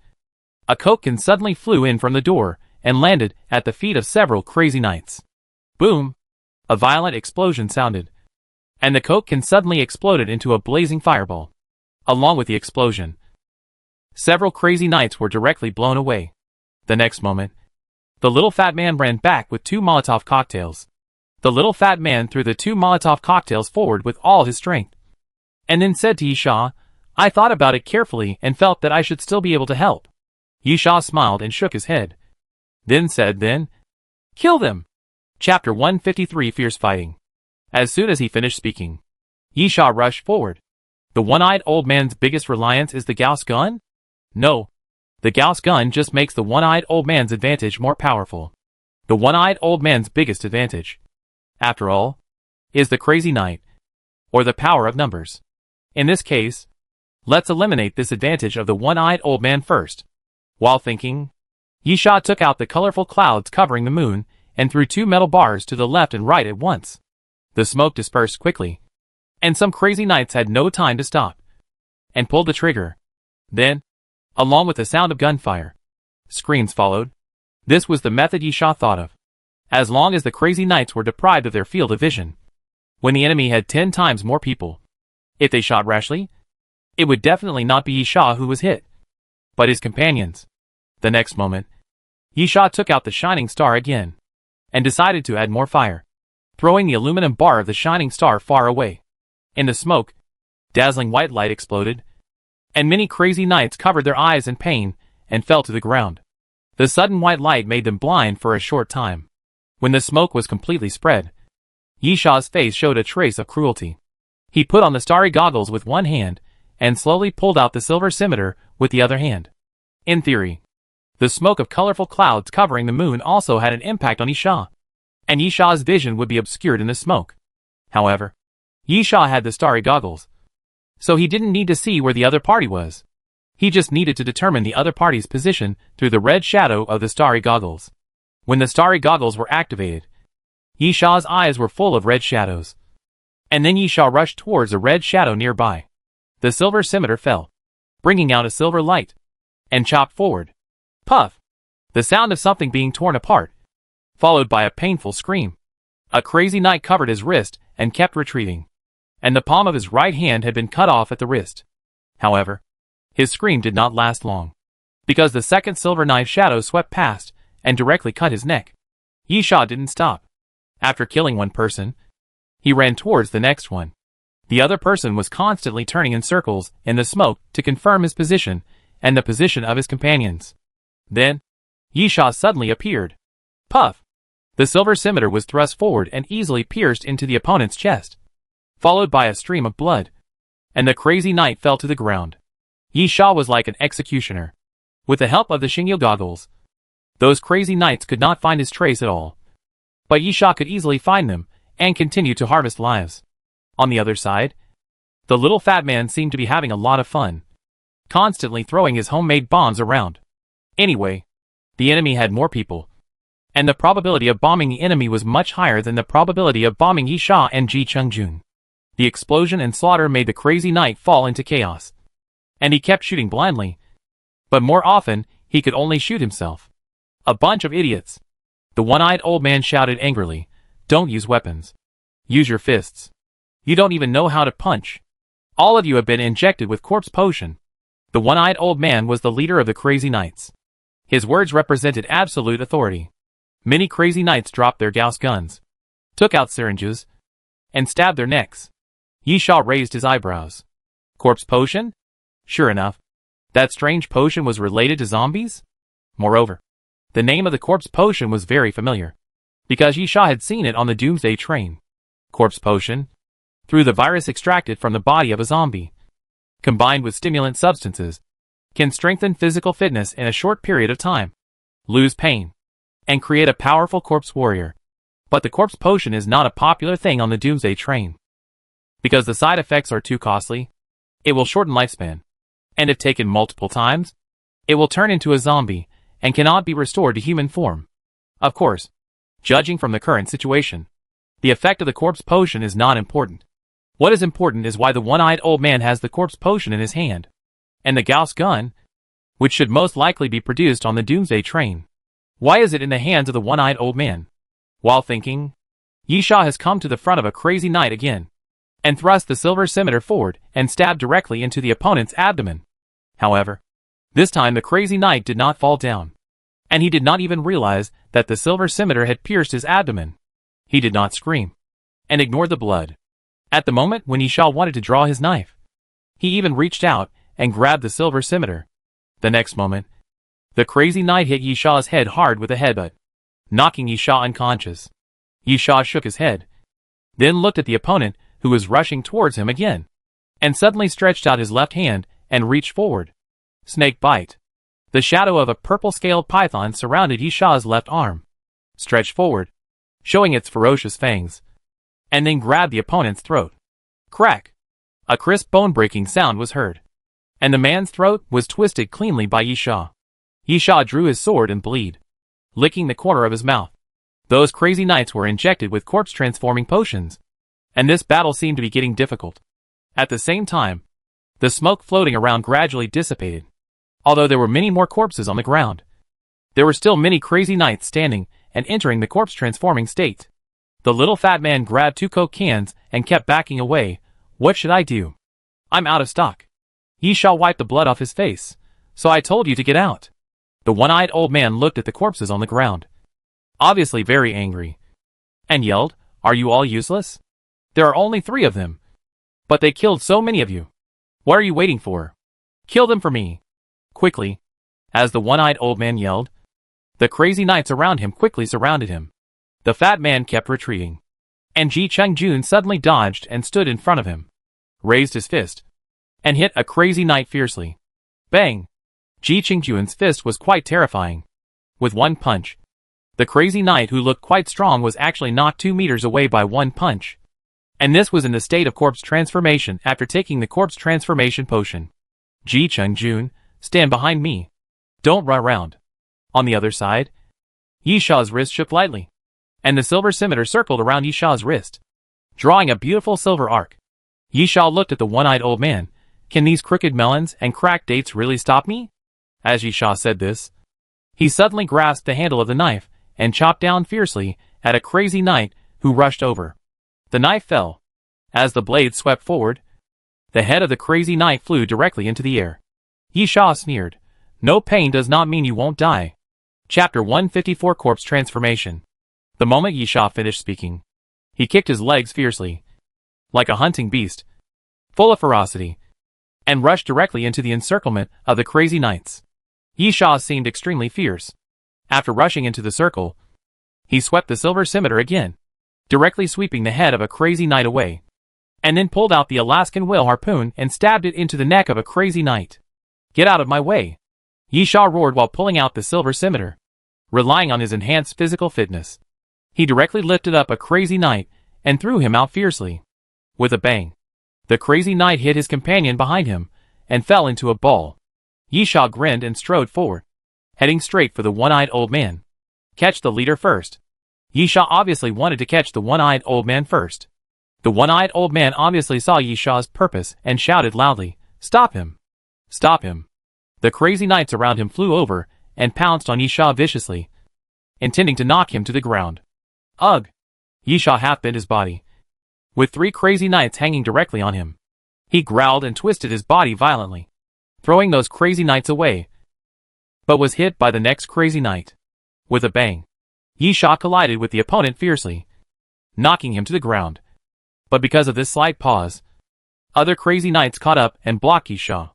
a koken suddenly flew in from the door and landed at the feet of several crazy knights. Boom! A violent explosion sounded, and the koken suddenly exploded into a blazing fireball. Along with the explosion, Several crazy knights were directly blown away. The next moment, the little fat man ran back with 2 Molotov cocktails. The little fat man threw the 2 Molotov cocktails forward with all his strength, and then said to Yisha, "I thought about it carefully and felt that I should still be able to help." Yisha smiled and shook his head. Then said, "Kill them." Chapter 153 Fierce Fighting. As soon as he finished speaking, Yisha rushed forward. The one-eyed old man's biggest reliance is the Gauss gun? No. The Gauss gun just makes the one-eyed old man's advantage more powerful. The one-eyed old man's biggest advantage, after all, is the crazy knight, or the power of numbers. In this case, let's eliminate this advantage of the one-eyed old man first. While thinking, Yisha took out the colorful clouds covering the moon and threw 2 metal bars to the left and right at once. The smoke dispersed quickly, and some crazy knights had no time to stop, and pulled the trigger. Then, along with the sound of gunfire, screams followed. This was the method Yisha thought of. As long as the crazy knights were deprived of their field of vision, when the enemy had 10 times more people, if they shot rashly, it would definitely not be Yisha who was hit, but his companions. The next moment, Yisha took out the shining star again, and decided to add more fire, throwing the aluminum bar of the shining star far away. In the smoke, dazzling white light exploded, and many crazy knights covered their eyes in pain and fell to the ground. The sudden white light made them blind for a short time. When the smoke was completely spread, Yisha's face showed a trace of cruelty. He put on the starry goggles with one hand and slowly pulled out the silver scimitar with the other hand. In theory, the smoke of colorful clouds covering the moon also had an impact on Yisha, and Yisha's vision would be obscured in the smoke. However, Yisha had the starry goggles, so he didn't need to see where the other party was. He just needed to determine the other party's position through the red shadow of the starry goggles. When the starry goggles were activated, Yisha's eyes were full of red shadows. And then Yisha rushed towards a red shadow nearby. The silver scimitar fell, bringing out a silver light, and chopped forward. Puff! The sound of something being torn apart, followed by a painful scream. A crazy knight covered his wrist and kept retreating, and the palm of his right hand had been cut off at the wrist. However, his scream did not last long, because the second silver knife shadow swept past and directly cut his neck. Yisha didn't stop. After killing one person, he ran towards the next one. The other person was constantly turning in circles in the smoke to confirm his position and the position of his companions. Then, Yisha suddenly appeared. Puff! The silver scimitar was thrust forward and easily pierced into the opponent's chest, followed by a stream of blood, and the crazy knight fell to the ground. Yisha was like an executioner. With the help of the Shingyo goggles, those crazy knights could not find his trace at all. But Yisha could easily find them and continue to harvest lives. On the other side, the little fat man seemed to be having a lot of fun, constantly throwing his homemade bombs around. Anyway, the enemy had more people, and the probability of bombing the enemy was much higher than the probability of bombing Yisha and Ji Chungjun. The explosion and slaughter made the crazy knight fall into chaos, and he kept shooting blindly, but more often he could only shoot himself. A bunch of idiots. The one-eyed old man shouted angrily, "Don't use weapons. Use your fists. You don't even know how to punch. All of you have been injected with corpse potion." The one-eyed old man was the leader of the crazy knights. His words represented absolute authority. Many crazy knights dropped their Gauss guns, took out syringes, and stabbed their necks. Yisha raised his eyebrows. Corpse potion? Sure enough, that strange potion was related to zombies? Moreover, the name of the corpse potion was very familiar, because Yisha had seen it on the Doomsday train. Corpse potion, through the virus extracted from the body of a zombie, combined with stimulant substances, can strengthen physical fitness in a short period of time, lose pain, and create a powerful corpse warrior. But the corpse potion is not a popular thing on the Doomsday train, because the side effects are too costly. It will shorten lifespan, and if taken multiple times, it will turn into a zombie and cannot be restored to human form. Of course, judging from the current situation, the effect of the corpse potion is not important. What is important is why the one-eyed old man has the corpse potion in his hand, and the Gauss gun, which should most likely be produced on the Doomsday train. Why is it in the hands of the one-eyed old man? While thinking, Yisha has come to the front of a crazy knight again, and thrust the silver scimitar forward and stabbed directly into the opponent's abdomen. However, This time the crazy knight did not fall down. And he did not even realize that the silver scimitar had pierced his abdomen. He did not scream. And ignored the blood. At the moment when Yisha wanted to draw his knife, he even reached out and grabbed the silver scimitar. The next moment, the crazy knight hit Yisha's head hard with a headbutt, knocking Yisha unconscious. Yisha shook his head, then looked at the opponent who was rushing towards him again, and suddenly stretched out his left hand and reached forward. Snake bite. The shadow of a purple-scaled python surrounded Yisha's left arm, stretched forward, showing its ferocious fangs, and then grabbed the opponent's throat. Crack! A crisp bone-breaking sound was heard, and the man's throat was twisted cleanly by Yisha. Yisha drew his sword and bleed, licking the corner of his mouth. Those crazy knights were injected with corpse-transforming potions, and this battle seemed to be getting difficult. At the same time, the smoke floating around gradually dissipated. Although there were many more corpses on the ground, there were still many crazy knights standing and entering the corpse-transforming state. The little fat man grabbed 2 Coke cans and kept backing away. What should I do? I'm out of stock. Yisha wiped the blood off his face. So I told you to get out. The one-eyed old man looked at the corpses on the ground, obviously very angry, and yelled, "Are you all useless? There are only 3 of them. But they killed so many of you. What are you waiting for? Kill them for me." Quickly, as the one-eyed old man yelled, the crazy knights around him quickly surrounded him. The fat man kept retreating, and Ji Cheng-jun suddenly dodged and stood in front of him, raised his fist, and hit a crazy knight fiercely. Bang! Ji Cheng-jun's fist was quite terrifying. With one punch, the crazy knight who looked quite strong was actually knocked 2 meters away by one punch. And this was in the state of corpse transformation after taking the corpse transformation potion. Ji Cheng-jun, stand behind me. Don't run around. On the other side, Yisha's wrist shook lightly, and the silver scimitar circled around Yisha's wrist, drawing a beautiful silver arc. Yisha looked at the one-eyed old man. Can these crooked melons and cracked dates really stop me? As Yisha said this, he suddenly grasped the handle of the knife and chopped down fiercely at a crazy knight who rushed over. The knife fell. As the blade swept forward, the head of the crazy knight flew directly into the air. Yisha sneered. No pain does not mean you won't die. Chapter 154 Corpse Transformation. The moment Yisha finished speaking, he kicked his legs fiercely, like a hunting beast, full of ferocity, and rushed directly into the encirclement of the crazy knights. Yisha seemed extremely fierce. After rushing into the circle, he swept the silver scimitar again, directly sweeping the head of a crazy knight away, and then pulled out the Alaskan whale harpoon and stabbed it into the neck of a crazy knight. Get out of my way! Yisha roared while pulling out the silver scimitar. Relying on his enhanced physical fitness, he directly lifted up a crazy knight and threw him out fiercely. With a bang, the crazy knight hit his companion behind him and fell into a ball. Yisha grinned and strode forward, heading straight for the one-eyed old man. Catch the leader first. Yisha obviously wanted to catch the one-eyed old man first. The one-eyed old man obviously saw Yisha's purpose and shouted loudly, "Stop him! Stop him!" The crazy knights around him flew over and pounced on Yisha viciously, intending to knock him to the ground. Ugh! Yisha half-bent his body, with 3 crazy knights hanging directly on him. He growled and twisted his body violently, throwing those crazy knights away, but was hit by the next crazy knight. With a bang, Yisha collided with the opponent fiercely, knocking him to the ground. But because of this slight pause, other crazy knights caught up and blocked Yisha.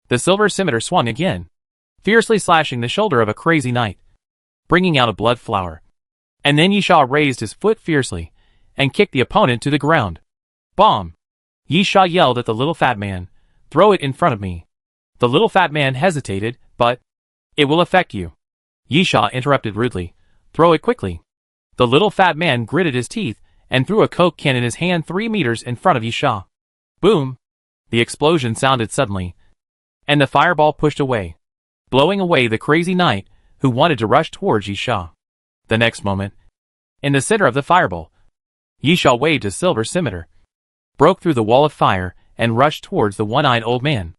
The silver scimitar swung again, fiercely slashing the shoulder of a crazy knight, bringing out a blood flower. And then Yisha raised his foot fiercely and kicked the opponent to the ground. Bomb! Yisha yelled at the little fat man, "Throw it in front of me." The little fat man hesitated, but, "It will affect you." Yisha interrupted rudely, "Throw it quickly." The little fat man gritted his teeth and threw a Coke can in his hand 3 meters in front of Yisha. Boom! The explosion sounded suddenly, and the fireball pushed away, blowing away the crazy knight who wanted to rush towards Yisha. The next moment, in the center of the fireball, Yisha waved his silver scimitar, broke through the wall of fire, and rushed towards the one-eyed old man.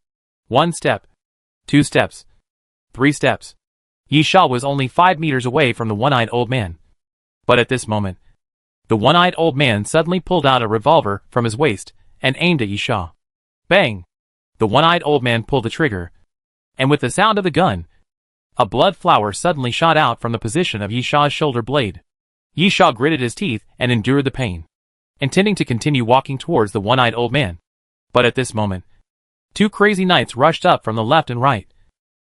1 step, 2 steps, 3 steps. Yisha was only 5 meters away from the one-eyed old man. But at this moment, the one-eyed old man suddenly pulled out a revolver from his waist and aimed at Yisha. Bang! The one-eyed old man pulled the trigger, and with the sound of the gun, a blood flower suddenly shot out from the position of Yishaw's shoulder blade. Yishaw gritted his teeth and endured the pain, intending to continue walking towards the one-eyed old man. But at this moment, two crazy knights rushed up from the left and right,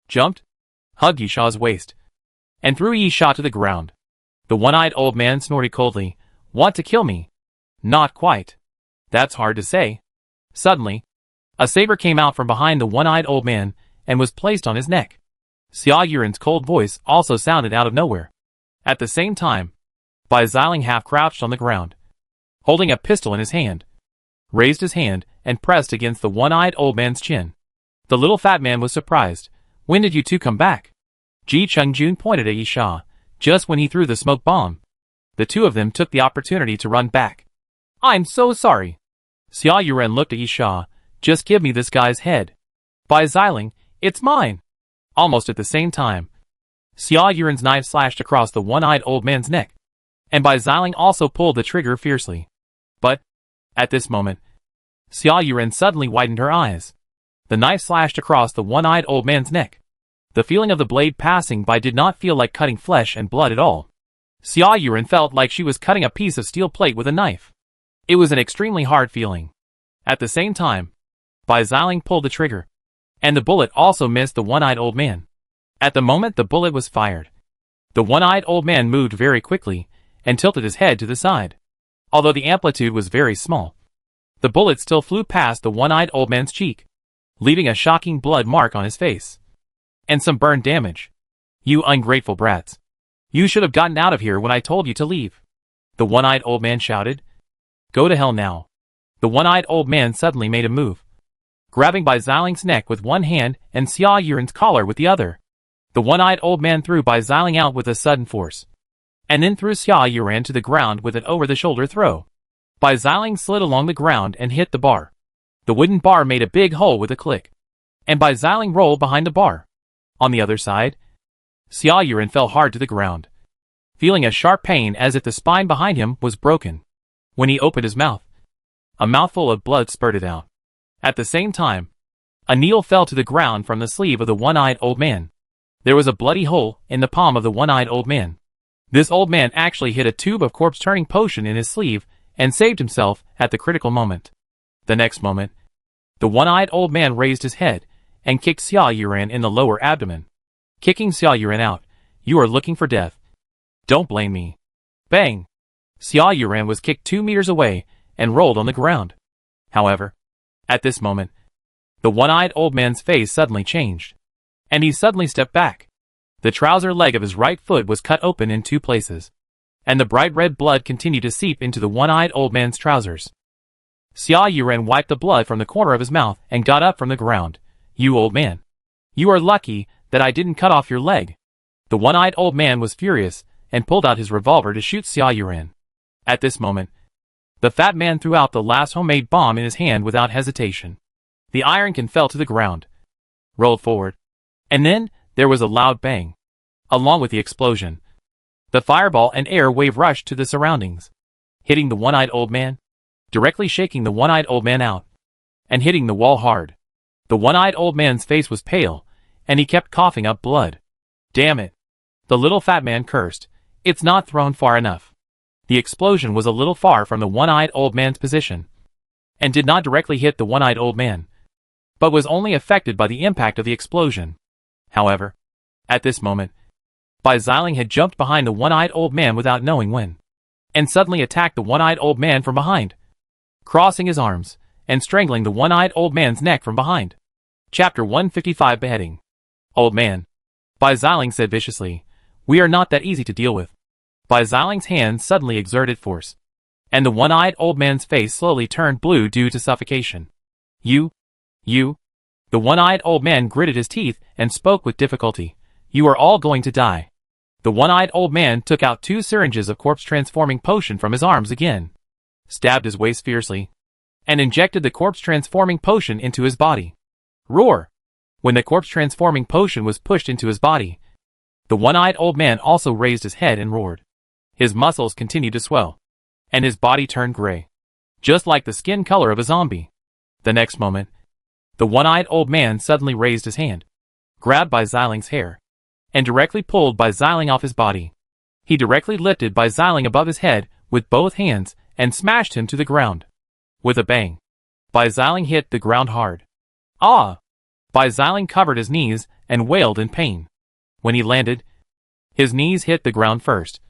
jumped, hugged Yishaw's waist, and threw Yishaw to the ground. The one-eyed old man snorted coldly. "Want to kill me?" "Not quite." "That's hard to say." Suddenly, a saber came out from behind the one-eyed old man and was placed on his neck. Xia Yuren's cold voice also sounded out of nowhere. At the same time, Bai Xiling half crouched on the ground, holding a pistol in his hand, raised his hand and pressed against the one-eyed old man's chin. The little fat man was surprised. "When did you two come back?" Ji Chungjun pointed at Yishaw, just when he threw the smoke bomb. The two of them took the opportunity to run back. "I'm so sorry." Xia Yuren looked at Yishaw. "Just give me this guy's head." "Bai Xiling, it's mine." Almost at the same time, Xia Yuren's knife slashed across the one-eyed old man's neck, and Bai Xiling also pulled the trigger fiercely. But, at this moment, Xia Yuren suddenly widened her eyes. The knife slashed across the one-eyed old man's neck. The feeling of the blade passing by did not feel like cutting flesh and blood at all. Xia Yuren felt like she was cutting a piece of steel plate with a knife. It was an extremely hard feeling. At the same time, Bai Xiling pulled the trigger, and the bullet also missed the one-eyed old man. At the moment the bullet was fired, the one-eyed old man moved very quickly and tilted his head to the side. Although the amplitude was very small, the bullet still flew past the one-eyed old man's cheek, leaving a shocking blood mark on his face, and some burn damage. "You ungrateful brats. You should have gotten out of here when I told you to leave," the one-eyed old man shouted. "Go to hell now." The one-eyed old man suddenly made a move, grabbing Bai Xiling's neck with one hand and Xia Yuren's collar with the other. The one-eyed old man threw Bai Xiling out with a sudden force, and then threw Xia Yuren to the ground with an over-the-shoulder throw. Bai Xiling slid along the ground and hit the bar. The wooden bar made a big hole with a click, and Bai Xiling rolled behind the bar. On the other side, Xia Yuren fell hard to the ground, feeling a sharp pain as if the spine behind him was broken. When he opened his mouth, a mouthful of blood spurted out. At the same time, a needle fell to the ground from the sleeve of the one-eyed old man. There was a bloody hole in the palm of the one-eyed old man. This old man actually hid a tube of corpse-turning potion in his sleeve and saved himself at the critical moment. The next moment, the one-eyed old man raised his head and kicked Xia Yuren in the lower abdomen. Kicking Xia Yuren out. "You are looking for death. Don't blame me." Bang! Xia Yuren was kicked 2 meters away and rolled on the ground. However, at this moment, the one-eyed old man's face suddenly changed, and he suddenly stepped back. The trouser leg of his right foot was cut open in 2 places, and the bright red blood continued to seep into the one-eyed old man's trousers. Xia Yuren wiped the blood from the corner of his mouth and got up from the ground. "You old man. You are lucky that I didn't cut off your leg." The one-eyed old man was furious and pulled out his revolver to shoot Xia Yuren. At this moment, the fat man threw out the last homemade bomb in his hand without hesitation. The iron can fell to the ground, rolled forward, and then there was a loud bang. Along with the explosion, the fireball and air wave rushed to the surroundings, hitting the one-eyed old man, directly shaking the one-eyed old man out, and hitting the wall hard. The one-eyed old man's face was pale, and he kept coughing up blood. "Damn it!" The little fat man cursed. "It's not thrown far enough." The explosion was a little far from the one-eyed old man's position, and did not directly hit the one-eyed old man, but was only affected by the impact of the explosion. However, at this moment, Bai Xiling had jumped behind the one-eyed old man without knowing when, and suddenly attacked the one-eyed old man from behind, crossing his arms, and strangling the one-eyed old man's neck from behind. Chapter 155 Beheading. "Old man," Bai Xiling said viciously, "we are not that easy to deal with." Bai Xiling's hand suddenly exerted force, and the one-eyed old man's face slowly turned blue due to suffocation. You. The one-eyed old man gritted his teeth and spoke with difficulty. "You are all going to die." The one-eyed old man took out 2 syringes of corpse-transforming potion from his arms again, stabbed his waist fiercely, and injected the corpse-transforming potion into his body. Roar! When the corpse-transforming potion was pushed into his body, the one-eyed old man also raised his head and roared. His muscles continued to swell, and his body turned gray, just like the skin color of a zombie. The next moment, the one-eyed old man suddenly raised his hand, grabbed by Xiling's hair, and directly pulled by Xiling off his body. He directly lifted by Xiling above his head with both hands and smashed him to the ground. With a bang, Bai Xiling hit the ground hard. Ah! Bai Xiling covered his knees and wailed in pain. When he landed, his knees hit the ground first,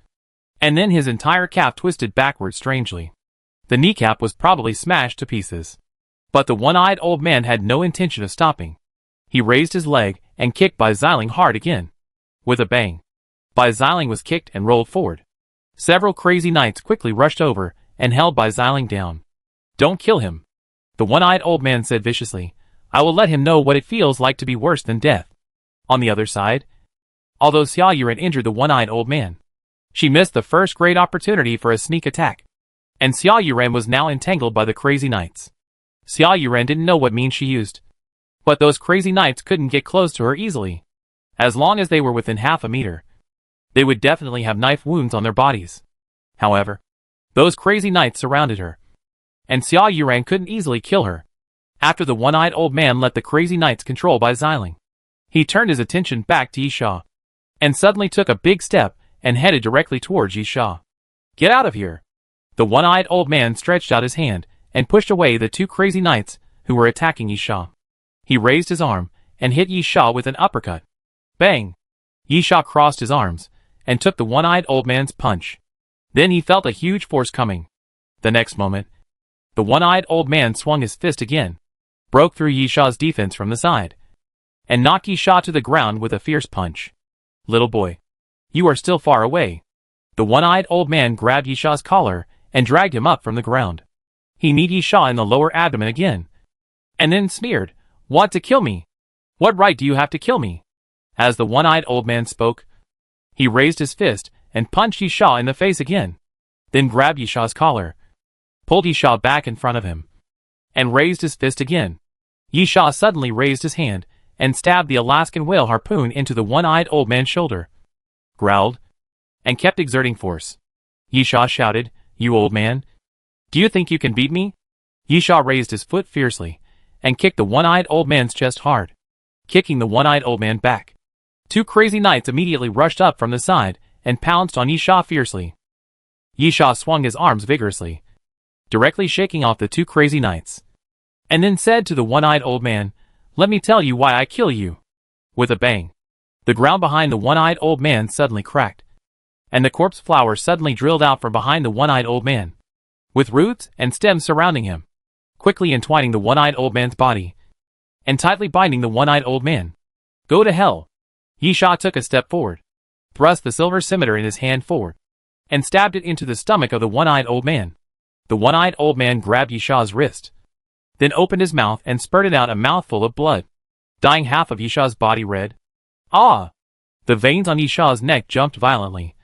and then his entire calf twisted backward strangely. The kneecap was probably smashed to pieces. But the one-eyed old man had no intention of stopping. He raised his leg and kicked Bai Xiling hard again. With a bang, Bai Xiling was kicked and rolled forward. Several crazy knights quickly rushed over and held Bai Xiling down. "Don't kill him," the one-eyed old man said viciously. "I will let him know what it feels like to be worse than death." On the other side, although Xia Yuren injured the one-eyed old man, she missed the first great opportunity for a sneak attack, and Xia Yuren was now entangled by the crazy knights. Xia Yuren didn't know what means she used, but those crazy knights couldn't get close to her easily. As long as they were within half a meter, they would definitely have knife wounds on their bodies. However, those crazy knights surrounded her, and Xia Yuren couldn't easily kill her. After the one-eyed old man let the crazy knights control Bai Xiling, he turned his attention back to Yisha, and suddenly took a big step and headed directly towards Yisha. "Get out of here!" The one-eyed old man stretched out his hand and pushed away the two crazy knights who were attacking Yisha. He raised his arm and hit Yisha with an uppercut. Bang! Yisha crossed his arms and took the one-eyed old man's punch. Then he felt a huge force coming. The next moment, the one-eyed old man swung his fist again, broke through Yisha's defense from the side, and knocked Yisha to the ground with a fierce punch. "Little boy, you are still far away." The one-eyed old man grabbed Yisha's collar and dragged him up from the ground. He kneed Yisha in the lower abdomen again, and then sneered, "Want to kill me? What right do you have to kill me?" As the one-eyed old man spoke, he raised his fist and punched Yisha in the face again, then grabbed Yisha's collar, pulled Yisha back in front of him, and raised his fist again. Yisha suddenly raised his hand and stabbed the Alaskan whale harpoon into the one-eyed old man's shoulder, growled, and kept exerting force. Yisha shouted, "You old man, do you think you can beat me?" Yisha raised his foot fiercely and kicked the one-eyed old man's chest hard, kicking the one-eyed old man back. Two crazy knights immediately rushed up from the side and pounced on Yisha fiercely. Yisha swung his arms vigorously, directly shaking off the two crazy knights, and then said to the one-eyed old man, "Let me tell you why I kill you." With a bang, the ground behind the one-eyed old man suddenly cracked, and the corpse flower suddenly drilled out from behind the one-eyed old man, with roots and stems surrounding him, quickly entwining the one-eyed old man's body, and tightly binding the one-eyed old man. "Go to hell!" Yisha took a step forward, thrust the silver scimitar in his hand forward, and stabbed it into the stomach of the one-eyed old man. The one-eyed old man grabbed Yisha's wrist, then opened his mouth and spurted out a mouthful of blood, dyeing half of Yisha's body red. Ah! The veins on Yisha's neck jumped violently,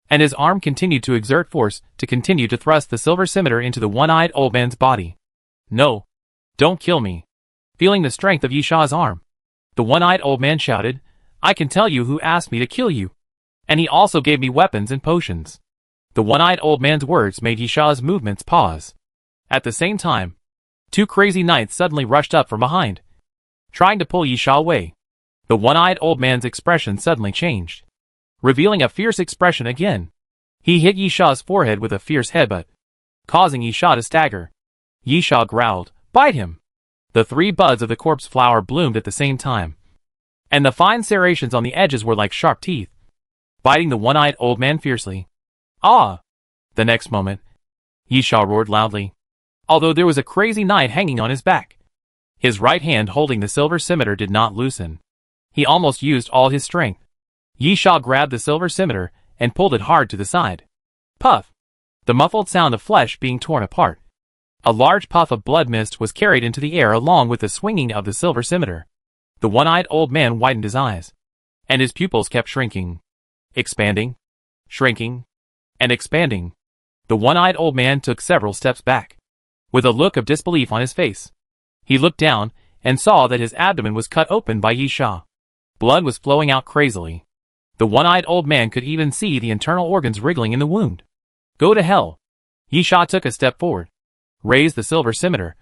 and his arm continued to exert force to continue to thrust the silver scimitar into the one-eyed old man's body. "No! Don't kill me!" Feeling the strength of Yisha's arm, the one-eyed old man shouted, "I can tell you who asked me to kill you, and he also gave me weapons and potions." The one-eyed old man's words made Yisha's movements pause. At the same time, two crazy knights suddenly rushed up from behind, trying to pull Yisha away. The one-eyed old man's expression suddenly changed, revealing a fierce expression again. He hit Yisha's forehead with a fierce headbutt, causing Yisha to stagger. Yisha growled, "Bite him!" The three buds of the corpse flower bloomed at the same time, and the fine serrations on the edges were like sharp teeth, biting the one-eyed old man fiercely. "Ah!" The next moment, Yisha roared loudly, although there was a crazy knight hanging on his back. His right hand holding the silver scimitar did not loosen. He almost used all his strength. Yisha grabbed the silver scimitar and pulled it hard to the side. Puff! The muffled sound of flesh being torn apart. A large puff of blood mist was carried into the air along with the swinging of the silver scimitar. The one-eyed old man widened his eyes, and his pupils kept shrinking, expanding, shrinking, and expanding. The one-eyed old man took several steps back, with a look of disbelief on his face. He looked down and saw that his abdomen was cut open by Yisha. Blood was flowing out crazily. The one-eyed old man could even see the internal organs wriggling in the wound. "Go to hell!" Yisha took a step forward, raised the silver scimitar,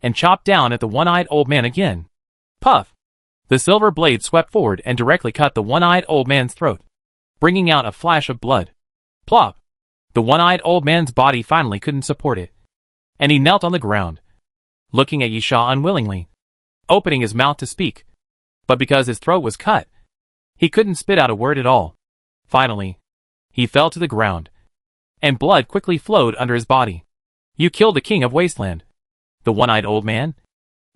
and chopped down at the one-eyed old man again. Puff! The silver blade swept forward and directly cut the one-eyed old man's throat, bringing out a flash of blood. Plop! The one-eyed old man's body finally couldn't support it, and he knelt on the ground, looking at Yisha unwillingly, opening his mouth to speak, but because his throat was cut, he couldn't spit out a word at all. Finally, he fell to the ground, and blood quickly flowed under his body. You killed the king of Wasteland. The one-eyed old man.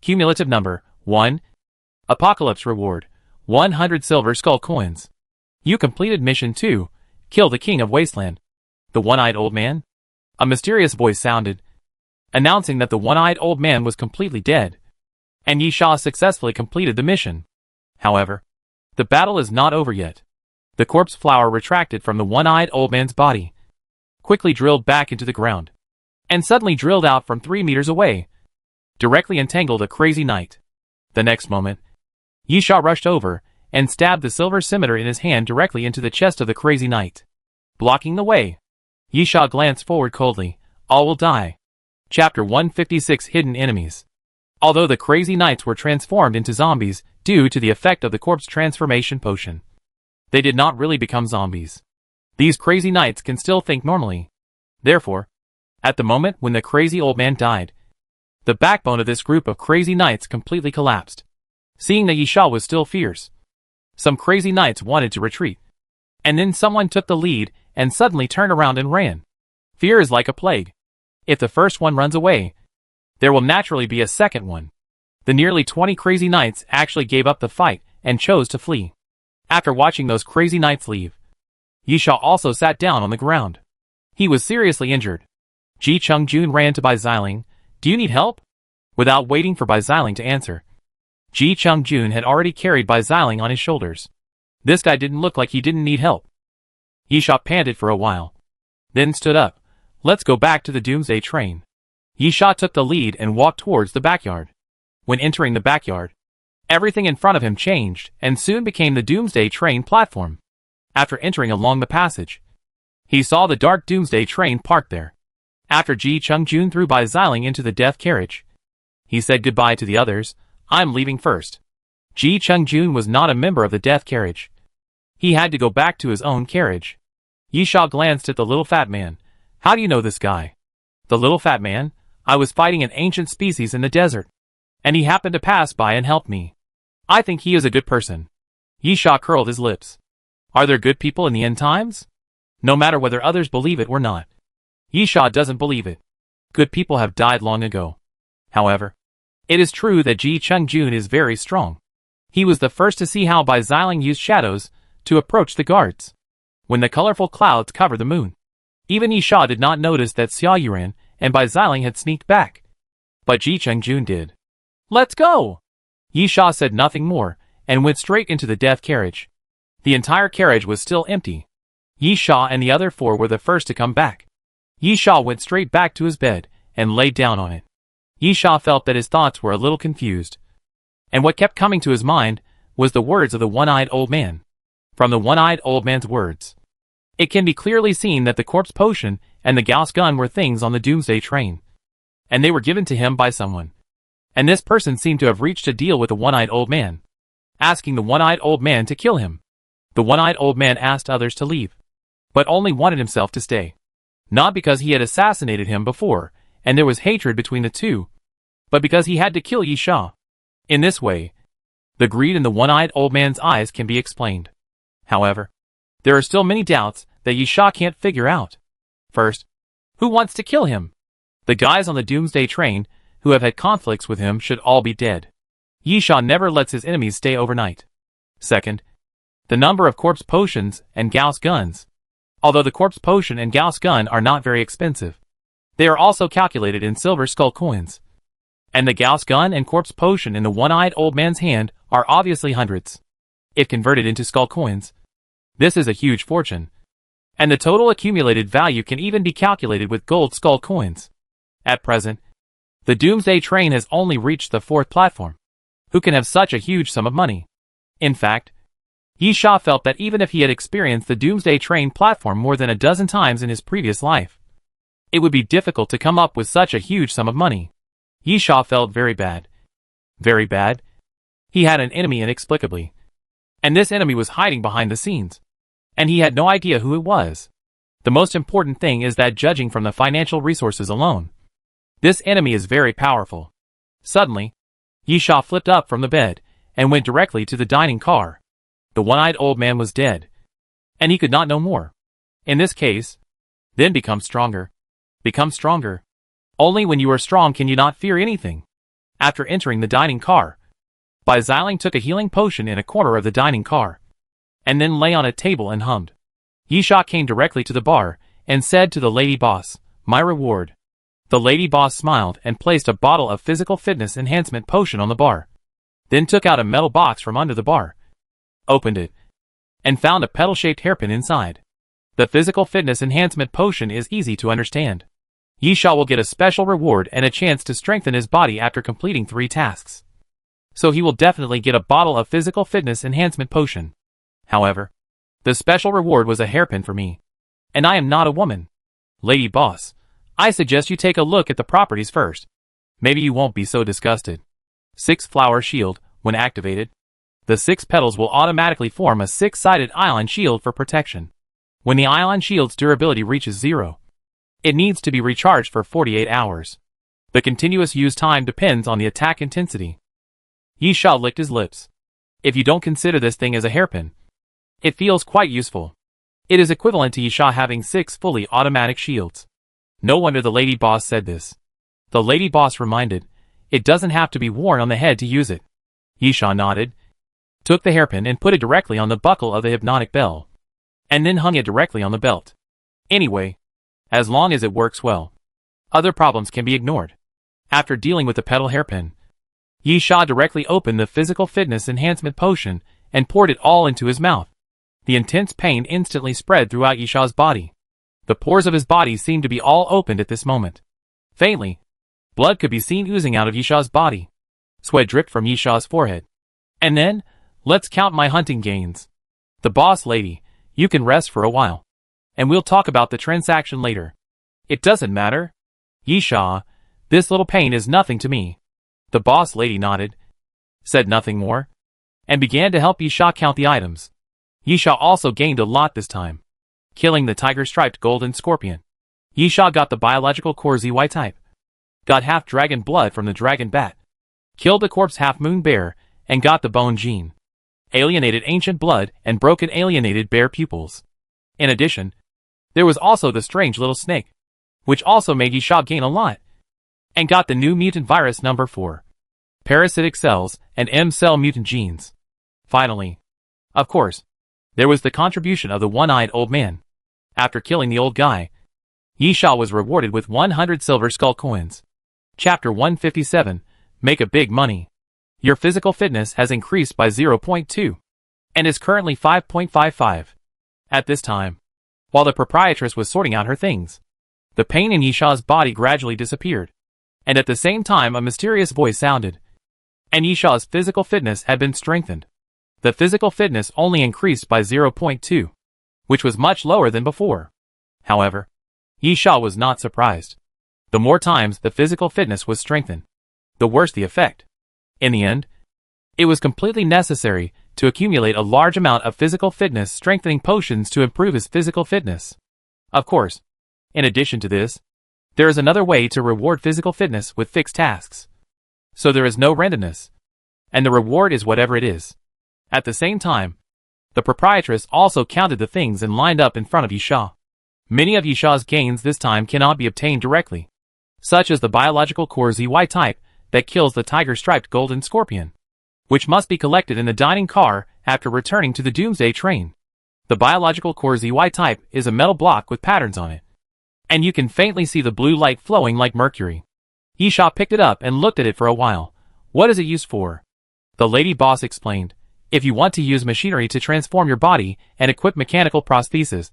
Cumulative number, 1. Apocalypse reward, 100 silver skull coins. You completed mission 2, kill the king of Wasteland. The one-eyed old man. A mysterious voice sounded, announcing that the one-eyed old man was completely dead, and Yisha successfully completed the mission. However, the battle is not over yet. The corpse flower retracted from the one-eyed old man's body, quickly drilled back into the ground, and suddenly drilled out from 3 meters away, directly entangled a crazy knight. The next moment, Yisha rushed over and stabbed the silver scimitar in his hand directly into the chest of the crazy knight. Blocking the way, Yisha glanced forward coldly. All will die. Chapter 156 Hidden Enemies. Although the crazy knights were transformed into zombies due to the effect of the corpse transformation potion, they did not really become zombies. These crazy knights can still think normally. Therefore, at the moment when the crazy old man died, the backbone of this group of crazy knights completely collapsed. Seeing that Yisha was still fierce, some crazy knights wanted to retreat. And then someone took the lead and suddenly turned around and ran. Fear is like a plague. If the first one runs away, there will naturally be a second one. The nearly 20 crazy knights actually gave up the fight and chose to flee. After watching those crazy knights leave, Yisha also sat down on the ground. He was seriously injured. Ji Chung-jun ran to Bai Xiling. Do you need help? Without waiting for Bai Xiling to answer, Ji Chung-jun had already carried Bai Xiling on his shoulders. This guy didn't look like he didn't need help. Yisha panted for a while, then stood up. Let's go back to the Doomsday train. Yisha took the lead and walked towards the backyard. When entering the backyard, everything in front of him changed and soon became the Doomsday train platform. After entering along the passage, he saw the dark Doomsday train parked there. After Ji Chung-jun threw Bai Xiling into the death carriage, he said goodbye to the others. I'm leaving first. Ji Chung-jun was not a member of the death carriage. He had to go back to his own carriage. Yisha glanced at the little fat man. How do you know this guy? The little fat man? I was fighting an ancient species in the desert, and he happened to pass by and help me. I think he is a good person. Yisha curled his lips. Are there good people in the end times? No matter whether others believe it or not. Yisha doesn't believe it. Good people have died long ago. However, it is true that Ji Chung-jun is very strong. He was the first to see how Bai Xiling used shadows to approach the guards when the colorful clouds covered the moon. Even Yisha did not notice that Xia Yuran and Bai Xiling had sneaked back, but Ji Chung-jun did. Let's go! Yisha said nothing more and went straight into the death carriage. The entire carriage was still empty. Yisha and the other 4 were the first to come back. Yisha went straight back to his bed and laid down on it. Yisha felt that his thoughts were a little confused, and what kept coming to his mind was the words of the one-eyed old man. From the one-eyed old man's words, it can be clearly seen that the corpse potion and the Gauss gun were things on the Doomsday train, and they were given to him by someone. And this person seemed to have reached a deal with the one-eyed old man, asking the one-eyed old man to kill him. The one-eyed old man asked others to leave, but only wanted himself to stay. Not because he had assassinated him before, and there was hatred between the two, but because he had to kill Yisha. In this way, the greed in the one-eyed old man's eyes can be explained. However, there are still many doubts that Yisha can't figure out. First, who wants to kill him? The guys on the Doomsday train who have had conflicts with him should all be dead. Yisha never lets his enemies stay overnight. Second, the number of corpse potions and Gauss guns. Although the corpse potion and Gauss gun are not very expensive, they are also calculated in silver skull coins. And the Gauss gun and corpse potion in the one-eyed old man's hand are obviously hundreds. If converted into skull coins, this is a huge fortune. And the total accumulated value can even be calculated with gold skull coins. At present, the Doomsday train has only reached the 4th platform. Who can have such a huge sum of money? In fact, Yisha felt that even if he had experienced the Doomsday train platform more than a dozen times in his previous life, it would be difficult to come up with such a huge sum of money. Yisha felt very bad. Very bad. He had an enemy inexplicably. And this enemy was hiding behind the scenes. And he had no idea who it was. The most important thing is that judging from the financial resources alone, this enemy is very powerful. Suddenly, Yisha flipped up from the bed and went directly to the dining car. The one-eyed old man was dead. And he could not know more. In this case, then become stronger. Become stronger. Only when you are strong can you not fear anything. After entering the dining car, Bai Xiling took a healing potion in a corner of the dining car, and then lay on a table and hummed. Yisha came directly to the bar and said to the lady boss, "My reward." The lady boss smiled and placed a bottle of physical fitness enhancement potion on the bar, then took out a metal box from under the bar, opened it, and found a petal-shaped hairpin inside. The physical fitness enhancement potion is easy to understand. Yisha will get a special reward and a chance to strengthen his body after completing 3 tasks. So he will definitely get a bottle of physical fitness enhancement potion. However, the special reward was a hairpin for me. And I am not a woman. Lady boss, I suggest you take a look at the properties first. Maybe you won't be so disgusted. 6-flower shield, when activated. The 6 petals will automatically form a 6-sided ion shield for protection. When the ion shield's durability reaches 0, it needs to be recharged for 48 hours. The continuous use time depends on the attack intensity. Yisha licked his lips. If you don't consider this thing as a hairpin, it feels quite useful. It is equivalent to Yisha having 6 fully automatic shields. No wonder the lady boss said this. The lady boss reminded, it doesn't have to be worn on the head to use it. Yisha nodded, took the hairpin and put it directly on the buckle of the hypnotic bell, and then hung it directly on the belt. Anyway, as long as it works well, other problems can be ignored. After dealing with the petal hairpin, Yisha directly opened the physical fitness enhancement potion and poured it all into his mouth. The intense pain instantly spread throughout Yisha's body. The pores of his body seemed to be all opened at this moment. Faintly, blood could be seen oozing out of Yisha's body. Sweat dripped from Yisha's forehead. And then, let's count my hunting gains. The boss lady, you can rest for a while. And we'll talk about the transaction later. It doesn't matter. Yisha, this little pain is nothing to me. The boss lady nodded, said nothing more, and began to help Yisha count the items. Yisha also gained a lot this time, killing the tiger-striped golden scorpion. Yisha got the biological core ZY type, got half dragon blood from the dragon bat, killed the corpse half-moon bear, and got the bone gene, alienated ancient blood and broken alienated bear pupils. In addition, there was also the strange little snake, which also made Yisha gain a lot, and got the new mutant virus number 4, parasitic cells, and M-cell mutant genes. Finally, of course, there was the contribution of the one-eyed old man. After killing the old guy, Yisha was rewarded with 100 silver skull coins. Chapter 157, Make a Big Money. Your physical fitness has increased by 0.2, and is currently 5.55. At this time, while the proprietress was sorting out her things, the pain in Yisha's body gradually disappeared, and at the same time a mysterious voice sounded, and Yisha's physical fitness had been strengthened. The physical fitness only increased by 0.2, which was much lower than before. However, Yisha was not surprised. The more times the physical fitness was strengthened, the worse the effect. In the end, it was completely necessary to accumulate a large amount of physical fitness strengthening potions to improve his physical fitness. Of course, in addition to this, there is another way to reward physical fitness with fixed tasks. So there is no randomness, and the reward is whatever it is. At the same time, the proprietress also counted the things and lined up in front of Yisha. Many of Yisha's gains this time cannot be obtained directly, such as the biological core ZY type that kills the tiger-striped golden scorpion, which must be collected in the dining car after returning to the Doomsday train. The biological core ZY type is a metal block with patterns on it, and you can faintly see the blue light flowing like mercury. Yisha picked it up and looked at it for a while. What is it used for? The lady boss explained. If you want to use machinery to transform your body and equip mechanical prosthesis,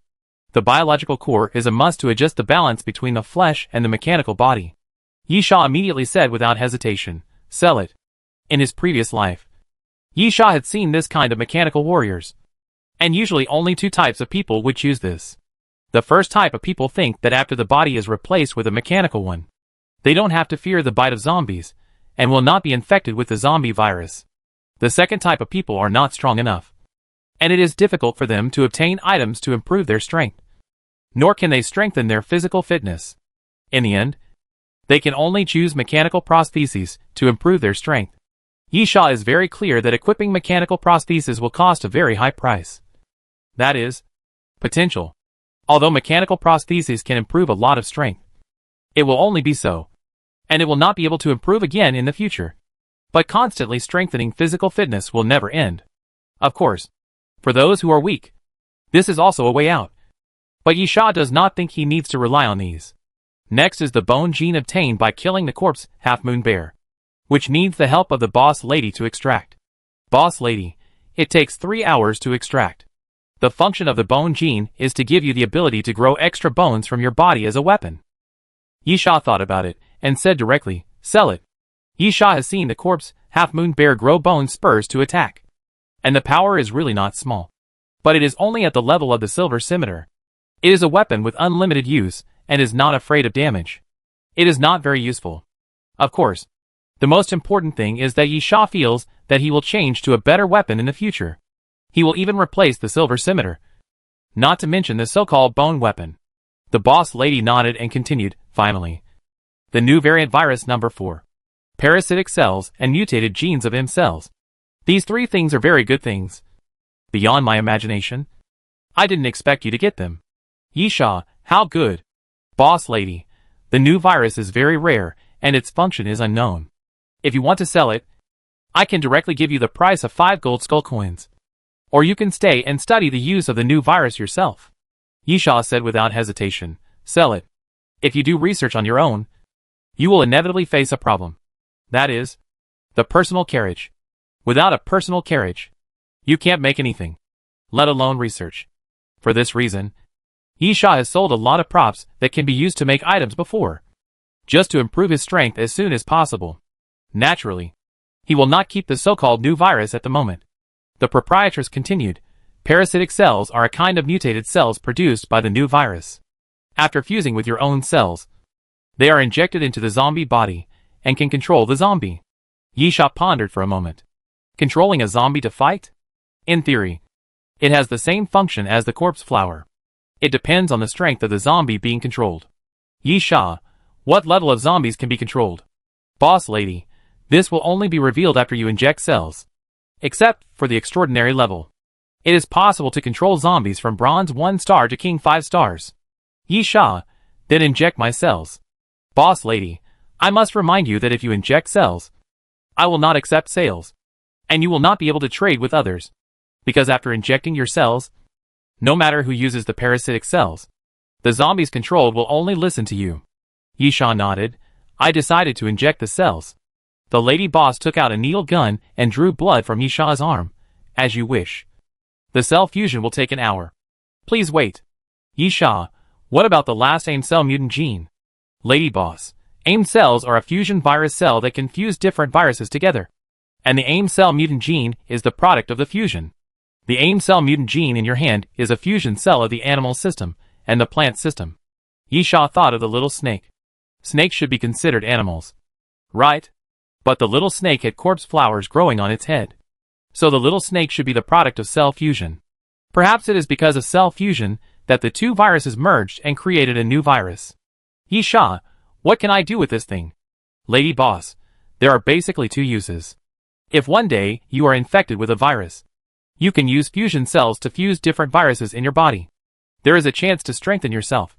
the biological core is a must to adjust the balance between the flesh and the mechanical body. Yisha immediately said without hesitation, sell it. In his previous life, Yisha had seen this kind of mechanical warriors, and usually only 2 types of people would choose this. The first type of people think that after the body is replaced with a mechanical one, they don't have to fear the bite of zombies, and will not be infected with the zombie virus. The second type of people are not strong enough, and it is difficult for them to obtain items to improve their strength, nor can they strengthen their physical fitness. In the end, they can only choose mechanical prostheses to improve their strength. Yisha is very clear that equipping mechanical prostheses will cost a very high price. That is, potential. Although mechanical prostheses can improve a lot of strength, it will only be so, and it will not be able to improve again in the future. But constantly strengthening physical fitness will never end. Of course, for those who are weak, this is also a way out. But Yisha does not think he needs to rely on these. Next is the bone gene obtained by killing the corpse half-moon bear, which needs the help of the boss lady to extract. Boss lady, it takes 3 hours to extract. The function of the bone gene is to give you the ability to grow extra bones from your body as a weapon. Yisha thought about it, and said directly, sell it. Yisha has seen the corpse half-moon bear grow bone spurs to attack. And the power is really not small. But it is only at the level of the silver scimitar. It is a weapon with unlimited use, and is not afraid of damage. It is not very useful. Of course, the most important thing is that Yisha feels that he will change to a better weapon in the future. He will even replace the silver scimitar. Not to mention the so-called bone weapon. The boss lady nodded and continued, finally. The new variant virus number 4. Parasitic cells and mutated genes of M cells. These 3 things are very good things. Beyond my imagination. I didn't expect you to get them. Yisha, how good. Boss lady, the new virus is very rare, and its function is unknown. If you want to sell it, I can directly give you the price of 5 gold skull coins. Or you can stay and study the use of the new virus yourself. Yisha said without hesitation, sell it. If you do research on your own, you will inevitably face a problem. That is, the personal carriage. Without a personal carriage, you can't make anything, let alone research. For this reason, Yisha has sold a lot of props that can be used to make items before, just to improve his strength as soon as possible. Naturally, he will not keep the so-called new virus at the moment. The proprietress continued, parasitic cells are a kind of mutated cells produced by the new virus. After fusing with your own cells, they are injected into the zombie body, and can control the zombie. Yisha pondered for a moment. Controlling a zombie to fight? In theory, it has the same function as the corpse flower. It depends on the strength of the zombie being controlled. Yisha, what level of zombies can be controlled? Boss lady, this will only be revealed after you inject cells. Except for the extraordinary level. It is possible to control zombies from bronze 1 star to king 5 stars. Yisha, then inject my cells. Boss lady, I must remind you that if you inject cells, I will not accept sales. And you will not be able to trade with others. Because after injecting your cells, no matter who uses the parasitic cells, the zombies controlled will only listen to you. Yisha nodded. I decided to inject the cells. The lady boss took out a needle gun and drew blood from Yisha's arm. As you wish. The cell fusion will take an hour. Please wait. Yisha, what about the last AIM cell mutant gene? Lady boss, AIM cells are a fusion virus cell that can fuse different viruses together. And the AIM cell mutant gene is the product of the fusion. The AIM cell mutant gene in your hand is a fusion cell of the animal system and the plant system. Yisha thought of the little snake. Snakes should be considered animals. Right? But the little snake had corpse flowers growing on its head. So the little snake should be the product of cell fusion. Perhaps it is because of cell fusion that the 2 viruses merged and created a new virus. Yisha, what can I do with this thing? Lady boss, there are basically 2 uses. If one day you are infected with a virus, you can use fusion cells to fuse different viruses in your body. There is a chance to strengthen yourself.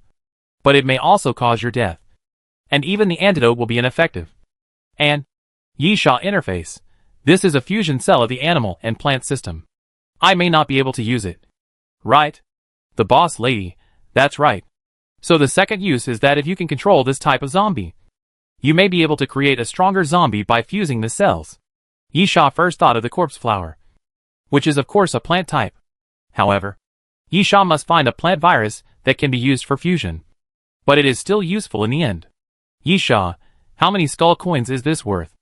But it may also cause your death. And even the antidote will be ineffective. And Yisha interface. This is a fusion cell of the animal and plant system. I may not be able to use it. Right? The boss lady, that's right. So the second use is that if you can control this type of zombie, you may be able to create a stronger zombie by fusing the cells. Yisha first thought of the corpse flower, which is of course a plant type. However, Yisha must find a plant virus that can be used for fusion. But it is still useful in the end. Yisha, how many skull coins is this worth?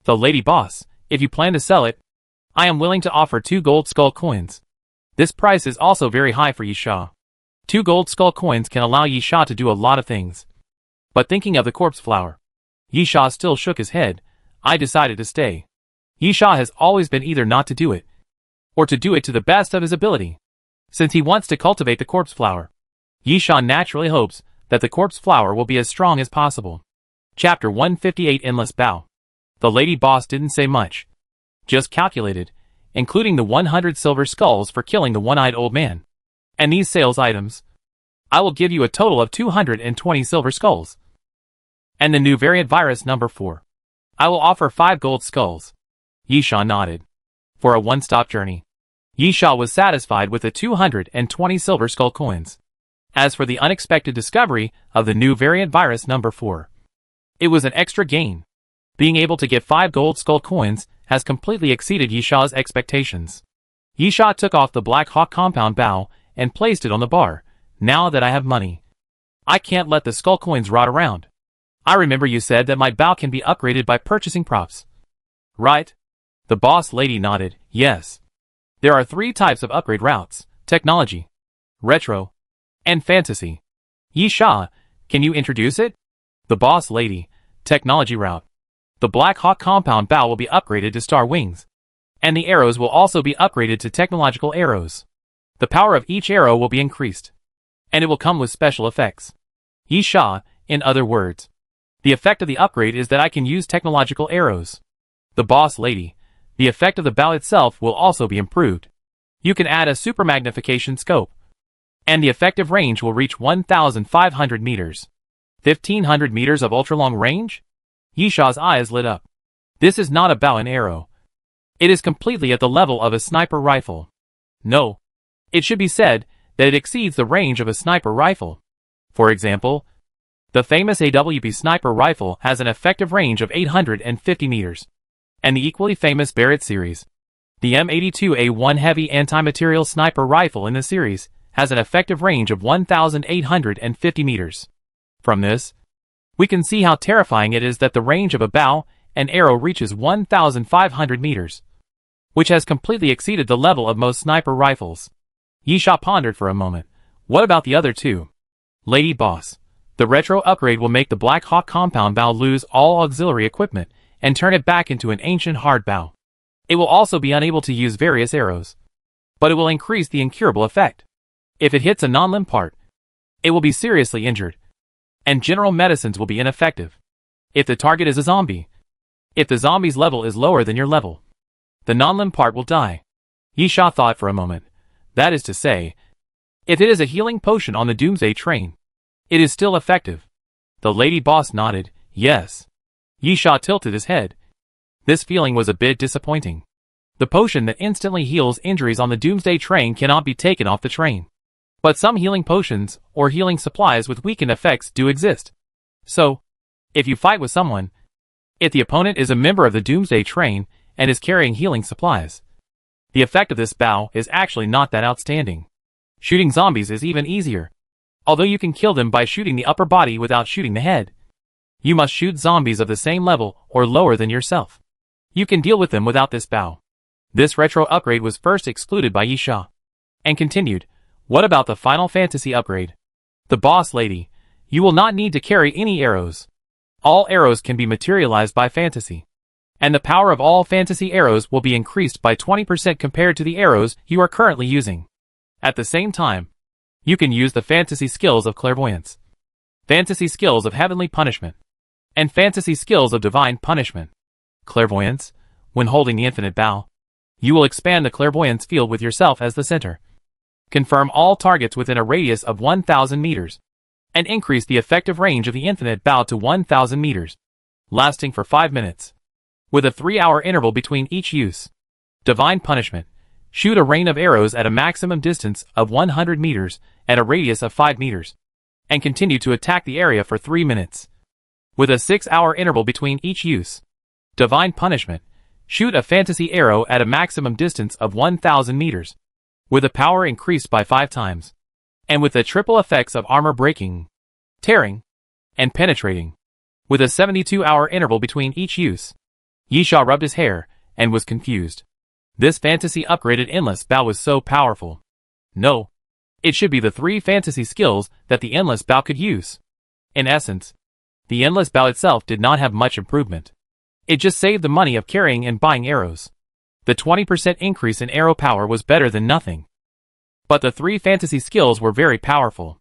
The lady boss, if you plan to sell it, I am willing to offer 2 gold skull coins. This price is also very high for Yisha. 2 gold skull coins can allow Yisha to do a lot of things. But thinking of the corpse flower, Yisha still shook his head. I decided to stay. Yisha has always been either not to do it, or to do it to the best of his ability. Since he wants to cultivate the corpse flower, Yisha naturally hopes that the corpse flower will be as strong as possible. Chapter 158 Endless Bow. The lady boss didn't say much. Just calculated, including the 100 silver skulls for killing the one-eyed old man. And these sales items. I will give you a total of 220 silver skulls. And the new variant virus number 4. I will offer 5 gold skulls. Yisha nodded. For a one-stop journey, Yisha was satisfied with the 220 silver skull coins. As for the unexpected discovery of the new variant virus number 4, it was an extra gain. Being able to get 5 gold skull coins has completely exceeded Yisha's expectations. Yisha took off the Black Hawk compound bow and placed it on the bar. Now that I have money, I can't let the skull coins rot around. I remember you said that my bow can be upgraded by purchasing props. Right? The boss lady nodded. Yes. There are 3 types of upgrade routes: technology, retro, and fantasy. Yisha, can you introduce it? The boss lady. Technology route. The Black Hawk compound bow will be upgraded to star wings, and the arrows will also be upgraded to technological arrows. The power of each arrow will be increased, and it will come with special effects. Yisha, in other words, the effect of the upgrade is that I can use technological arrows. The boss lady. The effect of the bow itself will also be improved. You can add a super magnification scope, and the effective range will reach 1,500 meters. 1,500 meters of ultra-long range? Yisha's eyes lit up. This is not a bow and arrow. It is completely at the level of a sniper rifle. No. It should be said that it exceeds the range of a sniper rifle. For example, the famous AWP sniper rifle has an effective range of 850 meters. And the equally famous Barrett series, the M82A1 heavy anti-material sniper rifle in the series, has an effective range of 1,850 meters. From this, we can see how terrifying it is that the range of a bow and arrow reaches 1,500 meters, which has completely exceeded the level of most sniper rifles. Yisha pondered for a moment. What about the other 2? Lady boss. The retro upgrade will make the Black Hawk compound bow lose all auxiliary equipment and turn it back into an ancient hard bow. It will also be unable to use various arrows, but it will increase the incurable effect. If it hits a non-limb part, it will be seriously injured, and general medicines will be ineffective. If the target is a zombie, if the zombie's level is lower than your level, the non-limb part will die. Yisha thought for a moment. That is to say, if it is a healing potion on the Doomsday train, it is still effective. The lady boss nodded. Yes. Yisha tilted his head. This feeling was a bit disappointing. The potion that instantly heals injuries on the Doomsday train cannot be taken off the train. But some healing potions, or healing supplies with weakened effects do exist. So, if you fight with someone, if the opponent is a member of the Doomsday train and is carrying healing supplies, the effect of this bow is actually not that outstanding. Shooting zombies is even easier, although you can kill them by shooting the upper body without shooting the head. You must shoot zombies of the same level or lower than yourself. You can deal with them without this bow. This retro upgrade was first excluded by Yisha, and continued. What about the Final Fantasy upgrade? The boss lady. You will not need to carry any arrows. All arrows can be materialized by fantasy, and the power of all fantasy arrows will be increased by 20% compared to the arrows you are currently using. At the same time, you can use the fantasy skills of clairvoyance, fantasy skills of heavenly punishment, and fantasy skills of divine punishment. Clairvoyance. When holding the infinite bow, you will expand the clairvoyance field with yourself as the center. Confirm all targets within a radius of 1,000 meters, and increase the effective range of the infinite bow to 1,000 meters, lasting for 5 minutes, with a 3-hour interval between each use. Divine punishment. Shoot a rain of arrows at a maximum distance of 100 meters and a radius of 5 meters, and continue to attack the area for 3 minutes, with a 6-hour interval between each use. Divine punishment. Shoot a fantasy arrow at a maximum distance of 1,000 meters, with a power increased by 5 times, and with the triple effects of armor breaking, tearing, and penetrating, with a 72-hour interval between each use. Yisha rubbed his hair, and was confused. This fantasy upgraded endless bow was so powerful. No. It should be the 3 fantasy skills that the endless bow could use. In essence, the endless bow itself did not have much improvement. It just saved the money of carrying and buying arrows. The 20% increase in arrow power was better than nothing. But the 3 fantasy skills were very powerful.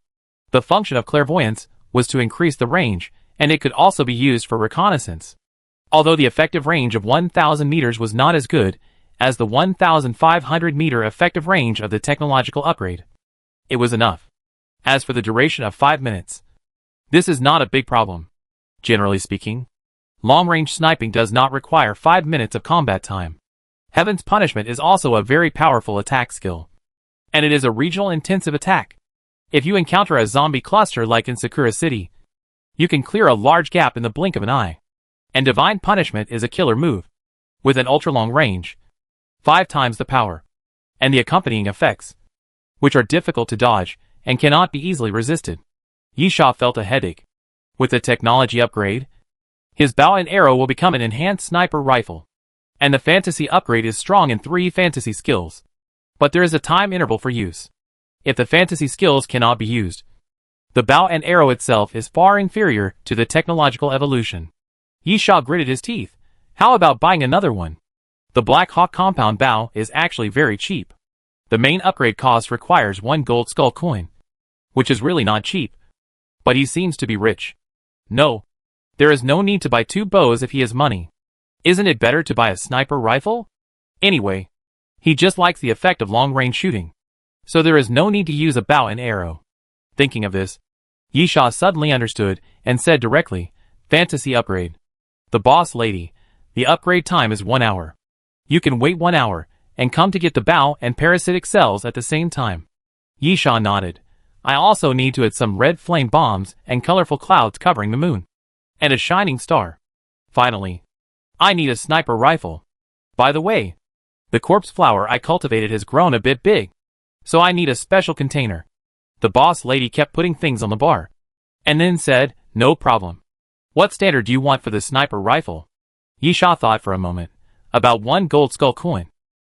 The function of clairvoyance was to increase the range, and it could also be used for reconnaissance. Although the effective range of 1,000 meters was not as good as the 1,500 meter effective range of the technological upgrade, it was enough. As for the duration of 5 minutes, this is not a big problem. Generally speaking, long-range sniping does not require 5 minutes of combat time. Heaven's Punishment is also a very powerful attack skill, and it is a regional intensive attack. If you encounter a zombie cluster like in Sakura City, you can clear a large gap in the blink of an eye. And Divine Punishment is a killer move, with an ultra-long range, 5 times the power, and the accompanying effects, which are difficult to dodge and cannot be easily resisted. Yisha felt a headache. With the technology upgrade, his bow and arrow will become an enhanced sniper rifle, and the fantasy upgrade is strong in 3 fantasy skills. But there is a time interval for use. If the fantasy skills cannot be used, the bow and arrow itself is far inferior to the technological evolution. Yisha gritted his teeth. How about buying another one? The Black Hawk compound bow is actually very cheap. The main upgrade cost requires 1 gold skull coin, which is really not cheap. But he seems to be rich. No, there is no need to buy 2 bows if he has money. Isn't it better to buy a sniper rifle? Anyway, he just likes the effect of long-range shooting, so there is no need to use a bow and arrow. Thinking of this, Yisha suddenly understood and said directly, Fantasy upgrade. The boss lady, the upgrade time is 1 hour. You can wait 1 hour and come to get the bow and parasitic cells at the same time. Yisha nodded. I also need to add some red flame bombs and colorful clouds covering the moon, and a shining star. Finally, I need a sniper rifle. By the way, the corpse flower I cultivated has grown a bit big, so I need a special container. The boss lady kept putting things on the bar, and then said, no problem. What standard do you want for the sniper rifle? Yisha thought for a moment. About 1 gold skull coin,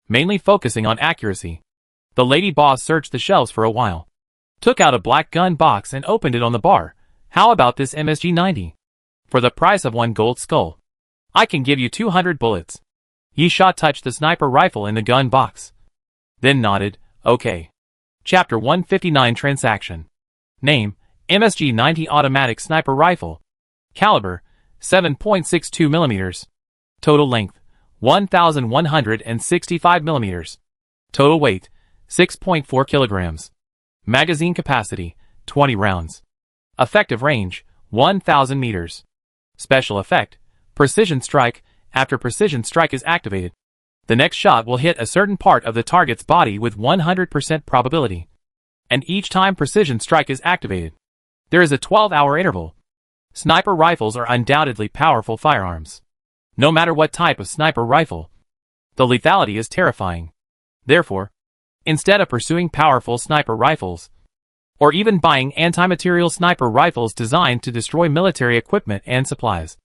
mainly focusing on accuracy. The lady boss searched the shelves for a while, took out a black gun box and opened it on the bar. How about this MSG-90? For the price of 1 gold skull, I can give you 200 bullets. Yisha touched the sniper rifle in the gun box, then nodded, okay. Chapter 159 Transaction. Name, MSG-90 Automatic Sniper Rifle. Caliber, 7.62 millimeters. Total length, 1,165 millimeters. Total weight, 6.4 kilograms. Magazine capacity, 20 rounds. Effective range, 1,000 meters. Special effect, Precision Strike. After Precision Strike is activated, the next shot will hit a certain part of the target's body with 100% probability. And each time Precision Strike is activated, there is a 12-hour interval. Sniper rifles are undoubtedly powerful firearms. No matter what type of sniper rifle, the lethality is terrifying. Therefore, instead of pursuing powerful sniper rifles, or even buying anti-material sniper rifles designed to destroy military equipment and supplies,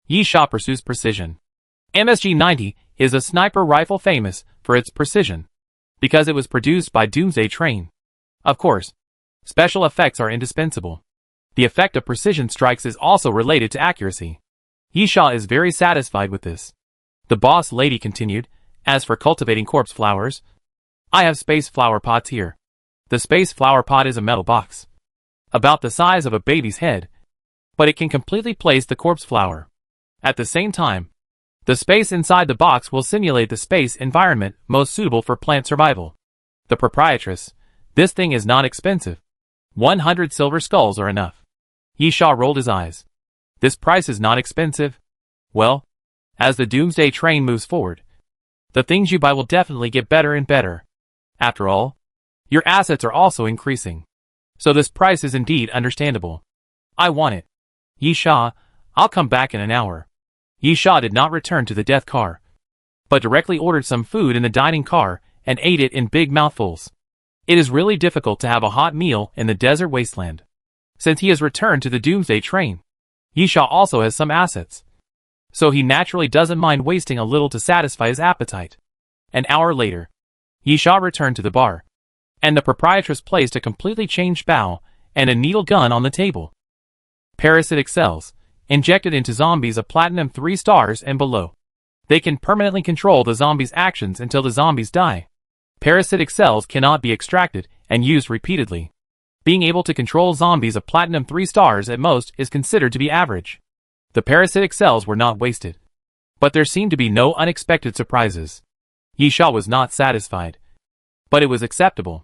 Yisha pursues precision. MSG-90 is a sniper rifle famous for its precision, because it was produced by Doomsday Train. Of course, special effects are indispensable. The effect of precision strikes is also related to accuracy. Yisha is very satisfied with this. The boss lady continued, as for cultivating corpse flowers, I have space flower pots here. The space flower pot is a metal box, about the size of a baby's head, but it can completely place the corpse flower. At the same time, the space inside the box will simulate the space environment most suitable for plant survival. The proprietress, this thing is not expensive. 100 silver skulls are enough. Yisha rolled his eyes. This price is not expensive. Well, as the Doomsday Train moves forward, the things you buy will definitely get better and better. After all, your assets are also increasing. So this price is indeed understandable. I want it. Yisha, I'll come back in an hour. Yisha did not return to the death car, but directly ordered some food in the dining car and ate it in big mouthfuls. It is really difficult to have a hot meal in the desert wasteland. Since he has returned to the Doomsday Train, Yisha also has some assets, so he naturally doesn't mind wasting a little to satisfy his appetite. An hour later, Yisha returned to the bar, and the proprietress placed a completely changed bow and a needle gun on the table. Parasitic cells, injected into zombies of platinum 3 stars and below. They can permanently control the zombies' actions until the zombies die. Parasitic cells cannot be extracted and used repeatedly. Being able to control zombies of platinum 3 stars at most is considered to be average. The parasitic cells were not wasted. But there seemed to be no unexpected surprises. Yisha was not satisfied. But it was acceptable.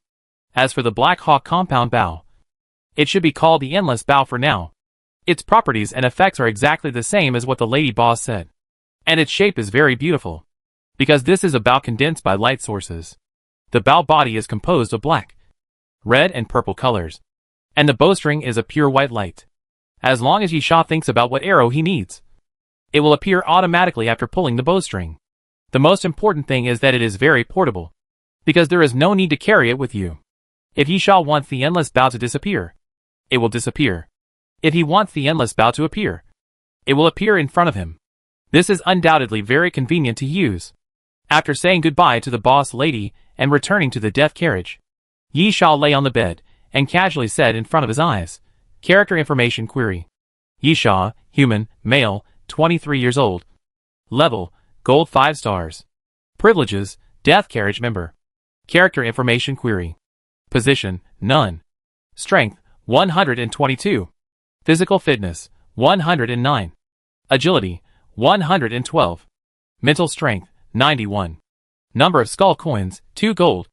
As for the Black Hawk compound bow, it should be called the Endless Bow for now. Its properties and effects are exactly the same as what the lady boss said. And its shape is very beautiful. Because this is a bow condensed by light sources. The bow body is composed of black, red and purple colors. And the bowstring is a pure white light. As long as Yisha thinks about what arrow he needs, it will appear automatically after pulling the bowstring. The most important thing is that it is very portable. Because there is no need to carry it with you. If Yisha wants the endless bow to disappear, it will disappear. If he wants the endless bow to appear, it will appear in front of him. This is undoubtedly very convenient to use. After saying goodbye to the boss lady and returning to the death carriage, Yisha lay on the bed and casually said in front of his eyes, Character information query. Yisha, human, male, 23 years old. Level, gold 5 stars. Privileges, death carriage member. Character information query. Position, none. Strength, 122. Physical fitness, 109. Agility, 112. Mental strength, 91. Number of skull coins, 2 gold.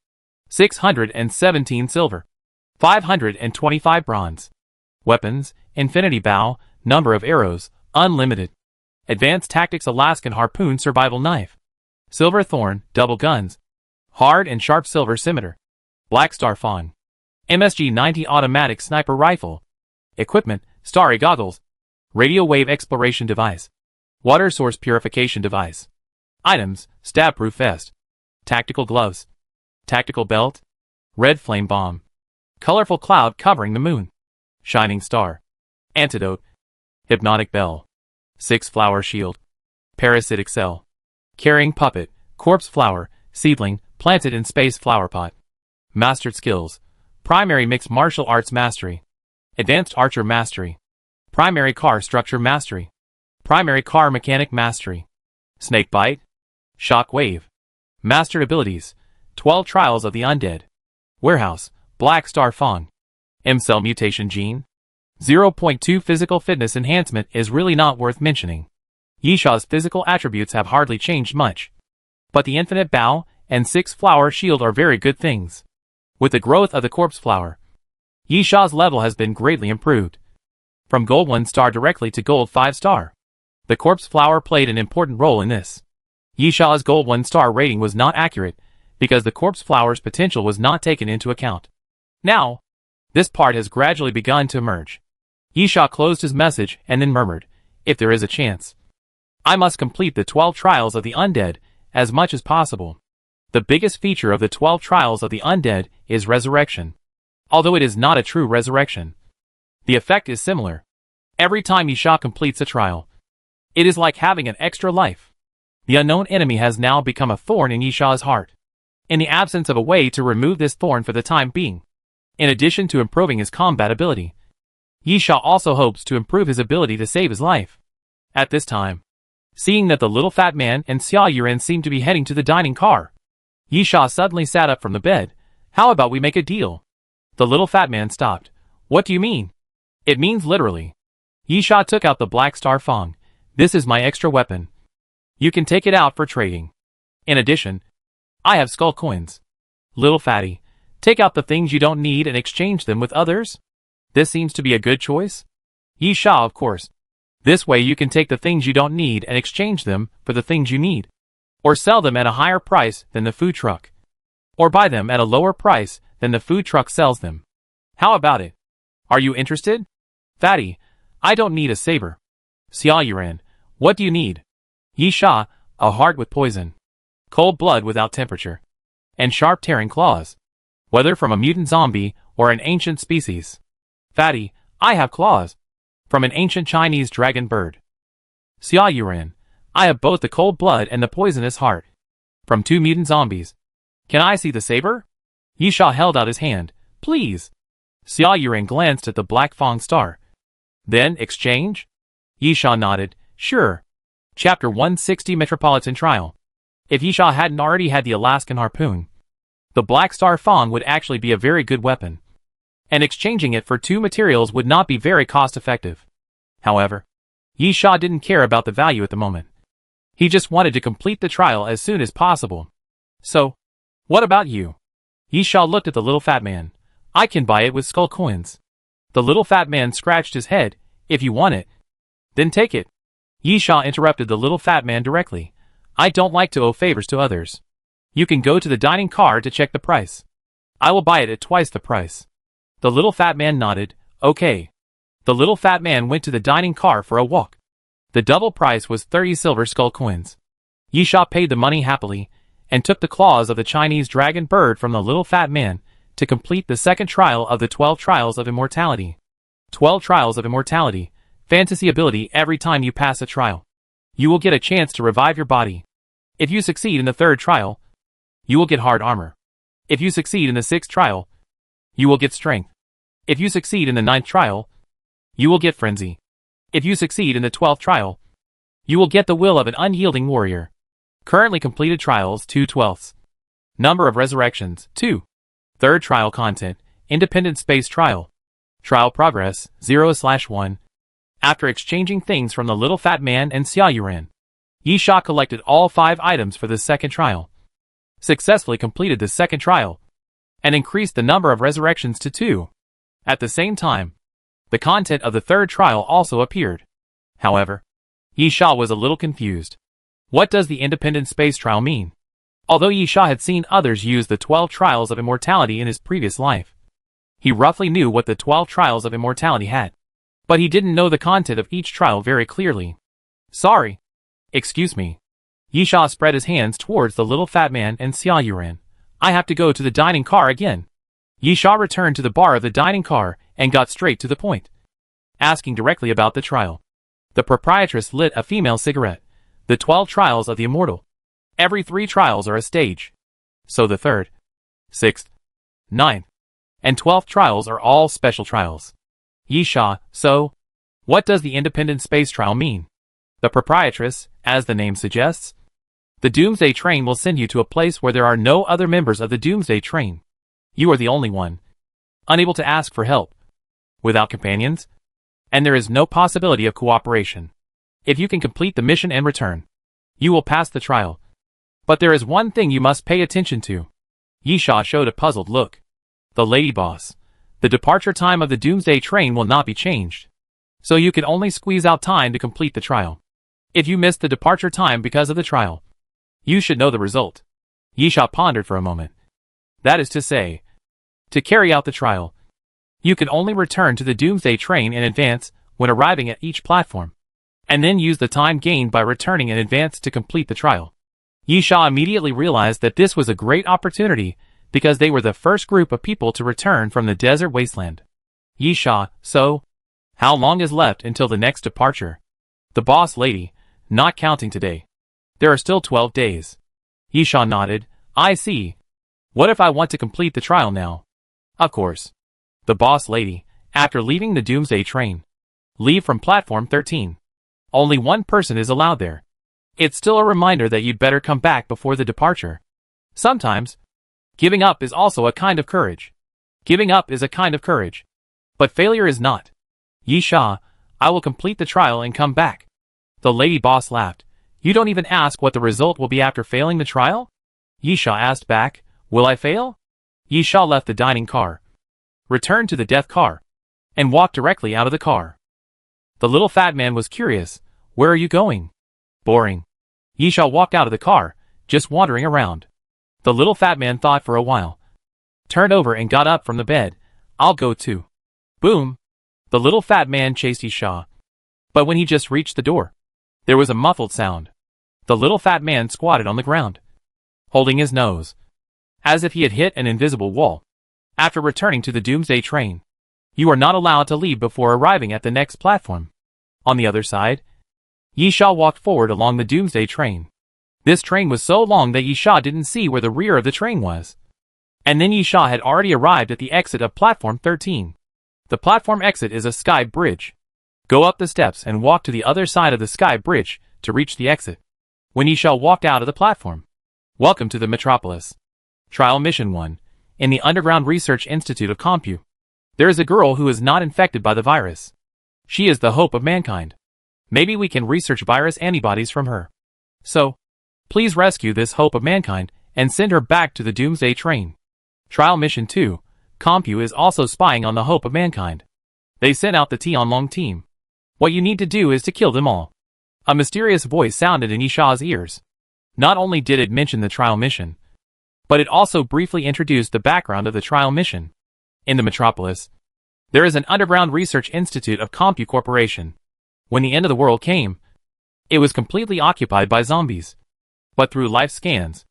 617 silver. 525 bronze. Weapons, infinity bow, number of arrows, unlimited. Advanced tactics Alaskan harpoon survival knife. Silver thorn, double guns. Hard and sharp silver scimitar. Black star fawn. MSG-90 automatic sniper rifle. Equipment, starry goggles. Radio wave exploration device. Water source purification device. Items, stab-proof vest. Tactical gloves. Tactical belt. Red flame bomb. Colorful cloud covering the moon. Shining star. Antidote. Hypnotic bell. 6-flower shield. Parasitic cell. Carrying puppet, corpse flower, seedling, planted in space flower pot. Mastered skills. Primary mixed martial arts mastery. Advanced archer mastery. Primary car structure mastery. Primary car mechanic mastery. Snake bite. Shock wave. Mastered abilities. 12 trials of the undead. Warehouse, Black Star Fawn. M-cell mutation gene. 0.2 physical fitness enhancement is really not worth mentioning. Yisha's physical attributes have hardly changed much. But the infinite bow and 6-flower shield are very good things. With the growth of the corpse flower, Yisha's level has been greatly improved. From gold 1 star directly to gold 5 star. The corpse flower played an important role in this. Yisha's gold 1 star rating was not accurate, because the corpse flower's potential was not taken into account. Now, this part has gradually begun to emerge. Yisha closed his message and then murmured, if there is a chance, I must complete the 12 trials of the undead as much as possible. The biggest feature of the 12 trials of the undead is resurrection. Although it is not a true resurrection, the effect is similar. Every time Yisha completes a trial, it is like having an extra life. The unknown enemy has now become a thorn in Yisha's heart. In the absence of a way to remove this thorn for the time being, in addition to improving his combat ability, Yisha also hopes to improve his ability to save his life. At this time, seeing that the little fat man and Xia Yuren seemed to be heading to the dining car, Yisha suddenly sat up from the bed. How about we make a deal? The little fat man stopped. What do you mean? It means literally. Yisha took out the Black Star Fong. This is my extra weapon. You can take it out for trading. In addition, I have skull coins. Little fatty, take out the things you don't need and exchange them with others? This seems to be a good choice. Yisha, of course. This way you can take the things you don't need and exchange them for the things you need. Or sell them at a higher price than the food truck. Or buy them at a lower price than the food truck sells them. How about it? Are you interested? Fatty, I don't need a saber. Xia Yuran, what do you need? Yisha, a heart with poison. Cold blood without temperature. And sharp tearing claws. Whether from a mutant zombie or an ancient species. Fatty, I have claws. From an ancient Chinese dragon bird. Xia Yuran, I have both the cold blood and the poisonous heart. From 2 mutant zombies. Can I see the saber? Yisha held out his hand. Please. Xia Yuran glanced at the Black Fong star. Then, exchange? Yisha nodded. Sure. Chapter 160 Metropolitan Trial. If Yisha hadn't already had the Alaskan harpoon, the Black Star Fawn would actually be a very good weapon, and exchanging it for 2 materials would not be very cost-effective. However, Yisha didn't care about the value at the moment. He just wanted to complete the trial as soon as possible. So, what about you? Yisha looked at the little fat man. I can buy it with skull coins. The little fat man scratched his head. If you want it, then take it. Yisha interrupted the little fat man directly. I don't like to owe favors to others. You can go to the dining car to check the price. I will buy it at twice the price. The little fat man nodded. Okay. The little fat man went to the dining car for a walk. The double price was 30 silver skull coins. Yisha paid the money happily, and took the claws of the Chinese dragon bird from the little fat man to complete the second trial of the 12 Trials of Immortality. 12 Trials of Immortality, fantasy ability. Every time you pass a trial, you will get a chance to revive your body. If you succeed in the 3rd trial, you will get hard armor. If you succeed in the 6th trial, you will get strength. If you succeed in the 9th trial, you will get frenzy. If you succeed in the 12th trial, you will get the will of an unyielding warrior. Currently completed trials 2/12. Number of resurrections 2. 3rd trial content, independent space trial. Trial progress 0/1. After exchanging things from the little fat man and Xia Yuran, Yisha collected all 5 items for the 2nd trial, successfully completed the 2nd trial, and increased the number of resurrections to 2. At the same time, the content of the 3rd trial also appeared. However, Yisha was a little confused. What does the independent space trial mean? Although Yisha had seen others use the 12 Trials of Immortality in his previous life, he roughly knew what the 12 Trials of Immortality had, but he didn't know the content of each trial very clearly. Sorry. Excuse me. Yisha spread his hands towards the little fat man and Xia Yuran. I have to go to the dining car again. Yisha returned to the bar of the dining car and got straight to the point, asking directly about the trial. The proprietress lit a female cigarette. The 12 Trials of the Immortal. Every 3 trials are a stage. So the 3rd, 6th, 9th, and 12th trials are all special trials. Yisha, so, what does the independent space trial mean? The proprietress, as the name suggests, the Doomsday train will send you to a place where there are no other members of the Doomsday train. You are the only one, unable to ask for help, without companions, and there is no possibility of cooperation. If you can complete the mission and return, you will pass the trial. But there is one thing you must pay attention to. Yisha showed a puzzled look. The lady boss. The departure time of the Doomsday train will not be changed, so you can only squeeze out time to complete the trial. If you miss the departure time because of the trial, you should know the result. Yisha pondered for a moment. That is to say, to carry out the trial, you can only return to the Doomsday train in advance when arriving at each platform, and then use the time gained by returning in advance to complete the trial. Yisha immediately realized that this was a great opportunity because they were the first group of people to return from the desert wasteland. Yisha, so, how long is left until the next departure? The boss lady, not counting today. There are still 12 days. Yisha nodded. I see. What if I want to complete the trial now? Of course. The boss lady, after leaving the Doomsday train, leave from platform 13. Only one person is allowed there. It's still a reminder that you'd better come back before the departure. Sometimes, giving up is also a kind of courage. Giving up is a kind of courage, but failure is not. Yisha, I will complete the trial and come back. The lady boss laughed. You don't even ask what the result will be after failing the trial? Yisha asked back, will I fail? Yisha left the dining car, returned to the death car, and walked directly out of the car. The little fat man was curious. Where are you going? Boring. Yisha walked out of the car, just wandering around. The little fat man thought for a while, turned over and got up from the bed. I'll go too. Boom. The little fat man chased Yisha. But when he just reached the door, there was a muffled sound. The little fat man squatted on the ground, holding his nose, as if he had hit an invisible wall. After returning to the Doomsday train, you are not allowed to leave before arriving at the next platform. On the other side, Yisha walked forward along the Doomsday train. This train was so long that Yisha didn't see where the rear of the train was. And then Yisha had already arrived at the exit of platform 13. The platform exit is a sky bridge. Go up the steps and walk to the other side of the sky bridge to reach the exit. When Yisha walked out of the platform. Welcome to the Metropolis. Trial Mission 1. In the Underground Research Institute of Compu. There is a girl who is not infected by the virus. She is the hope of mankind. Maybe we can research virus antibodies from her. So, please rescue this hope of mankind and send her back to the Doomsday train. Trial Mission 2. Compu is also spying on the hope of mankind. They sent out the Tianlong team. What you need to do is to kill them all. A mysterious voice sounded in Yisha's ears. Not only did it mention the trial mission, but it also briefly introduced the background of the trial mission. In the Metropolis, there is an underground research institute of Compu Corporation. When the end of the world came, it was completely occupied by zombies. But through life scans,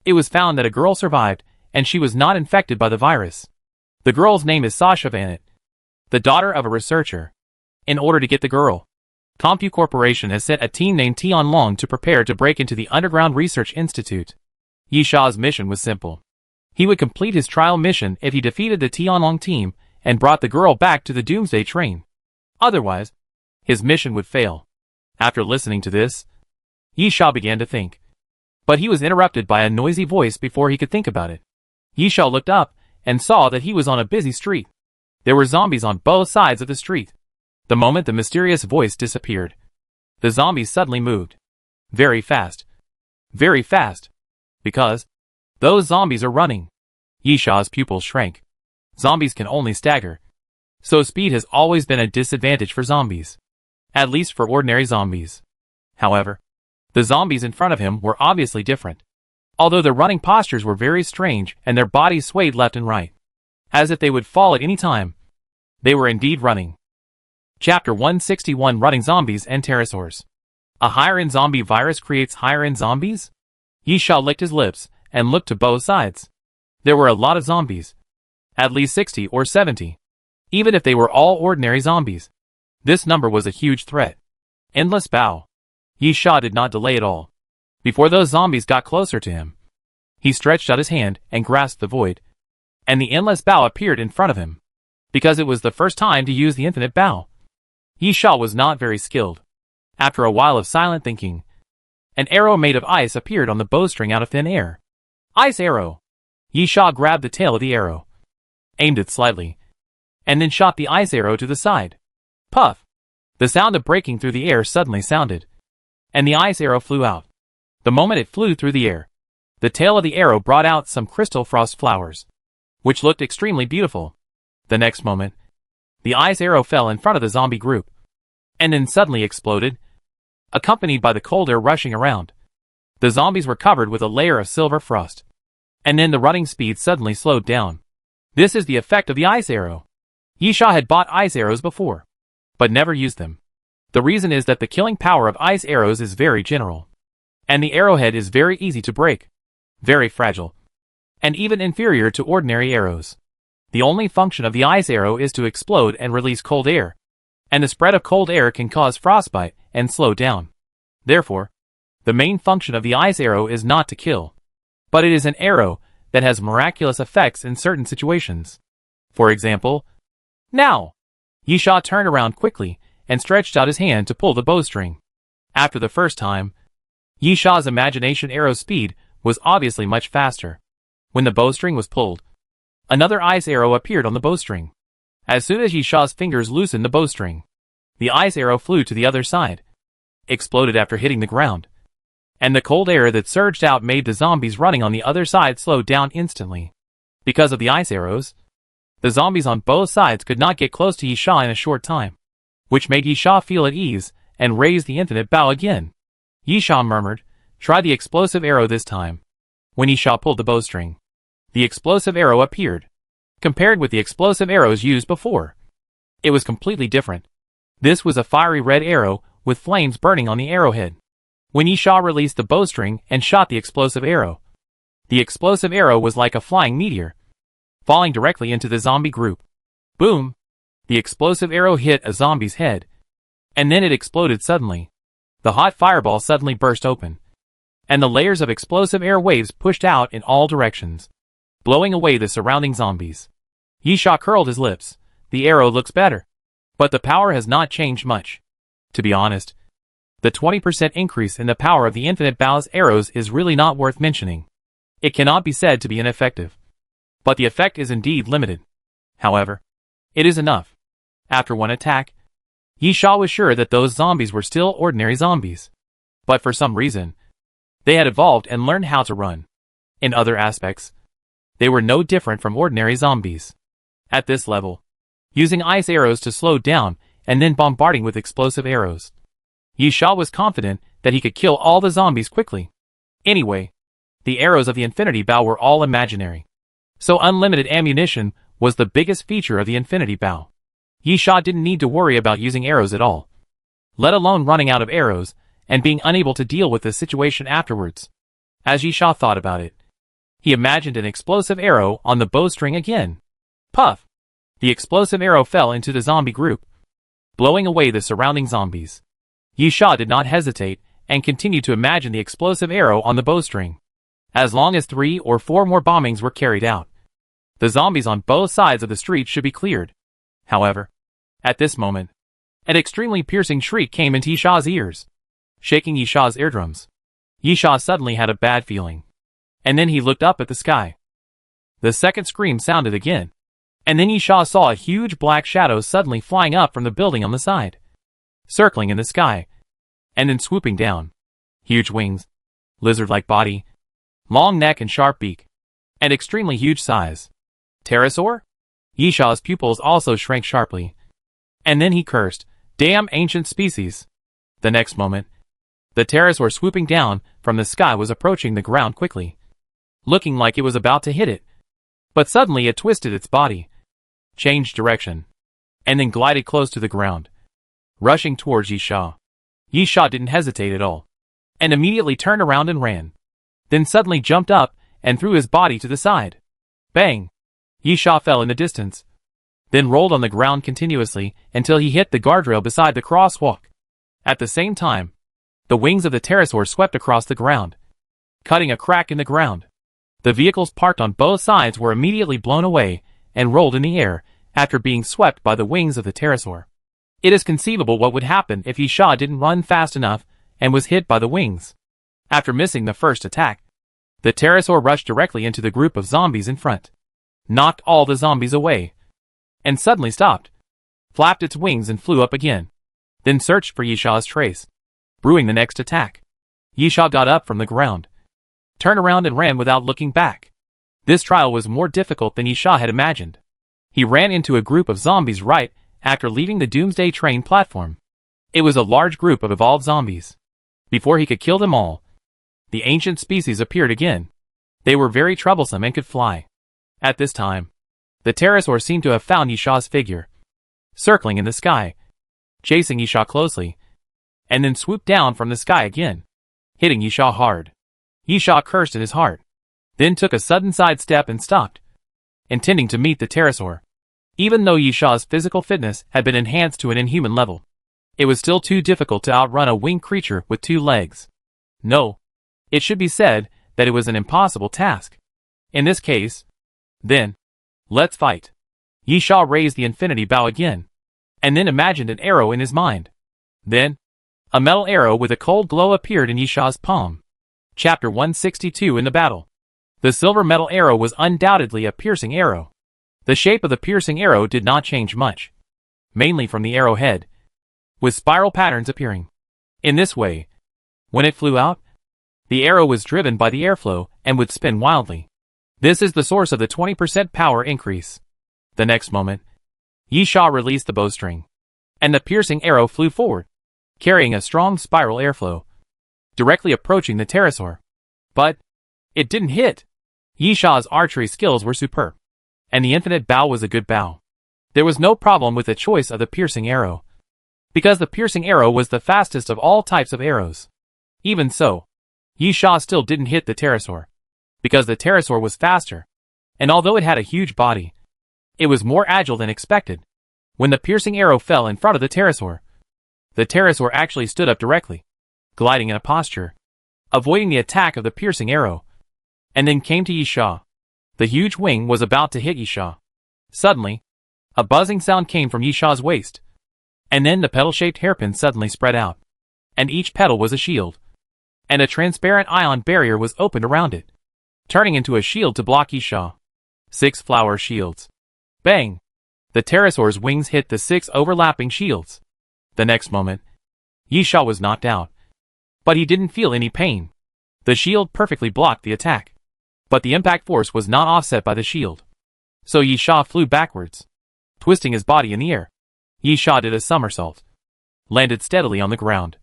it was found that a girl survived, and she was not infected by the virus. The girl's name is Sasha Vanet, the daughter of a researcher. In order to get the girl, Compu Corporation has sent a team named Tianlong to prepare to break into the Underground Research Institute. Yisha's mission was simple. He would complete his trial mission if he defeated the Tianlong team and brought the girl back to the Doomsday train. Otherwise, his mission would fail. After listening to this, Yisha began to think. But he was interrupted by a noisy voice before he could think about it. Yisha looked up and saw that he was on a busy street. There were zombies on both sides of the street. The moment the mysterious voice disappeared, the zombies suddenly moved. Very fast. Very fast. Because those zombies are running. Yisha's pupils shrank. Zombies can only stagger. So speed has always been a disadvantage for zombies. At least for ordinary zombies. However, the zombies in front of him were obviously different. Although their running postures were very strange and their bodies swayed left and right, as if they would fall at any time, they were indeed running. Chapter 161 Running Zombies and Pterosaurs. A higher-end zombie virus creates higher-end zombies? Yisha licked his lips and looked to both sides. There were a lot of zombies. At least 60 or 70. Even if they were all ordinary zombies, this number was a huge threat. Endless bow. Yisha did not delay at all. Before those zombies got closer to him, he stretched out his hand and grasped the void. And the endless bow appeared in front of him. Because it was the first time to use the infinite bow. Yisha was not very skilled. After a while of silent thinking, an arrow made of ice appeared on the bowstring out of thin air. Ice arrow! Yisha grabbed the tail of the arrow, aimed it slightly, and then shot the ice arrow to the side. Puff! The sound of breaking through the air suddenly sounded, and the ice arrow flew out. The moment it flew through the air, the tail of the arrow brought out some crystal frost flowers, which looked extremely beautiful. The next moment, the ice arrow fell in front of the zombie group, and then suddenly exploded, accompanied by the cold air rushing around. The zombies were covered with a layer of silver frost, and then the running speed suddenly slowed down. This is the effect of the ice arrow. Yisha had bought ice arrows before, but never used them. The reason is that the killing power of ice arrows is very general, and the arrowhead is very easy to break, very fragile, and even inferior to ordinary arrows. The only function of the ice arrow is to explode and release cold air, and the spread of cold air can cause frostbite and slow down. Therefore, the main function of the ice arrow is not to kill, but it is an arrow that has miraculous effects in certain situations. For example, now! Yisha turned around quickly and stretched out his hand to pull the bowstring. After the first time, Yisha's imagination arrow speed was obviously much faster. When the bowstring was pulled, another ice arrow appeared on the bowstring. As soon as Yisha's fingers loosened the bowstring, the ice arrow flew to the other side, exploded after hitting the ground, and the cold air that surged out made the zombies running on the other side slow down instantly. Because of the ice arrows, the zombies on both sides could not get close to Yisha in a short time, which made Yisha feel at ease and raise the infinite bow again. Yisha murmured, "Try the explosive arrow this time." When Yisha pulled the bowstring, the explosive arrow appeared. Compared with the explosive arrows used before, it was completely different. This was a fiery red arrow with flames burning on the arrowhead. When Yisha released the bowstring and shot the explosive arrow was like a flying meteor, falling directly into the zombie group. Boom! The explosive arrow hit a zombie's head, and then it exploded suddenly. The hot fireball suddenly burst open, and the layers of explosive air waves pushed out in all directions, blowing away the surrounding zombies. Yisha curled his lips. The arrow looks better. But the power has not changed much. To be honest, the 20% increase in the power of the infinite bow's arrows is really not worth mentioning. It cannot be said to be ineffective. But the effect is indeed limited. However, it is enough. After one attack, Yi Sha was sure that those zombies were still ordinary zombies. But for some reason, they had evolved and learned how to run. In other aspects, they were no different from ordinary zombies. At this level, using ice arrows to slow down and then bombarding with explosive arrows, Yi Sha was confident that he could kill all the zombies quickly. Anyway, the arrows of the Infinity Bow were all imaginary. So unlimited ammunition was the biggest feature of the Infinity Bow. Yi Sha didn't need to worry about using arrows at all, let alone running out of arrows and being unable to deal with the situation afterwards. As Yi Sha thought about it, he imagined an explosive arrow on the bowstring again. Puff! The explosive arrow fell into the zombie group, blowing away the surrounding zombies. Yi Sha did not hesitate and continued to imagine the explosive arrow on the bowstring. As long as 3 or 4 more bombings were carried out, the zombies on both sides of the street should be cleared. However, at this moment, an extremely piercing shriek came into Yi Sha's ears, shaking Yi Sha's eardrums. Yi Sha suddenly had a bad feeling. And then he looked up at the sky. The second scream sounded again. And then Yi Sha saw a huge black shadow suddenly flying up from the building on the side, circling in the sky, and then swooping down. Huge wings, lizard-like body, long neck and sharp beak, and extremely huge size. Pterosaur? Yi Sha's pupils also shrank sharply. And then he cursed, "Damn ancient species." The next moment, the pterosaur swooping down from the sky was approaching the ground quickly, looking like it was about to hit it. But suddenly it twisted its body, changed direction, and then glided close to the ground, rushing towards Yi Sha. Yi Sha didn't hesitate at all, and immediately turned around and ran. Then suddenly jumped up and threw his body to the side. Bang! Yi Sha fell in the distance, then rolled on the ground continuously until he hit the guardrail beside the crosswalk. At the same time, the wings of the pterosaur swept across the ground, cutting a crack in the ground. The vehicles parked on both sides were immediately blown away and rolled in the air after being swept by the wings of the pterosaur. It is conceivable what would happen if Yi Sha didn't run fast enough and was hit by the wings. After missing the first attack, the pterosaur rushed directly into the group of zombies in front, knocked all the zombies away, and suddenly stopped, flapped its wings and flew up again, then searched for Yi Sha's trace, brewing the next attack. Yi Sha got up from the ground, turned around and ran without looking back. This trial was more difficult than Yi Sha had imagined. He ran into a group of zombies right after leaving the Doomsday train platform. It was a large group of evolved zombies. Before he could kill them all, the ancient species appeared again. They were very troublesome and could fly. At this time, the pterosaur seemed to have found Yi Sha's figure, circling in the sky, chasing Yi Sha closely, and then swooped down from the sky again, hitting Yi Sha hard. Yi Sha cursed in his heart, then took a sudden sidestep and stopped, intending to meet the pterosaur. Even though Yi Sha's physical fitness had been enhanced to an inhuman level, it was still too difficult to outrun a winged creature with 2 legs. No, it should be said that it was an impossible task. In this case, then, let's fight. Yi Sha raised the Infinity Bow again, and then imagined an arrow in his mind. Then, a metal arrow with a cold glow appeared in Yi Sha's palm. Chapter 162 in the battle. The silver metal arrow was undoubtedly a piercing arrow. The shape of the piercing arrow did not change much, mainly from the arrowhead, with spiral patterns appearing. In this way, when it flew out, the arrow was driven by the airflow and would spin wildly. This is the source of the 20% power increase. The next moment, Yi Sha released the bowstring, and the piercing arrow flew forward, carrying a strong spiral airflow, directly approaching the pterosaur. But it didn't hit. Yi Sha's archery skills were superb, and the infinite bow was a good bow. There was no problem with the choice of the piercing arrow, because the piercing arrow was the fastest of all types of arrows. Even so, Yi Sha still didn't hit the pterosaur, because the pterosaur was faster, and although it had a huge body, it was more agile than expected. When the piercing arrow fell in front of the pterosaur actually stood up directly, gliding in a posture, avoiding the attack of the piercing arrow, and then came to Yi Sha. The huge wing was about to hit Yi Sha. Suddenly, a buzzing sound came from Yi Sha's waist, And then the petal-shaped hairpin suddenly spread out. And each petal was a shield. And a transparent ion barrier was opened around it, turning into a shield to block Yisha. 6 flower shields. Bang! The pterosaur's wings hit the 6 overlapping shields. The next moment, Yisha was knocked out. But he didn't feel any pain. The shield perfectly blocked the attack. But the impact force was not offset by the shield. So Yisha flew backwards, twisting his body in the air. Yisha did a somersault, landed steadily on the ground,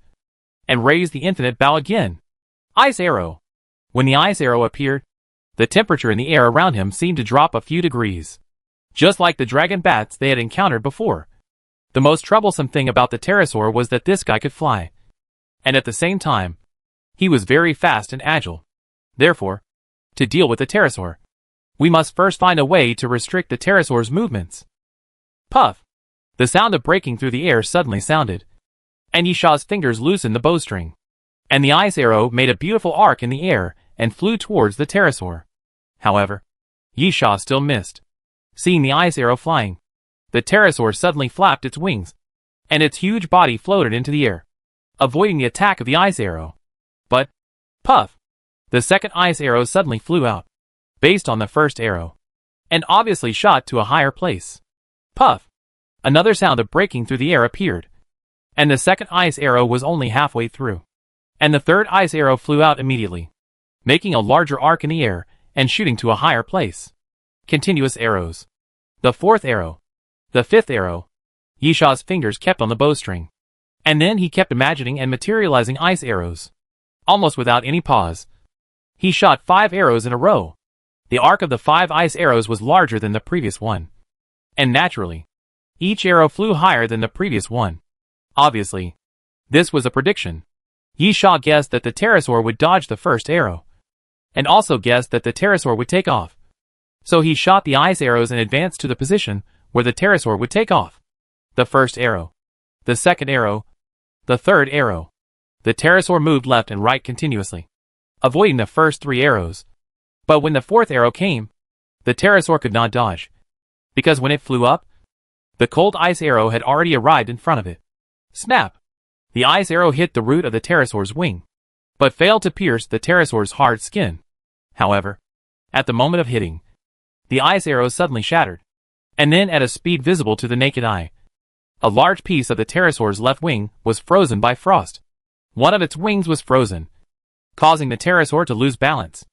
and raised the infinite bow again. Ice arrow. When the ice arrow appeared, the temperature in the air around him seemed to drop a few degrees. Just like the dragon bats they had encountered before. The most troublesome thing about the pterosaur was that this guy could fly. And at the same time, he was very fast and agile. Therefore, to deal with the pterosaur, we must first find a way to restrict the pterosaur's movements. Puff! The sound of breaking through the air suddenly sounded, and Yisha's fingers loosened the bowstring. And the ice arrow made a beautiful arc in the air and flew towards the pterosaur. However, Yisha still missed. Seeing the ice arrow flying, the pterosaur suddenly flapped its wings, and its huge body floated into the air, avoiding the attack of the ice arrow. But, puff! The second ice arrow suddenly flew out, based on the first arrow, and obviously shot to a higher place. Puff! Another sound of breaking through the air appeared, and the second ice arrow was only halfway through. And the third ice arrow flew out immediately, making a larger arc in the air and shooting to a higher place. Continuous arrows. The fourth arrow. The fifth arrow. Yisha's fingers kept on the bowstring. And then he kept imagining and materializing ice arrows. Almost without any pause. He shot 5 arrows in a row. The arc of the 5 ice arrows was larger than the previous one. And naturally, each arrow flew higher than the previous one. Obviously, this was a prediction. Yisha guessed that the pterosaur would dodge the first arrow, and also guessed that the pterosaur would take off. So he shot the ice arrows and advanced to the position where the pterosaur would take off. The first arrow. The second arrow. The third arrow. The pterosaur moved left and right continuously, avoiding the first 3 arrows. But when the fourth arrow came, the pterosaur could not dodge, because when it flew up, the cold ice arrow had already arrived in front of it. Snap! The ice arrow hit the root of the pterosaur's wing, but failed to pierce the pterosaur's hard skin. However, at the moment of hitting, the ice arrow suddenly shattered, and then at a speed visible to the naked eye, a large piece of the pterosaur's left wing was frozen by frost. One of its wings was frozen, causing the pterosaur to lose balance.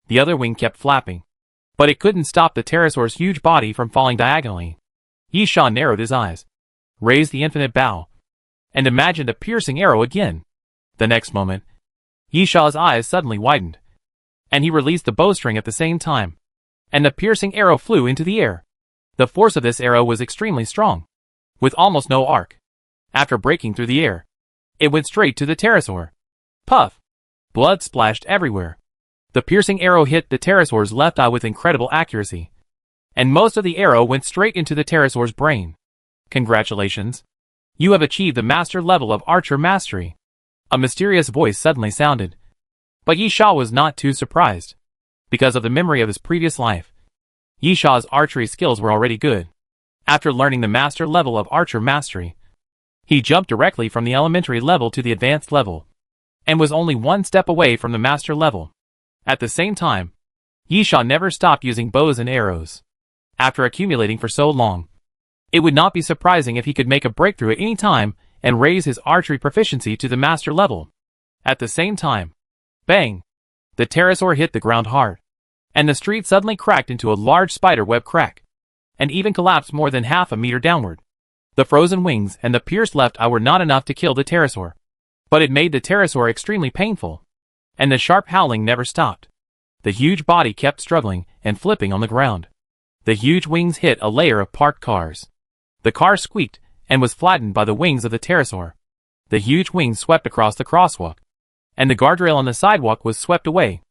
The other wing kept flapping, but it couldn't stop the pterosaur's huge body from falling diagonally. Yisha narrowed his eyes, raised the infinite bow, and imagined a piercing arrow again. The next moment, Yisha's eyes suddenly widened, and he released the bowstring at the same time, and the piercing arrow flew into the air. The force of this arrow was extremely strong, with almost no arc. After breaking through the air, it went straight to the pterosaur. Puff! Blood splashed everywhere. The piercing arrow hit the pterosaur's left eye with incredible accuracy, and most of the arrow went straight into the pterosaur's brain. Congratulations! You have achieved the master level of archer mastery. A mysterious voice suddenly sounded. But Yisha was not too surprised. Because of the memory of his previous life, Yisha's archery skills were already good. After learning the master level of archer mastery, he jumped directly from the elementary level to the advanced level, and was only 1 step away from the master level. At the same time, Yisha never stopped using bows and arrows. After accumulating for so long, it would not be surprising if he could make a breakthrough at any time and raise his archery proficiency to the master level. At the same time, bang! The pterosaur hit the ground hard, and the street suddenly cracked into a large spider web crack, and even collapsed more than half a meter downward. The frozen wings and the pierced left eye were not enough to kill the pterosaur, but it made the pterosaur extremely painful, and the sharp howling never stopped. The huge body kept struggling and flipping on the ground. The huge wings hit a layer of parked cars. The car squeaked and was flattened by the wings of the pterosaur. The huge wings swept across the crosswalk, and the guardrail on the sidewalk was swept away.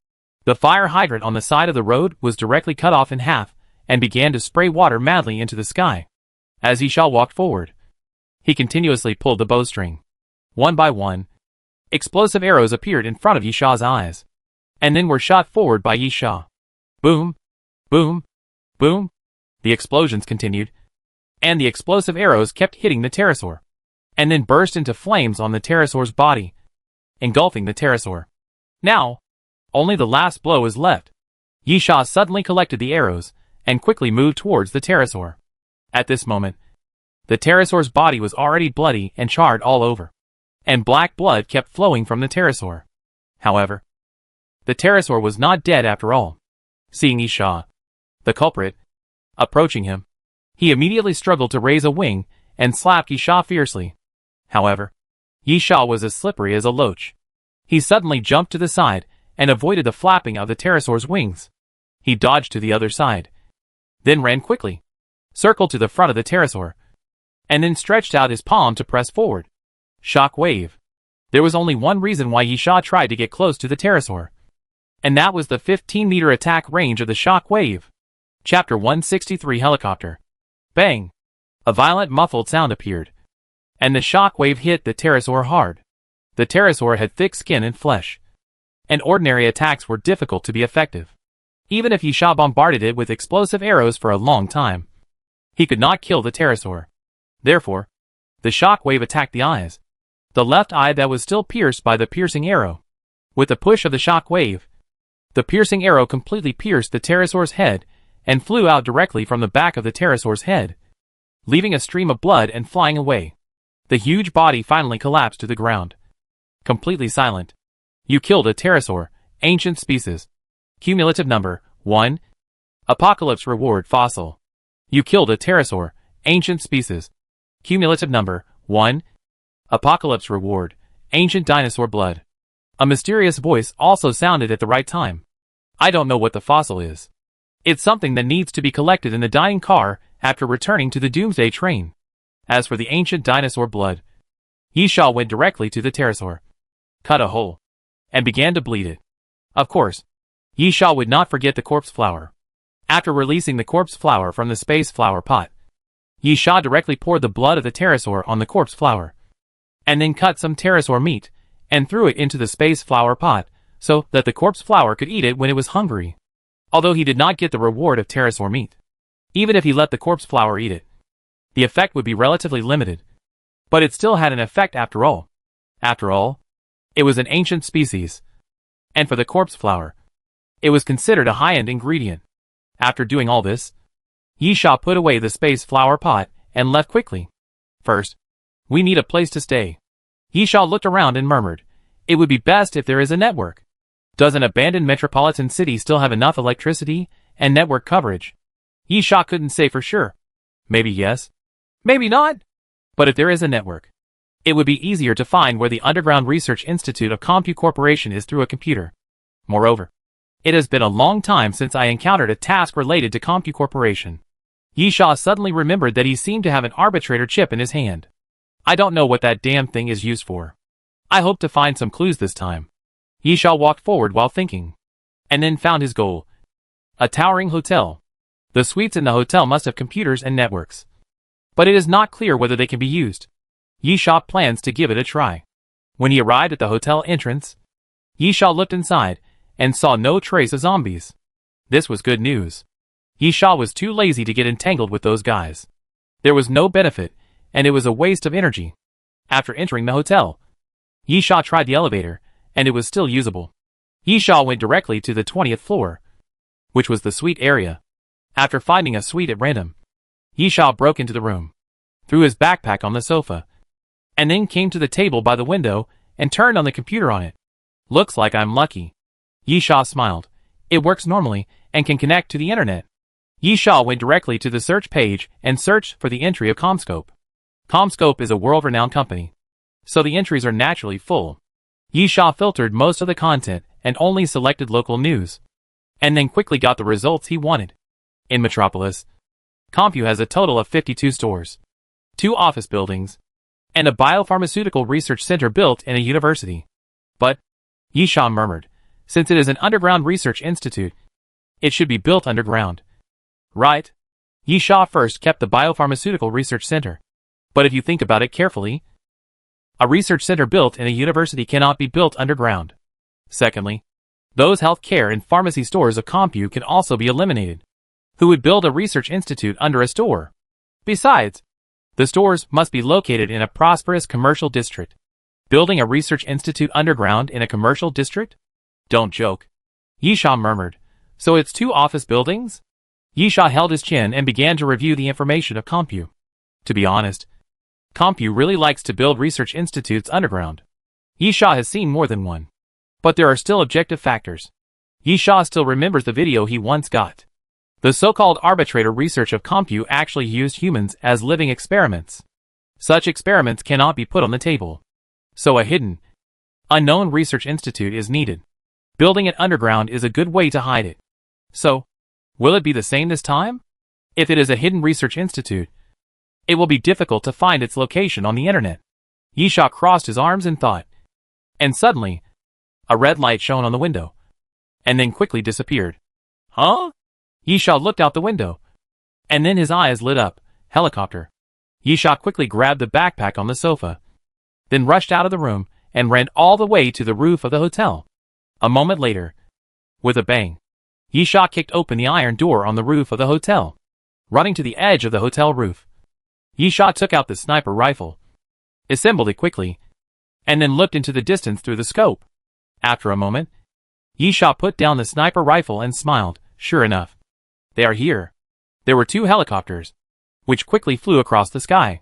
The fire hydrant on the side of the road was directly cut off in half and began to spray water madly into the sky. As Yisha walked forward, he continuously pulled the bowstring. One by one, explosive arrows appeared in front of Yisha's eyes, and then were shot forward by Yisha. Boom! Boom! Boom! The explosions continued, and the explosive arrows kept hitting the pterosaur. and then burst into flames on the pterosaur's body, engulfing the pterosaur. Now, only the last blow is left. Yisha suddenly collected the arrows, and quickly moved towards the pterosaur. At this moment, the pterosaur's body was already bloody and charred all over, and black blood kept flowing from the pterosaur. However, the pterosaur was not dead after all. Seeing Yisha, the culprit, approaching him, he immediately struggled to raise a wing and slapped Yisha fiercely. However, Yisha was as slippery as a loach. He suddenly jumped to the side and avoided the flapping of the pterosaur's wings. He dodged to the other side, then ran quickly, circled to the front of the pterosaur, and then stretched out his palm to press forward. Shock wave. There was only one reason why Yisha tried to get close to the pterosaur, and that was the 15-meter attack range of the shock wave. Chapter 163 Helicopter. Bang! A violent muffled sound appeared, and the shock wave hit the pterosaur hard. The pterosaur had thick skin and flesh, and ordinary attacks were difficult to be effective. Even if Yisha bombarded it with explosive arrows for a long time, he could not kill the pterosaur. Therefore, the shock wave attacked the eyes, the left eye that was still pierced by the piercing arrow. With the push of the shock wave, the piercing arrow completely pierced the pterosaur's head and flew out directly from the back of the pterosaur's head, leaving a stream of blood and flying away. The huge body finally collapsed to the ground, completely silent. You killed a pterosaur, ancient species. Cumulative number, 1. Apocalypse reward fossil. You killed a pterosaur, ancient species. Cumulative number, 1. Apocalypse reward, ancient dinosaur blood. A mysterious voice also sounded at the right time. I don't know what the fossil is. It's something that needs to be collected in the dying car after returning to the Doomsday train. As for the ancient dinosaur blood, Yisha went directly to the pterosaur, cut a hole, and began to bleed it. Of course, Yisha would not forget the corpse flower. After releasing the corpse flower from the space flower pot, Yisha directly poured the blood of the pterosaur on the corpse flower, and then cut some pterosaur meat and threw it into the space flower pot so that the corpse flower could eat it when it was hungry. Although he did not get the reward of pterosaur meat, even if he let the corpse flower eat it, the effect would be relatively limited. But it still had an effect after all. After all, it was an ancient species. And for the corpse flower, it was considered a high-end ingredient. After doing all this, Yisha put away the space flower pot and left quickly. First, we need a place to stay. Yisha looked around and murmured, it would be best if there is a network. Does an abandoned metropolitan city still have enough electricity and network coverage? Yisha couldn't say for sure. Maybe yes, maybe not. But if there is a network, it would be easier to find where the Underground Research Institute of Compu Corporation is through a computer. Moreover, it has been a long time since I encountered a task related to Compu Corporation. Yisha suddenly remembered that he seemed to have an arbitrator chip in his hand. I don't know what that damn thing is used for. I hope to find some clues this time. Yisha walked forward while thinking, and then found his goal. A towering hotel. The suites in the hotel must have computers and networks, but it is not clear whether they can be used. Yisha plans to give it a try. When he arrived at the hotel entrance, Yisha looked inside and saw no trace of zombies. This was good news. Yisha was too lazy to get entangled with those guys. There was no benefit, and it was a waste of energy. After entering the hotel, Yisha tried the elevator, and it was still usable. Yisha went directly to the 20th floor, which was the suite area. After finding a suite at random, Yisha broke into the room, threw his backpack on the sofa, and then came to the table by the window and turned on the computer on it. Looks like I'm lucky. Yisha smiled. It works normally and can connect to the internet. Yisha went directly to the search page and searched for the entry of CommScope. CommScope is a world-renowned company, so the entries are naturally full. Yisha filtered most of the content and only selected local news, and then quickly got the results he wanted. In Metropolis, Compu has a total of 52 stores, 2 office buildings, and a biopharmaceutical research center built in a university. But, Yisha murmured, since it is an underground research institute, it should be built underground. Right? Yisha first kept the biopharmaceutical research center. But if you think about it carefully, a research center built in a university cannot be built underground. Secondly, those healthcare and pharmacy stores of Compu can also be eliminated. Who would build a research institute under a store? Besides, The stores must be located in a prosperous commercial district. Building a research institute underground in a commercial district? Don't joke. Yisha murmured. So it's 2 office buildings? Yisha held his chin and began to review the information of Compu. To be honest, Compu really likes to build research institutes underground. Yisha has seen more than one. But there are still objective factors. Yisha still remembers the video he once got. The so-called arbitrator research of Compu actually used humans as living experiments. Such experiments cannot be put on the table. So a hidden, unknown research institute is needed. Building it underground is a good way to hide it. So, will it be the same this time? If it is a hidden research institute, it will be difficult to find its location on the internet. Yisha crossed his arms in thought. And suddenly, a red light shone on the window, and then quickly disappeared. Huh? Yisha looked out the window, and then his eyes lit up. Helicopter. Yisha quickly grabbed the backpack on the sofa, then rushed out of the room and ran all the way to the roof of the hotel. A moment later, with a bang, Yisha kicked open the iron door on the roof of the hotel. Running to the edge of the hotel roof, Yisha took out the sniper rifle, assembled it quickly, and then looked into the distance through the scope. After a moment, Yisha put down the sniper rifle and smiled. Sure enough, they are here. There were 2 helicopters, which quickly flew across the sky.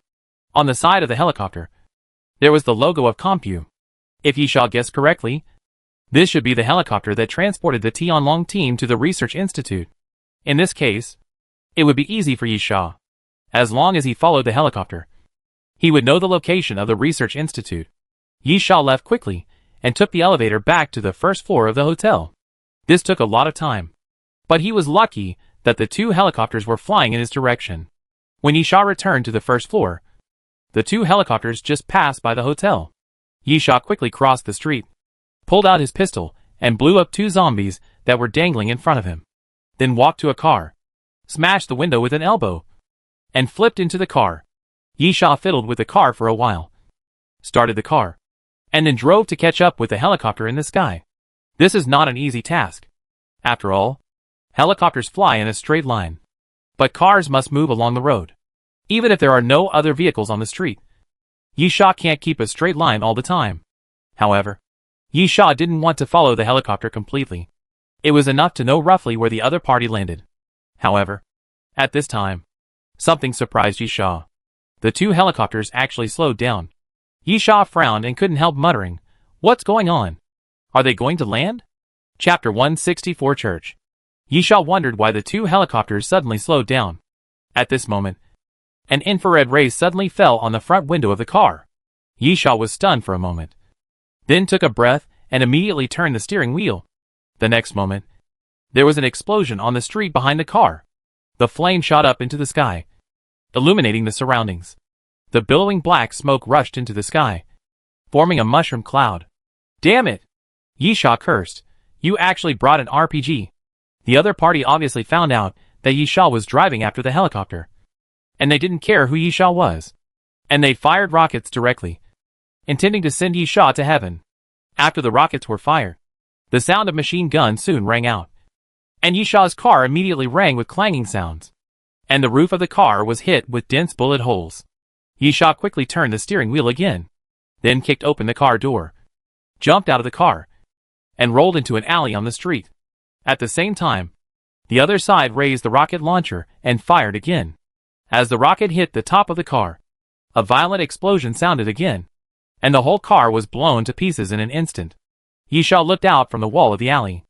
On the side of the helicopter, there was the logo of Compu. If Yisha guessed correctly, this should be the helicopter that transported the Tianlong team to the research institute. In this case, it would be easy for Yisha. As long as he followed the helicopter, he would know the location of the research institute. Yisha left quickly and took the elevator back to the first floor of the hotel. This took a lot of time, but he was lucky that the 2 helicopters were flying in his direction. When Yisha returned to the first floor, the 2 helicopters just passed by the hotel. Yisha quickly crossed the street, pulled out his pistol, and blew up 2 zombies that were dangling in front of him. Then walked to a car, smashed the window with an elbow, and flipped into the car. Yisha fiddled with the car for a while, started the car, and then drove to catch up with the helicopter in the sky. This is not an easy task. After all, helicopters fly in a straight line, but cars must move along the road. Even if there are no other vehicles on the street, Yisha can't keep a straight line all the time. However, Yisha didn't want to follow the helicopter completely. It was enough to know roughly where the other party landed. However, at this time, something surprised Yisha. The 2 helicopters actually slowed down. Yisha frowned and couldn't help muttering, "What's going on? Are they going to land?" Chapter 164 Church. Yisha wondered why the 2 helicopters suddenly slowed down. At this moment, an infrared ray suddenly fell on the front window of the car. Yisha was stunned for a moment, then took a breath and immediately turned the steering wheel. The next moment, there was an explosion on the street behind the car. The flame shot up into the sky, illuminating the surroundings. The billowing black smoke rushed into the sky, forming a mushroom cloud. Damn it! Yisha cursed. You actually brought an RPG. The other party obviously found out that Yisha was driving after the helicopter, and they didn't care who Yisha was. And they fired rockets directly, intending to send Yisha to heaven. After the rockets were fired, the sound of machine guns soon rang out, and Yisha's car immediately rang with clanging sounds, and the roof of the car was hit with dense bullet holes. Yisha quickly turned the steering wheel again, then kicked open the car door, jumped out of the car, and rolled into an alley on the street. At the same time, the other side raised the rocket launcher and fired again. As the rocket hit the top of the car, a violent explosion sounded again, and the whole car was blown to pieces in an instant. Yisha looked out from the wall of the alley.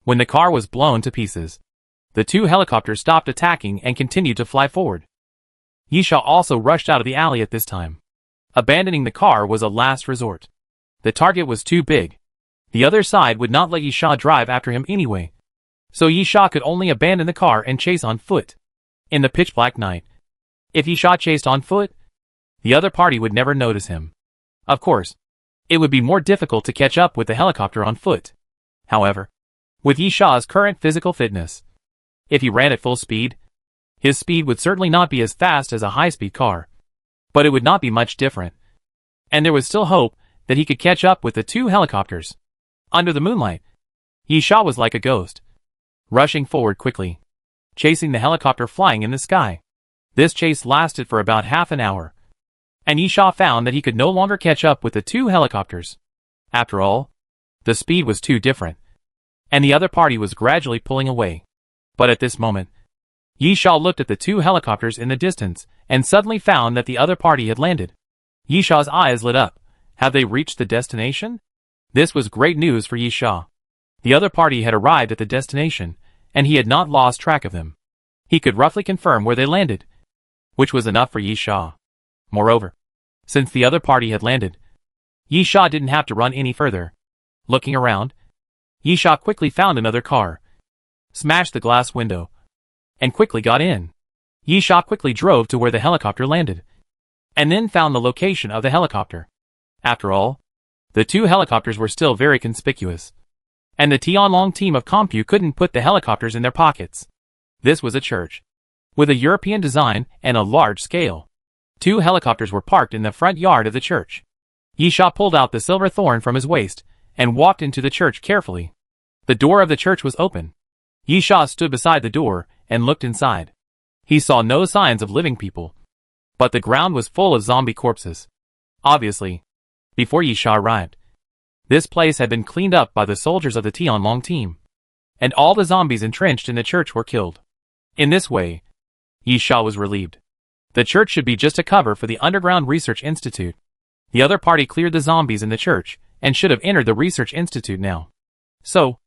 When the car was blown to pieces, the 2 helicopters stopped attacking and continued to fly forward. Yisha also rushed out of the alley at this time. Abandoning the car was a last resort. The target was too big. The other side would not let Yisha drive after him anyway, so Yisha could only abandon the car and chase on foot. In the pitch-black night, if Yisha chased on foot, the other party would never notice him. Of course, it would be more difficult to catch up with the helicopter on foot. However, with Yisha's current physical fitness, if he ran at full speed, his speed would certainly not be as fast as a high-speed car, but it would not be much different. And there was still hope that he could catch up with the 2 helicopters. Under the moonlight, Yisha was like a ghost, rushing forward quickly, chasing the helicopter flying in the sky. This chase lasted for about half an hour, and Yisha found that he could no longer catch up with the two helicopters. After all, the speed was too different, and the other party was gradually pulling away. But at this moment, Yisha looked at the two helicopters in the distance and suddenly found that the other party had landed. Yisha's eyes lit up. Had they reached the destination? This was great news for Yisha. The other party had arrived at the destination, and he had not lost track of them. He could roughly confirm where they landed, which was enough for Yisha. Moreover, since the other party had landed, Yisha didn't have to run any further. Looking around, Yisha quickly found another car, smashed the glass window, and quickly got in. Yisha quickly drove to where the helicopter landed, and then found the location of the helicopter. After all, the two helicopters were still very conspicuous, and the Tianlong team of Compu couldn't put the helicopters in their pockets. This was a church, with a European design and a large scale. Two helicopters were parked in the front yard of the church. Yisha pulled out the silver thorn from his waist and walked into the church carefully. The door of the church was open. Yisha stood beside the door and looked inside. He saw no signs of living people, but the ground was full of zombie corpses. Obviously, before Yisha arrived, this place had been cleaned up by the soldiers of the Tianlong team, and all the zombies entrenched in the church were killed. In this way, Yisha was relieved. The church should be just a cover for the underground research institute. The other party cleared the zombies in the church and should have entered the research institute now. So,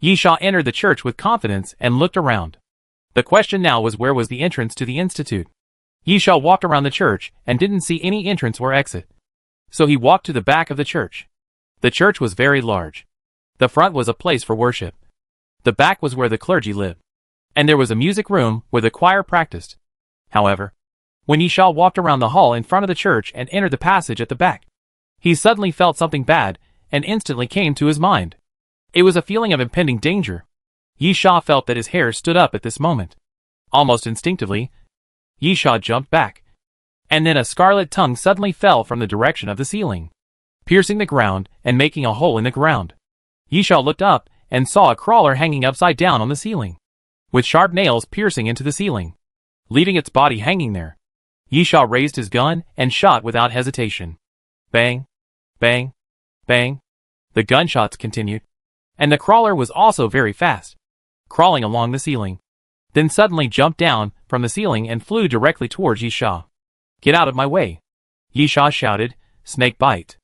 Yisha entered the church with confidence and looked around. The question now was, where was the entrance to the institute? Yisha walked around the church and didn't see any entrance or exit. So he walked to the back of the church. The church was very large. The front was a place for worship. The back was where the clergy lived, and there was a music room where the choir practiced. However, when Yisha walked around the hall in front of the church and entered the passage at the back, he suddenly felt something bad and instantly came to his mind. It was a feeling of impending danger. Yisha felt that his hair stood up at this moment. Almost instinctively, Yisha jumped back, and then a scarlet tongue suddenly fell from the direction of the ceiling, piercing the ground and making a hole in the ground. Yisha looked up and saw a crawler hanging upside down on the ceiling, with sharp nails piercing into the ceiling, leaving its body hanging there. Yisha raised his gun and shot without hesitation. Bang, bang, bang. The gunshots continued, and the crawler was also very fast, crawling along the ceiling, then suddenly jumped down from the ceiling and flew directly towards Yisha. Get out of my way, Yisha shouted. Snake bite.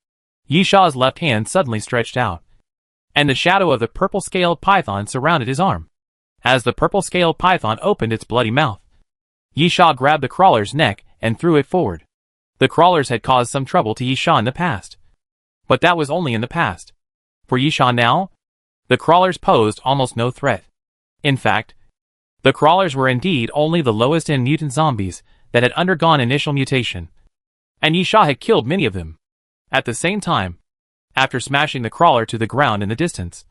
Yisha's left hand suddenly stretched out, and the shadow of the purple-scaled python surrounded his arm. As the purple-scaled python opened its bloody mouth, Yisha grabbed the crawler's neck and threw it forward. The crawlers had caused some trouble to Yisha in the past, but that was only in the past. For Yisha now, the crawlers posed almost no threat. In fact, the crawlers were indeed only the lowest-end mutant zombies that had undergone initial mutation, and Yisha had killed many of them. At the same time, after smashing the crawler to the ground in the distance,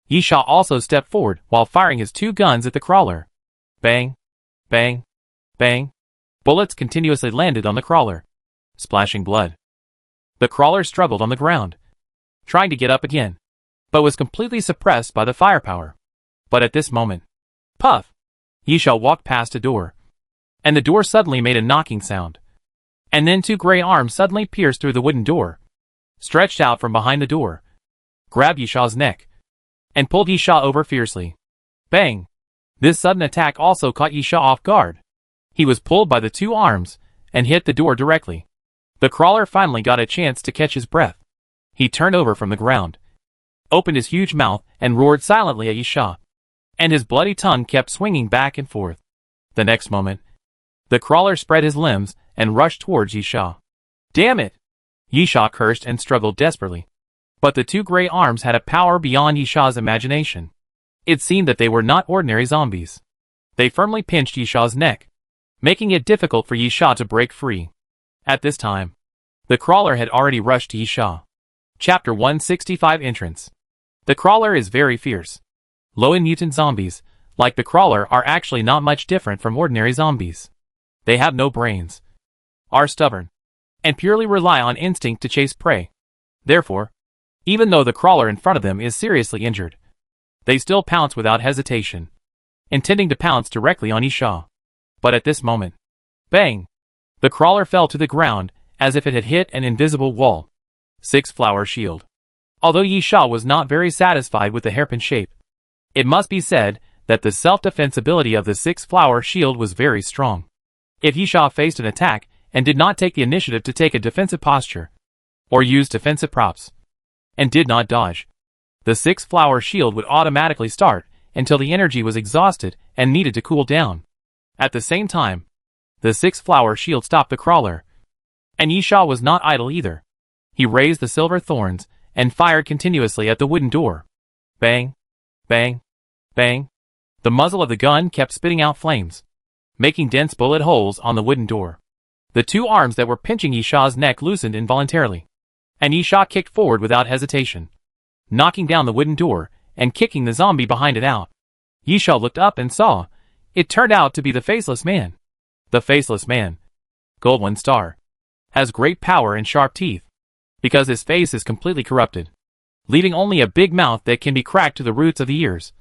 Yisha also stepped forward while firing his two guns at the crawler. Bang, bang, bang. Bullets continuously landed on the crawler, splashing blood. The crawler struggled on the ground, trying to get up again, but was completely suppressed by the firepower. But at this moment, puff, Yisha walked past a door, and the door suddenly made a knocking sound. And then two gray arms suddenly pierced through the wooden door, stretched out from behind the door, grabbed Yisha's neck, and pulled Yisha over fiercely. Bang! This sudden attack also caught Yisha off guard. He was pulled by the two arms and hit the door directly. The crawler finally got a chance to catch his breath. He turned over from the ground, opened his huge mouth and roared silently at Yisha, and his bloody tongue kept swinging back and forth. The next moment, the crawler spread his limbs and rushed towards Yisha. Damn it! Yisha cursed and struggled desperately. But the two gray arms had a power beyond Yisha's imagination. It seemed that they were not ordinary zombies. They firmly pinched Yisha's neck, making it difficult for Yisha to break free. At this time, the crawler had already rushed to Yisha. Chapter 165 Entrance. The crawler is very fierce. Low-end mutant zombies, like the crawler, are actually not much different from ordinary zombies. They have no brains, are stubborn, and purely rely on instinct to chase prey. Therefore, even though the crawler in front of them is seriously injured, they still pounce without hesitation, intending to pounce directly on Yisha. But at this moment, Bang! The crawler fell to the ground, as if it had hit an invisible wall. 6-flower shield. Although Yi Sha was not very satisfied with the hairpin shape, it must be said that the self-defense ability of the 6-flower shield was very strong. If Yi Sha faced an attack and did not take the initiative to take a defensive posture, or use defensive props, and did not dodge, the 6-flower shield would automatically start until the energy was exhausted and needed to cool down. At the same time, the 6-flower shield stopped the crawler. And Yi Sha was not idle either. He raised the silver thorns and fired continuously at the wooden door. Bang! Bang! Bang! The muzzle of the gun kept spitting out flames, making dense bullet holes on the wooden door. The 2 arms that were pinching Yi Sha's neck loosened involuntarily, and Yi Sha kicked forward without hesitation, knocking down the wooden door and kicking the zombie behind it out. Yi Sha looked up and saw, it turned out to be the Faceless Man. The Faceless Man, Gold 1 star, has great power and sharp teeth, because his face is completely corrupted, leaving only a big mouth that can be cracked to the roots of the ears.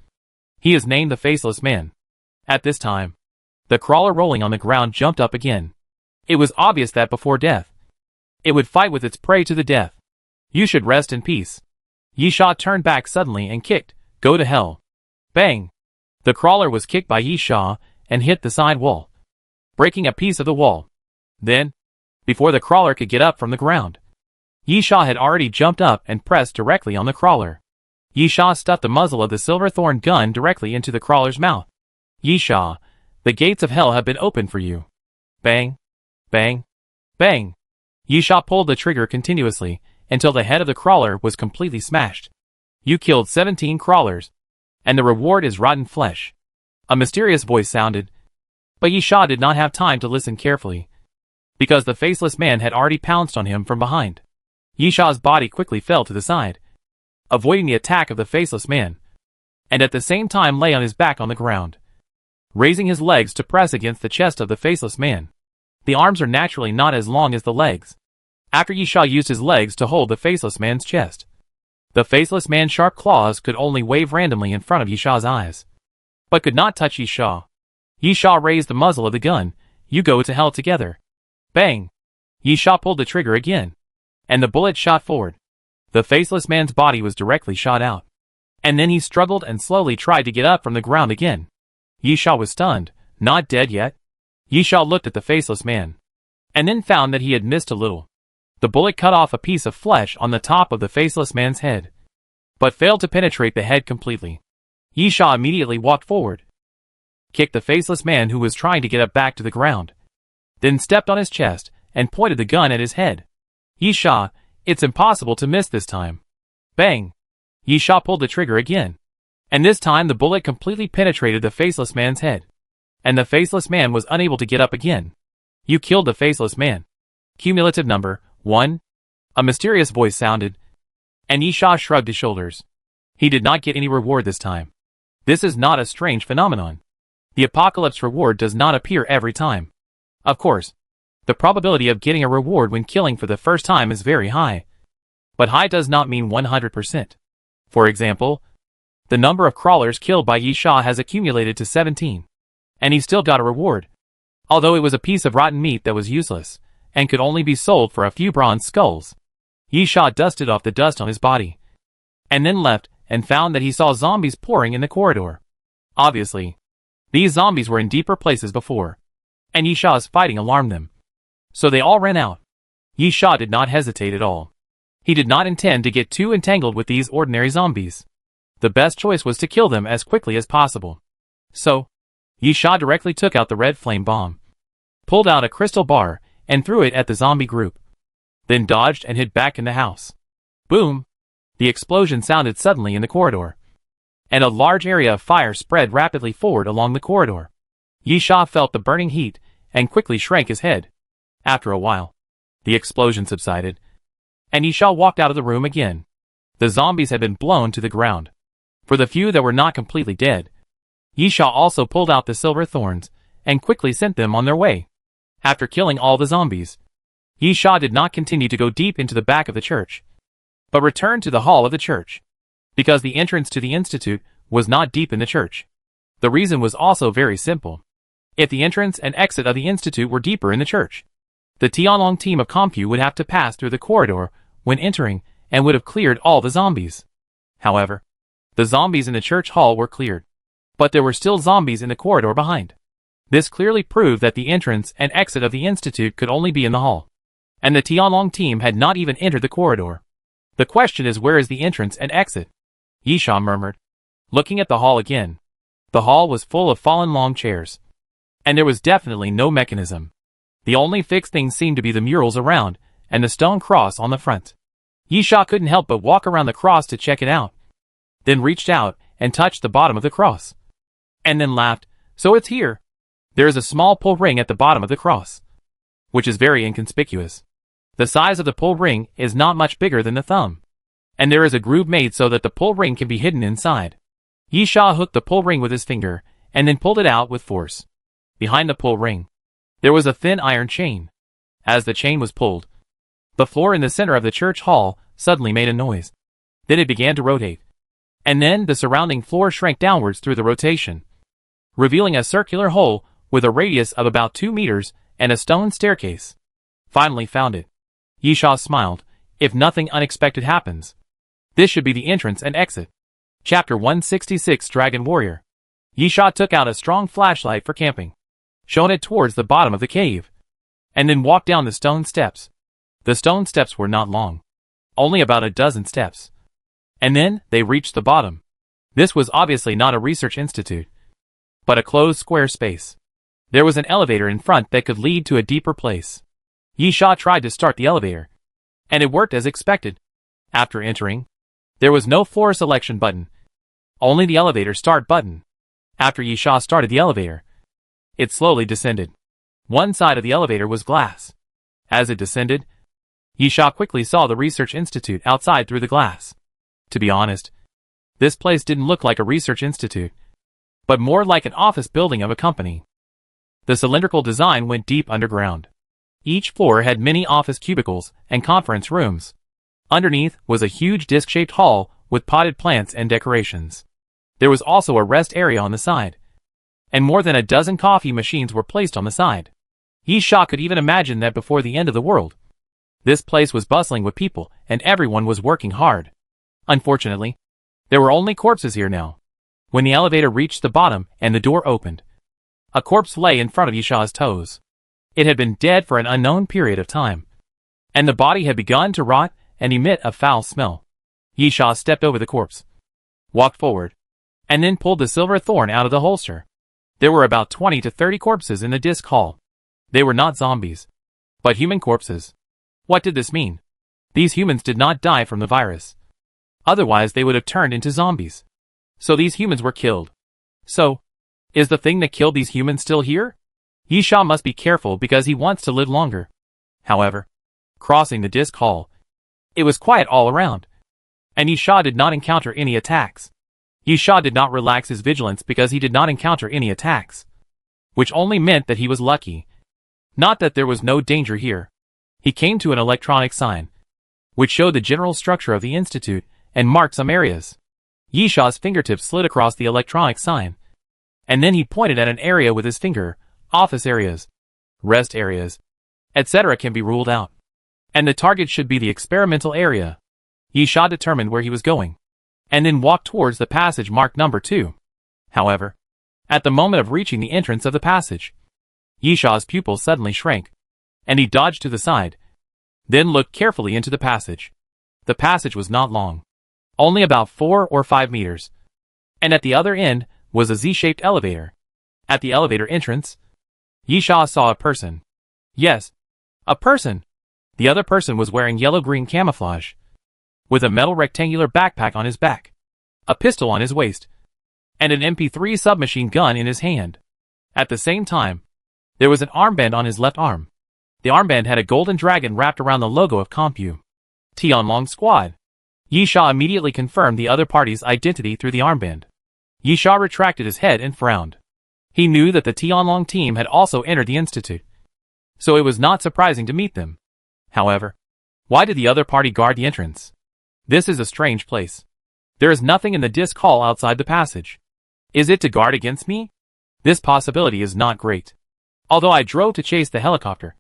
He is named the Faceless Man. At this time, the crawler rolling on the ground jumped up again. It was obvious that before death, it would fight with its prey to the death. You should rest in peace. Yi Sha turned back suddenly and kicked, go to hell. Bang! The crawler was kicked by Yi Sha and hit the side wall, breaking a piece of the wall. Then, before the crawler could get up from the ground, Yi Sha had already jumped up and pressed directly on the crawler. Yi Sha stuffed the muzzle of the silver thorn gun directly into the crawler's mouth. Yi Sha, the gates of hell have been opened for you. Bang! Bang! Bang! Yi Sha pulled the trigger continuously until the head of the crawler was completely smashed. You killed 17 crawlers, and the reward is rotten flesh. A mysterious voice sounded, but Yi Sha did not have time to listen carefully, because the Faceless Man had already pounced on him from behind. Yi Sha's body quickly fell to the side, avoiding the attack of the Faceless Man, and at the same time lay on his back on the ground, raising his legs to press against the chest of the Faceless Man. The arms are naturally not as long as the legs. After Yi Sha used his legs to hold the Faceless Man's chest, the Faceless Man's sharp claws could only wave randomly in front of Yi Sha's eyes, but could not touch Yi Sha. Yi Sha raised the muzzle of the gun. You go to hell together. Bang! Yi Sha pulled the trigger again, and the bullet shot forward. The Faceless Man's body was directly shot out, and then he struggled and slowly tried to get up from the ground again. Yi Sha was stunned, not dead yet. Yi Sha looked at the Faceless Man, and then found that he had missed a little. The bullet cut off a piece of flesh on the top of the Faceless Man's head, but failed to penetrate the head completely. Yi Sha immediately walked forward, kicked the Faceless Man who was trying to get up back to the ground, then stepped on his chest and pointed the gun at his head. Yi Sha, it's impossible to miss this time. Bang! Yi Sha pulled the trigger again, and this time the bullet completely penetrated the Faceless Man's head, and the Faceless Man was unable to get up again. You killed the Faceless Man. Cumulative number 1. A mysterious voice sounded, and Yi Sha shrugged his shoulders. He did not get any reward this time. This is not a strange phenomenon. The apocalypse reward does not appear every time. Of course, the probability of getting a reward when killing for the first time is very high. But high does not mean 100%. For example, the number of crawlers killed by Yi Sha has accumulated to 17. And he still got a reward, although it was a piece of rotten meat that was useless, and could only be sold for a few bronze skulls. Yi Sha dusted off the dust on his body, and then left and found that he saw zombies pouring in the corridor. Obviously, these zombies were in deeper places before, and Yi Sha's fighting alarmed them. So they all ran out. Yi Sha did not hesitate at all. He did not intend to get too entangled with these ordinary zombies. The best choice was to kill them as quickly as possible. So, Yi Sha directly took out the red flame bomb, pulled out a crystal bar, and threw it at the zombie group, then dodged and hid back in the house. Boom! The explosion sounded suddenly in the corridor, and a large area of fire spread rapidly forward along the corridor. Yi Sha felt the burning heat and quickly shrank his head. After a while, the explosion subsided, and Yi Sha walked out of the room again. The zombies had been blown to the ground. For the few that were not completely dead, Yi Sha also pulled out the silver thorns and quickly sent them on their way. After killing all the zombies, Yi Sha did not continue to go deep into the back of the church, but returned to the hall of the church, because the entrance to the institute was not deep in the church. The reason was also very simple. If the entrance and exit of the institute were deeper in the church, the Tianlong team of Compu would have to pass through the corridor when entering and would have cleared all the zombies. However, the zombies in the church hall were cleared, but there were still zombies in the corridor behind. This clearly proved that the entrance and exit of the institute could only be in the hall, and the Tianlong team had not even entered the corridor. The question is, where is the entrance and exit? Yisha murmured, looking at the hall again. The hall was full of fallen long chairs, and there was definitely no mechanism. The only fixed things seemed to be the murals around and the stone cross on the front. Yisha couldn't help but walk around the cross to check it out, then reached out and touched the bottom of the cross, and then laughed. So it's here. There is a small pull ring at the bottom of the cross, which is very inconspicuous. The size of the pull ring is not much bigger than the thumb, and there is a groove made so that the pull ring can be hidden inside. Yisha hooked the pull ring with his finger and then pulled it out with force. Behind the pull ring, there was a thin iron chain. As the chain was pulled, the floor in the center of the church hall suddenly made a noise. Then it began to rotate, and then the surrounding floor shrank downwards through the rotation, revealing a circular hole with a radius of about 2 meters and a stone staircase. Finally found it. Yisha smiled. If nothing unexpected happens, this should be the entrance and exit. Chapter 166 Dragon Warrior. Yisha took out a strong flashlight for camping, shone it towards the bottom of the cave, and then walked down the stone steps. The stone steps were not long, only about a dozen steps, and then they reached the bottom. This was obviously not a research institute, but a closed square space. There was an elevator in front that could lead to a deeper place. Yisha tried to start the elevator, and it worked as expected. After entering, there was no floor selection button, only the elevator start button. After Yisha started the elevator, it slowly descended. One side of the elevator was glass. As it descended, Yisha quickly saw the research institute outside through the glass. To be honest, this place didn't look like a research institute, but more like an office building of a company. The cylindrical design went deep underground. Each floor had many office cubicles and conference rooms. Underneath was a huge disc-shaped hall with potted plants and decorations. There was also a rest area on the side, and more than a dozen coffee machines were placed on the side. Yisha could even imagine that before the end of the world, this place was bustling with people and everyone was working hard. Unfortunately, there were only corpses here now. When the elevator reached the bottom and the door opened, a corpse lay in front of Yisha's toes. It had been dead for an unknown period of time, and the body had begun to rot and emit a foul smell. Yisha stepped over the corpse, walked forward, and then pulled the silver thorn out of the holster. There were about 20 to 30 corpses in the disc hall. They were not zombies, but human corpses. What did this mean? These humans did not die from the virus. Otherwise they would have turned into zombies. So these humans were killed. So, is the thing that killed these humans still here? Yisha must be careful because he wants to live longer. However, crossing the disc hall, it was quiet all around, and Yisha did not encounter any attacks. Yisha did not relax his vigilance because he did not encounter any attacks, which only meant that he was lucky. Not that there was no danger here. He came to an electronic sign, which showed the general structure of the institute and marked some areas. Yisha's fingertips slid across the electronic sign, and then he pointed at an area with his finger. Office areas, rest areas, etc. can be ruled out, and the target should be the experimental area. Yisha determined where he was going, and then walked towards the passage marked number 2. However, at the moment of reaching the entrance of the passage, Yisha's pupils suddenly shrank, and he dodged to the side, then looked carefully into the passage. The passage was not long, only about 4 or 5 meters, and at the other end was a Z-shaped elevator. At the elevator entrance, Yisha saw a person. Yes, a person. The other person was wearing yellow-green camouflage, with a metal rectangular backpack on his back, a pistol on his waist, and an MP3 submachine gun in his hand. At the same time, there was an armband on his left arm. The armband had a golden dragon wrapped around the logo of Compu. Tianlong Squad. Yisha immediately confirmed the other party's identity through the armband. Yisha retracted his head and frowned. He knew that the Tianlong team had also entered the institute, so it was not surprising to meet them. However, why did the other party guard the entrance? This is a strange place. There is nothing in the disc hall outside the passage. Is it to guard against me? This possibility is not great. Although I drove to chase the helicopter,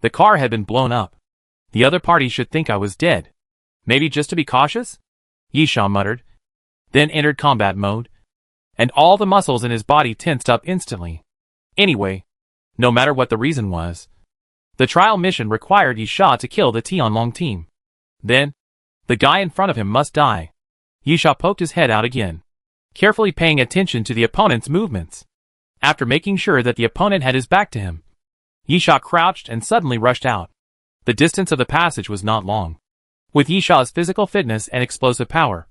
the car had been blown up. The other party should think I was dead. Maybe just to be cautious? Yisha muttered, then entered combat mode, and all the muscles in his body tensed up instantly. Anyway, no matter what the reason was, the trial mission required Yisha to kill the Tianlong team. Then, the guy in front of him must die. Yisha poked his head out again, carefully paying attention to the opponent's movements. After making sure that the opponent had his back to him, Yisha crouched and suddenly rushed out. The distance of the passage was not long. With Yisha's physical fitness and explosive power,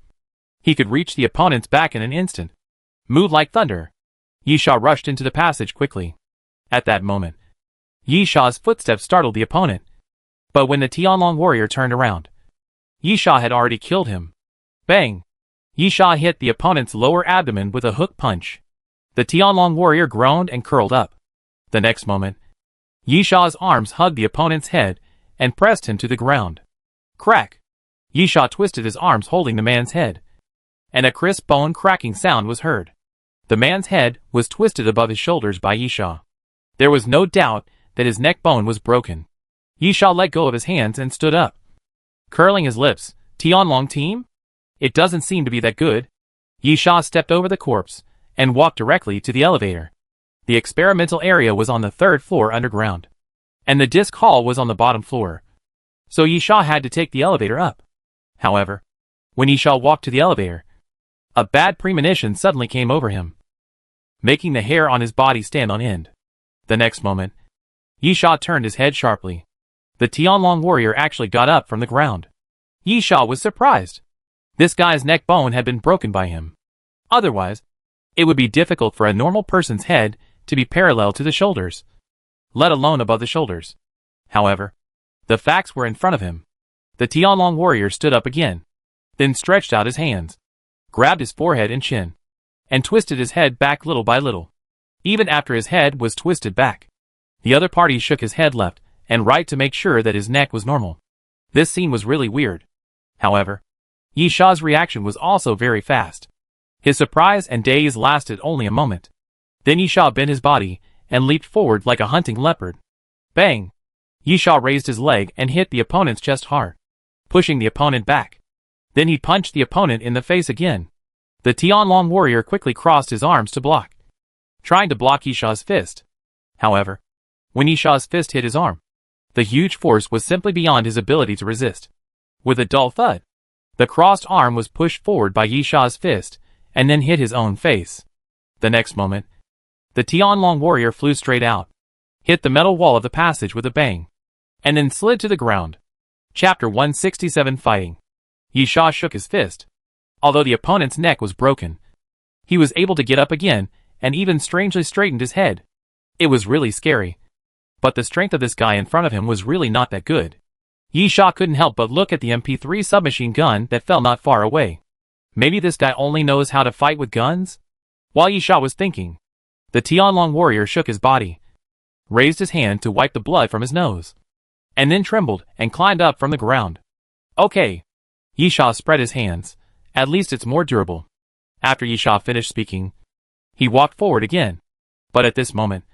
he could reach the opponent's back in an instant. Moved like thunder, Yisha rushed into the passage quickly. At that moment, Yisha's footsteps startled the opponent. But when the Tianlong warrior turned around, Yisha had already killed him. Bang! Yisha hit the opponent's lower abdomen with a hook punch. The Tianlong warrior groaned and curled up. The next moment, Yisha's arms hugged the opponent's head and pressed him to the ground. Crack! Yisha twisted his arms holding the man's head, and a crisp bone cracking sound was heard. The man's head was twisted above his shoulders by Yisha. There was no doubt that his neck bone was broken. Yisha let go of his hands and stood up, curling his lips. Tianlong team? It doesn't seem to be that good. Yisha stepped over the corpse and walked directly to the elevator. The experimental area was on the 3rd floor underground, and the disc hall was on the bottom floor. So Yisha had to take the elevator up. However, when Yisha walked to the elevator, a bad premonition suddenly came over him, making the hair on his body stand on end. The next moment, Yisha turned his head sharply. The Tianlong warrior actually got up from the ground. Yisha was surprised. This guy's neck bone had been broken by him. Otherwise, it would be difficult for a normal person's head to be parallel to the shoulders, let alone above the shoulders. However, the facts were in front of him. The Tianlong warrior stood up again, then stretched out his hands, grabbed his forehead and chin, and twisted his head back little by little. Even after his head was twisted back, the other party shook his head left and right to make sure that his neck was normal. This scene was really weird. However, Yisha's reaction was also very fast. His surprise and daze lasted only a moment. Then Yisha bent his body and leaped forward like a hunting leopard. Bang! Yisha raised his leg and hit the opponent's chest hard, pushing the opponent back. Then he punched the opponent in the face again. The Tianlong warrior quickly crossed his arms to block, trying to block Yisha's fist. However, when Yisha's fist hit his arm, the huge force was simply beyond his ability to resist. With a dull thud, the crossed arm was pushed forward by Yisha's fist and then hit his own face. The next moment, the Tianlong warrior flew straight out, hit the metal wall of the passage with a bang, and then slid to the ground. Chapter 167 Fighting. Yisha shook his fist. Although the opponent's neck was broken, he was able to get up again and even strangely straightened his head. It was really scary. But the strength of this guy in front of him was really not that good. Yisha couldn't help but look at the MP3 submachine gun that fell not far away. Maybe this guy only knows how to fight with guns? While Yisha was thinking, the Tianlong warrior shook his body, raised his hand to wipe the blood from his nose, and then trembled and climbed up from the ground. Okay. Yisha spread his hands. At least it's more durable. After Yisha finished speaking, he walked forward again. But at this moment,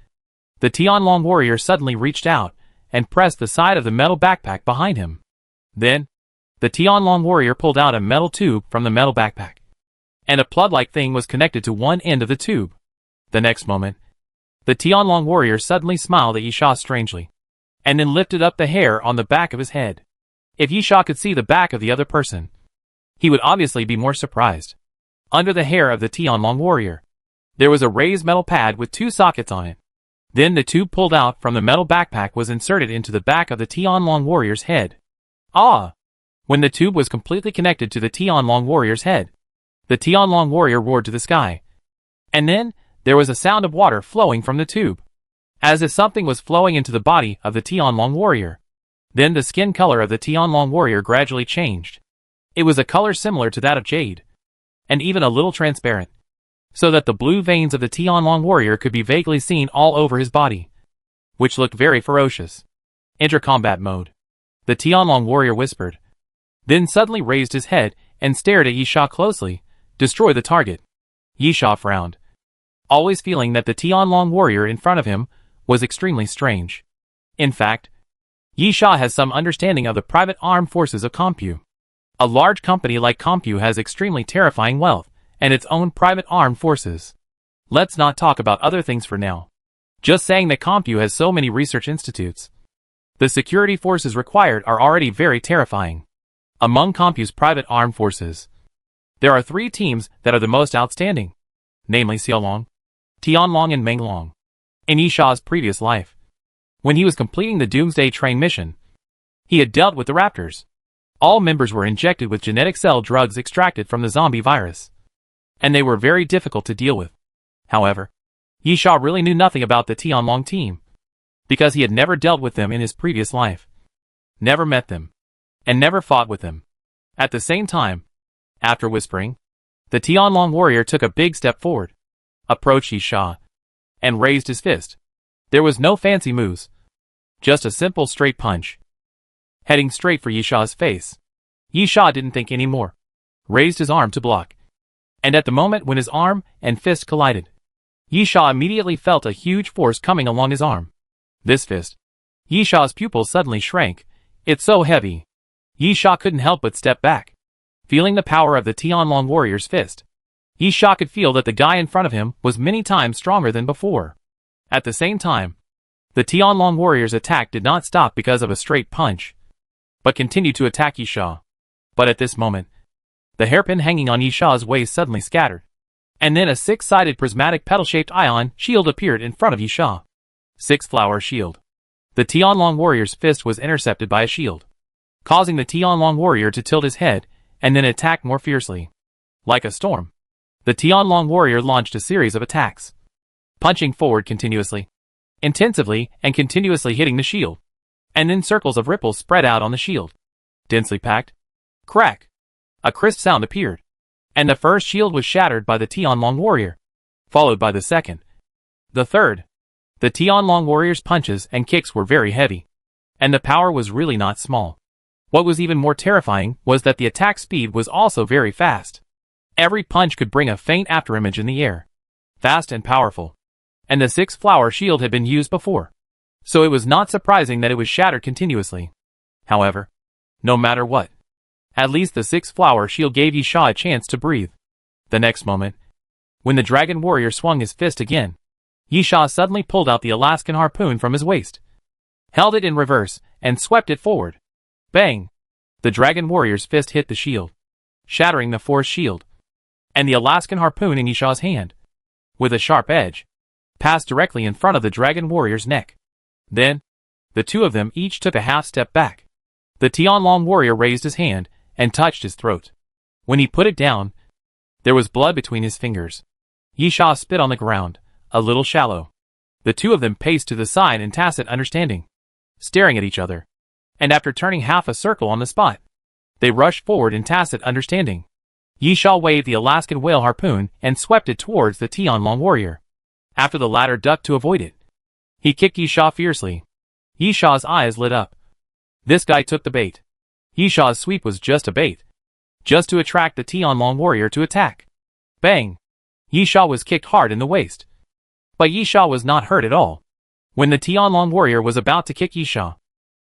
the Tianlong warrior suddenly reached out and pressed the side of the metal backpack behind him. Then, the Tianlong warrior pulled out a metal tube from the metal backpack, and a plug-like thing was connected to one end of the tube. The next moment, the Tianlong warrior suddenly smiled at Yisha strangely, and then lifted up the hair on the back of his head. If Yisha could see the back of the other person, he would obviously be more surprised. Under the hair of the Tianlong warrior, there was a raised metal pad with 2 sockets on it. Then the tube pulled out from the metal backpack was inserted into the back of the Tianlong warrior's head. Ah! When the tube was completely connected to the Tianlong warrior's head, the Tianlong warrior roared to the sky. And then, there was a sound of water flowing from the tube, as if something was flowing into the body of the Tianlong warrior. Then the skin color of the Tianlong warrior gradually changed. It was a color similar to that of jade, and even a little transparent, so that the blue veins of the Tianlong warrior could be vaguely seen all over his body, which looked very ferocious. Enter combat mode. The Tianlong warrior whispered, then suddenly raised his head and stared at Yisha closely. Destroy the target. Yisha frowned. always feeling that the Tianlong warrior in front of him was extremely strange. In fact, Yi Sha has some understanding of the private armed forces of Compu. A large company like Compu has extremely terrifying wealth, and its own private armed forces. Let's not talk about other things for now. Just saying that Compu has so many research institutes. The security forces required are already very terrifying. Among Compu's private armed forces, there are 3 teams that are the most outstanding, namely Xiaolong, Tianlong and Menglong. In Yi Sha's previous life, when he was completing the Doomsday train mission, he had dealt with the Raptors. All members were injected with genetic cell drugs extracted from the zombie virus, and they were very difficult to deal with. However, Yi Sha really knew nothing about the Tianlong team, because he had never dealt with them in his previous life, never met them, and never fought with them. At the same time, after whispering, the Tianlong warrior took a big step forward, approached Yi Sha, and raised his fist. There was no fancy moves, just a simple straight punch, heading straight for Yi Sha's face. Yi Sha didn't think any more, raised his arm to block, and at the moment when his arm and fist collided, Yi Sha immediately felt a huge force coming along his arm. This fist. Yi Sha's pupils suddenly shrank. It's so heavy. Yi Sha couldn't help but step back. Feeling the power of the Tianlong warrior's fist, Yi Sha could feel that the guy in front of him was many times stronger than before. At the same time, the Tianlong warrior's attack did not stop because of a straight punch, but continued to attack Yi Sha. But at this moment, the hairpin hanging on Yi Sha's waist suddenly scattered, and then a 6-sided prismatic petal-shaped ion shield appeared in front of Yi Sha. 6-flower shield. The Tianlong warrior's fist was intercepted by a shield, causing the Tianlong warrior to tilt his head and then attack more fiercely. Like a storm, the Tianlong warrior launched a series of attacks, punching forward continuously, intensively and continuously hitting the shield, and then circles of ripples spread out on the shield. Densely packed. Crack! A crisp sound appeared, and the first shield was shattered by the Tianlong warrior, followed by the second. The third. The Tianlong warrior's punches and kicks were very heavy, and the power was really not small. What was even more terrifying was that the attack speed was also very fast. Every punch could bring a faint afterimage in the air. Fast and powerful. And the 6-flower shield had been used before, so it was not surprising that it was shattered continuously. However, no matter what, at least the 6-flower shield gave Yi Sha a chance to breathe. The next moment, when the dragon warrior swung his fist again, Yi Sha suddenly pulled out the Alaskan harpoon from his waist, held it in reverse, and swept it forward. Bang! The dragon warrior's fist hit the shield, shattering the force shield, and the Alaskan harpoon in Yi Sha's hand, with a sharp edge, passed directly in front of the dragon warrior's neck. Then, the two of them each took a half step back. The Tianlong warrior raised his hand and touched his throat. When he put it down, there was blood between his fingers. Yi Sha spit on the ground, a little shallow. The two of them paced to the side in tacit understanding, staring at each other, and after turning half a circle on the spot, they rushed forward in tacit understanding. Yi Sha waved the Alaskan whale harpoon and swept it towards the Tianlong warrior. After the latter ducked to avoid it, he kicked Yi Sha fiercely. Yi Sha's eyes lit up. This guy took the bait. Yi Sha's sweep was just a bait, just to attract the Tianlong warrior to attack. Bang! Yi Sha was kicked hard in the waist, but Yi Sha was not hurt at all. When the Tianlong warrior was about to kick Yi Sha,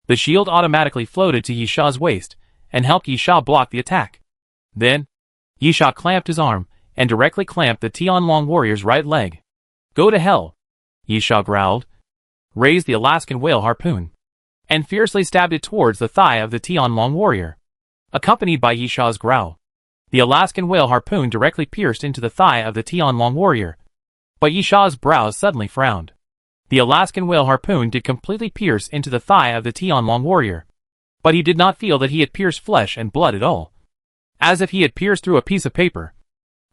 the shield automatically floated to Yi Sha's waist and helped Yi Sha block the attack. Then, Yi Sha clamped his arm and directly clamped the Tianlong warrior's right leg. Go to hell! Yi Sha growled, raised the Alaskan whale harpoon, and fiercely stabbed it towards the thigh of the Tianlong warrior. Accompanied by Yi Sha's growl, the Alaskan whale harpoon directly pierced into the thigh of the Tianlong warrior. But Yi Sha's brows suddenly frowned. The Alaskan whale harpoon did completely pierce into the thigh of the Tianlong warrior, but he did not feel that he had pierced flesh and blood at all. As if he had pierced through a piece of paper,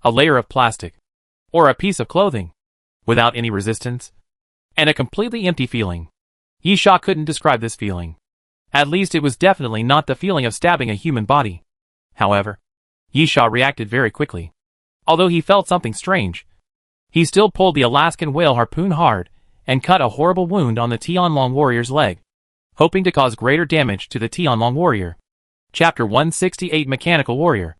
a layer of plastic, or a piece of clothing, without any resistance, and a completely empty feeling. Yi Sha couldn't describe this feeling. At least it was definitely not the feeling of stabbing a human body. However, Yi Sha reacted very quickly. Although he felt something strange, he still pulled the Alaskan whale harpoon hard and cut a horrible wound on the Tianlong warrior's leg, hoping to cause greater damage to the Tianlong warrior. Chapter 168 Mechanical Warrior.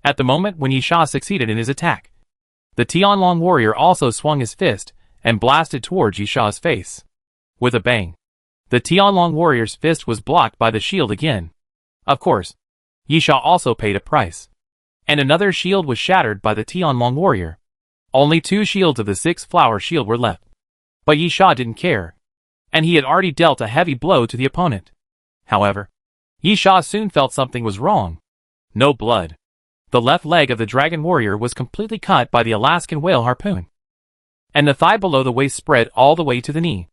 At the moment when Yi Sha succeeded in his attack, The Tianlong warrior also swung his fist and blasted towards Yisha's face. With a bang, the Tianlong warrior's fist was blocked by the shield again. Of course, Yisha also paid a price. And another shield was shattered by the Tianlong warrior. Only 2 shields of the 6-flower shield were left. But Yisha didn't care, and he had already dealt a heavy blow to the opponent. However, Yisha soon felt something was wrong. No blood. The left leg of the dragon warrior was completely cut by the Alaskan whale harpoon, and the thigh below the waist spread all the way to the knee.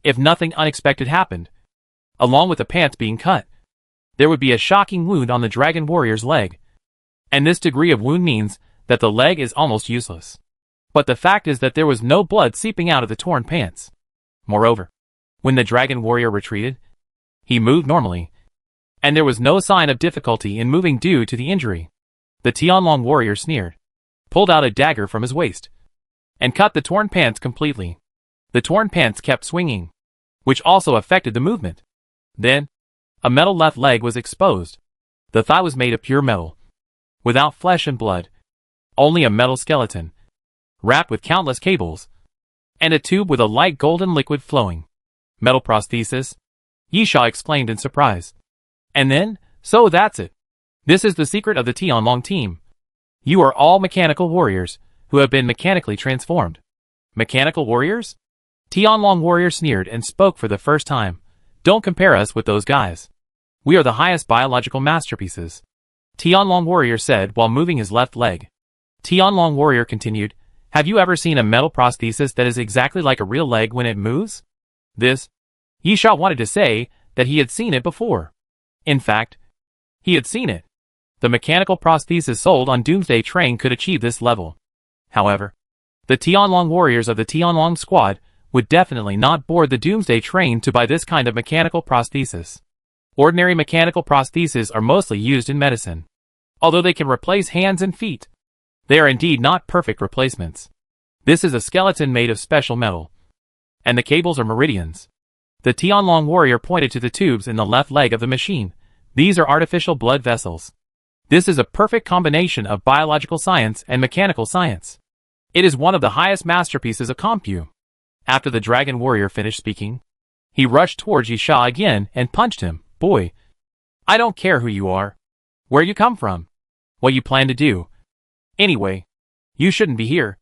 If nothing unexpected happened, along with the pants being cut, there would be a shocking wound on the dragon warrior's leg. And this degree of wound means that the leg is almost useless. But the fact is that there was no blood seeping out of the torn pants. Moreover, when the dragon warrior retreated, he moved normally, and there was no sign of difficulty in moving due to the injury. The Tianlong warrior sneered, pulled out a dagger from his waist, and cut the torn pants completely. The torn pants kept swinging, which also affected the movement. Then, a metal left leg was exposed. The thigh was made of pure metal, without flesh and blood, only a metal skeleton, wrapped with countless cables, and a tube with a light golden liquid flowing. Metal prosthesis? Yisha exclaimed in surprise. And then, so that's it. This is the secret of the Tianlong team. You are all mechanical warriors, who have been mechanically transformed. Mechanical warriors? Tianlong warrior sneered and spoke for the first time. Don't compare us with those guys. We are the highest biological masterpieces. Tianlong warrior said while moving his left leg. Tianlong warrior continued, have you ever seen a metal prosthesis that is exactly like a real leg when it moves? This, Yisha wanted to say that he had seen it before. In fact, he had seen it. The mechanical prosthesis sold on Doomsday train could achieve this level. However, the Tianlong warriors of the Tianlong squad would definitely not board the Doomsday train to buy this kind of mechanical prosthesis. Ordinary mechanical prostheses are mostly used in medicine. Although they can replace hands and feet, they are indeed not perfect replacements. This is a skeleton made of special metal, and the cables are meridians. The Tianlong warrior pointed to the tubes in the left leg of the machine. These are artificial blood vessels. This is a perfect combination of biological science and mechanical science. It is one of the highest masterpieces of Compu. After the dragon warrior finished speaking, he rushed towards Yisha again and punched him. Boy, I don't care who you are, where you come from, what you plan to do. Anyway, you shouldn't be here.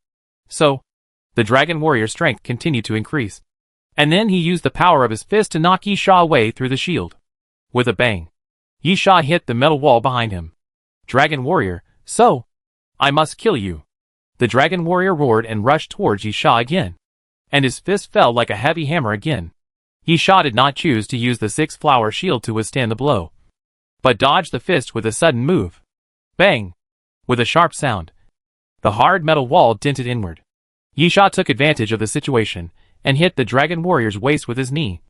So, the dragon warrior's strength continued to increase. And then he used the power of his fist to knock Yisha away through the shield. With a bang, Yisha hit the metal wall behind him. Dragon warrior, so, I must kill you. The dragon warrior roared and rushed towards Yisha again, and his fist fell like a heavy hammer again. Yisha did not choose to use the 6-flower shield to withstand the blow, but dodged the fist with a sudden move. Bang! With a sharp sound, the hard metal wall dented inward. Yisha took advantage of the situation and hit the dragon warrior's waist with his knee,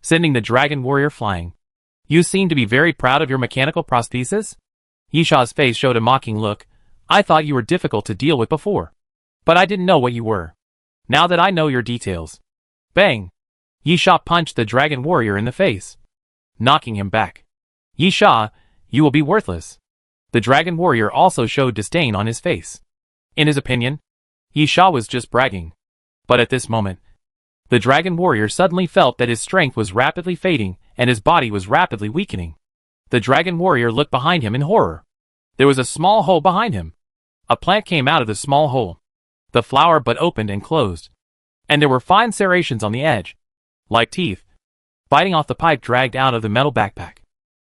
sending the dragon warrior flying. You seem to be very proud of your mechanical prosthesis? Yisha's face showed a mocking look. I thought you were difficult to deal with before, but I didn't know what you were. Now that I know your details. Bang! Yisha punched the dragon warrior in the face, knocking him back. Yisha, you will be worthless. The dragon warrior also showed disdain on his face. In his opinion, Yisha was just bragging. But at this moment, the dragon warrior suddenly felt that his strength was rapidly fading and his body was rapidly weakening. The dragon warrior looked behind him in horror. There was a small hole behind him. A plant came out of the small hole. The flower but opened and closed, and there were fine serrations on the edge, like teeth, biting off the pipe dragged out of the metal backpack.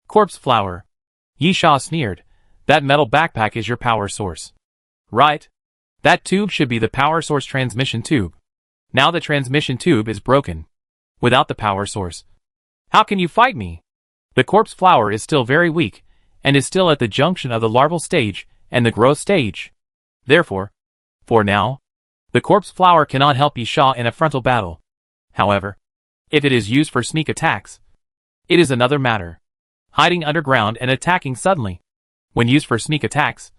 Corpse flower. Yisha sneered. That metal backpack is your power source. Right? That tube should be the power source transmission tube. Now the transmission tube is broken. Without the power source, how can you fight me? The corpse flower is still very weak, and is still at the junction of the larval stage and the growth stage. Therefore, for now, the corpse flower cannot help Yisha in a frontal battle. However, if it is used for sneak attacks, it is another matter. Hiding underground and attacking suddenly. When used for sneak attacks,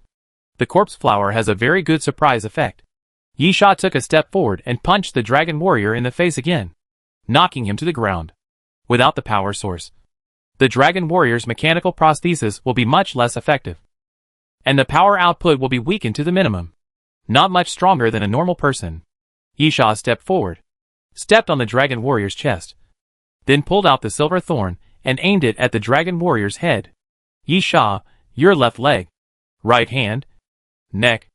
the corpse flower has a very good surprise effect. Yisha took a step forward and punched the dragon warrior in the face again, knocking him to the ground. Without the power source, the dragon warrior's mechanical prosthesis will be much less effective, and the power output will be weakened to the minimum. not much stronger than a normal person. Yisha stepped forward, stepped on the dragon warrior's chest, then pulled out the silver thorn and aimed it at the dragon warrior's head. Yisha, your left leg, right hand, neck,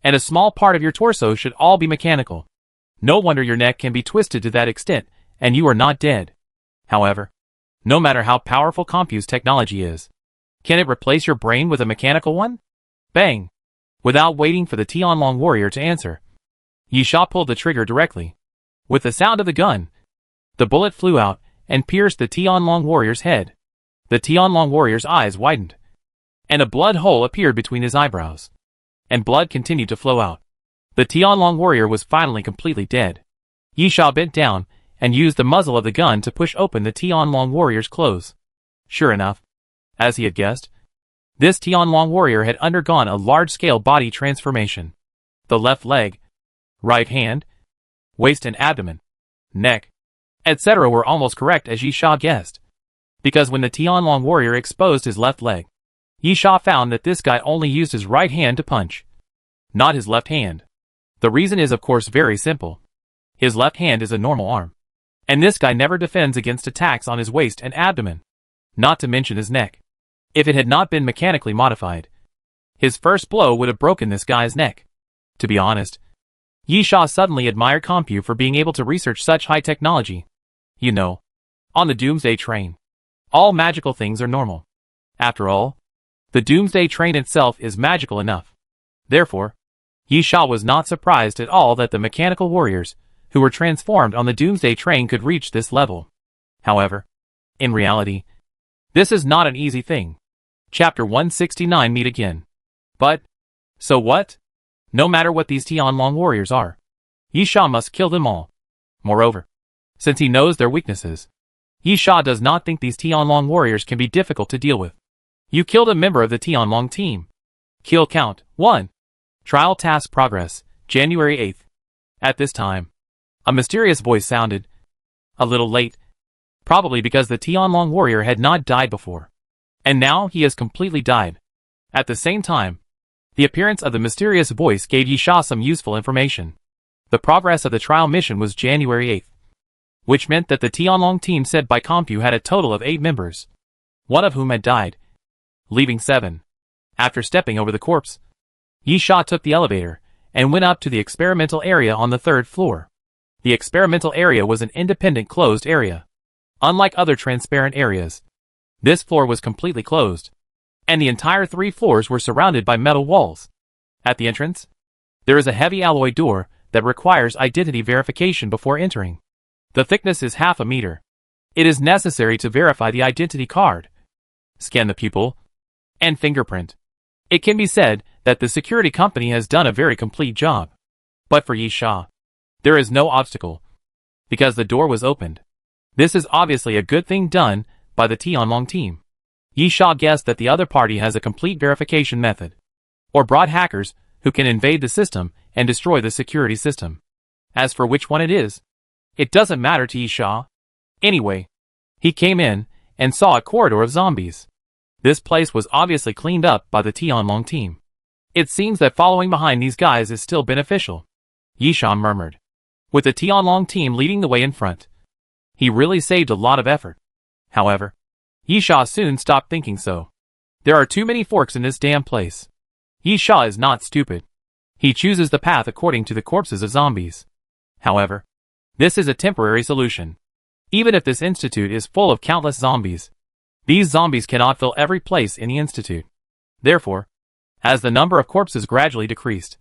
and a small part of your torso should all be mechanical. No wonder your neck can be twisted to that extent, and you are not dead. However, no matter how powerful Compu's technology is, can it replace your brain with a mechanical one? Bang! Without waiting for the Tianlong warrior to answer, Yisha pulled the trigger directly. With the sound of the gun, the bullet flew out and pierced the Tianlong warrior's head. The Tianlong warrior's eyes widened, and a blood hole appeared between his eyebrows, and blood continued to flow out. The Tianlong warrior was finally completely dead. Yisha bent down and used the muzzle of the gun to push open the Tianlong warrior's clothes. Sure enough, as he had guessed, this Tianlong warrior had undergone a large-scale body transformation. The left leg, right hand, waist and abdomen, neck, etc. were almost correct as Yisha guessed. Because when the Tianlong warrior exposed his left leg, Yisha found that this guy only used his right hand to punch, not his left hand. The reason is of course very simple. His left hand is a normal arm, and this guy never defends against attacks on his waist and abdomen, not to mention his neck. If it had not been mechanically modified, his first blow would have broken this guy's neck. To be honest, Yisha suddenly admired Compu for being able to research such high technology. You know, on the Doomsday train, all magical things are normal. After all, the Doomsday train itself is magical enough. Therefore, Yisha was not surprised at all that the mechanical warriors who were transformed on the Doomsday train could reach this level. However, in reality, this is not an easy thing. Chapter 169 Meet again. But, so what? No matter what these Tianlong warriors are, Yisha must kill them all. Moreover, since he knows their weaknesses, Yisha does not think these Tianlong warriors can be difficult to deal with. You killed a member of the Tianlong team. Kill count 1. Trial task progress, January 8th. At this time, a mysterious voice sounded. A little late. Probably because the Tianlong warrior had not died before. And now he has completely died. At the same time, the appearance of the mysterious voice gave Yisha some useful information. The progress of the trial mission was January 8th, which meant that the Tianlong team said by Compu had a total of 8 members, one of whom had died, leaving 7. After stepping over the corpse, Yisha took the elevator and went up to the experimental area on the 3rd floor. The experimental area was an independent closed area. Unlike other transparent areas, this floor was completely closed, and the entire 3 floors were surrounded by metal walls. At the entrance, there is a heavy alloy door that requires identity verification before entering. The thickness is half a meter. It is necessary to verify the identity card, scan the pupil, and fingerprint. It can be said that the security company has done a very complete job. But for Yisha, there is no obstacle, because the door was opened. This is obviously a good thing done by the Tianlong team. Yisha guessed that the other party has a complete verification method, or brought hackers who can invade the system and destroy the security system. As for which one it is, it doesn't matter to Yisha. Anyway, he came in and saw a corridor of zombies. This place was obviously cleaned up by the Tianlong team. It seems that following behind these guys is still beneficial, Yisha murmured. With the Tianlong team leading the way in front, he really saved a lot of effort. However, Yisha soon stopped thinking so. There are too many forks in this damn place. Yisha is not stupid. He chooses the path according to the corpses of zombies. However, this is a temporary solution. Even if this institute is full of countless zombies, these zombies cannot fill every place in the institute. Therefore, as the number of corpses gradually decreased,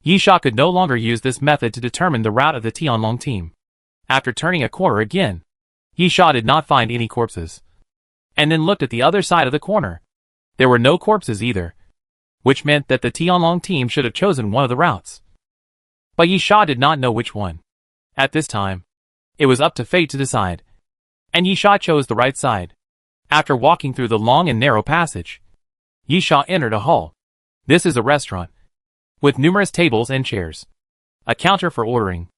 Yisha could no longer use this method to determine the route of the Tianlong team. After turning a corner again, Yisha did not find any corpses, and then looked at the other side of the corner. There were no corpses either, which meant that the Tianlong team should have chosen one of the routes. But Yisha did not know which one. At this time, it was up to fate to decide, and Yisha chose the right side. After walking through the long and narrow passage, Yisha entered a hall. This is a restaurant, with numerous tables and chairs, a counter for ordering,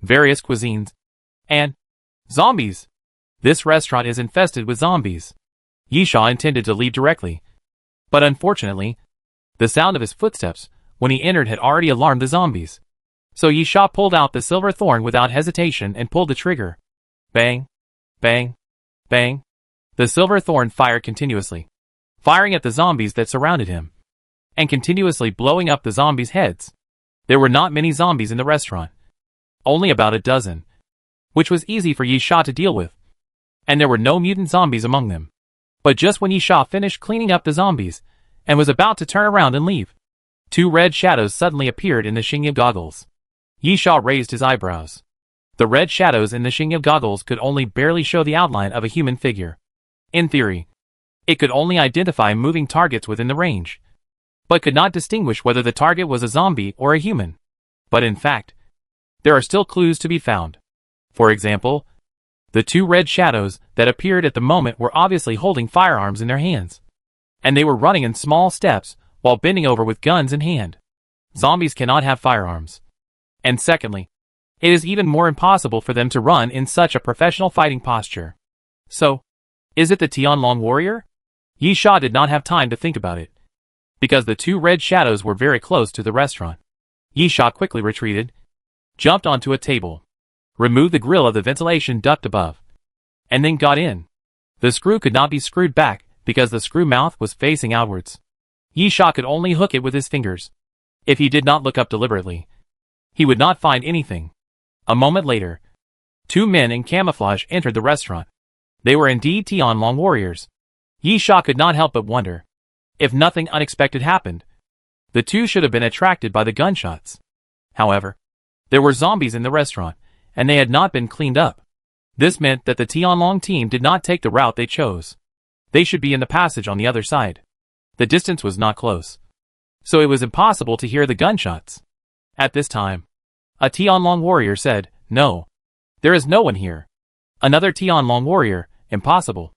various cuisines, and zombies. This restaurant is infested with zombies. Yisha intended to leave directly, but unfortunately, the sound of his footsteps when he entered had already alarmed the zombies. So Yi Sha pulled out the silver thorn without hesitation and pulled the trigger. Bang, bang, bang. The silver thorn fired continuously, firing at the zombies that surrounded him, and continuously blowing up the zombies' heads. There were not many zombies in the restaurant, only about a dozen, which was easy for Yi Sha to deal with, and there were no mutant zombies among them. But just when Yi Sha finished cleaning up the zombies, and was about to turn around and leave, two red shadows suddenly appeared in the Xingye goggles. Yi Sha raised his eyebrows. The red shadows in the Xingye goggles could only barely show the outline of a human figure. In theory, it could only identify moving targets within the range, but could not distinguish whether the target was a zombie or a human. But in fact, there are still clues to be found. For example, the two red shadows that appeared at the moment were obviously holding firearms in their hands, and they were running in small steps while bending over with guns in hand. Zombies cannot have firearms. And secondly, it is even more impossible for them to run in such a professional fighting posture. So, is it the Tianlong warrior? Yi Sha did not have time to think about it, because the two red shadows were very close to the restaurant. Yi Sha quickly retreated, jumped onto a table, removed the grill of the ventilation duct above, and then got in. The screw could not be screwed back because the screw mouth was facing outwards. Yi Sha could only hook it with his fingers. If he did not look up deliberately, he would not find anything. A moment later, two men in camouflage entered the restaurant. They were indeed Tianlong warriors. Yi Sha could not help but wonder, if nothing unexpected happened, the two should have been attracted by the gunshots. However, there were zombies in the restaurant, and they had not been cleaned up. This meant that the Tianlong team did not take the route they chose. They should be in the passage on the other side. The distance was not close, so it was impossible to hear the gunshots. At this time, a Tianlong warrior said, "No. There is no one here." Another Tianlong warrior, "Impossible.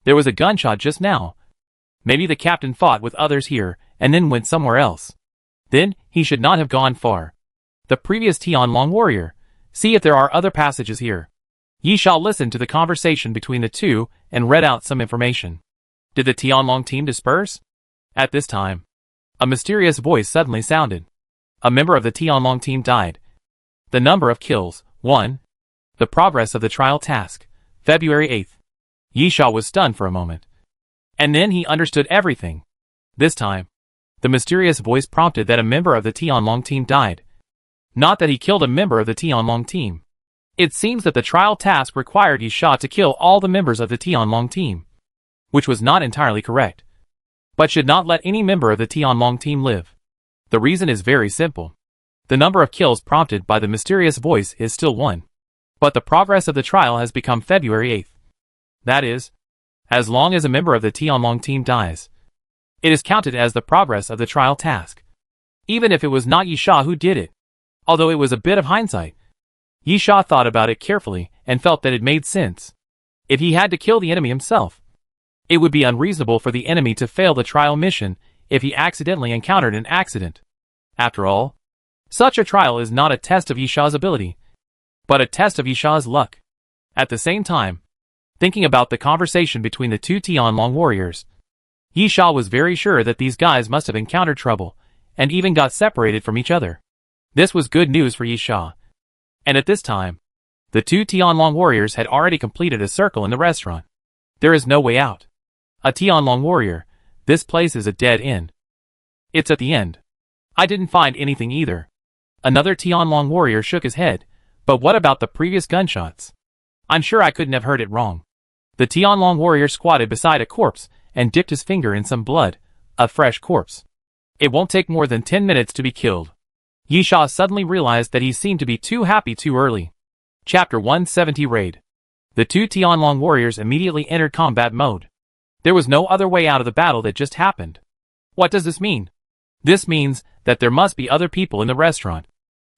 There was a gunshot just now. Maybe the captain fought with others here and then went somewhere else. Then he should not have gone far." The previous Tianlong warrior, "See if there are other passages here." Yi Sha listened to the conversation between the two and read out some information. Did the Tianlong team disperse? At this time, a mysterious voice suddenly sounded. A member of the Tianlong team died. The number of kills, 1. The progress of the trial task, February 8th. Yi Sha was stunned for a moment, and then he understood everything. This time, the mysterious voice prompted that a member of the Tianlong team died. Not that he killed a member of the Tianlong team. It seems that the trial task required Yi Sha to kill all the members of the Tianlong team, which was not entirely correct, but should not let any member of the Tianlong team live. The reason is very simple. The number of kills prompted by the mysterious voice is still 1, but the progress of the trial has become February 8th. That is, as long as a member of the Tianlong team dies, it is counted as the progress of the trial task, even if it was not Yi Sha who did it. Although it was a bit of hindsight, Yi Sha thought about it carefully and felt that it made sense. If he had to kill the enemy himself, it would be unreasonable for the enemy to fail the trial mission if he accidentally encountered an accident. After all, such a trial is not a test of Yi Sha's ability, but a test of Yi Sha's luck. At the same time, thinking about the conversation between the two Tianlong warriors, Yi Sha was very sure that these guys must have encountered trouble, and even got separated from each other. This was good news for Yi Sha. And at this time, the two Tianlong warriors had already completed a circle in the restaurant. There is no way out. A Tianlong warrior, this place is a dead end. It's at the end. I didn't find anything either. Another Tianlong warrior shook his head, but what about the previous gunshots? I'm sure I couldn't have heard it wrong. The Tianlong warrior squatted beside a corpse and dipped his finger in some blood, a fresh corpse. It won't take more than 10 minutes to be killed. Yi Sha suddenly realized that he seemed to be too happy too early. Chapter 170 Raid. The two Tianlong warriors immediately entered combat mode. There was no other way out of the battle that just happened. What does this mean? This means that there must be other people in the restaurant.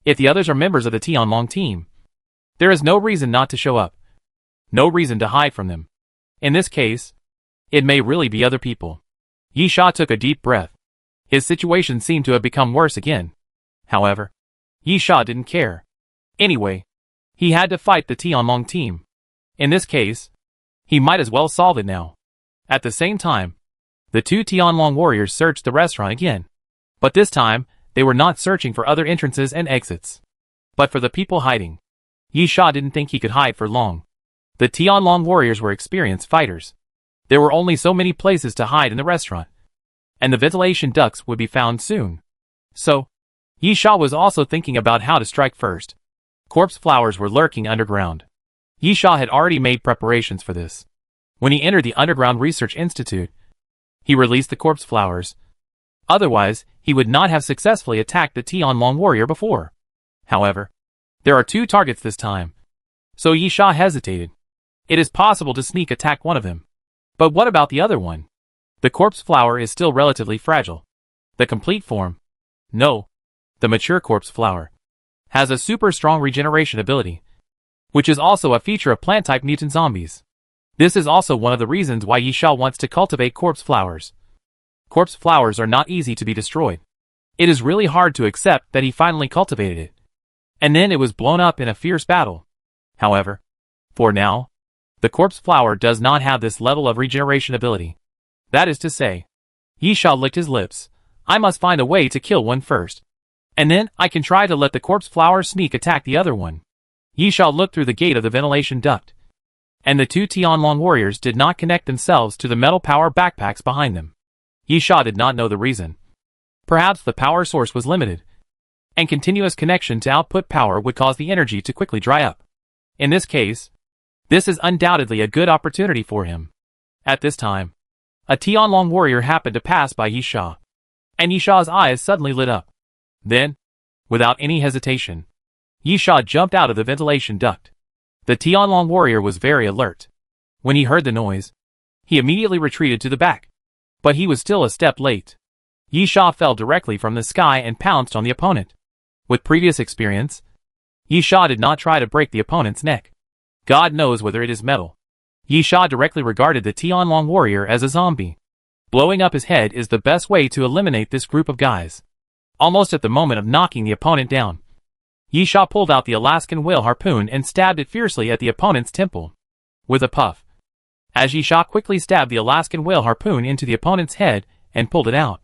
If the others are members of the Tianlong team, there is no reason not to show up. No reason to hide from them. In this case, it may really be other people. Yi Sha took a deep breath. His situation seemed to have become worse again. However, Yi Sha didn't care. Anyway, he had to fight the Tianlong team. In this case, he might as well solve it now. At the same time, the two Tianlong warriors searched the restaurant again. But this time, they were not searching for other entrances and exits, but for the people hiding. Yi Sha didn't think he could hide for long. The Tianlong warriors were experienced fighters. There were only so many places to hide in the restaurant, and the ventilation ducts would be found soon. So, Yi Sha was also thinking about how to strike first. Corpse flowers were lurking underground. Yi Sha had already made preparations for this. When he entered the Underground Research Institute, he released the corpse flowers. Otherwise, he would not have successfully attacked the Tianlong warrior before. However, there are 2 targets this time. So Yi Sha hesitated. It is possible to sneak attack one of them. But what about the other one? The corpse flower is still relatively fragile. The complete form, no, the mature corpse flower, has a super strong regeneration ability, which is also a feature of plant-type mutant zombies. This is also one of the reasons why Yi Sha wants to cultivate corpse flowers. Corpse flowers are not easy to be destroyed. It is really hard to accept that he finally cultivated it. And then it was blown up in a fierce battle. However, for now, the corpse flower does not have this level of regeneration ability. That is to say, Yi Sha licked his lips. I must find a way to kill one first. And then I can try to let the corpse flower sneak attack the other one. Yi Sha looked through the gate of the ventilation duct, and the 2 Tianlong warriors did not connect themselves to the metal power backpacks behind them. Yi Sha did not know the reason. Perhaps the power source was limited, and continuous connection to output power would cause the energy to quickly dry up. In this case, this is undoubtedly a good opportunity for him. At this time, a Tianlong warrior happened to pass by Yi Sha, and Yi Sha's eyes suddenly lit up. Then, without any hesitation, Yi Sha jumped out of the ventilation duct. The Tianlong warrior was very alert. When he heard the noise, he immediately retreated to the back. But he was still a step late. Yi Sha fell directly from the sky and pounced on the opponent. With previous experience, Yi Sha did not try to break the opponent's neck. God knows whether it is metal. Yi Sha directly regarded the Tianlong warrior as a zombie. Blowing up his head is the best way to eliminate this group of guys. Almost at the moment of knocking the opponent down, Yi Sha pulled out the Alaskan whale harpoon and stabbed it fiercely at the opponent's temple. With a puff, as Yi Sha quickly stabbed the Alaskan whale harpoon into the opponent's head and pulled it out,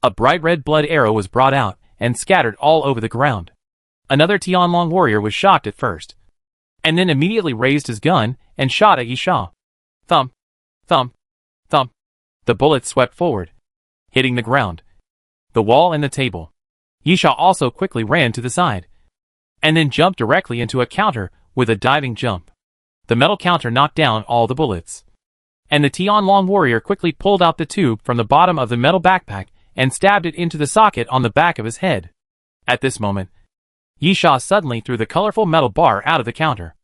a bright red blood arrow was brought out and scattered all over the ground. Another Tianlong warrior was shocked at first, and then immediately raised his gun and shot at Yi Sha. Thump, thump, thump. The bullets swept forward, hitting the ground, the wall and the table. Yi Sha also quickly ran to the side, and then jumped directly into a counter with a diving jump. The metal counter knocked down all the bullets, and the Tianlong warrior quickly pulled out the tube from the bottom of the metal backpack and stabbed it into the socket on the back of his head. At this moment, Yi Sha suddenly threw the colorful metal bar out of the counter.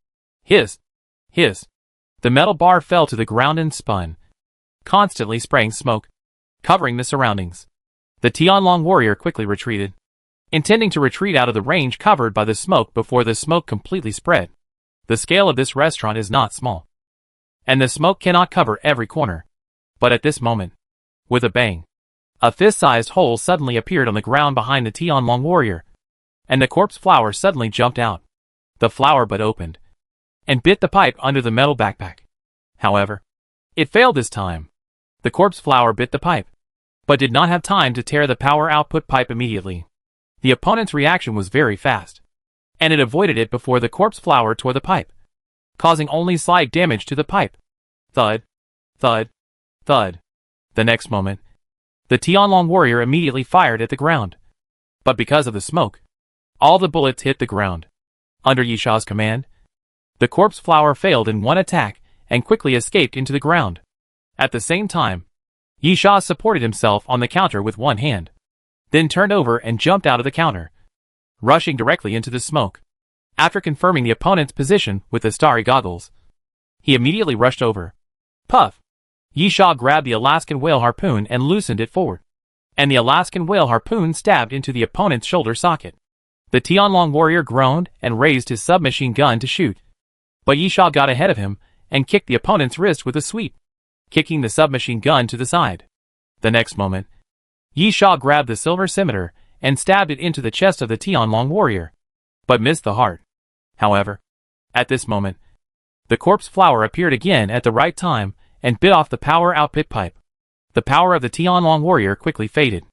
Hiss! Hiss! The metal bar fell to the ground and spun, constantly spraying smoke, covering the surroundings. The Tianlong warrior quickly retreated, intending to retreat out of the range covered by the smoke before the smoke completely spread. The scale of this restaurant is not small, and the smoke cannot cover every corner. But at this moment, with a bang, a fist-sized hole suddenly appeared on the ground behind the Tianlong warrior, and the corpse flower suddenly jumped out. The flower bud opened, and bit the pipe under the metal backpack. However, it failed this time. The corpse flower bit the pipe, but did not have time to tear the power output pipe immediately. The opponent's reaction was very fast, and it avoided it before the corpse flower tore the pipe, causing only slight damage to the pipe. Thud, thud, thud. The next moment, the Tianlong warrior immediately fired at the ground. But because of the smoke, all the bullets hit the ground. Under Yi Sha's command, the corpse flower failed in one attack and quickly escaped into the ground. At the same time, Yi Sha supported himself on the counter with one hand, then turned over and jumped out of the counter, rushing directly into the smoke. After confirming the opponent's position with the starry goggles, he immediately rushed over. Puff! Yi Sha grabbed the Alaskan whale harpoon and loosened it forward, and the Alaskan whale harpoon stabbed into the opponent's shoulder socket. The Tianlong warrior groaned and raised his submachine gun to shoot, but Yi Sha got ahead of him and kicked the opponent's wrist with a sweep, kicking the submachine gun to the side. The next moment, Yi Sha grabbed the silver scimitar and stabbed it into the chest of the Tianlong warrior, but missed the heart. However, at this moment, the corpse flower appeared again at the right time and bit off the power output pipe. The power of the Tianlong warrior quickly faded.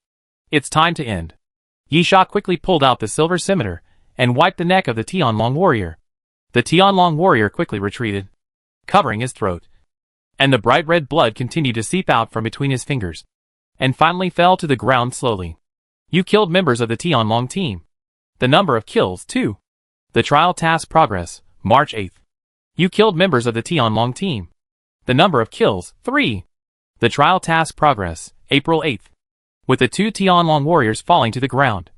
It's time to end. Yisha quickly pulled out the silver scimitar and wiped the neck of the Tianlong warrior. The Tianlong warrior quickly retreated, covering his throat, and the bright red blood continued to seep out from between his fingers, and finally fell to the ground slowly. You killed members of the Tianlong team. The number of kills, 2. The trial task progress, March 8th. You killed members of the Tianlong team. The number of kills, 3. The trial task progress, April 8th. With the 2 Tianlong warriors falling to the ground,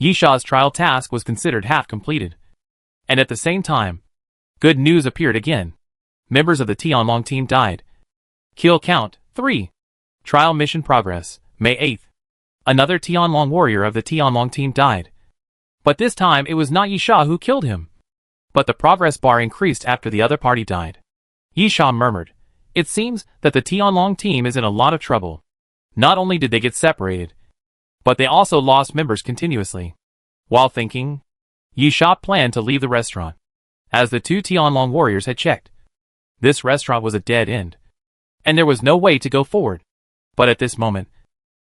Yisha's trial task was considered half completed. And at the same time, good news appeared again. Members of the Tianlong team died. Kill count, 3. Trial mission progress, May 8th. Another Tianlong warrior of the Tianlong team died. But this time it was not Yisha who killed him. But the progress bar increased after the other party died. Yisha murmured, "It seems that the Tianlong team is in a lot of trouble. Not only did they get separated, but they also lost members continuously." While thinking, Yisha planned to leave the restaurant, as the 2 Tianlong warriors had checked. This restaurant was a dead end, and there was no way to go forward. But at this moment,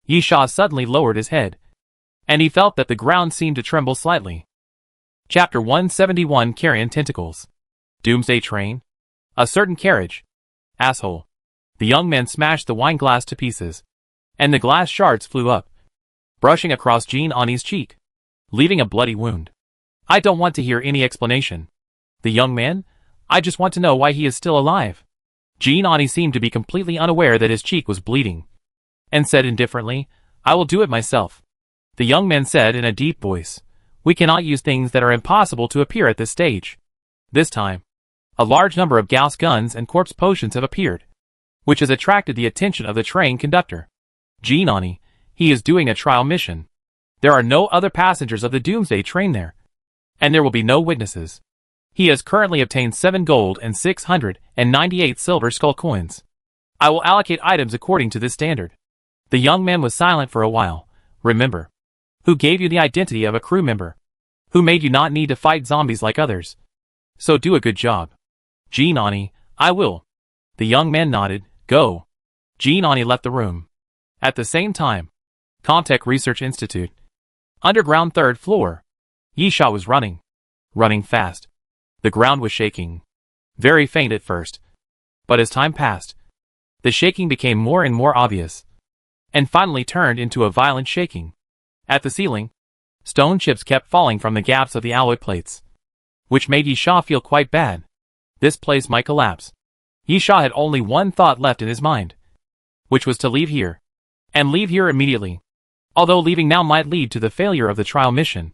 Yisha suddenly lowered his head, and he felt that the ground seemed to tremble slightly. Chapter 171 Carrion Tentacles. Doomsday Train. A certain carriage. Asshole. The young man smashed the wine glass to pieces, and the glass shards flew up, brushing across Jean Ani's cheek, leaving a bloody wound. "I don't want to hear any explanation. The young man, I just want to know why he is still alive." Jean Ani seemed to be completely unaware that his cheek was bleeding, and said indifferently, "I will do it myself." The young man said in a deep voice, "We cannot use things that are impossible to appear at this stage." This time, a large number of Gauss guns and corpse potions have appeared, which has attracted the attention of the train conductor. "Jean Ani, he is doing a trial mission. There are no other passengers of the Doomsday train there, and there will be no witnesses. He has currently obtained 7 gold and 698 silver skull coins. I will allocate items according to this standard." The young man was silent for a while. "Remember, who gave you the identity of a crew member? Who made you not need to fight zombies like others? So do a good job." "Jean Ani, I will." The young man nodded. "Go." Jean Ani left the room. At the same time, Comtech Research Institute. Underground 3rd floor. Yisha was running. Running fast. The ground was shaking. Very faint at first. But as time passed, the shaking became more and more obvious, and finally turned into a violent shaking. At the ceiling, stone chips kept falling from the gaps of the alloy plates, which made Yisha feel quite bad. This place might collapse. Yisha had only one thought left in his mind, which was to leave here, and leave here immediately. Although leaving now might lead to the failure of the trial mission,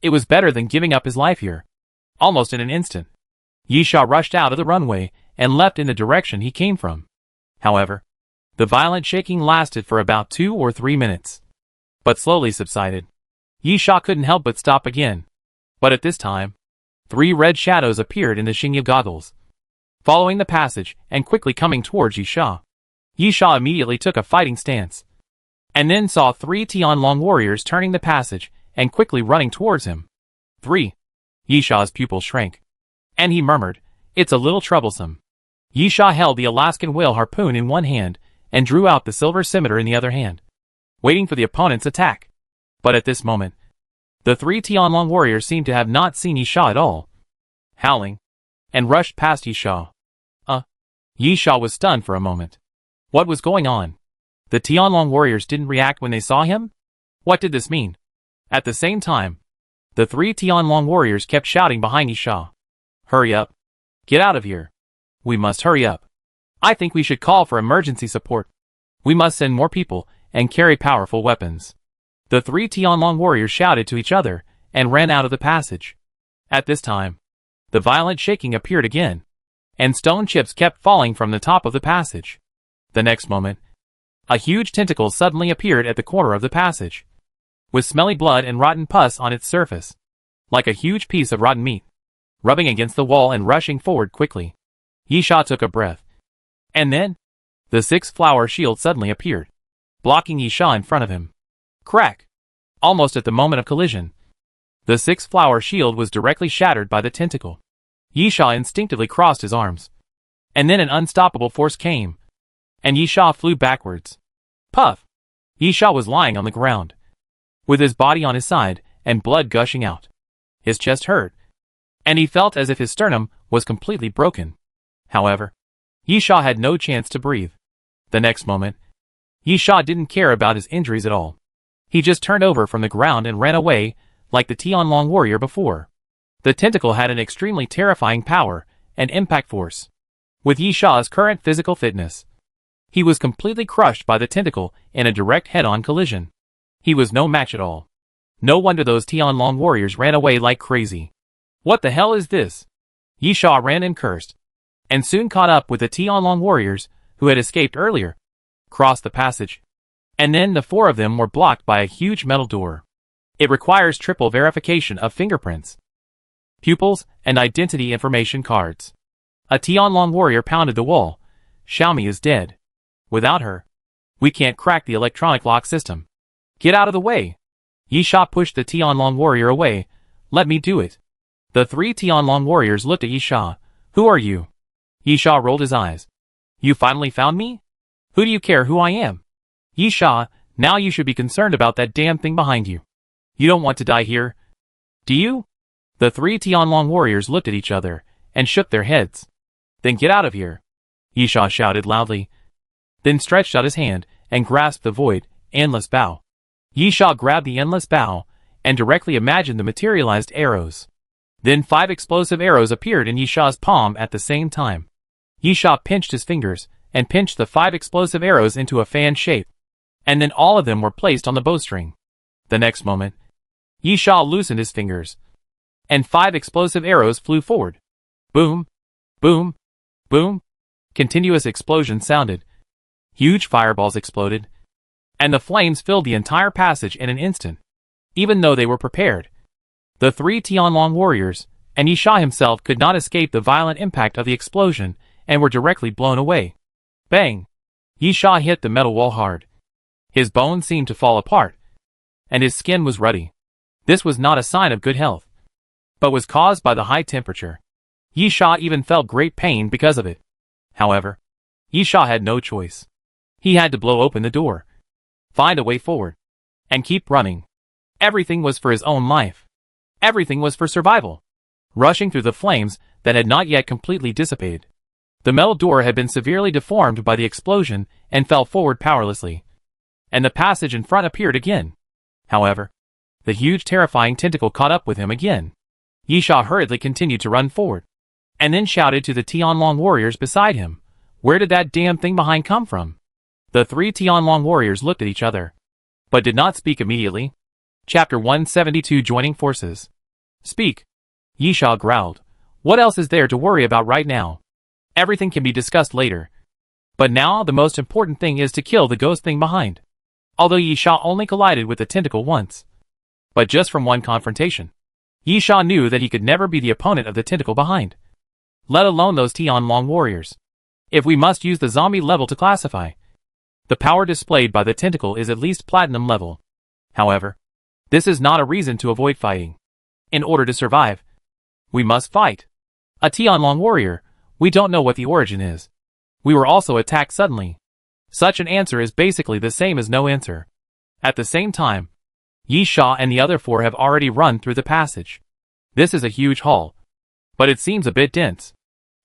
it was better than giving up his life here. Almost in an instant, Yisha rushed out of the runway and leapt in the direction he came from. However, the violent shaking lasted for about 2 or 3 minutes, but slowly subsided. Yisha couldn't help but stop again. But at this time, 3 red shadows appeared in the Xingya goggles, following the passage and quickly coming towards Yisha. Yisha immediately took a fighting stance, and then saw 3 Tianlong warriors turning the passage and quickly running towards him. 3. Yisha's pupil shrank, and he murmured, "It's a little troublesome." Yisha held the Alaskan whale harpoon in one hand and drew out the silver scimitar in the other hand, waiting for the opponent's attack. But at this moment, the 3 Tianlong warriors seemed to have not seen Yisha at all, howling, and rushed past Yisha. Yisha was stunned for a moment. What was going on? The Tianlong warriors didn't react when they saw him? What did this mean? At the same time, the 3 Tianlong warriors kept shouting behind Yisha. "Hurry up. Get out of here. We must hurry up. I think we should call for emergency support. We must send more people and carry powerful weapons." The 3 Tianlong warriors shouted to each other and ran out of the passage. At this time, the violent shaking appeared again, and stone chips kept falling from the top of the passage. The next moment, a huge tentacle suddenly appeared at the corner of the passage, with smelly blood and rotten pus on its surface, like a huge piece of rotten meat, rubbing against the wall and rushing forward quickly. Yisha took a breath. And then, the 6-flower shield suddenly appeared, blocking Yisha in front of him. Crack! Almost at the moment of collision, the 6-flower shield was directly shattered by the tentacle. Yisha instinctively crossed his arms, and then an unstoppable force came, and Yisha flew backwards. Puff! Yisha was lying on the ground, with his body on his side and blood gushing out. His chest hurt, and he felt as if his sternum was completely broken. However, Yisha had no chance to breathe. The next moment, Yisha didn't care about his injuries at all. He just turned over from the ground and ran away, like the Tianlong warrior before. The tentacle had an extremely terrifying power and impact force. With Yisha's current physical fitness, he was completely crushed by the tentacle in a direct head-on collision. He was no match at all. No wonder those Tianlong warriors ran away like crazy. What the hell is this? Yisha ran and cursed, and soon caught up with the Tianlong warriors who had escaped earlier, crossed the passage, and then the four of them were blocked by a huge metal door. It requires triple verification of fingerprints, pupils, and identity information cards. A Tianlong warrior pounded the wall. Xiaomi is dead. Without her, we can't crack the electronic lock system. Get out of the way. Yisha pushed the Tianlong warrior away. Let me do it. The three Tianlong warriors looked at Yisha. Who are you? Yisha rolled his eyes. You finally found me? Who do you care who I am? Yisha, now you should be concerned about that damn thing behind you. You don't want to die here, do you? The three Tianlong warriors looked at each other and shook their heads. Then get out of here, Yisha shouted loudly, then stretched out his hand and grasped the void, endless bow. Yisha grabbed the endless bow and directly imagined the materialized arrows. Then 5 explosive arrows appeared in Yisha's palm at the same time. Yisha pinched his fingers and pinched the 5 explosive arrows into a fan shape, and then all of them were placed on the bowstring. The next moment, Yisha loosened his fingers, and 5 explosive arrows flew forward. Boom, boom, boom. Continuous explosions sounded. Huge fireballs exploded, and the flames filled the entire passage in an instant. Even though they were prepared, the 3 Tianlong warriors and Yisha himself could not escape the violent impact of the explosion and were directly blown away. Bang! Yisha hit the metal wall hard. His bones seemed to fall apart, and his skin was ruddy. This was not a sign of good health, but was caused by the high temperature. Yisha even felt great pain because of it. However, Yisha had no choice. He had to blow open the door, find a way forward, and keep running. Everything was for his own life. Everything was for survival. Rushing through the flames that had not yet completely dissipated, the metal door had been severely deformed by the explosion and fell forward powerlessly, and the passage in front appeared again. However, the huge terrifying tentacle caught up with him again. Yisha hurriedly continued to run forward, and then shouted to the Tianlong warriors beside him, "Where did that damn thing behind come from?" The 3 Tianlong warriors looked at each other, but did not speak immediately. Chapter 172 Joining Forces. Speak, Yisha growled. What else is there to worry about right now? Everything can be discussed later. But now the most important thing is to kill the ghost thing behind. Although Yisha only collided with the tentacle once, but just from one confrontation, Yisha knew that he could never be the opponent of the tentacle behind, let alone those Tianlong warriors. If we must use the zombie level to classify, the power displayed by the tentacle is at least platinum level. However, this is not a reason to avoid fighting. In order to survive, we must fight. A Tianlong warrior, we don't know what the origin is. We were also attacked suddenly. Such an answer is basically the same as no answer. At the same time, Yisha and the other 4 have already run through the passage. This is a huge hall, but it seems a bit dense.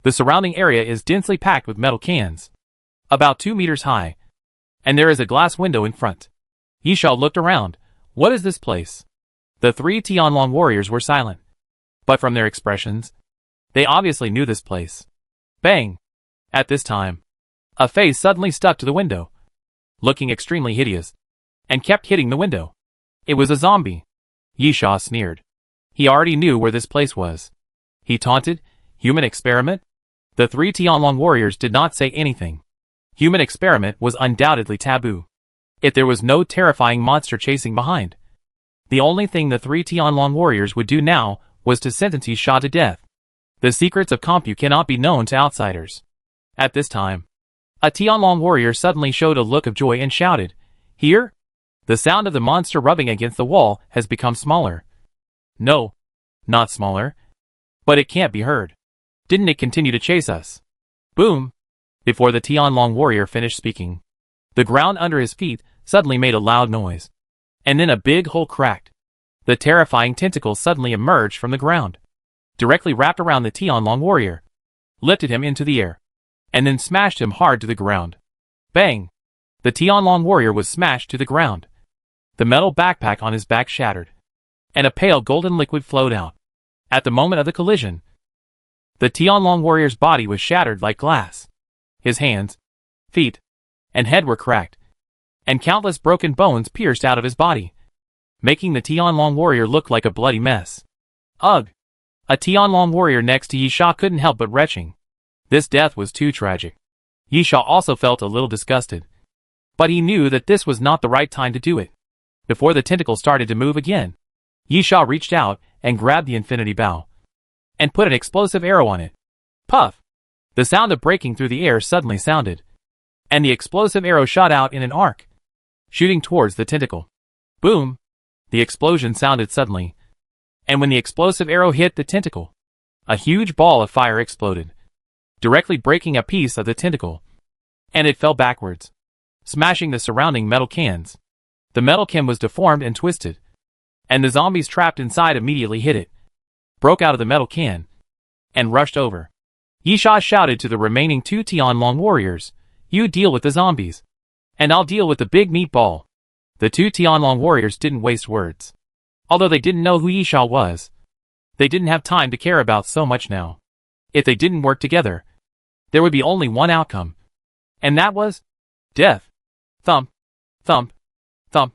The surrounding area is densely packed with metal cans, about 2 meters high, and there is a glass window in front. Yisha looked around. What is this place? The 3 Tianlong warriors were silent, but from their expressions, they obviously knew this place. Bang! At this time, a face suddenly stuck to the window, looking extremely hideous, and kept hitting the window. It was a zombie. Yisha sneered. He already knew where this place was. He taunted, "Human experiment?" The 3 Tianlong warriors did not say anything. Human experiment was undoubtedly taboo. If there was no terrifying monster chasing behind, the only thing the 3 Tianlong warriors would do now was to sentence Yisha to death. The secrets of Compu cannot be known to outsiders. At this time, a Tianlong warrior suddenly showed a look of joy and shouted, "Here?" The sound of the monster rubbing against the wall has become smaller. No, not smaller. But it can't be heard. Didn't it continue to chase us? Boom! Before the Tianlong warrior finished speaking, the ground under his feet suddenly made a loud noise. and then a big hole cracked. The terrifying tentacle suddenly emerged from the ground, directly wrapped around the Tianlong warrior, lifted him into the air, and then smashed him hard to the ground. Bang! The Tianlong warrior was smashed to the ground. The metal backpack on his back shattered, and a pale golden liquid flowed out. At the moment of the collision, the Tianlong warrior's body was shattered like glass. His hands, feet, and head were cracked, and countless broken bones pierced out of his body, making the Tianlong warrior look like a bloody mess. Ugh! A Tianlong warrior next to Yisha couldn't help but retching. This death was too tragic. Yisha also felt a little disgusted, but he knew that this was not the right time to do it. Before the tentacle started to move again, Yisha reached out and grabbed the infinity bow, and put an explosive arrow on it. Puff! The sound of breaking through the air suddenly sounded, and the explosive arrow shot out in an arc, shooting towards the tentacle. Boom! The explosion sounded suddenly, and when the explosive arrow hit the tentacle, a huge ball of fire exploded, directly breaking a piece of the tentacle, and it fell backwards, smashing the surrounding metal cans. The metal can was deformed and twisted, and the zombies trapped inside immediately hit it, broke out of the metal can, and rushed over. Yisha shouted to the remaining 2 Tianlong warriors, "You deal with the zombies, and I'll deal with the big meatball." The 2 Tianlong warriors didn't waste words. Although they didn't know who Yisha was, they didn't have time to care about so much now. If they didn't work together, there would be only one outcome, and that was death. Thump, thump, thump.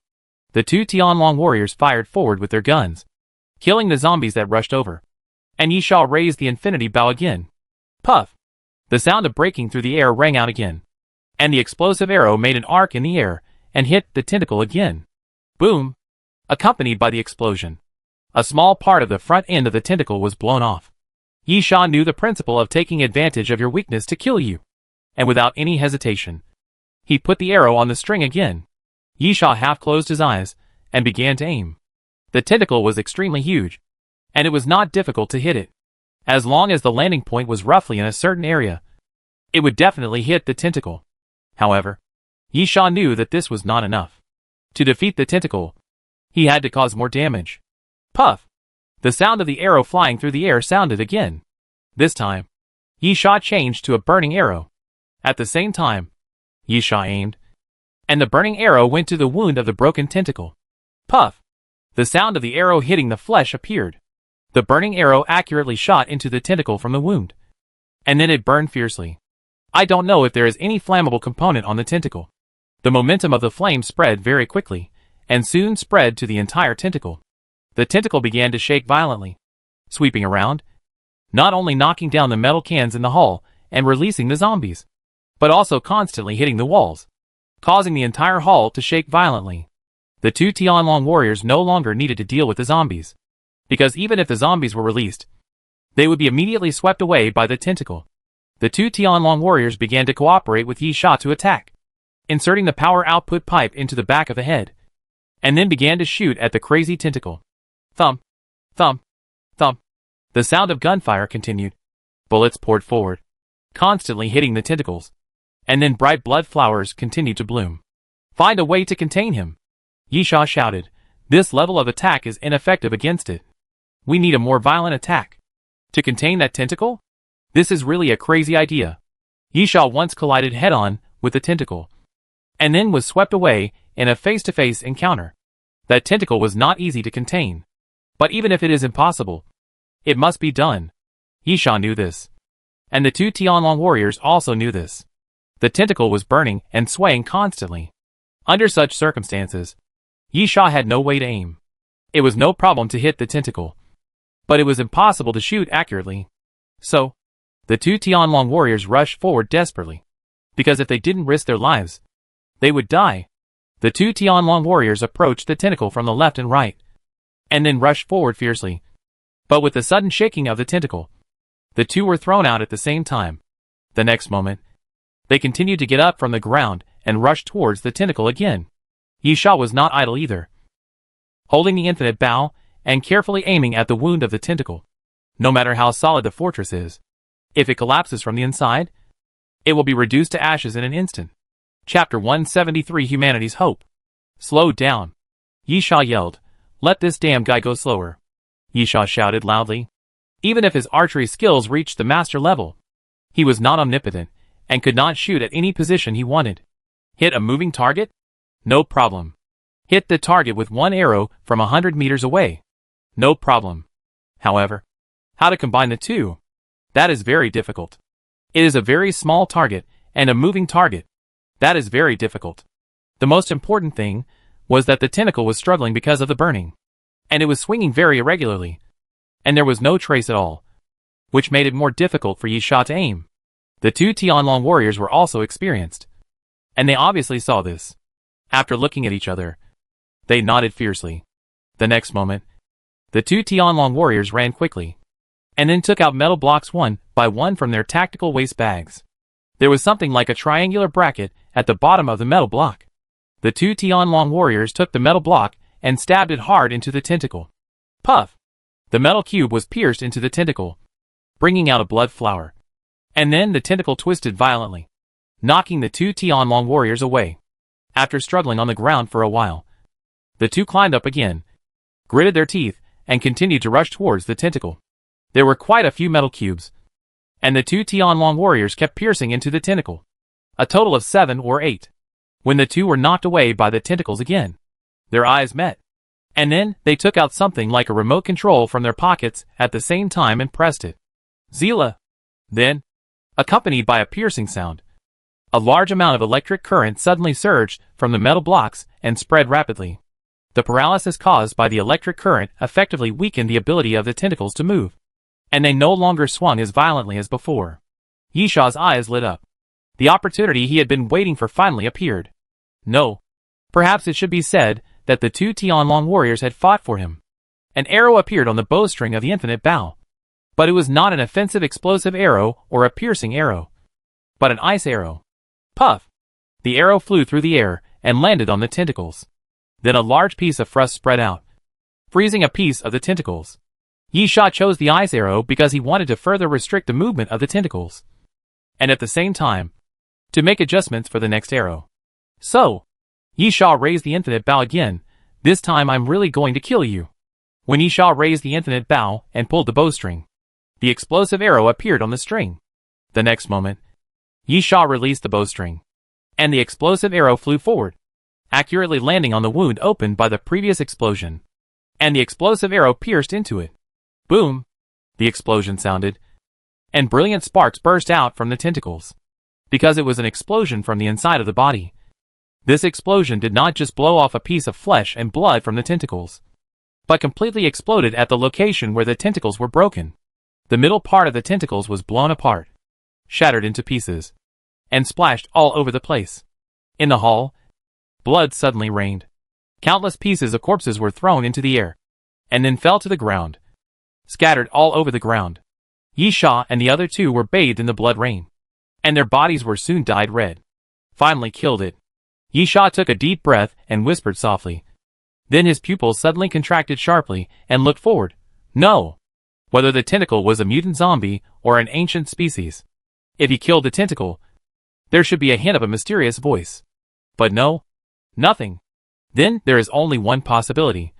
The 2 Tianlong warriors fired forward with their guns, killing the zombies that rushed over, and Yisha raised the infinity bow again. Puff! The sound of breaking through the air rang out again, and the explosive arrow made an arc in the air and hit the tentacle again. Boom! Accompanied by the explosion, a small part of the front end of the tentacle was blown off. Yisha knew the principle of taking advantage of your weakness to kill you, and without any hesitation, he put the arrow on the string again. Yisha half closed his eyes and began to aim. The tentacle was extremely huge, and it was not difficult to hit it. As long as the landing point was roughly in a certain area, it would definitely hit the tentacle. However, Yisha knew that this was not enough. To defeat the tentacle, he had to cause more damage. Puff! The sound of the arrow flying through the air sounded again. This time, Yisha changed to a burning arrow. At the same time, Yisha aimed, and the burning arrow went to the wound of the broken tentacle. Puff! The sound of the arrow hitting the flesh appeared. The burning arrow accurately shot into the tentacle from the wound, and then it burned fiercely. I don't know if there is any flammable component on the tentacle. The momentum of the flame spread very quickly, and soon spread to the entire tentacle. The tentacle began to shake violently, sweeping around, not only knocking down the metal cans in the hall and releasing the zombies, but also constantly hitting the walls, causing the entire hall to shake violently. The 2 Tianlong warriors no longer needed to deal with the zombies, because even if the zombies were released, they would be immediately swept away by the tentacle. The 2 Tianlong warriors began to cooperate with Yisha to attack, inserting the power output pipe into the back of the head, and then began to shoot at the crazy tentacle. Thump, thump, thump. The sound of gunfire continued. Bullets poured forward, constantly hitting the tentacles, and then bright blood flowers continued to bloom. Find a way to contain him, Yisha shouted. This level of attack is ineffective against it. We need a more violent attack. To contain that tentacle? This is really a crazy idea. Yisha once collided head-on with the tentacle, and then was swept away in a face-to-face encounter. That tentacle was not easy to contain. But even if it is impossible, it must be done. Yisha knew this, and the 2 Tianlong warriors also knew this. The tentacle was burning and swaying constantly. Under such circumstances, Yisha had no way to aim. It was no problem to hit the tentacle, but it was impossible to shoot accurately. So, the 2 Tianlong warriors rushed forward desperately, because if they didn't risk their lives, they would die. The 2 Tianlong warriors approached the tentacle from the left and right, and then rushed forward fiercely. But with the sudden shaking of the tentacle, the 2 were thrown out at the same time. The next moment, they continued to get up from the ground and rushed towards the tentacle again. Yisha was not idle either, holding the infinite bow and carefully aiming at the wound of the tentacle. No matter how solid the fortress is, if it collapses from the inside, it will be reduced to ashes in an instant. Chapter 173 Humanity's Hope. Slow down. Yisha yelled, "Let this damn guy go slower." Yisha shouted loudly. Even if his archery skills reached the master level, he was not omnipotent, and could not shoot at any position he wanted. Hit a moving target? No problem. Hit the target with one arrow from 100 meters away? No problem. However, how to combine the two? That is very difficult. It is a very small target, and a moving target. That is very difficult. The most important thing was that the tentacle was struggling because of the burning, and it was swinging very irregularly, and there was no trace at all, which made it more difficult for Yisha to aim. The two Tianlong warriors were also experienced, and they obviously saw this. After looking at each other, they nodded fiercely. The next moment, the two Tianlong warriors ran quickly, and then took out metal blocks one by one from their tactical waste bags. There was something like a triangular bracket at the bottom of the metal block. The two Tianlong warriors took the metal block and stabbed it hard into the tentacle. Puff! The metal cube was pierced into the tentacle, bringing out a blood flower. And then the tentacle twisted violently, knocking the two Tianlong warriors away. After struggling on the ground for a while, the two climbed up again, gritted their teeth, and continued to rush towards the tentacle. There were quite a few metal cubes, and the two Tianlong warriors kept piercing into the tentacle. A total of 7 or 8. When the two were knocked away by the tentacles again, their eyes met. And then they took out something like a remote control from their pockets at the same time and pressed it. Zila! Then, accompanied by a piercing sound, a large amount of electric current suddenly surged from the metal blocks and spread rapidly. The paralysis caused by the electric current effectively weakened the ability of the tentacles to move, and they no longer swung as violently as before. Yisha's eyes lit up. The opportunity he had been waiting for finally appeared. No. Perhaps it should be said that the two Tianlong warriors had fought for him. An arrow appeared on the bowstring of the infinite bow. But it was not an offensive explosive arrow or a piercing arrow, but an ice arrow. Puff! The arrow flew through the air and landed on the tentacles. Then a large piece of frost spread out, freezing a piece of the tentacles. Yisha chose the ice arrow because he wanted to further restrict the movement of the tentacles, and at the same time, to make adjustments for the next arrow. So, Yisha raised the infinite bow again. This time I'm really going to kill you. When Yisha raised the infinite bow and pulled the bowstring, the explosive arrow appeared on the string. The next moment, Yisha released the bowstring, and the explosive arrow flew forward, accurately landing on the wound opened by the previous explosion, and the explosive arrow pierced into it. Boom! The explosion sounded, and brilliant sparks burst out from the tentacles, because it was an explosion from the inside of the body. This explosion did not just blow off a piece of flesh and blood from the tentacles, but completely exploded at the location where the tentacles were broken. The middle part of the tentacles was blown apart, shattered into pieces, and splashed all over the place. In the hall, blood suddenly rained. Countless pieces of corpses were thrown into the air, and then fell to the ground, scattered all over the ground. Yisha and the other two were bathed in the blood rain, and their bodies were soon dyed red. Finally killed it. Yisha took a deep breath and whispered softly. Then his pupils suddenly contracted sharply and looked forward. No! Whether the tentacle was a mutant zombie or an ancient species. If he killed the tentacle, there should be a hint of a mysterious voice. But no. Nothing. Then there is only one possibility.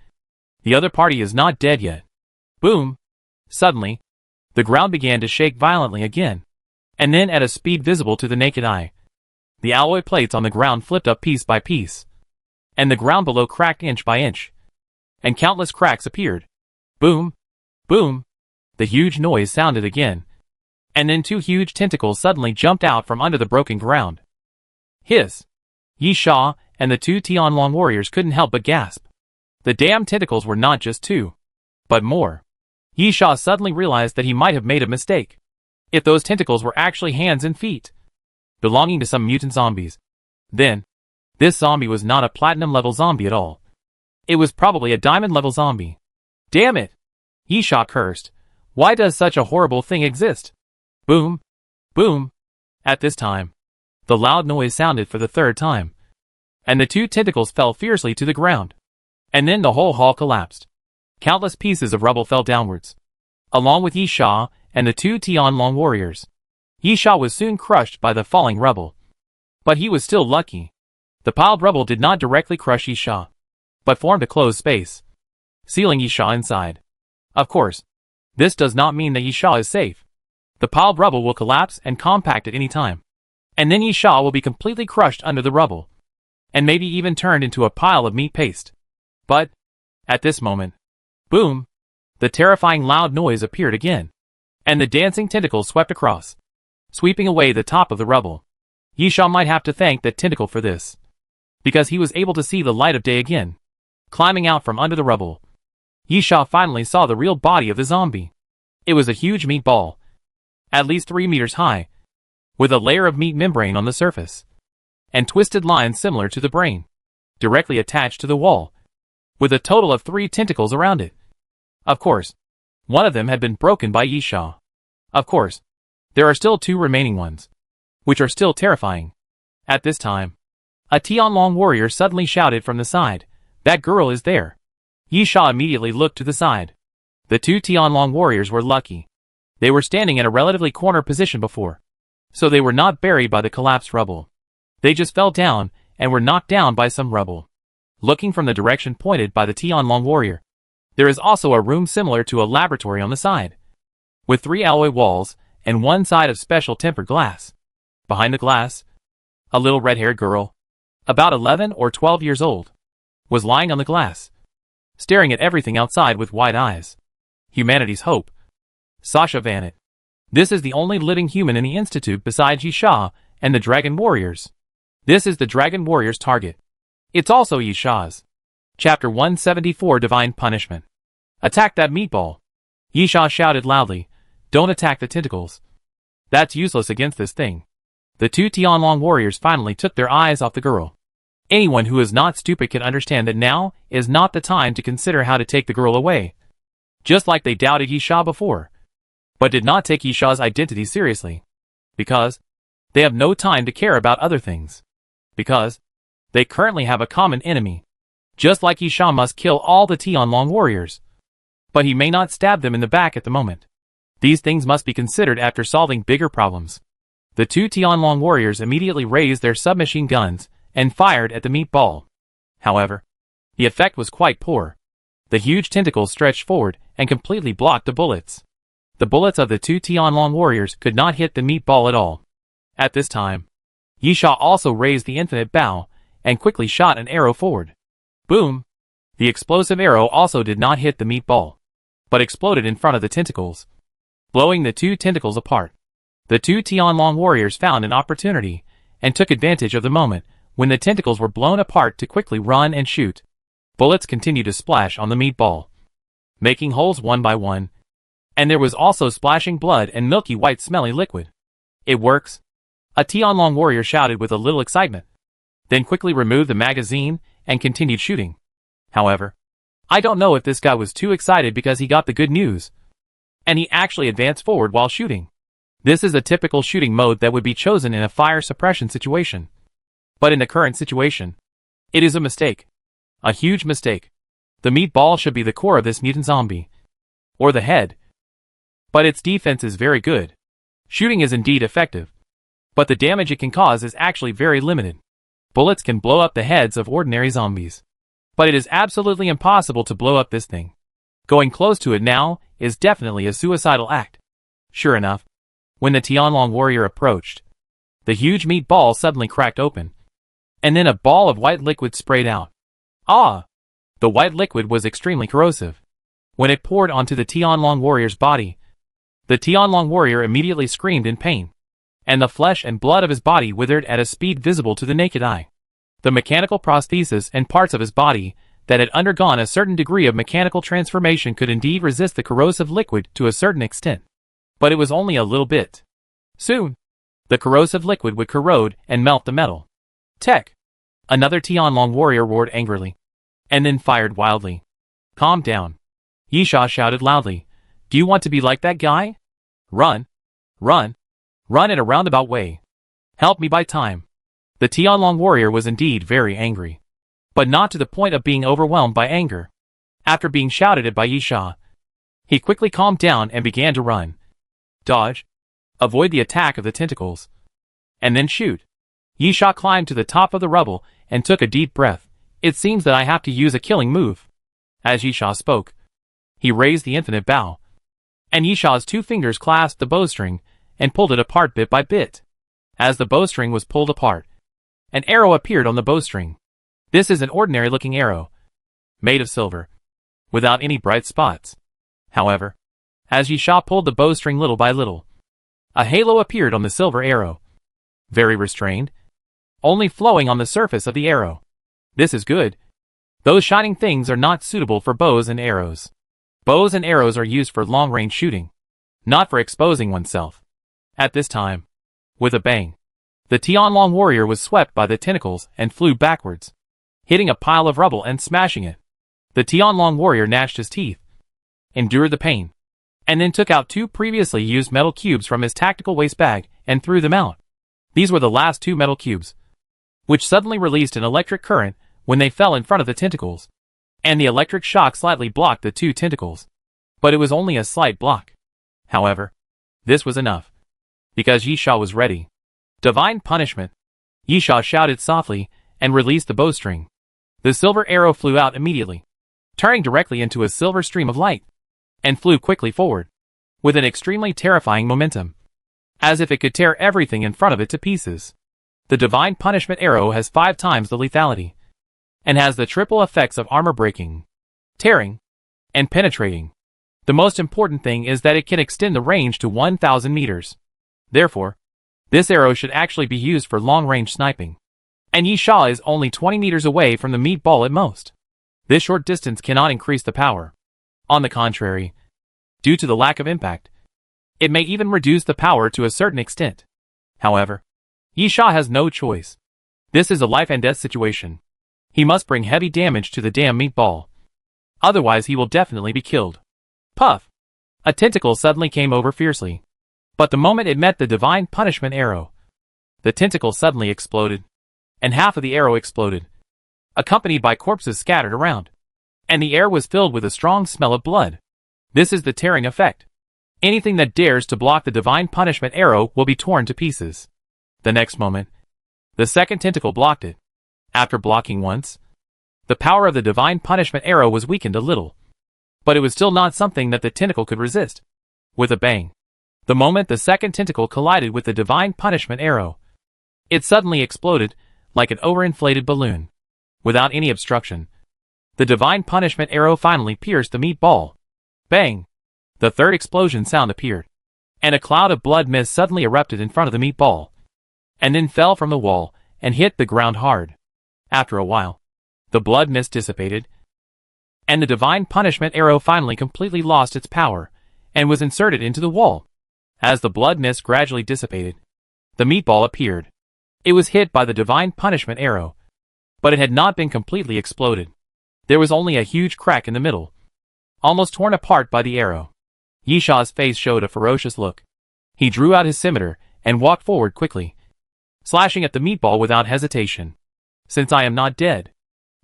The other party is not dead yet. Boom! Suddenly, the ground began to shake violently again, and then at a speed visible to the naked eye. The alloy plates on the ground flipped up piece by piece, and the ground below cracked inch by inch, and countless cracks appeared. Boom! Boom! The huge noise sounded again, and then two huge tentacles suddenly jumped out from under the broken ground. Hiss! Yisha and the two Tianlong warriors couldn't help but gasp. The damn tentacles were not just two, but more. Yisha suddenly realized that he might have made a mistake. If those tentacles were actually hands and feet, belonging to some mutant zombies, then this zombie was not a platinum-level zombie at all. It was probably a diamond-level zombie. Damn it! Yisha cursed. Why does such a horrible thing exist? Boom! Boom! At this time, the loud noise sounded for the third time, and the two tentacles fell fiercely to the ground. And then the whole hall collapsed. Countless pieces of rubble fell downwards, along with Yisha and the two Tianlong warriors. Yisha was soon crushed by the falling rubble, but he was still lucky. The piled rubble did not directly crush Yisha, but formed a closed space, sealing Yisha inside. Of course, this does not mean that Yisha is safe. The piled rubble will collapse and compact at any time, and then Yisha will be completely crushed under the rubble, and maybe even turned into a pile of meat paste. But, at this moment, boom, the terrifying loud noise appeared again, and the dancing tentacles swept across, sweeping away the top of the rubble. Yisha might have to thank that tentacle for this, because he was able to see the light of day again. Climbing out from under the rubble, Yisha finally saw the real body of the zombie. It was a huge meat ball, at least 3 meters high, with a layer of meat membrane on the surface, and twisted lines similar to the brain, directly attached to the wall, with a total of 3 tentacles around it. Of course, one of them had been broken by Yisha. Of course, there are still 2 remaining ones, which are still terrifying. At this time, a Tianlong warrior suddenly shouted from the side, "That girl is there." Yisha immediately looked to the side. The 2 Tianlong warriors were lucky. They were standing in a relatively corner position before, so they were not buried by the collapsed rubble. They just fell down and were knocked down by some rubble. Looking from the direction pointed by the Tianlong warrior, there is also a room similar to a laboratory on the side, with 3 alloy walls and 1 side of special tempered glass. Behind the glass, a little red-haired girl, about 11 or 12 years old, was lying on the glass, staring at everything outside with wide eyes. Humanity's hope. Sasha Vanet. This is the only living human in the Institute besides Yisha and the Dragon Warriors. This is the Dragon Warriors' target. It's also Yisha's. Chapter 174 Divine Punishment. Attack that meatball. Yisha shouted loudly, "Don't attack the tentacles. That's useless against this thing." The 2 Tianlong warriors finally took their eyes off the girl. Anyone who is not stupid can understand that now is not the time to consider how to take the girl away. Just like they doubted Yisha before, but did not take Yisha's identity seriously. Because they have no time to care about other things. Because they currently have a common enemy. Just like Yisha must kill all the Tianlong warriors, but he may not stab them in the back at the moment. These things must be considered after solving bigger problems. The 2 Tianlong warriors immediately raised their submachine guns and fired at the meat ball. However, the effect was quite poor. The huge tentacles stretched forward and completely blocked the bullets. The bullets of the 2 Tianlong warriors could not hit the meat ball at all. At this time, Yisha also raised the infinite bow and quickly shot an arrow forward. Boom! The explosive arrow also did not hit the meat ball, but exploded in front of the tentacles, blowing the 2 tentacles apart. The 2 Tianlong warriors found an opportunity and took advantage of the moment when the tentacles were blown apart to quickly run and shoot. Bullets continued to splash on the meat ball, making holes one by one, and there was also splashing blood and milky white smelly liquid. "It works," a Tianlong warrior shouted with a little excitement, then quickly removed the magazine and continued shooting. However, I don't know if this guy was too excited because he got the good news, and he actually advanced forward while shooting. This is a typical shooting mode that would be chosen in a fire suppression situation. But in the current situation, it is a mistake. A huge mistake. The meat ball should be the core of this mutant zombie, or the head. But its defense is very good. Shooting is indeed effective, but the damage it can cause is actually very limited. Bullets can blow up the heads of ordinary zombies, but it is absolutely impossible to blow up this thing. Going close to it now is definitely a suicidal act. Sure enough, when the Tianlong warrior approached, the huge meat ball suddenly cracked open, and then a ball of white liquid sprayed out. Ah! The white liquid was extremely corrosive. When it poured onto the Tianlong warrior's body, the Tianlong warrior immediately screamed in pain, and the flesh and blood of his body withered at a speed visible to the naked eye. The mechanical prosthesis and parts of his body that had undergone a certain degree of mechanical transformation could indeed resist the corrosive liquid to a certain extent, but it was only a little bit. Soon, the corrosive liquid would corrode and melt the metal. Tech! Another Tianlong warrior roared angrily, and then fired wildly. "Calm down," Yisha shouted loudly. "Do you want to be like that guy? Run! Run! Run in a roundabout way. Help me buy time." The Tianlong warrior was indeed very angry, but not to the point of being overwhelmed by anger. After being shouted at by Yisha, he quickly calmed down and began to run. Dodge. Avoid the attack of the tentacles. And then shoot. Yisha climbed to the top of the rubble and took a deep breath. It seems that I have to use a killing move. As Yisha spoke, he raised the infinite bow, and Yisha's 2 fingers clasped the bowstring and pulled it apart bit by bit. As the bowstring was pulled apart, an arrow appeared on the bowstring. This is an ordinary-looking arrow, made of silver, without any bright spots. However, as Yisha pulled the bowstring little by little, a halo appeared on the silver arrow. Very restrained, only flowing on the surface of the arrow. This is good. Those shining things are not suitable for bows and arrows. Bows and arrows are used for long-range shooting, not for exposing oneself. At this time, with a bang, the Tianlong warrior was swept by the tentacles and flew backwards, hitting a pile of rubble and smashing it. The Tianlong warrior gnashed his teeth, endured the pain, and then took out 2 previously used metal cubes from his tactical waste bag and threw them out. These were the last 2 metal cubes, which suddenly released an electric current when they fell in front of the tentacles, and the electric shock slightly blocked the 2 tentacles. But it was only a slight block. However, this was enough, because Yisha was ready. Divine punishment. Yisha shouted softly and released the bowstring. The silver arrow flew out immediately, turning directly into a silver stream of light, and flew quickly forward, with an extremely terrifying momentum, as if it could tear everything in front of it to pieces. The divine punishment arrow has 5 times the lethality, and has the triple effects of armor breaking, tearing, and penetrating. The most important thing is that it can extend the range to 1,000 meters. Therefore, this arrow should actually be used for long-range sniping. And Yisha is only 20 meters away from the meatball at most. This short distance cannot increase the power. On the contrary, due to the lack of impact, it may even reduce the power to a certain extent. However, Yisha has no choice. This is a life and death situation. He must bring heavy damage to the damn meatball. Otherwise he will definitely be killed. Puff! A tentacle suddenly came over fiercely. But the moment it met the divine punishment arrow, the tentacle suddenly exploded, and half of the arrow exploded, accompanied by corpses scattered around. And the air was filled with a strong smell of blood. This is the tearing effect. Anything that dares to block the divine punishment arrow will be torn to pieces. The next moment, the second tentacle blocked it. After blocking once, the power of the divine punishment arrow was weakened a little. But it was still not something that the tentacle could resist. With a bang, the moment the second tentacle collided with the divine punishment arrow, it suddenly exploded like an overinflated balloon. Without any obstruction, the divine punishment arrow finally pierced the meatball. Bang! The third explosion sound appeared, and a cloud of blood mist suddenly erupted in front of the meatball, and then fell from the wall and hit the ground hard. After a while, the blood mist dissipated, and the divine punishment arrow finally completely lost its power and was inserted into the wall. As the blood mist gradually dissipated, the meatball appeared. It was hit by the divine punishment arrow, but it had not been completely exploded. There was only a huge crack in the middle, almost torn apart by the arrow. Yisha's face showed a ferocious look. He drew out his scimitar and walked forward quickly, slashing at the meatball without hesitation. "Since I am not dead,"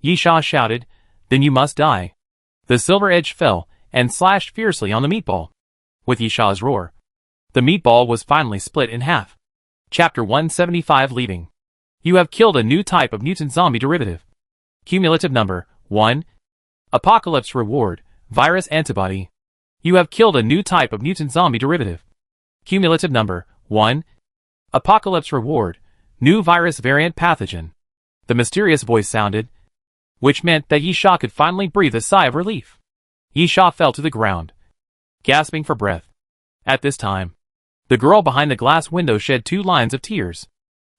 Yisha shouted, "then you must die." The silver edge fell and slashed fiercely on the meatball. With Yisha's roar, the meatball was finally split in half. Chapter 175 Leaving. You have killed a new type of mutant zombie derivative. Cumulative number 1. Apocalypse reward, virus antibody. You have killed a new type of mutant zombie derivative. Cumulative number 1. Apocalypse reward, new virus variant pathogen. The mysterious voice sounded, which meant that Yisha could finally breathe a sigh of relief. Yisha fell to the ground, gasping for breath. At this time, the girl behind the glass window shed 2 lines of tears.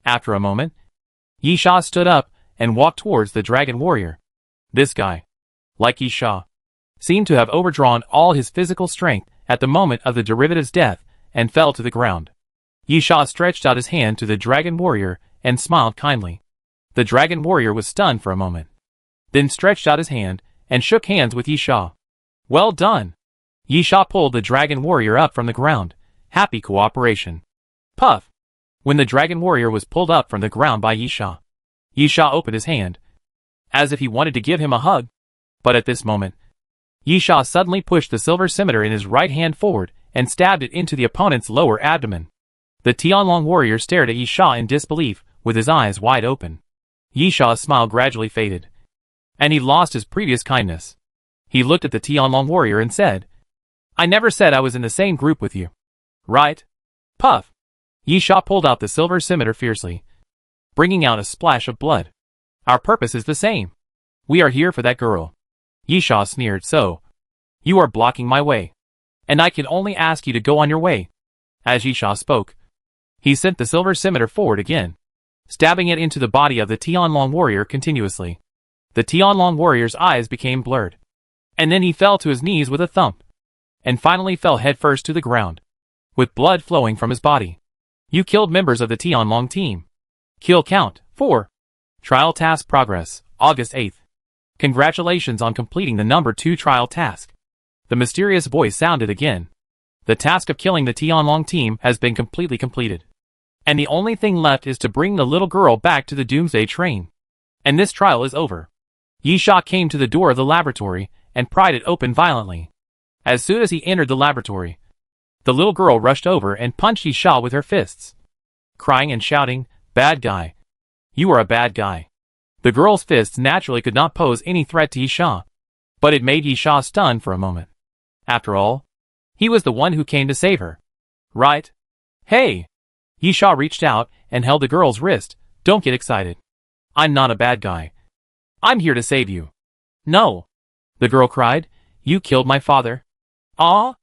After a moment, Yisha stood up and walked towards the dragon warrior. This guy, like Yisha, seemed to have overdrawn all his physical strength at the moment of the derivative's death and fell to the ground. Yisha stretched out his hand to the dragon warrior and smiled kindly. The dragon warrior was stunned for a moment, then stretched out his hand and shook hands with Yisha. "Well done." Yisha pulled the dragon warrior up from the ground. Happy cooperation. Puff! When the dragon warrior was pulled up from the ground by Yisha, Yisha opened his hand, as if he wanted to give him a hug. But at this moment, Yisha suddenly pushed the silver scimitar in his right hand forward and stabbed it into the opponent's lower abdomen. The Tianlong warrior stared at Yisha in disbelief, with his eyes wide open. Yisha's smile gradually faded, and he lost his previous kindness. He looked at the Tianlong warrior and said, "I never said I was in the same group with you. Right?" Puff. Yi Sha pulled out the silver scimitar fiercely, bringing out a splash of blood. "Our purpose is the same. We are here for that girl." Yi Sha sneered, "So, you are blocking my way, and I can only ask you to go on your way." As Yi Sha spoke, he sent the silver scimitar forward again, stabbing it into the body of the Tianlong warrior continuously. The Tianlong warrior's eyes became blurred, and then he fell to his knees with a thump, and finally fell headfirst to the ground, with blood flowing from his body. You killed members of the Tianlong team. Kill count 4. Trial task progress, August 8th. Congratulations on completing the number 2 trial task. The mysterious voice sounded again. The task of killing the Tianlong team has been completely completed, and the only thing left is to bring the little girl back to the Doomsday train. And this trial is over. Yi Sha came to the door of the laboratory and pried it open violently. As soon as he entered the laboratory, the little girl rushed over and punched Yi Sha with her fists, crying and shouting, "Bad guy. You are a bad guy." The girl's fists naturally could not pose any threat to Yi Sha, but it made Yi Sha stunned for a moment. After all, he was the one who came to save her. Right? "Hey!" Yi Sha reached out and held the girl's wrist. "Don't get excited. I'm not a bad guy. I'm here to save you." "No!" the girl cried. "You killed my father." "Ah?"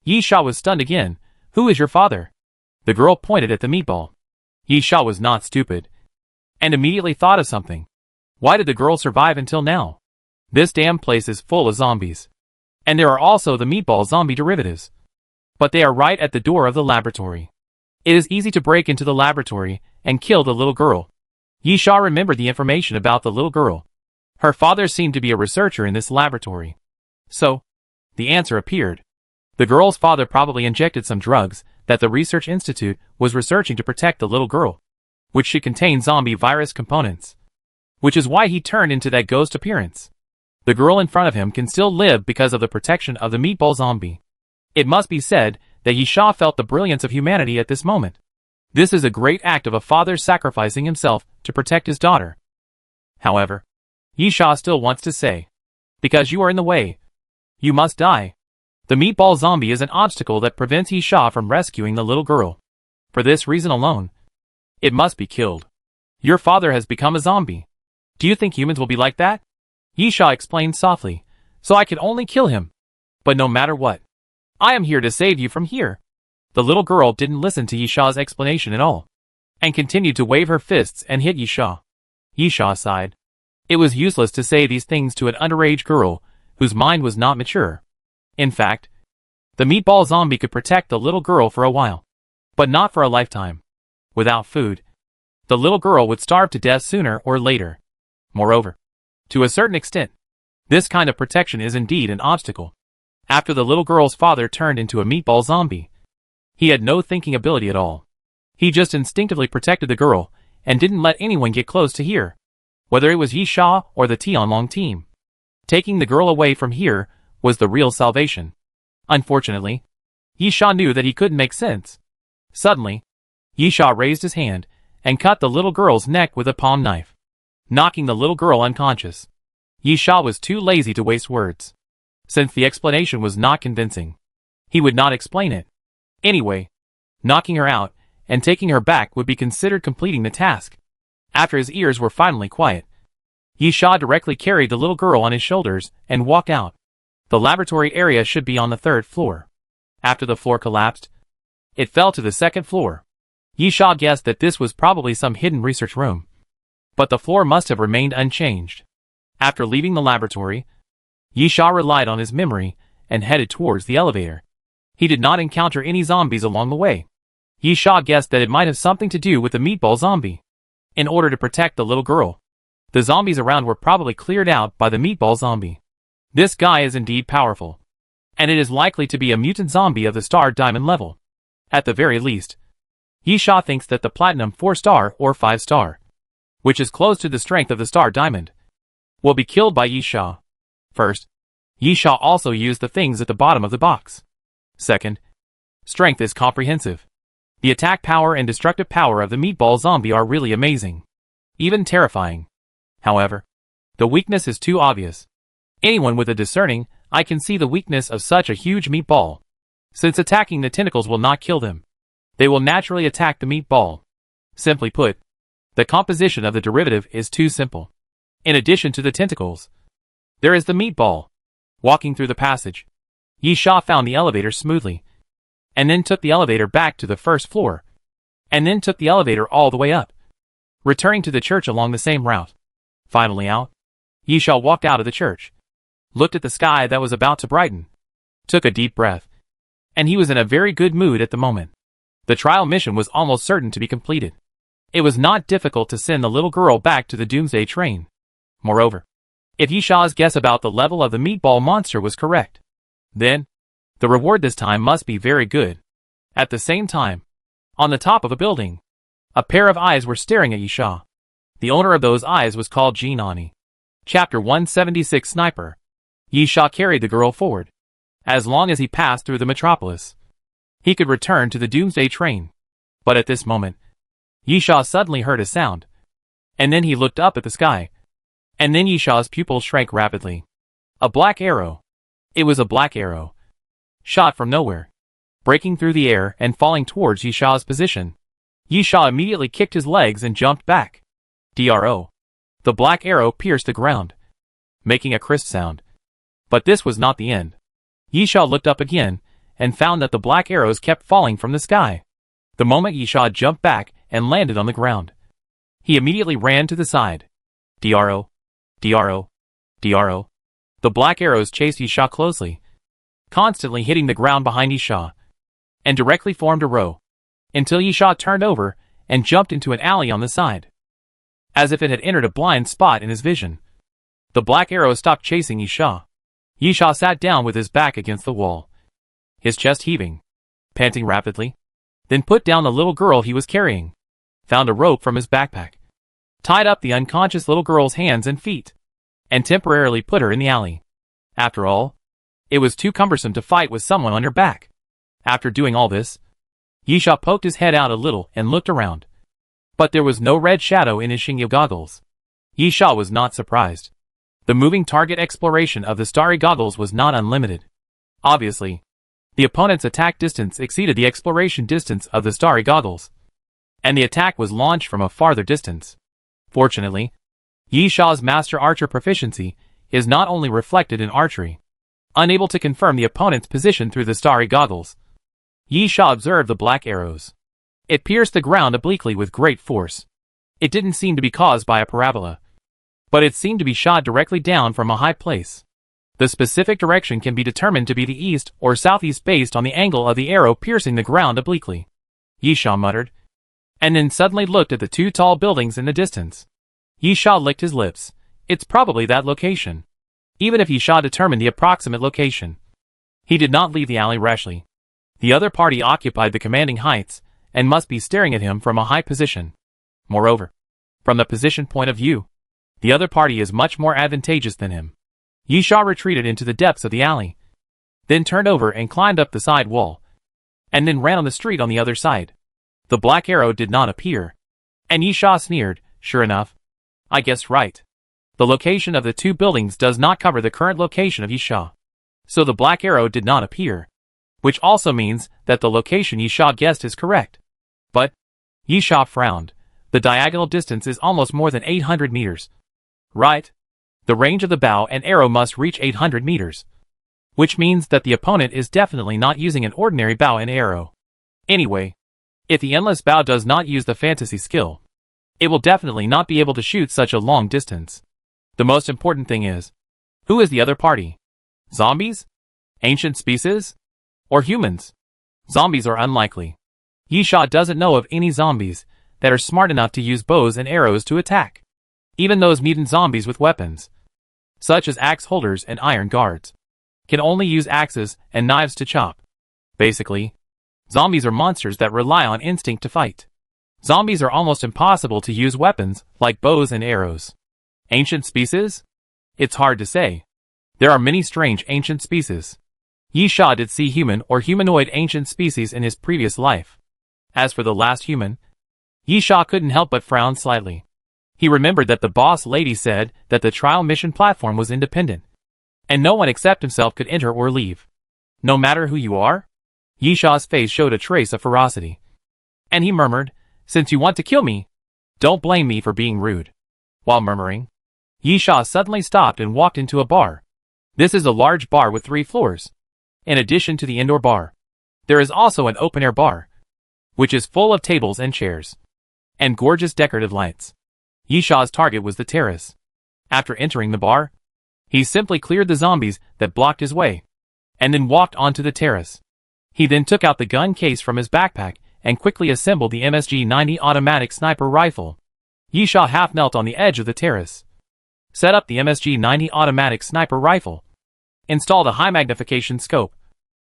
Yi Sha was stunned again. "Who is your father?" The girl pointed at the meatball. Yi Sha was not stupid, and immediately thought of something. Why did the girl survive until now? This damn place is full of zombies. And there are also the meatball zombie derivatives. But they are right at the door of the laboratory. It is easy to break into the laboratory and kill the little girl. Yi Sha remembered the information about the little girl. Her father seemed to be a researcher in this laboratory. So, the answer appeared. The girl's father probably injected some drugs that the research institute was researching to protect the little girl, which should contain zombie virus components. Which is why he turned into that ghost appearance. The girl in front of him can still live because of the protection of the meatball zombie. It must be said that Yi Sha felt the brilliance of humanity at this moment. This is a great act of a father sacrificing himself to protect his daughter. However, Yi Sha still wants to say, "Because you are in the way, you must die." The meatball zombie is an obstacle that prevents Yi Sha from rescuing the little girl. For this reason alone, it must be killed. Your father has become a zombie. Do you think humans will be like that? Yi Sha explained softly, "So I can only kill him. But no matter what, I am here to save you from here." The little girl didn't listen to Yi Sha's explanation at all, and continued to wave her fists and hit Yi Sha. Yi Sha sighed. It was useless to say these things to an underage girl whose mind was not mature. In fact, the meatball zombie could protect the little girl for a while, but not for a lifetime. Without food, the little girl would starve to death sooner or later. Moreover, to a certain extent, this kind of protection is indeed an obstacle. After the little girl's father turned into a meatball zombie, he had no thinking ability at all. He just instinctively protected the girl and didn't let anyone get close to here, whether it was Yi Sha or the Tianlong team. Taking the girl away from here was the real salvation. Unfortunately, Yi Sha knew that he couldn't make sense. Suddenly, Yi Sha raised his hand and cut the little girl's neck with a palm knife, knocking the little girl unconscious. Yi Sha was too lazy to waste words. Since the explanation was not convincing, he would not explain it. Anyway, knocking her out and taking her back would be considered completing the task. After his ears were finally quiet, Yi Sha directly carried the little girl on his shoulders and walked out. The laboratory area should be on the 3rd floor. After the floor collapsed, it fell to the 2nd floor. Yi Sha guessed that this was probably some hidden research room, but the floor must have remained unchanged. After leaving the laboratory, Yi Sha relied on his memory and headed towards the elevator. He did not encounter any zombies along the way. Yi Sha guessed that it might have something to do with the meatball zombie. In order to protect the little girl, the zombies around were probably cleared out by the meatball zombie. This guy is indeed powerful, and it is likely to be a mutant zombie of the star diamond level. At the very least, Yi Sha thinks that the platinum 4-star or 5-star, which is close to the strength of the star diamond, will be killed by Yi Sha. First, Yi Sha also used the things at the bottom of the box. Second, strength is comprehensive. The attack power and destructive power of the meatball zombie are really amazing, even terrifying. However, The weakness is too obvious. Anyone with a discerning eye can see the weakness of such a huge meatball. Since attacking the tentacles will not kill them, they will naturally attack the meatball. Simply put, the composition of the derivative is too simple. In addition to the tentacles, there is the meatball. Walking through the passage, Yi Sha found the elevator smoothly, and then took the elevator back to the first floor, and then took the elevator all the way up, returning to the church along the same route. Finally out, Yi Sha walked out of the church, looked at the sky that was about to brighten, took a deep breath, and he was in a very good mood at the moment. The trial mission was almost certain to be completed. It was not difficult to send the little girl back to the Doomsday train. Moreover, if Yi Sha's guess about the level of the meatball monster was correct, then the reward this time must be very good. At the same time, on the top of a building, a pair of eyes were staring at Yi Sha. The owner of those eyes was called Jinani. Chapter 176 Sniper. Yi Sha carried the girl forward. As long as he passed through the metropolis, he could return to the Doomsday train. But at this moment, Yi Sha suddenly heard a sound, and then he looked up at the sky, and then Yi Sha's pupils shrank rapidly. A black arrow. It was a black arrow, shot from nowhere, breaking through the air and falling towards Yi Sha's position. Yi Sha immediately kicked his legs and jumped back. Dro. The black arrow pierced the ground, making a crisp sound. But this was not the end. Yi Sha looked up again, and found that the black arrows kept falling from the sky. The moment Yi Sha jumped back and landed on the ground, he immediately ran to the side. Dro. Dro. Dro. The black arrows chased Yi Sha closely, constantly hitting the ground behind Yi Sha, and directly formed a row, until Yi Sha turned over and jumped into an alley on the side. As if it had entered a blind spot in his vision, the black arrows stopped chasing Yi Sha. Yi Sha sat down with his back against the wall, his chest heaving, panting rapidly, then put down the little girl he was carrying, found a rope from his backpack, tied up the unconscious little girl's hands and feet, and temporarily put her in the alley. After all, it was too cumbersome to fight with someone on your back. After doing all this, Yi Sha poked his head out a little and looked around. But there was no red shadow in his Xingyu goggles. Yi Sha was not surprised. The moving target exploration of the starry goggles was not unlimited. Obviously, the opponent's attack distance exceeded the exploration distance of the starry goggles, and the attack was launched from a farther distance. Fortunately, Yi Sha's master archer proficiency is not only reflected in archery. Unable to confirm the opponent's position through the starry goggles, Yi Sha observed the black arrows. It pierced the ground obliquely with great force. It didn't seem to be caused by a parabola, but it seemed to be shot directly down from a high place. The specific direction can be determined to be the east or southeast based on the angle of the arrow piercing the ground obliquely. Yi Sha muttered, and then suddenly looked at the two tall buildings in the distance. Yi Sha licked his lips. It's probably that location. Even if Yi Sha determined the approximate location, he did not leave the alley rashly. The other party occupied the commanding heights, and must be staring at him from a high position. Moreover, from the position point of view, the other party is much more advantageous than him. Yi Sha retreated into the depths of the alley, then turned over and climbed up the side wall, and then ran on the street on the other side. The black arrow did not appear, and Yi Sha sneered, sure enough, I guessed right. The location of the two buildings does not cover the current location of Yi Sha, so the black arrow did not appear, which also means that the location Yi Sha guessed is correct. But, Yi Sha frowned, the diagonal distance is almost more than 800 meters. Right? The range of the bow and arrow must reach 800 meters. Which means that the opponent is definitely not using an ordinary bow and arrow. Anyway, if the endless bow does not use the fantasy skill, it will definitely not be able to shoot such a long distance. The most important thing is, who is the other party? Zombies? Ancient species? Or humans? Zombies are unlikely. Yi Sha doesn't know of any zombies that are smart enough to use bows and arrows to attack. Even those mutant zombies with weapons, such as axe holders and iron guards, can only use axes and knives to chop. Basically, zombies are monsters that rely on instinct to fight. Zombies are almost impossible to use weapons like bows and arrows. Ancient species? It's hard to say. There are many strange ancient species. Yi Sha did see human or humanoid ancient species in his previous life. As for the last human, Yi Sha couldn't help but frown slightly. He remembered that the boss lady said that the trial mission platform was independent, and no one except himself could enter or leave. No matter who you are? Yishaw's face showed a trace of ferocity. And he murmured, "Since you want to kill me, don't blame me for being rude." While murmuring, Yishaw suddenly stopped and walked into a bar. This is a large bar with 3 floors. In addition to the indoor bar, there is also an open-air bar, which is full of tables and chairs, and gorgeous decorative lights. Yishaw's target was the terrace. After entering the bar, he simply cleared the zombies that blocked his way, and then walked onto the terrace. He then took out the gun case from his backpack and quickly assembled the MSG-90 automatic sniper rifle. Yishaw half knelt on the edge of the terrace, set up the MSG-90 automatic sniper rifle, installed a high magnification scope,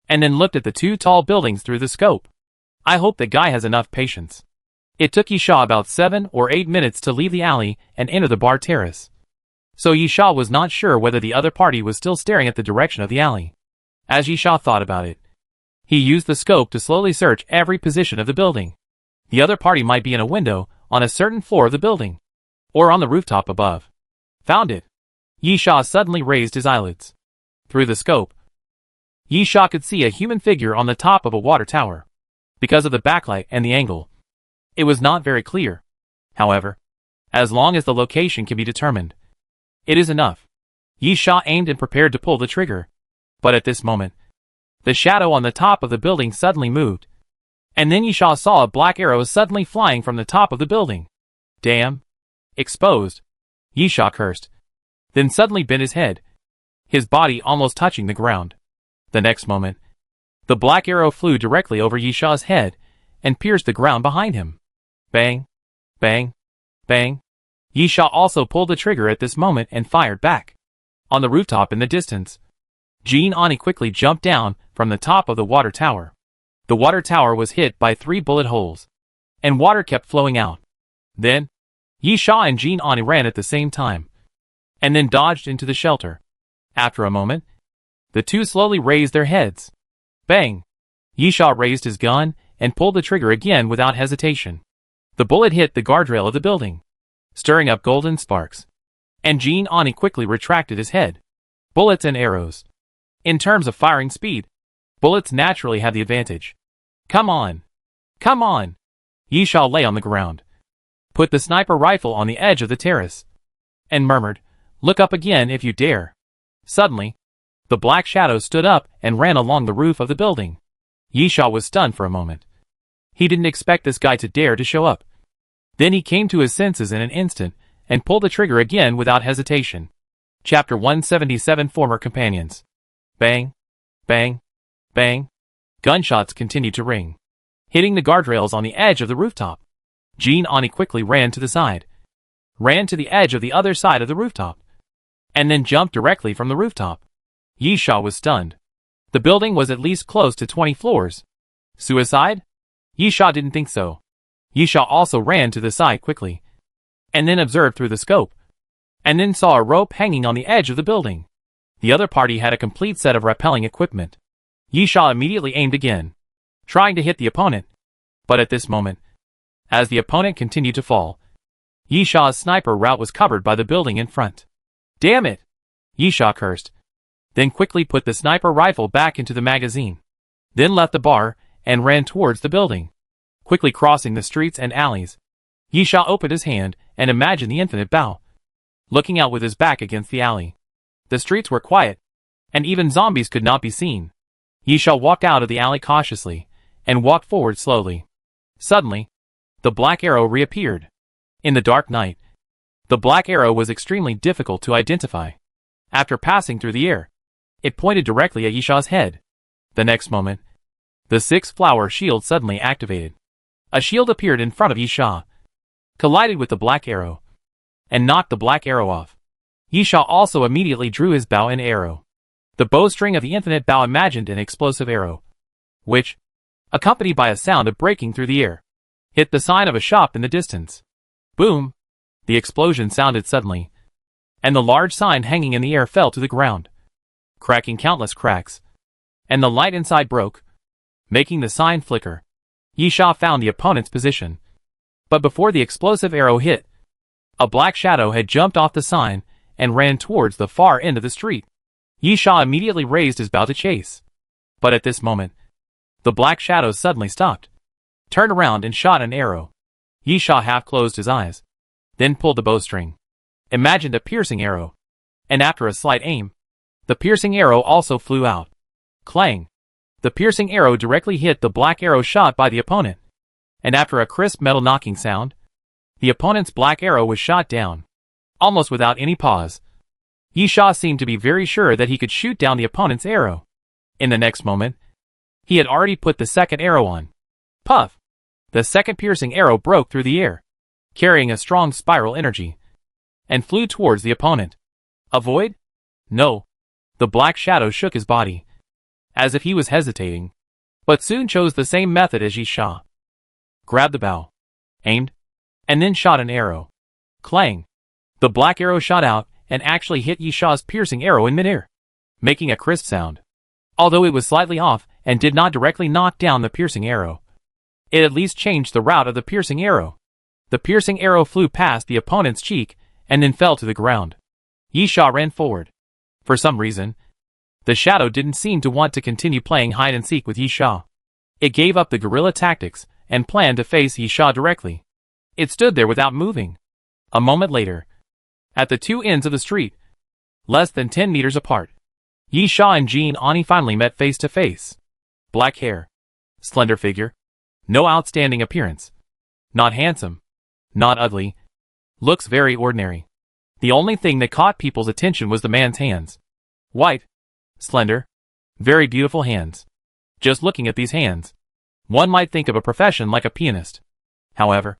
and then looked at the 2 tall buildings through the scope. I hope the guy has enough patience. It took Yishaw about 7 or 8 minutes to leave the alley and enter the bar terrace. So Yishaw was not sure whether the other party was still staring at the direction of the alley. As Yishaw thought about it, he used the scope to slowly search every position of the building. The other party might be in a window on a certain floor of the building, or on the rooftop above. Found it. Yishaw suddenly raised his eyelids. Through the scope, Yishaw could see a human figure on the top of a water tower. Because of the backlight and the angle, it was not very clear. However, as long as the location can be determined, it is enough. Yishaw aimed and prepared to pull the trigger. But at this moment, the shadow on the top of the building suddenly moved. And then Yishaw saw a black arrow suddenly flying from the top of the building. Damn. Exposed. Yishaw cursed. Then suddenly bent his head, his body almost touching the ground. The next moment, the black arrow flew directly over Yishaw's head and pierced the ground behind him. Bang. Bang. Bang. Yishaw also pulled the trigger at this moment and fired back. On the rooftop in the distance, Jean Ani quickly jumped down from the top of the water tower. The water tower was hit by 3 bullet holes, and water kept flowing out. Then, Yishaw and Jean Ani ran at the same time, and then dodged into the shelter. After a moment, the 2 slowly raised their heads. Bang! Yishaw raised his gun and pulled the trigger again without hesitation. The bullet hit the guardrail of the building, stirring up golden sparks, and Jean Ani quickly retracted his head. Bullets and arrows. In terms of firing speed, bullets naturally have the advantage. Come on! Come on! Yishaw lay on the ground, put the sniper rifle on the edge of the terrace, and murmured, "Look up again if you dare." Suddenly, the black shadow stood up and ran along the roof of the building. Yishaw was stunned for a moment. He didn't expect this guy to dare to show up. Then he came to his senses in an instant and pulled the trigger again without hesitation. Chapter 177 Former Companions. Bang. Bang. Bang. Gunshots continued to ring, hitting the guardrails on the edge of the rooftop. Jean Ani quickly ran to the side, ran to the edge of the other side of the rooftop, and then jumped directly from the rooftop. Yishaw was stunned. The building was at least close to 20 floors. Suicide? Yishaw didn't think so. Yishaw also ran to the side quickly, and then observed through the scope, and then saw a rope hanging on the edge of the building. The other party had a complete set of rappelling equipment. Yishaw immediately aimed again, trying to hit the opponent. But at this moment, as the opponent continued to fall, Yishaw's sniper route was covered by the building in front. Damn it! Yishaw cursed, then quickly put the sniper rifle back into the magazine, then left the bar and ran towards the building. Quickly crossing the streets and alleys, Yishaw opened his hand and imagined the infinite bow, looking out with his back against the alley. The streets were quiet, and even zombies could not be seen. Yishaw walked out of the alley cautiously, and walked forward slowly. Suddenly, the black arrow reappeared. In the dark night, the black arrow was extremely difficult to identify. After passing through the air, it pointed directly at Yishaw's head. The next moment, the 6-flower shield suddenly activated. A shield appeared in front of Yishaw, collided with the black arrow, and knocked the black arrow off. Yishaw also immediately drew his bow and arrow. The bowstring of the infinite bow imagined an explosive arrow, which, accompanied by a sound of breaking through the air, hit the sign of a shop in the distance. Boom! The explosion sounded suddenly, and the large sign hanging in the air fell to the ground, cracking countless cracks, and the light inside broke, making the sign flicker. Yishaw found the opponent's position, but before the explosive arrow hit, A black shadow had jumped off the sign and ran towards the far end of the street. Yi Sha immediately raised his bow to chase. But at this moment, the black shadow suddenly stopped, turned around and shot an arrow. Yi Sha half closed his eyes, then pulled the bowstring, imagined a piercing arrow, and after a slight aim, the piercing arrow also flew out. Clang! The piercing arrow directly hit the black arrow shot by the opponent, and after a crisp metal knocking sound, the opponent's black arrow was shot down, almost without any pause. Yi Sha seemed to be very sure that he could shoot down the opponent's arrow. In the next moment, he had already put the second arrow on. Puff! The second piercing arrow broke through the air, carrying a strong spiral energy, and flew towards the opponent. Avoid? No. The black shadow shook his body, as if he was hesitating, but soon chose the same method as Yi Sha. Grabbed the bow, aimed, and then shot an arrow. Clang! The black arrow shot out and actually hit Yi Sha's piercing arrow in midair, making a crisp sound. Although it was slightly off and did not directly knock down the piercing arrow, it at least changed the route of the piercing arrow. The piercing arrow flew past the opponent's cheek and then fell to the ground. Yi Sha ran forward. For some reason, the shadow didn't seem to want to continue playing hide-and-seek with Yi Sha. It gave up the guerrilla tactics and planned to face Yi Sha directly. It stood there without moving. A moment later, at the two ends of the street, less than 10 meters apart, Yi Sha and Jin Ani finally met face to face. Black hair, slender figure, no outstanding appearance. Not handsome, not ugly, looks very ordinary. The only thing that caught people's attention was the man's hands. White, slender, very beautiful hands. Just looking at these hands, one might think of a profession like a pianist. However,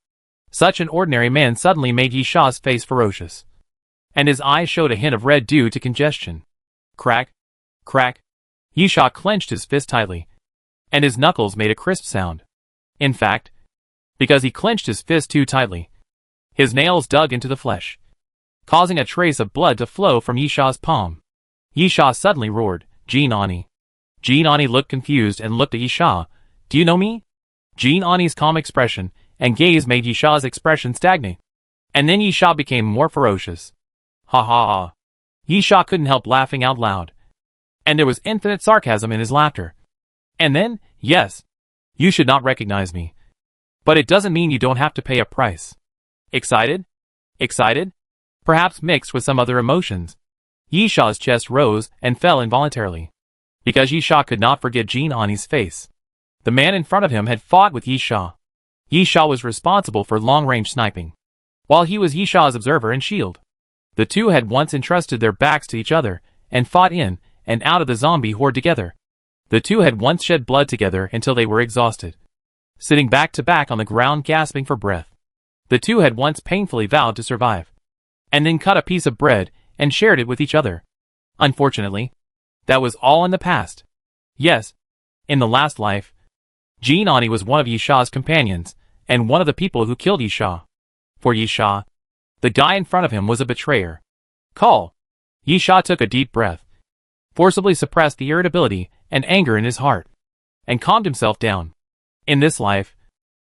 such an ordinary man suddenly made Yi Sha's face ferocious, and his eyes showed a hint of red due to congestion. Crack, crack. Yi Sha clenched his fist tightly, and his knuckles made a crisp sound. In fact, because he clenched his fist too tightly, his nails dug into the flesh, causing a trace of blood to flow from Yi Sha's palm. Yi Sha suddenly roared, "Jin Ani!" Jin Ani looked confused and looked at Yi Sha. "Do you know me?" Jin Ani's calm expression and gaze made Yi Sha's expression stagnate, and then Yi Sha became more ferocious. Ha ha ha. Yi Sha couldn't help laughing out loud, and there was infinite sarcasm in his laughter. And then, yes, you should not recognize me, but it doesn't mean you don't have to pay a price. Excited? Excited? Perhaps mixed with some other emotions. Yi Sha's chest rose and fell involuntarily, because Yi Sha could not forget Jin Ani's face. The man in front of him had fought with Yi Sha. Yi Sha was responsible for long-range sniping, while he was Yi Sha's observer and shield. The two had once entrusted their backs to each other and fought in and out of the zombie horde together. The two had once shed blood together until they were exhausted, sitting back to back on the ground gasping for breath. The two had once painfully vowed to survive, and then cut a piece of bread and shared it with each other. Unfortunately, that was all in the past. Yes, in the last life, Jin Ani was one of Yi Sha's companions, and one of the people who killed Yi Sha. For Yi Sha, the guy in front of him was a betrayer. Call! Yi Sha took a deep breath, forcibly suppressed the irritability and anger in his heart, and calmed himself down. In this life,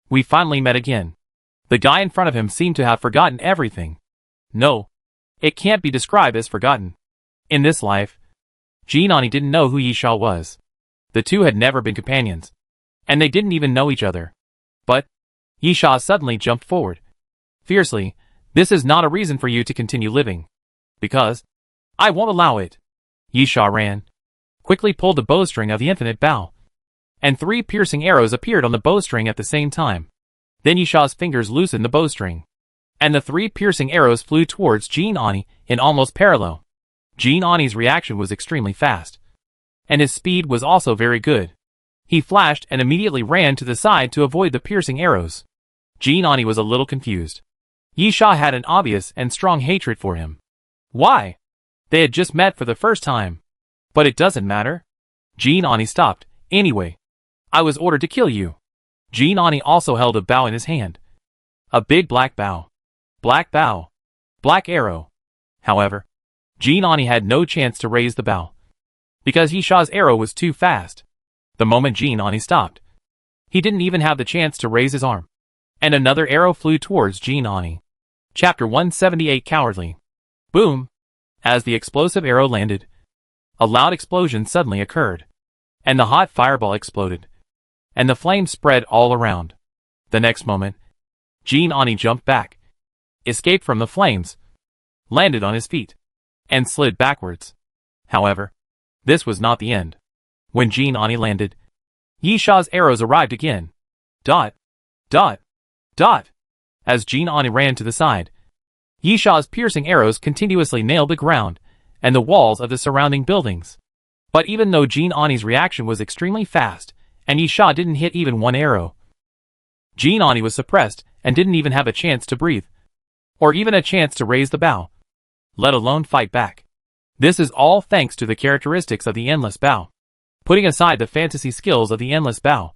we finally met again. The guy in front of him seemed to have forgotten everything. No, it can't be described as forgotten. In this life, Jin Ani didn't know who Yi Sha was. The two had never been companions, and they didn't even know each other. But Yi Sha suddenly jumped forward, fiercely. "This is not a reason for you to continue living, because I won't allow it." Yi Sha ran, quickly pulled the bowstring of the infinite bow, and 3 piercing arrows appeared on the bowstring at the same time. Then Yi Sha's fingers loosened the bowstring, and the 3 piercing arrows flew towards Jin Ani in almost parallel. Jin Ani's reaction was extremely fast, and his speed was also very good. He flashed and immediately ran to the side to avoid the piercing arrows. Jin Ani was a little confused. Yi Sha had an obvious and strong hatred for him. Why? They had just met for the first time. But it doesn't matter. Jin Ani stopped. "Anyway, I was ordered to kill you." Jin Ani also held a bow in his hand. A big black bow. Black bow. Black arrow. However, Jin Ani had no chance to raise the bow, because Yi Sha's arrow was too fast. The moment Jin Ani stopped, he didn't even have the chance to raise his arm, and another arrow flew towards Jin Ani. Chapter 178 Cowardly. Boom! As the explosive arrow landed, a loud explosion suddenly occurred, and the hot fireball exploded, and the flames spread all around. The next moment, Jean Ani jumped back, escaped from the flames, landed on his feet, and slid backwards. However, this was not the end. When Jean Ani landed, Yisha's arrows arrived again. Dot, dot, dot. As Jean Ani ran to the side, Yisha's piercing arrows continuously nailed the ground and the walls of the surrounding buildings. But even though Jean Ani's reaction was extremely fast, and Yisha didn't hit even one arrow, Jean Ani was suppressed and didn't even have a chance to breathe, or even a chance to raise the bow, let alone fight back. This is all thanks to the characteristics of the Endless Bow. Putting aside the fantasy skills of the Endless Bow,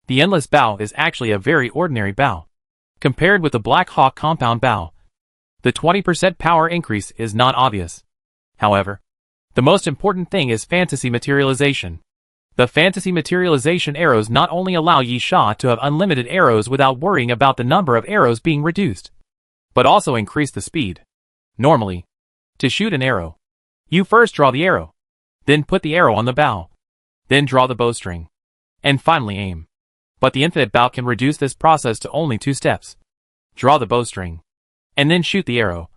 the Endless Bow is actually a very ordinary bow. Compared with the Black Hawk Compound Bow, the 20% power increase is not obvious. However, the most important thing is fantasy materialization. The fantasy materialization arrows not only allow Yisha to have unlimited arrows without worrying about the number of arrows being reduced, but also increase the speed. Normally, to shoot an arrow, you first draw the arrow, then put the arrow on the bow, then draw the bowstring, and finally aim. But the Infinite Bow can reduce this process to only 2 steps. Draw the bowstring, and then shoot the arrow,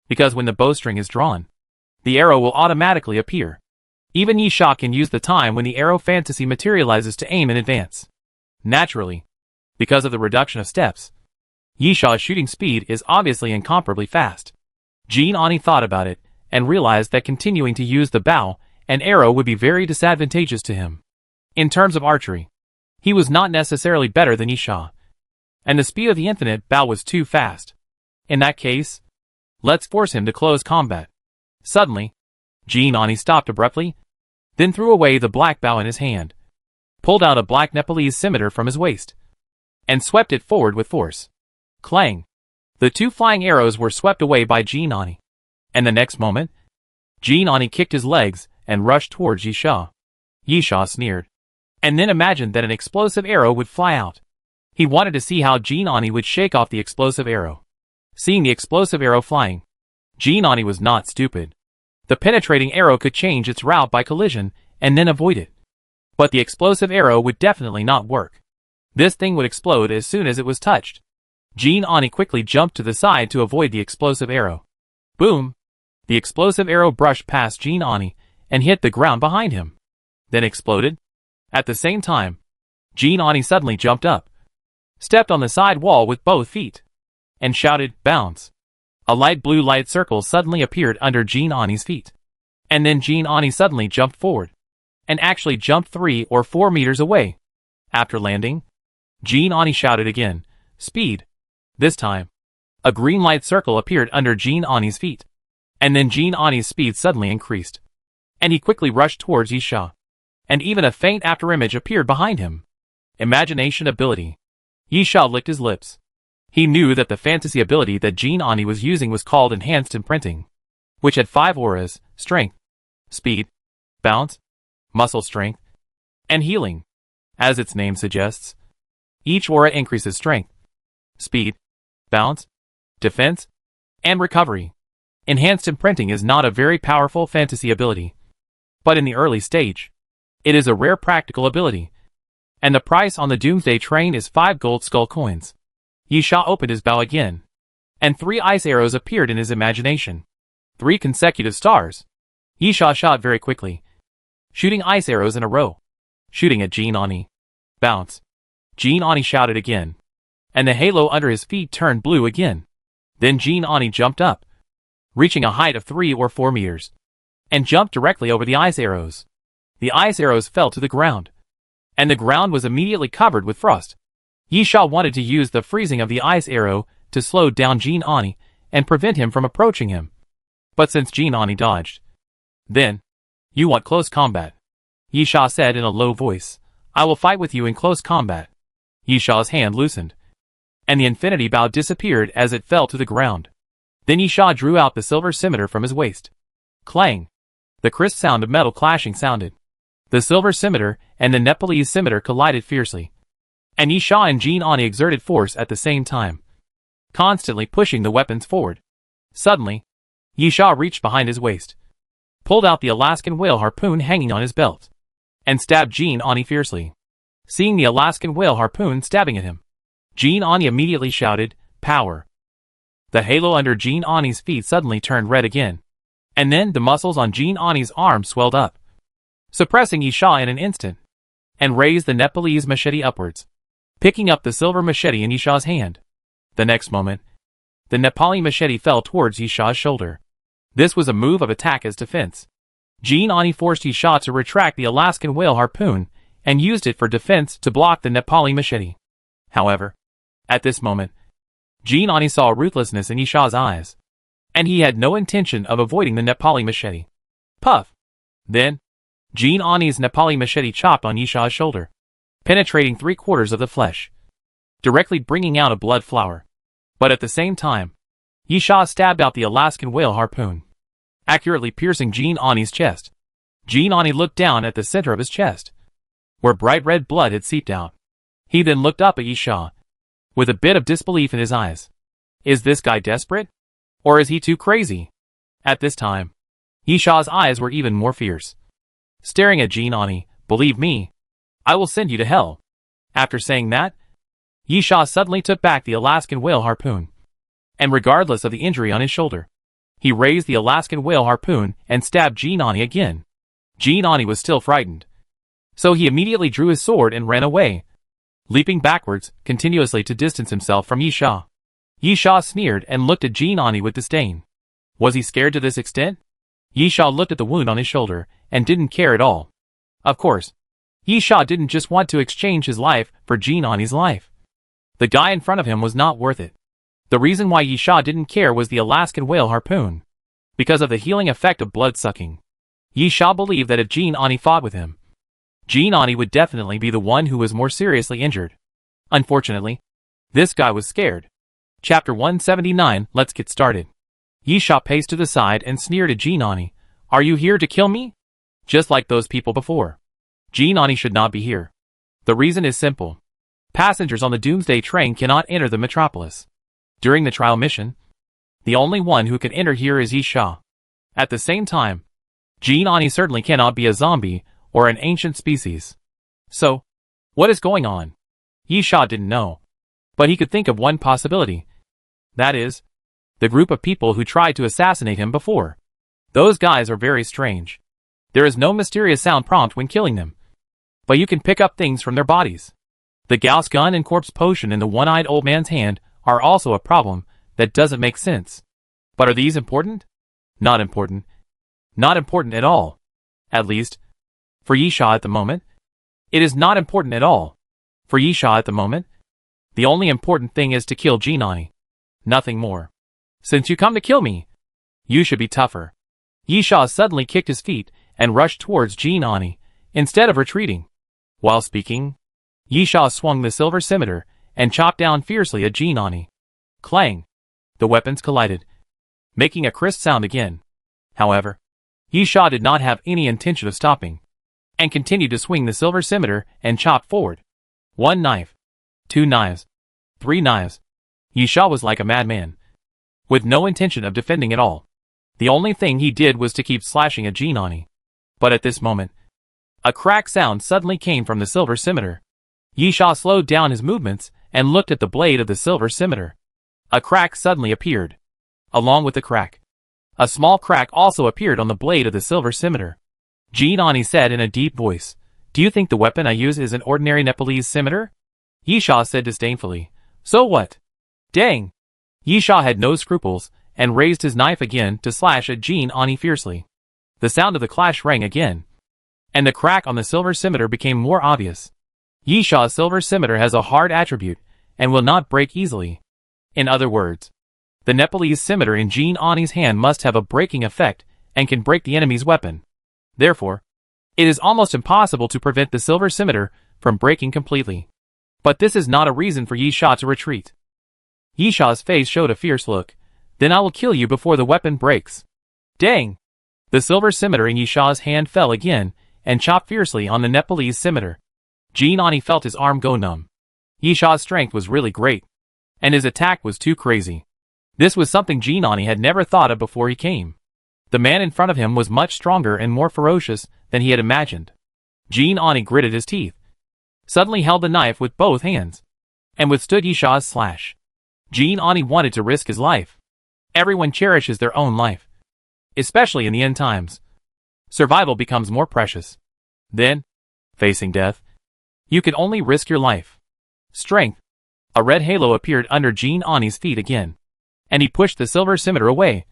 because when the bowstring is drawn, the arrow will automatically appear. Even Yisha can use the time when the arrow fantasy materializes to aim in advance. Naturally, because of the reduction of steps, Yisha's shooting speed is obviously incomparably fast. Jean Ani thought about it, and realized that continuing to use the bow and arrow would be very disadvantageous to him. In terms of archery, he was not necessarily better than Yisha, and the speed of the Infinite Bow was too fast. In that case, let's force him to close combat. Suddenly, Jean Ani stopped abruptly, then threw away the black bow in his hand, pulled out a black Nepalese scimitar from his waist, and swept it forward with force. Clang! The 2 flying arrows were swept away by Jean Ani, and the next moment, Jean Ani kicked his legs and rushed towards Yisha. Yisha sneered, and then imagined that an explosive arrow would fly out. He wanted to see how Jean Ani would shake off the explosive arrow. Seeing the explosive arrow flying, Jean Ani was not stupid. The penetrating arrow could change its route by collision and then avoid it. But the explosive arrow would definitely not work. This thing would explode as soon as it was touched. Jean Ani quickly jumped to the side to avoid the explosive arrow. Boom! The explosive arrow brushed past Jean Ani and hit the ground behind him, then exploded. At the same time, Jean Ani suddenly jumped up, stepped on the side wall with both feet, and shouted, "Bounce!" A light blue light circle suddenly appeared under Jean Ani's feet. And then Jean Ani suddenly jumped forward, and actually jumped 3 or 4 meters away. After landing, Jean Ani shouted again, "Speed!" This time, a green light circle appeared under Jean Ani's feet. And then Jean Ani's speed suddenly increased, and he quickly rushed towards Yisha. And even a faint afterimage appeared behind him. Imagination ability. Yisha licked his lips. He knew that the fantasy ability that Jean Ani was using was called Enhanced Imprinting, which had 5 auras: Strength, Speed, Bounce, Muscle Strength, and Healing. As its name suggests, each aura increases Strength, Speed, Bounce, Defense, and Recovery. Enhanced Imprinting is not a very powerful fantasy ability, but in the early stage, it is a rare practical ability, and the price on the Doomsday train is 5 gold skull coins. Yisha opened his bow again, and 3 ice arrows appeared in his imagination. 3 consecutive stars. Yisha shot very quickly, shooting ice arrows in a row, shooting at Jean Ani. Bounce! Jean Ani shouted again, and the halo under his feet turned blue again. Then Jean Ani jumped up, reaching a height of 3 or 4 meters, and jumped directly over the ice arrows. The ice arrows fell to the ground, and the ground was immediately covered with frost. Yisha wanted to use the freezing of the ice arrow to slow down Jean Ani and prevent him from approaching him. But since Jean Ani dodged, then, "You want close combat," Yisha said in a low voice. "I will fight with you in close combat." Yisha's hand loosened, and the infinity bow disappeared as it fell to the ground. Then Yisha drew out the silver scimitar from his waist. Clang! The crisp sound of metal clashing sounded. The silver scimitar and the Nepalese scimitar collided fiercely, and Yisha and Jean Ani exerted force at the same time. constantly pushing the weapons forward. Suddenly, Yisha reached behind his waist, pulled out the Alaskan whale harpoon hanging on his belt, and stabbed Jean Ani fiercely. Seeing the Alaskan whale harpoon stabbing at him, Jean Ani immediately shouted, "Power!" The halo under Jean Ani's feet suddenly turned red again, and then the muscles on Jean Ani's arms swelled up, suppressing Yisha in an instant, and raised the Nepalese machete upwards, picking up the silver machete in Yisha's hand. The next moment, the Nepali machete fell towards Yisha's shoulder. This was a move of attack as defense. Jean Ani forced Yisha to retract the Alaskan whale harpoon and used it for defense to block the Nepali machete. However, at this moment, Jean Ani saw ruthlessness in Yisha's eyes, and he had no intention of avoiding the Nepali machete. Puff! Then, Jean Ani's Nepali machete chopped on Yisha's shoulder, penetrating 3/4 of the flesh, directly bringing out a blood flower. But at the same time, Yisha stabbed out the Alaskan whale harpoon, accurately piercing Jean Ani's chest. Jean Ani looked down at the center of his chest, where bright red blood had seeped out. He then looked up at Yisha, with a bit of disbelief in his eyes. Is this guy desperate? Or is he too crazy? At this time, Yisha's eyes were even more fierce, staring at Jean Ani. Believe me, I will send you to hell. After saying that, Yisha suddenly took back the Alaskan whale harpoon, and regardless of the injury on his shoulder, he raised the Alaskan whale harpoon and stabbed Jean Ani again. Jean Ani was still frightened, so he immediately drew his sword and ran away, leaping backwards continuously to distance himself from Yisha. Yisha sneered and looked at Jean Ani with disdain. Was he scared to this extent? Yisha looked at the wound on his shoulder and didn't care at all. Of course, Yisha didn't just want to exchange his life for Jean Ani's life. The guy in front of him was not worth it. The reason why Yisha didn't care was the Alaskan whale harpoon, because of the healing effect of blood sucking. Yisha believed that if Jean Ani fought with him, Jean Ani would definitely be the one who was more seriously injured. Unfortunately, this guy was scared. Chapter 179, let's get started. Yisha paced to the side and sneered at Jean Ani. Are you here to kill me? Just like those people before. Jean Ani should not be here. The reason is simple. Passengers on the Doomsday train cannot enter the metropolis. During the trial mission, the only one who can enter here is Yisha. At the same time, Jean Ani certainly cannot be a zombie or an ancient species. So, what is going on? Yisha didn't know, but he could think of one possibility. That is, the group of people who tried to assassinate him before. Those guys are very strange. There is no mysterious sound prompt when killing them, but you can pick up things from their bodies. The Gauss gun and corpse potion in the one-eyed old man's hand are also a problem that doesn't make sense. But are these important? Not important. Not important at all. At least, for Yisha at the moment, it is not important at all. For Yisha at the moment, the only important thing is to kill Jean Ani. Nothing more. Since you come to kill me, you should be tougher. Yisha suddenly kicked his feet and rushed towards Jean Ani, instead of retreating. While speaking, Yisha swung the silver scimitar and chopped down fiercely at Jean Ani. Clang! The weapons collided, making a crisp sound again. However, Yisha did not have any intention of stopping, and continued to swing the silver scimitar and chop forward. 1 knife, 2 knives, 3 knives. Yisha was like a madman, with no intention of defending at all. The only thing he did was to keep slashing at Jean Ani. But at this moment, a crack sound suddenly came from the silver scimitar. Yisha slowed down his movements and looked at the blade of the silver scimitar. A crack suddenly appeared. Along with the crack, a small crack also appeared on the blade of the silver scimitar. Jean Ani said in a deep voice, "Do you think the weapon I use is an ordinary Nepalese scimitar?" Yisha said disdainfully, "So what? Dang!" Yisha had no scruples and raised his knife again to slash at Jean Ani fiercely. The sound of the clash rang again, and the crack on the silver scimitar became more obvious. Yisha's silver scimitar has a hard attribute and will not break easily. In other words, the Nepalese scimitar in Jean Ani's hand must have a breaking effect and can break the enemy's weapon. Therefore, it is almost impossible to prevent the silver scimitar from breaking completely. But this is not a reason for Yisha to retreat. Yisha's face showed a fierce look. "Then I will kill you before the weapon breaks." Dang! The silver scimitar in Yisha's hand fell again and chopped fiercely on the Nepalese scimitar. Jean Ani felt his arm go numb. Yisha's strength was really great, and his attack was too crazy. This was something Jinani had never thought of before he came. The man in front of him was much stronger and more ferocious than he had imagined. Jinani gritted his teeth, suddenly held the knife with both hands, and withstood Yisha's slash. Jinani wanted to risk his life. Everyone cherishes their own life, especially in the end times. Survival becomes more precious. Then, facing death, you can only risk your life. Strength. A red halo appeared under Jinani's feet again, and he pushed the silver scimitar away,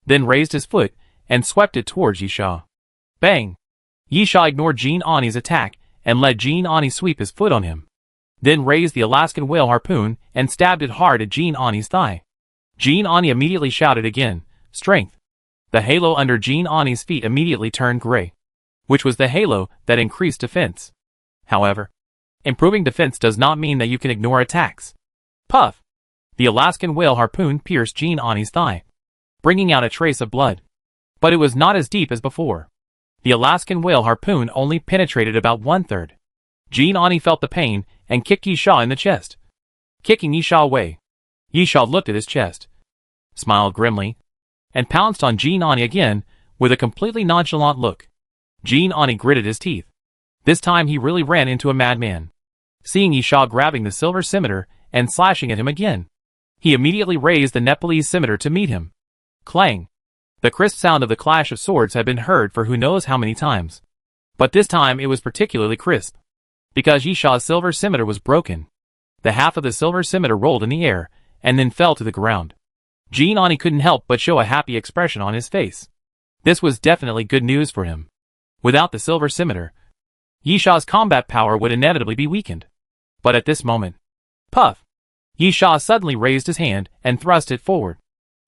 then raised his foot and swept it towards Yisha. Bang! Yisha ignored Jinani's attack and let Jinani sweep his foot on him, then raised the Alaskan whale harpoon and stabbed it hard at Jinani's thigh. Jinani immediately shouted again, "Strength!" The halo under Jinani's feet immediately turned gray, which was the halo that increased defense. However, improving defense does not mean that you can ignore attacks. Puff! The Alaskan whale harpoon pierced Jinani's thigh, bringing out a trace of blood. But it was not as deep as before. The Alaskan whale harpoon only penetrated about 1/3. Jinani felt the pain and kicked Yisha in the chest, kicking Yisha away. Yisha looked at his chest, smiled grimly, and pounced on Jinani again with a completely nonchalant look. Jinani gritted his teeth. This time he really ran into a madman. Seeing Yisha grabbing the silver scimitar and slashing at him again, he immediately raised the Nepalese scimitar to meet him. Clang! The crisp sound of the clash of swords had been heard for who knows how many times. But this time it was particularly crisp, because Yisha's silver scimitar was broken. The half of the silver scimitar rolled in the air, and then fell to the ground. Jinani couldn't help but show a happy expression on his face. This was definitely good news for him. Without the silver scimitar, Yisha's combat power would inevitably be weakened. But at this moment, puff! Yisha suddenly raised his hand and thrust it forward,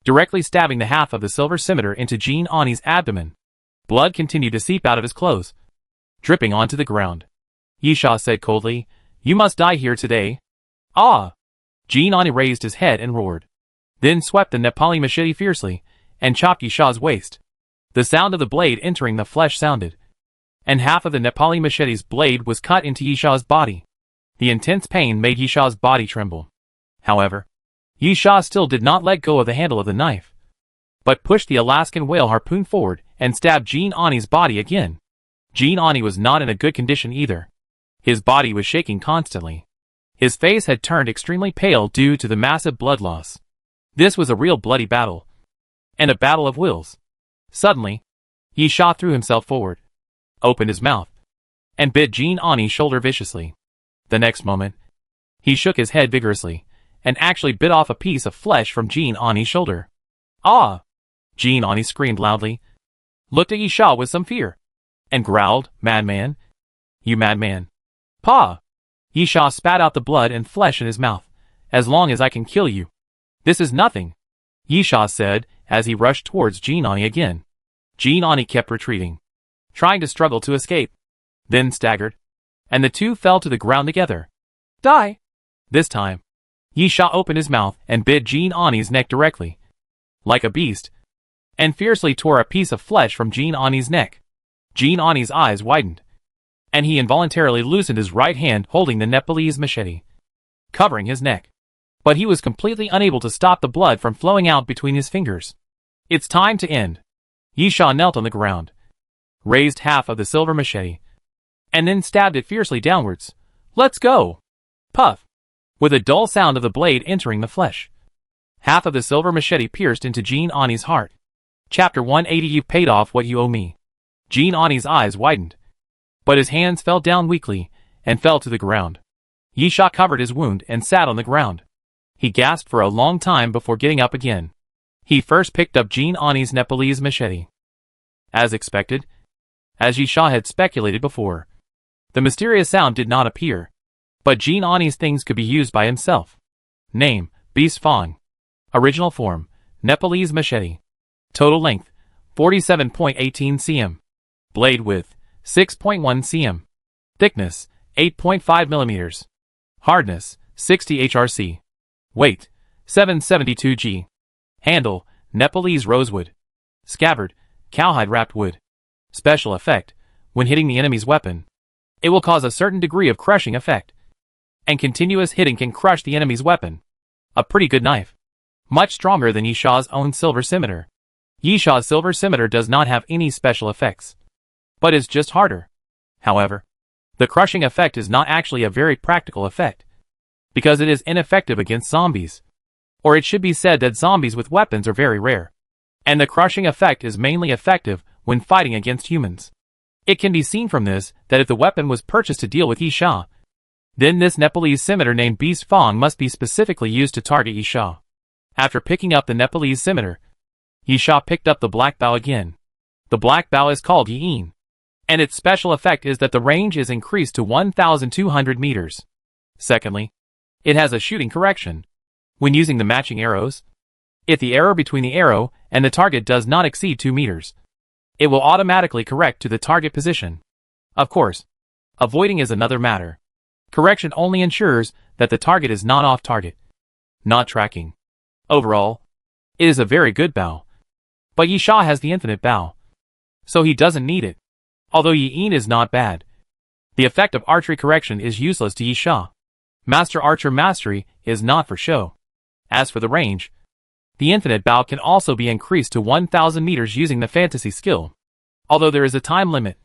directly stabbing the half of the silver scimitar into Jinani's abdomen. Blood continued to seep out of his clothes, dripping onto the ground. Yisha said coldly, "You must die here today." Ah! Jinani raised his head and roared, then swept the Nepali machete fiercely, and chopped Yisha's waist. The sound of the blade entering the flesh sounded, and half of the Nepali machete's blade was cut into Yisha's body. The intense pain made Yisha's body tremble. However, Yisha still did not let go of the handle of the knife, but pushed the Alaskan whale harpoon forward and stabbed Jinani's body again. Jinani was not in a good condition either. His body was shaking constantly. His face had turned extremely pale due to the massive blood loss. This was a real bloody battle, and a battle of wills. Suddenly, Yisha threw himself forward, opened his mouth, and bit Jinani's shoulder viciously. The next moment, he shook his head vigorously, and actually bit off a piece of flesh from Jinani's shoulder. Ah! Jinani screamed loudly, looked at Yisha with some fear, and growled, "Madman! You madman! Pa!" Yisha spat out the blood and flesh in his mouth. "As long as I can kill you, this is nothing," Yisha said as he rushed towards Jinani again. Jinani kept retreating, trying to struggle to escape, then staggered, and the two fell to the ground together. "Die!" This time, Yisha opened his mouth and bit Jinani's neck directly, like a beast, and fiercely tore a piece of flesh from Jinani's neck. Jinani's eyes widened, and he involuntarily loosened his right hand holding the Nepalese machete, covering his neck. But he was completely unable to stop the blood from flowing out between his fingers. "It's time to end." Yisha knelt on the ground, raised half of the silver machete, and then stabbed it fiercely downwards. "Let's go!" Puff! With a dull sound of the blade entering the flesh, half of the silver machete pierced into Jinani's heart. Chapter 180. You've paid off what you owe me. Jinani's eyes widened, but his hands fell down weakly and fell to the ground. Yisha covered his wound and sat on the ground. He gasped for a long time before getting up again. He first picked up Jinani's Nepalese machete. As expected, as Yisha had speculated before, the mysterious sound did not appear, but Jinani's things could be used by himself. Name, Beast Fang. Original form, Nepalese machete. Total length, 47.18 cm. Blade width, 6.1 cm. Thickness, 8.5 mm. Hardness, 60 HRC. Weight, 772 g. Handle, Nepalese rosewood. Scabbard, cowhide wrapped wood. Special effect, when hitting the enemy's weapon, it will cause a certain degree of crushing effect, and continuous hitting can crush the enemy's weapon. A pretty good knife. Much stronger than Yishaw's own silver scimitar. Yishaw's silver scimitar does not have any special effects, but is just harder. However, the crushing effect is not actually a very practical effect, because it is ineffective against zombies. Or it should be said that zombies with weapons are very rare, and the crushing effect is mainly effective when fighting against humans. It can be seen from this that if the weapon was purchased to deal with Yishaw, then this Nepalese scimitar named Beast Fang must be specifically used to target Yishaw. After picking up the Nepalese scimitar, Yishaw picked up the black bow again. The black bow is called Yin, and its special effect is that the range is increased to 1,200 meters. Secondly, it has a shooting correction. When using the matching arrows, if the error between the arrow and the target does not exceed 2 meters, it will automatically correct to the target position. Of course, avoiding is another matter. Correction only ensures that the target is not off target, not tracking. Overall, it is a very good bow. But Yishaw has the infinite bow, so he doesn't need it. Although Yin is not bad, the effect of archery correction is useless to Yishaw. Master Archer Mastery is not for show. As for the range, the infinite bow can also be increased to 1,000 meters using the fantasy skill. Although there is a time limit,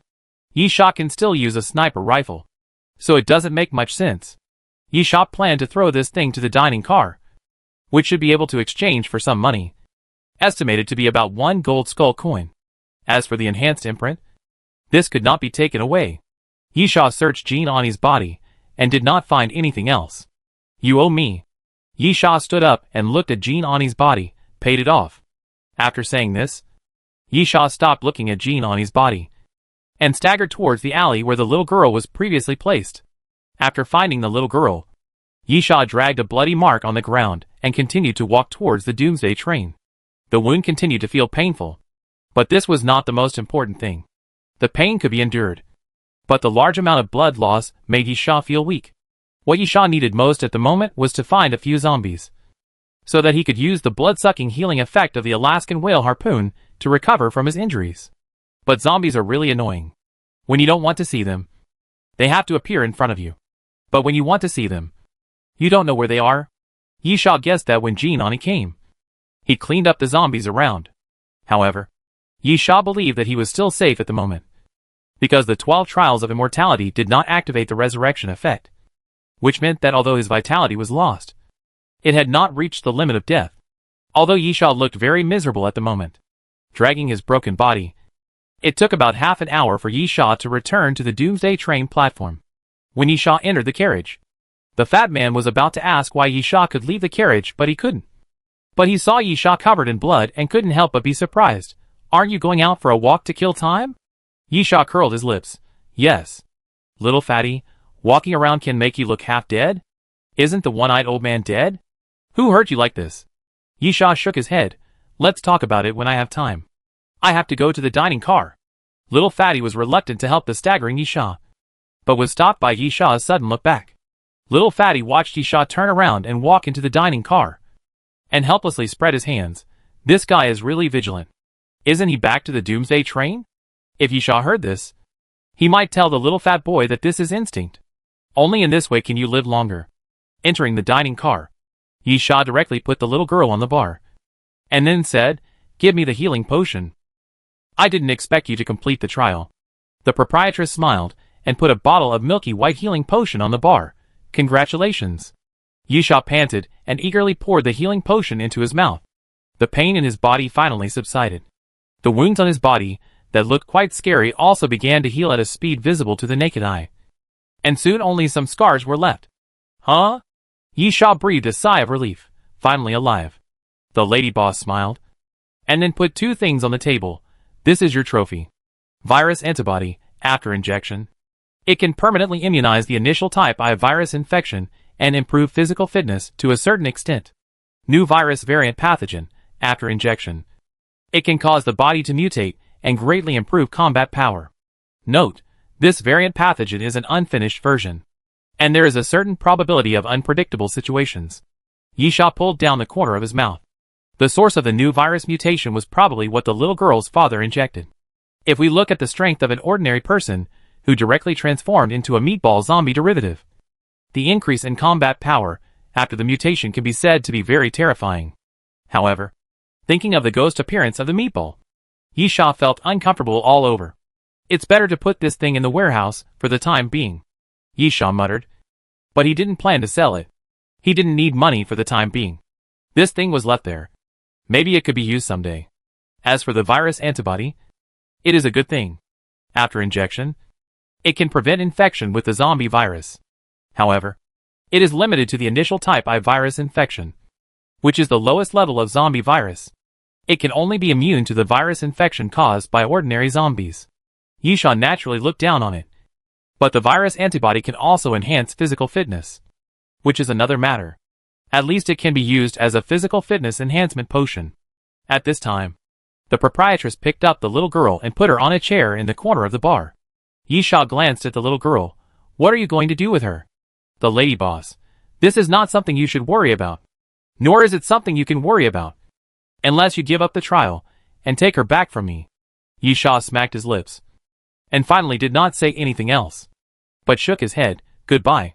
Yishaw can still use a sniper rifle, so it doesn't make much sense. Yishaw planned to throw this thing to the dining car, which should be able to exchange for some money, estimated to be about 1 gold skull coin. As for the enhanced imprint, this could not be taken away. Yishaw searched Jean Ani's body, and did not find anything else. You owe me. Yishaw stood up and looked at Jean Ani's body, paid it off. After saying this, Yishaw stopped looking at Jean Ani's body, and staggered towards the alley where the little girl was previously placed. After finding the little girl, Yishaw dragged a bloody mark on the ground and continued to walk towards the Doomsday train. The wound continued to feel painful, but this was not the most important thing. The pain could be endured, but the large amount of blood loss made Yishaw feel weak. What Yishaw needed most at the moment was to find a few zombies, so that he could use the blood-sucking healing effect of the Alaskan whale harpoon to recover from his injuries. But zombies are really annoying. When you don't want to see them, they have to appear in front of you. But when you want to see them, you don't know where they are. Yishaw guessed that when Jean Ani came, he cleaned up the zombies around. However, Yishaw believed that he was still safe at the moment, because the 12 trials of immortality did not activate the resurrection effect, which meant that although his vitality was lost, it had not reached the limit of death. Although Yishaw looked very miserable at the moment, dragging his broken body, it took about half an hour for Yishaw to return to the Doomsday train platform. When Yishaw entered the carriage, the fat man was about to ask why Yishaw could leave the carriage, but he couldn't. But he saw Yishaw covered in blood and couldn't help but be surprised. Aren't you going out for a walk to kill time? Yishaw curled his lips. Yes. Little fatty, walking around can make you look half dead? Isn't the one-eyed old man dead? Who hurt you like this? Yishaw shook his head. Let's talk about it when I have time. I have to go to the dining car. Little fatty was reluctant to help the staggering Yishaw, but was stopped by Yishaw's sudden look back. Little fatty watched Yishaw turn around and walk into the dining car, and helplessly spread his hands. This guy is really vigilant. Isn't he back to the Doomsday train? If Yishaw heard this, he might tell the little fat boy that this is instinct. Only in this way can you live longer. Entering the dining car, Yishaw directly put the little girl on the bar, and then said, "Give me the healing potion. I didn't expect you to complete the trial." The proprietress smiled, and put a bottle of milky white healing potion on the bar. Congratulations. Yishaw panted, and eagerly poured the healing potion into his mouth. The pain in his body finally subsided. The wounds on his body, that looked quite scary, also began to heal at a speed visible to the naked eye. And soon only some scars were left. Huh? Yishaw breathed a sigh of relief. Finally alive. The lady boss smiled, and then put 2 things on the table. This is your trophy. Virus antibody, after injection. It can permanently immunize the initial type I virus infection and improve physical fitness to a certain extent. New virus variant pathogen, after injection. It can cause the body to mutate and greatly improve combat power. Note, this variant pathogen is an unfinished version, and there is a certain probability of unpredictable situations. Yishaw pulled down the corner of his mouth. The source of the new virus mutation was probably what the little girl's father injected. If we look at the strength of an ordinary person who directly transformed into a meatball zombie derivative, the increase in combat power after the mutation can be said to be very terrifying. However, thinking of the ghost appearance of the meatball, Yisha felt uncomfortable all over. It's better to put this thing in the warehouse for the time being, Yisha muttered. But he didn't plan to sell it. He didn't need money for the time being. This thing was left there. Maybe it could be used someday. As for the virus antibody, it is a good thing. After injection, it can prevent infection with the zombie virus. However, it is limited to the initial type I virus infection, which is the lowest level of zombie virus. It can only be immune to the virus infection caused by ordinary zombies. Yisha naturally looked down on it. But the virus antibody can also enhance physical fitness, which is another matter. At least it can be used as a physical fitness enhancement potion. At this time, the proprietress picked up the little girl and put her on a chair in the corner of the bar. Yisha glanced at the little girl. What are you going to do with her? The lady boss. This is not something you should worry about. Nor is it something you can worry about. Unless you give up the trial, and take her back from me. Yisha smacked his lips. And finally did not say anything else. But shook his head. Goodbye.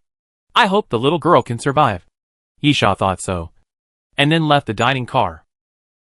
I hope the little girl can survive. Yisha thought so. And then left the dining car.